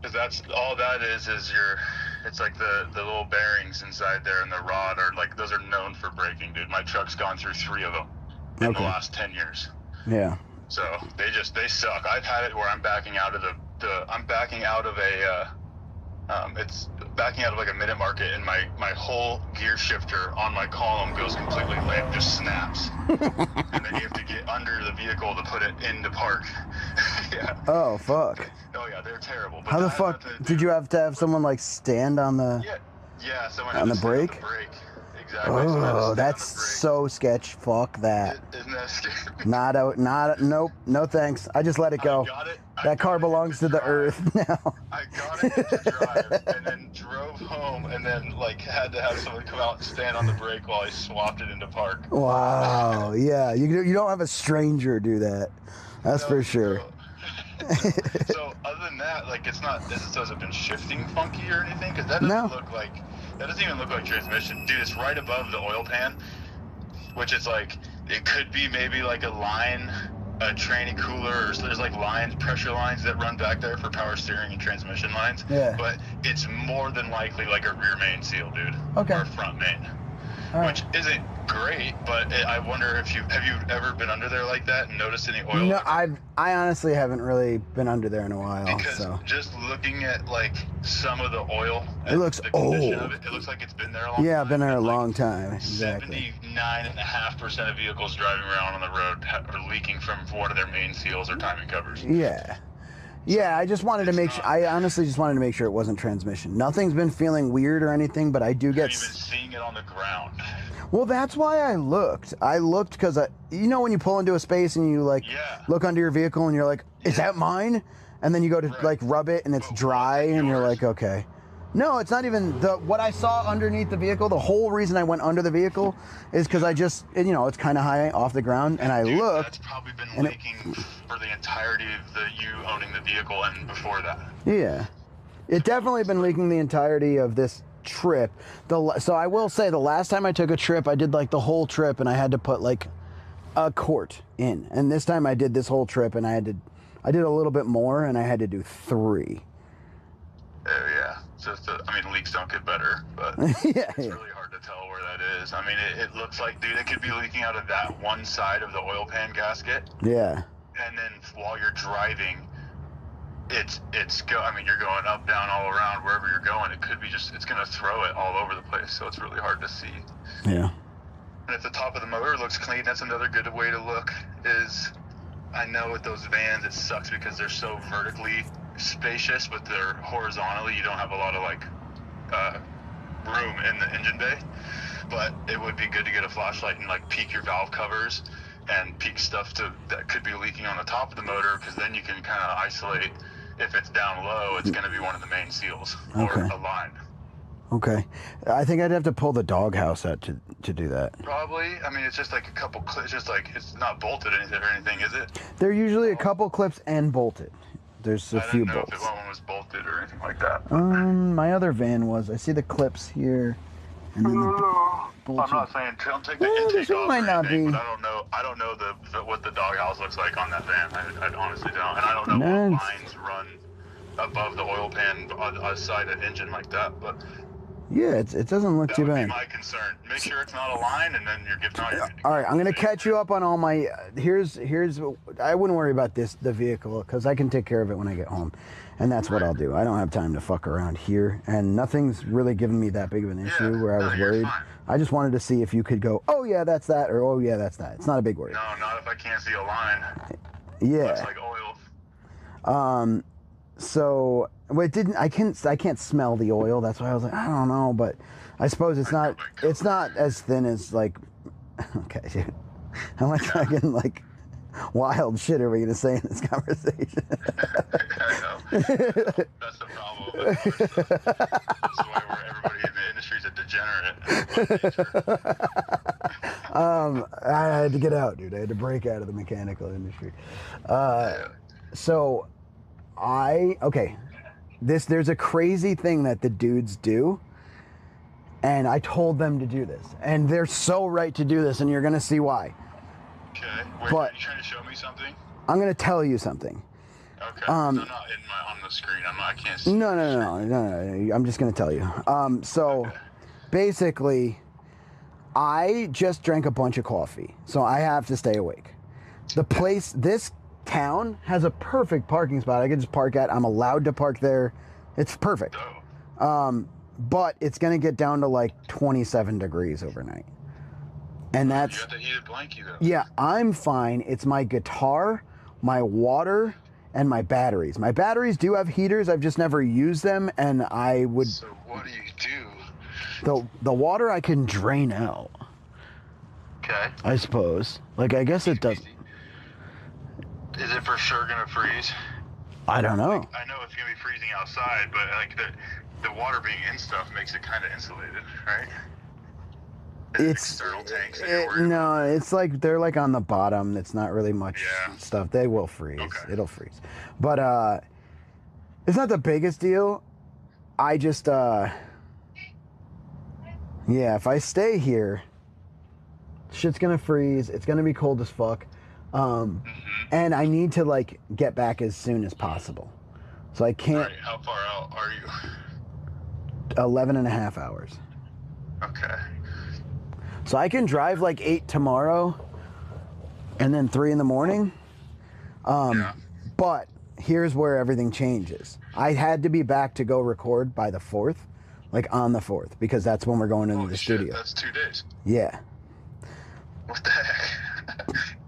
Because that's, all that is it's like the little bearings inside there and the rod are like, those are known for breaking, dude. My truck's gone through 3 of them in the last 10 years. Yeah. So they suck. I've had it where I'm backing out of it's backing out of like a minute market and my whole gear shifter on my column goes completely limp, just snaps. And then you have to get under the vehicle to put it into park. Yeah. Oh, fuck. Oh yeah, they're terrible. But How the fuck did you have to have someone like stand on the... Yeah, someone on the brake? On the brake. Exactly. Oh, that's so sketch. Fuck that. Isn't that scary? Nope, no thanks. I just let it go. That car belongs to the earth now. I got it into drive and then drove home and then like had to have someone come out and stand on the brake while I swapped it into park. Wow, yeah, you don't have a stranger do that. That's for sure. So other than that, like this hasn't been shifting funky or anything, because that doesn't even look like transmission, dude. It's right above the oil pan, which is like, it could be maybe like a line, a tranny cooler, or there's like lines, pressure lines that run back there for power steering and transmission lines. Yeah. But it's more than likely like a rear main seal, dude. Okay. Or a front main. Right. Which isn't great, but I wonder if have you ever been under there like that and noticed any oil? No, I honestly haven't really been under there in a while. Because just looking at like some of the oil, it looks old. It looks like it's been there a long time. Yeah, been there a long time. Exactly. 79.5% of vehicles driving around on the road are leaking from one of their main seals or timing covers. Yeah. Yeah, I just wanted to make sure. I honestly just wanted to make sure it wasn't transmission. Nothing's been feeling weird or anything, but I do get. Have you been seeing it on the ground? Well, that's why I looked. I looked because you know when you pull into a space and you like look under your vehicle and you're like, "Is that mine?" And then you go to like rub it and it's dry and you're like, "Okay." No, it's not even what I saw underneath the vehicle. The whole reason I went under the vehicle is because it's kind of high off the ground, and I looked. That's probably been leaking for the entirety of you owning the vehicle and before that. Yeah, it definitely been leaking the entirety of this trip. So I will say the last time I took a trip, I did like the whole trip, and I had to put like a quart in. And this time I did this whole trip, and I did a little bit more, and I had to do 3. Oh yeah. Leaks don't get better, but it's really hard to tell where that is. I mean, it looks like, dude, it could be leaking out of that one side of the oil pan gasket. Yeah. And then while you're driving, you're going up, down, all around, wherever you're going. It could be it's going to throw it all over the place, so it's really hard to see. Yeah. And if the top of the motor looks clean, that's another good way to look. I know with those vans, it sucks because they're so vertically spacious, but they're horizontally. You don't have a lot of room in the engine bay, but it would be good to get a flashlight and like peek your valve covers and peek stuff that could be leaking on the top of the motor, because then you can kind of isolate if it's down low, it's going to be one of the main seals or a line. Okay, I think I'd have to pull the doghouse out to do that. Probably. I mean, it's just like a couple clips. Just like it's not bolted or anything, is it? They're usually a couple clips and bolted. There's a few bolts. If one was bolted or anything like that. My other van was. I see the clips here, and then the bolts. I'm not saying don't take the intake off might not anything, be. but I don't know what the doghouse looks like on that van. I honestly don't, and I don't know what lines run above the oil pan outside an engine like that. But Yeah, it doesn't look too That would bad. be my concern. Make sure it's not a line, and then you're giving out your. All right, I'm gonna catch you up on all my. Here's. I wouldn't worry about the vehicle, because I can take care of it when I get home, and that's what I'll do. I don't have time to fuck around here, and nothing's really given me that big of an issue where I was worried. I just wanted to see if you could go, oh yeah, that's that, or oh yeah, that's that. It's not a big worry. No, not if I can't see a line. Yeah. Looks like oil. So it didn't. I can't smell the oil. That's why I was like, I don't know, but I suppose it's not. It's not as thin as like. Okay, dude. How much fucking like wild shit are we gonna say in this conversation? I know. That's the problem. That's why everybody in the industry is a degenerate. I had to get out, dude. I had to break out of the mechanical industry. So, there's a crazy thing that the dudes do, and I told them to do this, and they're so right to do this, and you're gonna see why. Okay. Wait, But are you trying to show me something? I'm gonna tell you something. Okay. I'm not on the screen. I can't see. No. I'm just gonna tell you. So, basically, I just drank a bunch of coffee, so I have to stay awake. This town has a perfect parking spot I can just park at. I'm allowed to park there. It's perfect. But it's gonna get down to like 27 degrees overnight. And that's... You got the heated blankie though. Yeah, I'm fine. It's my guitar, my water, and my batteries. My batteries do have heaters. I've just never used them, and I would... So what do you do? The water I can drain out. Okay. I suppose. Like, I guess it doesn't... Is it for sure gonna freeze? I don't know. Like, I know it's gonna be freezing outside, but like the water being in stuff makes it kind of insulated, right? It's external tanks. No, it's like they're like on the bottom. It's not really much stuff. They will freeze. Okay. It'll freeze. But it's not the biggest deal. I just yeah, if I stay here, shit's gonna freeze. It's gonna be cold as fuck. And I need to like get back as soon as possible. So I can't. Right, how far out are you? 11 and a half hours. Okay. So I can drive like 8 tomorrow and then 3 in the morning. But here's where everything changes. I had to be back to go record by the 4th, like on the 4th, because that's when we're going into the studio. That's 2 days. Yeah. What the heck?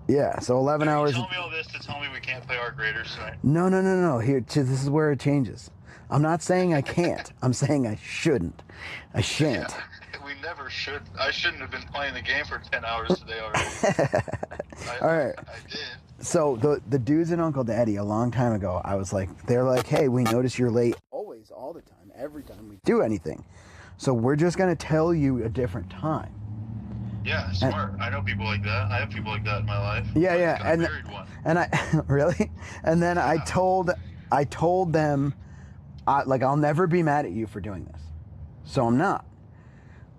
Yeah, so 11 hours. You tell me all this to tell me we can't play Arc Raiders tonight? No. Here, this is where it changes. I'm not saying I can't. I'm saying I shouldn't. I shan't. Yeah, we never should. I shouldn't have been playing the game for 10 hours today already. All right. I did. So the dudes in Unkle Daddy a long time ago, I was like, they're like, hey, we notice you're late always, all the time, every time we do anything. So we're just going to tell you a different time. Yeah, smart. I know people like that. I have people like that in my life. Yeah. I married one. And I really? And then I told them, like, I'll never be mad at you for doing this. So I'm not.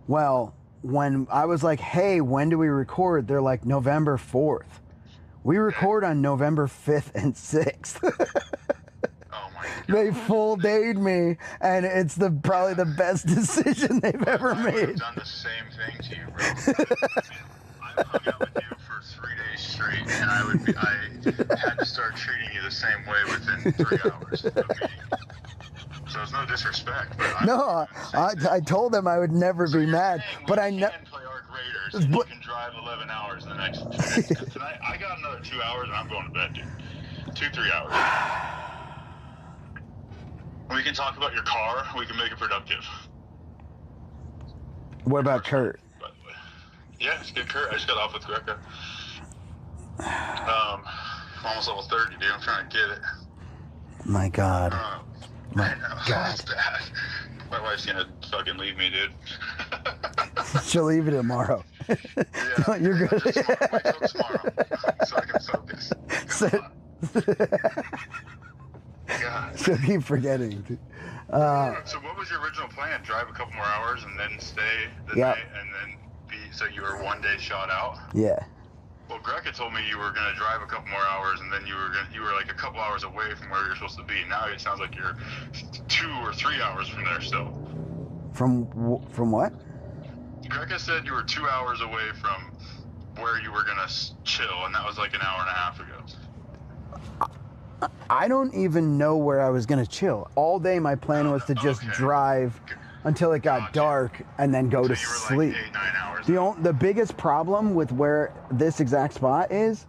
Well, when I was like, hey, when do we record? They're like, November 4th. We record on November 5th and 6th. Oh my God. They full dayed me, and it's probably the best decision they've ever made. I would have done the same thing to you, bro. I hung out with you for 3 days straight, and I had to start treating you the same way within 3 hours of meeting. So it's no disrespect, but no, I told them I would never be mad, but I never play Arc Raiders. And you can drive 11 hours in the next 2 days. 'Cause tonight I got another 2 hours, and I'm going to bed, dude. 2-3 hours. We can talk about your car. We can make it productive. What about Kurt? Yeah, it's good, Kurt. I just got off with Greca. Almost level 30, dude. I'm trying to get it. My God. My God. It's bad. My wife's gonna fucking leave me, dude. She'll leave it tomorrow. Yeah. You're good. Wait till tomorrow so I can focus. God. She'll keep forgetting. So what was your original plan? Drive a couple more hours and then stay the night and then so you were 1 day shot out? Yeah. Well, Greca told me you were going to drive a couple more hours and then you were like a couple hours away from where you're supposed to be. Now it sounds like you're 2 or 3 hours from there still. From what? Gregga said you were 2 hours away from where you were gonna chill, and that was like an hour and a half ago. I don't even know where I was gonna chill. All day my plan was to just drive until it got dark and then go to sleep. Like 8-9 hours. The biggest problem with where this exact spot is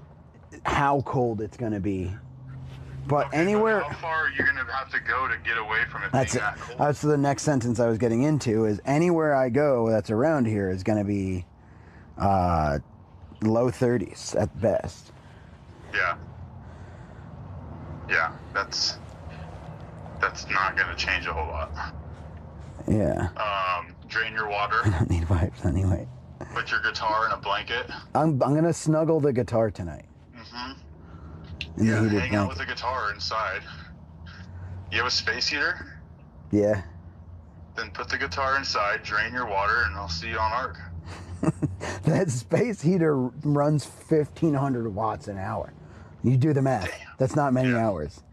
how cold it's gonna be. But anywhere. How far are you gonna have to go to get away from it That's being that cold? That's the next sentence I was getting into. Is anywhere I go that's around here is gonna be low 30s at best. Yeah. Yeah, that's not gonna change a whole lot. Yeah. Drain your water. I don't need wipes anyway. Put your guitar in a blanket. I'm gonna snuggle the guitar tonight. Mm-hmm. Yeah, hang out with the guitar inside. You have a space heater? Yeah. Then put the guitar inside, drain your water, and I'll see you on Arc. That space heater runs 1,500 watts an hour. You do the math. Damn. That's not many hours.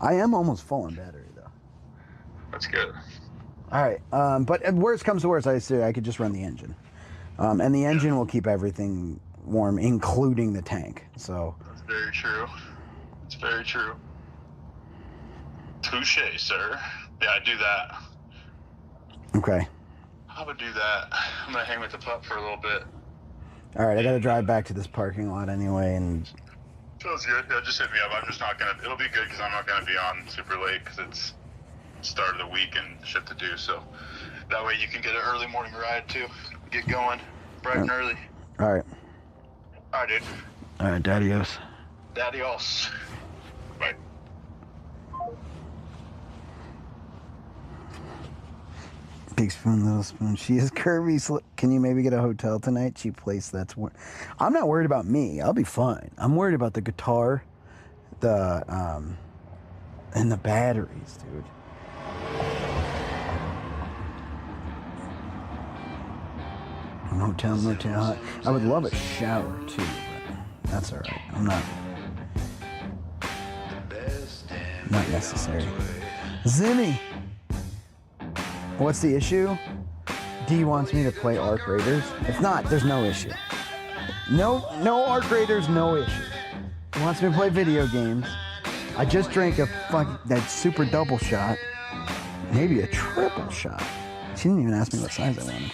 I am almost full on battery though. That's good. All right, but if worst comes to worst, I say I could just run the engine, and the engine will keep everything warm, including the tank. So. That's very true. It's very true. Touche, sir. Yeah, I do that. Okay. I would do that. I'm gonna hang with the pup for a little bit. All right, I gotta drive back to this parking lot anyway, and. Feels good. Yeah, just hit me up. I'm just not gonna. It'll be good because I'm not gonna be on super late because it's start of the week and shit to do. So that way you can get an early morning ride too. Get going bright and early. All right. All right, dude. All right, daddy-os. Daddy-os. Bye. Big spoon, little spoon. She is Kirby. Can you maybe get a hotel tonight? Cheap place. That's what. I'm not worried about me. I'll be fine. I'm worried about the guitar, and the batteries, dude. Motel. I would love a shower too, but that's all right. I'm not necessary. Zimmy. What's the issue? D wants me to play Arc Raiders. If not, there's no issue. No Arc Raiders, no issue. He wants me to play video games. I just drank that super double shot. Maybe a triple shot. She didn't even ask me what size I wanted.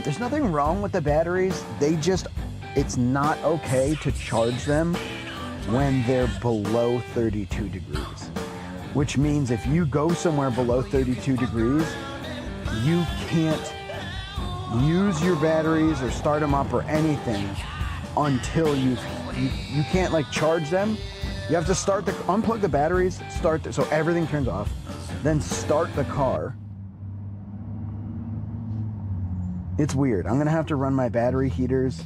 There's nothing wrong with the batteries. It's not okay to charge them when they're below 32 degrees. Which means if you go somewhere below 32 degrees, you can't use your batteries or start them up or anything until you can't like charge them. You have to unplug the batteries, so everything turns off, then start the car. It's weird. I'm gonna have to run my battery heaters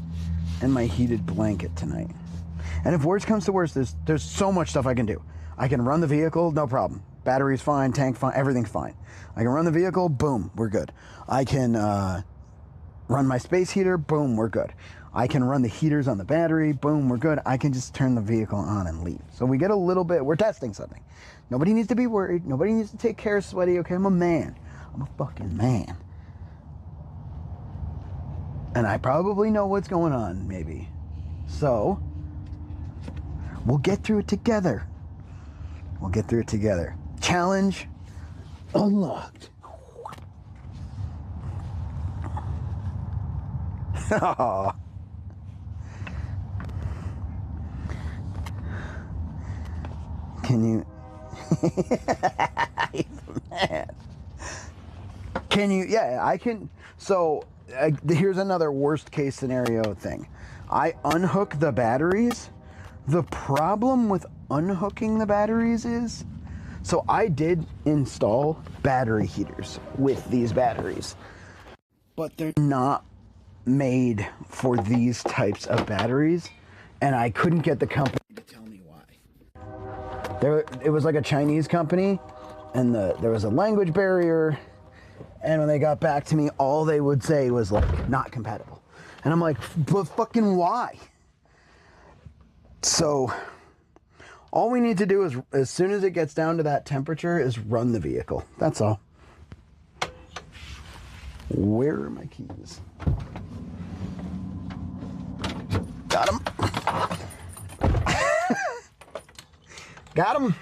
and my heated blanket tonight. And if worst comes to worst, there's so much stuff I can do. I can run the vehicle, no problem. Battery's fine, tank fine, everything's fine. I can run the vehicle, boom, we're good. I can run my space heater, boom, we're good. I can run the heaters on the battery, boom, we're good. I can just turn the vehicle on and leave. So we get a little bit, we're testing something. Nobody needs to be worried. Nobody needs to take care of Sweaty, okay? I'm a man. I'm a fucking man. And I probably know what's going on, maybe. So, we'll get through it together. We'll get through it together. Challenge unlocked. Oh. Can you... He's mad. Can you... Yeah, I can... So, here's another worst case scenario thing. I unhook the batteries. The problem with unhooking the batteries is... So I did install battery heaters with these batteries. But they're not made for these types of batteries. And I couldn't get the company to tell me why. It was like a Chinese company. And there was a language barrier. And when they got back to me, all they would say was like, not compatible. And I'm like, but fucking why? So all we need to do is, as soon as it gets down to that temperature, is run the vehicle. That's all. Where are my keys? Got him. Got him.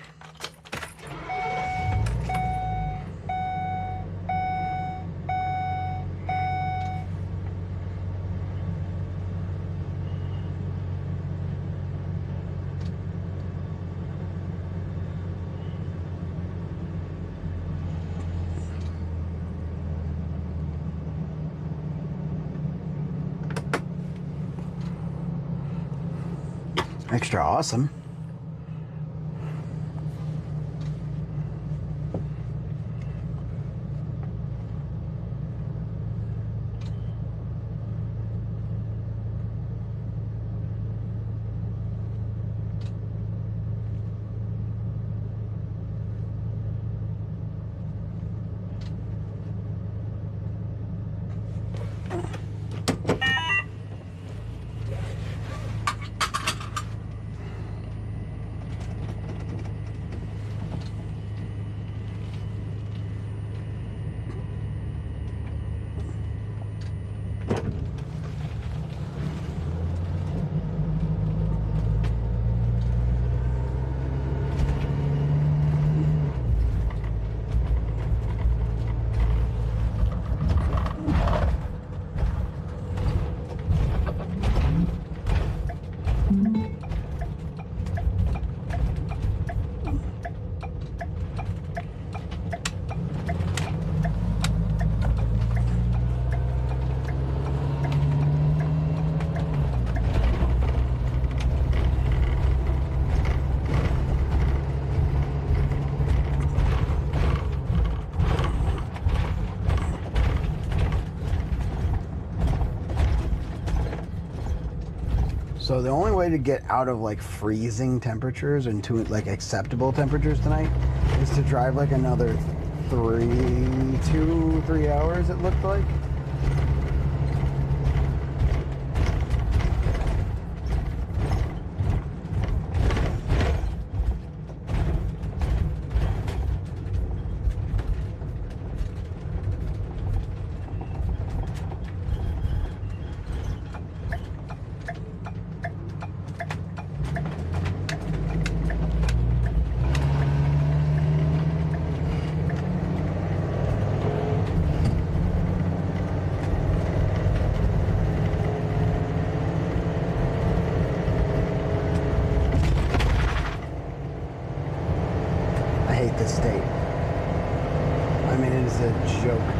Extra awesome. So the only way to get out of like freezing temperatures into like acceptable temperatures tonight is to drive like another 2-3 hours, it looked like. This state. I mean, it is a joke.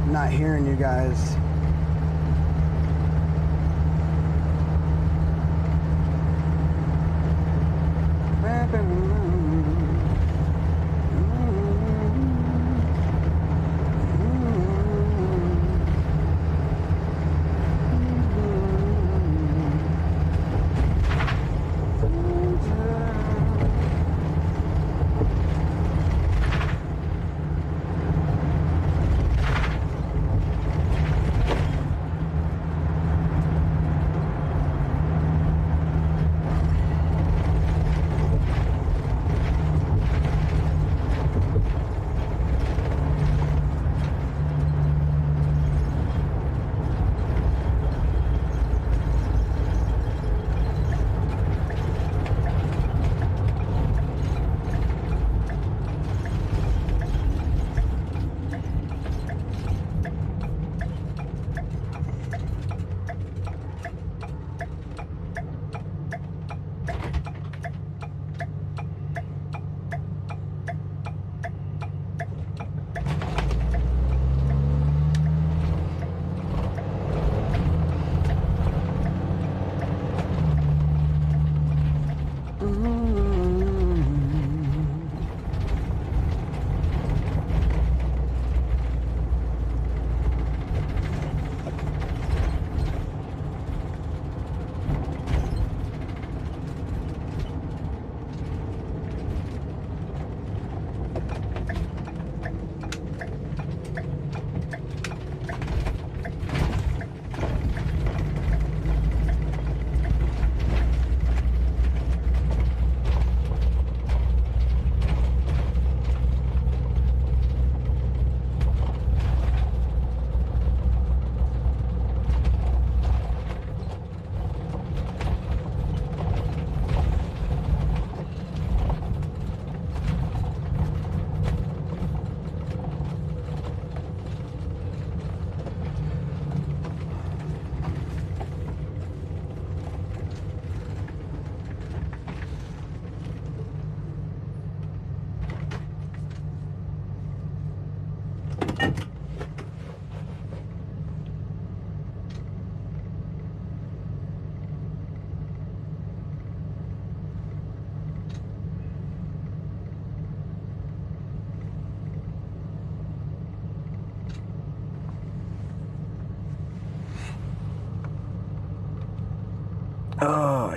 Not hearing you guys.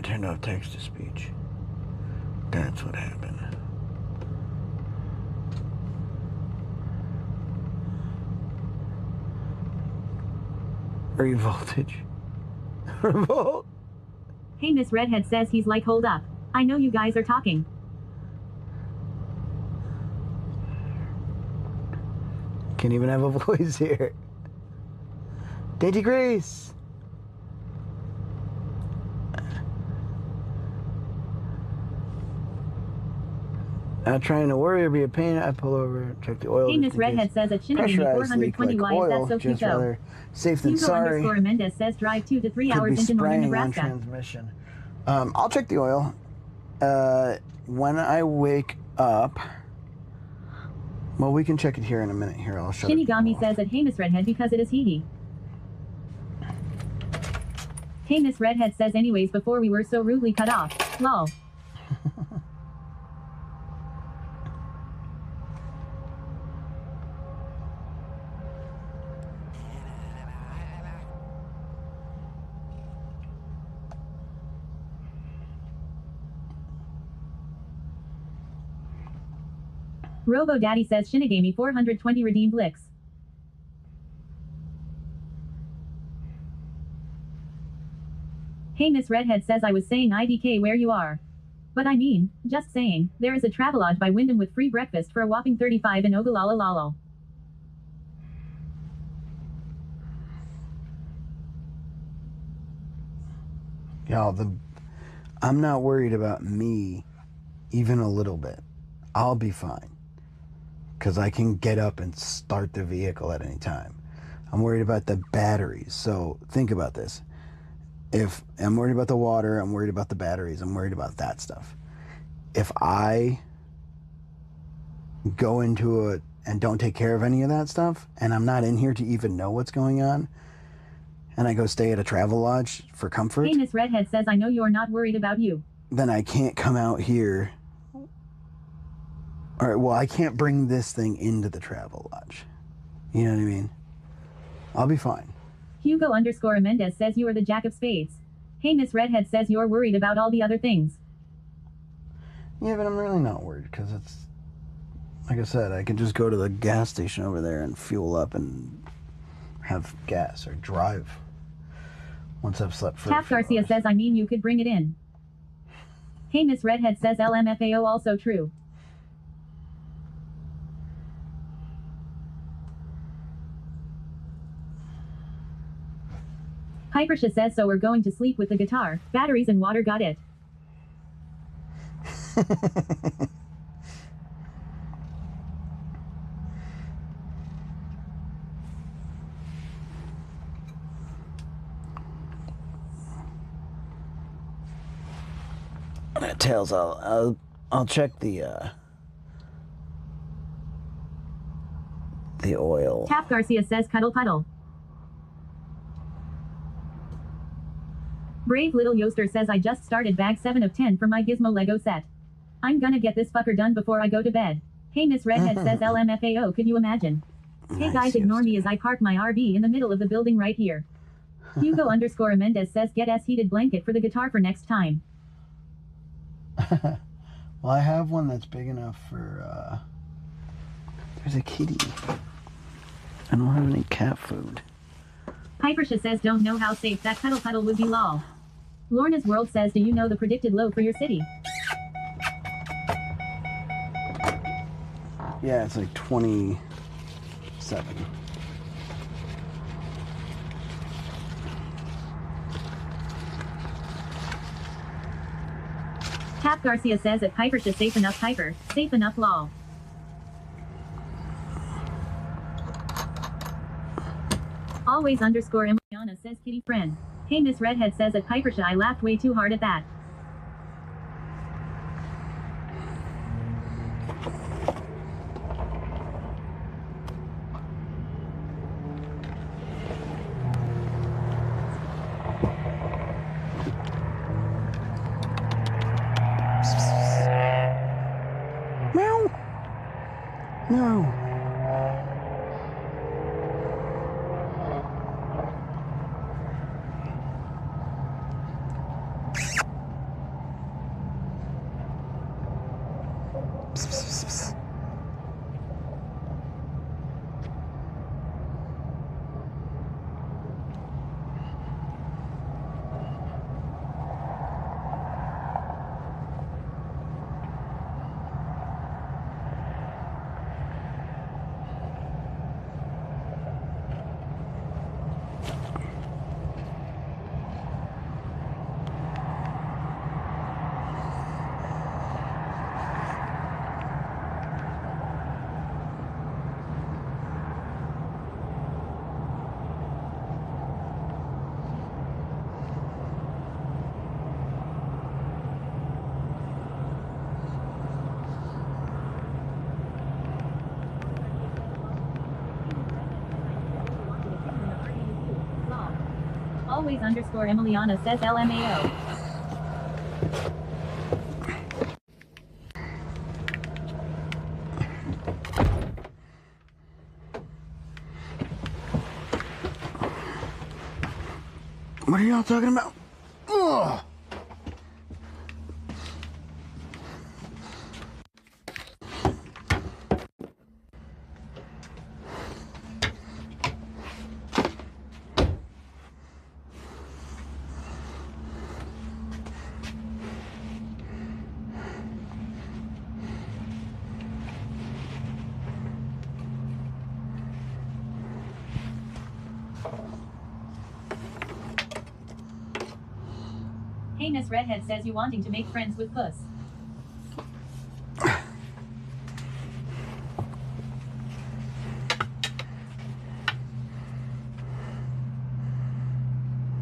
I turned off text-to-speech. That's what happened. Revoltage. Revolt. Hey, Miss Redhead says he's like, hold up. I know you guys are talking. Can't even have a voice here. Dainty Grace. Not trying to worry or be a pain. I pull over, check the oil. Hey, Miss Redhead says at Shinigami 420. Why is that so cute just though? rather safe than Hugo sorry. _ Mendez says drive 2 to 3 Could hours be into northern spraying on Nebraska. transmission. I'll check the oil. When I wake up. Well, we can check it here in a minute. Here, I'll shut it Shinigami says at Hey Miss Redhead because it is he. Hey Miss Redhead says anyways before we were so rudely cut off. Lol. Robo Daddy says Shinigami 420 redeemed licks. Hey Miss Redhead says I was saying IDK where you are. But I mean, just saying, there is a Travelodge by Wyndham with free breakfast for a whopping 35 in Ogallala Lalo. Y'all, I'm not worried about me even a little bit. I'll be fine. Because I can get up and start the vehicle at any time. I'm worried about the batteries. So think about this. If I'm worried about the water, I'm worried about the batteries, I'm worried about that stuff. If I go into it and don't take care of any of that stuff, and I'm not in here to even know what's going on, and I go stay at a travel lodge for comfort. Hey Miss Redhead says I know you're not worried about you. Then I can't come out here. All right, well, I can't bring this thing into the travel lodge. You know what I mean? I'll be fine. Hugo _ Mendez says you are the Jack of Spades. Hey Miss Redhead says you're worried about all the other things. Yeah, but I'm really not worried because it's, like I said, I can just go to the gas station over there and fuel up and have gas or drive once I've slept for Tap Garcia says I mean you could bring it in. Hey Miss Redhead says LMFAO also true. Hypersha says so we're going to sleep with the guitar, batteries and water got it. Tails, I'll check the oil. Tap Garcia says cuddle puddle. Brave Little Yoster says I just started bag 7 of 10 for my Gizmo Lego set. I'm gonna get this fucker done before I go to bed. Hey Miss Redhead says LMFAO, could you imagine? Hey guys, ignore me as I park my RV in the middle of the building right here. Hugo _ Mendez says get S heated blanket for the guitar for next time. Well, I have one that's big enough for, there's a kitty. I don't have any cat food. Hypersha says don't know how safe that cuddle puddle would be lol. Lorna's World says do you know the predicted low for your city? Yeah, it's like 27. Tap Garcia says at Hypersha safe enough Hyper, safe enough lol. Always _ Emiliana says kitty friend. Hey Miss Redhead says at Hypersha I laughed way too hard at that. Meow. No. Psst, psst, psst, psst. Always underscore Emiliana says LMAO. What are y'all talking about? Ugh. Hey Miss Redhead says you wanting to make friends with Puss.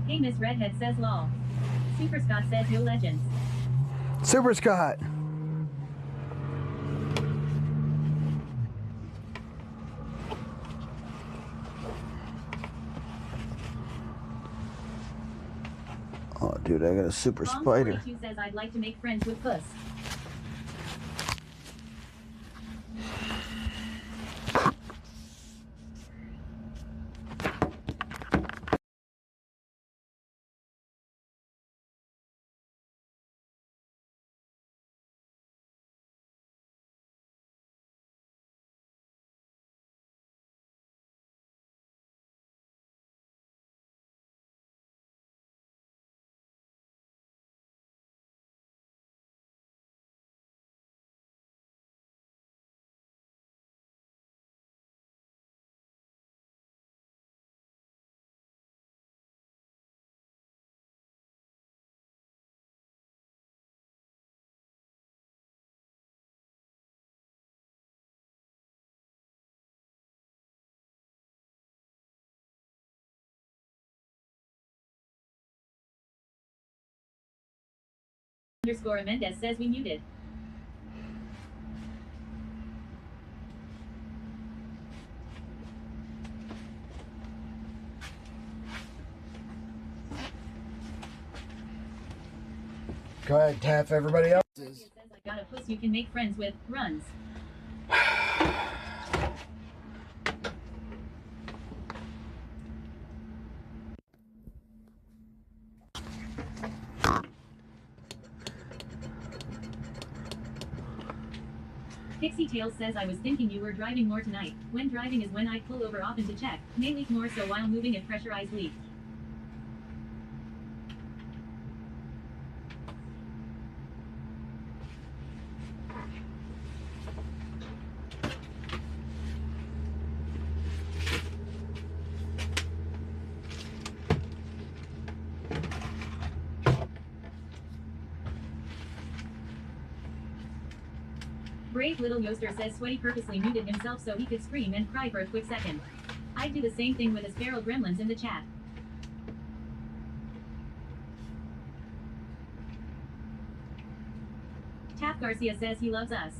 Hey Miss Redhead says lol. Super Scott says yo legends. Super Scott. Oh, dude, I got a super spider. Bomb42 says I'd like to make friends with Puss. Underscore Mendez says we muted. Go ahead, Taff, everybody else. Says I got a Puss you can make friends with, runs. Pixie Tails says I was thinking you were driving more tonight. When driving is when I pull over often to check. May leak more so while moving if pressurized leak. Brave little Yoster says Sweaty purposely muted himself so he could scream and cry for a quick second. I'd do the same thing with his feral gremlins in the chat. Taff Garcia says he loves us.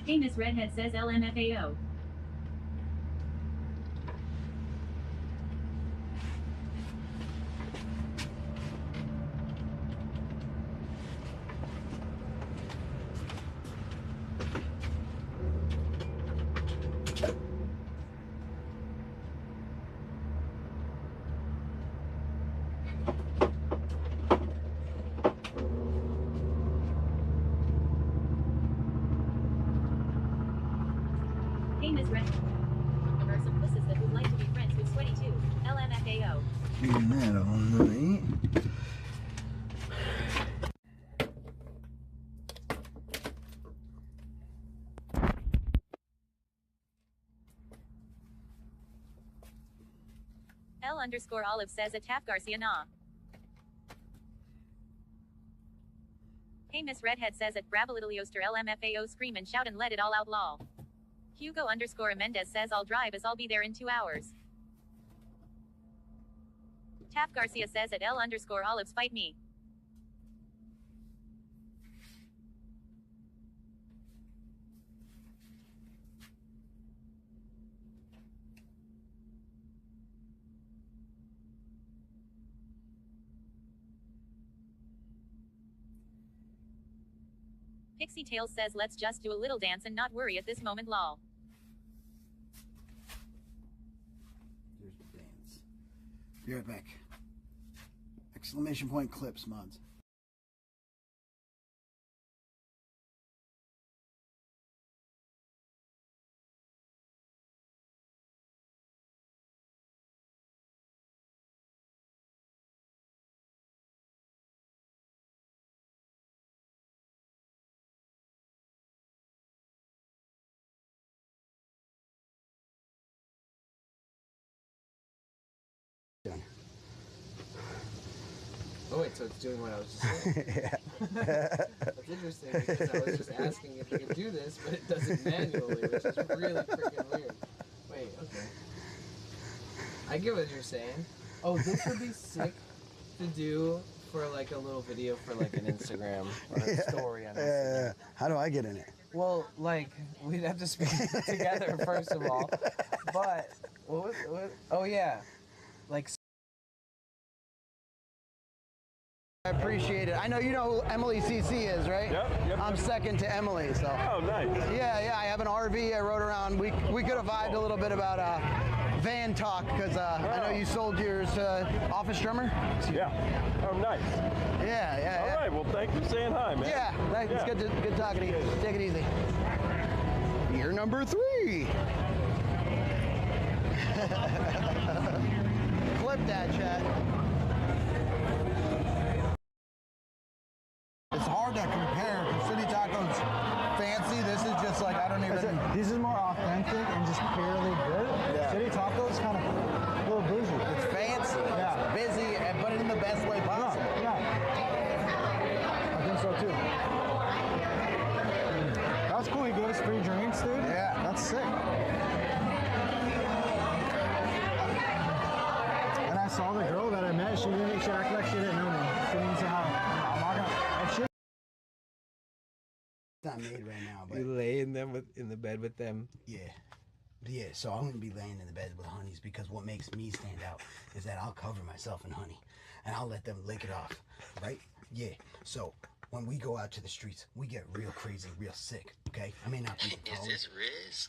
Hey Miss Redhead says LMFAO. Miss Red. There are some pussies that would like to be friends with Sweaty too. LMFAO. Doing that all night. L_Olive says at Taff Garcia nah. Hey Miss Redhead says at Bravelittlioster LMFAO scream and shout and let it all out lol. Hugo_Amendez says I'll drive as I'll be there in 2 hours. Taff Garcia says at L_Olives fight me. Pixie Tails says let's just do a little dance and not worry at this moment lol. Here's the dance. Be right back. Exclamation point clips, mods. Oh wait, so it's doing what I was just saying. Yeah. That's interesting because I was just asking if it could do this, but it does it manually, which is really freaking weird. Wait, okay. I get what you're saying. Oh, this would be sick to do for like a little video for like an Instagram or a story on Instagram. How do I get in it? Well, like, we'd have to speak together first of all. But, what? Oh yeah. Like, I appreciate it. I know you know who Emily CC is, right? Yep. I'm second to Emily, so. Oh, nice. Yeah. I have an RV. I rode around. We could have vibed a little bit about van talk because I know you sold yours to Office Drummer. Yeah. Oh, nice. Yeah. All right. Well, thanks for saying hi, man. Yeah. Thanks. It's good talking to you. Take it easy. Year number 3. Clip that, chat. It's hard to compare because City Taco's fancy. This is just like, I don't even... This is more authentic and just purely good. Yeah. City Taco is kind of a little bougie. It's fancy. Yeah. It's busy, but in the best way possible. Yeah. I think so too. That's cool. He gave us free drinks, dude. Yeah. That's sick. And I saw the girl that I met. She acted like she didn't know me. She didn't say hi. I'm not gonna... It's not made right now, but... You lay in the bed with them? Yeah. So I'm going to be laying in the bed with honeys because what makes me stand out is that I'll cover myself in honey and I'll let them lick it off, right? Yeah. So when we go out to the streets, we get real crazy, real sick, okay? I may not be the tallest. Is this Riz?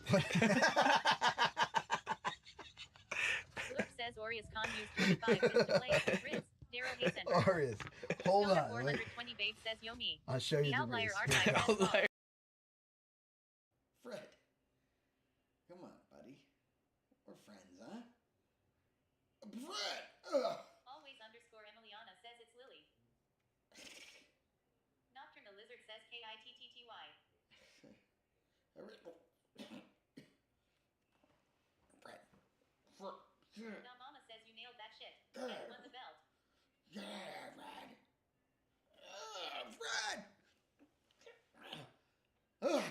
Luke says Orius Con used 25 cents to play at Riz. Daryl Hayson. Orius, hold on. 420 babe says yo me. I'll show you the outlier Riz. archive. Fred, come on, buddy. We're friends, huh? Fred! Ugh. Always _Emiliana says it's Lily. Nocturne the Lizard says KITTTY. Fred. Now Mama says you nailed that shit. And won the belt. Yeah, Fred. Fred! Ugh.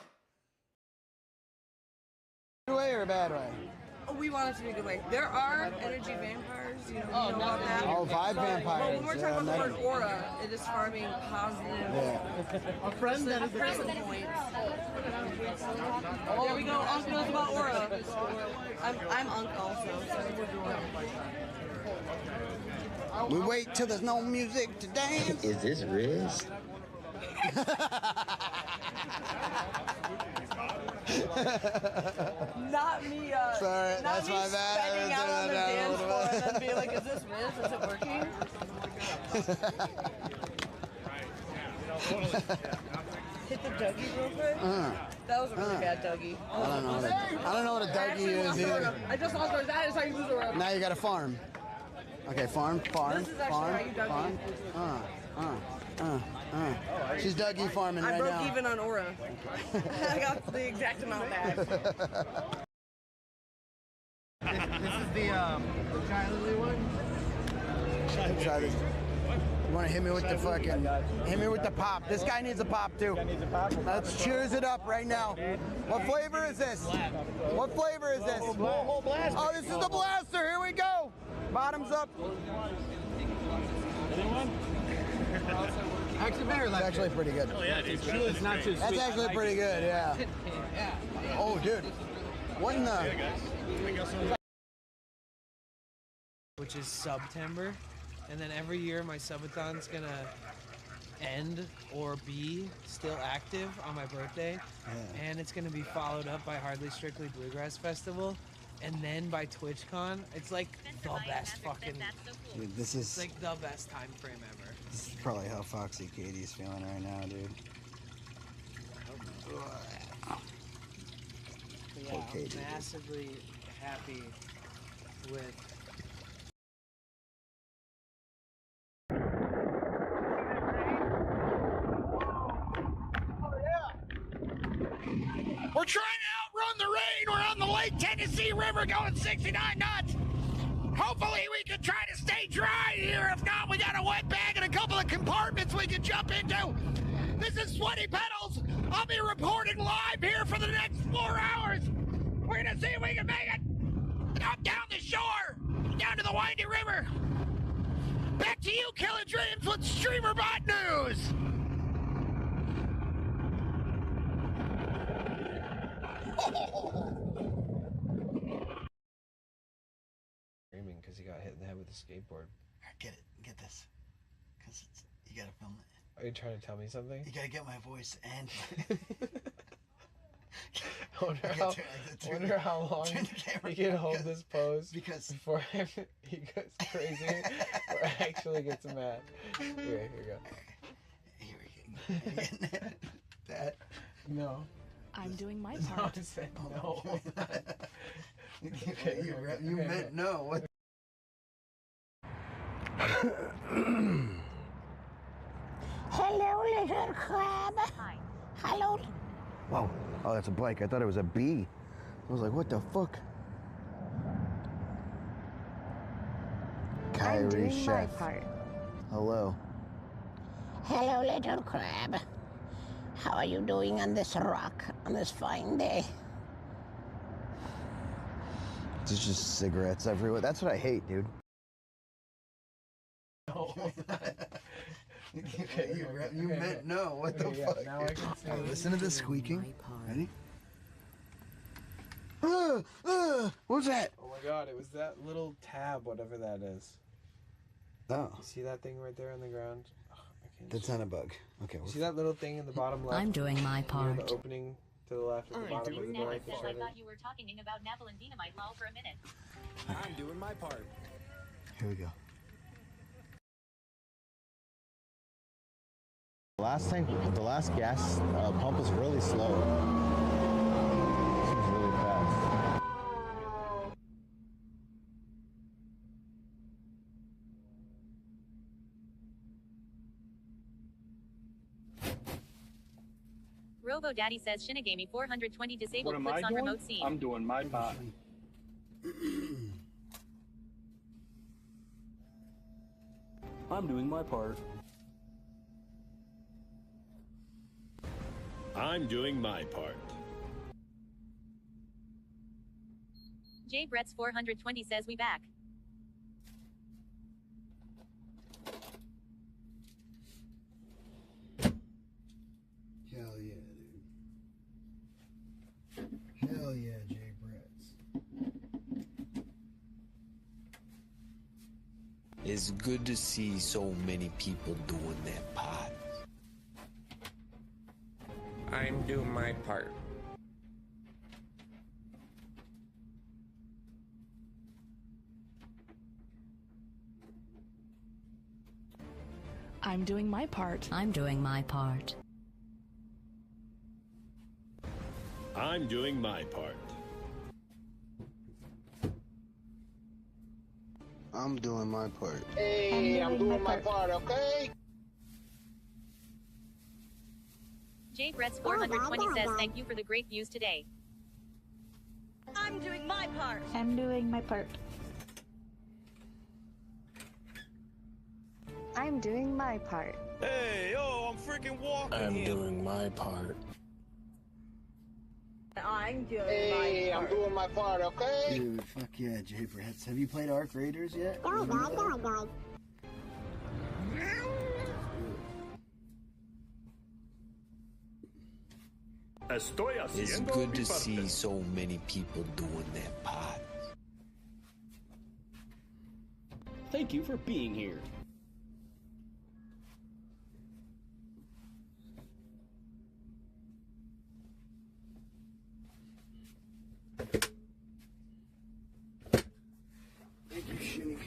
Good way or a bad way? Oh, we want it to be a good way. There are energy vampires, you know about that. Oh, vibe vampires. But when we're talking about the word aura, it is farming positive. Yeah. A friend that is present point. Oh, there we go. Uncle knows about aura. I'm Uncle also. We wait till there's no music to dance. Is this Riz? Not me, sorry, not that's me my bad. spending out on the dance floor and then being like, is this Riz? Is it working? hit the Dougie real quick? That was a really bad Dougie. I don't know what a Dougie is either. I just lost my. That is how you lose a rope. Now you got to farm. Okay, farm. This is actually how you Dougie. She's Dougie farming I right broke now. even on Aura. I got the exact amount back. This is the Chai Lily one? Try this. You want to hit me with the fucking, hit me with the pop. This guy needs a pop too. Let's cheers it up right now. What flavor is this? What flavor is this? Oh, this is the blaster. Here we go. Bottoms up. Actually, better. It's actually pretty good. Oh yeah, dude. It's not too sweet. That's actually pretty good, yeah. Oh, dude. What in the? Which is September, and then every year my subathon's gonna end or be still active on my birthday, and it's gonna be followed up by Hardly Strictly Bluegrass Festival, and then by TwitchCon. It's like the best fucking. Dude, this is. It's like the best time frame ever. This is probably how Foxy Katie's feeling right now, dude. But yeah, Okay, I'm dude. massively happy with. We're trying to outrun the rain. We're on the Lake Tennessee River going 69 knots. Hopefully we can try to stay dry here. If not, we got a wet bag and a couple of compartments we can jump into. This is Sweaty Pedals. I'll be reporting live here for the next 4 hours. We're gonna see if we can make it up down the shore, down to the windy river. Back to you, Killer Dreams, with StreamerBot News. Screaming because he got hit in the head with a skateboard. Get it. Get this. Because you got to film it. Are you trying to tell me something? You got to get my voice and... I wonder how long he can hold this pose before he goes crazy or actually gets mad. Here we go. Here we go. That? No. I'm doing my No, part. I said no. You meant no. What? Hello, little crab. Hi. Hello. Whoa. Oh, that's a bike. I thought it was a bee. I was like, what the fuck? I'm Kyrie doing my Chef. part. Hello. Hello, little crab. How are you doing on this rock on this fine day? There's just cigarettes everywhere. That's what I hate, dude. You meant no. What the fuck? Now I can see. Listen to the squeaking. Ready? What's that? Oh my god, it was that little tab, whatever that is. Oh. You see that thing right there on the ground? Oh, That's not a bug. Okay. you see that little thing in the bottom left? I'm doing my Near part. The opening to the left at the bottom of the door. I thought you were talking about Napple and Dynamite lol for a minute. I'm doing my part. Here we go. The last gas pump was really slow. Seems really fast. Robo Daddy says Shinigami 420 disabled What am clips I on doing? remote scene. I'm doing my part. I'm doing my part. I'm doing my part. J Brett's 420 says we back. Hell yeah, dude. Hell yeah, Jay Bretts. It's good to see so many people doing their part. I'm doing my part. I'm doing my part. I'm doing my part. I'm doing my part. I'm doing my part. Hey, I'm doing my part, okay? J Brett's 420 says thank you for the great views today. I'm doing my part. I'm doing my part. I'm doing my part. Hey, yo, I'm freaking walking I'm here. doing my part. I'm doing Hey, my I'm part. doing my part, okay? Dude, fuck yeah, Jay Bretts. Have you played Arc Raiders yet? Estoy It's haciendo good mi to parte. see so many people doing that pot. Thank you for being here. Thank you, Shinny.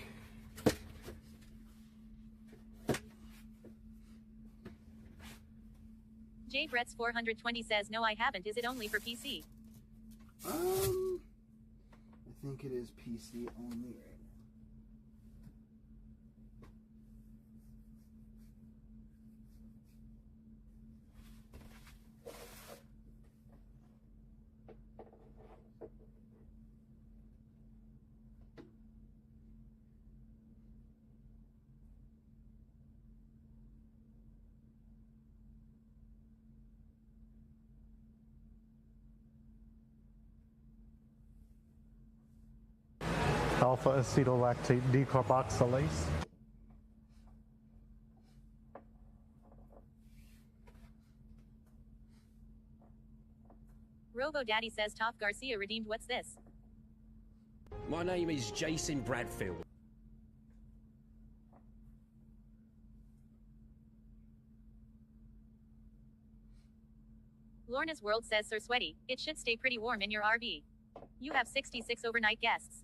J Brett's 420 says no, I haven't. Is it only for PC? I think it is PC only right now. Alpha acetolactate decarboxylase. Robo Daddy says Top Garcia redeemed. What's this? My name is Jason Bradfield. Lorna's World says Sir Sweaty, it should stay pretty warm in your RV. You have 66 overnight guests.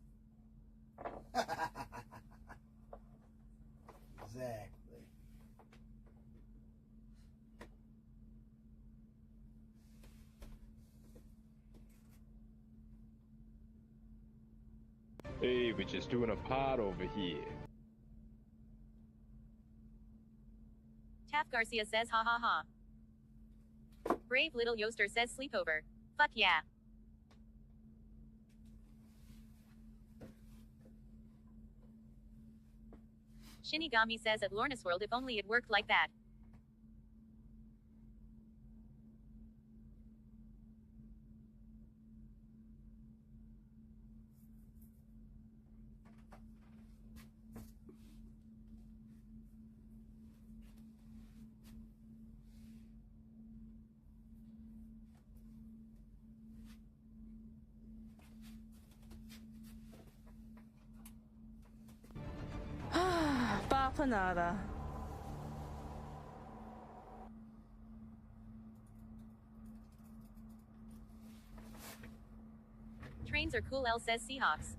Exactly. Hey, we're just doing a pod over here. Taff Garcia says ha ha ha. Brave Little Yoster says sleepover. Fuck yeah. Shinigami says at Lorna's World, if only it worked like that. Bapanada. Trains are cool, L says Seahawks.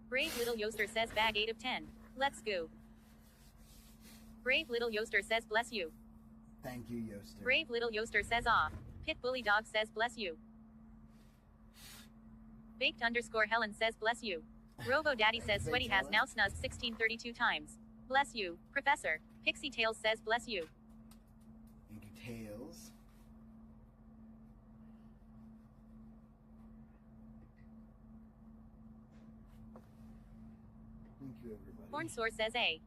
Brave Little Yoster says bag 8 of 10. Let's go. Brave Little Yoster says bless you. Thank you, Yoster. Brave Little Yoster says ah. Pit Bully Dog says bless you. Baked _ Helen says bless you. Robo Daddy says Sweaty has now snuzzed 1632 times. Bless you, Professor. Pixie Tails says bless you. Thank you, Tails. Thank you, everybody. Hornsour says A.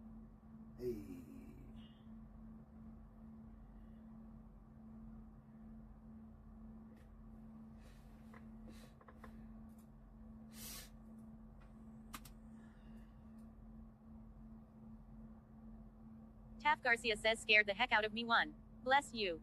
Hey. Taff Garcia says scared the heck out of me one. Bless you.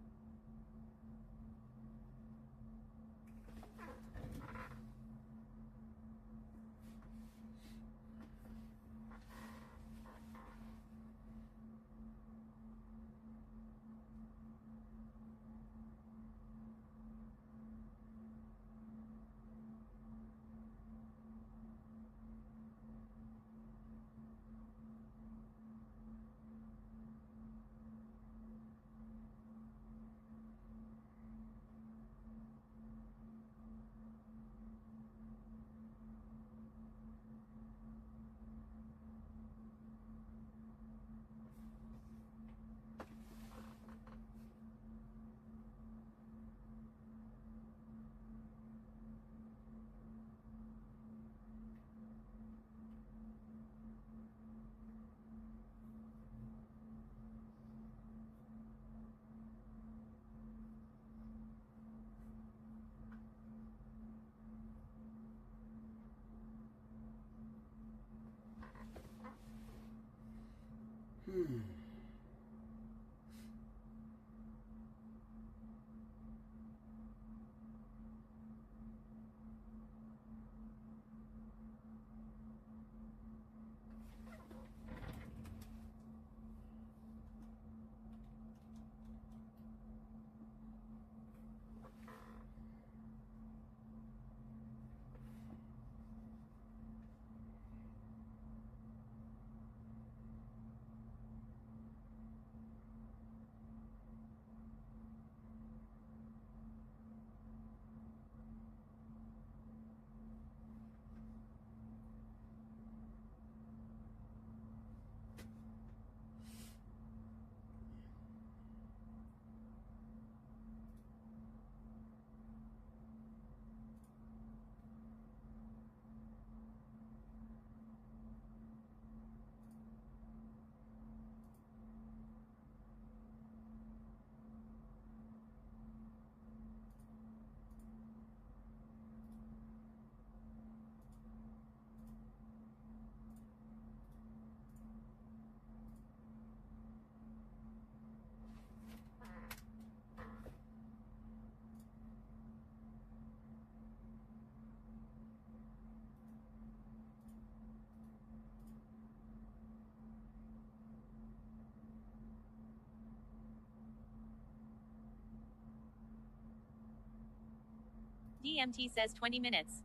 DMT says 20 minutes.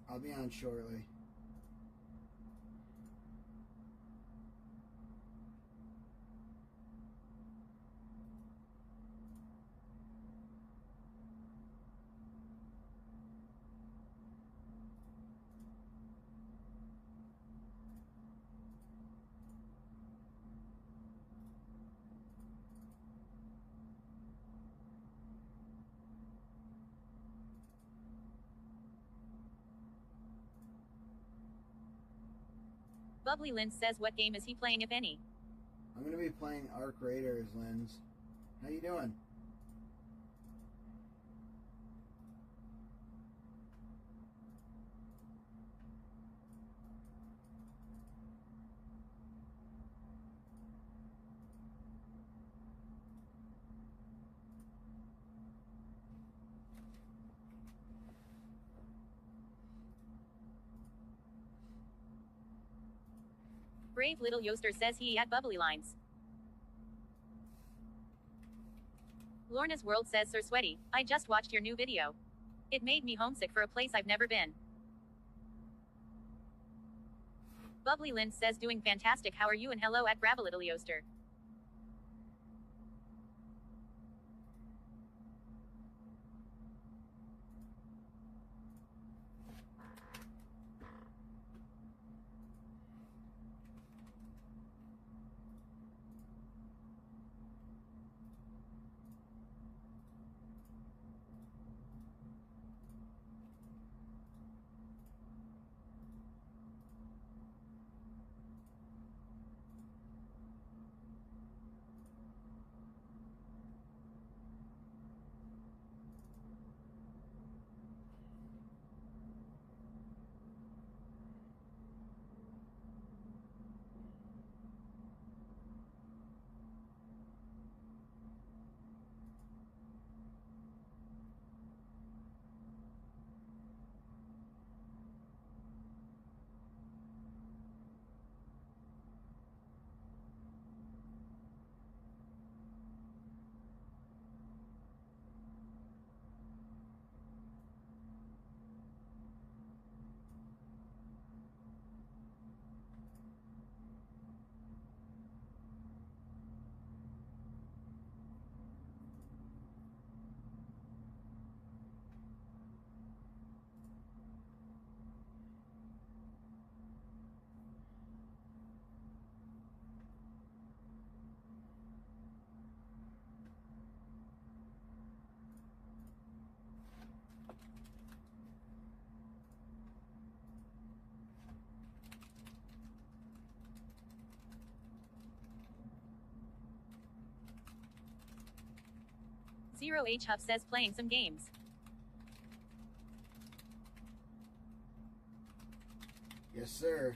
I'll be on shortly. Bubbly Lynn says what game is he playing if any? I'm going to be playing Arc Raiders, Linz. How you doing? Brave Little Yoster says he at bubbly lines. Lorna's World says Sir Sweaty, I just watched your new video. It made me homesick for a place I've never been. Bubbly Lynn says doing fantastic, how are you, and hello at Bravo Little Yoster. 0H Huff says playing some games. Yes, sir.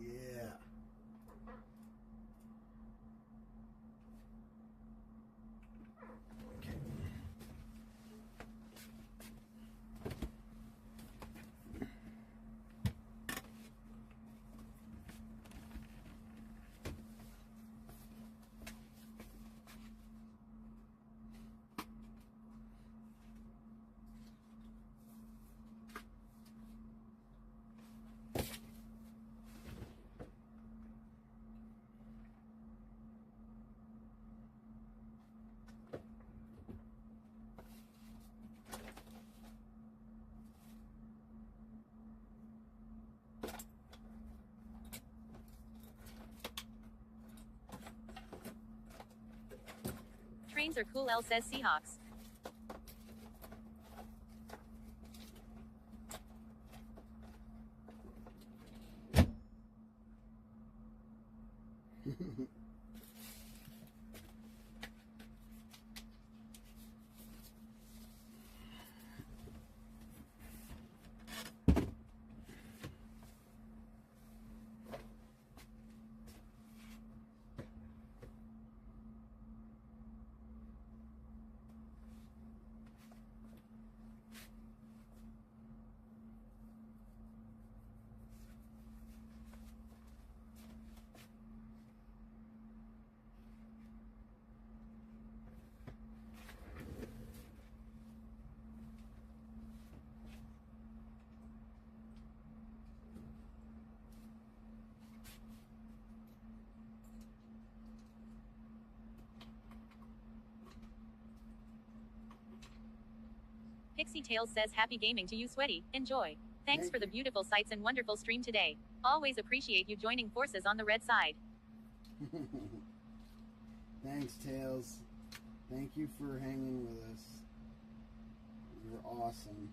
Yeah. Trains are cool, L says Seahawks. Pixie Tales says happy gaming to you, Sweaty. Enjoy. Thanks for the beautiful sights and wonderful stream today. Always appreciate you joining forces on the red side. Thanks, Tails. Thank you for hanging with us. You're awesome.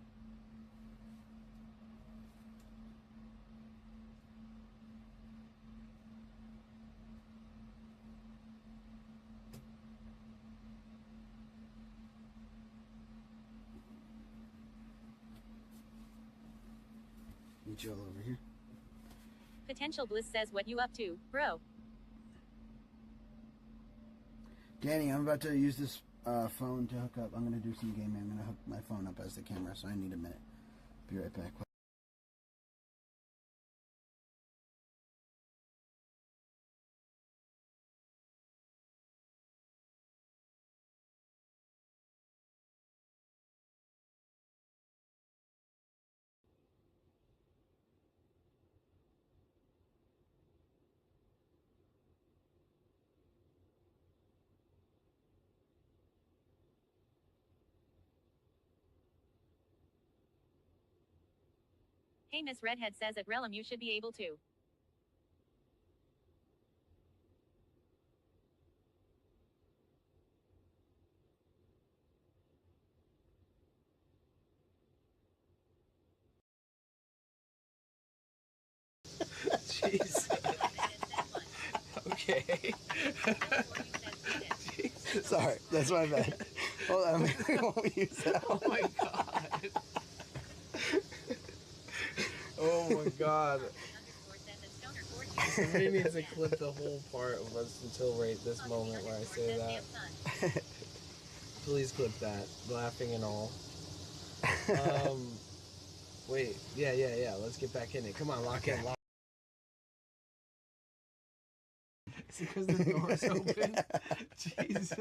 Meet you all over here. Potential Bliss says what you up to, bro? Danny, I'm about to use this phone to hook up. I'm gonna do some gaming. I'm gonna hook my phone up as the camera, so I need a minute. Be right back. Hey, Miss Redhead says at Relum you should be able to. Jeez. Okay. Sorry, that's my bad. Hold on, we won't use that. Oh my god. Oh my god. Somebody needs to clip the whole part of us until right this moment where I say that. Please clip that, laughing and all. Wait, yeah. Let's get back in it. Come on, lock in, lock. It's because the door's open. Jesus.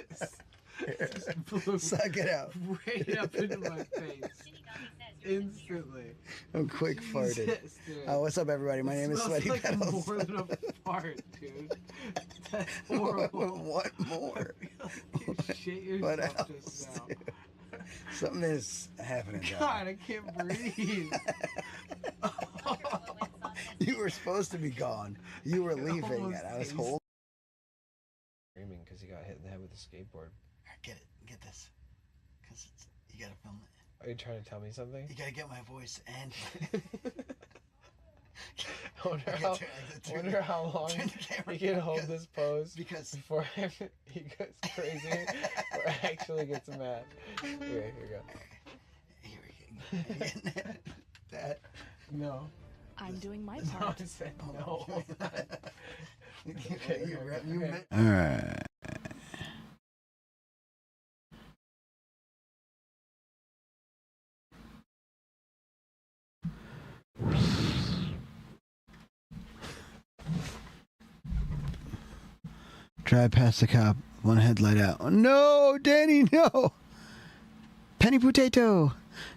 Just blew Suck it out. right up into my face. Instantly. I'm quick farted. Jesus, dude. What's up, everybody? My name is Smells Sweaty like Petals. more than a fart, dude. That's horrible. What more? You shit What yourself else? just now. Dude? Something is happening. God, I can't breathe. You were supposed to be gone. You were leaving, and I was holding. Screaming because he got hit in the head with a skateboard. Get it. Get this. Because you gotta film it. Are you trying to tell me something? You gotta get my voice and. I wonder how long he can hold this pose before he goes crazy or actually gets mad. Okay, here we go. That. No. I'm doing my No, part. I said no. All right. Drive past the cop, one headlight out. Oh, no, Danny, no! Penny potato!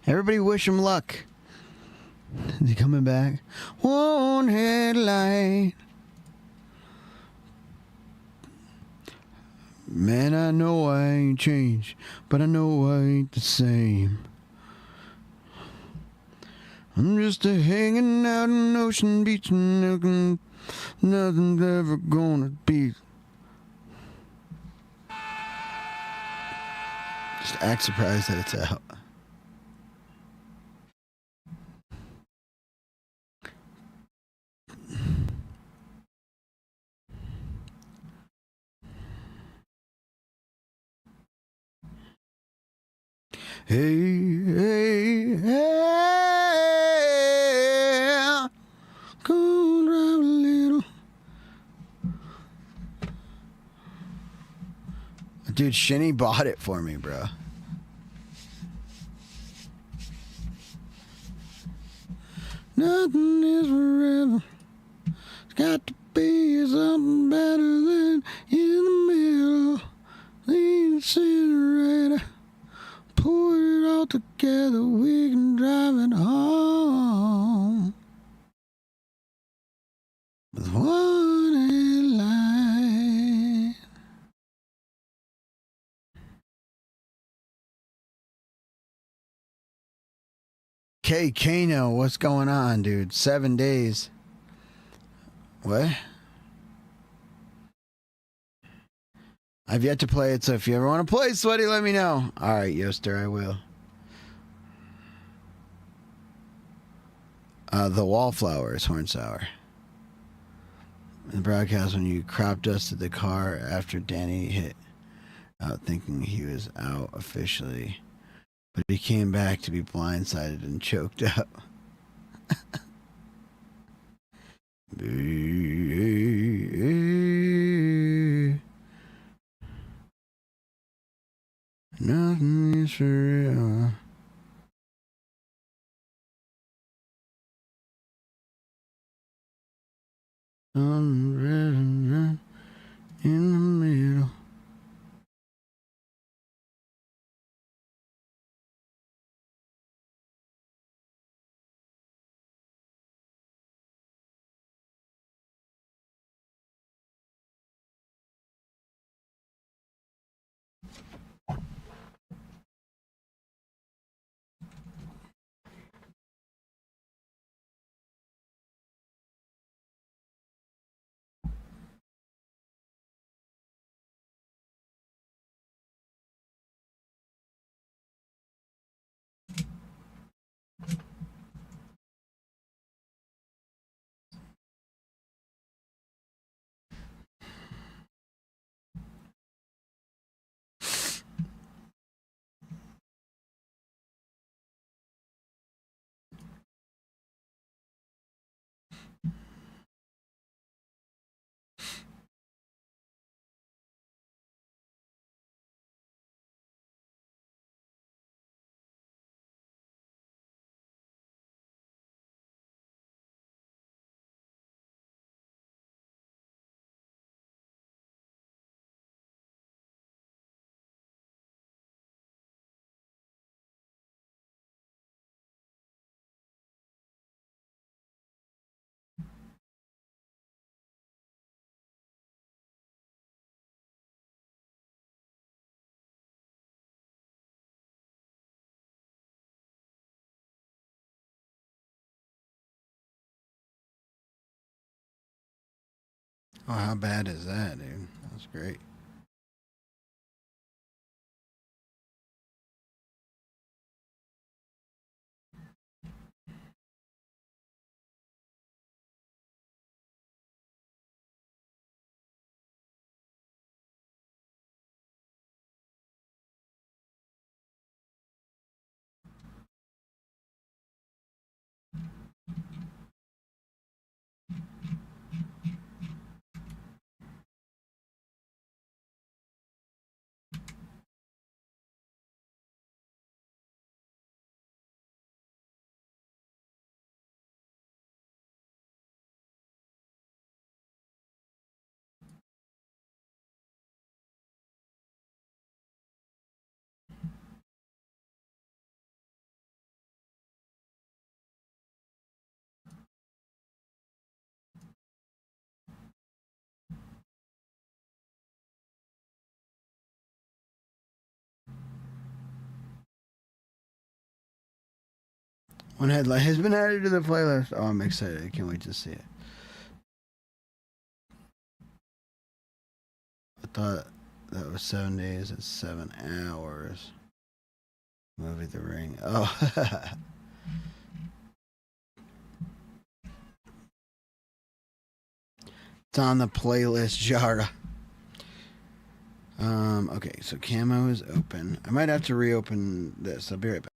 Everybody wish him luck. Is he coming back? One headlight. Man, I know I ain't changed, but I know I ain't the same. I'm just a hanging out in Ocean Beach and nothing's ever gonna be. Just act surprised that it's out. Hey, go drive a little. Dude, Shinny bought it for me, bro. Nothing is forever. It's got to be something better than in the middle. The incinerator. Put it all together. We can drive it home. With one headlight. K Kano, what's going on, dude? 7 days. What? I've yet to play it, so if you ever want to play, Sweaty, let me know. All right, Yoster, I will. The Wallflowers, Horn Sour. In the broadcast, when you crop dusted the car after Danny hit out thinking he was out officially, but he came back to be blindsided and choked up. Nothing is for real. In the middle. Oh, how bad is that, dude? That's great. One headlight has been added to the playlist. Oh, I'm excited. I can't wait to see it. I thought that was 7 days. It's 7 hours. Movie The Ring. Oh. It's on the playlist, Jara. Okay, so camo is open. I might have to reopen this. I'll be right back.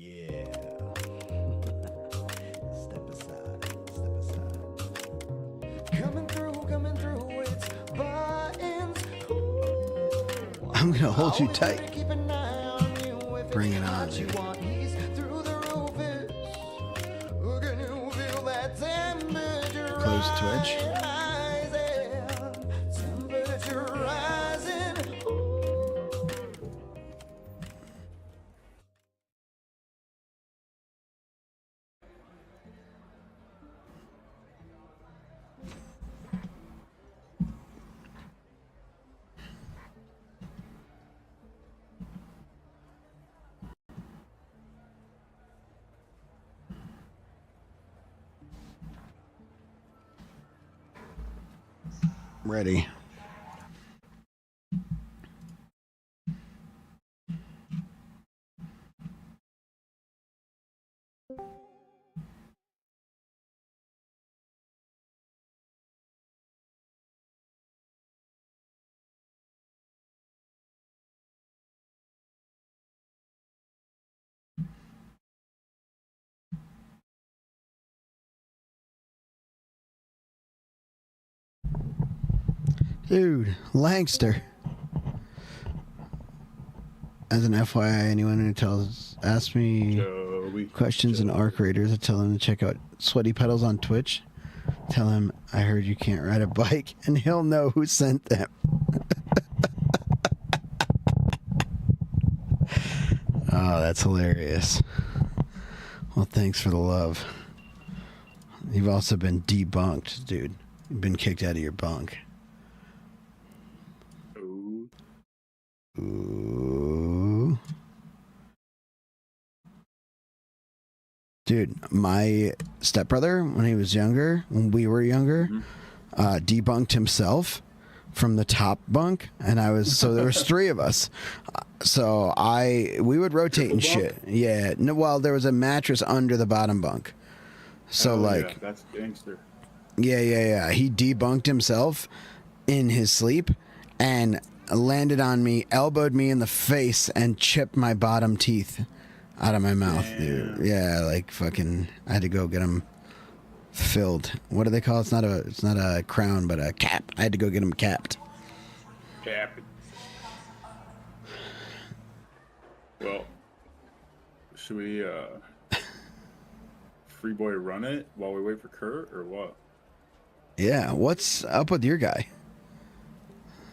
yeah. Step aside, step aside. Coming through, it's buttons. I'm gonna hold you tight. Bring it on, dude. Close Twitch. Ready. Dude, Langster. As an FYI, anyone who asks me questions in Arc Raiders, I tell them to check out Sweaty Pedals on Twitch. Tell him I heard you can't ride a bike, and he'll know who sent them. Oh, that's hilarious. Well, thanks for the love. You've also been debunked, dude. You've been kicked out of your bunk. Ooh. Dude, my stepbrother, when he was younger, when we were younger, debunked himself from the top bunk, and so there was 3 of us. So we would rotate and shit. Yeah. No, well, there was a mattress under the bottom bunk. So yeah, that's gangster. Yeah. He debunked himself in his sleep and landed on me, elbowed me in the face, and chipped my bottom teeth out of my mouth, dude. Yeah, like fucking. I had to go get them filled. What do they call it? It's not a crown, but a cap. I had to go get them capped. Cap. Well, should we free boy run it while we wait for Kurt, or what? Yeah, what's up with your guy?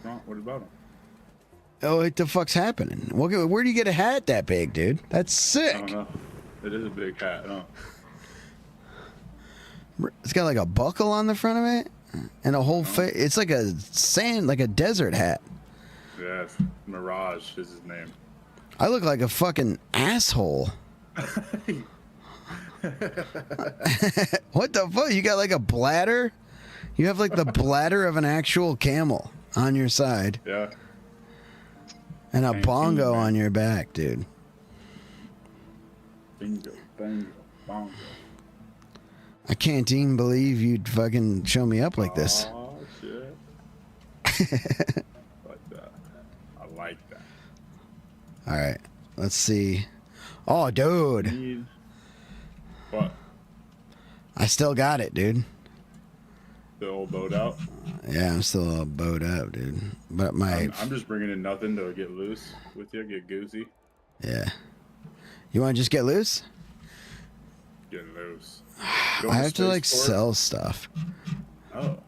What about him? Oh, what the fuck's happening? Where do you get a hat that big, dude? That's sick. I don't know. It is a big hat, huh? It's got like a buckle on the front of it, and a whole face. It's like a desert hat. Yes, Mirage is his name. I look like a fucking asshole. What the fuck? You got like a bladder? You have like the bladder of an actual camel on your side. Yeah. And a bongo on your back, dude. Bingo, bango, bongo. I can't even believe you'd fucking show me up like this. Oh, shit. Like that. I like that. All right, let's see. Oh, dude. What? I still got it, dude. The old boat out? Yeah, I'm still all bowed up, dude. But I'm just bringing in nothing to get loose with you, get goosey. Yeah. You want to just get loose? Get loose. I have to like sell stuff. Oh. Wow.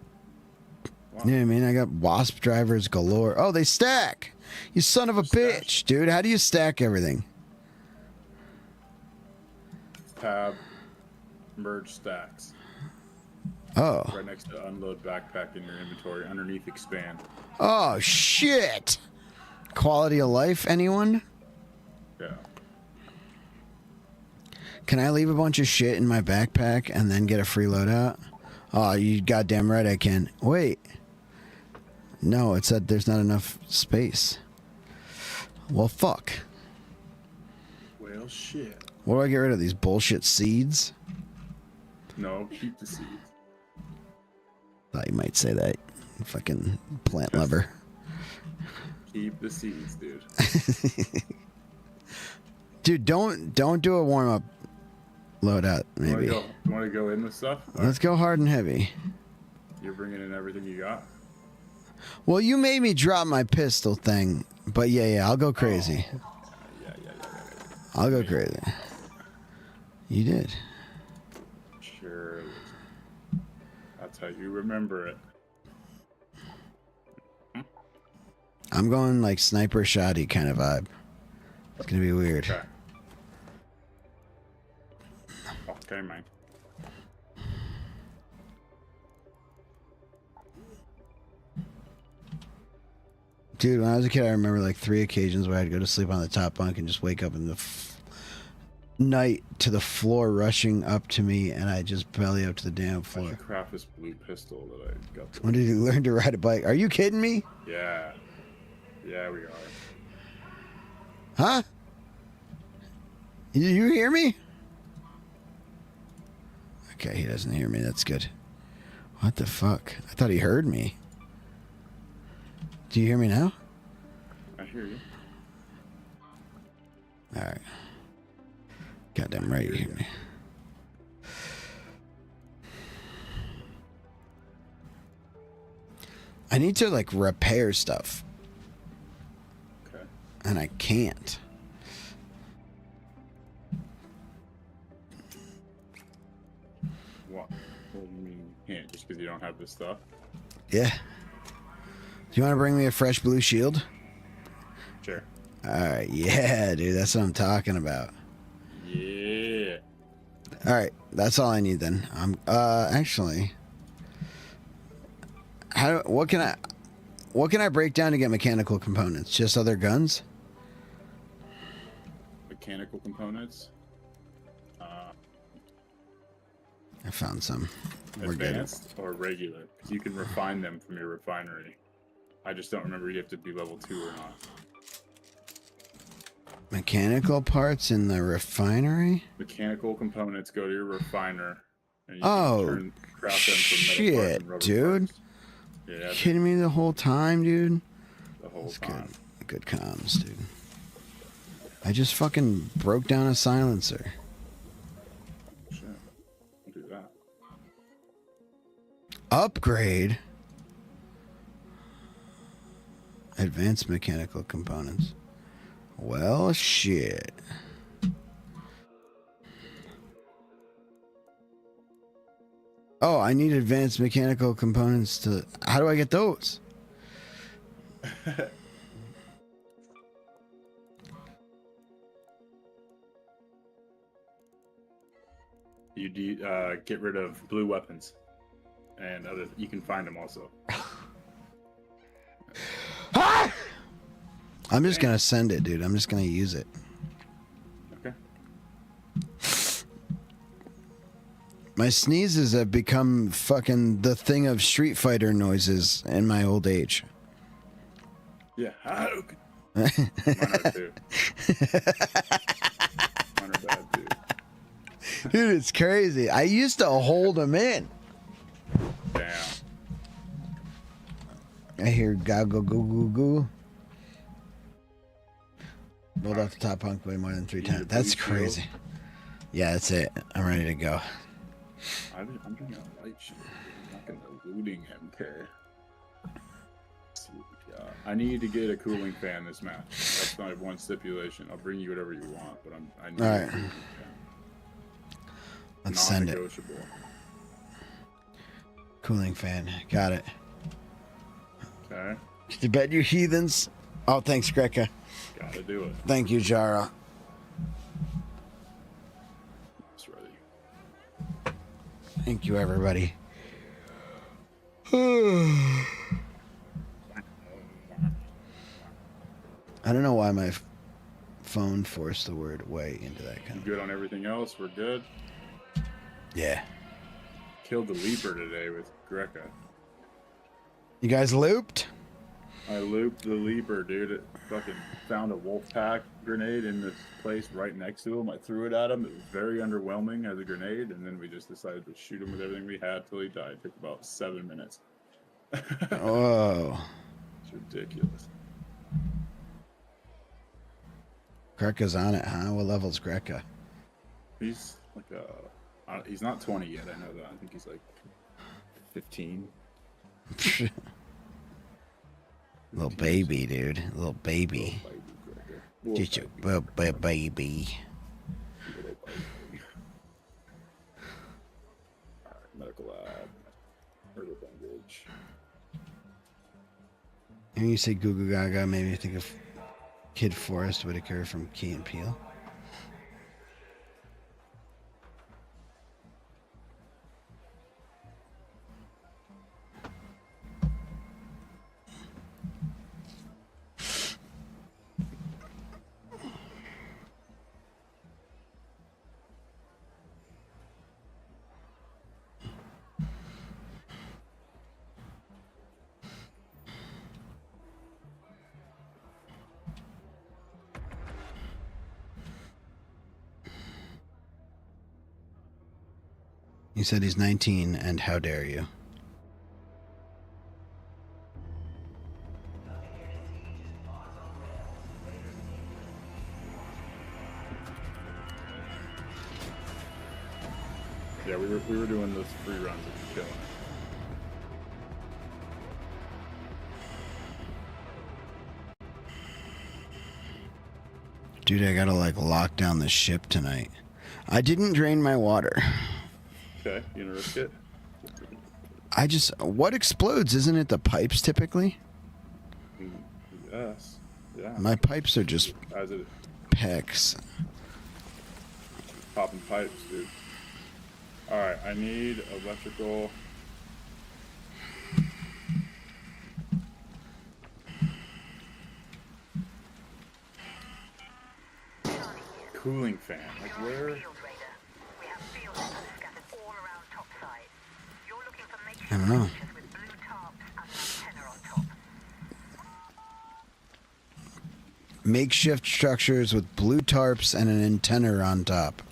You know what I mean? I got wasp drivers galore. Oh, they stack. You son of a bitch, dude. How do you stack everything? Tab, merge stacks. Oh. Right next to unload backpack in your inventory. Underneath expand. Oh, shit. Quality of life, anyone? Yeah. Can I leave a bunch of shit in my backpack and then get a free loadout? Oh, you goddamn right I can. Wait. No, it said there's not enough space. Well, fuck. Well, shit. What do I get rid of? These bullshit seeds? No, keep the seeds. Thought you might say that. Fucking plant lover. Keep the seeds, dude. Dude, don't do a warm up loadout. Maybe. You want to go in with stuff? Let's go hard and heavy. You're bringing in everything you got. Well, you made me drop my pistol thing, but yeah, I'll go crazy. Yeah. I'll go crazy. You did. Sure. That's how you remember it. I'm going like sniper shoddy kind of vibe. It's gonna be weird. Okay, man. Dude, when I was a kid, I remember like 3 occasions where I'd go to sleep on the top bunk and just wake up in the night to the floor rushing up to me, and I just belly up to the damn I floor. should craft this blue pistol that I got. When did you learn to ride a bike? Are you kidding me? Yeah. Yeah, we are. Huh? You hear me? Okay, he doesn't hear me. That's good. What the fuck? I thought he heard me. Do you hear me now? I hear you. All right. Goddamn right, you hear me. I need to like repair stuff. Okay. And I can't. What? What do you mean you can't? Just because you don't have this stuff? Yeah. Do you want to bring me a fresh blue shield? Sure. All right. Yeah, dude. That's what I'm talking about. Yeah. All right. That's all I need then. Actually, what can I break down to get mechanical components? Just other guns? Mechanical components? I found some. We're Advanced or regular? Because you can refine them from your refinery. I just don't remember you have to be level 2 or not. Mechanical parts in the refinery? Mechanical components go to your refiner. And you Oh, craft them from metal parts shit, and rubber dude. parts. Yeah, You kidding me the whole time, dude? the whole That's time. Good comms, dude. I just fucking broke down a silencer. Shit. I'll do that. Upgrade? Advanced mechanical components. Well, shit. Oh, I need advanced mechanical components to... How do I get those? You get rid of blue weapons. And other, you can find them also. I'm just gonna send it, dude. I'm just gonna use it. Okay. My sneezes have become fucking the thing of Street Fighter noises in my old age. Yeah. Mine are too. Mine are bad too. Dude, it's crazy. I used to hold them in. Damn. I hear goggle goo goo goo. Rolled off the top bunk way more than 3 times. That's crazy. Yeah, that's it. I'm ready to go. I'm doing a light shield. I'm not gonna looting MK. Let's see what we got. I need to get a cooling fan this match. That's my one stipulation. I'll bring you whatever you want, but I need All right. a cooling fan. Let's send it. Non-negotiable. Cooling fan. Got it. Okay. You bet you heathens. Oh, thanks, Greca. Gotta do it. Thank you, Jara. It's ready. Thank you, everybody. I don't know why my phone forced the word way into that kind You good on everything else? We're good. Yeah. Killed the Leaper today with Greca. You guys looped? I looped the Leaper, dude. It fucking found a wolf pack grenade in this place right next to him. I threw it at him. It was very underwhelming as a grenade, and then we just decided to shoot him with everything we had till he died. It took about 7 minutes. Whoa. It's ridiculous. Greca's on it, huh? What level's Greca? He's like he's not 20 yet. I know that. I think he's like 15. Little baby, dude. Little baby. Just a baby. Medical lab. Murder bandage. When you say Goo Goo Gaga, maybe I think of Kid Forrest Whitaker from Key and Peele. You said he's 19, and how dare you? Yeah, we were doing those free runs of killing. Dude, I gotta like lock down the ship tonight. I didn't drain my water. Okay, you gonna risk it? What explodes? Isn't it the pipes typically? Yes. Yeah. My pipes are just As it pecs. popping pipes, dude. Alright, I need electrical. Cooling fan. Like where? I don't know. Makeshift structures with blue tarps and an antenna on top.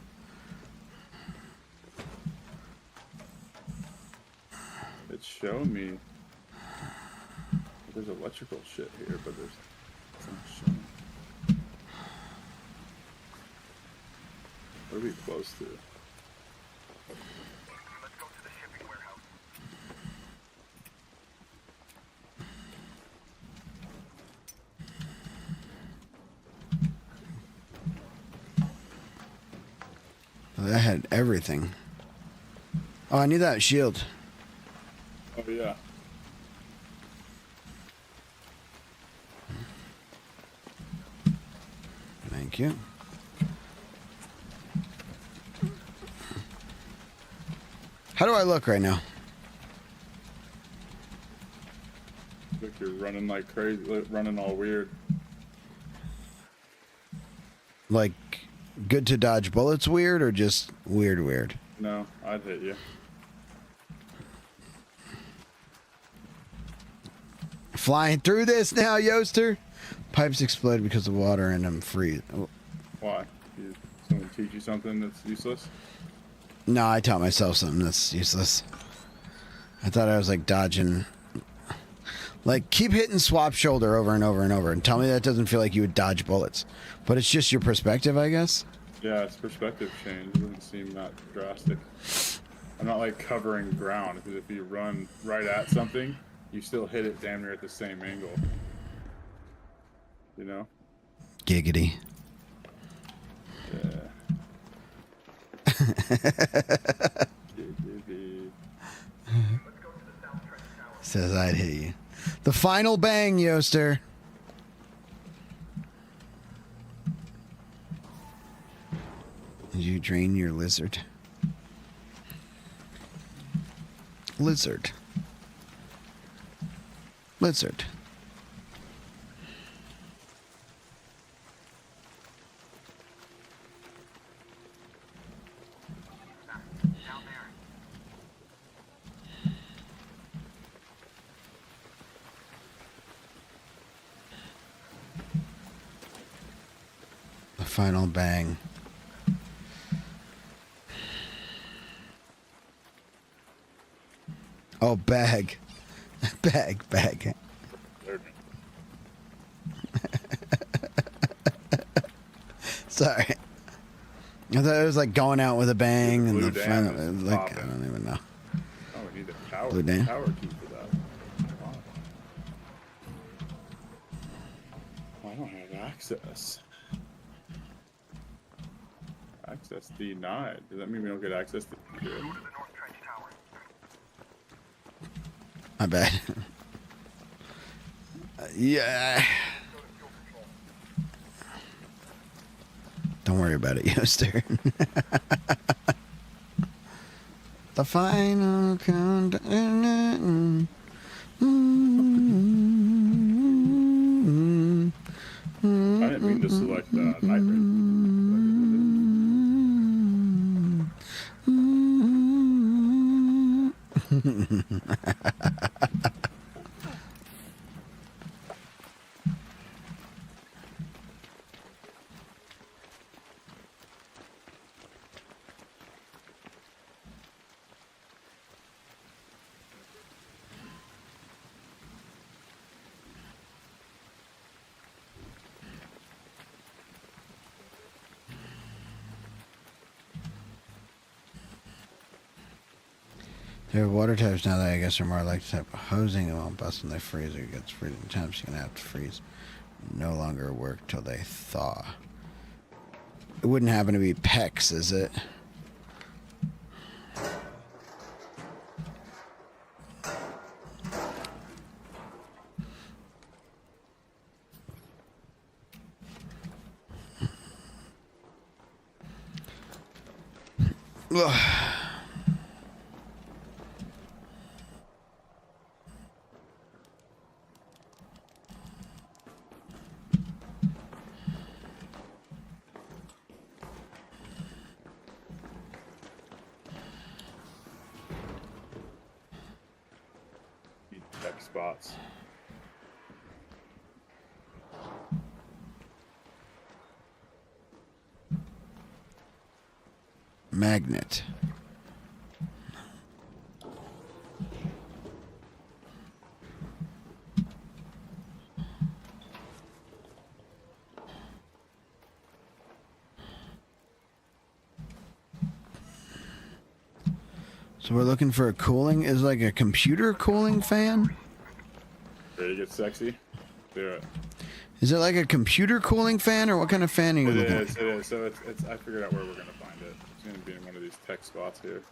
It's showing me there's electrical shit here, but there's some showing. What are we close to? That had everything. Oh, I need that shield. Oh yeah. Thank you. How do I look right now? Look, you're running like crazy, running all weird. Like, good to dodge bullets weird or just weird? No, I'd hit you. Flying through this now, Yoster. Pipes explode because of water and I'm free. Oh. Why? Someone teach you something that's useless? No, I taught myself something that's useless. I thought I was like dodging. Like, keep hitting swap shoulder over and over and over and tell me that doesn't feel like you would dodge bullets. But it's just your perspective, I guess. Yeah, it's perspective change. It doesn't seem that drastic. I'm not like covering ground, because if you run right at something, you still hit it damn near at the same angle. You know? Giggity. Yeah. Says I'd hit you. The final bang, Yoster. Did you drain your lizard? Lizard. The final bang. Oh, bag. Bag. Sorry. I thought it was like going out with a bang and Blue the dam fun. is Like, I popping. don't even know. Oh, we need the power, Blue dam? power key for that. Wow. I don't have access. Access denied. Does that mean we don't get access to good? My bad. Yeah. Don't worry about it, Yoster. The final countdown. I didn't mean to select nitrate. There are water types now that I guess are more like the type of hosing and won't bust when they freeze or it gets freezing temps. You're gonna have to freeze. No longer work till they thaw. It wouldn't happen to be PEX, is it? Ugh. Tech spots. Magnet. So we're looking for a cooling. Is like a computer cooling fan? Ready to get sexy? Do it. Is it like a computer cooling fan, or what kind of fan are you looking at? It is. So it's. I figured out where we're gonna find it. It's gonna be in one of these tech spots here.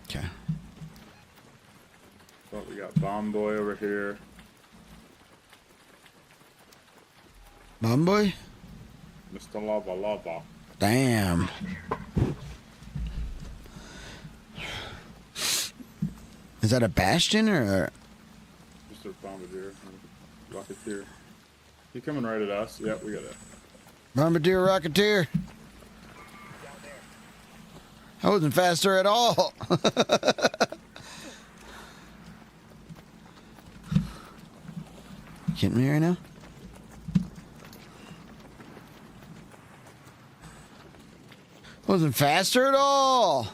Okay. Oh, we got Bomb Boy over here. Bomb Boy? Mr. Lava Lava. Damn. Is that a Bastion or? Mr. Bombardier. Rocketeer. He coming right at us. Yep, we got it. Bombardier Rocketeer. I wasn't faster at all. Kidding me right now? Wasn't faster at all.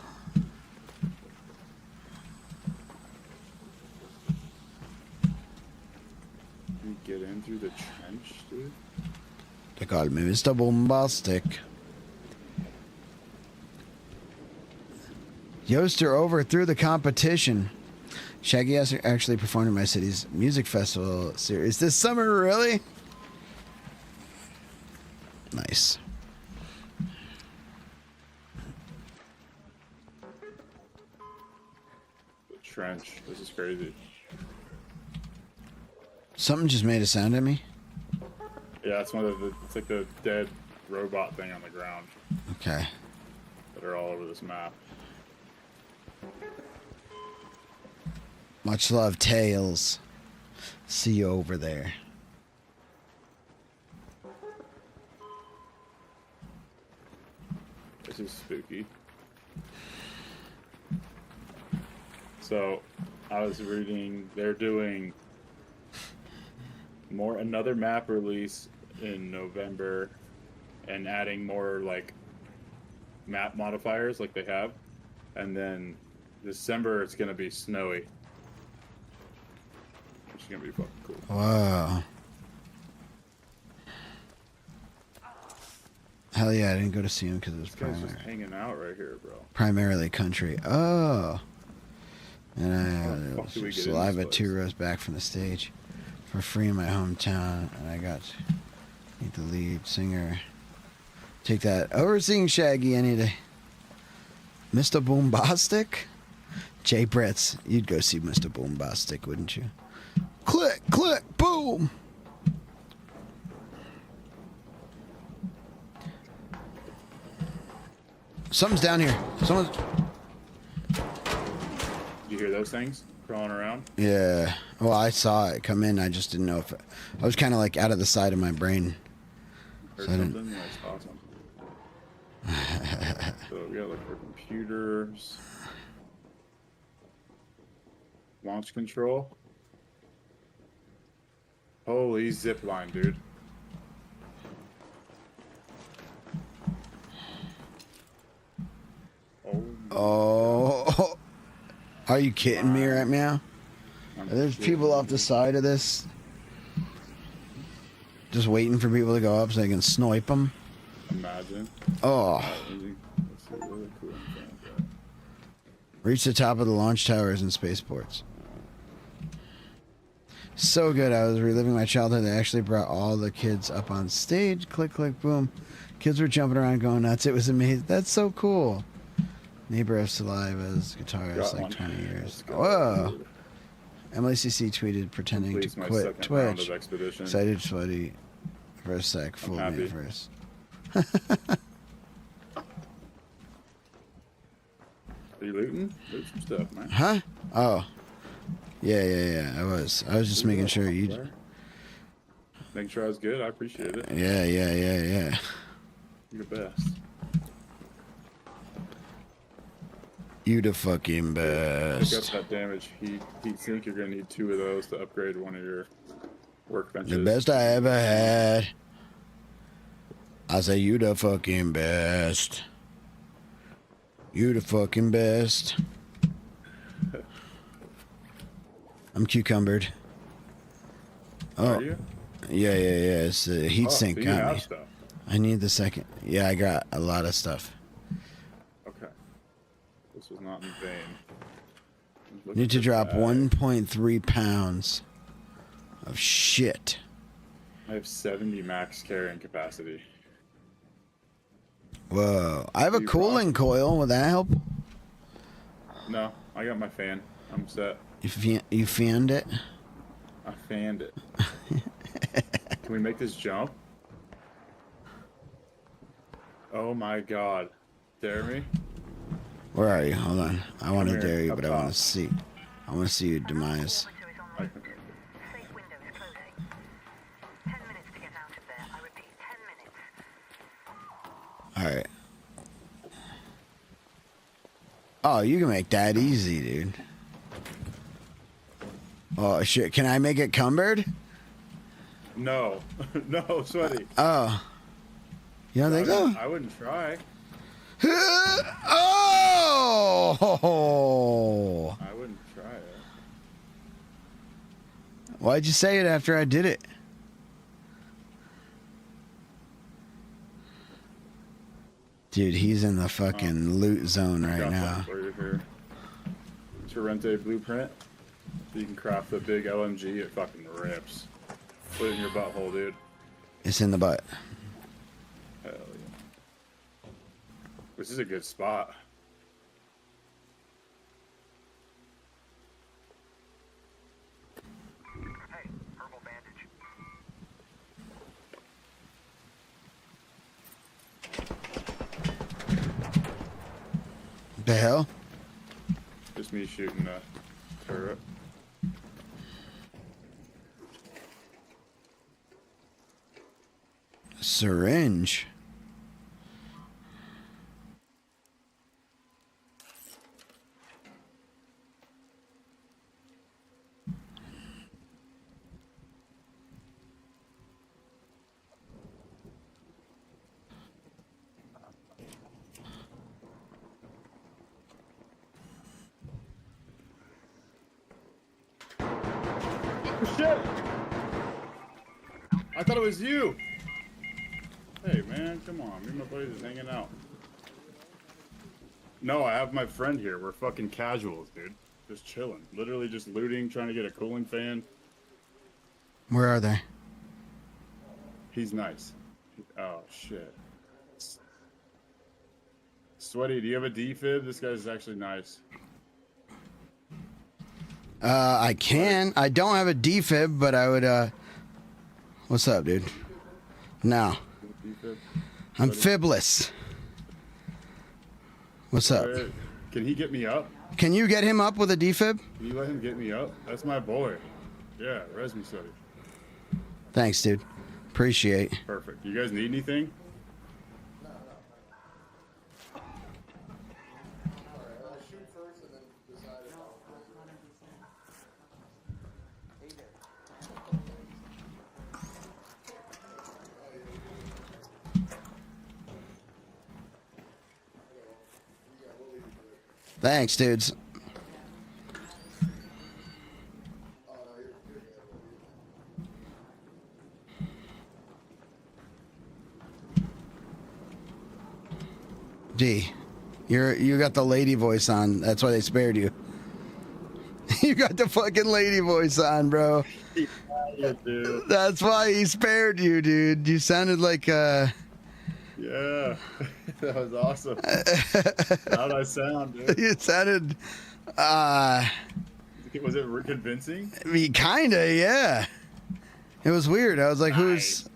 We get in through the trench, dude. They called me Mr. Bombastic. Yoster overthrew the competition. Shaggy actually performed in my city's music festival series this summer, really? Nice. The trench. This is crazy. Something just made a sound at me. Yeah, it's one of the. It's like the dead robot thing on the ground. Okay. That are all over this map. Much love, Tails. See you over there. This is spooky. So, I was reading, they're doing another map release in November and adding more like map modifiers like they have. And then December it's gonna be snowy. Which is gonna be fucking cool. Wow. Hell yeah, I didn't go to see him because it was This guy's just hanging out right here, bro. primarily country. Oh. And How the fuck do we get in Saliva this 2 rows back from the stage for free in my hometown. And I got to meet the lead singer. Take that. Overseeing Shaggy any day. Mr. Boombastic? Jay Bretts. You'd go see Mr. Boombastic, wouldn't you? Click, click, boom! Something's down here. Someone's... Did you hear those things crawling around? Yeah. Well, I saw it come in. I just didn't know if it... I was kind of like out of the side of my brain. Heard So I didn't... something? That's awesome. So we gotta look for computers. Launch control. Holy zip line, dude. Oh. Are you kidding me right now? There's people off the side of this just waiting for people to go up so they can snipe them. Imagine. Oh. Reach the top of the launch towers and spaceports. So good. I was reliving my childhood. They actually brought all the kids up on stage. Click, click, boom. Kids were jumping around going nuts. It was amazing. That's so cool. Neighbor of Saliva's guitarist, like 20 years. Whoa. Emily CC tweeted pretending to quit Twitch. Excited, sweaty for a sec. Fooled me at first. Are you looting? Loot some stuff, man. Huh? Oh. Yeah. I was just making sure you. Making sure I was good. I appreciate it. Yeah. You're the best. You the fucking best. Pick up that damage heat sink. You're gonna need 2 of those to upgrade one of your workbenches. The best I ever had. I say you the fucking best. You the fucking best. I'm cucumbered. Oh. Are you? Yeah. It's the heat sink so you got have me. Stuff. I need the second. Yeah, I got a lot of stuff. Okay. This was not in vain. Need to drop 1.3 pounds of shit. I have 70 max carrying capacity. Whoa. I have a cooling coil. Will that help? No, I got my fan. I'm set. You fanned it? I fanned it. Can we make this jump? Oh my god. Dare me? Where are you? Hold on. I want to Come here, dare you, up but I want top. to see. I want to see your demise. Alright. Oh, you can make that easy, dude. Oh, shit. Can I make it cumbered? No. No, sweaty. Oh. You don't think so? I wouldn't try. Oh! I wouldn't try it. Why'd you say it after I did it? Dude, he's in the fucking loot zone right now. Torrente blueprint. So you can craft the big LMG. It fucking rips. Put it in your butthole, dude. It's in the butt. Hell yeah. This is a good spot. The hell? Just me shooting a turret. Syringe. Shit! I thought it was you! Hey, man. man. Come on. Me and my buddies is hanging out. No, I have my friend here. We're fucking casuals, dude. Just chilling. Literally just looting, trying to get a cooling fan. Where are they? He's nice. Oh, shit. Sweaty, do you have a defib? This guy's actually nice. I can. I don't have a defib, but I would, what's up, dude? No. I'm fibless. What's up? Can he get me up? Can you get him up with a defib? Can you let him get me up? That's my boy. Yeah, res me, Sweaty. Thanks, dude. Appreciate. Perfect. You guys need anything? Thanks, dudes. D, you got the lady voice on. That's why they spared you. You got the fucking lady voice on, bro. Yeah, dude. That's why he spared you, dude. You sounded like Yeah, that was awesome. How'd I sound, dude? You sounded Was it convincing? I mean, kinda, yeah. It was weird. I was like, who's...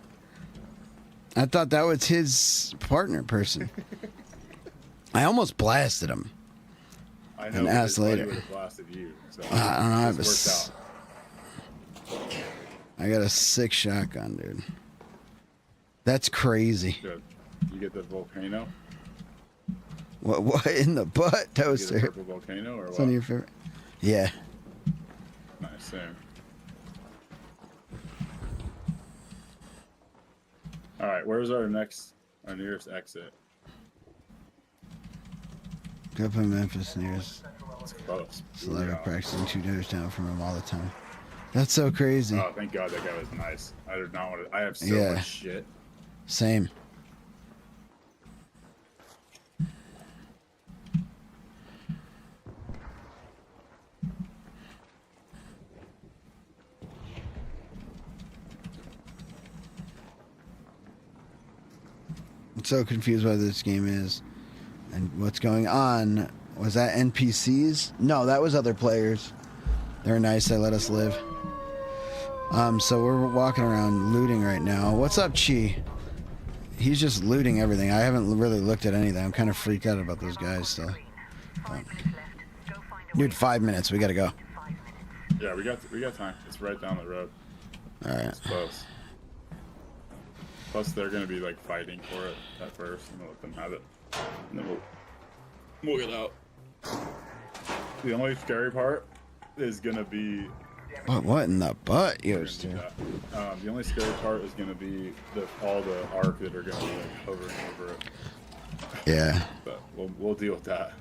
I thought that was his partner person. I almost blasted him. I know. And asked later. Would have blasted you, so I don't know. I have this worked out. I got a 6 shotgun, dude. That's crazy. Good. You get the volcano? What in the butt, You Toaster? get a purple volcano or It's what? one of your favorite. Yeah. Nice, same. All right, where's our nearest exit? Go from Memphis nearest. It's close. Celebrity practicing 2 doors down from him all the time. That's so crazy. Oh, thank God that guy was nice. I did not want to. I have so Yeah. much shit. Same. I'm so confused why this game is and what's going on. Was that NPCs? No, that was other players. They're nice. They let us live. So we're walking around looting right now. What's up, Chi? He's just looting everything. I haven't really looked at anything. I'm kind of freaked out about those guys still. Dude, 5 minutes. We gotta go. Yeah, we got time. It's right down the road. All right. It's close. Plus, they're gonna be like fighting for it at first, and we'll let them have it, and then we'll get out. The only scary part is gonna be. What in the butt, yours, dude? The only scary part is gonna be all the arc that are gonna be like hovering over it. Yeah. But we'll deal with that.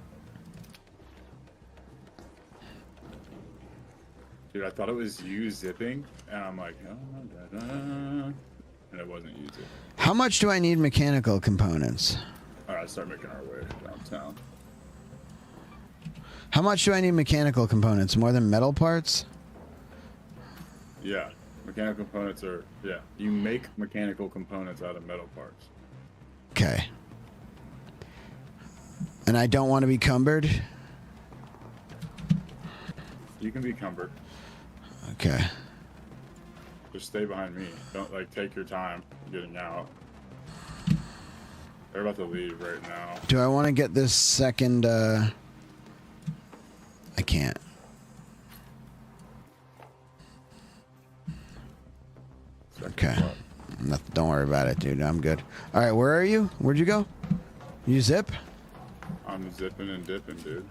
Dude, I thought it was you zipping, and I'm like, and it wasn't you zipping. How much do I need mechanical components? All right, start making our way downtown. How much do I need mechanical components? More than metal parts? Yeah, mechanical components are, yeah. You make mechanical components out of metal parts. Okay. And I don't want to be cumbered? You can be cumbered. Okay. Just stay behind me. Don't, like, take your time getting out. They're about to leave right now. Do I want to get this second, I can't. Okay. Don't worry about it, dude. I'm good. All right, where are you? Where'd you go? You zip? I'm zipping and dipping, dude.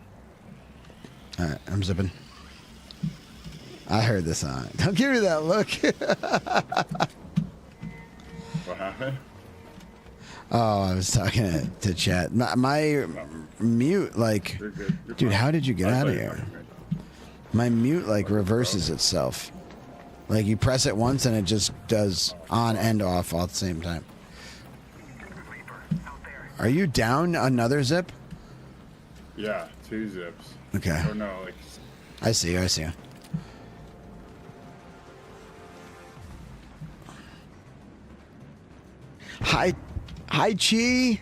All right, I'm zipping. I heard the song. Don't give me that look. What happened? Oh, I was talking to chat. My mute, like, You're good. You're dude, fine. how did you get I out thought of you here? were My mute, like, reverses itself. Like, you press it once and it just does on and off all at the same time. Are you down another zip? Yeah, 2 zips. Okay. Or no, like. I see you. I see you. Hi, Chi.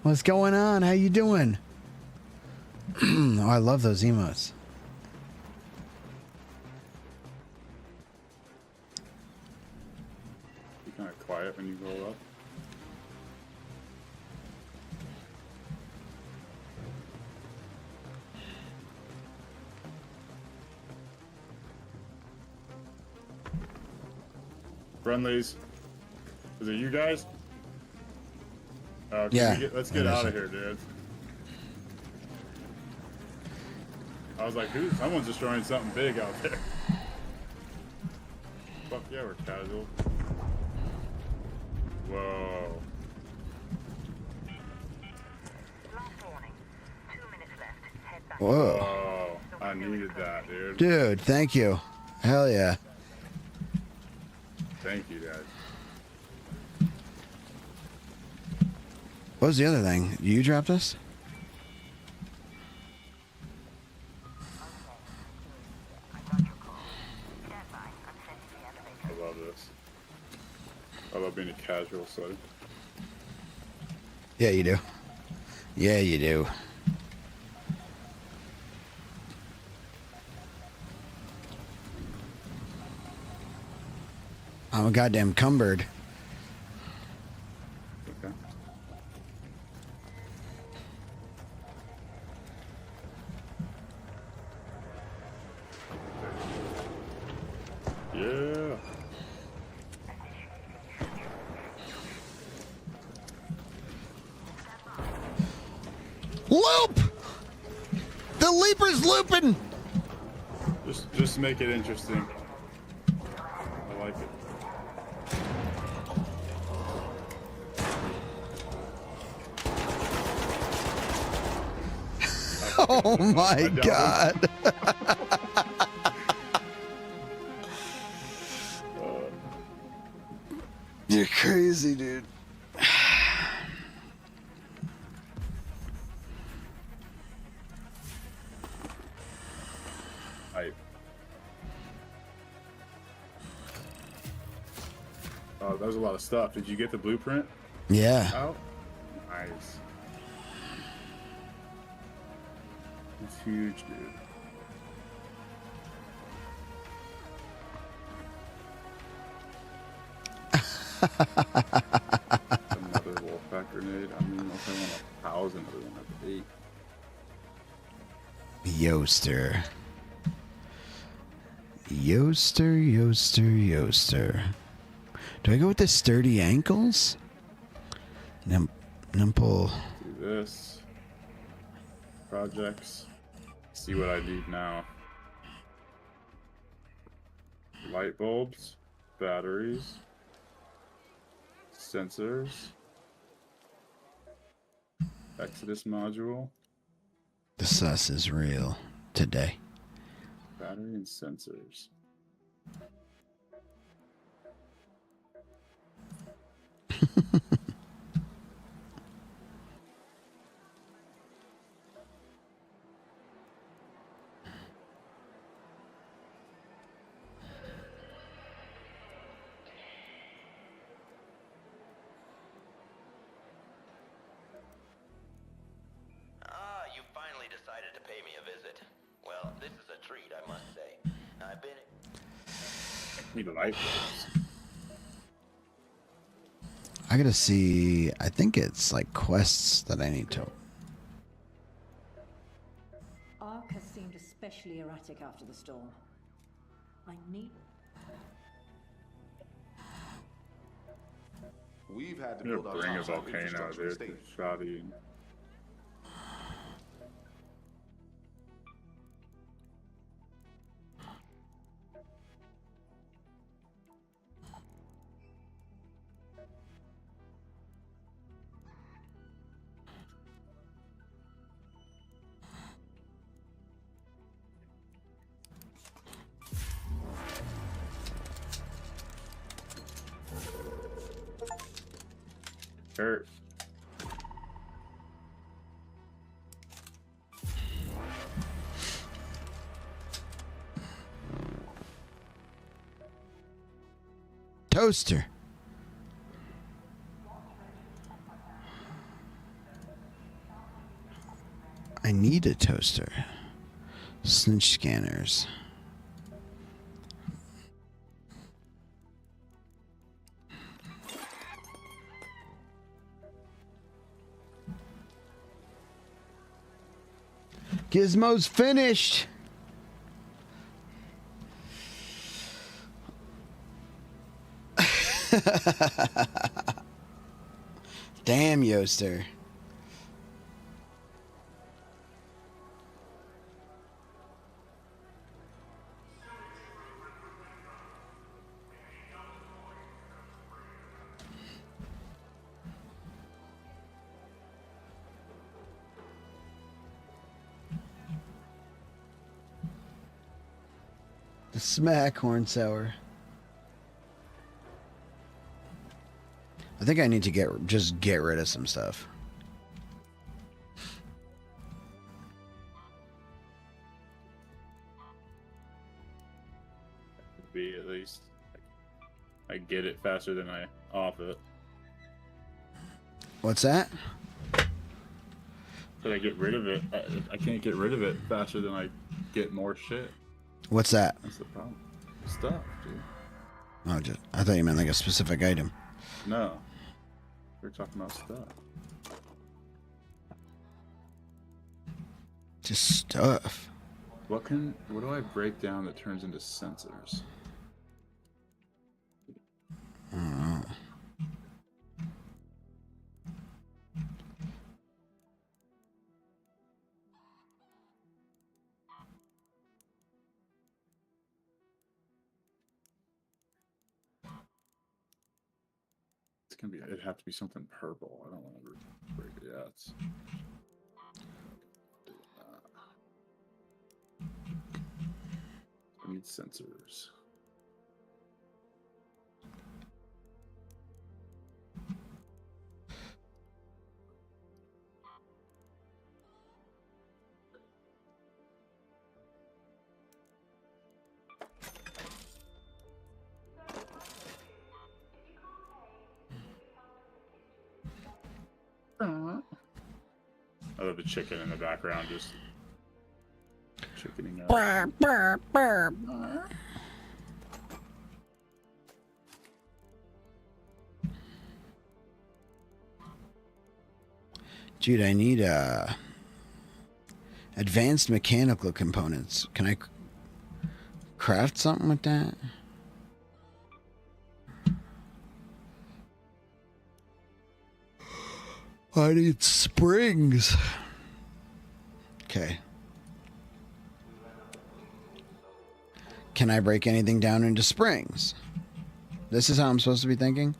What's going on? How you doing? Oh, I love those emotes. You're kind of quiet when you roll up. Friendlies. Is it you guys? Yeah. Let's get out of here, dude. I was like, dude, someone's destroying something big out there. Fuck yeah, we're casual. Whoa. Whoa. I needed that, dude. Dude, thank you. Hell yeah. Thank you, guys. What was the other thing? You dropped us? I love this. I love being a casual sweater. Yeah, you do. Yeah, you do. I'm a goddamn cumbered. Okay. Yeah. Loop! The leaper's looping! Just make it interesting. I like it. Oh my god. You're crazy, dude. Oh, that was a lot of stuff. Did you get the blueprint? Yeah. Out? Nice. It's huge, dude. Another Wolfpack grenade. I mean, if I want 1,000 of them, that's 8. Yoaster. Yoaster. Do I go with the sturdy ankles? Nimple. Do this. Projects. See what I need now. Light bulbs. Batteries. Sensors. Exodus module. The sus is real today. Battery and sensors. You finally decided to pay me a visit. Well, this is a treat, I must say. I've been... Need light bulbs. I gotta see. I think it's like quests that I need to. Ark has seemed especially erratic after the storm. I need... We've had to I'm build gonna our bring a topside volcano, infrastructure dude. state. Shoddy. Kurt. toaster. I need a toaster. Snitch scanners. Gizmo's finished. Damn, Yoster. The smack horn sour. I think I need to just get rid of some stuff. Be at least I get it faster than I off it. What's that? But I get rid of it. I can't get rid of it faster than I get more shit. What's that? That's the problem. Stuff, dude. Oh, I thought you meant like a specific item. No. We're talking about stuff. Just stuff. What do I break down that turns into sensors? I don't know. It'd have to be something purple. I don't want to break it. Yeah, it's. I need sensors. I love the chicken in the background just chickening out. Burr, burr, burr. Dude, I need advanced mechanical components. Can I craft something with that? I need springs. Okay. Can I break anything down into springs? This is how I'm supposed to be thinking?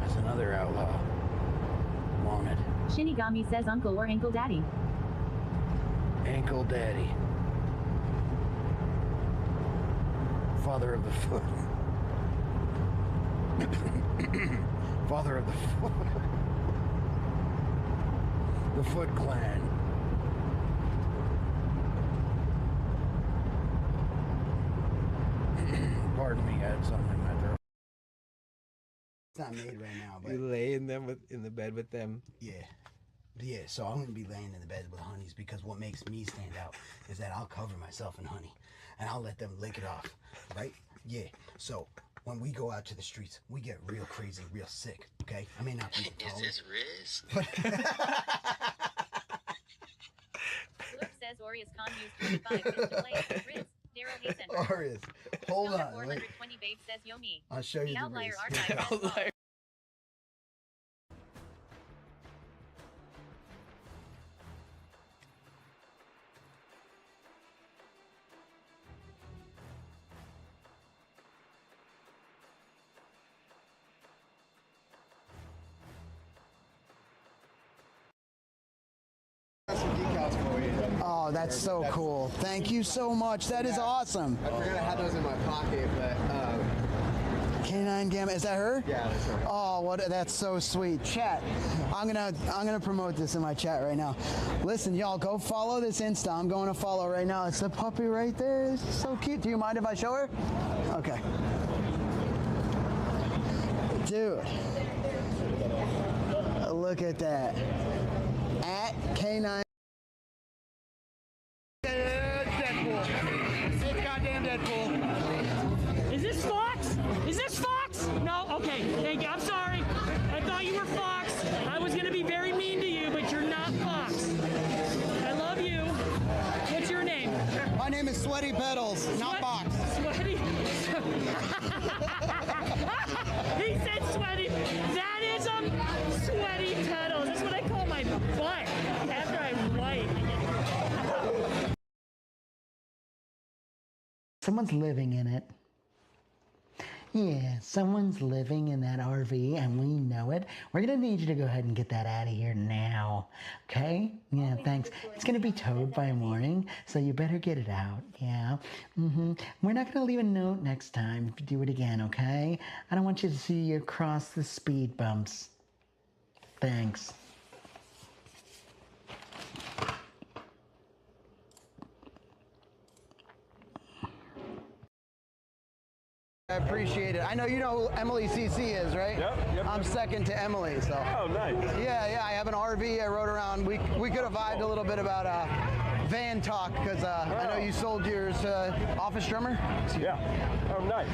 That's another outlaw. Wanted. Shinigami says uncle or Unkle Daddy. Unkle Daddy. Father of the foot. Father of the foot. The Foot Clan. Pardon me, I had something in my throat. It's not made right now, but... You lay in the bed with them? Yeah. Yeah, so I'm going to be laying in the bed with honeys because what makes me stand out is that I'll cover myself in honey and I'll let them lick it off, right? Yeah, so when we go out to the streets, we get real crazy, real sick, okay? I may not be the tallest. Riz? Luke says Orius Con used 25 minutes to play. Riz, Daryl Hazen. Orius, hold on. 420 babe says Yomi. I'll show you The the outlier Riz. archive says Oh, that's so cool. Thank you so much. That is awesome. I forgot I had those in my pocket, but Canine Gamma, is that her? yeah, that's right. Oh, that's so sweet. Chat, I'm gonna promote this in my chat right now. Listen, y'all, go follow this Insta. I'm going to follow right now. It's the puppy right there. It's so cute. Do you mind if I show her? Okay. Dude, look at that. At K9. Deadpool. It's goddamn Deadpool. Is this Fox? Is this Fox? No? Okay, thank you. I'm sorry. I thought you were Fox. I was going to be very mean to you, but you're not Fox. I love you. What's your name? My name is Sweaty Pedals, not Fox. Sweaty? He said sweaty. That is a Sweaty Pedals. That's what I call my butt after I wipe. Someone's living in it. Yeah, someone's living in that RV and we know it. We're gonna need you to go ahead and get that out of here now, okay? Yeah, thanks. It's gonna be towed by morning, so you better get it out, yeah? We're not gonna leave a note next time if you do it again, okay? I don't want you to see you cross the speed bumps. Thanks. I appreciate it. I know you know who Emily CC is, right? Yep. I'm second to Emily, so. Oh, nice. Yeah, I have an RV. I rode around. We could have vibed a little bit about van talk because I know you sold yours to Office Drummer. Yeah. Oh, nice.